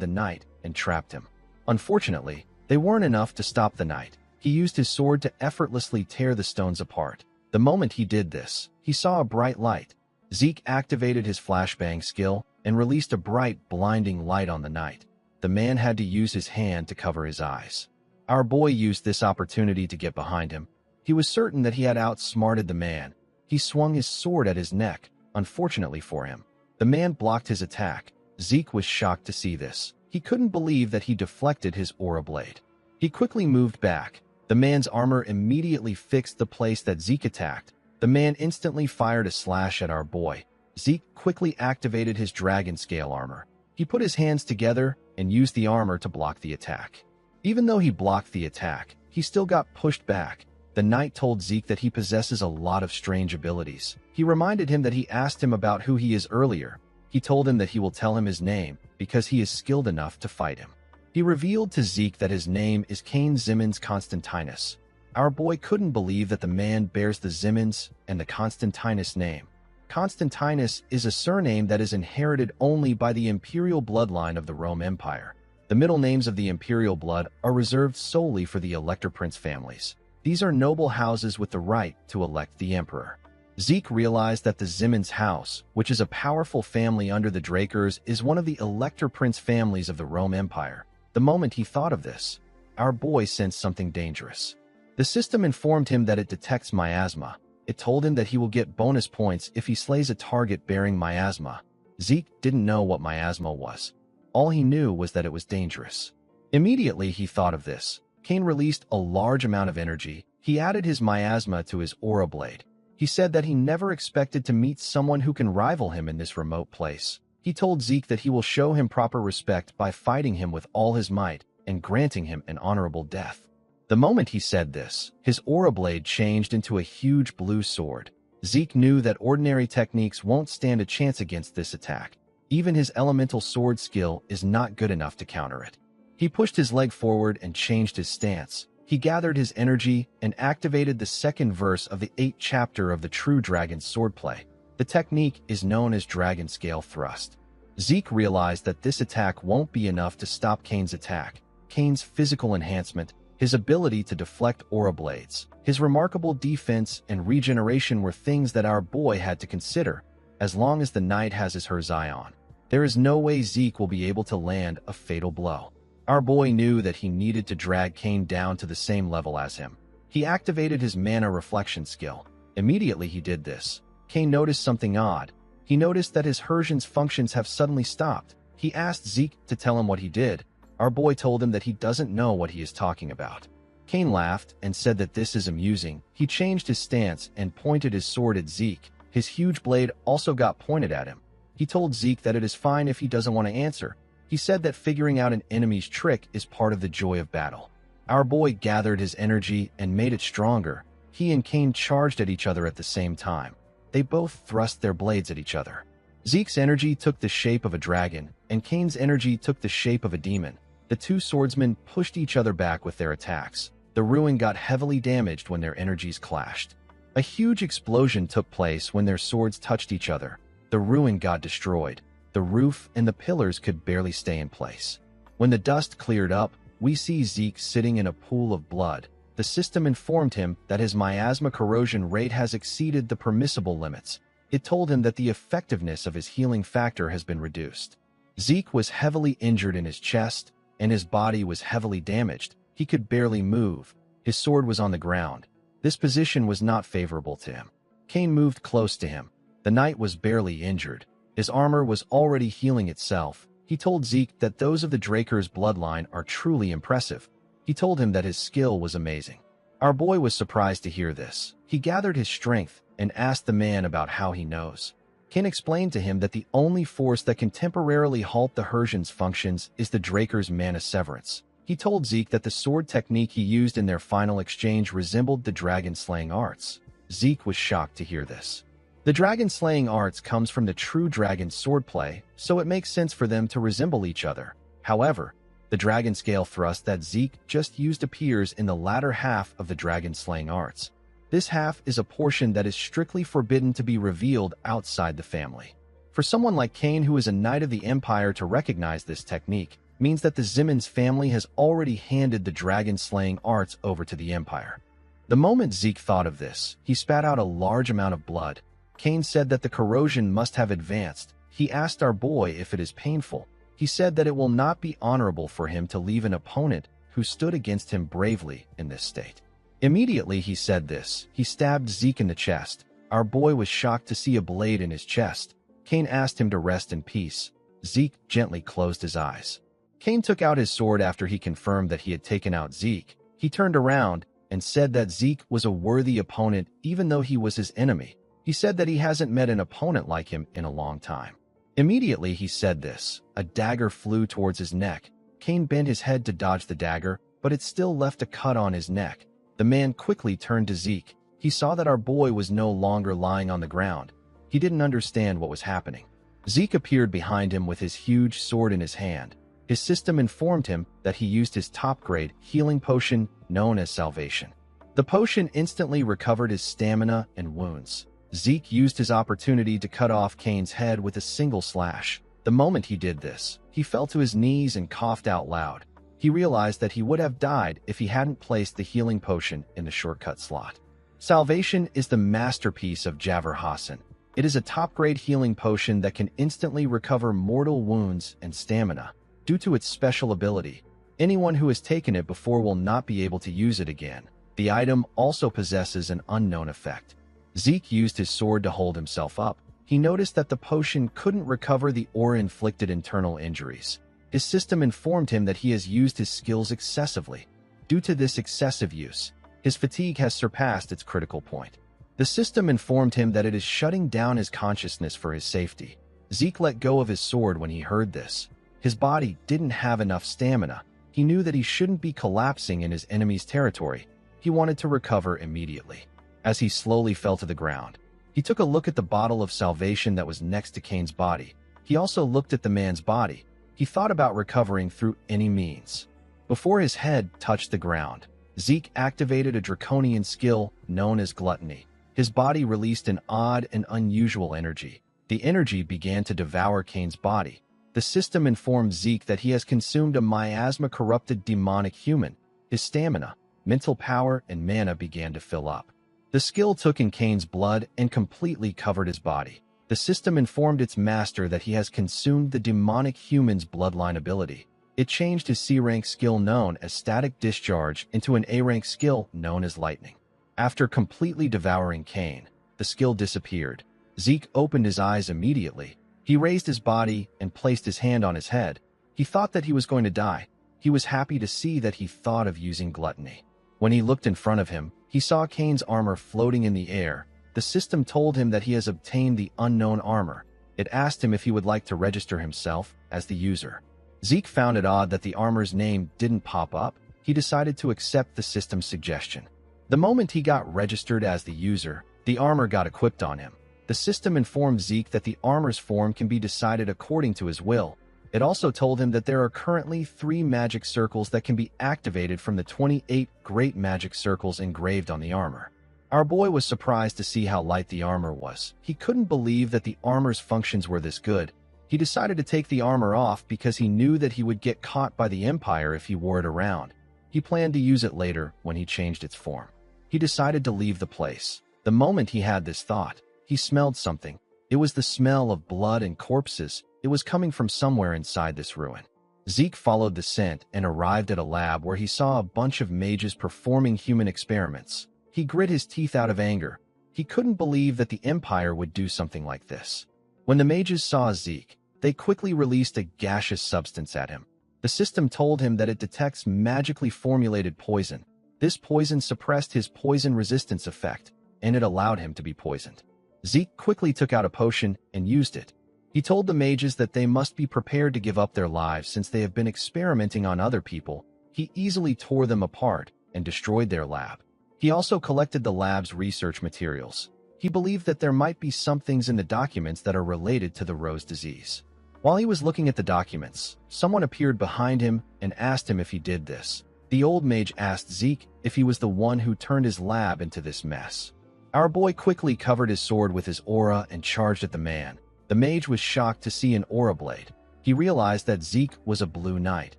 the knight and trapped him. Unfortunately, they weren't enough to stop the knight. He used his sword to effortlessly tear the stones apart. The moment he did this, he saw a bright light. Zeke activated his flashbang skill and released a bright, blinding light on the knight. The man had to use his hand to cover his eyes. Our boy used this opportunity to get behind him. He was certain that he had outsmarted the man. He swung his sword at his neck. Unfortunately for him, the man blocked his attack. Zeke was shocked to see this. He couldn't believe that he deflected his aura blade. He quickly moved back. The man's armor immediately fixed the place that Zeke attacked. The man instantly fired a slash at our boy. Zeke quickly activated his dragon scale armor. He put his hands together and used the armor to block the attack. Even though he blocked the attack, he still got pushed back. The knight told Zeke that he possesses a lot of strange abilities. He reminded him that he asked him about who he is earlier. He told him that he will tell him his name because he is skilled enough to fight him. He revealed to Zeke that his name is Cain Zimmons Constantinus. Our boy couldn't believe that the man bears the Zimmons and the Constantinus name. Constantinus is a surname that is inherited only by the imperial bloodline of the Rome Empire. The middle names of the imperial blood are reserved solely for the elector prince families. These are noble houses with the right to elect the emperor. Zeke realized that the Zimmons house, which is a powerful family under the Drakers, is one of the elector prince families of the Rome Empire. The moment he thought of this, our boy sensed something dangerous. The system informed him that it detects miasma. It told him that he will get bonus points if he slays a target bearing miasma. Zeke didn't know what miasma was. All he knew was that it was dangerous. Immediately he thought of this. Cain released a large amount of energy. He added his miasma to his aura blade. He said that he never expected to meet someone who can rival him in this remote place. He told Zeke that he will show him proper respect by fighting him with all his might and granting him an honorable death. The moment he said this, his aura blade changed into a huge blue sword. Zeke knew that ordinary techniques won't stand a chance against this attack. Even his elemental sword skill is not good enough to counter it. He pushed his leg forward and changed his stance. He gathered his energy and activated the second verse of the 8th chapter of the True Dragon Swordplay. The technique is known as Dragon Scale Thrust. Zeke realized that this attack won't be enough to stop Cain's attack. Cain's physical enhancement, his ability to deflect aura blades, his remarkable defense and regeneration were things that our boy had to consider. As long as the knight has his Herzai on, there is no way Zeke will be able to land a fatal blow. Our boy knew that he needed to drag Cain down to the same level as him. He activated his mana reflection skill. Immediately he did this, Cain noticed something odd. He noticed that his Herzai's functions have suddenly stopped. He asked Zeke to tell him what he did. Our boy told him that he doesn't know what he is talking about. Cain laughed and said that this is amusing. He changed his stance and pointed his sword at Zeke. His huge blade also got pointed at him. He told Zeke that it is fine if he doesn't want to answer. He said that figuring out an enemy's trick is part of the joy of battle. Our boy gathered his energy and made it stronger. He and Cain charged at each other at the same time. They both thrust their blades at each other. Zeke's energy took the shape of a dragon, and Cain's energy took the shape of a demon. The two swordsmen pushed each other back with their attacks. The ruin got heavily damaged when their energies clashed. A huge explosion took place when their swords touched each other. The ruin got destroyed. The roof and the pillars could barely stay in place. When the dust cleared up, we see Zeke sitting in a pool of blood. The system informed him that his miasma corrosion rate has exceeded the permissible limits. It told him that the effectiveness of his healing factor has been reduced. Zeke was heavily injured in his chest, and his body was heavily damaged. He could barely move. His sword was on the ground. This position was not favorable to him. Cain moved close to him. The knight was barely injured. His armor was already healing itself. He told Zeke that those of the Drakers' bloodline are truly impressive. He told him that his skill was amazing. Our boy was surprised to hear this. He gathered his strength and asked the man about how he knows. Cain explained to him that the only force that can temporarily halt the Herzai's functions is the Drakers' mana severance. He told Zeke that the sword technique he used in their final exchange resembled the dragon-slaying arts. Zeke was shocked to hear this. The dragon-slaying arts comes from the True Dragon Swordplay, so it makes sense for them to resemble each other. However, the dragon scale thrust that Zeke just used appears in the latter half of the dragon-slaying arts. This half is a portion that is strictly forbidden to be revealed outside the family. For someone like Cain, who is a knight of the Empire, to recognize this technique means that the Zimmons family has already handed the dragon-slaying arts over to the Empire. The moment Zeke thought of this, he spat out a large amount of blood. Cain said that the corrosion must have advanced. He asked our boy if it is painful. He said that it will not be honorable for him to leave an opponent who stood against him bravely in this state. Immediately he said this, he stabbed Zeke in the chest. Our boy was shocked to see a blade in his chest. Cain asked him to rest in peace. Zeke gently closed his eyes. Cain took out his sword after he confirmed that he had taken out Zeke. He turned around and said that Zeke was a worthy opponent even though he was his enemy. He He said that he hasn't met an opponent like him in a long time. Immediately he said this, a dagger flew towards his neck. Kane bent his head to dodge the dagger, but it still left a cut on his neck. The man quickly turned to Zeke. He saw that our boy was no longer lying on the ground. He didn't understand what was happening. Zeke appeared behind him with his huge sword in his hand. His system informed him that he used his top-grade healing potion known as Salvation. The potion instantly recovered his stamina and wounds. Zeke used his opportunity to cut off Kane's head with a single slash. The moment he did this, he fell to his knees and coughed out loud. He realized that he would have died if he hadn't placed the healing potion in the shortcut slot. Salvation is the masterpiece of Javor Hassan. It is a top-grade healing potion that can instantly recover mortal wounds and stamina. Due to its special ability, anyone who has taken it before will not be able to use it again. The item also possesses an unknown effect. Zeke used his sword to hold himself up. He noticed that the potion couldn't recover the aura-inflicted internal injuries. His system informed him that he has used his skills excessively. Due to this excessive use, his fatigue has surpassed its critical point. The system informed him that it is shutting down his consciousness for his safety. Zeke let go of his sword when he heard this. His body didn't have enough stamina. He knew that he shouldn't be collapsing in his enemy's territory. He wanted to recover immediately. As he slowly fell to the ground, he took a look at the bottle of salvation that was next to Kane's body. He also looked at the man's body. He thought about recovering through any means. Before his head touched the ground, Zeke activated a draconian skill known as gluttony. His body released an odd and unusual energy. The energy began to devour Kane's body. The system informed Zeke that he has consumed a miasma-corrupted demonic human. His stamina, mental power, and mana began to fill up. The skill took in Kane's blood and completely covered his body. The system informed its master that he has consumed the demonic human's bloodline ability. It changed his C-rank skill known as Static Discharge into an A-rank skill known as Lightning. After completely devouring Kane, the skill disappeared. Zeke opened his eyes immediately. He raised his body and placed his hand on his head. He thought that he was going to die. He was happy to see that he thought of using gluttony. When he looked in front of him, he saw Kane's armor floating in the air. The system told him that he has obtained the unknown armor. It asked him if he would like to register himself as the user. Zeke found it odd that the armor's name didn't pop up. He decided to accept the system's suggestion. The moment he got registered as the user, the armor got equipped on him. The system informed Zeke that the armor's form can be decided according to his will. It also told him that there are currently 3 magic circles that can be activated from the 28 great magic circles engraved on the armor. Our boy was surprised to see how light the armor was. He couldn't believe that the armor's functions were this good. He decided to take the armor off because he knew that he would get caught by the Empire if he wore it around. He planned to use it later when he changed its form. He decided to leave the place. The moment he had this thought, he smelled something. It was the smell of blood and corpses. It was coming from somewhere inside this ruin. Zeke followed the scent and arrived at a lab where he saw a bunch of mages performing human experiments. He grit his teeth out of anger. He couldn't believe that the Empire would do something like this. When the mages saw Zeke, they quickly released a gaseous substance at him. The system told him that it detects magically formulated poison. This poison suppressed his poison resistance effect, and it allowed him to be poisoned. Zeke quickly took out a potion and used it. He told the mages that they must be prepared to give up their lives since they have been experimenting on other people. He easily tore them apart and destroyed their lab. He also collected the lab's research materials. He believed that there might be some things in the documents that are related to the Rose disease. While he was looking at the documents, someone appeared behind him and asked him if he did this. The old mage asked Zeke if he was the one who turned his lab into this mess. Our boy quickly covered his sword with his aura and charged at the man. The mage was shocked to see an aura blade. He realized that Zeke was a blue knight.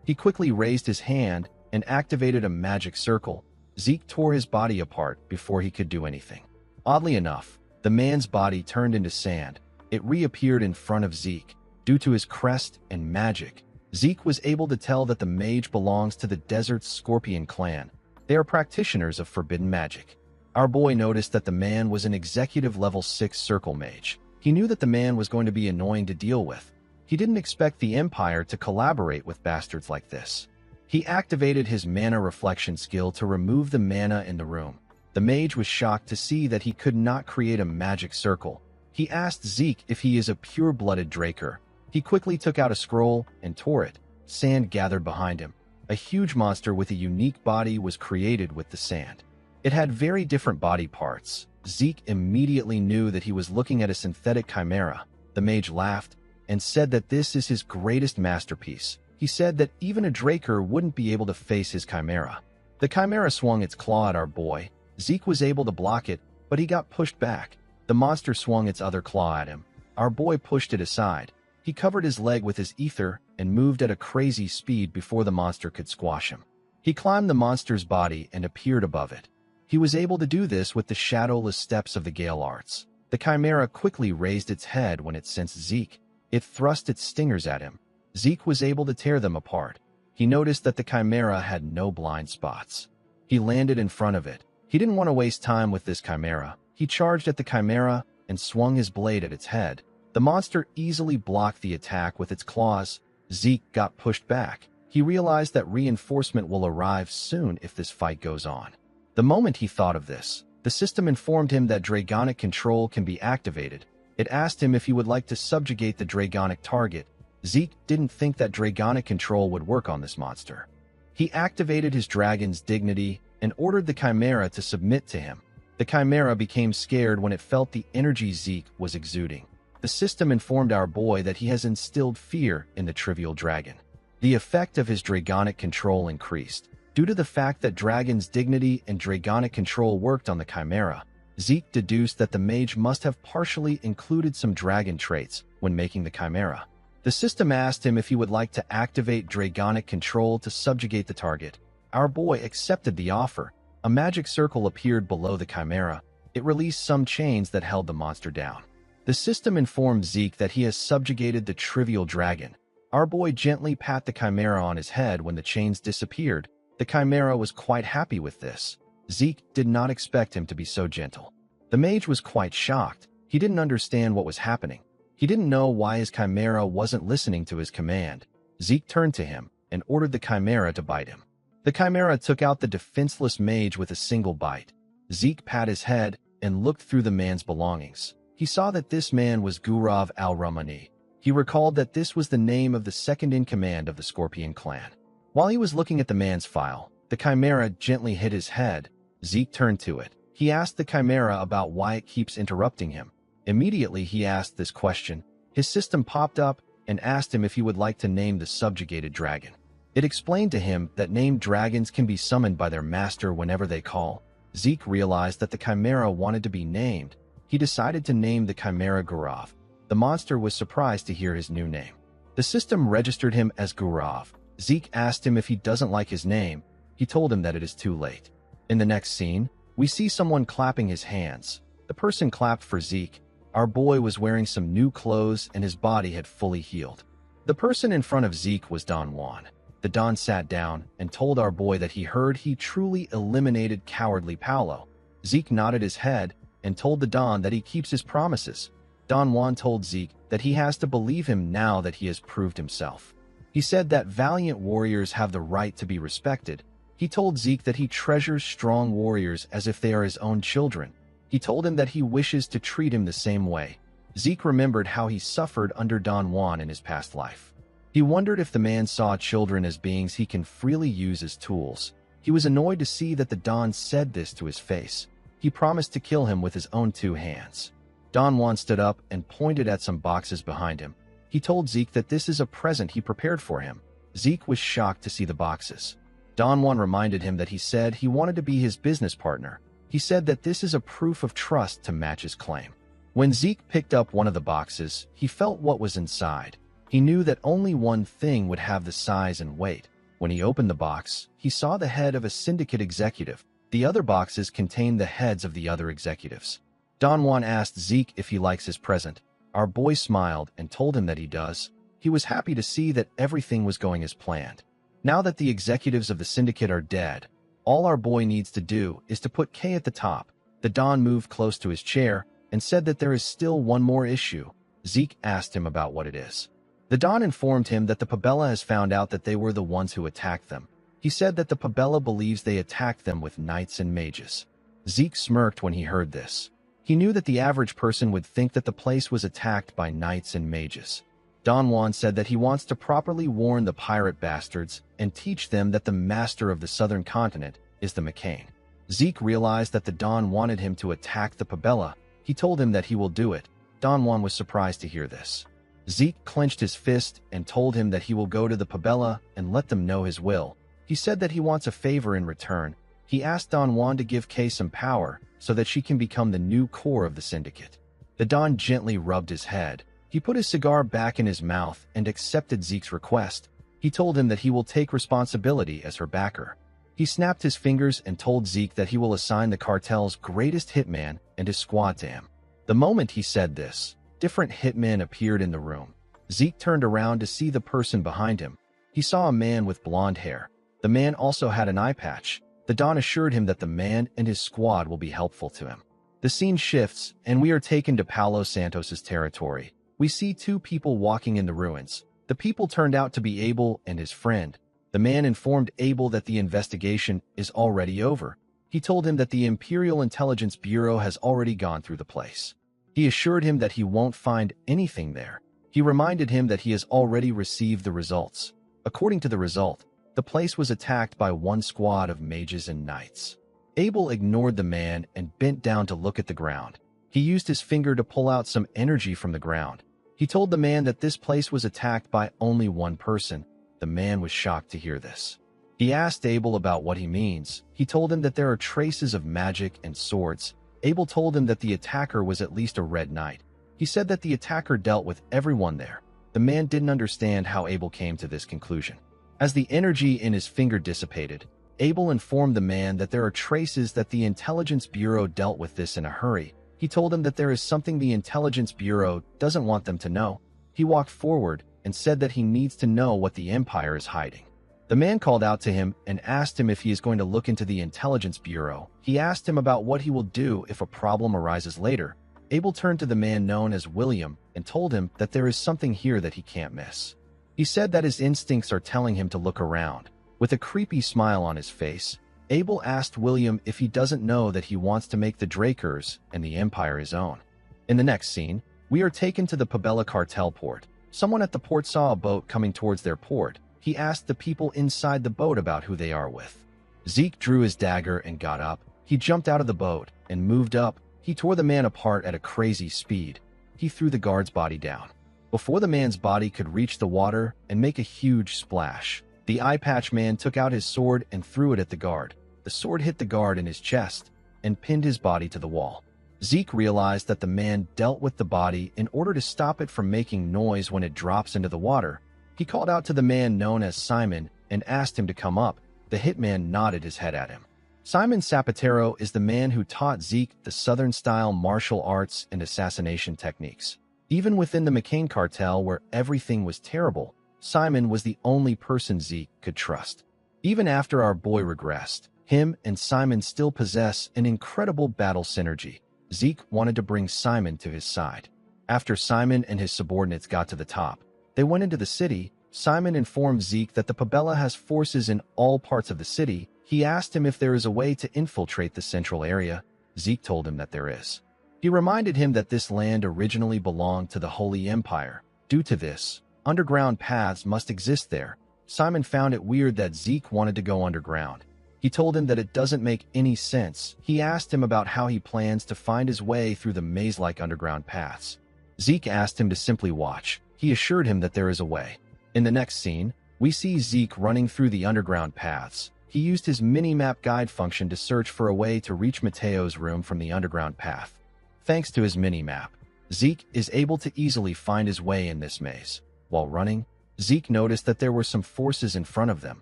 He quickly raised his hand and activated a magic circle. Zeke tore his body apart before he could do anything. Oddly enough, the man's body turned into sand. It reappeared in front of Zeke. Due to his crest and magic, Zeke was able to tell that the mage belongs to the Desert's Scorpion clan. They are practitioners of forbidden magic. Our boy noticed that the man was an executive level 6 circle mage. He knew that the man was going to be annoying to deal with. He didn't expect the Empire to collaborate with bastards like this. He activated his mana reflection skill to remove the mana in the room. The mage was shocked to see that he could not create a magic circle. He asked Zeke if he is a pure-blooded Draker. He quickly took out a scroll and tore it. Sand gathered behind him. A huge monster with a unique body was created with the sand. It had very different body parts. Zeke immediately knew that he was looking at a synthetic chimera. The mage laughed and said that this is his greatest masterpiece. He said that even a Draker wouldn't be able to face his chimera. The chimera swung its claw at our boy. Zeke was able to block it, but he got pushed back. The monster swung its other claw at him. Our boy pushed it aside. He covered his leg with his ether and moved at a crazy speed before the monster could squash him. He climbed the monster's body and appeared above it. He was able to do this with the shadowless steps of the Gale Arts. The chimera quickly raised its head when it sensed Zeke. It thrust its stingers at him. Zeke was able to tear them apart. He noticed that the chimera had no blind spots. He landed in front of it. He didn't want to waste time with this chimera. He charged at the chimera and swung his blade at its head. The monster easily blocked the attack with its claws. Zeke got pushed back. He realized that reinforcement will arrive soon if this fight goes on. The moment he thought of this, the system informed him that Dragonic control can be activated. It asked him if he would like to subjugate the Dragonic target. Zeke didn't think that Dragonic control would work on this monster. He activated his dragon's dignity and ordered the chimera to submit to him. The chimera became scared when it felt the energy Zeke was exuding. The system informed our boy that he has instilled fear in the trivial dragon. The effect of his Dragonic control increased. Due to the fact that dragon's dignity and Dragonic control worked on the chimera, Zeke deduced that the mage must have partially included some dragon traits when making the chimera. The system asked him if he would like to activate Dragonic control to subjugate the target. Our boy accepted the offer. A magic circle appeared below the chimera. It released some chains that held the monster down. The system informed Zeke that he has subjugated the trivial dragon. Our boy gently pat the chimera on his head when the chains disappeared. The chimera was quite happy with this. Zeke did not expect him to be so gentle. The mage was quite shocked. He didn't understand what was happening. He didn't know why his chimera wasn't listening to his command. Zeke turned to him and ordered the chimera to bite him. The chimera took out the defenseless mage with a single bite. Zeke pat his head and looked through the man's belongings. He saw that this man was Gurav al-Rahmani. He recalled that this was the name of the second-in-command of the Scorpion clan. While he was looking at the man's file, the chimera gently hit his head. Zeke turned to it. He asked the chimera about why it keeps interrupting him. Immediately he asked this question. His system popped up and asked him if he would like to name the subjugated dragon. It explained to him that named dragons can be summoned by their master whenever they call. Zeke realized that the chimera wanted to be named. He decided to name the chimera Gurav. The monster was surprised to hear his new name. The system registered him as Gurav. Zeke asked him if he doesn't like his name. He told him that it is too late. In the next scene, we see someone clapping his hands. The person clapped for Zeke. Our boy was wearing some new clothes and his body had fully healed. The person in front of Zeke was Don Juan. The Don sat down and told our boy that he heard he truly eliminated cowardly Paolo. Zeke nodded his head and told the Don that he keeps his promises. Don Juan told Zeke that he has to believe him now that he has proved himself. He said that valiant warriors have the right to be respected. He told Zeke that he treasures strong warriors as if they are his own children. He told him that he wishes to treat him the same way. Zeke remembered how he suffered under Don Juan in his past life. He wondered if the man saw children as beings he can freely use as tools. He was annoyed to see that the Don said this to his face. He promised to kill him with his own 2 hands. Don Juan stood up and pointed at some boxes behind him. He told Zeke that this is a present he prepared for him. Zeke was shocked to see the boxes. Don Juan reminded him that he said he wanted to be his business partner. He said that this is a proof of trust to match his claim. When Zeke picked up one of the boxes, he felt what was inside. He knew that only one thing would have the size and weight. When he opened the box, he saw the head of a syndicate executive. The other boxes contained the heads of the other executives. Don Juan asked Zeke if he likes his present. Our boy smiled and told him that he does. He was happy to see that everything was going as planned. Now that the executives of the syndicate are dead, all our boy needs to do is to put K at the top. The Don moved close to his chair and said that there is still one more issue. Zeke asked him about what it is. The Don informed him that the Pabella has found out that they were the ones who attacked them. He said that the Pabella believes they attacked them with knights and mages. Zeke smirked when he heard this. He knew that the average person would think that the place was attacked by knights and mages. Don Juan said that he wants to properly warn the pirate bastards and teach them that the master of the southern continent is the McCain. Zeke realized that the Don wanted him to attack the Pabella. He told him that he will do it. Don Juan was surprised to hear this. Zeke clenched his fist and told him that he will go to the Pabella and let them know his will. He said that he wants a favor in return. He asked Don Juan to give Kay some power so that she can become the new core of the syndicate. The Don gently rubbed his head. He put his cigar back in his mouth and accepted Zeke's request. He told him that he will take responsibility as her backer. He snapped his fingers and told Zeke that he will assign the cartel's greatest hitman and his squad to him. The moment he said this, different hitmen appeared in the room. Zeke turned around to see the person behind him. He saw a man with blonde hair. The man also had an eye patch. The Don assured him that the man and his squad will be helpful to him. The scene shifts, and we are taken to Paulo Santos's territory. We see two people walking in the ruins. The people turned out to be Abel and his friend. The man informed Abel that the investigation is already over. He told him that the Imperial Intelligence Bureau has already gone through the place. He assured him that he won't find anything there. He reminded him that he has already received the results. According to the result, the place was attacked by one squad of mages and knights. Abel ignored the man and bent down to look at the ground. He used his finger to pull out some energy from the ground. He told the man that this place was attacked by only one person. The man was shocked to hear this. He asked Abel about what he means. He told him that there are traces of magic and swords. Abel told him that the attacker was at least a red knight. He said that the attacker dealt with everyone there. The man didn't understand how Abel came to this conclusion. As the energy in his finger dissipated, Abel informed the man that there are traces that the Intelligence Bureau dealt with this in a hurry. He told him that there is something the Intelligence Bureau doesn't want them to know. He walked forward and said that he needs to know what the Empire is hiding. The man called out to him and asked him if he is going to look into the Intelligence Bureau. He asked him about what he will do if a problem arises later. Abel turned to the man known as William and told him that there is something here that he can't miss. He said that his instincts are telling him to look around. With a creepy smile on his face, Abel asked William if he doesn't know that he wants to make the Drakers and the Empire his own. In the next scene, we are taken to the Pabella cartel port. Someone at the port saw a boat coming towards their port. He asked the people inside the boat about who they are with. Zeke drew his dagger and got up. He jumped out of the boat and moved up. He tore the man apart at a crazy speed. He threw the guard's body down. Before the man's body could reach the water and make a huge splash, the eye patch man took out his sword and threw it at the guard. The sword hit the guard in his chest and pinned his body to the wall. Zeke realized that the man dealt with the body in order to stop it from making noise when it drops into the water. He called out to the man known as Simon and asked him to come up. The hitman nodded his head at him. Simon Zapatero is the man who taught Zeke the Southern-style martial arts and assassination techniques. Even within the McCain cartel, where everything was terrible, Simon was the only person Zeke could trust. Even after our boy regressed, him and Simon still possess an incredible battle synergy. Zeke wanted to bring Simon to his side. After Simon and his subordinates got to the top, they went into the city. Simon informed Zeke that the Pabella has forces in all parts of the city. He asked him if there is a way to infiltrate the central area. Zeke told him that there is. He reminded him that this land originally belonged to the Holy Empire. Due to this, underground paths must exist there. Simon found it weird that Zeke wanted to go underground. He told him that it doesn't make any sense. He asked him about how he plans to find his way through the maze-like underground paths. Zeke asked him to simply watch. He assured him that there is a way. In the next scene, we see Zeke running through the underground paths. He used his mini-map guide function to search for a way to reach Mateo's room from the underground path. Thanks to his mini-map, Zeke is able to easily find his way in this maze. While running, Zeke noticed that there were some forces in front of them.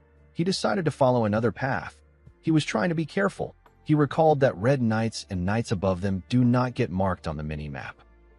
He decided to follow another path. He was trying to be careful. He recalled that red knights and knights above them do not get marked on the mini-map.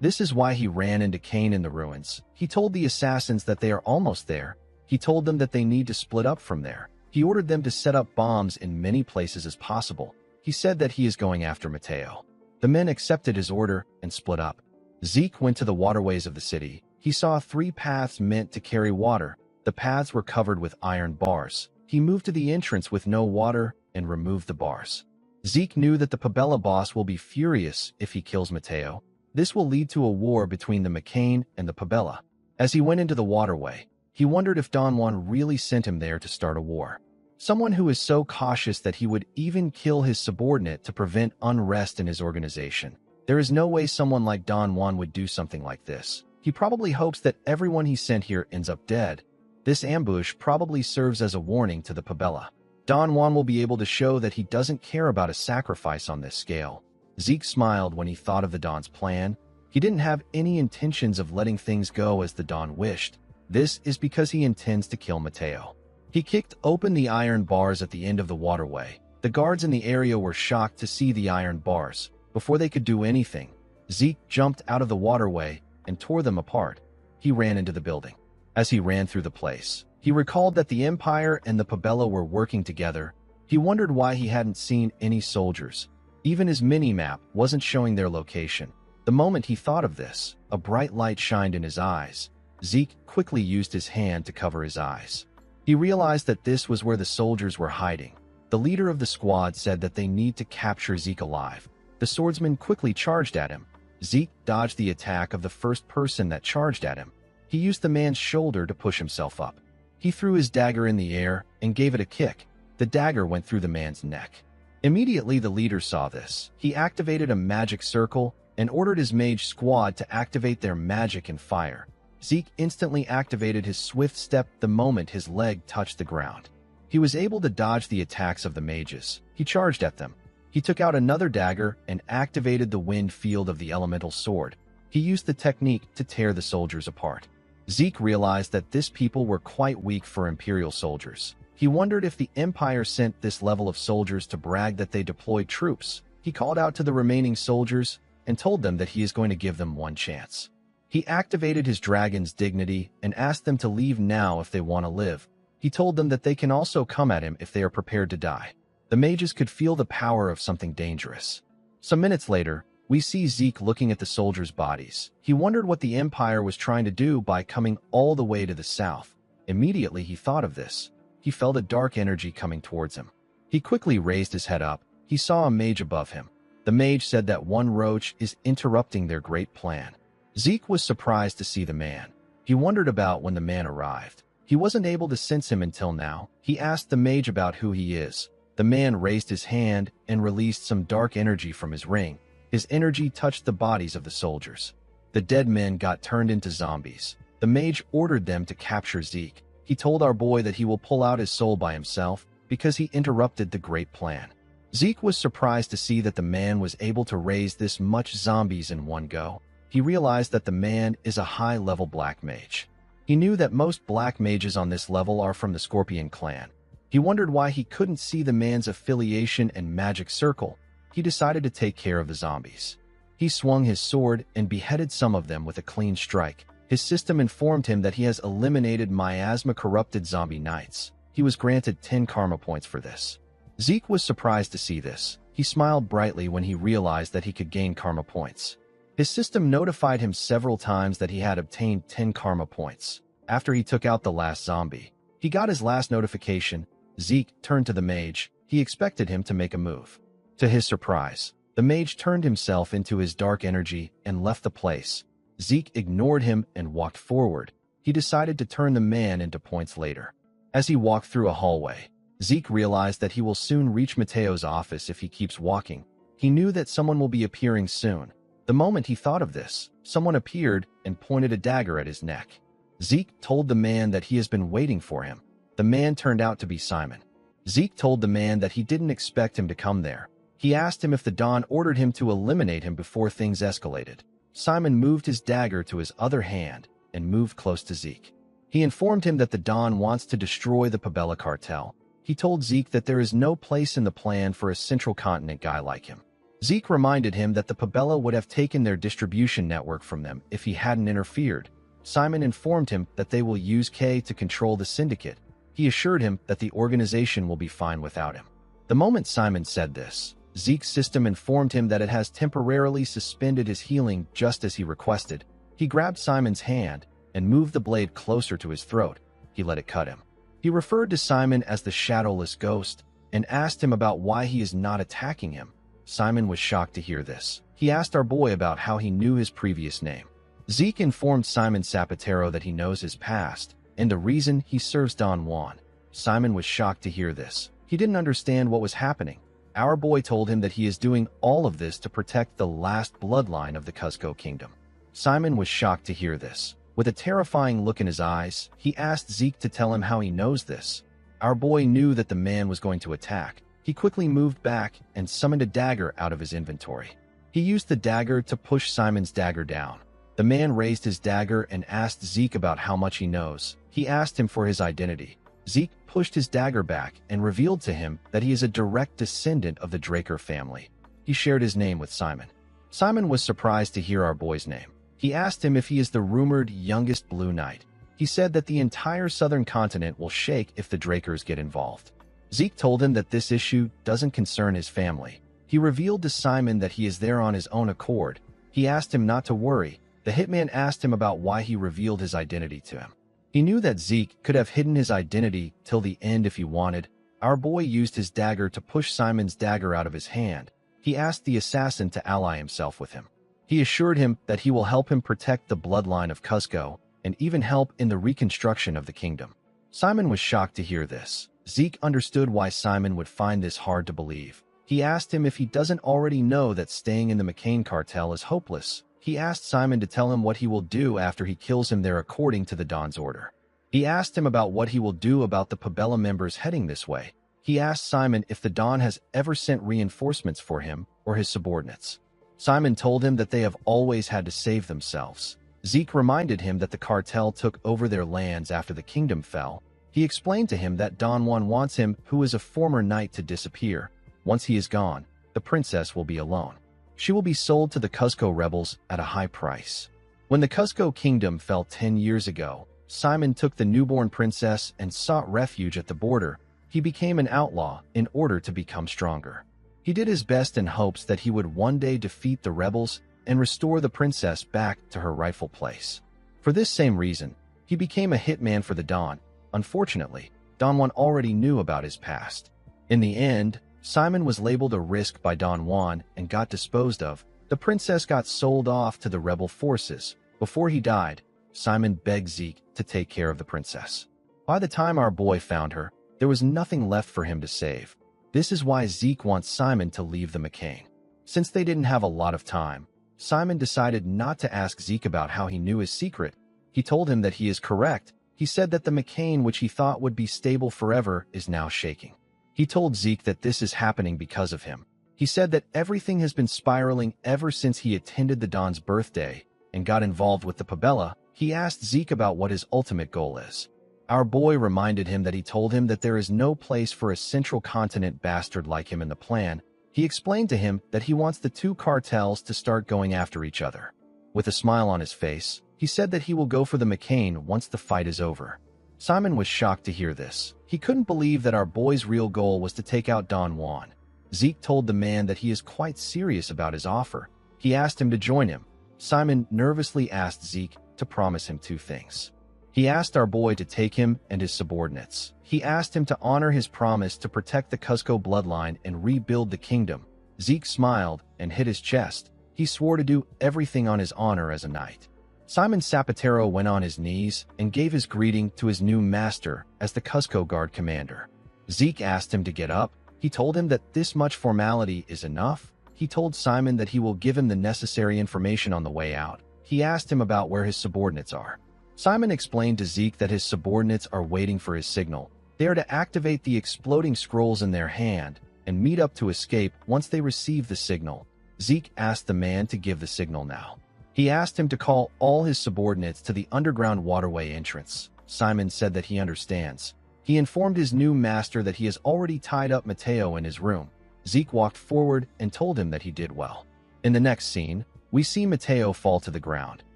This is why he ran into Cain in the ruins. He told the assassins that they are almost there. He told them that they need to split up from there. He ordered them to set up bombs in many places as possible. He said that he is going after Mateo. The men accepted his order and split up. Zeke went to the waterways of the city. He saw 3 paths meant to carry water. The paths were covered with iron bars. He moved to the entrance with no water and removed the bars. Zeke knew that the Pabella boss will be furious if he kills Mateo. This will lead to a war between the McCain and the Pabella. As he went into the waterway, he wondered if Don Juan really sent him there to start a war. Someone who is so cautious that he would even kill his subordinate to prevent unrest in his organization. There is no way someone like Don Juan would do something like this. He probably hopes that everyone he sent here ends up dead. This ambush probably serves as a warning to the Pabella. Don Juan will be able to show that he doesn't care about a sacrifice on this scale. Zeke smiled when he thought of the Don's plan. He didn't have any intentions of letting things go as the Don wished. This is because he intends to kill Mateo. He kicked open the iron bars at the end of the waterway. The guards in the area were shocked to see the iron bars. Before they could do anything, Zeke jumped out of the waterway and tore them apart. He ran into the building. As he ran through the place, he recalled that the Empire and the Pabella were working together. He wondered why he hadn't seen any soldiers. Even his mini-map wasn't showing their location. The moment he thought of this, a bright light shined in his eyes. Zeke quickly used his hand to cover his eyes. He realized that this was where the soldiers were hiding. The leader of the squad said that they need to capture Zeke alive. The swordsman quickly charged at him. Zeke dodged the attack of the first person that charged at him. He used the man's shoulder to push himself up. He threw his dagger in the air and gave it a kick. The dagger went through the man's neck. Immediately, the leader saw this. He activated a magic circle and ordered his mage squad to activate their magic and fire. Zeke instantly activated his swift step the moment his leg touched the ground. He was able to dodge the attacks of the mages. He charged at them. He took out another dagger and activated the wind field of the elemental sword. He used the technique to tear the soldiers apart. Zeke realized that this people were quite weak for Imperial soldiers. He wondered if the Empire sent this level of soldiers to brag that they deployed troops. He called out to the remaining soldiers and told them that he is going to give them one chance. He activated his dragon's dignity and asked them to leave now if they want to live. He told them that they can also come at him if they are prepared to die. The mages could feel the power of something dangerous. Some minutes later, we see Zeke looking at the soldiers' bodies. He wondered what the Empire was trying to do by coming all the way to the south. Immediately he thought of this. He felt a dark energy coming towards him. He quickly raised his head up. He saw a mage above him. The mage said that one roach is interrupting their great plan. Zeke was surprised to see the man. He wondered about when the man arrived. He wasn't able to sense him until now. He asked the mage about who he is. The man raised his hand and released some dark energy from his ring. His energy touched the bodies of the soldiers. The dead men got turned into zombies. The mage ordered them to capture Zeke. He told our boy that he will pull out his soul by himself because he interrupted the great plan. Zeke was surprised to see that the man was able to raise this much zombies in one go. He realized that the man is a high-level black mage. He knew that most black mages on this level are from the Scorpion clan. He wondered why he couldn't see the man's affiliation and magic circle. He decided to take care of the zombies. He swung his sword and beheaded some of them with a clean strike. His system informed him that he has eliminated miasma-corrupted zombie knights. He was granted 10 karma points for this. Zeke was surprised to see this. He smiled brightly when he realized that he could gain karma points. His system notified him several times that he had obtained 10 karma points. After he took out the last zombie, he got his last notification. Zeke turned to the mage. He expected him to make a move. To his surprise, the mage turned himself into his dark energy and left the place. Zeke ignored him and walked forward. He decided to turn the man into points later. As he walked through a hallway, Zeke realized that he will soon reach Mateo's office if he keeps walking. He knew that someone will be appearing soon. The moment he thought of this, someone appeared and pointed a dagger at his neck. Zeke told the man that he has been waiting for him. The man turned out to be Simon. Zeke told the man that he didn't expect him to come there. He asked him if the Don ordered him to eliminate him before things escalated. Simon moved his dagger to his other hand and moved close to Zeke. He informed him that the Don wants to destroy the Pabella cartel. He told Zeke that there is no place in the plan for a central continent guy like him. Zeke reminded him that the Pabella would have taken their distribution network from them if he hadn't interfered. Simon informed him that they will use K to control the syndicate. He assured him that the organization will be fine without him. The moment Simon said this, Zeke's system informed him that it has temporarily suspended his healing just as he requested. He grabbed Simon's hand and moved the blade closer to his throat. He let it cut him. He referred to Simon as the shadowless ghost. and asked him about why he is not attacking him. Simon was shocked to hear this. He asked our boy about how he knew his previous name. Zeke informed Simon Zapatero that he knows his past and the reason he serves Don Juan. Simon was shocked to hear this. He didn't understand what was happening. Our boy told him that he is doing all of this to protect the last bloodline of the Cusco kingdom. Simon was shocked to hear this. With a terrifying look in his eyes, he asked Zeke to tell him how he knows this. Our boy knew that the man was going to attack. He quickly moved back and summoned a dagger out of his inventory. He used the dagger to push Simon's dagger down. The man raised his dagger and asked Zeke about how much he knows. He asked him for his identity. Zeke pushed his dagger back and revealed to him that he is a direct descendant of the Draker family. He shared his name with Simon. Simon was surprised to hear our boy's name. He asked him if he is the rumored youngest Blue Knight. He said that the entire southern continent will shake if the Drakers get involved. Zeke told him that this issue doesn't concern his family. He revealed to Simon that he is there on his own accord. He asked him not to worry. The hitman asked him about why he revealed his identity to him. He knew that Zeke could have hidden his identity till the end if he wanted. Our boy used his dagger to push Simon's dagger out of his hand. He asked the assassin to ally himself with him. He assured him that he will help him protect the bloodline of Cusco and even help in the reconstruction of the kingdom. Simon was shocked to hear this. Zeke understood why Simon would find this hard to believe. He asked him if he doesn't already know that staying in the McCain cartel is hopeless. He asked Simon to tell him what he will do after he kills him there according to the Don's order. He asked him about what he will do about the Pabella members heading this way. He asked Simon if the Don has ever sent reinforcements for him or his subordinates. Simon told him that they have always had to save themselves. Zeke reminded him that the cartel took over their lands after the kingdom fell. He explained to him that Don Juan wants him, who is a former knight, to disappear. Once he is gone, the princess will be alone. She will be sold to the Cusco rebels at a high price. When the Cusco kingdom fell 10 years ago, Simon took the newborn princess and sought refuge at the border. He became an outlaw in order to become stronger. He did his best in hopes that he would one day defeat the rebels and restore the princess back to her rightful place. For this same reason, he became a hitman for the Don. Unfortunately, Don Juan already knew about his past. In the end, Simon was labeled a risk by Don Juan and got disposed of. The princess got sold off to the rebel forces. Before he died, Simon begged Zeke to take care of the princess. By the time our boy found her, there was nothing left for him to save. This is why Zeke wants Simon to leave the McCain. Since they didn't have a lot of time, Simon decided not to ask Zeke about how he knew his secret. He told him that he is correct. He said that the McCain, which he thought would be stable forever, is now shaking. He told Zeke that this is happening because of him. He said that everything has been spiraling ever since he attended the Don's birthday and got involved with the Pabella. He asked Zeke about what his ultimate goal is. Our boy reminded him that he told him that there is no place for a central continent bastard like him in the plan. He explained to him that he wants the two cartels to start going after each other. With a smile on his face, he said that he will go for the McCain once the fight is over. Simon was shocked to hear this. He couldn't believe that our boy's real goal was to take out Don Juan. Zeke told the man that he is quite serious about his offer. He asked him to join him. Simon nervously asked Zeke to promise him two things. He asked our boy to take him and his subordinates. He asked him to honor his promise to protect the Cusco bloodline and rebuild the kingdom. Zeke smiled and hit his chest. He swore to do everything on his honor as a knight. Simon Zapatero went on his knees and gave his greeting to his new master as the Cusco Guard commander. Zeke asked him to get up. He told him that this much formality is enough. He told Simon that he will give him the necessary information on the way out. He asked him about where his subordinates are. Simon explained to Zeke that his subordinates are waiting for his signal. They are to activate the exploding scrolls in their hand and meet up to escape once they receive the signal. Zeke asked the man to give the signal now. He asked him to call all his subordinates to the underground waterway entrance. Simon said that he understands. He informed his new master that he has already tied up Mateo in his room. Zeke walked forward and told him that he did well. In the next scene, we see Mateo fall to the ground.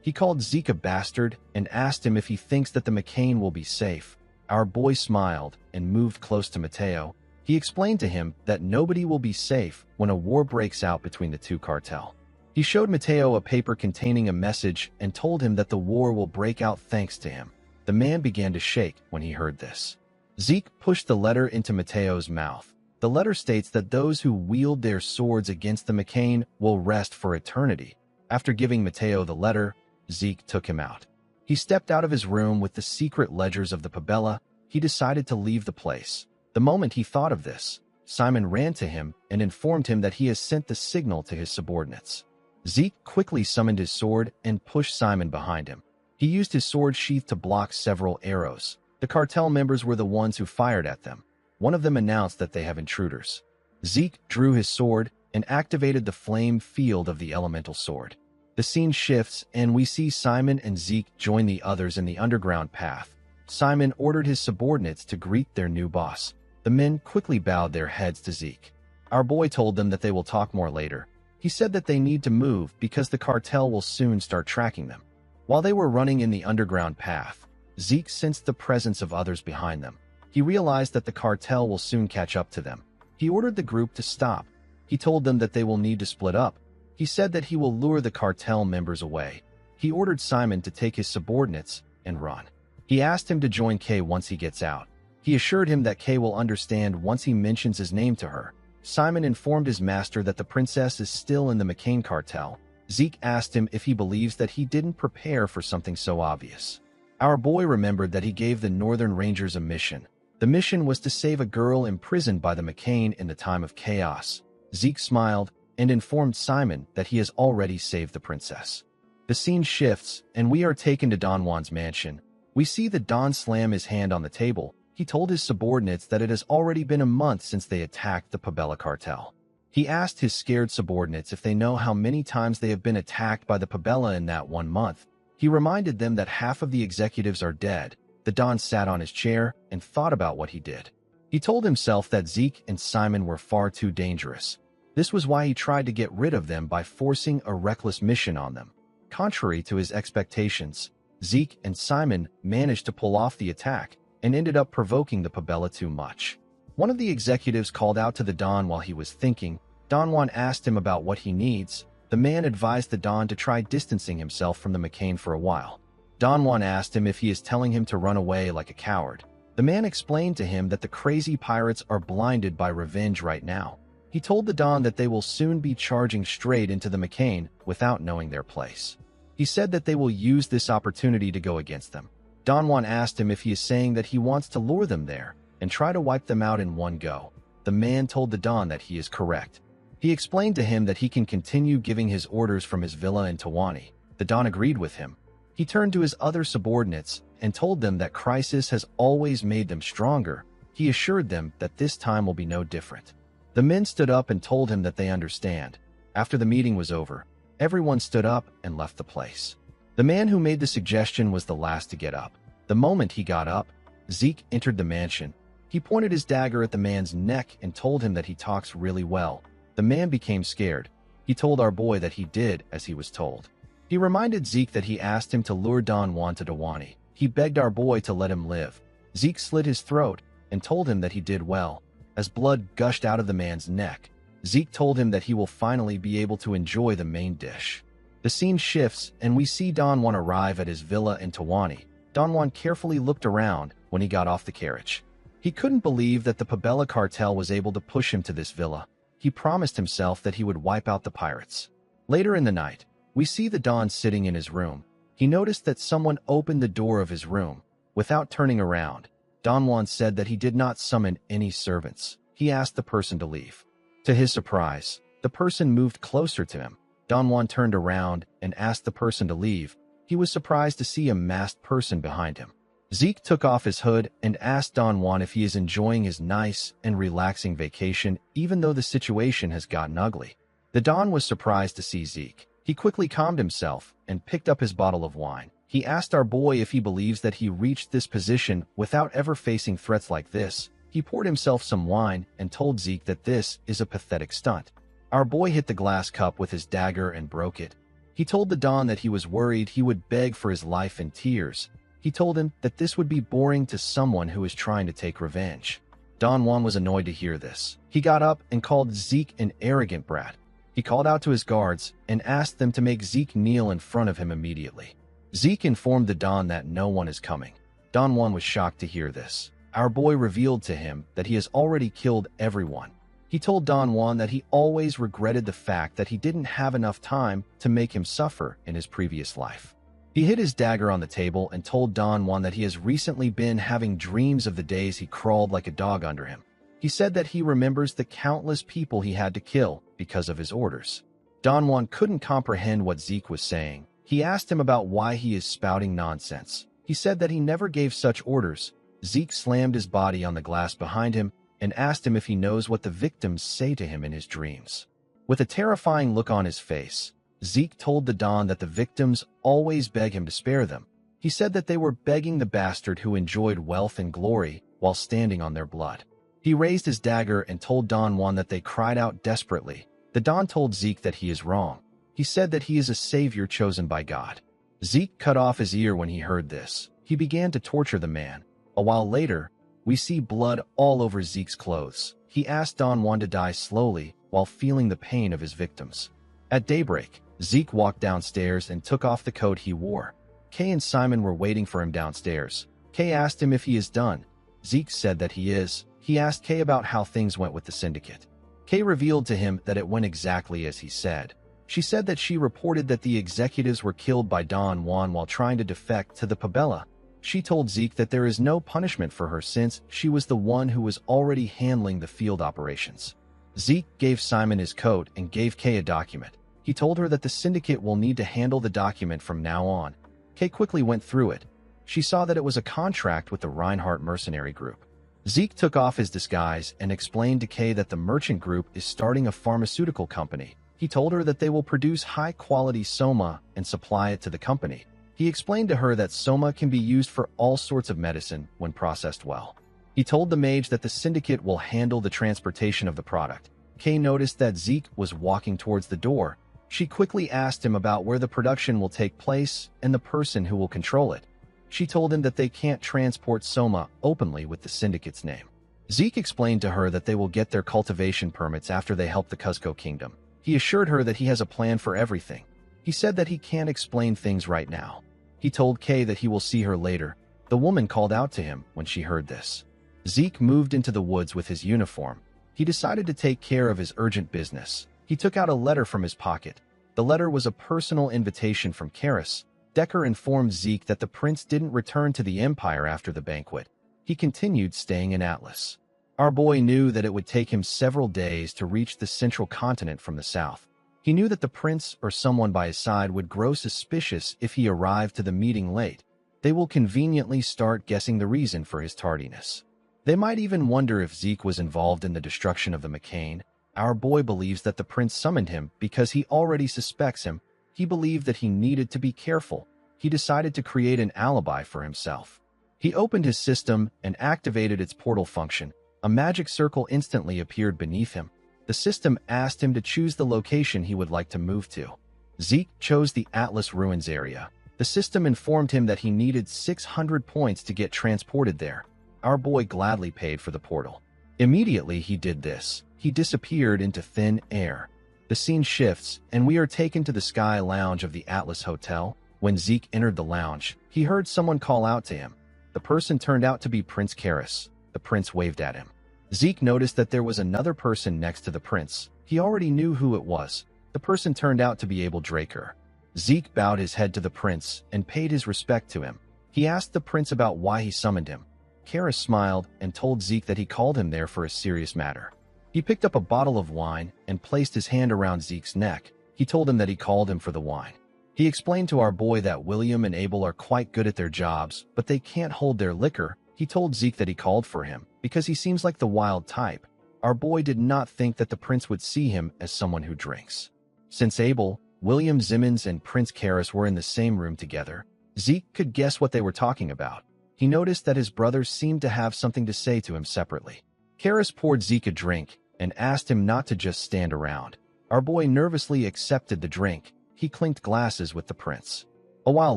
He called Zeke a bastard and asked him if he thinks that the McCain will be safe. Our boy smiled and moved close to Mateo. He explained to him that nobody will be safe when a war breaks out between the two cartels. He showed Mateo a paper containing a message and told him that the war will break out thanks to him. The man began to shake when he heard this. Zeke pushed the letter into Mateo's mouth. The The letter states that those who wield their swords against the McCain will rest for eternity. After giving Mateo the letter, Zeke took him out. He stepped out of his room with the secret ledgers of the Pabella. He decided to leave the place. The moment he thought of this, Simon ran to him and informed him that he has sent the signal to his subordinates. Zeke quickly summoned his sword and pushed Simon behind him. He used his sword sheath to block several arrows. The cartel members were the ones who fired at them. One of them announced that they have intruders. Zeke drew his sword and activated the flame field of the elemental sword. The scene shifts and we see Simon and Zeke join the others in the underground path. Simon ordered his subordinates to greet their new boss. The men quickly bowed their heads to Zeke. Our boy told them that they will talk more later. He said that they need to move because the cartel will soon start tracking them. While they were running in the underground path, Zeke sensed the presence of others behind them. He realized that the cartel will soon catch up to them. He ordered the group to stop. He told them that they will need to split up. He said that he will lure the cartel members away. He ordered Simon to take his subordinates and run. He asked him to join Kay once he gets out. He assured him that Kay will understand once he mentions his name to her. Simon informed his master that the princess is still in the McCain cartel. Zeke asked him if he believes that he didn't prepare for something so obvious. Our boy remembered that he gave the Northern Rangers a mission. The mission was to save a girl imprisoned by the McCain in the time of chaos. Zeke smiled and informed Simon that he has already saved the princess. The scene shifts, and we are taken to Don Juan's mansion. We see the Don slam his hand on the table. He told his subordinates that it has already been a month since they attacked the Pabella cartel. He asked his scared subordinates if they know how many times they have been attacked by the Pabella in that 1 month. He reminded them that half of the executives are dead. The Don sat on his chair and thought about what he did. He told himself that Zeke and Simon were far too dangerous. This was why he tried to get rid of them by forcing a reckless mission on them. Contrary to his expectations, Zeke and Simon managed to pull off the attack and ended up provoking the Pabella too much. One of the executives called out to the Don while he was thinking. Don Juan asked him about what he needs. The man advised the Don to try distancing himself from the McCain for a while. Don Juan asked him if he is telling him to run away like a coward. The man explained to him that the crazy pirates are blinded by revenge right now. He told the Don that they will soon be charging straight into the McCain without knowing their place. He said that they will use this opportunity to go against them. Don Juan asked him if he is saying that he wants to lure them there and try to wipe them out in one go. The man told the Don that he is correct. He explained to him that he can continue giving his orders from his villa in Tawani. The Don agreed with him. He turned to his other subordinates and told them that crisis has always made them stronger. He assured them that this time will be no different. The men stood up and told him that they understand. After the meeting was over, everyone stood up and left the place. The man who made the suggestion was the last to get up. The moment he got up, Zeke entered the mansion. He pointed his dagger at the man's neck and told him that he talks really well. The man became scared. He told our boy that he did as he was told. He reminded Zeke that he asked him to lure Don Juan to Dawani. He begged our boy to let him live. Zeke slit his throat and told him that he did well. As blood gushed out of the man's neck, Zeke told him that he will finally be able to enjoy the main dish. The scene shifts and we see Don Juan arrive at his villa in Tawani. Don Juan carefully looked around when he got off the carriage. He couldn't believe that the Pabella cartel was able to push him to this villa. He promised himself that he would wipe out the pirates. Later in the night, we see the Don sitting in his room. He noticed that someone opened the door of his room. Without turning around, Don Juan said that he did not summon any servants. He asked the person to leave. To his surprise, the person moved closer to him. Don Juan turned around and asked the person to leave. He was surprised to see a masked person behind him. Zeke took off his hood and asked Don Juan if he is enjoying his nice and relaxing vacation even though the situation has gotten ugly. The Don was surprised to see Zeke. He quickly calmed himself and picked up his bottle of wine. He asked our boy if he believes that he reached this position without ever facing threats like this. He poured himself some wine and told Zeke that this is a pathetic stunt. Our boy hit the glass cup with his dagger and broke it. He told the Don that he was worried he would beg for his life in tears. He told him that this would be boring to someone who is trying to take revenge. Don Juan was annoyed to hear this. He got up and called Zeke an arrogant brat. He called out to his guards and asked them to make Zeke kneel in front of him immediately. Zeke informed the Don that no one is coming. Don Juan was shocked to hear this. Our boy revealed to him that he has already killed everyone. He told Don Juan that he always regretted the fact that he didn't have enough time to make him suffer in his previous life. He hid his dagger on the table and told Don Juan that he has recently been having dreams of the days he crawled like a dog under him. He said that he remembers the countless people he had to kill because of his orders. Don Juan couldn't comprehend what Zeke was saying. He asked him about why he is spouting nonsense. He said that he never gave such orders. Zeke slammed his body on the glass behind him and asked him if he knows what the victims say to him in his dreams. With a terrifying look on his face, Zeke told the Don that the victims always beg him to spare them. He said that they were begging the bastard who enjoyed wealth and glory while standing on their blood. He raised his dagger and told Don Juan that they cried out desperately. The Don told Zeke that he is wrong. He said that he is a savior chosen by God. Zeke cut off his ear when he heard this. He began to torture the man. A while later, we see blood all over Zeke's clothes. He asked Don Juan to die slowly while feeling the pain of his victims. At daybreak, Zeke walked downstairs and took off the coat he wore. Kay and Simon were waiting for him downstairs. Kay asked him if he is done. Zeke said that he is. He asked Kay about how things went with the syndicate. Kay revealed to him that it went exactly as he said. She said that she reported that the executives were killed by Don Juan while trying to defect to the Pabella. She told Zeke that there is no punishment for her since she was the one who was already handling the field operations. Zeke gave Simon his coat and gave Kay a document. He told her that the syndicate will need to handle the document from now on. Kay quickly went through it. She saw that it was a contract with the Reinhardt mercenary group. Zeke took off his disguise and explained to Kay that the merchant group is starting a pharmaceutical company. He told her that they will produce high-quality soma and supply it to the company. He explained to her that soma can be used for all sorts of medicine when processed well. He told the mage that the syndicate will handle the transportation of the product. Kay noticed that Zeke was walking towards the door. She quickly asked him about where the production will take place and the person who will control it. She told him that they can't transport soma openly with the syndicate's name. Zeke explained to her that they will get their cultivation permits after they help the Cuzco Kingdom. He assured her that he has a plan for everything. He said that he can't explain things right now. He told Kay that he will see her later. The woman called out to him when she heard this. Zeke moved into the woods with his uniform. He decided to take care of his urgent business. He took out a letter from his pocket. The letter was a personal invitation from Karis. Decker informed Zeke that the prince didn't return to the Empire after the banquet. He continued staying in Atlas. Our boy knew that it would take him several days to reach the central continent from the south. He knew that the prince or someone by his side would grow suspicious if he arrived to the meeting late. They will conveniently start guessing the reason for his tardiness. They might even wonder if Zeke was involved in the destruction of the McCain. Our boy believes that the prince summoned him because he already suspects him. He believed that he needed to be careful. He decided to create an alibi for himself. He opened his system and activated its portal function. A magic circle instantly appeared beneath him. The system asked him to choose the location he would like to move to. Zeke chose the Atlas Ruins area. The system informed him that he needed 600 points to get transported there. Our boy gladly paid for the portal. Immediately he did this. He disappeared into thin air. The scene shifts, and we are taken to the Sky Lounge of the Atlas Hotel. When Zeke entered the lounge, he heard someone call out to him. The person turned out to be Prince Karis. The prince waved at him. Zeke noticed that there was another person next to the prince. He already knew who it was. The person turned out to be Abel Draker. Zeke bowed his head to the prince and paid his respect to him. He asked the prince about why he summoned him. Karis smiled and told Zeke that he called him there for a serious matter. He picked up a bottle of wine and placed his hand around Zeke's neck. He told him that he called him for the wine. He explained to our boy that William and Abel are quite good at their jobs, but they can't hold their liquor. He told Zeke that he called for him because he seems like the wild type. Our boy did not think that the prince would see him as someone who drinks. Since Abel, William Zimmons and Prince Karis were in the same room together, Zeke could guess what they were talking about. He noticed that his brothers seemed to have something to say to him separately. Karis poured Zeke a drink and asked him not to just stand around. Our boy nervously accepted the drink. He clinked glasses with the prince. A while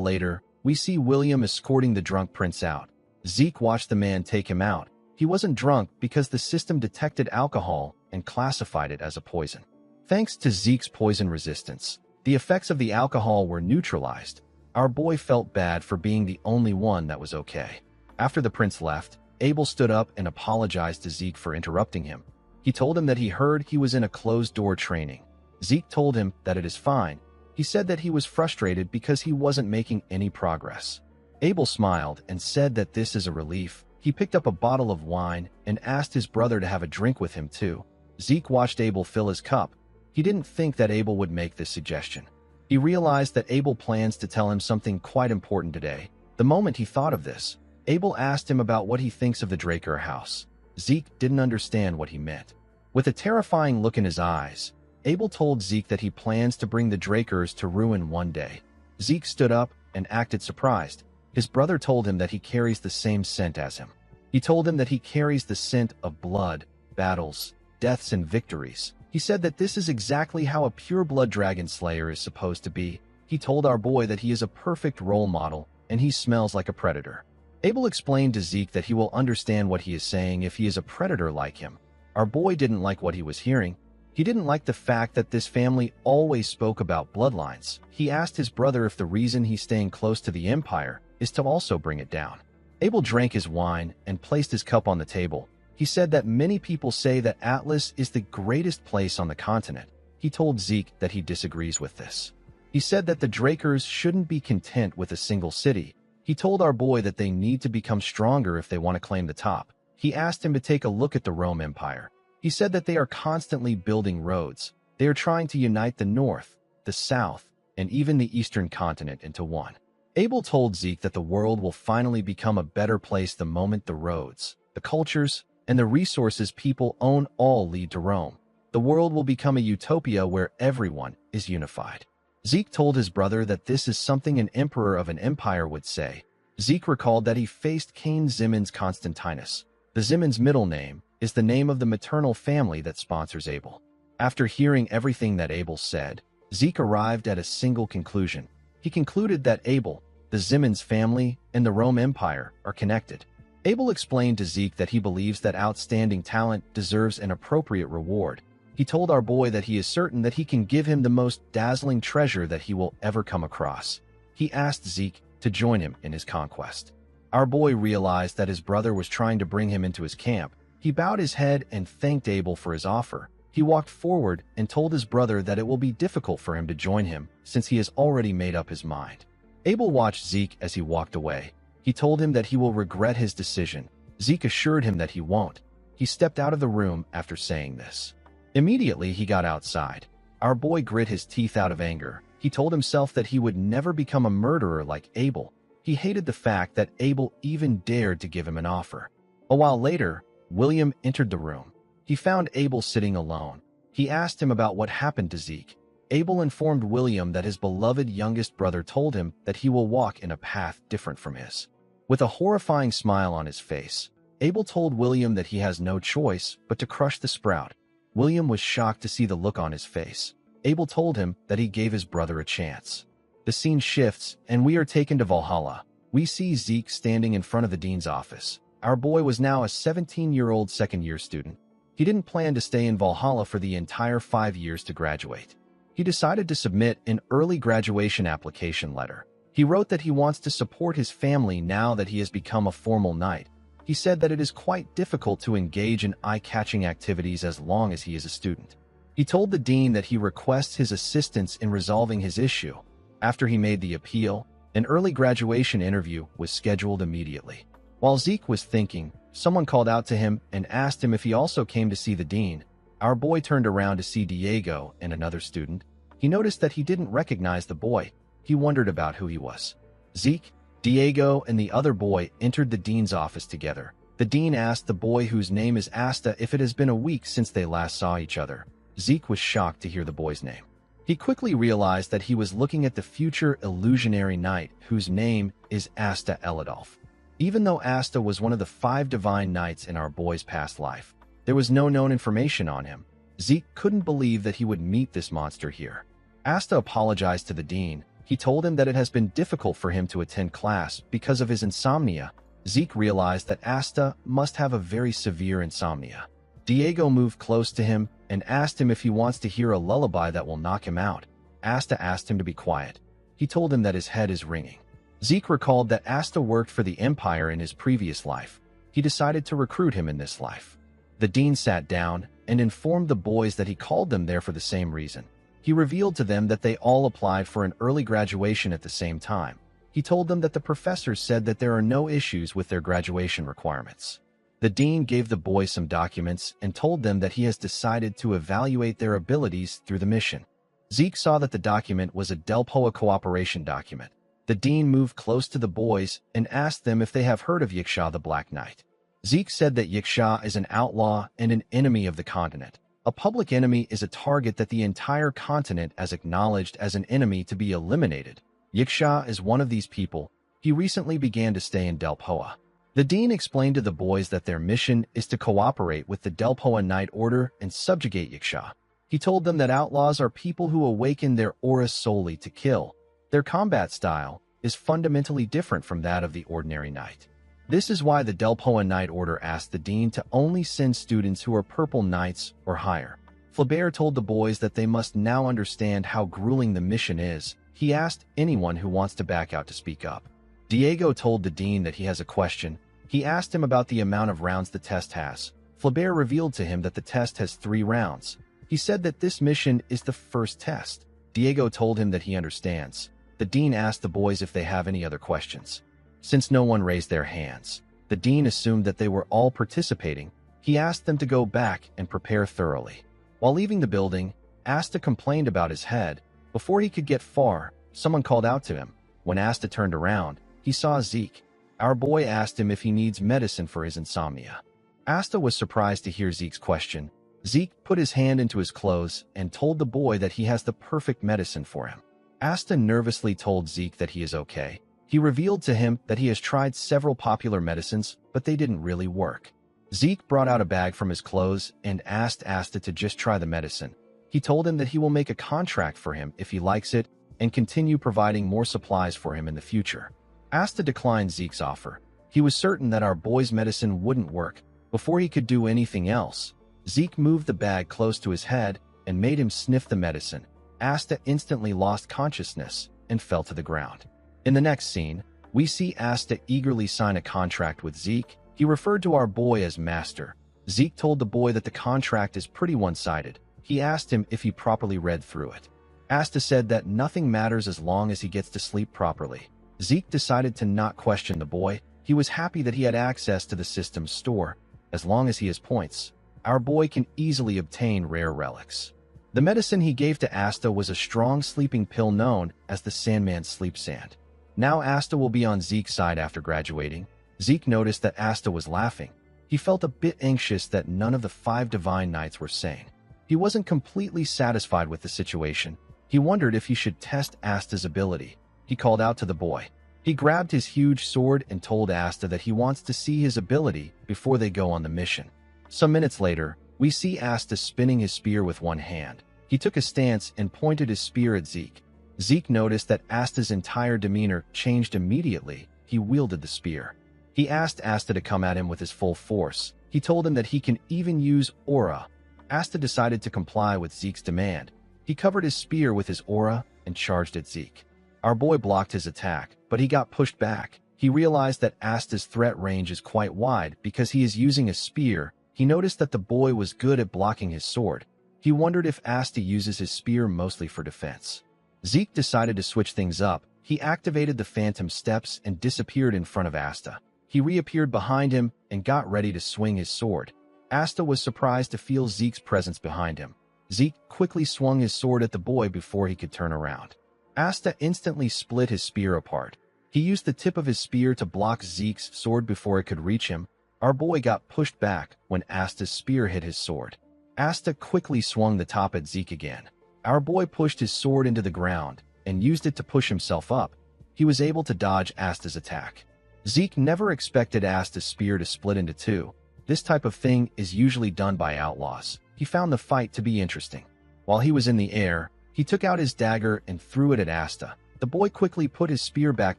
later, we see William escorting the drunk prince out. Zeke watched the man take him out. He wasn't drunk because the system detected alcohol and classified it as a poison. Thanks to Zeke's poison resistance, the effects of the alcohol were neutralized. Our boy felt bad for being the only one that was okay. After the prince left, Abel stood up and apologized to Zeke for interrupting him. He told him that he heard he was in a closed-door training. Zeke told him that it is fine. He said that he was frustrated because he wasn't making any progress. Abel smiled and said that this is a relief. He picked up a bottle of wine and asked his brother to have a drink with him too. Zeke watched Abel fill his cup. He didn't think that Abel would make this suggestion. He realized that Abel plans to tell him something quite important today. The moment he thought of this, Abel asked him about what he thinks of the Draker house. Zeke didn't understand what he meant. With a terrifying look in his eyes, Abel told Zeke that he plans to bring the Drakers to ruin one day. Zeke stood up and acted surprised. His brother told him that he carries the same scent as him. He told him that he carries the scent of blood, battles, deaths, and victories. He said that this is exactly how a pure-blood dragon slayer is supposed to be. He told our boy that he is a perfect role model and he smells like a predator. Abel explained to Zeke that he will understand what he is saying if he is a predator like him. Our boy didn't like what he was hearing. He didn't like the fact that this family always spoke about bloodlines. He asked his brother if the reason he's staying close to the Empire is to also bring it down. Abel drank his wine and placed his cup on the table. He said that many people say that Atlas is the greatest place on the continent. He told Zeke that he disagrees with this. He said that the Drakers shouldn't be content with a single city. He told our boy that they need to become stronger if they want to claim the top. He asked him to take a look at the Rome Empire. He said that they are constantly building roads. They are trying to unite the North, the South, and even the Eastern continent into one. Abel told Zeke that the world will finally become a better place the moment the roads, the cultures, and the resources people own all lead to Rome. The world will become a utopia where everyone is unified. Zeke told his brother that this is something an emperor of an empire would say. Zeke recalled that he faced Cain Zimmons Constantinus. The Zimmons middle name is the name of the maternal family that sponsors Abel. After hearing everything that Abel said, Zeke arrived at a single conclusion. He concluded that Abel, the Zimmons family, and the Rome Empire are connected. Abel explained to Zeke that he believes that outstanding talent deserves an appropriate reward. He told our boy that he is certain that he can give him the most dazzling treasure that he will ever come across. He asked Zeke to join him in his conquest. Our boy realized that his brother was trying to bring him into his camp. He bowed his head and thanked Abel for his offer. He walked forward and told his brother that it will be difficult for him to join him since he has already made up his mind. Abel watched Zeke as he walked away. He told him that he will regret his decision. Zeke assured him that he won't. He stepped out of the room after saying this. Immediately, he got outside. Our boy grit his teeth out of anger. He told himself that he would never become a murderer like Abel. He hated the fact that Abel even dared to give him an offer. A while later, William entered the room. He found Abel sitting alone. He asked him about what happened to Zeke. Abel informed William that his beloved youngest brother told him that he will walk in a path different from his. With a horrifying smile on his face, Abel told William that he has no choice but to crush the sprout. William was shocked to see the look on his face. Abel told him that he gave his brother a chance. The scene shifts, and we are taken to Valhalla. We see Zeke standing in front of the dean's office. Our boy was now a 17-year-old second-year student. He didn't plan to stay in Valhalla for the entire 5 years to graduate. He decided to submit an early graduation application letter. He wrote that he wants to support his family now that he has become a formal knight. He said that it is quite difficult to engage in eye-catching activities as long as he is a student. He told the dean that he requests his assistance in resolving his issue. After he made the appeal, an early graduation interview was scheduled immediately. While Zeke was thinking, someone called out to him and asked him if he also came to see the dean. Our boy turned around to see Diego and another student. He noticed that he didn't recognize the boy. He wondered about who he was. Zeke, Diego, and the other boy entered the dean's office together. The dean asked the boy, whose name is Asta, if it has been a week since they last saw each other. Zeke was shocked to hear the boy's name. He quickly realized that he was looking at the future illusionary knight, whose name is Asta Eladolf. Even though Asta was one of the 5 divine knights in our boy's past life, there was no known information on him. Zeke couldn't believe that he would meet this monster here. Asta apologized to the dean. He told him that it has been difficult for him to attend class because of his insomnia. Zeke realized that Asta must have a very severe insomnia. Diego moved close to him and asked him if he wants to hear a lullaby that will knock him out. Asta asked him to be quiet. He told him that his head is ringing. Zeke recalled that Asta worked for the Empire in his previous life. He decided to recruit him in this life. The dean sat down and informed the boys that he called them there for the same reason. He revealed to them that they all applied for an early graduation at the same time. He told them that the professors said that there are no issues with their graduation requirements. The dean gave the boys some documents and told them that he has decided to evaluate their abilities through the mission. Zeke saw that the document was a Delpoa cooperation document. The dean moved close to the boys and asked them if they have heard of Yiksha the Black Knight. Zeke said that Yiksha is an outlaw and an enemy of the continent. A public enemy is a target that the entire continent has acknowledged as an enemy to be eliminated. Yiksha is one of these people. He recently began to stay in Delpoa. The dean explained to the boys that their mission is to cooperate with the Delpoa Knight Order and subjugate Yiksha. He told them that outlaws are people who awaken their aura solely to kill. Their combat style is fundamentally different from that of the ordinary knight. This is why the Delpoa Knight Order asked the dean to only send students who are purple knights or higher. Flaubert told the boys that they must now understand how grueling the mission is. He asked anyone who wants to back out to speak up. Diego told the dean that he has a question. He asked him about the amount of rounds the test has. Flaubert revealed to him that the test has 3 rounds. He said that this mission is the first test. Diego told him that he understands. The dean asked the boys if they have any other questions. Since no one raised their hands, the dean assumed that they were all participating. He asked them to go back and prepare thoroughly. While leaving the building, Asta complained about his head. Before he could get far, someone called out to him. When Asta turned around, he saw Zeke. Our boy asked him if he needs medicine for his insomnia. Asta was surprised to hear Zeke's question. Zeke put his hand into his clothes and told the boy that he has the perfect medicine for him. Asta nervously told Zeke that he is okay. He revealed to him that he has tried several popular medicines, but they didn't really work. Zeke brought out a bag from his clothes and asked Asta to just try the medicine. He told him that he will make a contract for him if he likes it and continue providing more supplies for him in the future. Asta declined Zeke's offer. He was certain that our boy's medicine wouldn't work. Before he could do anything else, Zeke moved the bag close to his head and made him sniff the medicine. Asta instantly lost consciousness and fell to the ground. In the next scene, we see Asta eagerly sign a contract with Zeke. He referred to our boy as Master. Zeke told the boy that the contract is pretty one-sided. He asked him if he properly read through it. Asta said that nothing matters as long as he gets to sleep properly. Zeke decided to not question the boy. He was happy that he had access to the system's store. As long as he has points, our boy can easily obtain rare relics. The medicine he gave to Asta was a strong sleeping pill known as the Sandman's Sleep Sand. Now Asta will be on Zeke's side after graduating. Zeke noticed that Asta was laughing. He felt a bit anxious that none of the 5 divine knights were sane. He wasn't completely satisfied with the situation. He wondered if he should test Asta's ability. He called out to the boy. He grabbed his huge sword and told Asta that he wants to see his ability before they go on the mission. Some minutes later, we see Asta spinning his spear with one hand. He took a stance and pointed his spear at Zeke. Zeke noticed that Asta's entire demeanor changed immediately. He wielded the spear. He asked Asta to come at him with his full force. He told him that he can even use aura. Asta decided to comply with Zeke's demand. He covered his spear with his aura and charged at Zeke. Our boy blocked his attack, but he got pushed back. He realized that Asta's threat range is quite wide because he is using a spear. He noticed that the boy was good at blocking his sword. He wondered if Asta uses his spear mostly for defense. Zeke decided to switch things up. He activated the phantom steps and disappeared in front of Asta. He reappeared behind him and got ready to swing his sword. Asta was surprised to feel Zeke's presence behind him. Zeke quickly swung his sword at the boy before he could turn around. Asta instantly split his spear apart. He used the tip of his spear to block Zeke's sword before it could reach him. Our boy got pushed back when Asta's spear hit his sword. Asta quickly swung the top at Zeke again. Our boy pushed his sword into the ground and used it to push himself up. He was able to dodge Asta's attack. Zeke never expected Asta's spear to split into 2. This type of thing is usually done by outlaws. He found the fight to be interesting. While he was in the air, he took out his dagger and threw it at Asta. The boy quickly put his spear back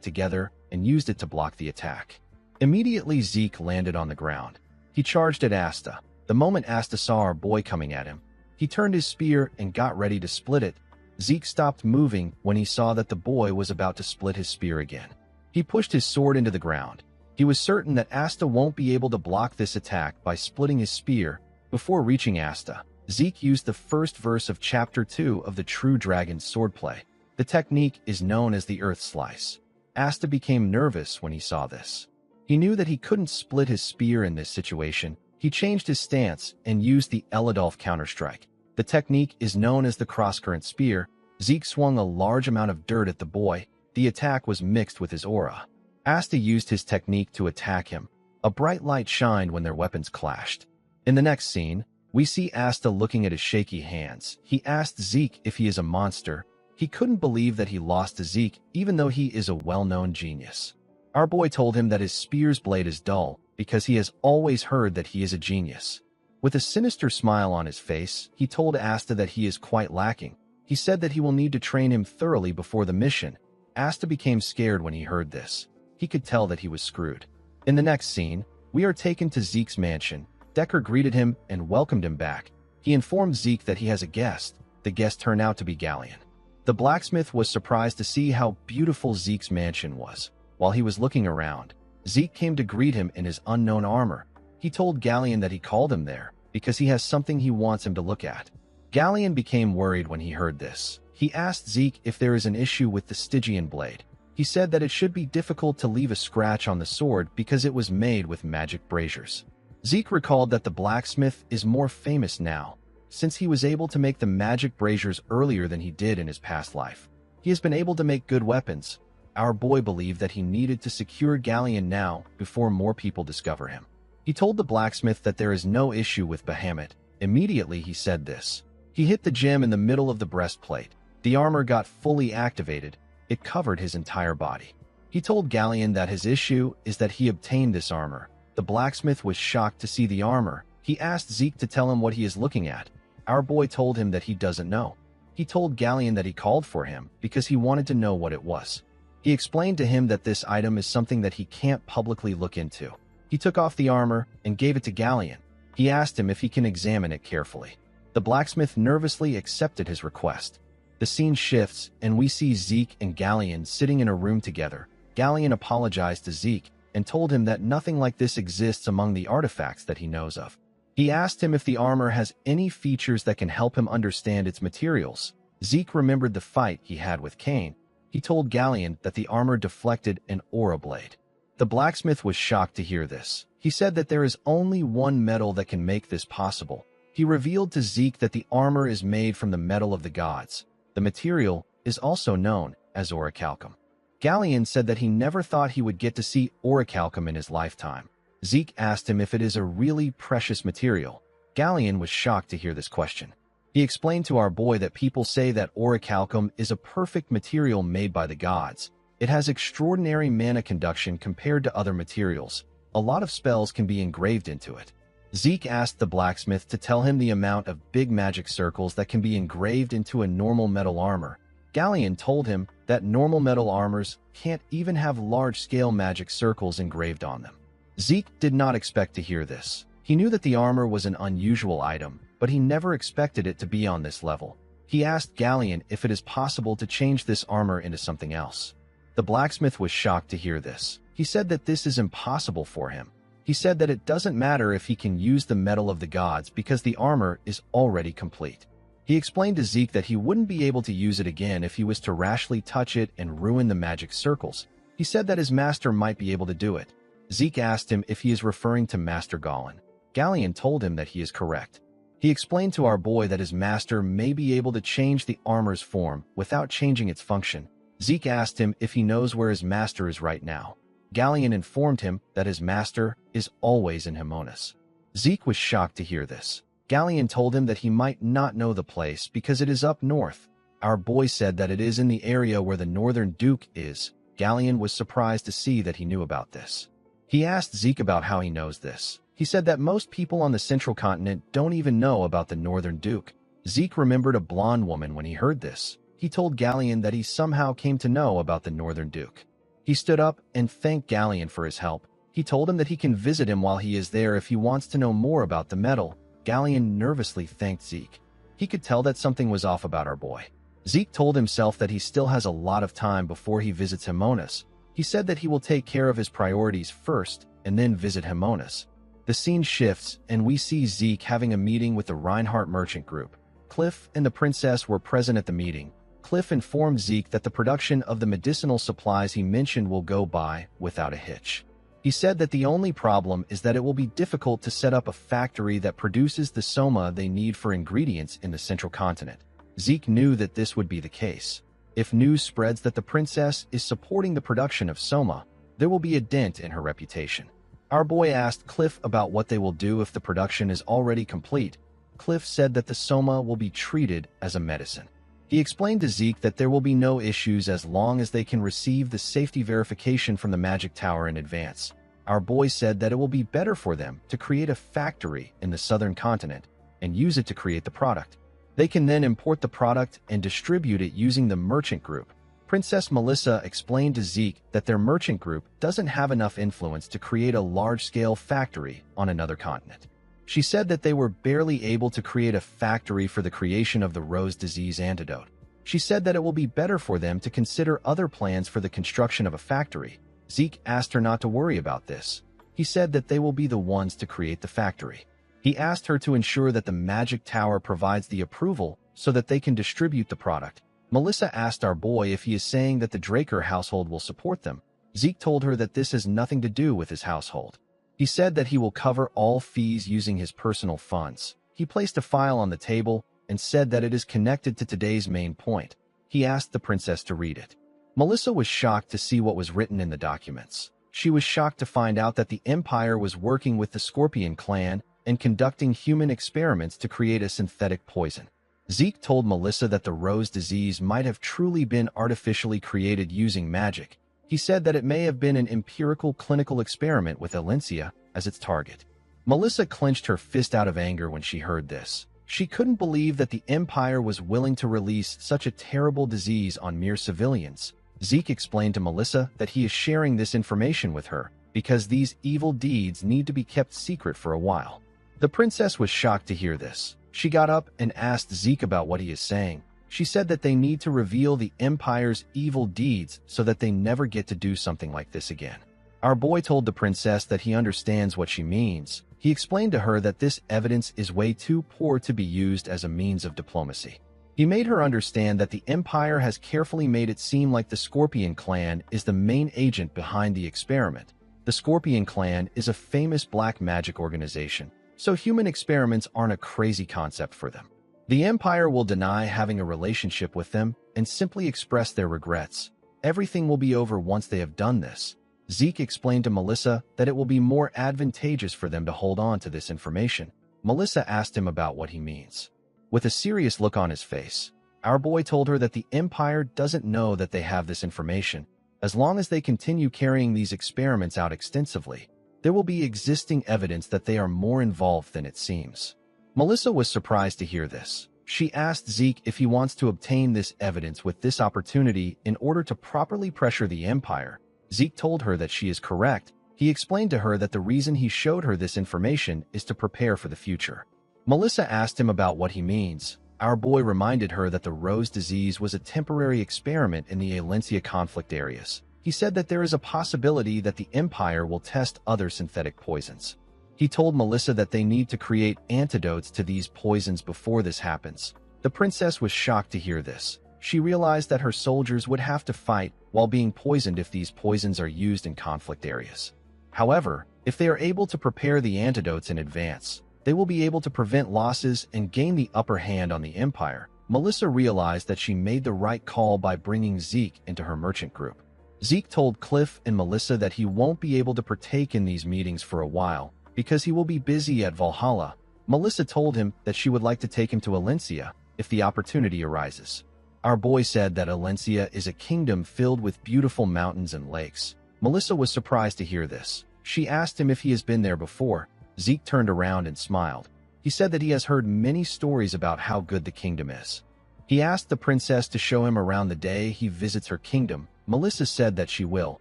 together and used it to block the attack. Immediately, Zeke landed on the ground. He charged at Asta. The moment Asta saw our boy coming at him, he turned his spear and got ready to split it. Zeke stopped moving when he saw that the boy was about to split his spear again. He pushed his sword into the ground. He was certain that Asta won't be able to block this attack by splitting his spear. Before reaching Asta, Zeke used the first verse of Chapter 2 of the True Dragon's swordplay. The technique is known as the Earth Slice. Asta became nervous when he saw this. He knew that he couldn't split his spear in this situation. He changed his stance and used the Eladolf counterstrike. The technique is known as the crosscurrent spear. Zeke swung a large amount of dirt at the boy. The attack was mixed with his aura. Asta used his technique to attack him. A bright light shined when their weapons clashed. In the next scene, we see Asta looking at his shaky hands. He asked Zeke if he is a monster. He couldn't believe that he lost to Zeke, even though he is a well-known genius. Our boy told him that his spear's blade is dull, because he has always heard that he is a genius. With a sinister smile on his face, he told Asta that he is quite lacking. He said that he will need to train him thoroughly before the mission. Asta became scared when he heard this. He could tell that he was screwed. In the next scene, we are taken to Zeke's mansion. Decker greeted him and welcomed him back. He informed Zeke that he has a guest. The guest turned out to be Galleon. The blacksmith was surprised to see how beautiful Zeke's mansion was. While he was looking around, Zeke came to greet him in his unknown armor. He told Galleon that he called him there because he has something he wants him to look at. Galleon became worried when he heard this. He asked Zeke if there is an issue with the Stygian blade. He said that it should be difficult to leave a scratch on the sword because it was made with magic braziers. Zeke recalled that the blacksmith is more famous now, since he was able to make the magic braziers earlier than he did in his past life. He has been able to make good weapons. Our boy believed that he needed to secure Galleon now before more people discover him. He told the blacksmith that there is no issue with Bahamut. Immediately he said this. He hit the gem in the middle of the breastplate. The armor got fully activated. It covered his entire body. He told Galleon that his issue is that he obtained this armor. The blacksmith was shocked to see the armor. He asked Zeke to tell him what he is looking at. Our boy told him that he doesn't know. He told Galleon that he called for him because he wanted to know what it was. He explained to him that this item is something that he can't publicly look into. He took off the armor and gave it to Galleon. He asked him if he can examine it carefully. The blacksmith nervously accepted his request. The scene shifts, and we see Zeke and Galleon sitting in a room together. Galleon apologized to Zeke and told him that nothing like this exists among the artifacts that he knows of. He asked him if the armor has any features that can help him understand its materials. Zeke remembered the fight he had with Cain. He told Galleon that the armor deflected an aura blade. The blacksmith was shocked to hear this. He said that there is only one metal that can make this possible. He revealed to Zeke that the armor is made from the metal of the gods. The material is also known as orichalcum. Galleon said that he never thought he would get to see orichalcum in his lifetime. Zeke asked him if it is a really precious material. Galleon was shocked to hear this question. He explained to our boy that people say that orichalcum is a perfect material made by the gods. It has extraordinary mana conduction compared to other materials. A lot of spells can be engraved into it. Zeke asked the blacksmith to tell him the amount of big magic circles that can be engraved into a normal metal armor. Galleon told him that normal metal armors can't even have large-scale magic circles engraved on them. Zeke did not expect to hear this. He knew that the armor was an unusual item, but he never expected it to be on this level. He asked Galleon if it is possible to change this armor into something else. The blacksmith was shocked to hear this. He said that this is impossible for him. He said that it doesn't matter if he can use the metal of the gods because the armor is already complete. He explained to Zeke that he wouldn't be able to use it again if he was to rashly touch it and ruin the magic circles. He said that his master might be able to do it. Zeke asked him if he is referring to Master Gallen. Galleon told him that he is correct. He explained to our boy that his master may be able to change the armor's form without changing its function. Zeke asked him if he knows where his master is right now. Galleon informed him that his master is always in Himonas. Zeke was shocked to hear this. Galleon told him that he might not know the place because it is up north. Our boy said that it is in the area where the Northern Duke is. Galleon was surprised to see that he knew about this. He asked Zeke about how he knows this. He said that most people on the Central Continent don't even know about the Northern Duke. Zeke remembered a blonde woman when he heard this. He told Galleon that he somehow came to know about the Northern Duke. He stood up and thanked Galleon for his help. He told him that he can visit him while he is there if he wants to know more about the metal. Galleon nervously thanked Zeke. He could tell that something was off about our boy. Zeke told himself that he still has a lot of time before he visits Himonas. He said that he will take care of his priorities first and then visit Himonas. The scene shifts, and we see Zeke having a meeting with the Reinhardt Merchant Group. Cliff and the princess were present at the meeting. Cliff informed Zeke that the production of the medicinal supplies he mentioned will go by without a hitch. He said that the only problem is that it will be difficult to set up a factory that produces the soma they need for ingredients in the central continent. Zeke knew that this would be the case. If news spreads that the princess is supporting the production of soma, there will be a dent in her reputation. Our boy asked Cliff about what they will do if the production is already complete. Cliff said that the soma will be treated as a medicine. He explained to Zeke that there will be no issues as long as they can receive the safety verification from the magic tower in advance. Our boy said that it will be better for them to create a factory in the southern continent and use it to create the product. They can then import the product and distribute it using the merchant group. Princess Melissa explained to Zeke that their merchant group doesn't have enough influence to create a large-scale factory on another continent. She said that they were barely able to create a factory for the creation of the rose disease antidote. She said that it will be better for them to consider other plans for the construction of a factory. Zeke asked her not to worry about this. He said that they will be the ones to create the factory. He asked her to ensure that the magic tower provides the approval so that they can distribute the product. Melissa asked our boy if he is saying that the Draker household will support them. Zeke told her that this has nothing to do with his household. He said that he will cover all fees using his personal funds. He placed a file on the table and said that it is connected to today's main point. He asked the princess to read it. Melissa was shocked to see what was written in the documents. She was shocked to find out that the Empire was working with the Scorpion clan and conducting human experiments to create a synthetic poison. Zeke told Melissa that the rose disease might have truly been artificially created using magic. He said that it may have been an empirical clinical experiment with Alencia as its target. Melissa clenched her fist out of anger when she heard this. She couldn't believe that the Empire was willing to release such a terrible disease on mere civilians. Zeke explained to Melissa that he is sharing this information with her because these evil deeds need to be kept secret for a while. The princess was shocked to hear this. She got up and asked Zeke about what he is saying. She said that they need to reveal the Empire's evil deeds so that they never get to do something like this again. Our boy told the princess that he understands what she means. He explained to her that this evidence is way too poor to be used as a means of diplomacy. He made her understand that the Empire has carefully made it seem like the Scorpion clan is the main agent behind the experiment. The Scorpion clan is a famous black magic organization, so human experiments aren't a crazy concept for them. The Empire will deny having a relationship with them and simply express their regrets. Everything will be over once they have done this. Zeke explained to Melissa that it will be more advantageous for them to hold on to this information. Melissa asked him about what he means. With a serious look on his face, our boy told her that the Empire doesn't know that they have this information. As long as they continue carrying these experiments out extensively, there will be existing evidence that they are more involved than it seems. Melissa was surprised to hear this. She asked Zeke if he wants to obtain this evidence with this opportunity in order to properly pressure the Empire. Zeke told her that she is correct. He explained to her that the reason he showed her this information is to prepare for the future. Melissa asked him about what he means. Our boy reminded her that the rose disease was a temporary experiment in the Alencia conflict areas. He said that there is a possibility that the Empire will test other synthetic poisons. He told Melissa that they need to create antidotes to these poisons before this happens. The princess was shocked to hear this. She realized that her soldiers would have to fight while being poisoned if these poisons are used in conflict areas. However, if they are able to prepare the antidotes in advance, they will be able to prevent losses and gain the upper hand on the Empire. Melissa realized that she made the right call by bringing Zeke into her merchant group. Zeke told Cliff and Melissa that he won't be able to partake in these meetings for a while because he will be busy at Valhalla. Melissa told him that she would like to take him to Alencia if the opportunity arises. Our boy said that Alencia is a kingdom filled with beautiful mountains and lakes. Melissa was surprised to hear this. She asked him if he has been there before. Zeke turned around and smiled. He said that he has heard many stories about how good the kingdom is. He asked the princess to show him around the day he visits her kingdom. Melissa said that she will.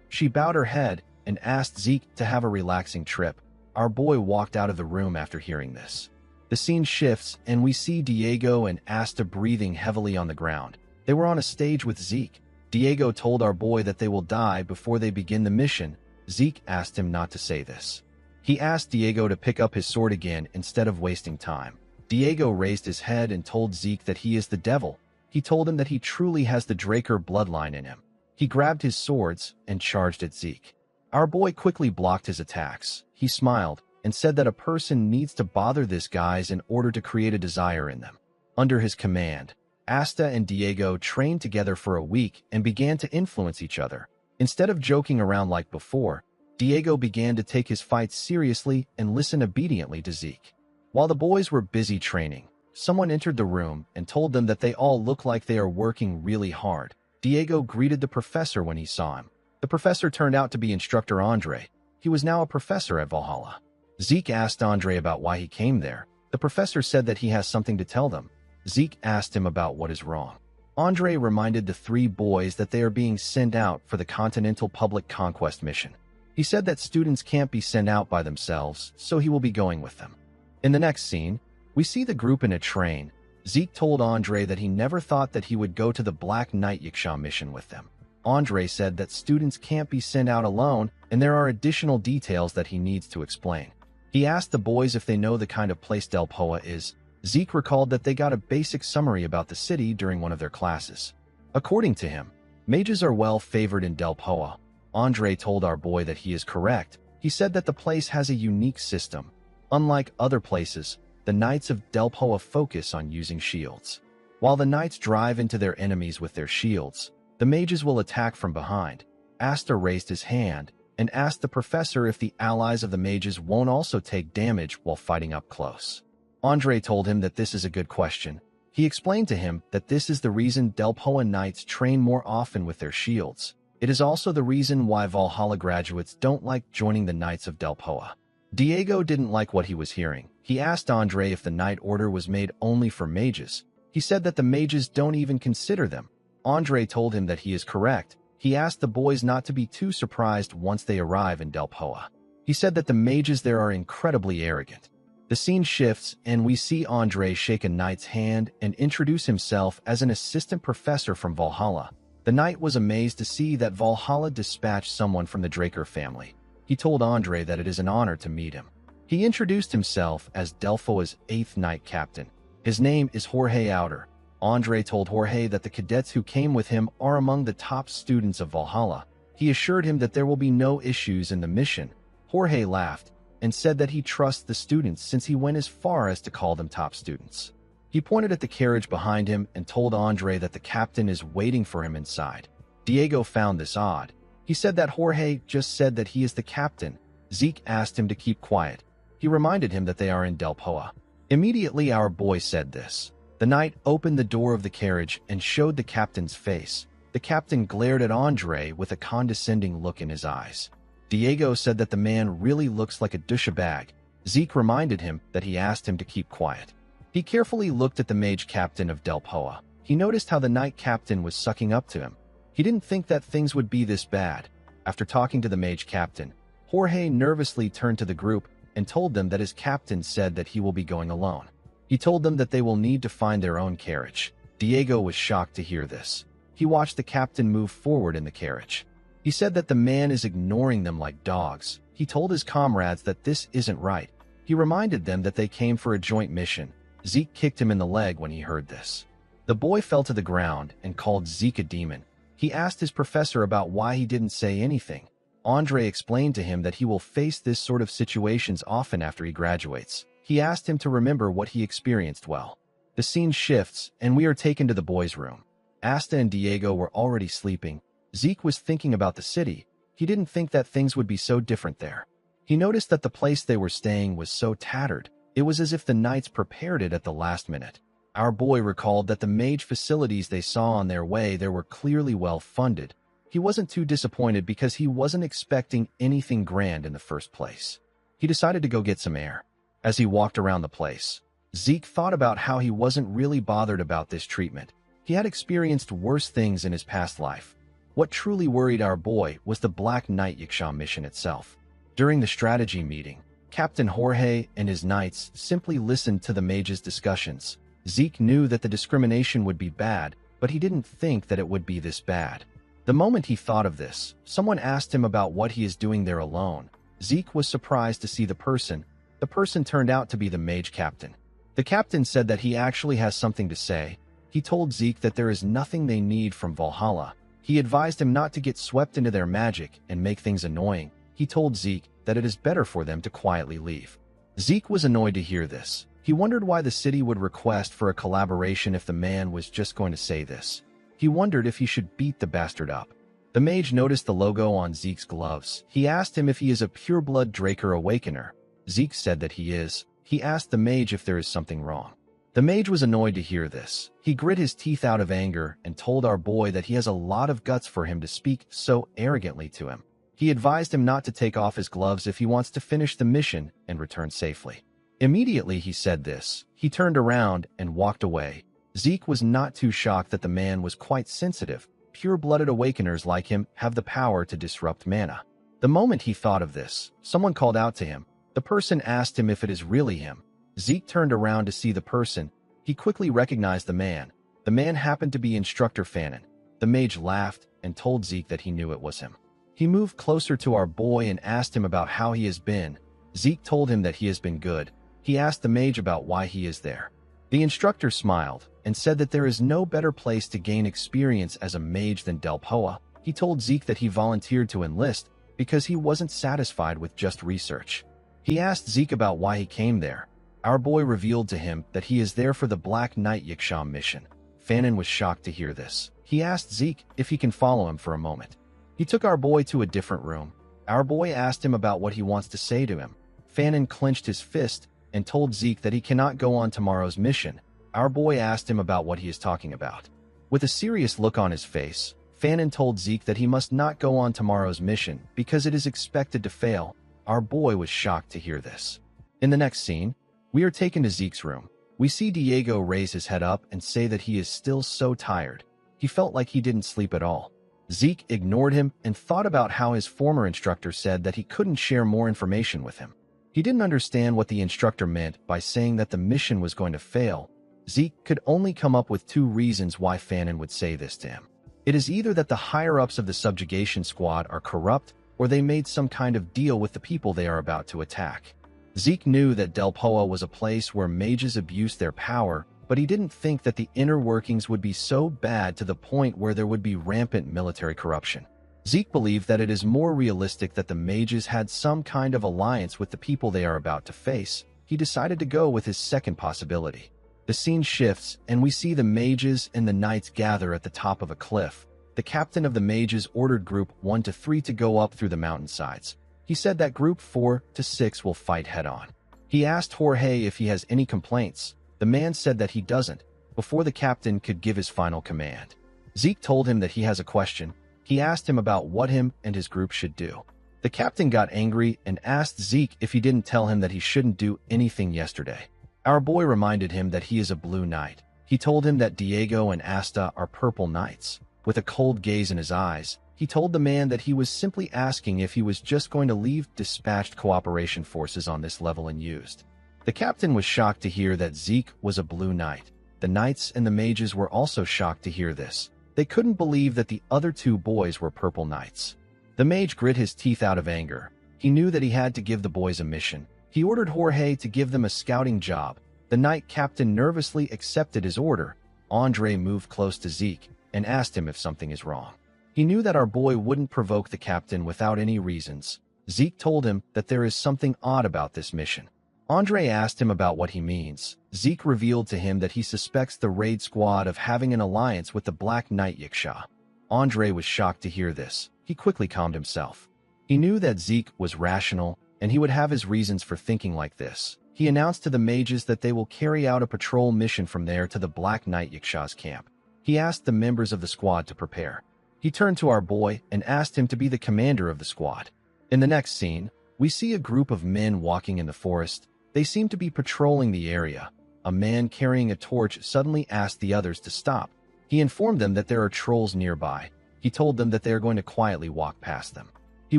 She bowed her head and asked Zeke to have a relaxing trip. Our boy walked out of the room after hearing this. The scene shifts and we see Diego and Asta breathing heavily on the ground. They were on a stage with Zeke. Diego told our boy that they will die before they begin the mission. Zeke asked him not to say this. He asked Diego to pick up his sword again instead of wasting time. Diego raised his head and told Zeke that he is the devil. He told him that he truly has the Draker bloodline in him. He grabbed his swords and charged at Zeke. Our boy quickly blocked his attacks. He smiled and said that a person needs to bother these guys in order to create a desire in them. Under his command, Asta and Diego trained together for a week and began to influence each other. Instead of joking around like before, Diego began to take his fights seriously and listen obediently to Zeke. While the boys were busy training, someone entered the room and told them that they all look like they are working really hard. Diego greeted the professor when he saw him. The professor turned out to be Instructor Andre. He was now a professor at Valhalla. Zeke asked Andre about why he came there. The professor said that he has something to tell them. Zeke asked him about what is wrong. Andre reminded the three boys that they are being sent out for the Continental Public Conquest mission. He said that students can't be sent out by themselves, so he will be going with them. In the next scene, we see the group in a train. Zeke told Andre that he never thought that he would go to the Black Knight Yiksha mission with them. Andre said that students can't be sent out alone, and there are additional details that he needs to explain. He asked the boys if they know the kind of place Del Poa is. Zeke recalled that they got a basic summary about the city during one of their classes. According to him, mages are well favored in Del Poa. Andre told our boy that he is correct. He said that the place has a unique system. Unlike other places, the Knights of Del Poa focus on using shields. While the Knights drive into their enemies with their shields, the mages will attack from behind. Asta raised his hand and asked the professor if the allies of the mages won't also take damage while fighting up close. Andre told him that this is a good question. He explained to him that this is the reason Del Poa Knights train more often with their shields. It is also the reason why Valhalla graduates don't like joining the Knights of Del Poa. Diego didn't like what he was hearing. He asked Andre if the Knight Order was made only for mages. He said that the mages don't even consider them. Andre told him that he is correct. He asked the boys not to be too surprised once they arrive in Del Poa. He said that the mages there are incredibly arrogant. The scene shifts and we see Andre shake a knight's hand and introduce himself as an assistant professor from Valhalla. The knight was amazed to see that Valhalla dispatched someone from the Draker family. He told Andre that it is an honor to meet him. He introduced himself as Del Poa's 8th Knight Captain. His name is Jorge Outer. Andre told Jorge that the cadets who came with him are among the top students of Valhalla. He assured him that there will be no issues in the mission. Jorge laughed and said that he trusts the students since he went as far as to call them top students. He pointed at the carriage behind him and told Andre that the captain is waiting for him inside. Diego found this odd. He said that Jorge just said that he is the captain. Zeke asked him to keep quiet. He reminded him that they are in Del Poa. Immediately our boy said this. The knight opened the door of the carriage and showed the captain's face. The captain glared at Andre with a condescending look in his eyes. Diego said that the man really looks like a douchebag. Zeke reminded him that he asked him to keep quiet. He carefully looked at the mage captain of Del Poa. He noticed how the knight captain was sucking up to him. He didn't think that things would be this bad. After talking to the mage captain, Jorge nervously turned to the group and told them that his captain said that he will be going alone. He told them that they will need to find their own carriage. Diego was shocked to hear this. He watched the captain move forward in the carriage. He said that the man is ignoring them like dogs. He told his comrades that this isn't right. He reminded them that they came for a joint mission. Zeke kicked him in the leg when he heard this. The boy fell to the ground and called Zeke a demon. He asked his professor about why he didn't say anything. Andre explained to him that he will face this sort of situations often after he graduates. He asked him to remember what he experienced well. The scene shifts and we are taken to the boys' room. Asta and Diego were already sleeping. Zeke was thinking about the city. He didn't think that things would be so different there. He noticed that the place they were staying was so tattered. It was as if the knights prepared it at the last minute. Our boy recalled that the mage facilities they saw on their way there were clearly well funded. He wasn't too disappointed because he wasn't expecting anything grand in the first place. He decided to go get some air. As he walked around the place, Zeke thought about how he wasn't really bothered about this treatment. He had experienced worse things in his past life. What truly worried our boy was the Black Knight Yiksha mission itself. During the strategy meeting, Captain Jorge and his knights simply listened to the mages' discussions. Zeke knew that the discrimination would be bad, but he didn't think that it would be this bad. The moment he thought of this, someone asked him about what he is doing there alone. Zeke was surprised to see the person. The person turned out to be the mage captain. The captain said that he actually has something to say. He told Zeke that there is nothing they need from Valhalla. He advised him not to get swept into their magic and make things annoying. He told Zeke that it is better for them to quietly leave. Zeke was annoyed to hear this. He wondered why the city would request for a collaboration if the man was just going to say this. He wondered if he should beat the bastard up. The mage noticed the logo on Zeke's gloves. He asked him if he is a pure-blood Draker Awakener. Zeke said that he is. He asked the mage if there is something wrong. The mage was annoyed to hear this. He grit his teeth out of anger and told our boy that he has a lot of guts for him to speak so arrogantly to him. He advised him not to take off his gloves if he wants to finish the mission and return safely. Immediately he said this, he turned around and walked away. Zeke was not too shocked that the man was quite sensitive. Pure-blooded awakeners like him have the power to disrupt mana. The moment he thought of this, someone called out to him. The person asked him if it is really him. Zeke turned around to see the person. He quickly recognized the man. The man happened to be Instructor Fanon. The mage laughed and told Zeke that he knew it was him. He moved closer to our boy and asked him about how he has been. Zeke told him that he has been good. He asked the mage about why he is there. The instructor smiled and said that there is no better place to gain experience as a mage than Delpoa. He told Zeke that he volunteered to enlist because he wasn't satisfied with just research. He asked Zeke about why he came there. Our boy revealed to him that he is there for the Black Knight Yiksha mission. Fanon was shocked to hear this. He asked Zeke if he can follow him for a moment. He took our boy to a different room. Our boy asked him about what he wants to say to him. Fanon clenched his fist and told Zeke that he cannot go on tomorrow's mission. Our boy asked him about what he is talking about. With a serious look on his face, Fanon told Zeke that he must not go on tomorrow's mission because it is expected to fail. Our boy was shocked to hear this. In the next scene, we are taken to Zeke's room. We see Diego raise his head up and say that he is still so tired. He felt like he didn't sleep at all. Zeke ignored him and thought about how his former instructor said that he couldn't share more information with him. He didn't understand what the instructor meant by saying that the mission was going to fail. Zeke could only come up with two reasons why Fanon would say this to him. It is either that the higher-ups of the subjugation squad are corrupt or they made some kind of deal with the people they are about to attack. Zeke knew that Delpoa was a place where mages abused their power, but he didn't think that the inner workings would be so bad to the point where there would be rampant military corruption. Zeke believed that it is more realistic that the mages had some kind of alliance with the people they are about to face. He decided to go with his second possibility. The scene shifts, and we see the mages and the knights gather at the top of a cliff. The captain of the mages ordered Group 1 to 3 to go up through the mountainsides. He said that Group 4 to 6 will fight head-on. He asked Jorge if he has any complaints. The man said that he doesn't, before the captain could give his final command. Zeke told him that he has a question. He asked him about what him and his group should do. The captain got angry and asked Zeke if he didn't tell him that he shouldn't do anything yesterday. Our boy reminded him that he is a blue knight. He told him that Diego and Asta are purple knights. With a cold gaze in his eyes, he told the man that he was simply asking if he was just going to leave dispatched cooperation forces on this level unused. The captain was shocked to hear that Zeke was a blue knight. The knights and the mages were also shocked to hear this. They couldn't believe that the other two boys were purple knights. The mage grit his teeth out of anger. He knew that he had to give the boys a mission. He ordered Jorge to give them a scouting job. The knight captain nervously accepted his order. Andre moved close to Zeke and asked him if something is wrong. He knew that our boy wouldn't provoke the captain without any reasons. Zeke told him that there is something odd about this mission. Andre asked him about what he means. Zeke revealed to him that he suspects the raid squad of having an alliance with the Black Knight Yiksha. Andre was shocked to hear this. He quickly calmed himself. He knew that Zeke was rational, and he would have his reasons for thinking like this. He announced to the mages that they will carry out a patrol mission from there to the Black Knight Yiksha's camp. He asked the members of the squad to prepare. He turned to our boy and asked him to be the commander of the squad. In the next scene, we see a group of men walking in the forest. They seem to be patrolling the area. A man carrying a torch suddenly asked the others to stop. He informed them that there are trolls nearby. He told them that they are going to quietly walk past them. He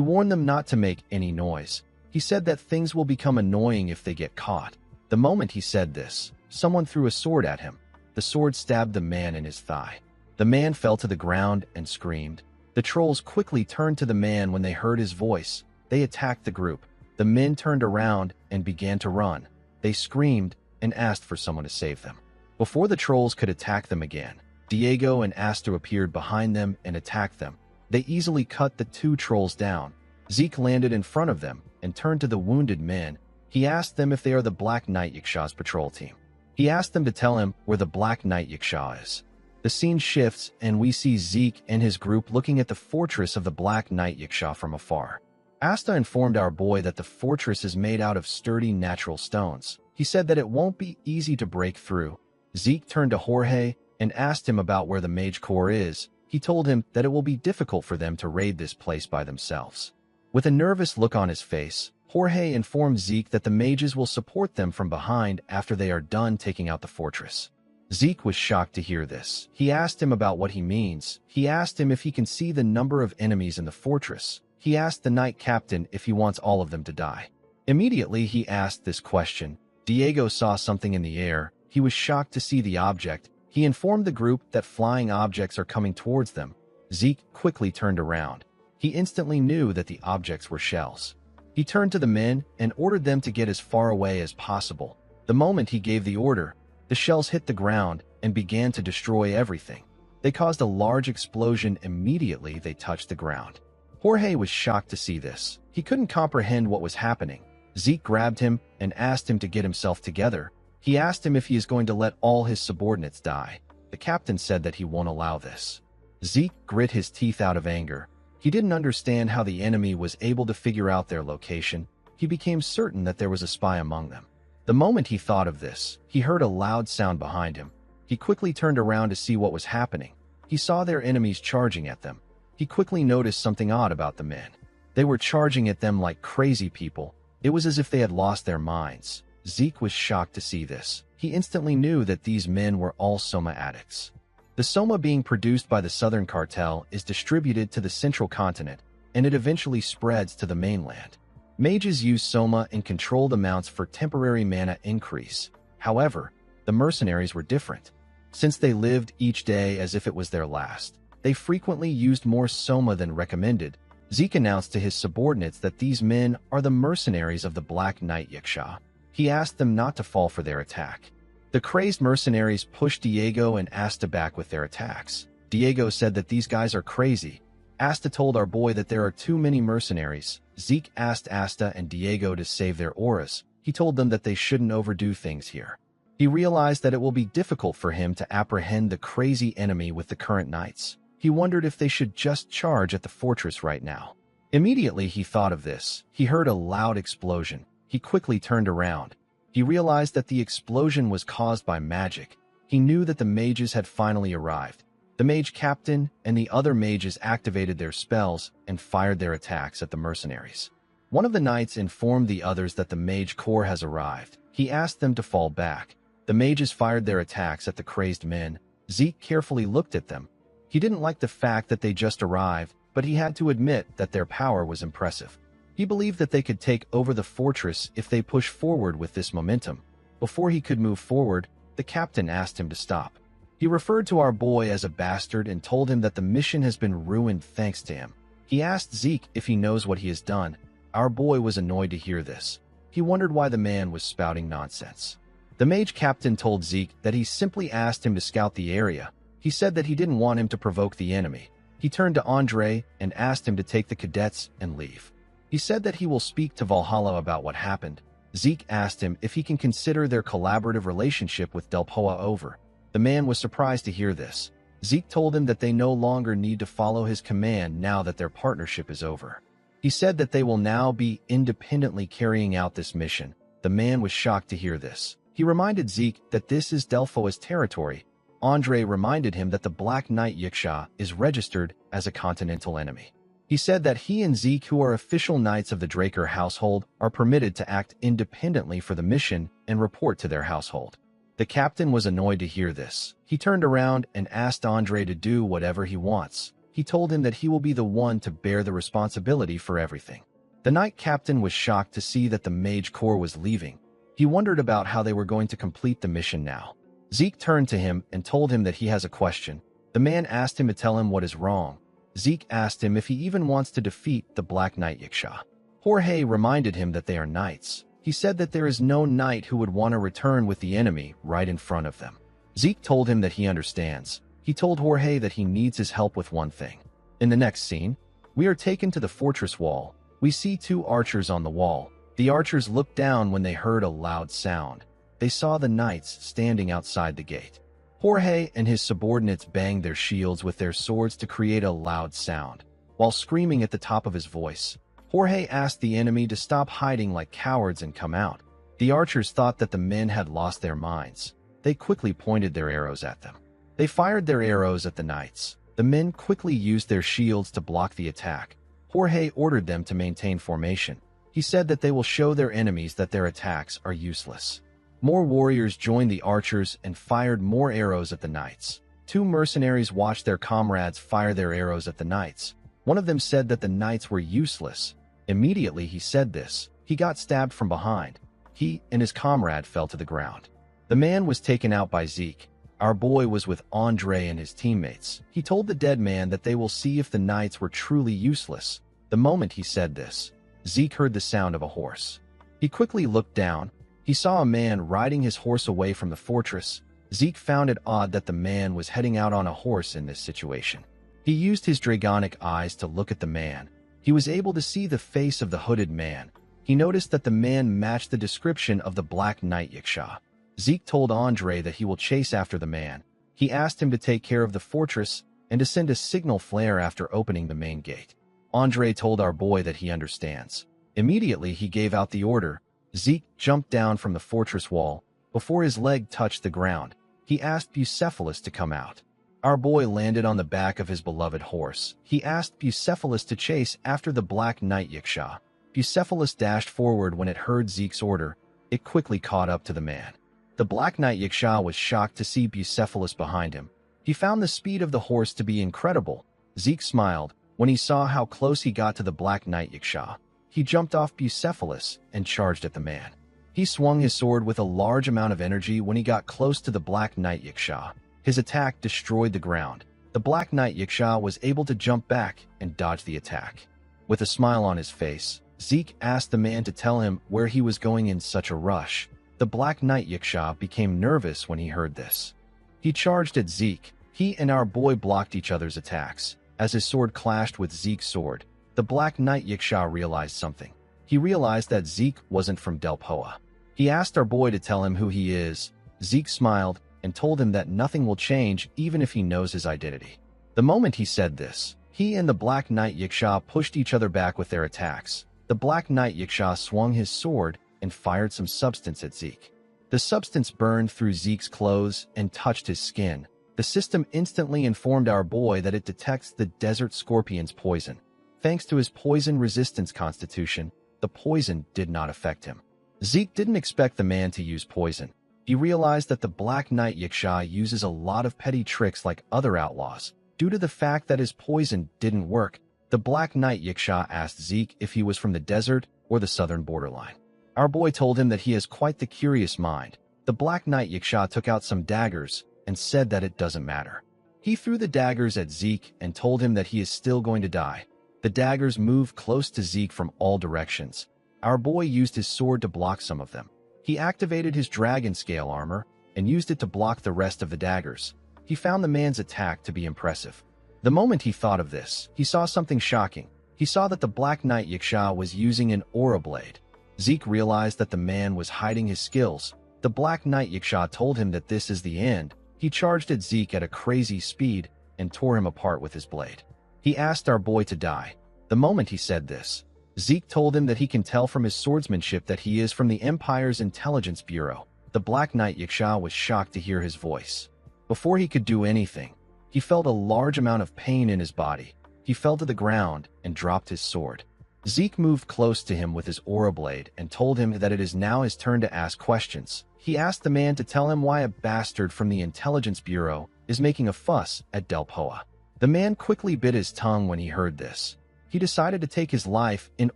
warned them not to make any noise. He said that things will become annoying if they get caught. The moment he said this, someone threw a sword at him. The sword stabbed the man in his thigh. The man fell to the ground and screamed. The trolls quickly turned to the man when they heard his voice. They attacked the group. The men turned around and began to run. They screamed and asked for someone to save them. Before the trolls could attack them again, Diego and Asta appeared behind them and attacked them. They easily cut the two trolls down. Zeke landed in front of them and turned to the wounded men. He asked them if they are the Black Knight Yaksha's patrol team. He asked them to tell him where the Black Knight Yaksha is. The scene shifts and we see Zeke and his group looking at the fortress of the Black Knight Yaksha from afar. Asta informed our boy that the fortress is made out of sturdy natural stones. He said that it won't be easy to break through. Zeke turned to Jorge and asked him about where the mage core is. He told him that it will be difficult for them to raid this place by themselves. With a nervous look on his face, Jorge informed Zeke that the mages will support them from behind after they are done taking out the fortress. Zeke was shocked to hear this. He asked him about what he means. He asked him if he can see the number of enemies in the fortress. He asked the knight captain if he wants all of them to die. Immediately he asked this question, Diego saw something in the air. He was shocked to see the object. He informed the group that flying objects are coming towards them. Zeke quickly turned around. He instantly knew that the objects were shells. He turned to the men and ordered them to get as far away as possible. The moment he gave the order, the shells hit the ground and began to destroy everything. They caused a large explosion immediately they touched the ground. Jorge was shocked to see this. He couldn't comprehend what was happening. Zeke grabbed him and asked him to get himself together. He asked him if he is going to let all his subordinates die. The captain said that he won't allow this. Zeke grit his teeth out of anger. He didn't understand how the enemy was able to figure out their location. He became certain that there was a spy among them. The moment he thought of this, he heard a loud sound behind him. He quickly turned around to see what was happening. He saw their enemies charging at them. He quickly noticed something odd about the men. They were charging at them like crazy people. It was as if they had lost their minds. Zeke was shocked to see this. He instantly knew that these men were all Soma addicts. The Soma being produced by the Southern Cartel is distributed to the central continent, and it eventually spreads to the mainland. Mages use Soma in controlled amounts for temporary mana increase. However, the mercenaries were different. Since they lived each day as if it was their last, they frequently used more Soma than recommended. Zeke announced to his subordinates that these men are the mercenaries of the Black Knight Yaksha. He asked them not to fall for their attack. The crazed mercenaries pushed Diego and Asta back with their attacks. Diego said that these guys are crazy. Asta told our boy that there are too many mercenaries. Zeke asked Asta and Diego to save their auras. He told them that they shouldn't overdo things here. He realized that it will be difficult for him to apprehend the crazy enemy with the current knights. He wondered if they should just charge at the fortress right now. Immediately he thought of this. He heard a loud explosion. He quickly turned around. He realized that the explosion was caused by magic. He knew that the mages had finally arrived. The mage captain and the other mages activated their spells and fired their attacks at the mercenaries. One of the knights informed the others that the mage corps has arrived. He asked them to fall back. The mages fired their attacks at the crazed men. Zeke carefully looked at them. He didn't like the fact that they just arrived, but he had to admit that their power was impressive. He believed that they could take over the fortress if they pushed forward with this momentum. Before he could move forward, the captain asked him to stop. He referred to our boy as a bastard and told him that the mission has been ruined thanks to him. He asked Zeke if he knows what he has done. Our boy was annoyed to hear this. He wondered why the man was spouting nonsense. The mage captain told Zeke that he simply asked him to scout the area. He said that he didn't want him to provoke the enemy. He turned to Andre and asked him to take the cadets and leave. He said that he will speak to Valhalla about what happened. Zeke asked him if he can consider their collaborative relationship with Delpoa over. The man was surprised to hear this. Zeke told him that they no longer need to follow his command now that their partnership is over. He said that they will now be independently carrying out this mission. The man was shocked to hear this. He reminded Zeke that this is Delphoa's territory. Andre reminded him that the Black Knight Yaksha is registered as a continental enemy. He said that he and Zeke, who are official knights of the Draker household, are permitted to act independently for the mission and report to their household. The captain was annoyed to hear this. He turned around and asked Andre to do whatever he wants. He told him that he will be the one to bear the responsibility for everything. The knight captain was shocked to see that the mage corps was leaving. He wondered about how they were going to complete the mission now. Zeke turned to him and told him that he has a question. The man asked him to tell him what is wrong. Zeke asked him if he even wants to defeat the Black Knight Yaksha. Jorge reminded him that they are knights. He said that there is no knight who would want to return with the enemy right in front of them. Zeke told him that he understands. He told Jorge that he needs his help with one thing. In the next scene, we are taken to the fortress wall. We see two archers on the wall. The archers looked down when they heard a loud sound. They saw the knights standing outside the gate. Jorge and his subordinates banged their shields with their swords to create a loud sound. While screaming at the top of his voice, Jorge asked the enemy to stop hiding like cowards and come out. The archers thought that the men had lost their minds. They quickly pointed their arrows at them. They fired their arrows at the knights. The men quickly used their shields to block the attack. Jorge ordered them to maintain formation. He said that they will show their enemies that their attacks are useless. More warriors joined the archers and fired more arrows at the knights. Two mercenaries watched their comrades fire their arrows at the knights. One of them said that the knights were useless. Immediately he said this, he got stabbed from behind. He and his comrade fell to the ground. The man was taken out by Zeke. Our boy was with Andre and his teammates. He told the dead man that they will see if the knights were truly useless. The moment he said this, Zeke heard the sound of a horse. He quickly looked down. He saw a man riding his horse away from the fortress. Zeke found it odd that the man was heading out on a horse in this situation. He used his dragonic eyes to look at the man. He was able to see the face of the hooded man. He noticed that the man matched the description of the Black Knight Yiksha. Zeke told Andre that he will chase after the man. He asked him to take care of the fortress and to send a signal flare after opening the main gate. Andre told our boy that he understands. Immediately he gave out the order. Zeke jumped down from the fortress wall. Before his leg touched the ground, he asked Bucephalus to come out. Our boy landed on the back of his beloved horse. He asked Bucephalus to chase after the Black Knight Yiksha. Bucephalus dashed forward when it heard Zeke's order. It quickly caught up to the man. The Black Knight Yiksha was shocked to see Bucephalus behind him. He found the speed of the horse to be incredible. Zeke smiled when he saw how close he got to the Black Knight Yiksha. He jumped off Bucephalus and charged at the man. He swung his sword with a large amount of energy when he got close to the Black Knight Yiksha. His attack destroyed the ground. The Black Knight Yiksha was able to jump back and dodge the attack. With a smile on his face, Zeke asked the man to tell him where he was going in such a rush. The Black Knight Yiksha became nervous when he heard this. He charged at Zeke. He and our boy blocked each other's attacks. As his sword clashed with Zeke's sword, the Black Knight Yiksha realized something. He realized that Zeke wasn't from Delpoa. He asked our boy to tell him who he is. Zeke smiled and told him that nothing will change even if he knows his identity. The moment he said this, he and the Black Knight Yiksha pushed each other back with their attacks. The Black Knight Yiksha swung his sword and fired some substance at Zeke. The substance burned through Zeke's clothes and touched his skin. The system instantly informed our boy that it detects the desert scorpion's poison. Thanks to his poison resistance constitution, the poison did not affect him. Zeke didn't expect the man to use poison. He realized that the Black Knight Yiksha uses a lot of petty tricks like other outlaws. Due to the fact that his poison didn't work, the Black Knight Yiksha asked Zeke if he was from the desert or the southern borderline. Our boy told him that he has quite the curious mind. The Black Knight Yiksha took out some daggers and said that it doesn't matter. He threw the daggers at Zeke and told him that he is still going to die. The daggers moved close to Zeke from all directions. Our boy used his sword to block some of them. He activated his dragon scale armor and used it to block the rest of the daggers. He found the man's attack to be impressive. The moment he thought of this, he saw something shocking. He saw that the Black Knight Yiksha was using an aura blade. Zeke realized that the man was hiding his skills. The Black Knight Yiksha told him that this is the end. He charged at Zeke at a crazy speed and tore him apart with his blade. He asked our boy to die. The moment he said this, Zeke told him that he can tell from his swordsmanship that he is from the Empire's Intelligence Bureau. The Black Knight Yiksha was shocked to hear his voice. Before he could do anything, he felt a large amount of pain in his body. He fell to the ground and dropped his sword. Zeke moved close to him with his aura blade and told him that it is now his turn to ask questions. He asked the man to tell him why a bastard from the Intelligence Bureau is making a fuss at Delpoa. The man quickly bit his tongue when he heard this. He decided to take his life in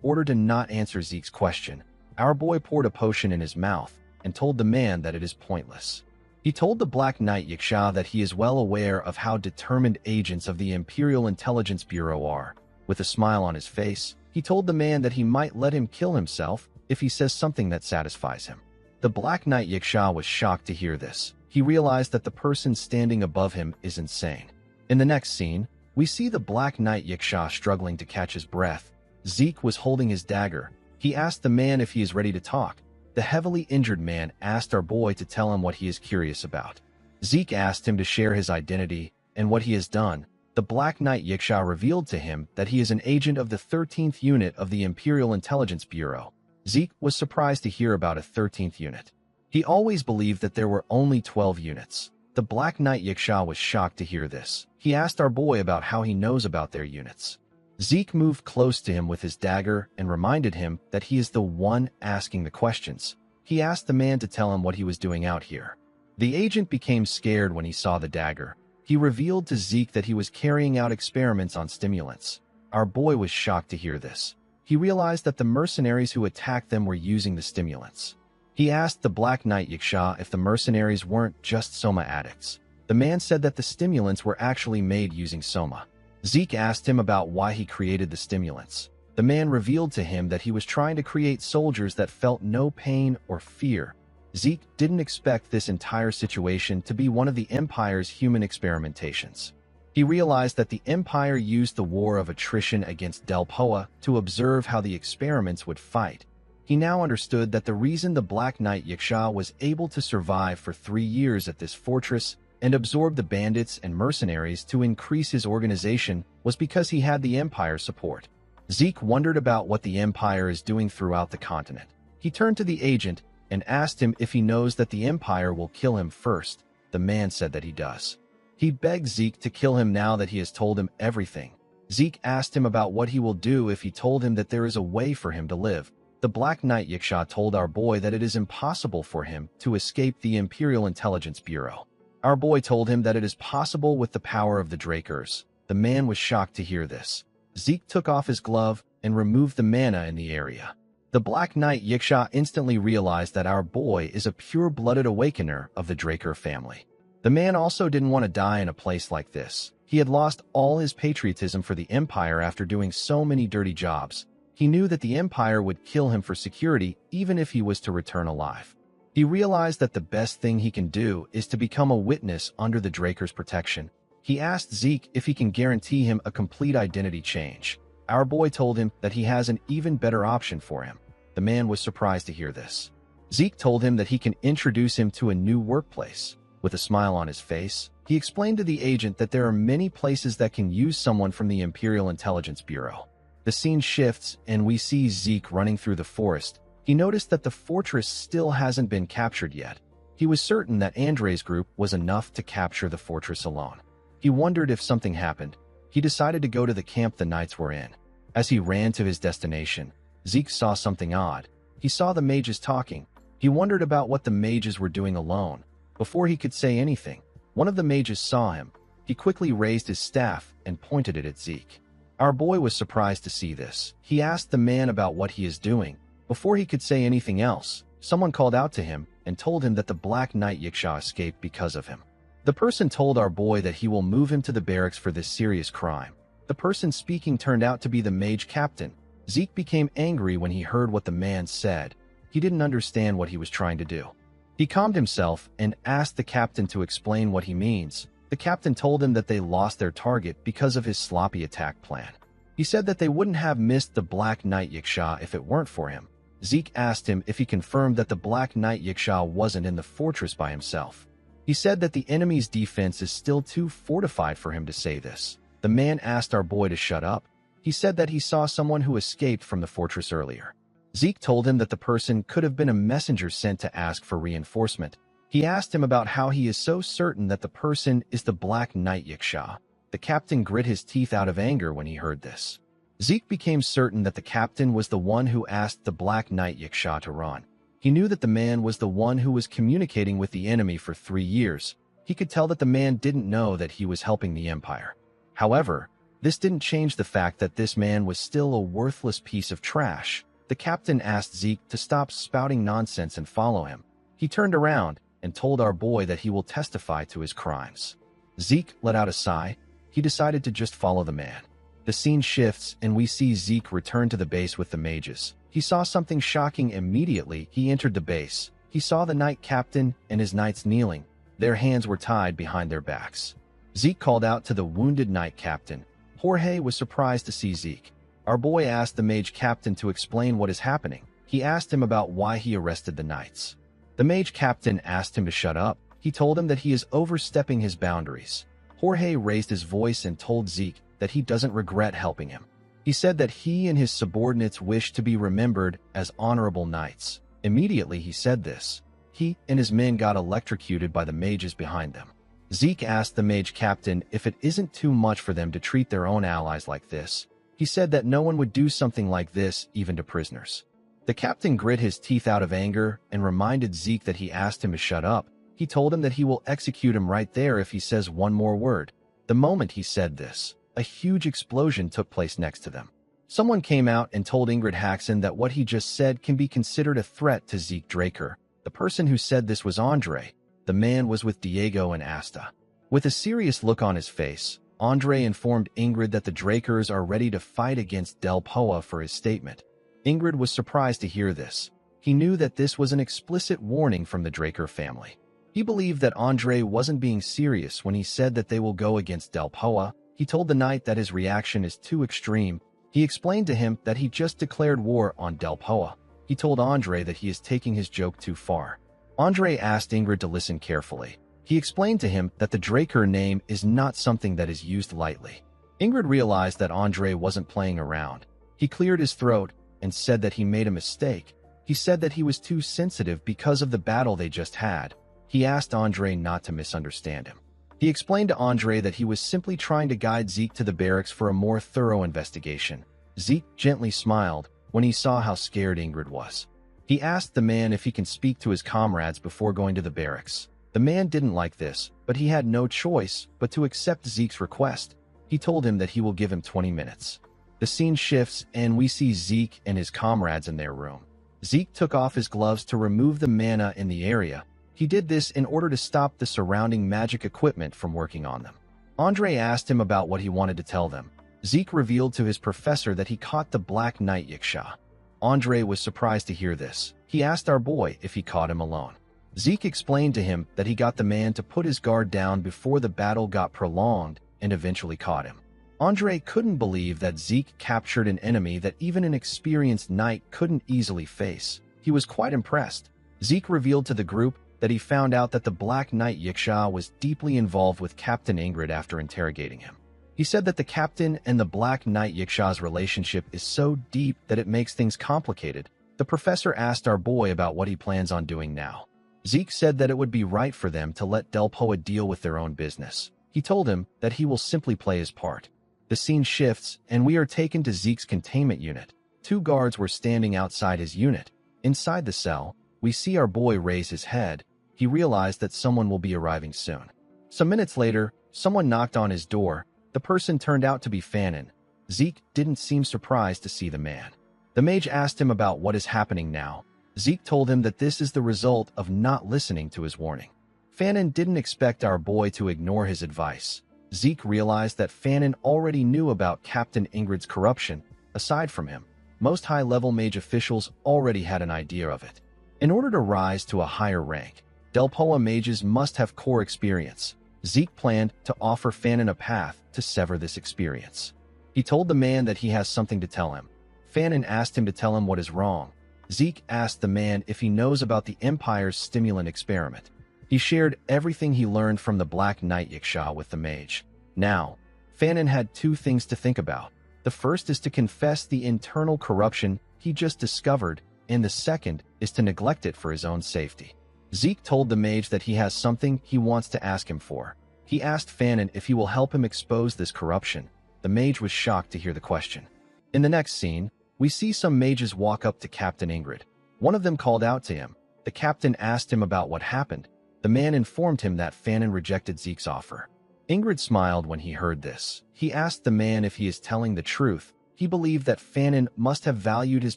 order to not answer Zeke's question. Our boy poured a potion in his mouth and told the man that it is pointless. He told the Black Knight Yiksha that he is well aware of how determined agents of the Imperial Intelligence Bureau are. With a smile on his face, He told the man that he might let him kill himself if he says something that satisfies him. The Black Knight Yiksha was shocked to hear this. He realized that the person standing above him is insane. In the next scene, we see the Black Knight Yiksha struggling to catch his breath. Zeke was holding his dagger. He asked the man if he is ready to talk. The heavily injured man asked our boy to tell him what he is curious about. Zeke asked him to share his identity and what he has done. The Black Knight Yiksha revealed to him that he is an agent of the 13th Unit of the Imperial Intelligence Bureau. Zeke was surprised to hear about a 13th unit. He always believed that there were only 12 units. The Black Knight Yiksha was shocked to hear this. He asked our boy about how he knows about their units. Zeke moved close to him with his dagger and reminded him that he is the one asking the questions. He asked the man to tell him what he was doing out here. The agent became scared when he saw the dagger. He revealed to Zeke that he was carrying out experiments on stimulants. Our boy was shocked to hear this. He realized that the mercenaries who attacked them were using the stimulants. He asked the Black Knight Yiksha if the mercenaries weren't just Soma addicts. The man said that the stimulants were actually made using Soma. Zeke asked him about why he created the stimulants. The man revealed to him that he was trying to create soldiers that felt no pain or fear. Zeke didn't expect this entire situation to be one of the Empire's human experimentations. He realized that the Empire used the war of attrition against Delpoa to observe how the experiments would fight. He now understood that the reason the Black Knight Yiksha was able to survive for 3 years at this fortress and absorb the bandits and mercenaries to increase his organization was because he had the Empire's support. Zeke wondered about what the Empire is doing throughout the continent. He turned to the agent and asked him if he knows that the Empire will kill him first. The man said that he does. He begged Zeke to kill him now that he has told him everything. Zeke asked him about what he will do if he told him that there is a way for him to live. The Black Knight Yiksha told our boy that it is impossible for him to escape the Imperial Intelligence Bureau. Our boy told him that it is possible with the power of the Drakers. The man was shocked to hear this. Zeke took off his glove and removed the mana in the area. The Black Knight Yiksha instantly realized that our boy is a pure-blooded awakener of the Draker family. The man also didn't want to die in a place like this. He had lost all his patriotism for the Empire after doing so many dirty jobs. He knew that the Empire would kill him for security even if he was to return alive. He realized that the best thing he can do is to become a witness under the Draker's protection. He asked Zeke if he can guarantee him a complete identity change. Our boy told him that he has an even better option for him. The man was surprised to hear this. Zeke told him that he can introduce him to a new workplace. With a smile on his face, he explained to the agent that there are many places that can use someone from the Imperial Intelligence Bureau. The scene shifts and we see Zeke running through the forest. He noticed that the fortress still hasn't been captured yet. He was certain that Andre's group was enough to capture the fortress alone. He wondered if something happened. He decided to go to the camp the knights were in. As he ran to his destination, Zeke saw something odd. He saw the mages talking. He wondered about what the mages were doing alone. Before he could say anything, one of the mages saw him. He quickly raised his staff and pointed it at Zeke. Our boy was surprised to see this. He asked the man about what he is doing. Before he could say anything else, someone called out to him and told him that the Black Knight Yiksha escaped because of him. The person told our boy that he will move him to the barracks for this serious crime. The person speaking turned out to be the mage captain. Zeke became angry when he heard what the man said. He didn't understand what he was trying to do. He calmed himself and asked the captain to explain what he means. The captain told him that they lost their target because of his sloppy attack plan. He said that they wouldn't have missed the Black Knight Yiksha if it weren't for him. Zeke asked him if he confirmed that the Black Knight Yiksha wasn't in the fortress by himself. He said that the enemy's defense is still too fortified for him to say this. The man asked our boy to shut up. He said that he saw someone who escaped from the fortress earlier. Zeke told him that the person could have been a messenger sent to ask for reinforcement. He asked him about how he is so certain that the person is the Black Knight Yiksha. The captain grit his teeth out of anger when he heard this. Zeke became certain that the captain was the one who asked the Black Knight Yiksha to run. He knew that the man was the one who was communicating with the enemy for 3 years. He could tell that the man didn't know that he was helping the Empire. However, this didn't change the fact that this man was still a worthless piece of trash. The captain asked Zeke to stop spouting nonsense and follow him. He turned around and told our boy that he will testify to his crimes. Zeke let out a sigh. He decided to just follow the man. The scene shifts and we see Zeke return to the base with the mages. He saw something shocking immediately. He entered the base. He saw the knight captain and his knights kneeling. Their hands were tied behind their backs. Zeke called out to the wounded knight captain. Jorge was surprised to see Zeke. Our boy asked the mage captain to explain what is happening. He asked him about why he arrested the knights. The mage captain asked him to shut up. He told him that he is overstepping his boundaries. Jorge raised his voice and told Zeke that he doesn't regret helping him. He said that he and his subordinates wish to be remembered as honorable knights. Immediately he said this, he and his men got electrocuted by the mages behind them. Zeke asked the mage captain if it isn't too much for them to treat their own allies like this. He said that no one would do something like this even to prisoners. The captain grit his teeth out of anger and reminded Zeke that he asked him to shut up. He told him that he will execute him right there if he says one more word. The moment he said this, a huge explosion took place next to them. Someone came out and told Ingrid Haxon that what he just said can be considered a threat to Zeke Draker. The person who said this was Andre. The man was with Diego and Asta. With a serious look on his face, Andre informed Ingrid that the Drakers are ready to fight against Del Poa for his statement. Ingrid was surprised to hear this. He knew that this was an explicit warning from the Draker family. He believed that Andre wasn't being serious when he said that they will go against Del Poa. He told the knight that his reaction is too extreme. He explained to him that he just declared war on Del Poa. He told Andre that he is taking his joke too far. Andre asked Ingrid to listen carefully. He explained to him that the Draker name is not something that is used lightly. Ingrid realized that Andre wasn't playing around. He cleared his throat and said that he made a mistake. He said that he was too sensitive because of the battle they just had. He asked Andre not to misunderstand him. He explained to Andre that he was simply trying to guide Zeke to the barracks for a more thorough investigation. Zeke gently smiled when he saw how scared Ingrid was. He asked the man if he can speak to his comrades before going to the barracks. The man didn't like this, but he had no choice but to accept Zeke's request. He told him that he will give him 20 minutes. The scene shifts and we see Zeke and his comrades in their room. Zeke took off his gloves to remove the mana in the area. He did this in order to stop the surrounding magic equipment from working on them. Andre asked him about what he wanted to tell them. Zeke revealed to his professor that he caught the Black Knight Yiksha. Andre was surprised to hear this. He asked our boy if he caught him alone. Zeke explained to him that he got the man to put his guard down before the battle got prolonged and eventually caught him. Andre couldn't believe that Zeke captured an enemy that even an experienced knight couldn't easily face. He was quite impressed. Zeke revealed to the group that he found out that the Black Knight Yiksha was deeply involved with Captain Ingrid after interrogating him. He said that the captain and the Black Knight Yiksha's relationship is so deep that it makes things complicated. The professor asked our boy about what he plans on doing now. Zeke said that it would be right for them to let Del Poa deal with their own business. He told him that he will simply play his part. The scene shifts and we are taken to Zeke's containment unit. 2 guards were standing outside his unit. Inside the cell, we see our boy raise his head. He realized that someone will be arriving soon. Some minutes later, someone knocked on his door. The person turned out to be Fanon. Zeke didn't seem surprised to see the man. The mage asked him about what is happening now. Zeke told him that this is the result of not listening to his warning. Fanon didn't expect our boy to ignore his advice. Zeke realized that Fanon already knew about Captain Ingrid's corruption. Aside from him, most high-level mage officials already had an idea of it. In order to rise to a higher rank, Del Poa mages must have core experience. Zeke planned to offer Fanon a path to sever this experience. He told the man that he has something to tell him. Fanon asked him to tell him what is wrong. Zeke asked the man if he knows about the Empire's stimulant experiment. He shared everything he learned from the Black Knight Yiksha with the mage. Now, Fanon had 2 things to think about. The first is to confess the internal corruption he just discovered, and the second is to neglect it for his own safety. Zeke told the mage that he has something he wants to ask him for. He asked Fanon if he will help him expose this corruption. The mage was shocked to hear the question. In the next scene, we see some mages walk up to Captain Ingrid. One of them called out to him. The captain asked him about what happened. The man informed him that Fanon rejected Zeke's offer. Ingrid smiled when he heard this. He asked the man if he is telling the truth. He believed that Fanon must have valued his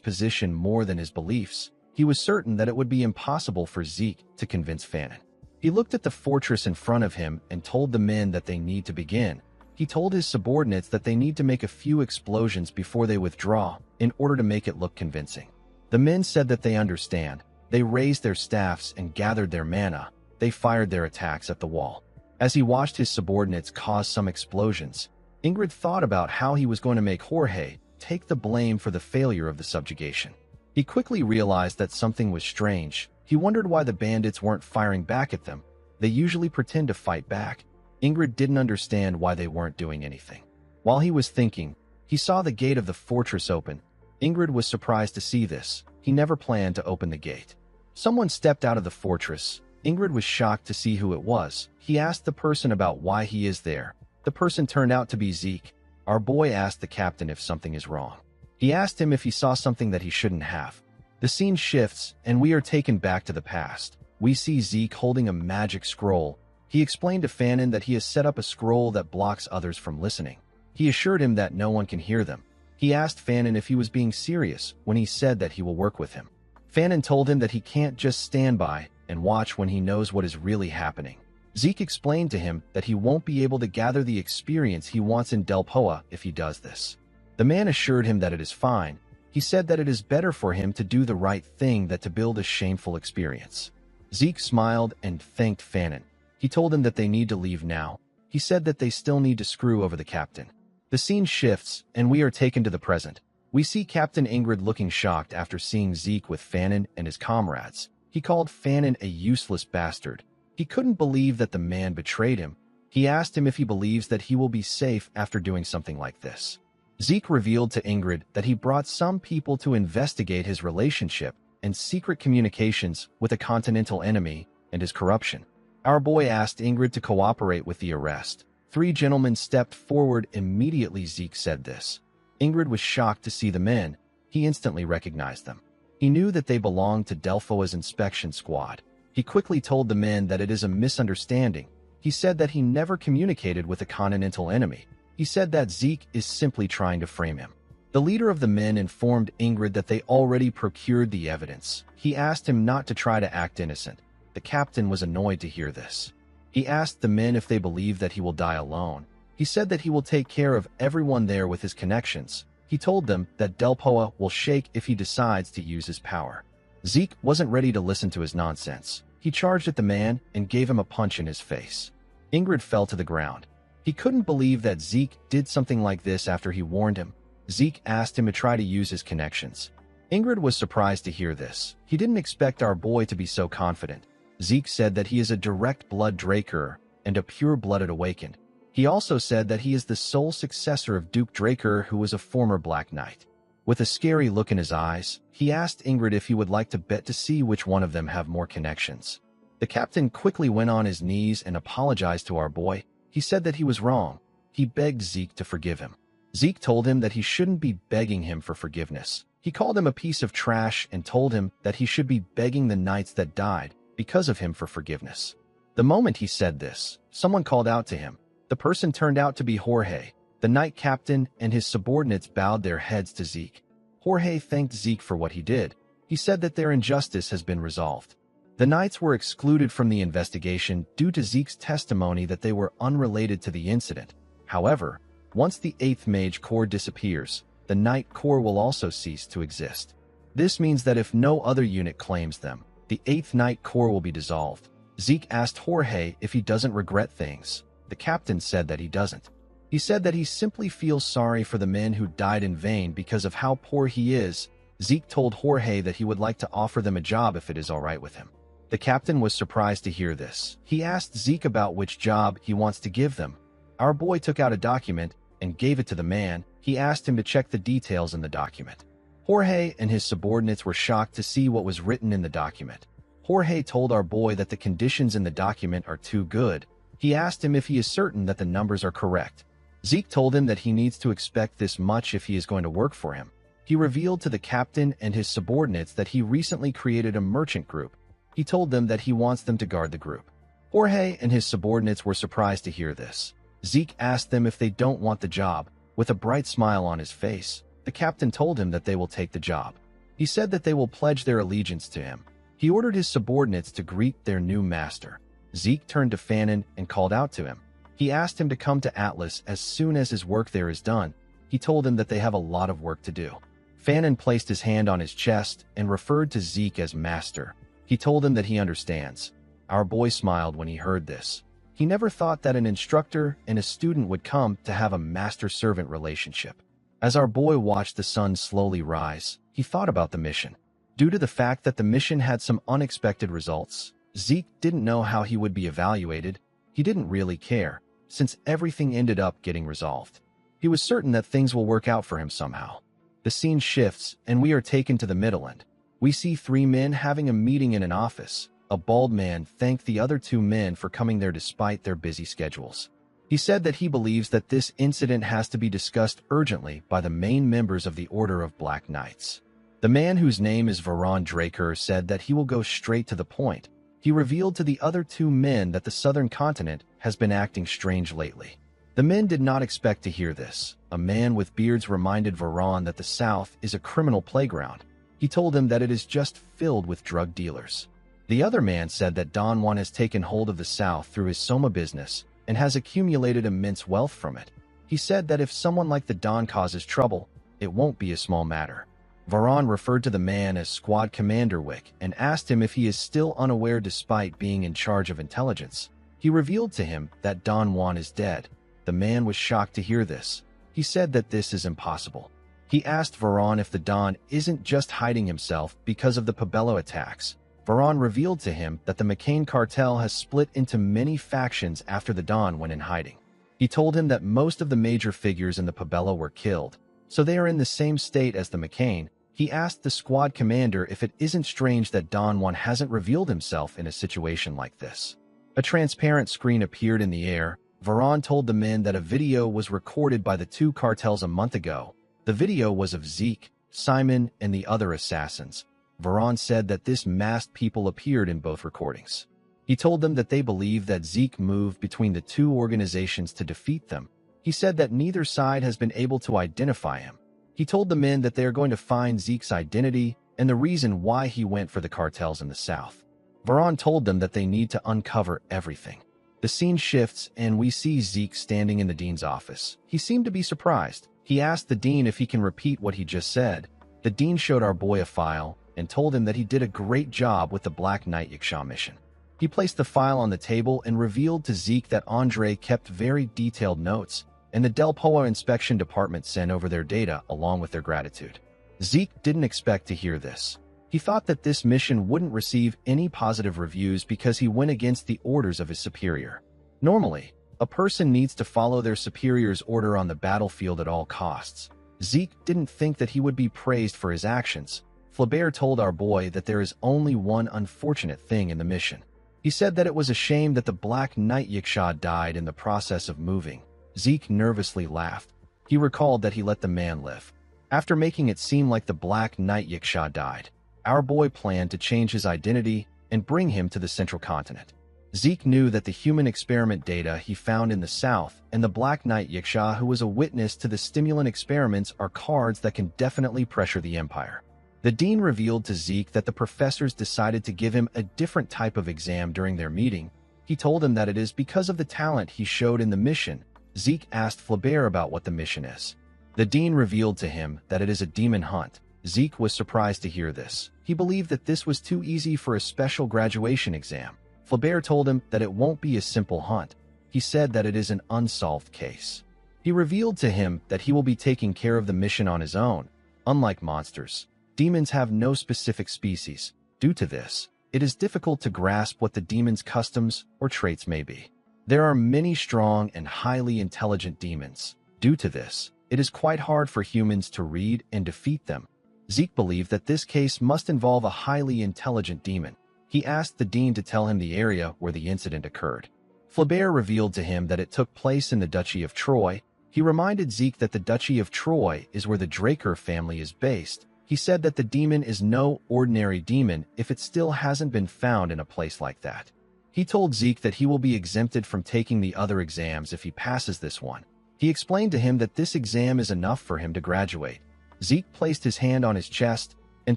position more than his beliefs. He was certain that it would be impossible for Zeke to convince Fanon. He looked at the fortress in front of him and told the men that they need to begin. He told his subordinates that they need to make a few explosions before they withdraw in order to make it look convincing. The men said that they understand. They raised their staffs and gathered their mana. They fired their attacks at the wall. As he watched his subordinates cause some explosions, Ingrid thought about how he was going to make Jorge take the blame for the failure of the subjugation. He quickly realized that something was strange. He wondered why the bandits weren't firing back at them. They usually pretend to fight back. Ingrid didn't understand why they weren't doing anything. While he was thinking, he saw the gate of the fortress open. Ingrid was surprised to see this. He never planned to open the gate. Someone stepped out of the fortress. Ingrid was shocked to see who it was. He asked the person about why he is there. The person turned out to be Zeke. Our boy asked the captain if something is wrong. He asked him if he saw something that he shouldn't have. The scene shifts, and we are taken back to the past. We see Zeke holding a magic scroll. He explained to Fanon that he has set up a scroll that blocks others from listening. He assured him that no one can hear them. He asked Fanon if he was being serious when he said that he will work with him. Fanon told him that he can't just stand by and watch when he knows what is really happening. Zeke explained to him that he won't be able to gather the experience he wants in Delpoa if he does this. The man assured him that it is fine. He said that it is better for him to do the right thing than to build a shameful experience. Zeke smiled and thanked Fanon. He told him that they need to leave now. He said that they still need to screw over the captain. The scene shifts, and we are taken to the present. We see Captain Ingrid looking shocked after seeing Zeke with Fanon and his comrades. He called Fanon a useless bastard. He couldn't believe that the man betrayed him. He asked him if he believes that he will be safe after doing something like this. Zeke revealed to Ingrid that he brought some people to investigate his relationship and secret communications with a continental enemy and his corruption. Our boy asked Ingrid to cooperate with the arrest. 3 gentlemen stepped forward immediately. Zeke said this. Ingrid was shocked to see the men. He instantly recognized them. He knew that they belonged to Delphoa's inspection squad. He quickly told the men that it is a misunderstanding. He said that he never communicated with a continental enemy. He said that Zeke is simply trying to frame him. The leader of the men informed Ingrid that they already procured the evidence. He asked him not to try to act innocent. The captain was annoyed to hear this. He asked the men if they believe that he will die alone. He said that he will take care of everyone there with his connections. He told them that Delpoa will shake if he decides to use his power. Zeke wasn't ready to listen to his nonsense. He charged at the man and gave him a punch in his face. Ingrid fell to the ground. He couldn't believe that Zeke did something like this after he warned him. Zeke asked him to try to use his connections. Ingrid was surprised to hear this. He didn't expect our boy to be so confident. Zeke said that he is a direct blood Draker and a pure-blooded awakened. He also said that he is the sole successor of Duke Draker, who was a former Black Knight. With a scary look in his eyes, he asked Ingrid if he would like to bet to see which one of them have more connections. The captain quickly went on his knees and apologized to our boy. He said that he was wrong. He begged Zeke to forgive him. Zeke told him that he shouldn't be begging him for forgiveness. He called him a piece of trash and told him that he should be begging the knights that died because of him for forgiveness. The moment he said this, someone called out to him. The person turned out to be Jorge. The knight captain and his subordinates bowed their heads to Zeke. Jorge thanked Zeke for what he did. He said that their injustice has been resolved. The knights were excluded from the investigation due to Zeke's testimony that they were unrelated to the incident. However, once the 8th Mage Corps disappears, the Knight Corps will also cease to exist. This means that if no other unit claims them, the 8th Knight Corps will be dissolved. Zeke asked Jorge if he doesn't regret things. The captain said that he doesn't. He said that he simply feels sorry for the men who died in vain because of how poor he is. Zeke told Jorge that he would like to offer them a job if it is all right with him. The captain was surprised to hear this. He asked Zeke about which job he wants to give them. Our boy took out a document and gave it to the man. He asked him to check the details in the document. Jorge and his subordinates were shocked to see what was written in the document. Jorge told our boy that the conditions in the document are too good. He asked him if he is certain that the numbers are correct. Zeke told him that he needs to expect this much if he is going to work for him. He revealed to the captain and his subordinates that he recently created a merchant group. He told them that he wants them to guard the group. Jorge and his subordinates were surprised to hear this. Zeke asked them if they don't want the job. With a bright smile on his face, the captain told him that they will take the job. He said that they will pledge their allegiance to him. He ordered his subordinates to greet their new master. Zeke turned to Fanon and called out to him. He asked him to come to Atlas as soon as his work there is done. He told him that they have a lot of work to do. Fanon placed his hand on his chest and referred to Zeke as master. He told him that he understands. Our boy smiled when he heard this. He never thought that an instructor and a student would come to have a master-servant relationship. As our boy watched the sun slowly rise, he thought about the mission. Due to the fact that the mission had some unexpected results, Zeke didn't know how he would be evaluated. He didn't really care, since everything ended up getting resolved. He was certain that things will work out for him somehow. The scene shifts, and we are taken to the Middle End. We see three men having a meeting in an office. A bald man thanked the other two men for coming there despite their busy schedules. He said that he believes that this incident has to be discussed urgently by the main members of the Order of Black Knights. The man, whose name is Varon Draker, said that he will go straight to the point. He revealed to the other two men that the southern continent has been acting strange lately. The men did not expect to hear this. A man with beards reminded Varon that the South is a criminal playground. He told him that it is just filled with drug dealers. The other man said that Don Juan has taken hold of the South through his Soma business and has accumulated immense wealth from it. He said that if someone like the Don causes trouble, it won't be a small matter. Varon referred to the man as Squad Commander Wick and asked him if he is still unaware despite being in charge of intelligence. He revealed to him that Don Juan is dead. The man was shocked to hear this. He said that this is impossible. He asked Varon if the Don isn't just hiding himself because of the Pobelo attacks. Varon revealed to him that the McCain cartel has split into many factions after the Don went in hiding. He told him that most of the major figures in the Pobelo were killed, so they are in the same state as the McCain. He asked the squad commander if it isn't strange that Don Juan hasn't revealed himself in a situation like this. A transparent screen appeared in the air. Varon told the men that a video was recorded by the two cartels a month ago. The video was of Zeke, Simon, and the other assassins. Varon said that this masked people appeared in both recordings. He told them that they believe that Zeke moved between the two organizations to defeat them. He said that neither side has been able to identify him. He told the men that they are going to find Zeke's identity and the reason why he went for the cartels in the South. Varon told them that they need to uncover everything. The scene shifts and we see Zeke standing in the dean's office. He seemed to be surprised. He asked the dean if he can repeat what he just said. The dean showed our boy a file and told him that he did a great job with the Black Knight Yiksha mission. He placed the file on the table and revealed to Zeke that Andre kept very detailed notes, and the Del Poa inspection department sent over their data along with their gratitude. Zeke didn't expect to hear this. He thought that this mission wouldn't receive any positive reviews because he went against the orders of his superior. Normally, a person needs to follow their superior's order on the battlefield at all costs. Zeke didn't think that he would be praised for his actions. Flaubert told our boy that there is only one unfortunate thing in the mission. He said that it was a shame that the Black Knight Yiksha died in the process of moving. Zeke nervously laughed. He recalled that he let the man live. After making it seem like the Black Knight Yiksha died, our boy planned to change his identity and bring him to the Central Continent. Zeke knew that the human experiment data he found in the South and the Black Knight Yiksha, who was a witness to the stimulant experiments, are cards that can definitely pressure the Empire. The dean revealed to Zeke that the professors decided to give him a different type of exam during their meeting. He told him that it is because of the talent he showed in the mission. Zeke asked Flaubert about what the mission is. The dean revealed to him that it is a demon hunt. Zeke was surprised to hear this. He believed that this was too easy for a special graduation exam. Flaubert told him that it won't be a simple hunt. He said that it is an unsolved case. He revealed to him that he will be taking care of the mission on his own. Unlike monsters, demons have no specific species. Due to this, it is difficult to grasp what the demon's customs or traits may be. There are many strong and highly intelligent demons. Due to this, it is quite hard for humans to read and defeat them. Zeke believed that this case must involve a highly intelligent demon. He asked the dean to tell him the area where the incident occurred. Flaubert revealed to him that it took place in the Duchy of Troy. He reminded Zeke that the Duchy of Troy is where the Draker family is based. He said that the demon is no ordinary demon if it still hasn't been found in a place like that. He told Zeke that he will be exempted from taking the other exams if he passes this one. He explained to him that this exam is enough for him to graduate. Zeke placed his hand on his chest and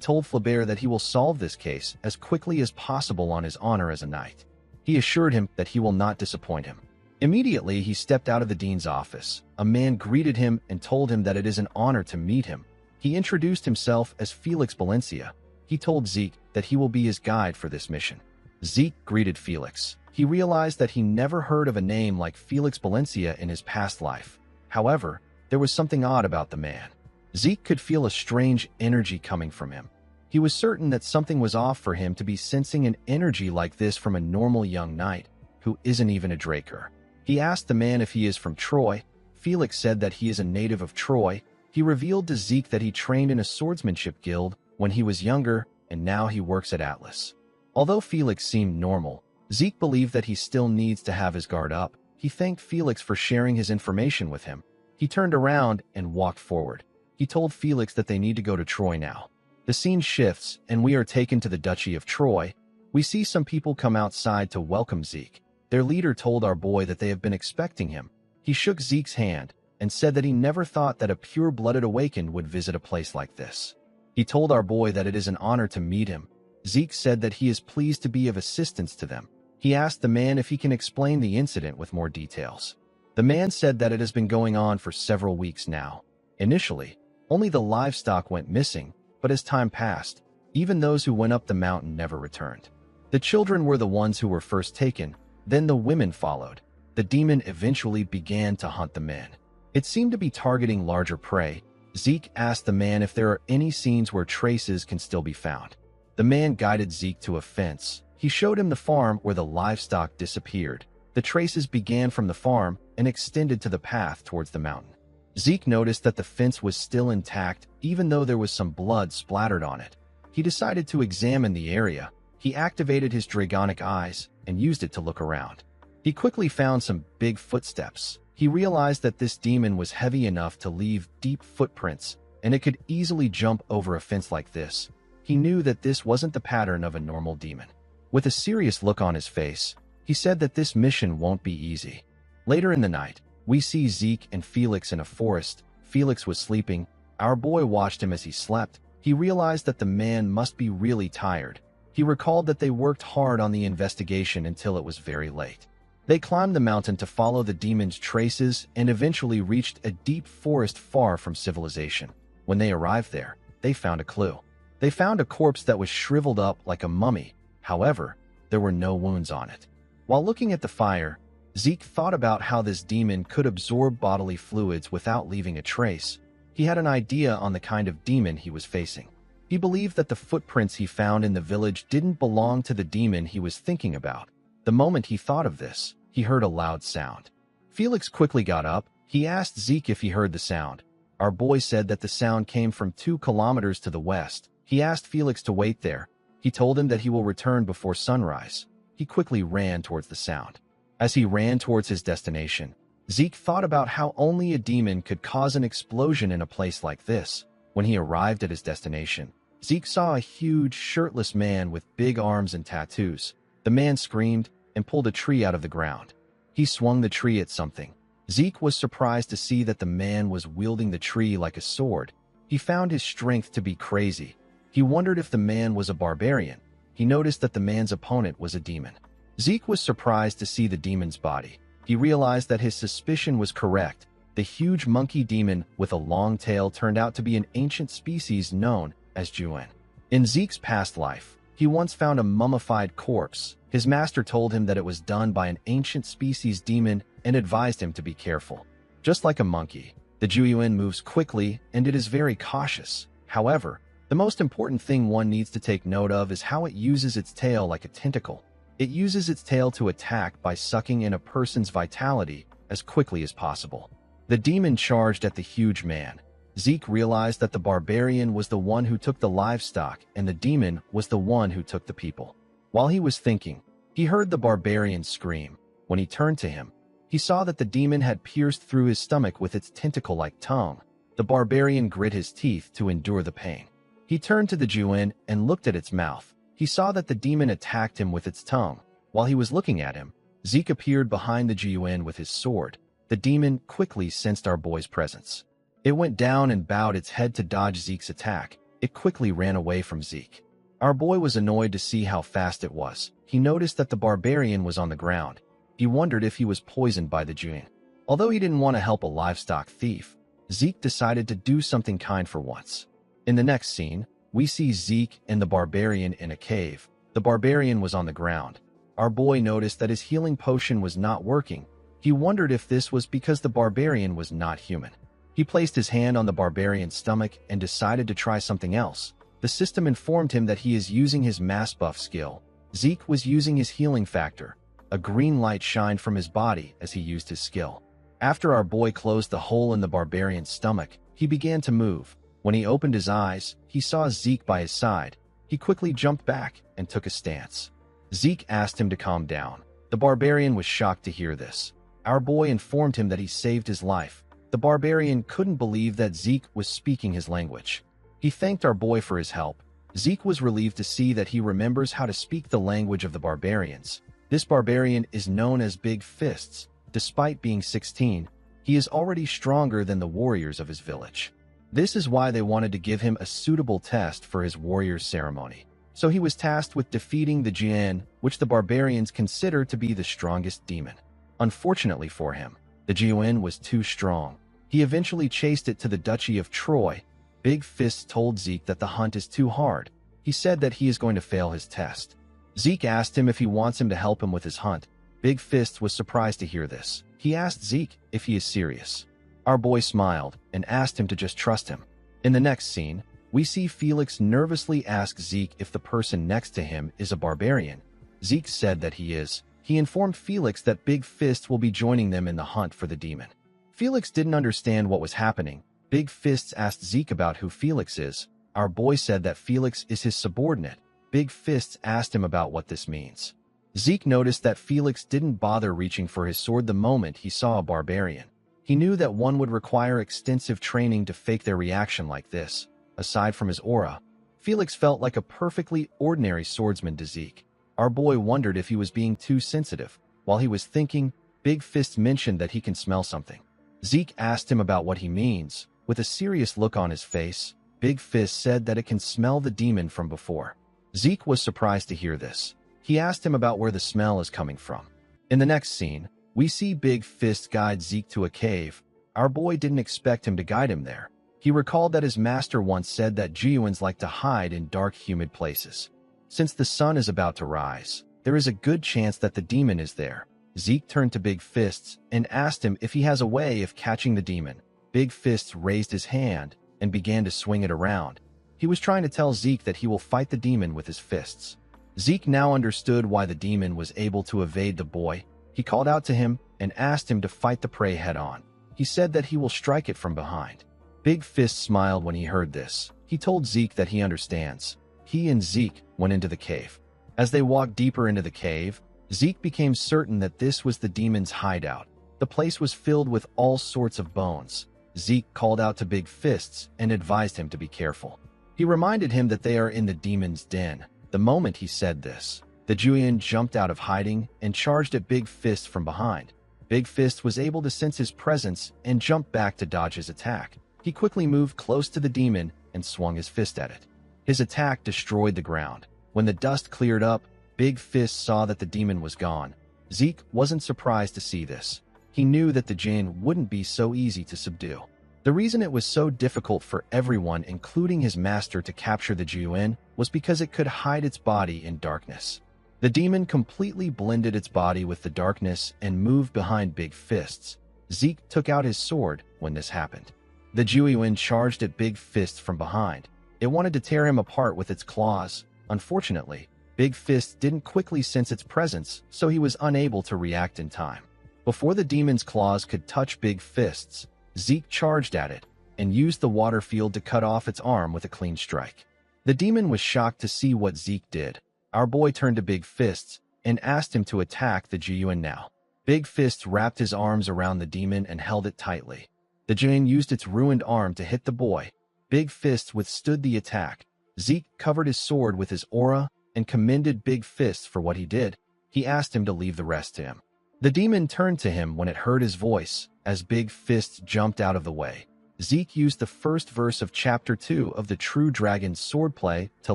told Flaubert that he will solve this case as quickly as possible on his honor as a knight. He assured him that he will not disappoint him. Immediately, he stepped out of the dean's office. A man greeted him and told him that it is an honor to meet him. He introduced himself as Felix Valencia. He told Zeke that he will be his guide for this mission. Zeke greeted Felix. He realized that he never heard of a name like Felix Valencia in his past life. However, there was something odd about the man. Zeke could feel a strange energy coming from him. He was certain that something was off for him to be sensing an energy like this from a normal young knight, who isn't even a Draker. He asked the man if he is from Troy. Felix said that he is a native of Troy. He revealed to Zeke that he trained in a swordsmanship guild when he was younger, and now he works at Atlas. Although Felix seemed normal, Zeke believed that he still needs to have his guard up. He thanked Felix for sharing his information with him. He turned around and walked forward. He told Felix that they need to go to Troy now. The scene shifts, and we are taken to the Duchy of Troy. We see some people come outside to welcome Zeke. Their leader told our boy that they have been expecting him. He shook Zeke's hand and said that he never thought that a pure-blooded awakened would visit a place like this. He told our boy that it is an honor to meet him. Zeke said that he is pleased to be of assistance to them. He asked the man if he can explain the incident with more details. The man said that it has been going on for several weeks now. Initially, only the livestock went missing, but as time passed, even those who went up the mountain never returned. The children were the ones who were first taken, then the women followed. The demon eventually began to hunt the men. It seemed to be targeting larger prey. Zeke asked the man if there are any scenes where traces can still be found. The man guided Zeke to a fence. He showed him the farm where the livestock disappeared. The traces began from the farm and extended to the path towards the mountain. Zeke noticed that the fence was still intact, even though there was some blood splattered on it. He decided to examine the area. He activated his dragonic eyes and used it to look around. He quickly found some big footsteps. He realized that this demon was heavy enough to leave deep footprints, and it could easily jump over a fence like this. He knew that this wasn't the pattern of a normal demon. With a serious look on his face, he said that this mission won't be easy. Later in the night, we see Zeke and Felix in a forest. Felix was sleeping. Our boy watched him as he slept. He realized that the man must be really tired. He recalled that they worked hard on the investigation until it was very late. They climbed the mountain to follow the demon's traces and eventually reached a deep forest far from civilization. When they arrived there, they found a clue. They found a corpse that was shriveled up like a mummy. However, there were no wounds on it. While looking at the fire, Zeke thought about how this demon could absorb bodily fluids without leaving a trace. He had an idea on the kind of demon he was facing. He believed that the footprints he found in the village didn't belong to the demon he was thinking about. The moment he thought of this, he heard a loud sound. Felix quickly got up. He asked Zeke if he heard the sound. Our boy said that the sound came from 2 kilometers to the west. He asked Felix to wait there. He told him that he will return before sunrise. He quickly ran towards the sound. As he ran towards his destination, Zeke thought about how only a demon could cause an explosion in a place like this. When he arrived at his destination, Zeke saw a huge, shirtless man with big arms and tattoos. The man screamed and pulled a tree out of the ground. He swung the tree at something. Zeke was surprised to see that the man was wielding the tree like a sword. He found his strength to be crazy. He wondered if the man was a barbarian. He noticed that the man's opponent was a demon. Zeke was surprised to see the demon's body. He realized that his suspicion was correct. The huge monkey demon with a long tail turned out to be an ancient species known as Juan. In Zeke's past life, he once found a mummified corpse. His master told him that it was done by an ancient species demon and advised him to be careful. Just like a monkey, the Juan moves quickly and it is very cautious. However, the most important thing one needs to take note of is how it uses its tail like a tentacle. It uses its tail to attack by sucking in a person's vitality as quickly as possible. The demon charged at the huge man. Zeke realized that the barbarian was the one who took the livestock and the demon was the one who took the people. While he was thinking, he heard the barbarian scream. When he turned to him, he saw that the demon had pierced through his stomach with its tentacle-like tongue. The barbarian grit his teeth to endure the pain. He turned to the Juan and looked at its mouth. He saw that the demon attacked him with its tongue. While he was looking at him, Zeke appeared behind the Juan with his sword. The demon quickly sensed our boy's presence. It went down and bowed its head to dodge Zeke's attack. It quickly ran away from Zeke. Our boy was annoyed to see how fast it was. He noticed that the barbarian was on the ground. He wondered if he was poisoned by the Jin. Although he didn't want to help a livestock thief, Zeke decided to do something kind for once. In the next scene, we see Zeke and the barbarian in a cave. The barbarian was on the ground. Our boy noticed that his healing potion was not working. He wondered if this was because the barbarian was not human. He placed his hand on the barbarian's stomach and decided to try something else. The system informed him that he is using his mass buff skill. Zeke was using his healing factor. A green light shined from his body as he used his skill. After our boy closed the hole in the barbarian's stomach, he began to move. When he opened his eyes, he saw Zeke by his side. He quickly jumped back and took a stance. Zeke asked him to calm down. The barbarian was shocked to hear this. Our boy informed him that he saved his life. The barbarian couldn't believe that Zeke was speaking his language. He thanked our boy for his help. Zeke was relieved to see that he remembers how to speak the language of the barbarians. This barbarian is known as Big Fists. Despite being 16, he is already stronger than the warriors of his village. This is why they wanted to give him a suitable test for his warrior's ceremony. So he was tasked with defeating the Jian, which the barbarians consider to be the strongest demon. Unfortunately for him, the Jian was too strong. He eventually chased it to the Duchy of Troy. Big Fists told Zeke that the hunt is too hard. He said that he is going to fail his test. Zeke asked him if he wants him to help him with his hunt. Big Fists was surprised to hear this. He asked Zeke if he is serious. Our boy smiled and asked him to just trust him. In the next scene, we see Felix nervously ask Zeke if the person next to him is a barbarian. Zeke said that he is. He informed Felix that Big Fists will be joining them in the hunt for the demon. Felix didn't understand what was happening. Big Fists asked Zeke about who Felix is. Our boy said that Felix is his subordinate. Big Fists asked him about what this means. Zeke noticed that Felix didn't bother reaching for his sword the moment he saw a barbarian. He knew that one would require extensive training to fake their reaction like this. Aside from his aura, Felix felt like a perfectly ordinary swordsman to Zeke. Our boy wondered if he was being too sensitive. While he was thinking, Big Fist mentioned that he can smell something. Zeke asked him about what he means. With a serious look on his face, Big Fist said that it can smell the demon from before. Zeke was surprised to hear this. He asked him about where the smell is coming from. In the next scene, we see Big Fist guide Zeke to a cave. Our boy didn't expect him to guide him there. He recalled that his master once said that Geoans like to hide in dark, humid places. Since the sun is about to rise, there is a good chance that the demon is there. Zeke turned to Big Fists and asked him if he has a way of catching the demon. Big Fists raised his hand and began to swing it around. He was trying to tell Zeke that he will fight the demon with his fists. Zeke now understood why the demon was able to evade the boy. He called out to him and asked him to fight the prey head-on. He said that he will strike it from behind. Big Fist smiled when he heard this. He told Zeke that he understands. He and Zeke went into the cave. As they walked deeper into the cave, Zeke became certain that this was the demon's hideout. The place was filled with all sorts of bones. Zeke called out to Big Fists and advised him to be careful. He reminded him that they are in the demon's den. The moment he said this, the Julian jumped out of hiding and charged at Big Fist from behind. Big Fist was able to sense his presence and jumped back to dodge his attack. He quickly moved close to the demon and swung his fist at it. His attack destroyed the ground. When the dust cleared up, Big Fist saw that the demon was gone. Zeke wasn't surprised to see this. He knew that the Jinn wouldn't be so easy to subdue. The reason it was so difficult for everyone, including his master, to capture the Jiuan was because it could hide its body in darkness. The demon completely blended its body with the darkness and moved behind Big Fists. Zeke took out his sword when this happened. The Jiuan charged at Big Fist from behind. It wanted to tear him apart with its claws. Unfortunately, Big Fist didn't quickly sense its presence, so he was unable to react in time. Before the demon's claws could touch Big Fists, Zeke charged at it and used the water field to cut off its arm with a clean strike. The demon was shocked to see what Zeke did. Our boy turned to Big Fists and asked him to attack the Jiuan now. Big Fists wrapped his arms around the demon and held it tightly. The Jiuan used its ruined arm to hit the boy. Big Fists withstood the attack. Zeke covered his sword with his aura and commended Big Fists for what he did. He asked him to leave the rest to him. The demon turned to him when it heard his voice. As Big Fists jumped out of the way, Zeke used the first verse of Chapter 2 of the True Dragon's swordplay to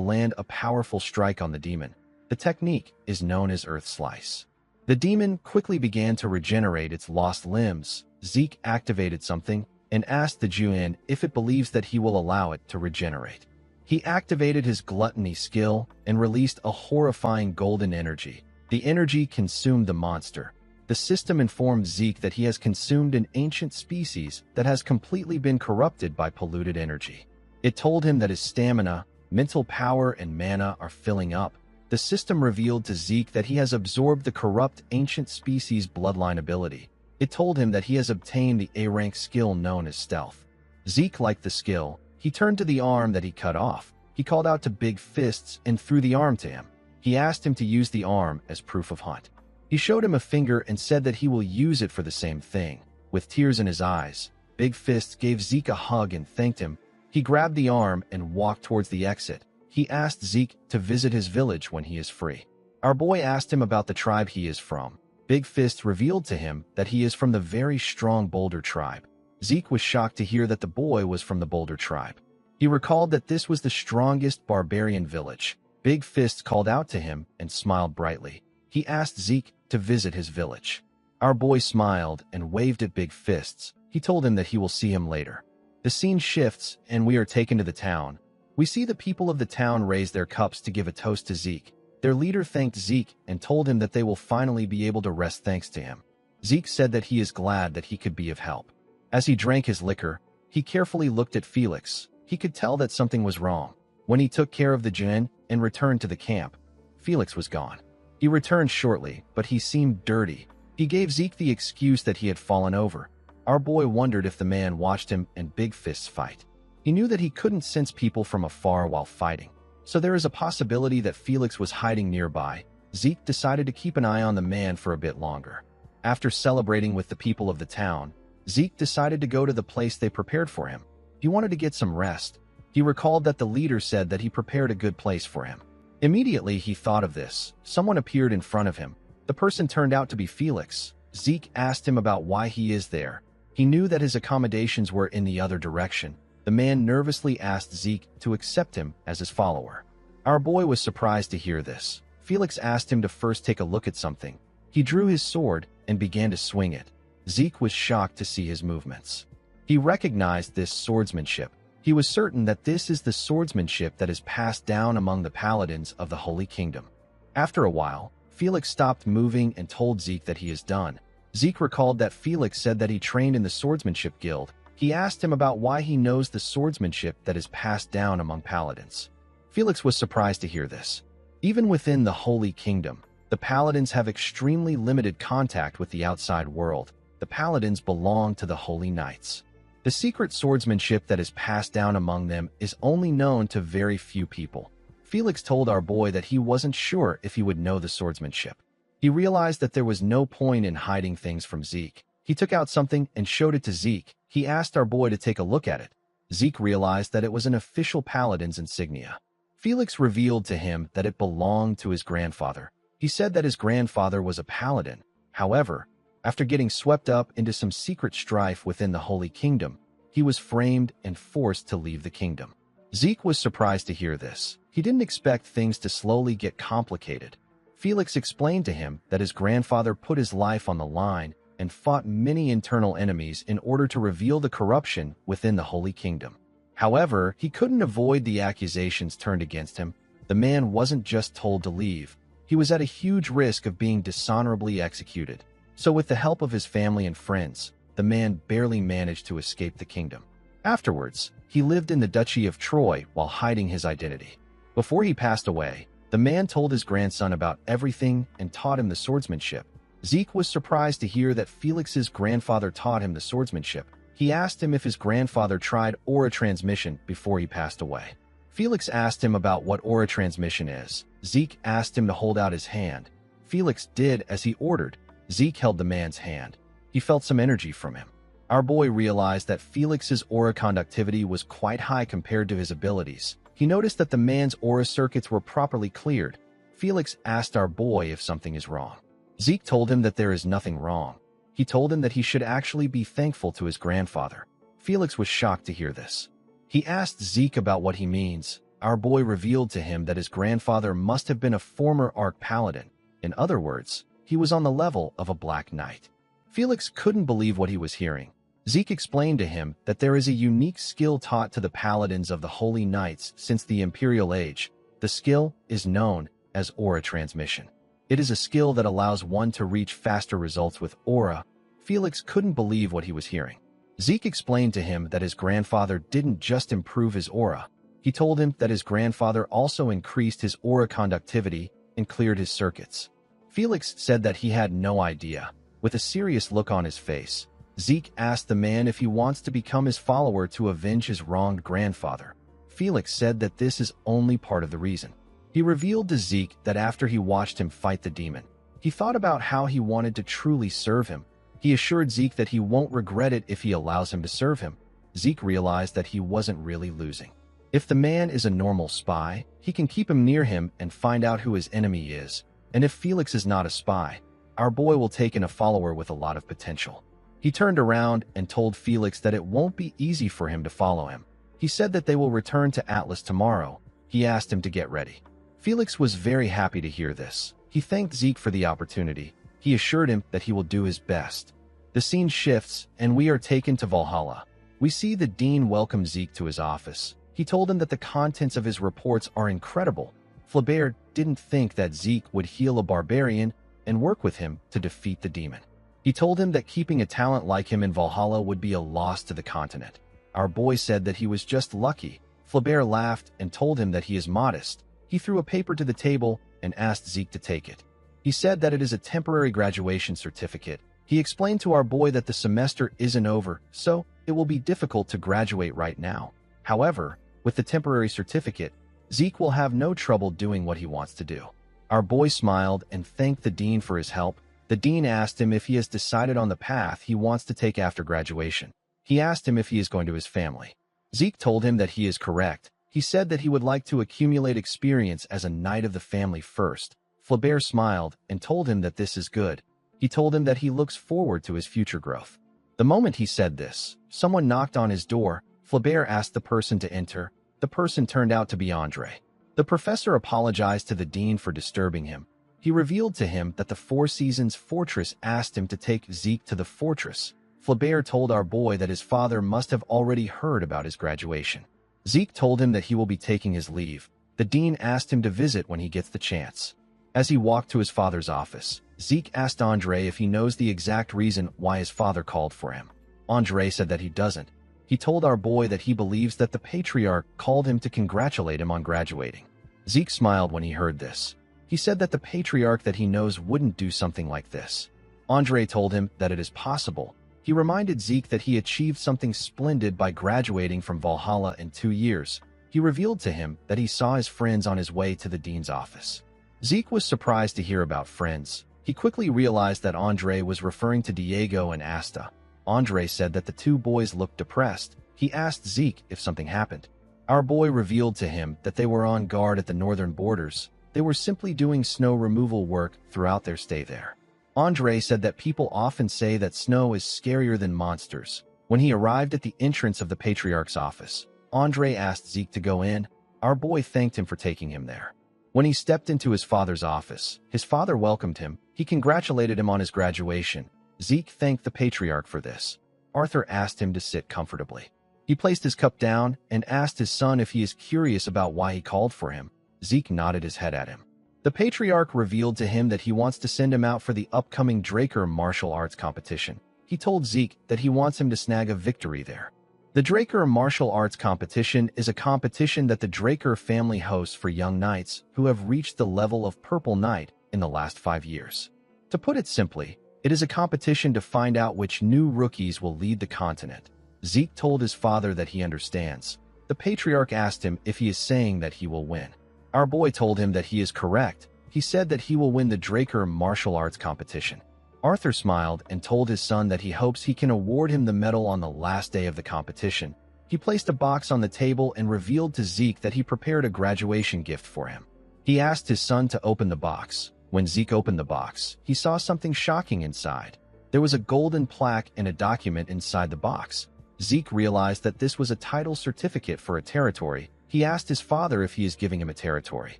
land a powerful strike on the demon. The technique is known as Earth Slice. The demon quickly began to regenerate its lost limbs. Zeke activated something and asked the Jinn if it believes that he will allow it to regenerate. He activated his gluttony skill and released a horrifying golden energy. The energy consumed the monster. The system informed Zeke that he has consumed an ancient species that has completely been corrupted by polluted energy. It told him that his stamina, mental power, and mana are filling up. The system revealed to Zeke that he has absorbed the corrupt ancient species' bloodline ability. It told him that he has obtained the A-rank skill known as Stealth. Zeke liked the skill. He turned to the arm that he cut off. He called out to Big Fists and threw the arm to him. He asked him to use the arm as proof of hunt. He showed him a finger and said that he will use it for the same thing. With tears in his eyes, Big Fists gave Zeke a hug and thanked him. He grabbed the arm and walked towards the exit. He asked Zeke to visit his village when he is free. Our boy asked him about the tribe he is from. Big Fist revealed to him that he is from the very strong Boulder tribe. Zeke was shocked to hear that the boy was from the Boulder tribe. He recalled that this was the strongest barbarian village. Big Fist called out to him and smiled brightly. He asked Zeke to visit his village. Our boy smiled and waved at Big Fists. He told him that he will see him later. The scene shifts and we are taken to the town. We see the people of the town raise their cups to give a toast to Zeke. Their leader thanked Zeke and told him that they will finally be able to rest thanks to him. Zeke said that he is glad that he could be of help. As he drank his liquor, he carefully looked at Felix. He could tell that something was wrong. When he took care of the Jinn and returned to the camp, Felix was gone. He returned shortly, but he seemed dirty. He gave Zeke the excuse that he had fallen over. Our boy wondered if the man watched him and Big Fist's fight. He knew that he couldn't sense people from afar while fighting, so there is a possibility that Felix was hiding nearby. Zeke decided to keep an eye on the man for a bit longer. After celebrating with the people of the town, Zeke decided to go to the place they prepared for him. He wanted to get some rest. He recalled that the leader said that he prepared a good place for him. Immediately, he thought of this. Someone appeared in front of him. The person turned out to be Felix. Zeke asked him about why he is there. He knew that his accommodations were in the other direction. The man nervously asked Zeke to accept him as his follower. Our boy was surprised to hear this. Felix asked him to first take a look at something. He drew his sword and began to swing it. Zeke was shocked to see his movements. He recognized this swordsmanship. He was certain that this is the swordsmanship that is passed down among the paladins of the Holy Kingdom. After a while, Felix stopped moving and told Zeke that he is done. Zeke recalled that Felix said that he trained in the swordsmanship guild. He asked him about why he knows the swordsmanship that is passed down among paladins. Felix was surprised to hear this. Even within the Holy Kingdom, the paladins have extremely limited contact with the outside world. The paladins belong to the Holy Knights. The secret swordsmanship that is passed down among them is only known to very few people. Felix told our boy that he wasn't sure if he would know the swordsmanship. He realized that there was no point in hiding things from Zeke. He took out something and showed it to Zeke. He asked our boy to take a look at it. Zeke realized that it was an official paladin's insignia. Felix revealed to him that it belonged to his grandfather. He said that his grandfather was a paladin. However, after getting swept up into some secret strife within the Holy Kingdom, he was framed and forced to leave the kingdom. Zeke was surprised to hear this. He didn't expect things to slowly get complicated. Felix explained to him that his grandfather put his life on the line and fought many internal enemies in order to reveal the corruption within the Holy Kingdom. However, he couldn't avoid the accusations turned against him. The man wasn't just told to leave. He was at a huge risk of being dishonorably executed. So with the help of his family and friends, the man barely managed to escape the kingdom. Afterwards, he lived in the Duchy of Troy while hiding his identity. Before he passed away, the man told his grandson about everything and taught him the swordsmanship. Zeke was surprised to hear that Felix's grandfather taught him the swordsmanship. He asked him if his grandfather tried aura transmission before he passed away. Felix asked him about what aura transmission is. Zeke asked him to hold out his hand. Felix did as he ordered. Zeke held the man's hand. He felt some energy from him. Our boy realized that Felix's aura conductivity was quite high compared to his abilities. He noticed that the man's aura circuits were properly cleared. Felix asked our boy if something is wrong. Zeke told him that there is nothing wrong. He told him that he should actually be thankful to his grandfather. Felix was shocked to hear this. He asked Zeke about what he means. Our boy revealed to him that his grandfather must have been a former Arch Paladin. In other words, he he was on the level of a Black Knight. Felix couldn't believe what he was hearing. Zeke explained to him that there is a unique skill taught to the paladins of the Holy Knights since the Imperial Age. The skill is known as aura transmission. It is a skill that allows one to reach faster results with aura. Felix couldn't believe what he was hearing. Zeke explained to him that his grandfather didn't just improve his aura. He told him that his grandfather also increased his aura conductivity and cleared his circuits. Felix said that he had no idea. With a serious look on his face, Zeke asked the man if he wants to become his follower to avenge his wronged grandfather. Felix said that this is only part of the reason. He revealed to Zeke that after he watched him fight the demon, he thought about how he wanted to truly serve him. He assured Zeke that he won't regret it if he allows him to serve him. Zeke realized that he wasn't really losing. If the man is a normal spy, he can keep him near him and find out who his enemy is. And if Felix is not a spy, our boy will take in a follower with a lot of potential. He turned around and told Felix that it won't be easy for him to follow him. He said that they will return to Atlas tomorrow. He asked him to get ready. Felix was very happy to hear this. He thanked Zeke for the opportunity. He assured him that he will do his best. The scene shifts, and we are taken to Valhalla. We see the dean welcome Zeke to his office. He told him that the contents of his reports are incredible. Flaubert didn't think that Zeke would heal a barbarian and work with him to defeat the demon. He told him that keeping a talent like him in Valhalla would be a loss to the continent. Our boy said that he was just lucky. Flaubert laughed and told him that he is modest. He threw a paper to the table and asked Zeke to take it. He said that it is a temporary graduation certificate. He explained to our boy that the semester isn't over, so it will be difficult to graduate right now. However, with the temporary certificate, Zeke will have no trouble doing what he wants to do. Our boy smiled and thanked the dean for his help. The dean asked him if he has decided on the path he wants to take after graduation. He asked him if he is going to his family. Zeke told him that he is correct. He said that he would like to accumulate experience as a knight of the family first. Flaubert smiled and told him that this is good. He told him that he looks forward to his future growth. The moment he said this, someone knocked on his door. Flaubert asked the person to enter. The person turned out to be Andre. The professor apologized to the dean for disturbing him. He revealed to him that the Four Seasons Fortress asked him to take Zeke to the fortress. Flaubert told our boy that his father must have already heard about his graduation. Zeke told him that he will be taking his leave. The dean asked him to visit when he gets the chance. As he walked to his father's office, Zeke asked Andre if he knows the exact reason why his father called for him. Andre said that he doesn't. He told our boy that he believes that the patriarch called him to congratulate him on graduating. Zeke smiled when he heard this. He said that the patriarch that he knows wouldn't do something like this. Andre told him that it is possible. He reminded Zeke that he achieved something splendid by graduating from Valhalla in 2 years. He revealed to him that he saw his friends on his way to the dean's office. Zeke was surprised to hear about friends. He quickly realized that Andre was referring to Diego and Asta. Andre said that the two boys looked depressed. He asked Zeke if something happened. Our boy revealed to him that they were on guard at the northern borders. They were simply doing snow removal work throughout their stay there. Andre said that people often say that snow is scarier than monsters. When he arrived at the entrance of the patriarch's office, Andre asked Zeke to go in. Our boy thanked him for taking him there. When he stepped into his father's office, his father welcomed him. He congratulated him on his graduation. Zeke thanked the patriarch for this. Arthur asked him to sit comfortably. He placed his cup down and asked his son if he is curious about why he called for him. Zeke nodded his head at him. The patriarch revealed to him that he wants to send him out for the upcoming Draker martial arts competition. He told Zeke that he wants him to snag a victory there. The Draker martial arts competition is a competition that the Draker family hosts for young knights who have reached the level of Purple Knight in the last 5 years. To put it simply, it is a competition to find out which new rookies will lead the continent. Zeke told his father that he understands. The patriarch asked him if he is saying that he will win. Our boy told him that he is correct. He said that he will win the Draker martial arts competition. Arthur smiled and told his son that he hopes he can award him the medal on the last day of the competition. He placed a box on the table and revealed to Zeke that he prepared a graduation gift for him. He asked his son to open the box. When Zeke opened the box, he saw something shocking inside. There was a golden plaque and a document inside the box. Zeke realized that this was a title certificate for a territory. He asked his father if he is giving him a territory.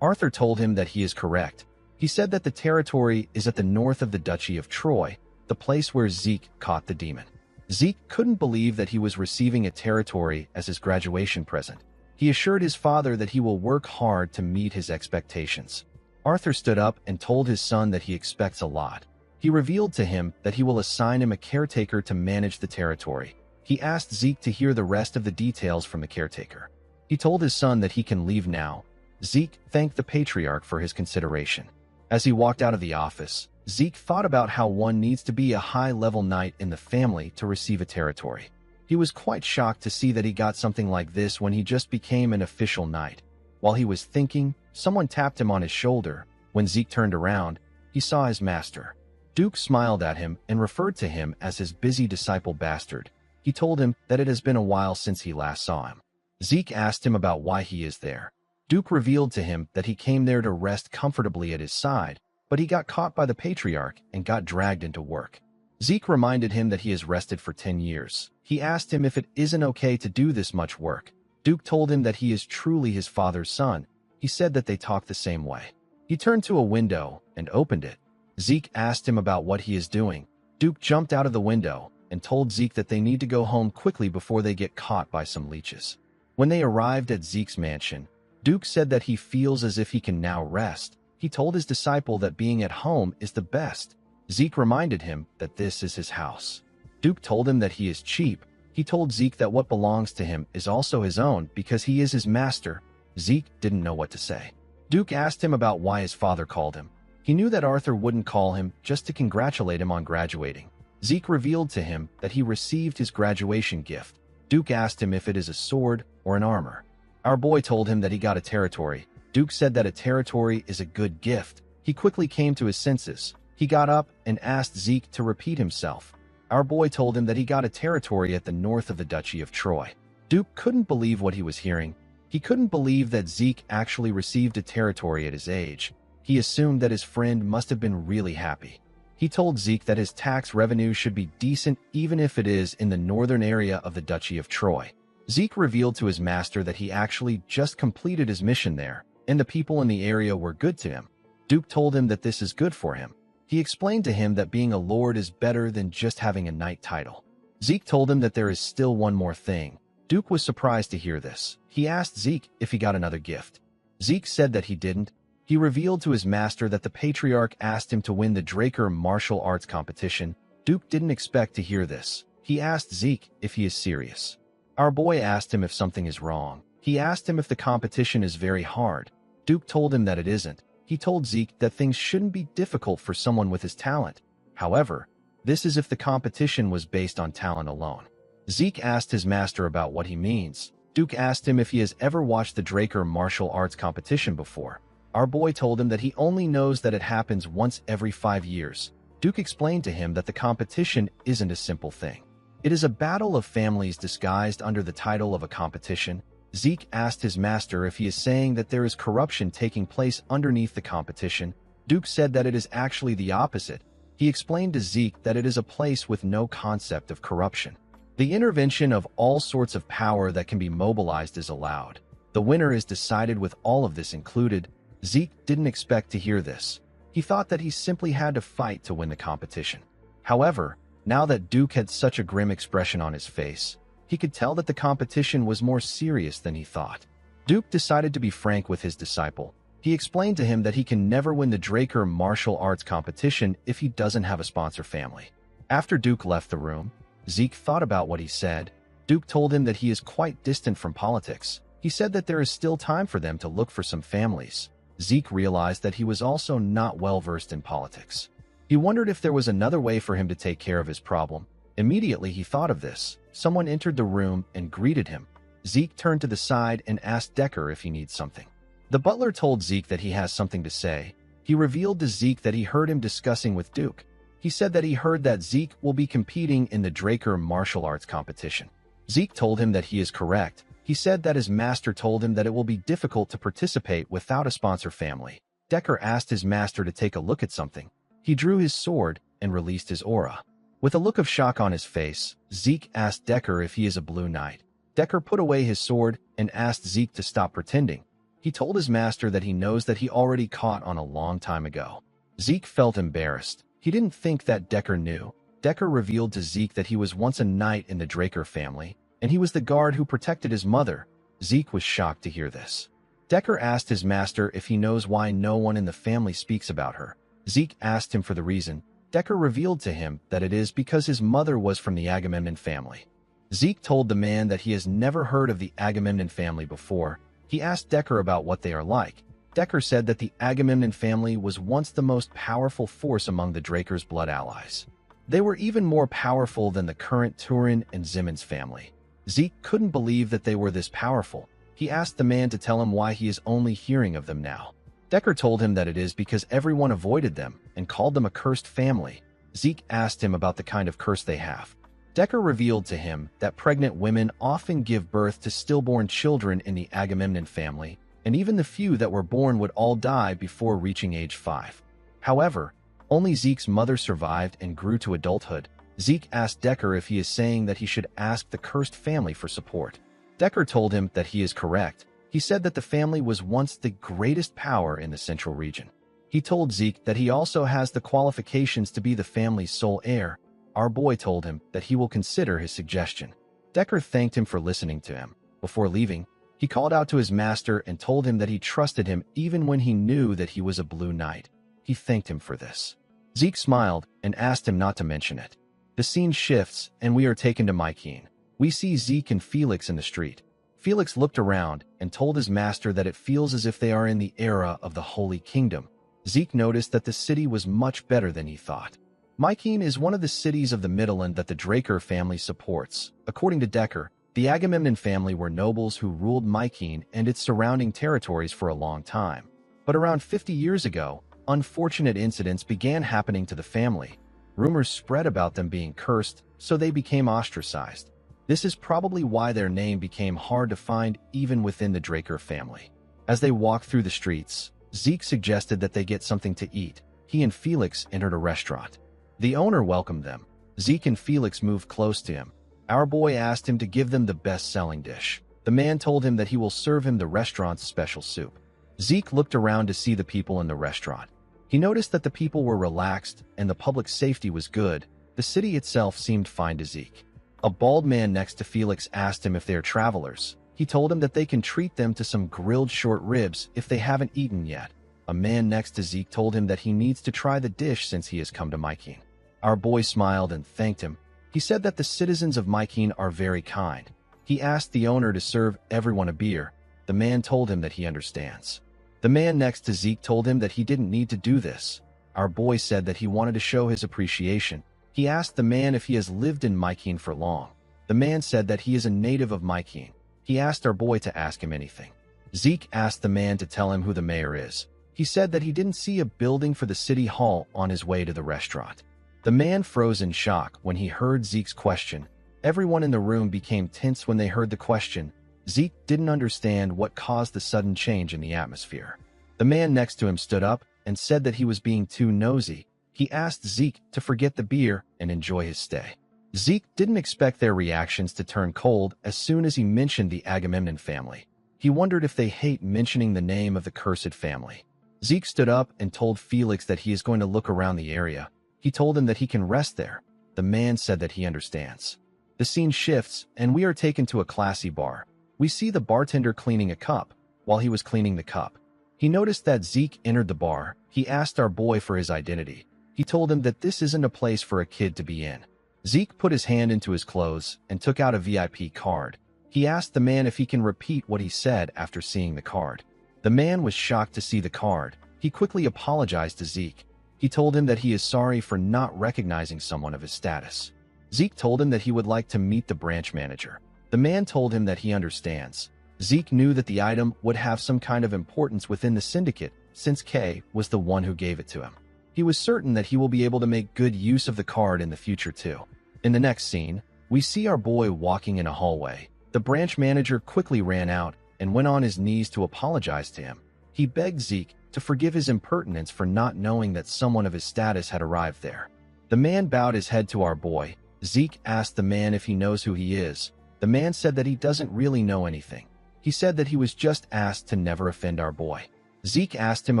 Arthur told him that he is correct. He said that the territory is at the north of the Duchy of Troy, the place where Zeke caught the demon. Zeke couldn't believe that he was receiving a territory as his graduation present. He assured his father that he will work hard to meet his expectations. Arthur stood up and told his son that he expects a lot. He revealed to him that he will assign him a caretaker to manage the territory. He asked Zeke to hear the rest of the details from the caretaker. He told his son that he can leave now. Zeke thanked the patriarch for his consideration. As he walked out of the office, Zeke thought about how one needs to be a high-level knight in the family to receive a territory. He was quite shocked to see that he got something like this when he just became an official knight. While he was thinking, someone tapped him on his shoulder. When Zeke turned around, he saw his master. Duke smiled at him and referred to him as his busy disciple Bastard. He told him that it has been a while since he last saw him. Zeke asked him about why he is there. Duke revealed to him that he came there to rest comfortably at his side, but he got caught by the patriarch and got dragged into work. Zeke reminded him that he has rested for 10 years. He asked him if it isn't okay to do this much work. Duke told him that he is truly his father's son. He said that they talk the same way. He turned to a window and opened it. Zeke asked him about what he is doing. Duke jumped out of the window and told Zeke that they need to go home quickly before they get caught by some leeches. When they arrived at Zeke's mansion, Duke said that he feels as if he can now rest. He told his disciple that being at home is the best. Zeke reminded him that this is his house. Duke told him that he is cheap. He told Zeke that what belongs to him is also his own because he is his master. Zeke didn't know what to say. Duke asked him about why his father called him. He knew that Arthur wouldn't call him just to congratulate him on graduating. Zeke revealed to him that he received his graduation gift. Duke asked him if it is a sword or an armor. Our boy told him that he got a territory. Duke said that a territory is a good gift. He quickly came to his senses. He got up and asked Zeke to repeat himself. Our boy told him that he got a territory at the north of the Duchy of Troy. Duke couldn't believe what he was hearing. He couldn't believe that Zeke actually received a territory at his age. He assumed that his friend must have been really happy. He told Zeke that his tax revenue should be decent even if it is in the northern area of the Duchy of Troy. Zeke revealed to his master that he actually just completed his mission there, and the people in the area were good to him. Duke told him that this is good for him. He explained to him that being a lord is better than just having a knight title. Zeke told him that there is still one more thing. Duke was surprised to hear this. He asked Zeke if he got another gift. Zeke said that he didn't. He revealed to his master that the patriarch asked him to win the Draker martial arts competition. Duke didn't expect to hear this. He asked Zeke if he is serious. Our boy asked him if something is wrong. He asked him if the competition is very hard. Duke told him that it isn't. He told Zeke that things shouldn't be difficult for someone with his talent. However, this is if the competition was based on talent alone. Zeke asked his master about what he means. Duke asked him if he has ever watched the Draker martial arts competition before. Our boy told him that he only knows that it happens once every 5 years. Duke explained to him that the competition isn't a simple thing. It is a battle of families disguised under the title of a competition. Zeke asked his master if he is saying that there is corruption taking place underneath the competition. Duke said that it is actually the opposite. He explained to Zeke that it is a place with no concept of corruption. The intervention of all sorts of power that can be mobilized is allowed. The winner is decided with all of this included. Zeke didn't expect to hear this. He thought that he simply had to fight to win the competition. However, now that Duke had such a grim expression on his face, he could tell that the competition was more serious than he thought. Duke decided to be frank with his disciple. He explained to him that he can never win the Draker martial arts competition if he doesn't have a sponsor family. After Duke left the room, Zeke thought about what he said. Duke told him that he is quite distant from politics. He said that there is still time for them to look for some families. Zeke realized that he was also not well versed in politics. He wondered if there was another way for him to take care of his problem. Immediately he thought of this. Someone entered the room and greeted him. Zeke turned to the side and asked Decker if he needs something. The butler told Zeke that he has something to say. He revealed to Zeke that he heard him discussing with Duke. He said that he heard that Zeke will be competing in the Draker martial arts competition. Zeke told him that he is correct. He said that his master told him that it will be difficult to participate without a sponsor family. Decker asked his master to take a look at something. He drew his sword and released his aura. With a look of shock on his face, Zeke asked Decker if he is a blue knight. Decker put away his sword and asked Zeke to stop pretending. He told his master that he knows that he already caught on a long time ago. Zeke felt embarrassed. He didn't think that Decker knew. Decker revealed to Zeke that he was once a knight in the Draker family, and he was the guard who protected his mother. Zeke was shocked to hear this. Decker asked his master if he knows why no one in the family speaks about her. Zeke asked him for the reason. Decker revealed to him that it is because his mother was from the Agamemnon family. Zeke told the man that he has never heard of the Agamemnon family before. He asked Decker about what they are like. Decker said that the Agamemnon family was once the most powerful force among the Draker's blood allies. They were even more powerful than the current Turin and Zimmons family. Zeke couldn't believe that they were this powerful. He asked the man to tell him why he is only hearing of them now. Decker told him that it is because everyone avoided them and called them a cursed family. Zeke asked him about the kind of curse they have. Decker revealed to him that pregnant women often give birth to stillborn children in the Agamemnon family, and even the few that were born would all die before reaching age 5. However, only Zeke's mother survived and grew to adulthood. Zeke asked Decker if he is saying that he should ask the cursed family for support. Decker told him that he is correct. He said that the family was once the greatest power in the central region. He told Zeke that he also has the qualifications to be the family's sole heir. Our boy told him that he will consider his suggestion. Decker thanked him for listening to him. Before leaving, he called out to his master and told him that he trusted him even when he knew that he was a blue knight. He thanked him for this. Zeke smiled and asked him not to mention it. The scene shifts, and we are taken to Mykeene. We see Zeke and Felix in the street. Felix looked around and told his master that it feels as if they are in the era of the Holy Kingdom. Zeke noticed that the city was much better than he thought. Mykeene is one of the cities of the Midland that the Draker family supports. According to Decker, the Agamemnon family were nobles who ruled Mykeene and its surrounding territories for a long time. But around 50 years ago, unfortunate incidents began happening to the family. Rumors spread about them being cursed, so they became ostracized. This is probably why their name became hard to find even within the Draker family. As they walked through the streets, Zeke suggested that they get something to eat. He and Felix entered a restaurant. The owner welcomed them. Zeke and Felix moved close to him. Our boy asked him to give them the best-selling dish. The man told him that he will serve him the restaurant's special soup. Zeke looked around to see the people in the restaurant. He noticed that the people were relaxed and the public safety was good. The city itself seemed fine to Zeke. A bald man next to Felix asked him if they are travelers. He told him that they can treat them to some grilled short ribs if they haven't eaten yet. A man next to Zeke told him that he needs to try the dish since he has come to Mykeene. Our boy smiled and thanked him. He said that the citizens of Mykeene are very kind. He asked the owner to serve everyone a beer. The man told him that he understands. The man next to Zeke told him that he didn't need to do this. Our boy said that he wanted to show his appreciation. He asked the man if he has lived in Mykeene for long. The man said that he is a native of Mykeene. He asked our boy to ask him anything. Zeke asked the man to tell him who the mayor is. He said that he didn't see a building for the city hall on his way to the restaurant. The man froze in shock when he heard Zeke's question. Everyone in the room became tense when they heard the question. Zeke didn't understand what caused the sudden change in the atmosphere. The man next to him stood up and said that he was being too nosy. He asked Zeke to forget the beer and enjoy his stay. Zeke didn't expect their reactions to turn cold as soon as he mentioned the Agamemnon family. He wondered if they hate mentioning the name of the cursed family. Zeke stood up and told Felix that he is going to look around the area. He told him that he can rest there. The man said that he understands. The scene shifts, and we are taken to a classy bar. We see the bartender cleaning a cup. While he was cleaning the cup, he noticed that Zeke entered the bar. He asked our boy for his identity. He told him that this isn't a place for a kid to be in. Zeke put his hand into his clothes and took out a VIP card. He asked the man if he can repeat what he said after seeing the card. The man was shocked to see the card. He quickly apologized to Zeke. He told him that he is sorry for not recognizing someone of his status. Zeke told him that he would like to meet the branch manager. The man told him that he understands. Zeke knew that the item would have some kind of importance within the syndicate, since Kay was the one who gave it to him. He was certain that he will be able to make good use of the card in the future too. In the next scene, we see our boy walking in a hallway. The branch manager quickly ran out and went on his knees to apologize to him. He begged Zeke to forgive his impertinence for not knowing that someone of his status had arrived there. The man bowed his head to our boy. Zeke asked the man if he knows who he is. The man said that he doesn't really know anything. He said that he was just asked to never offend our boy. Zeke asked him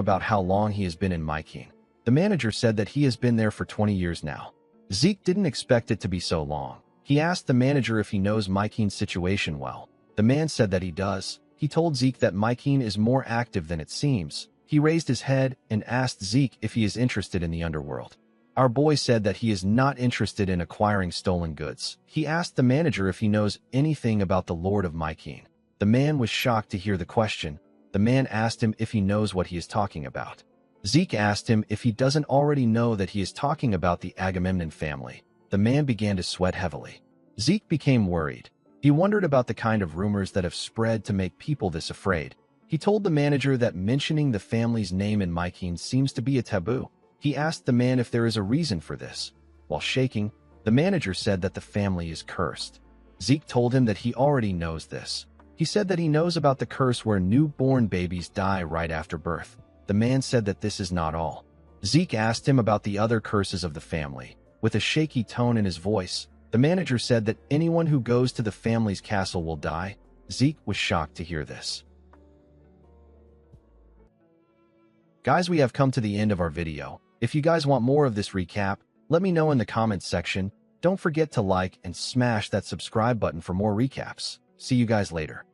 about how long he has been in Myking. The manager said that he has been there for 20 years now. Zeke didn't expect it to be so long. He asked the manager if he knows Myking's situation well. The man said that he does. He told Zeke that Myking is more active than it seems. He raised his head and asked Zeke if he is interested in the underworld. Our boy said that he is not interested in acquiring stolen goods. He asked the manager if he knows anything about the Lord of Myking. The man was shocked to hear the question. The man asked him if he knows what he is talking about. Zeke asked him if he doesn't already know that he is talking about the Agamemnon family. The man began to sweat heavily. Zeke became worried. He wondered about the kind of rumors that have spread to make people this afraid. He told the manager that mentioning the family's name in Myking seems to be a taboo. He asked the man if there is a reason for this. While shaking, the manager said that the family is cursed. Zeke told him that he already knows this. He said that he knows about the curse where newborn babies die right after birth. The man said that this is not all. Zeke asked him about the other curses of the family. With a shaky tone in his voice, the manager said that anyone who goes to the family's castle will die. Zeke was shocked to hear this. Guys, we have come to the end of our video. If you guys want more of this recap, let me know in the comments section. Don't forget to like and smash that subscribe button for more recaps. See you guys later.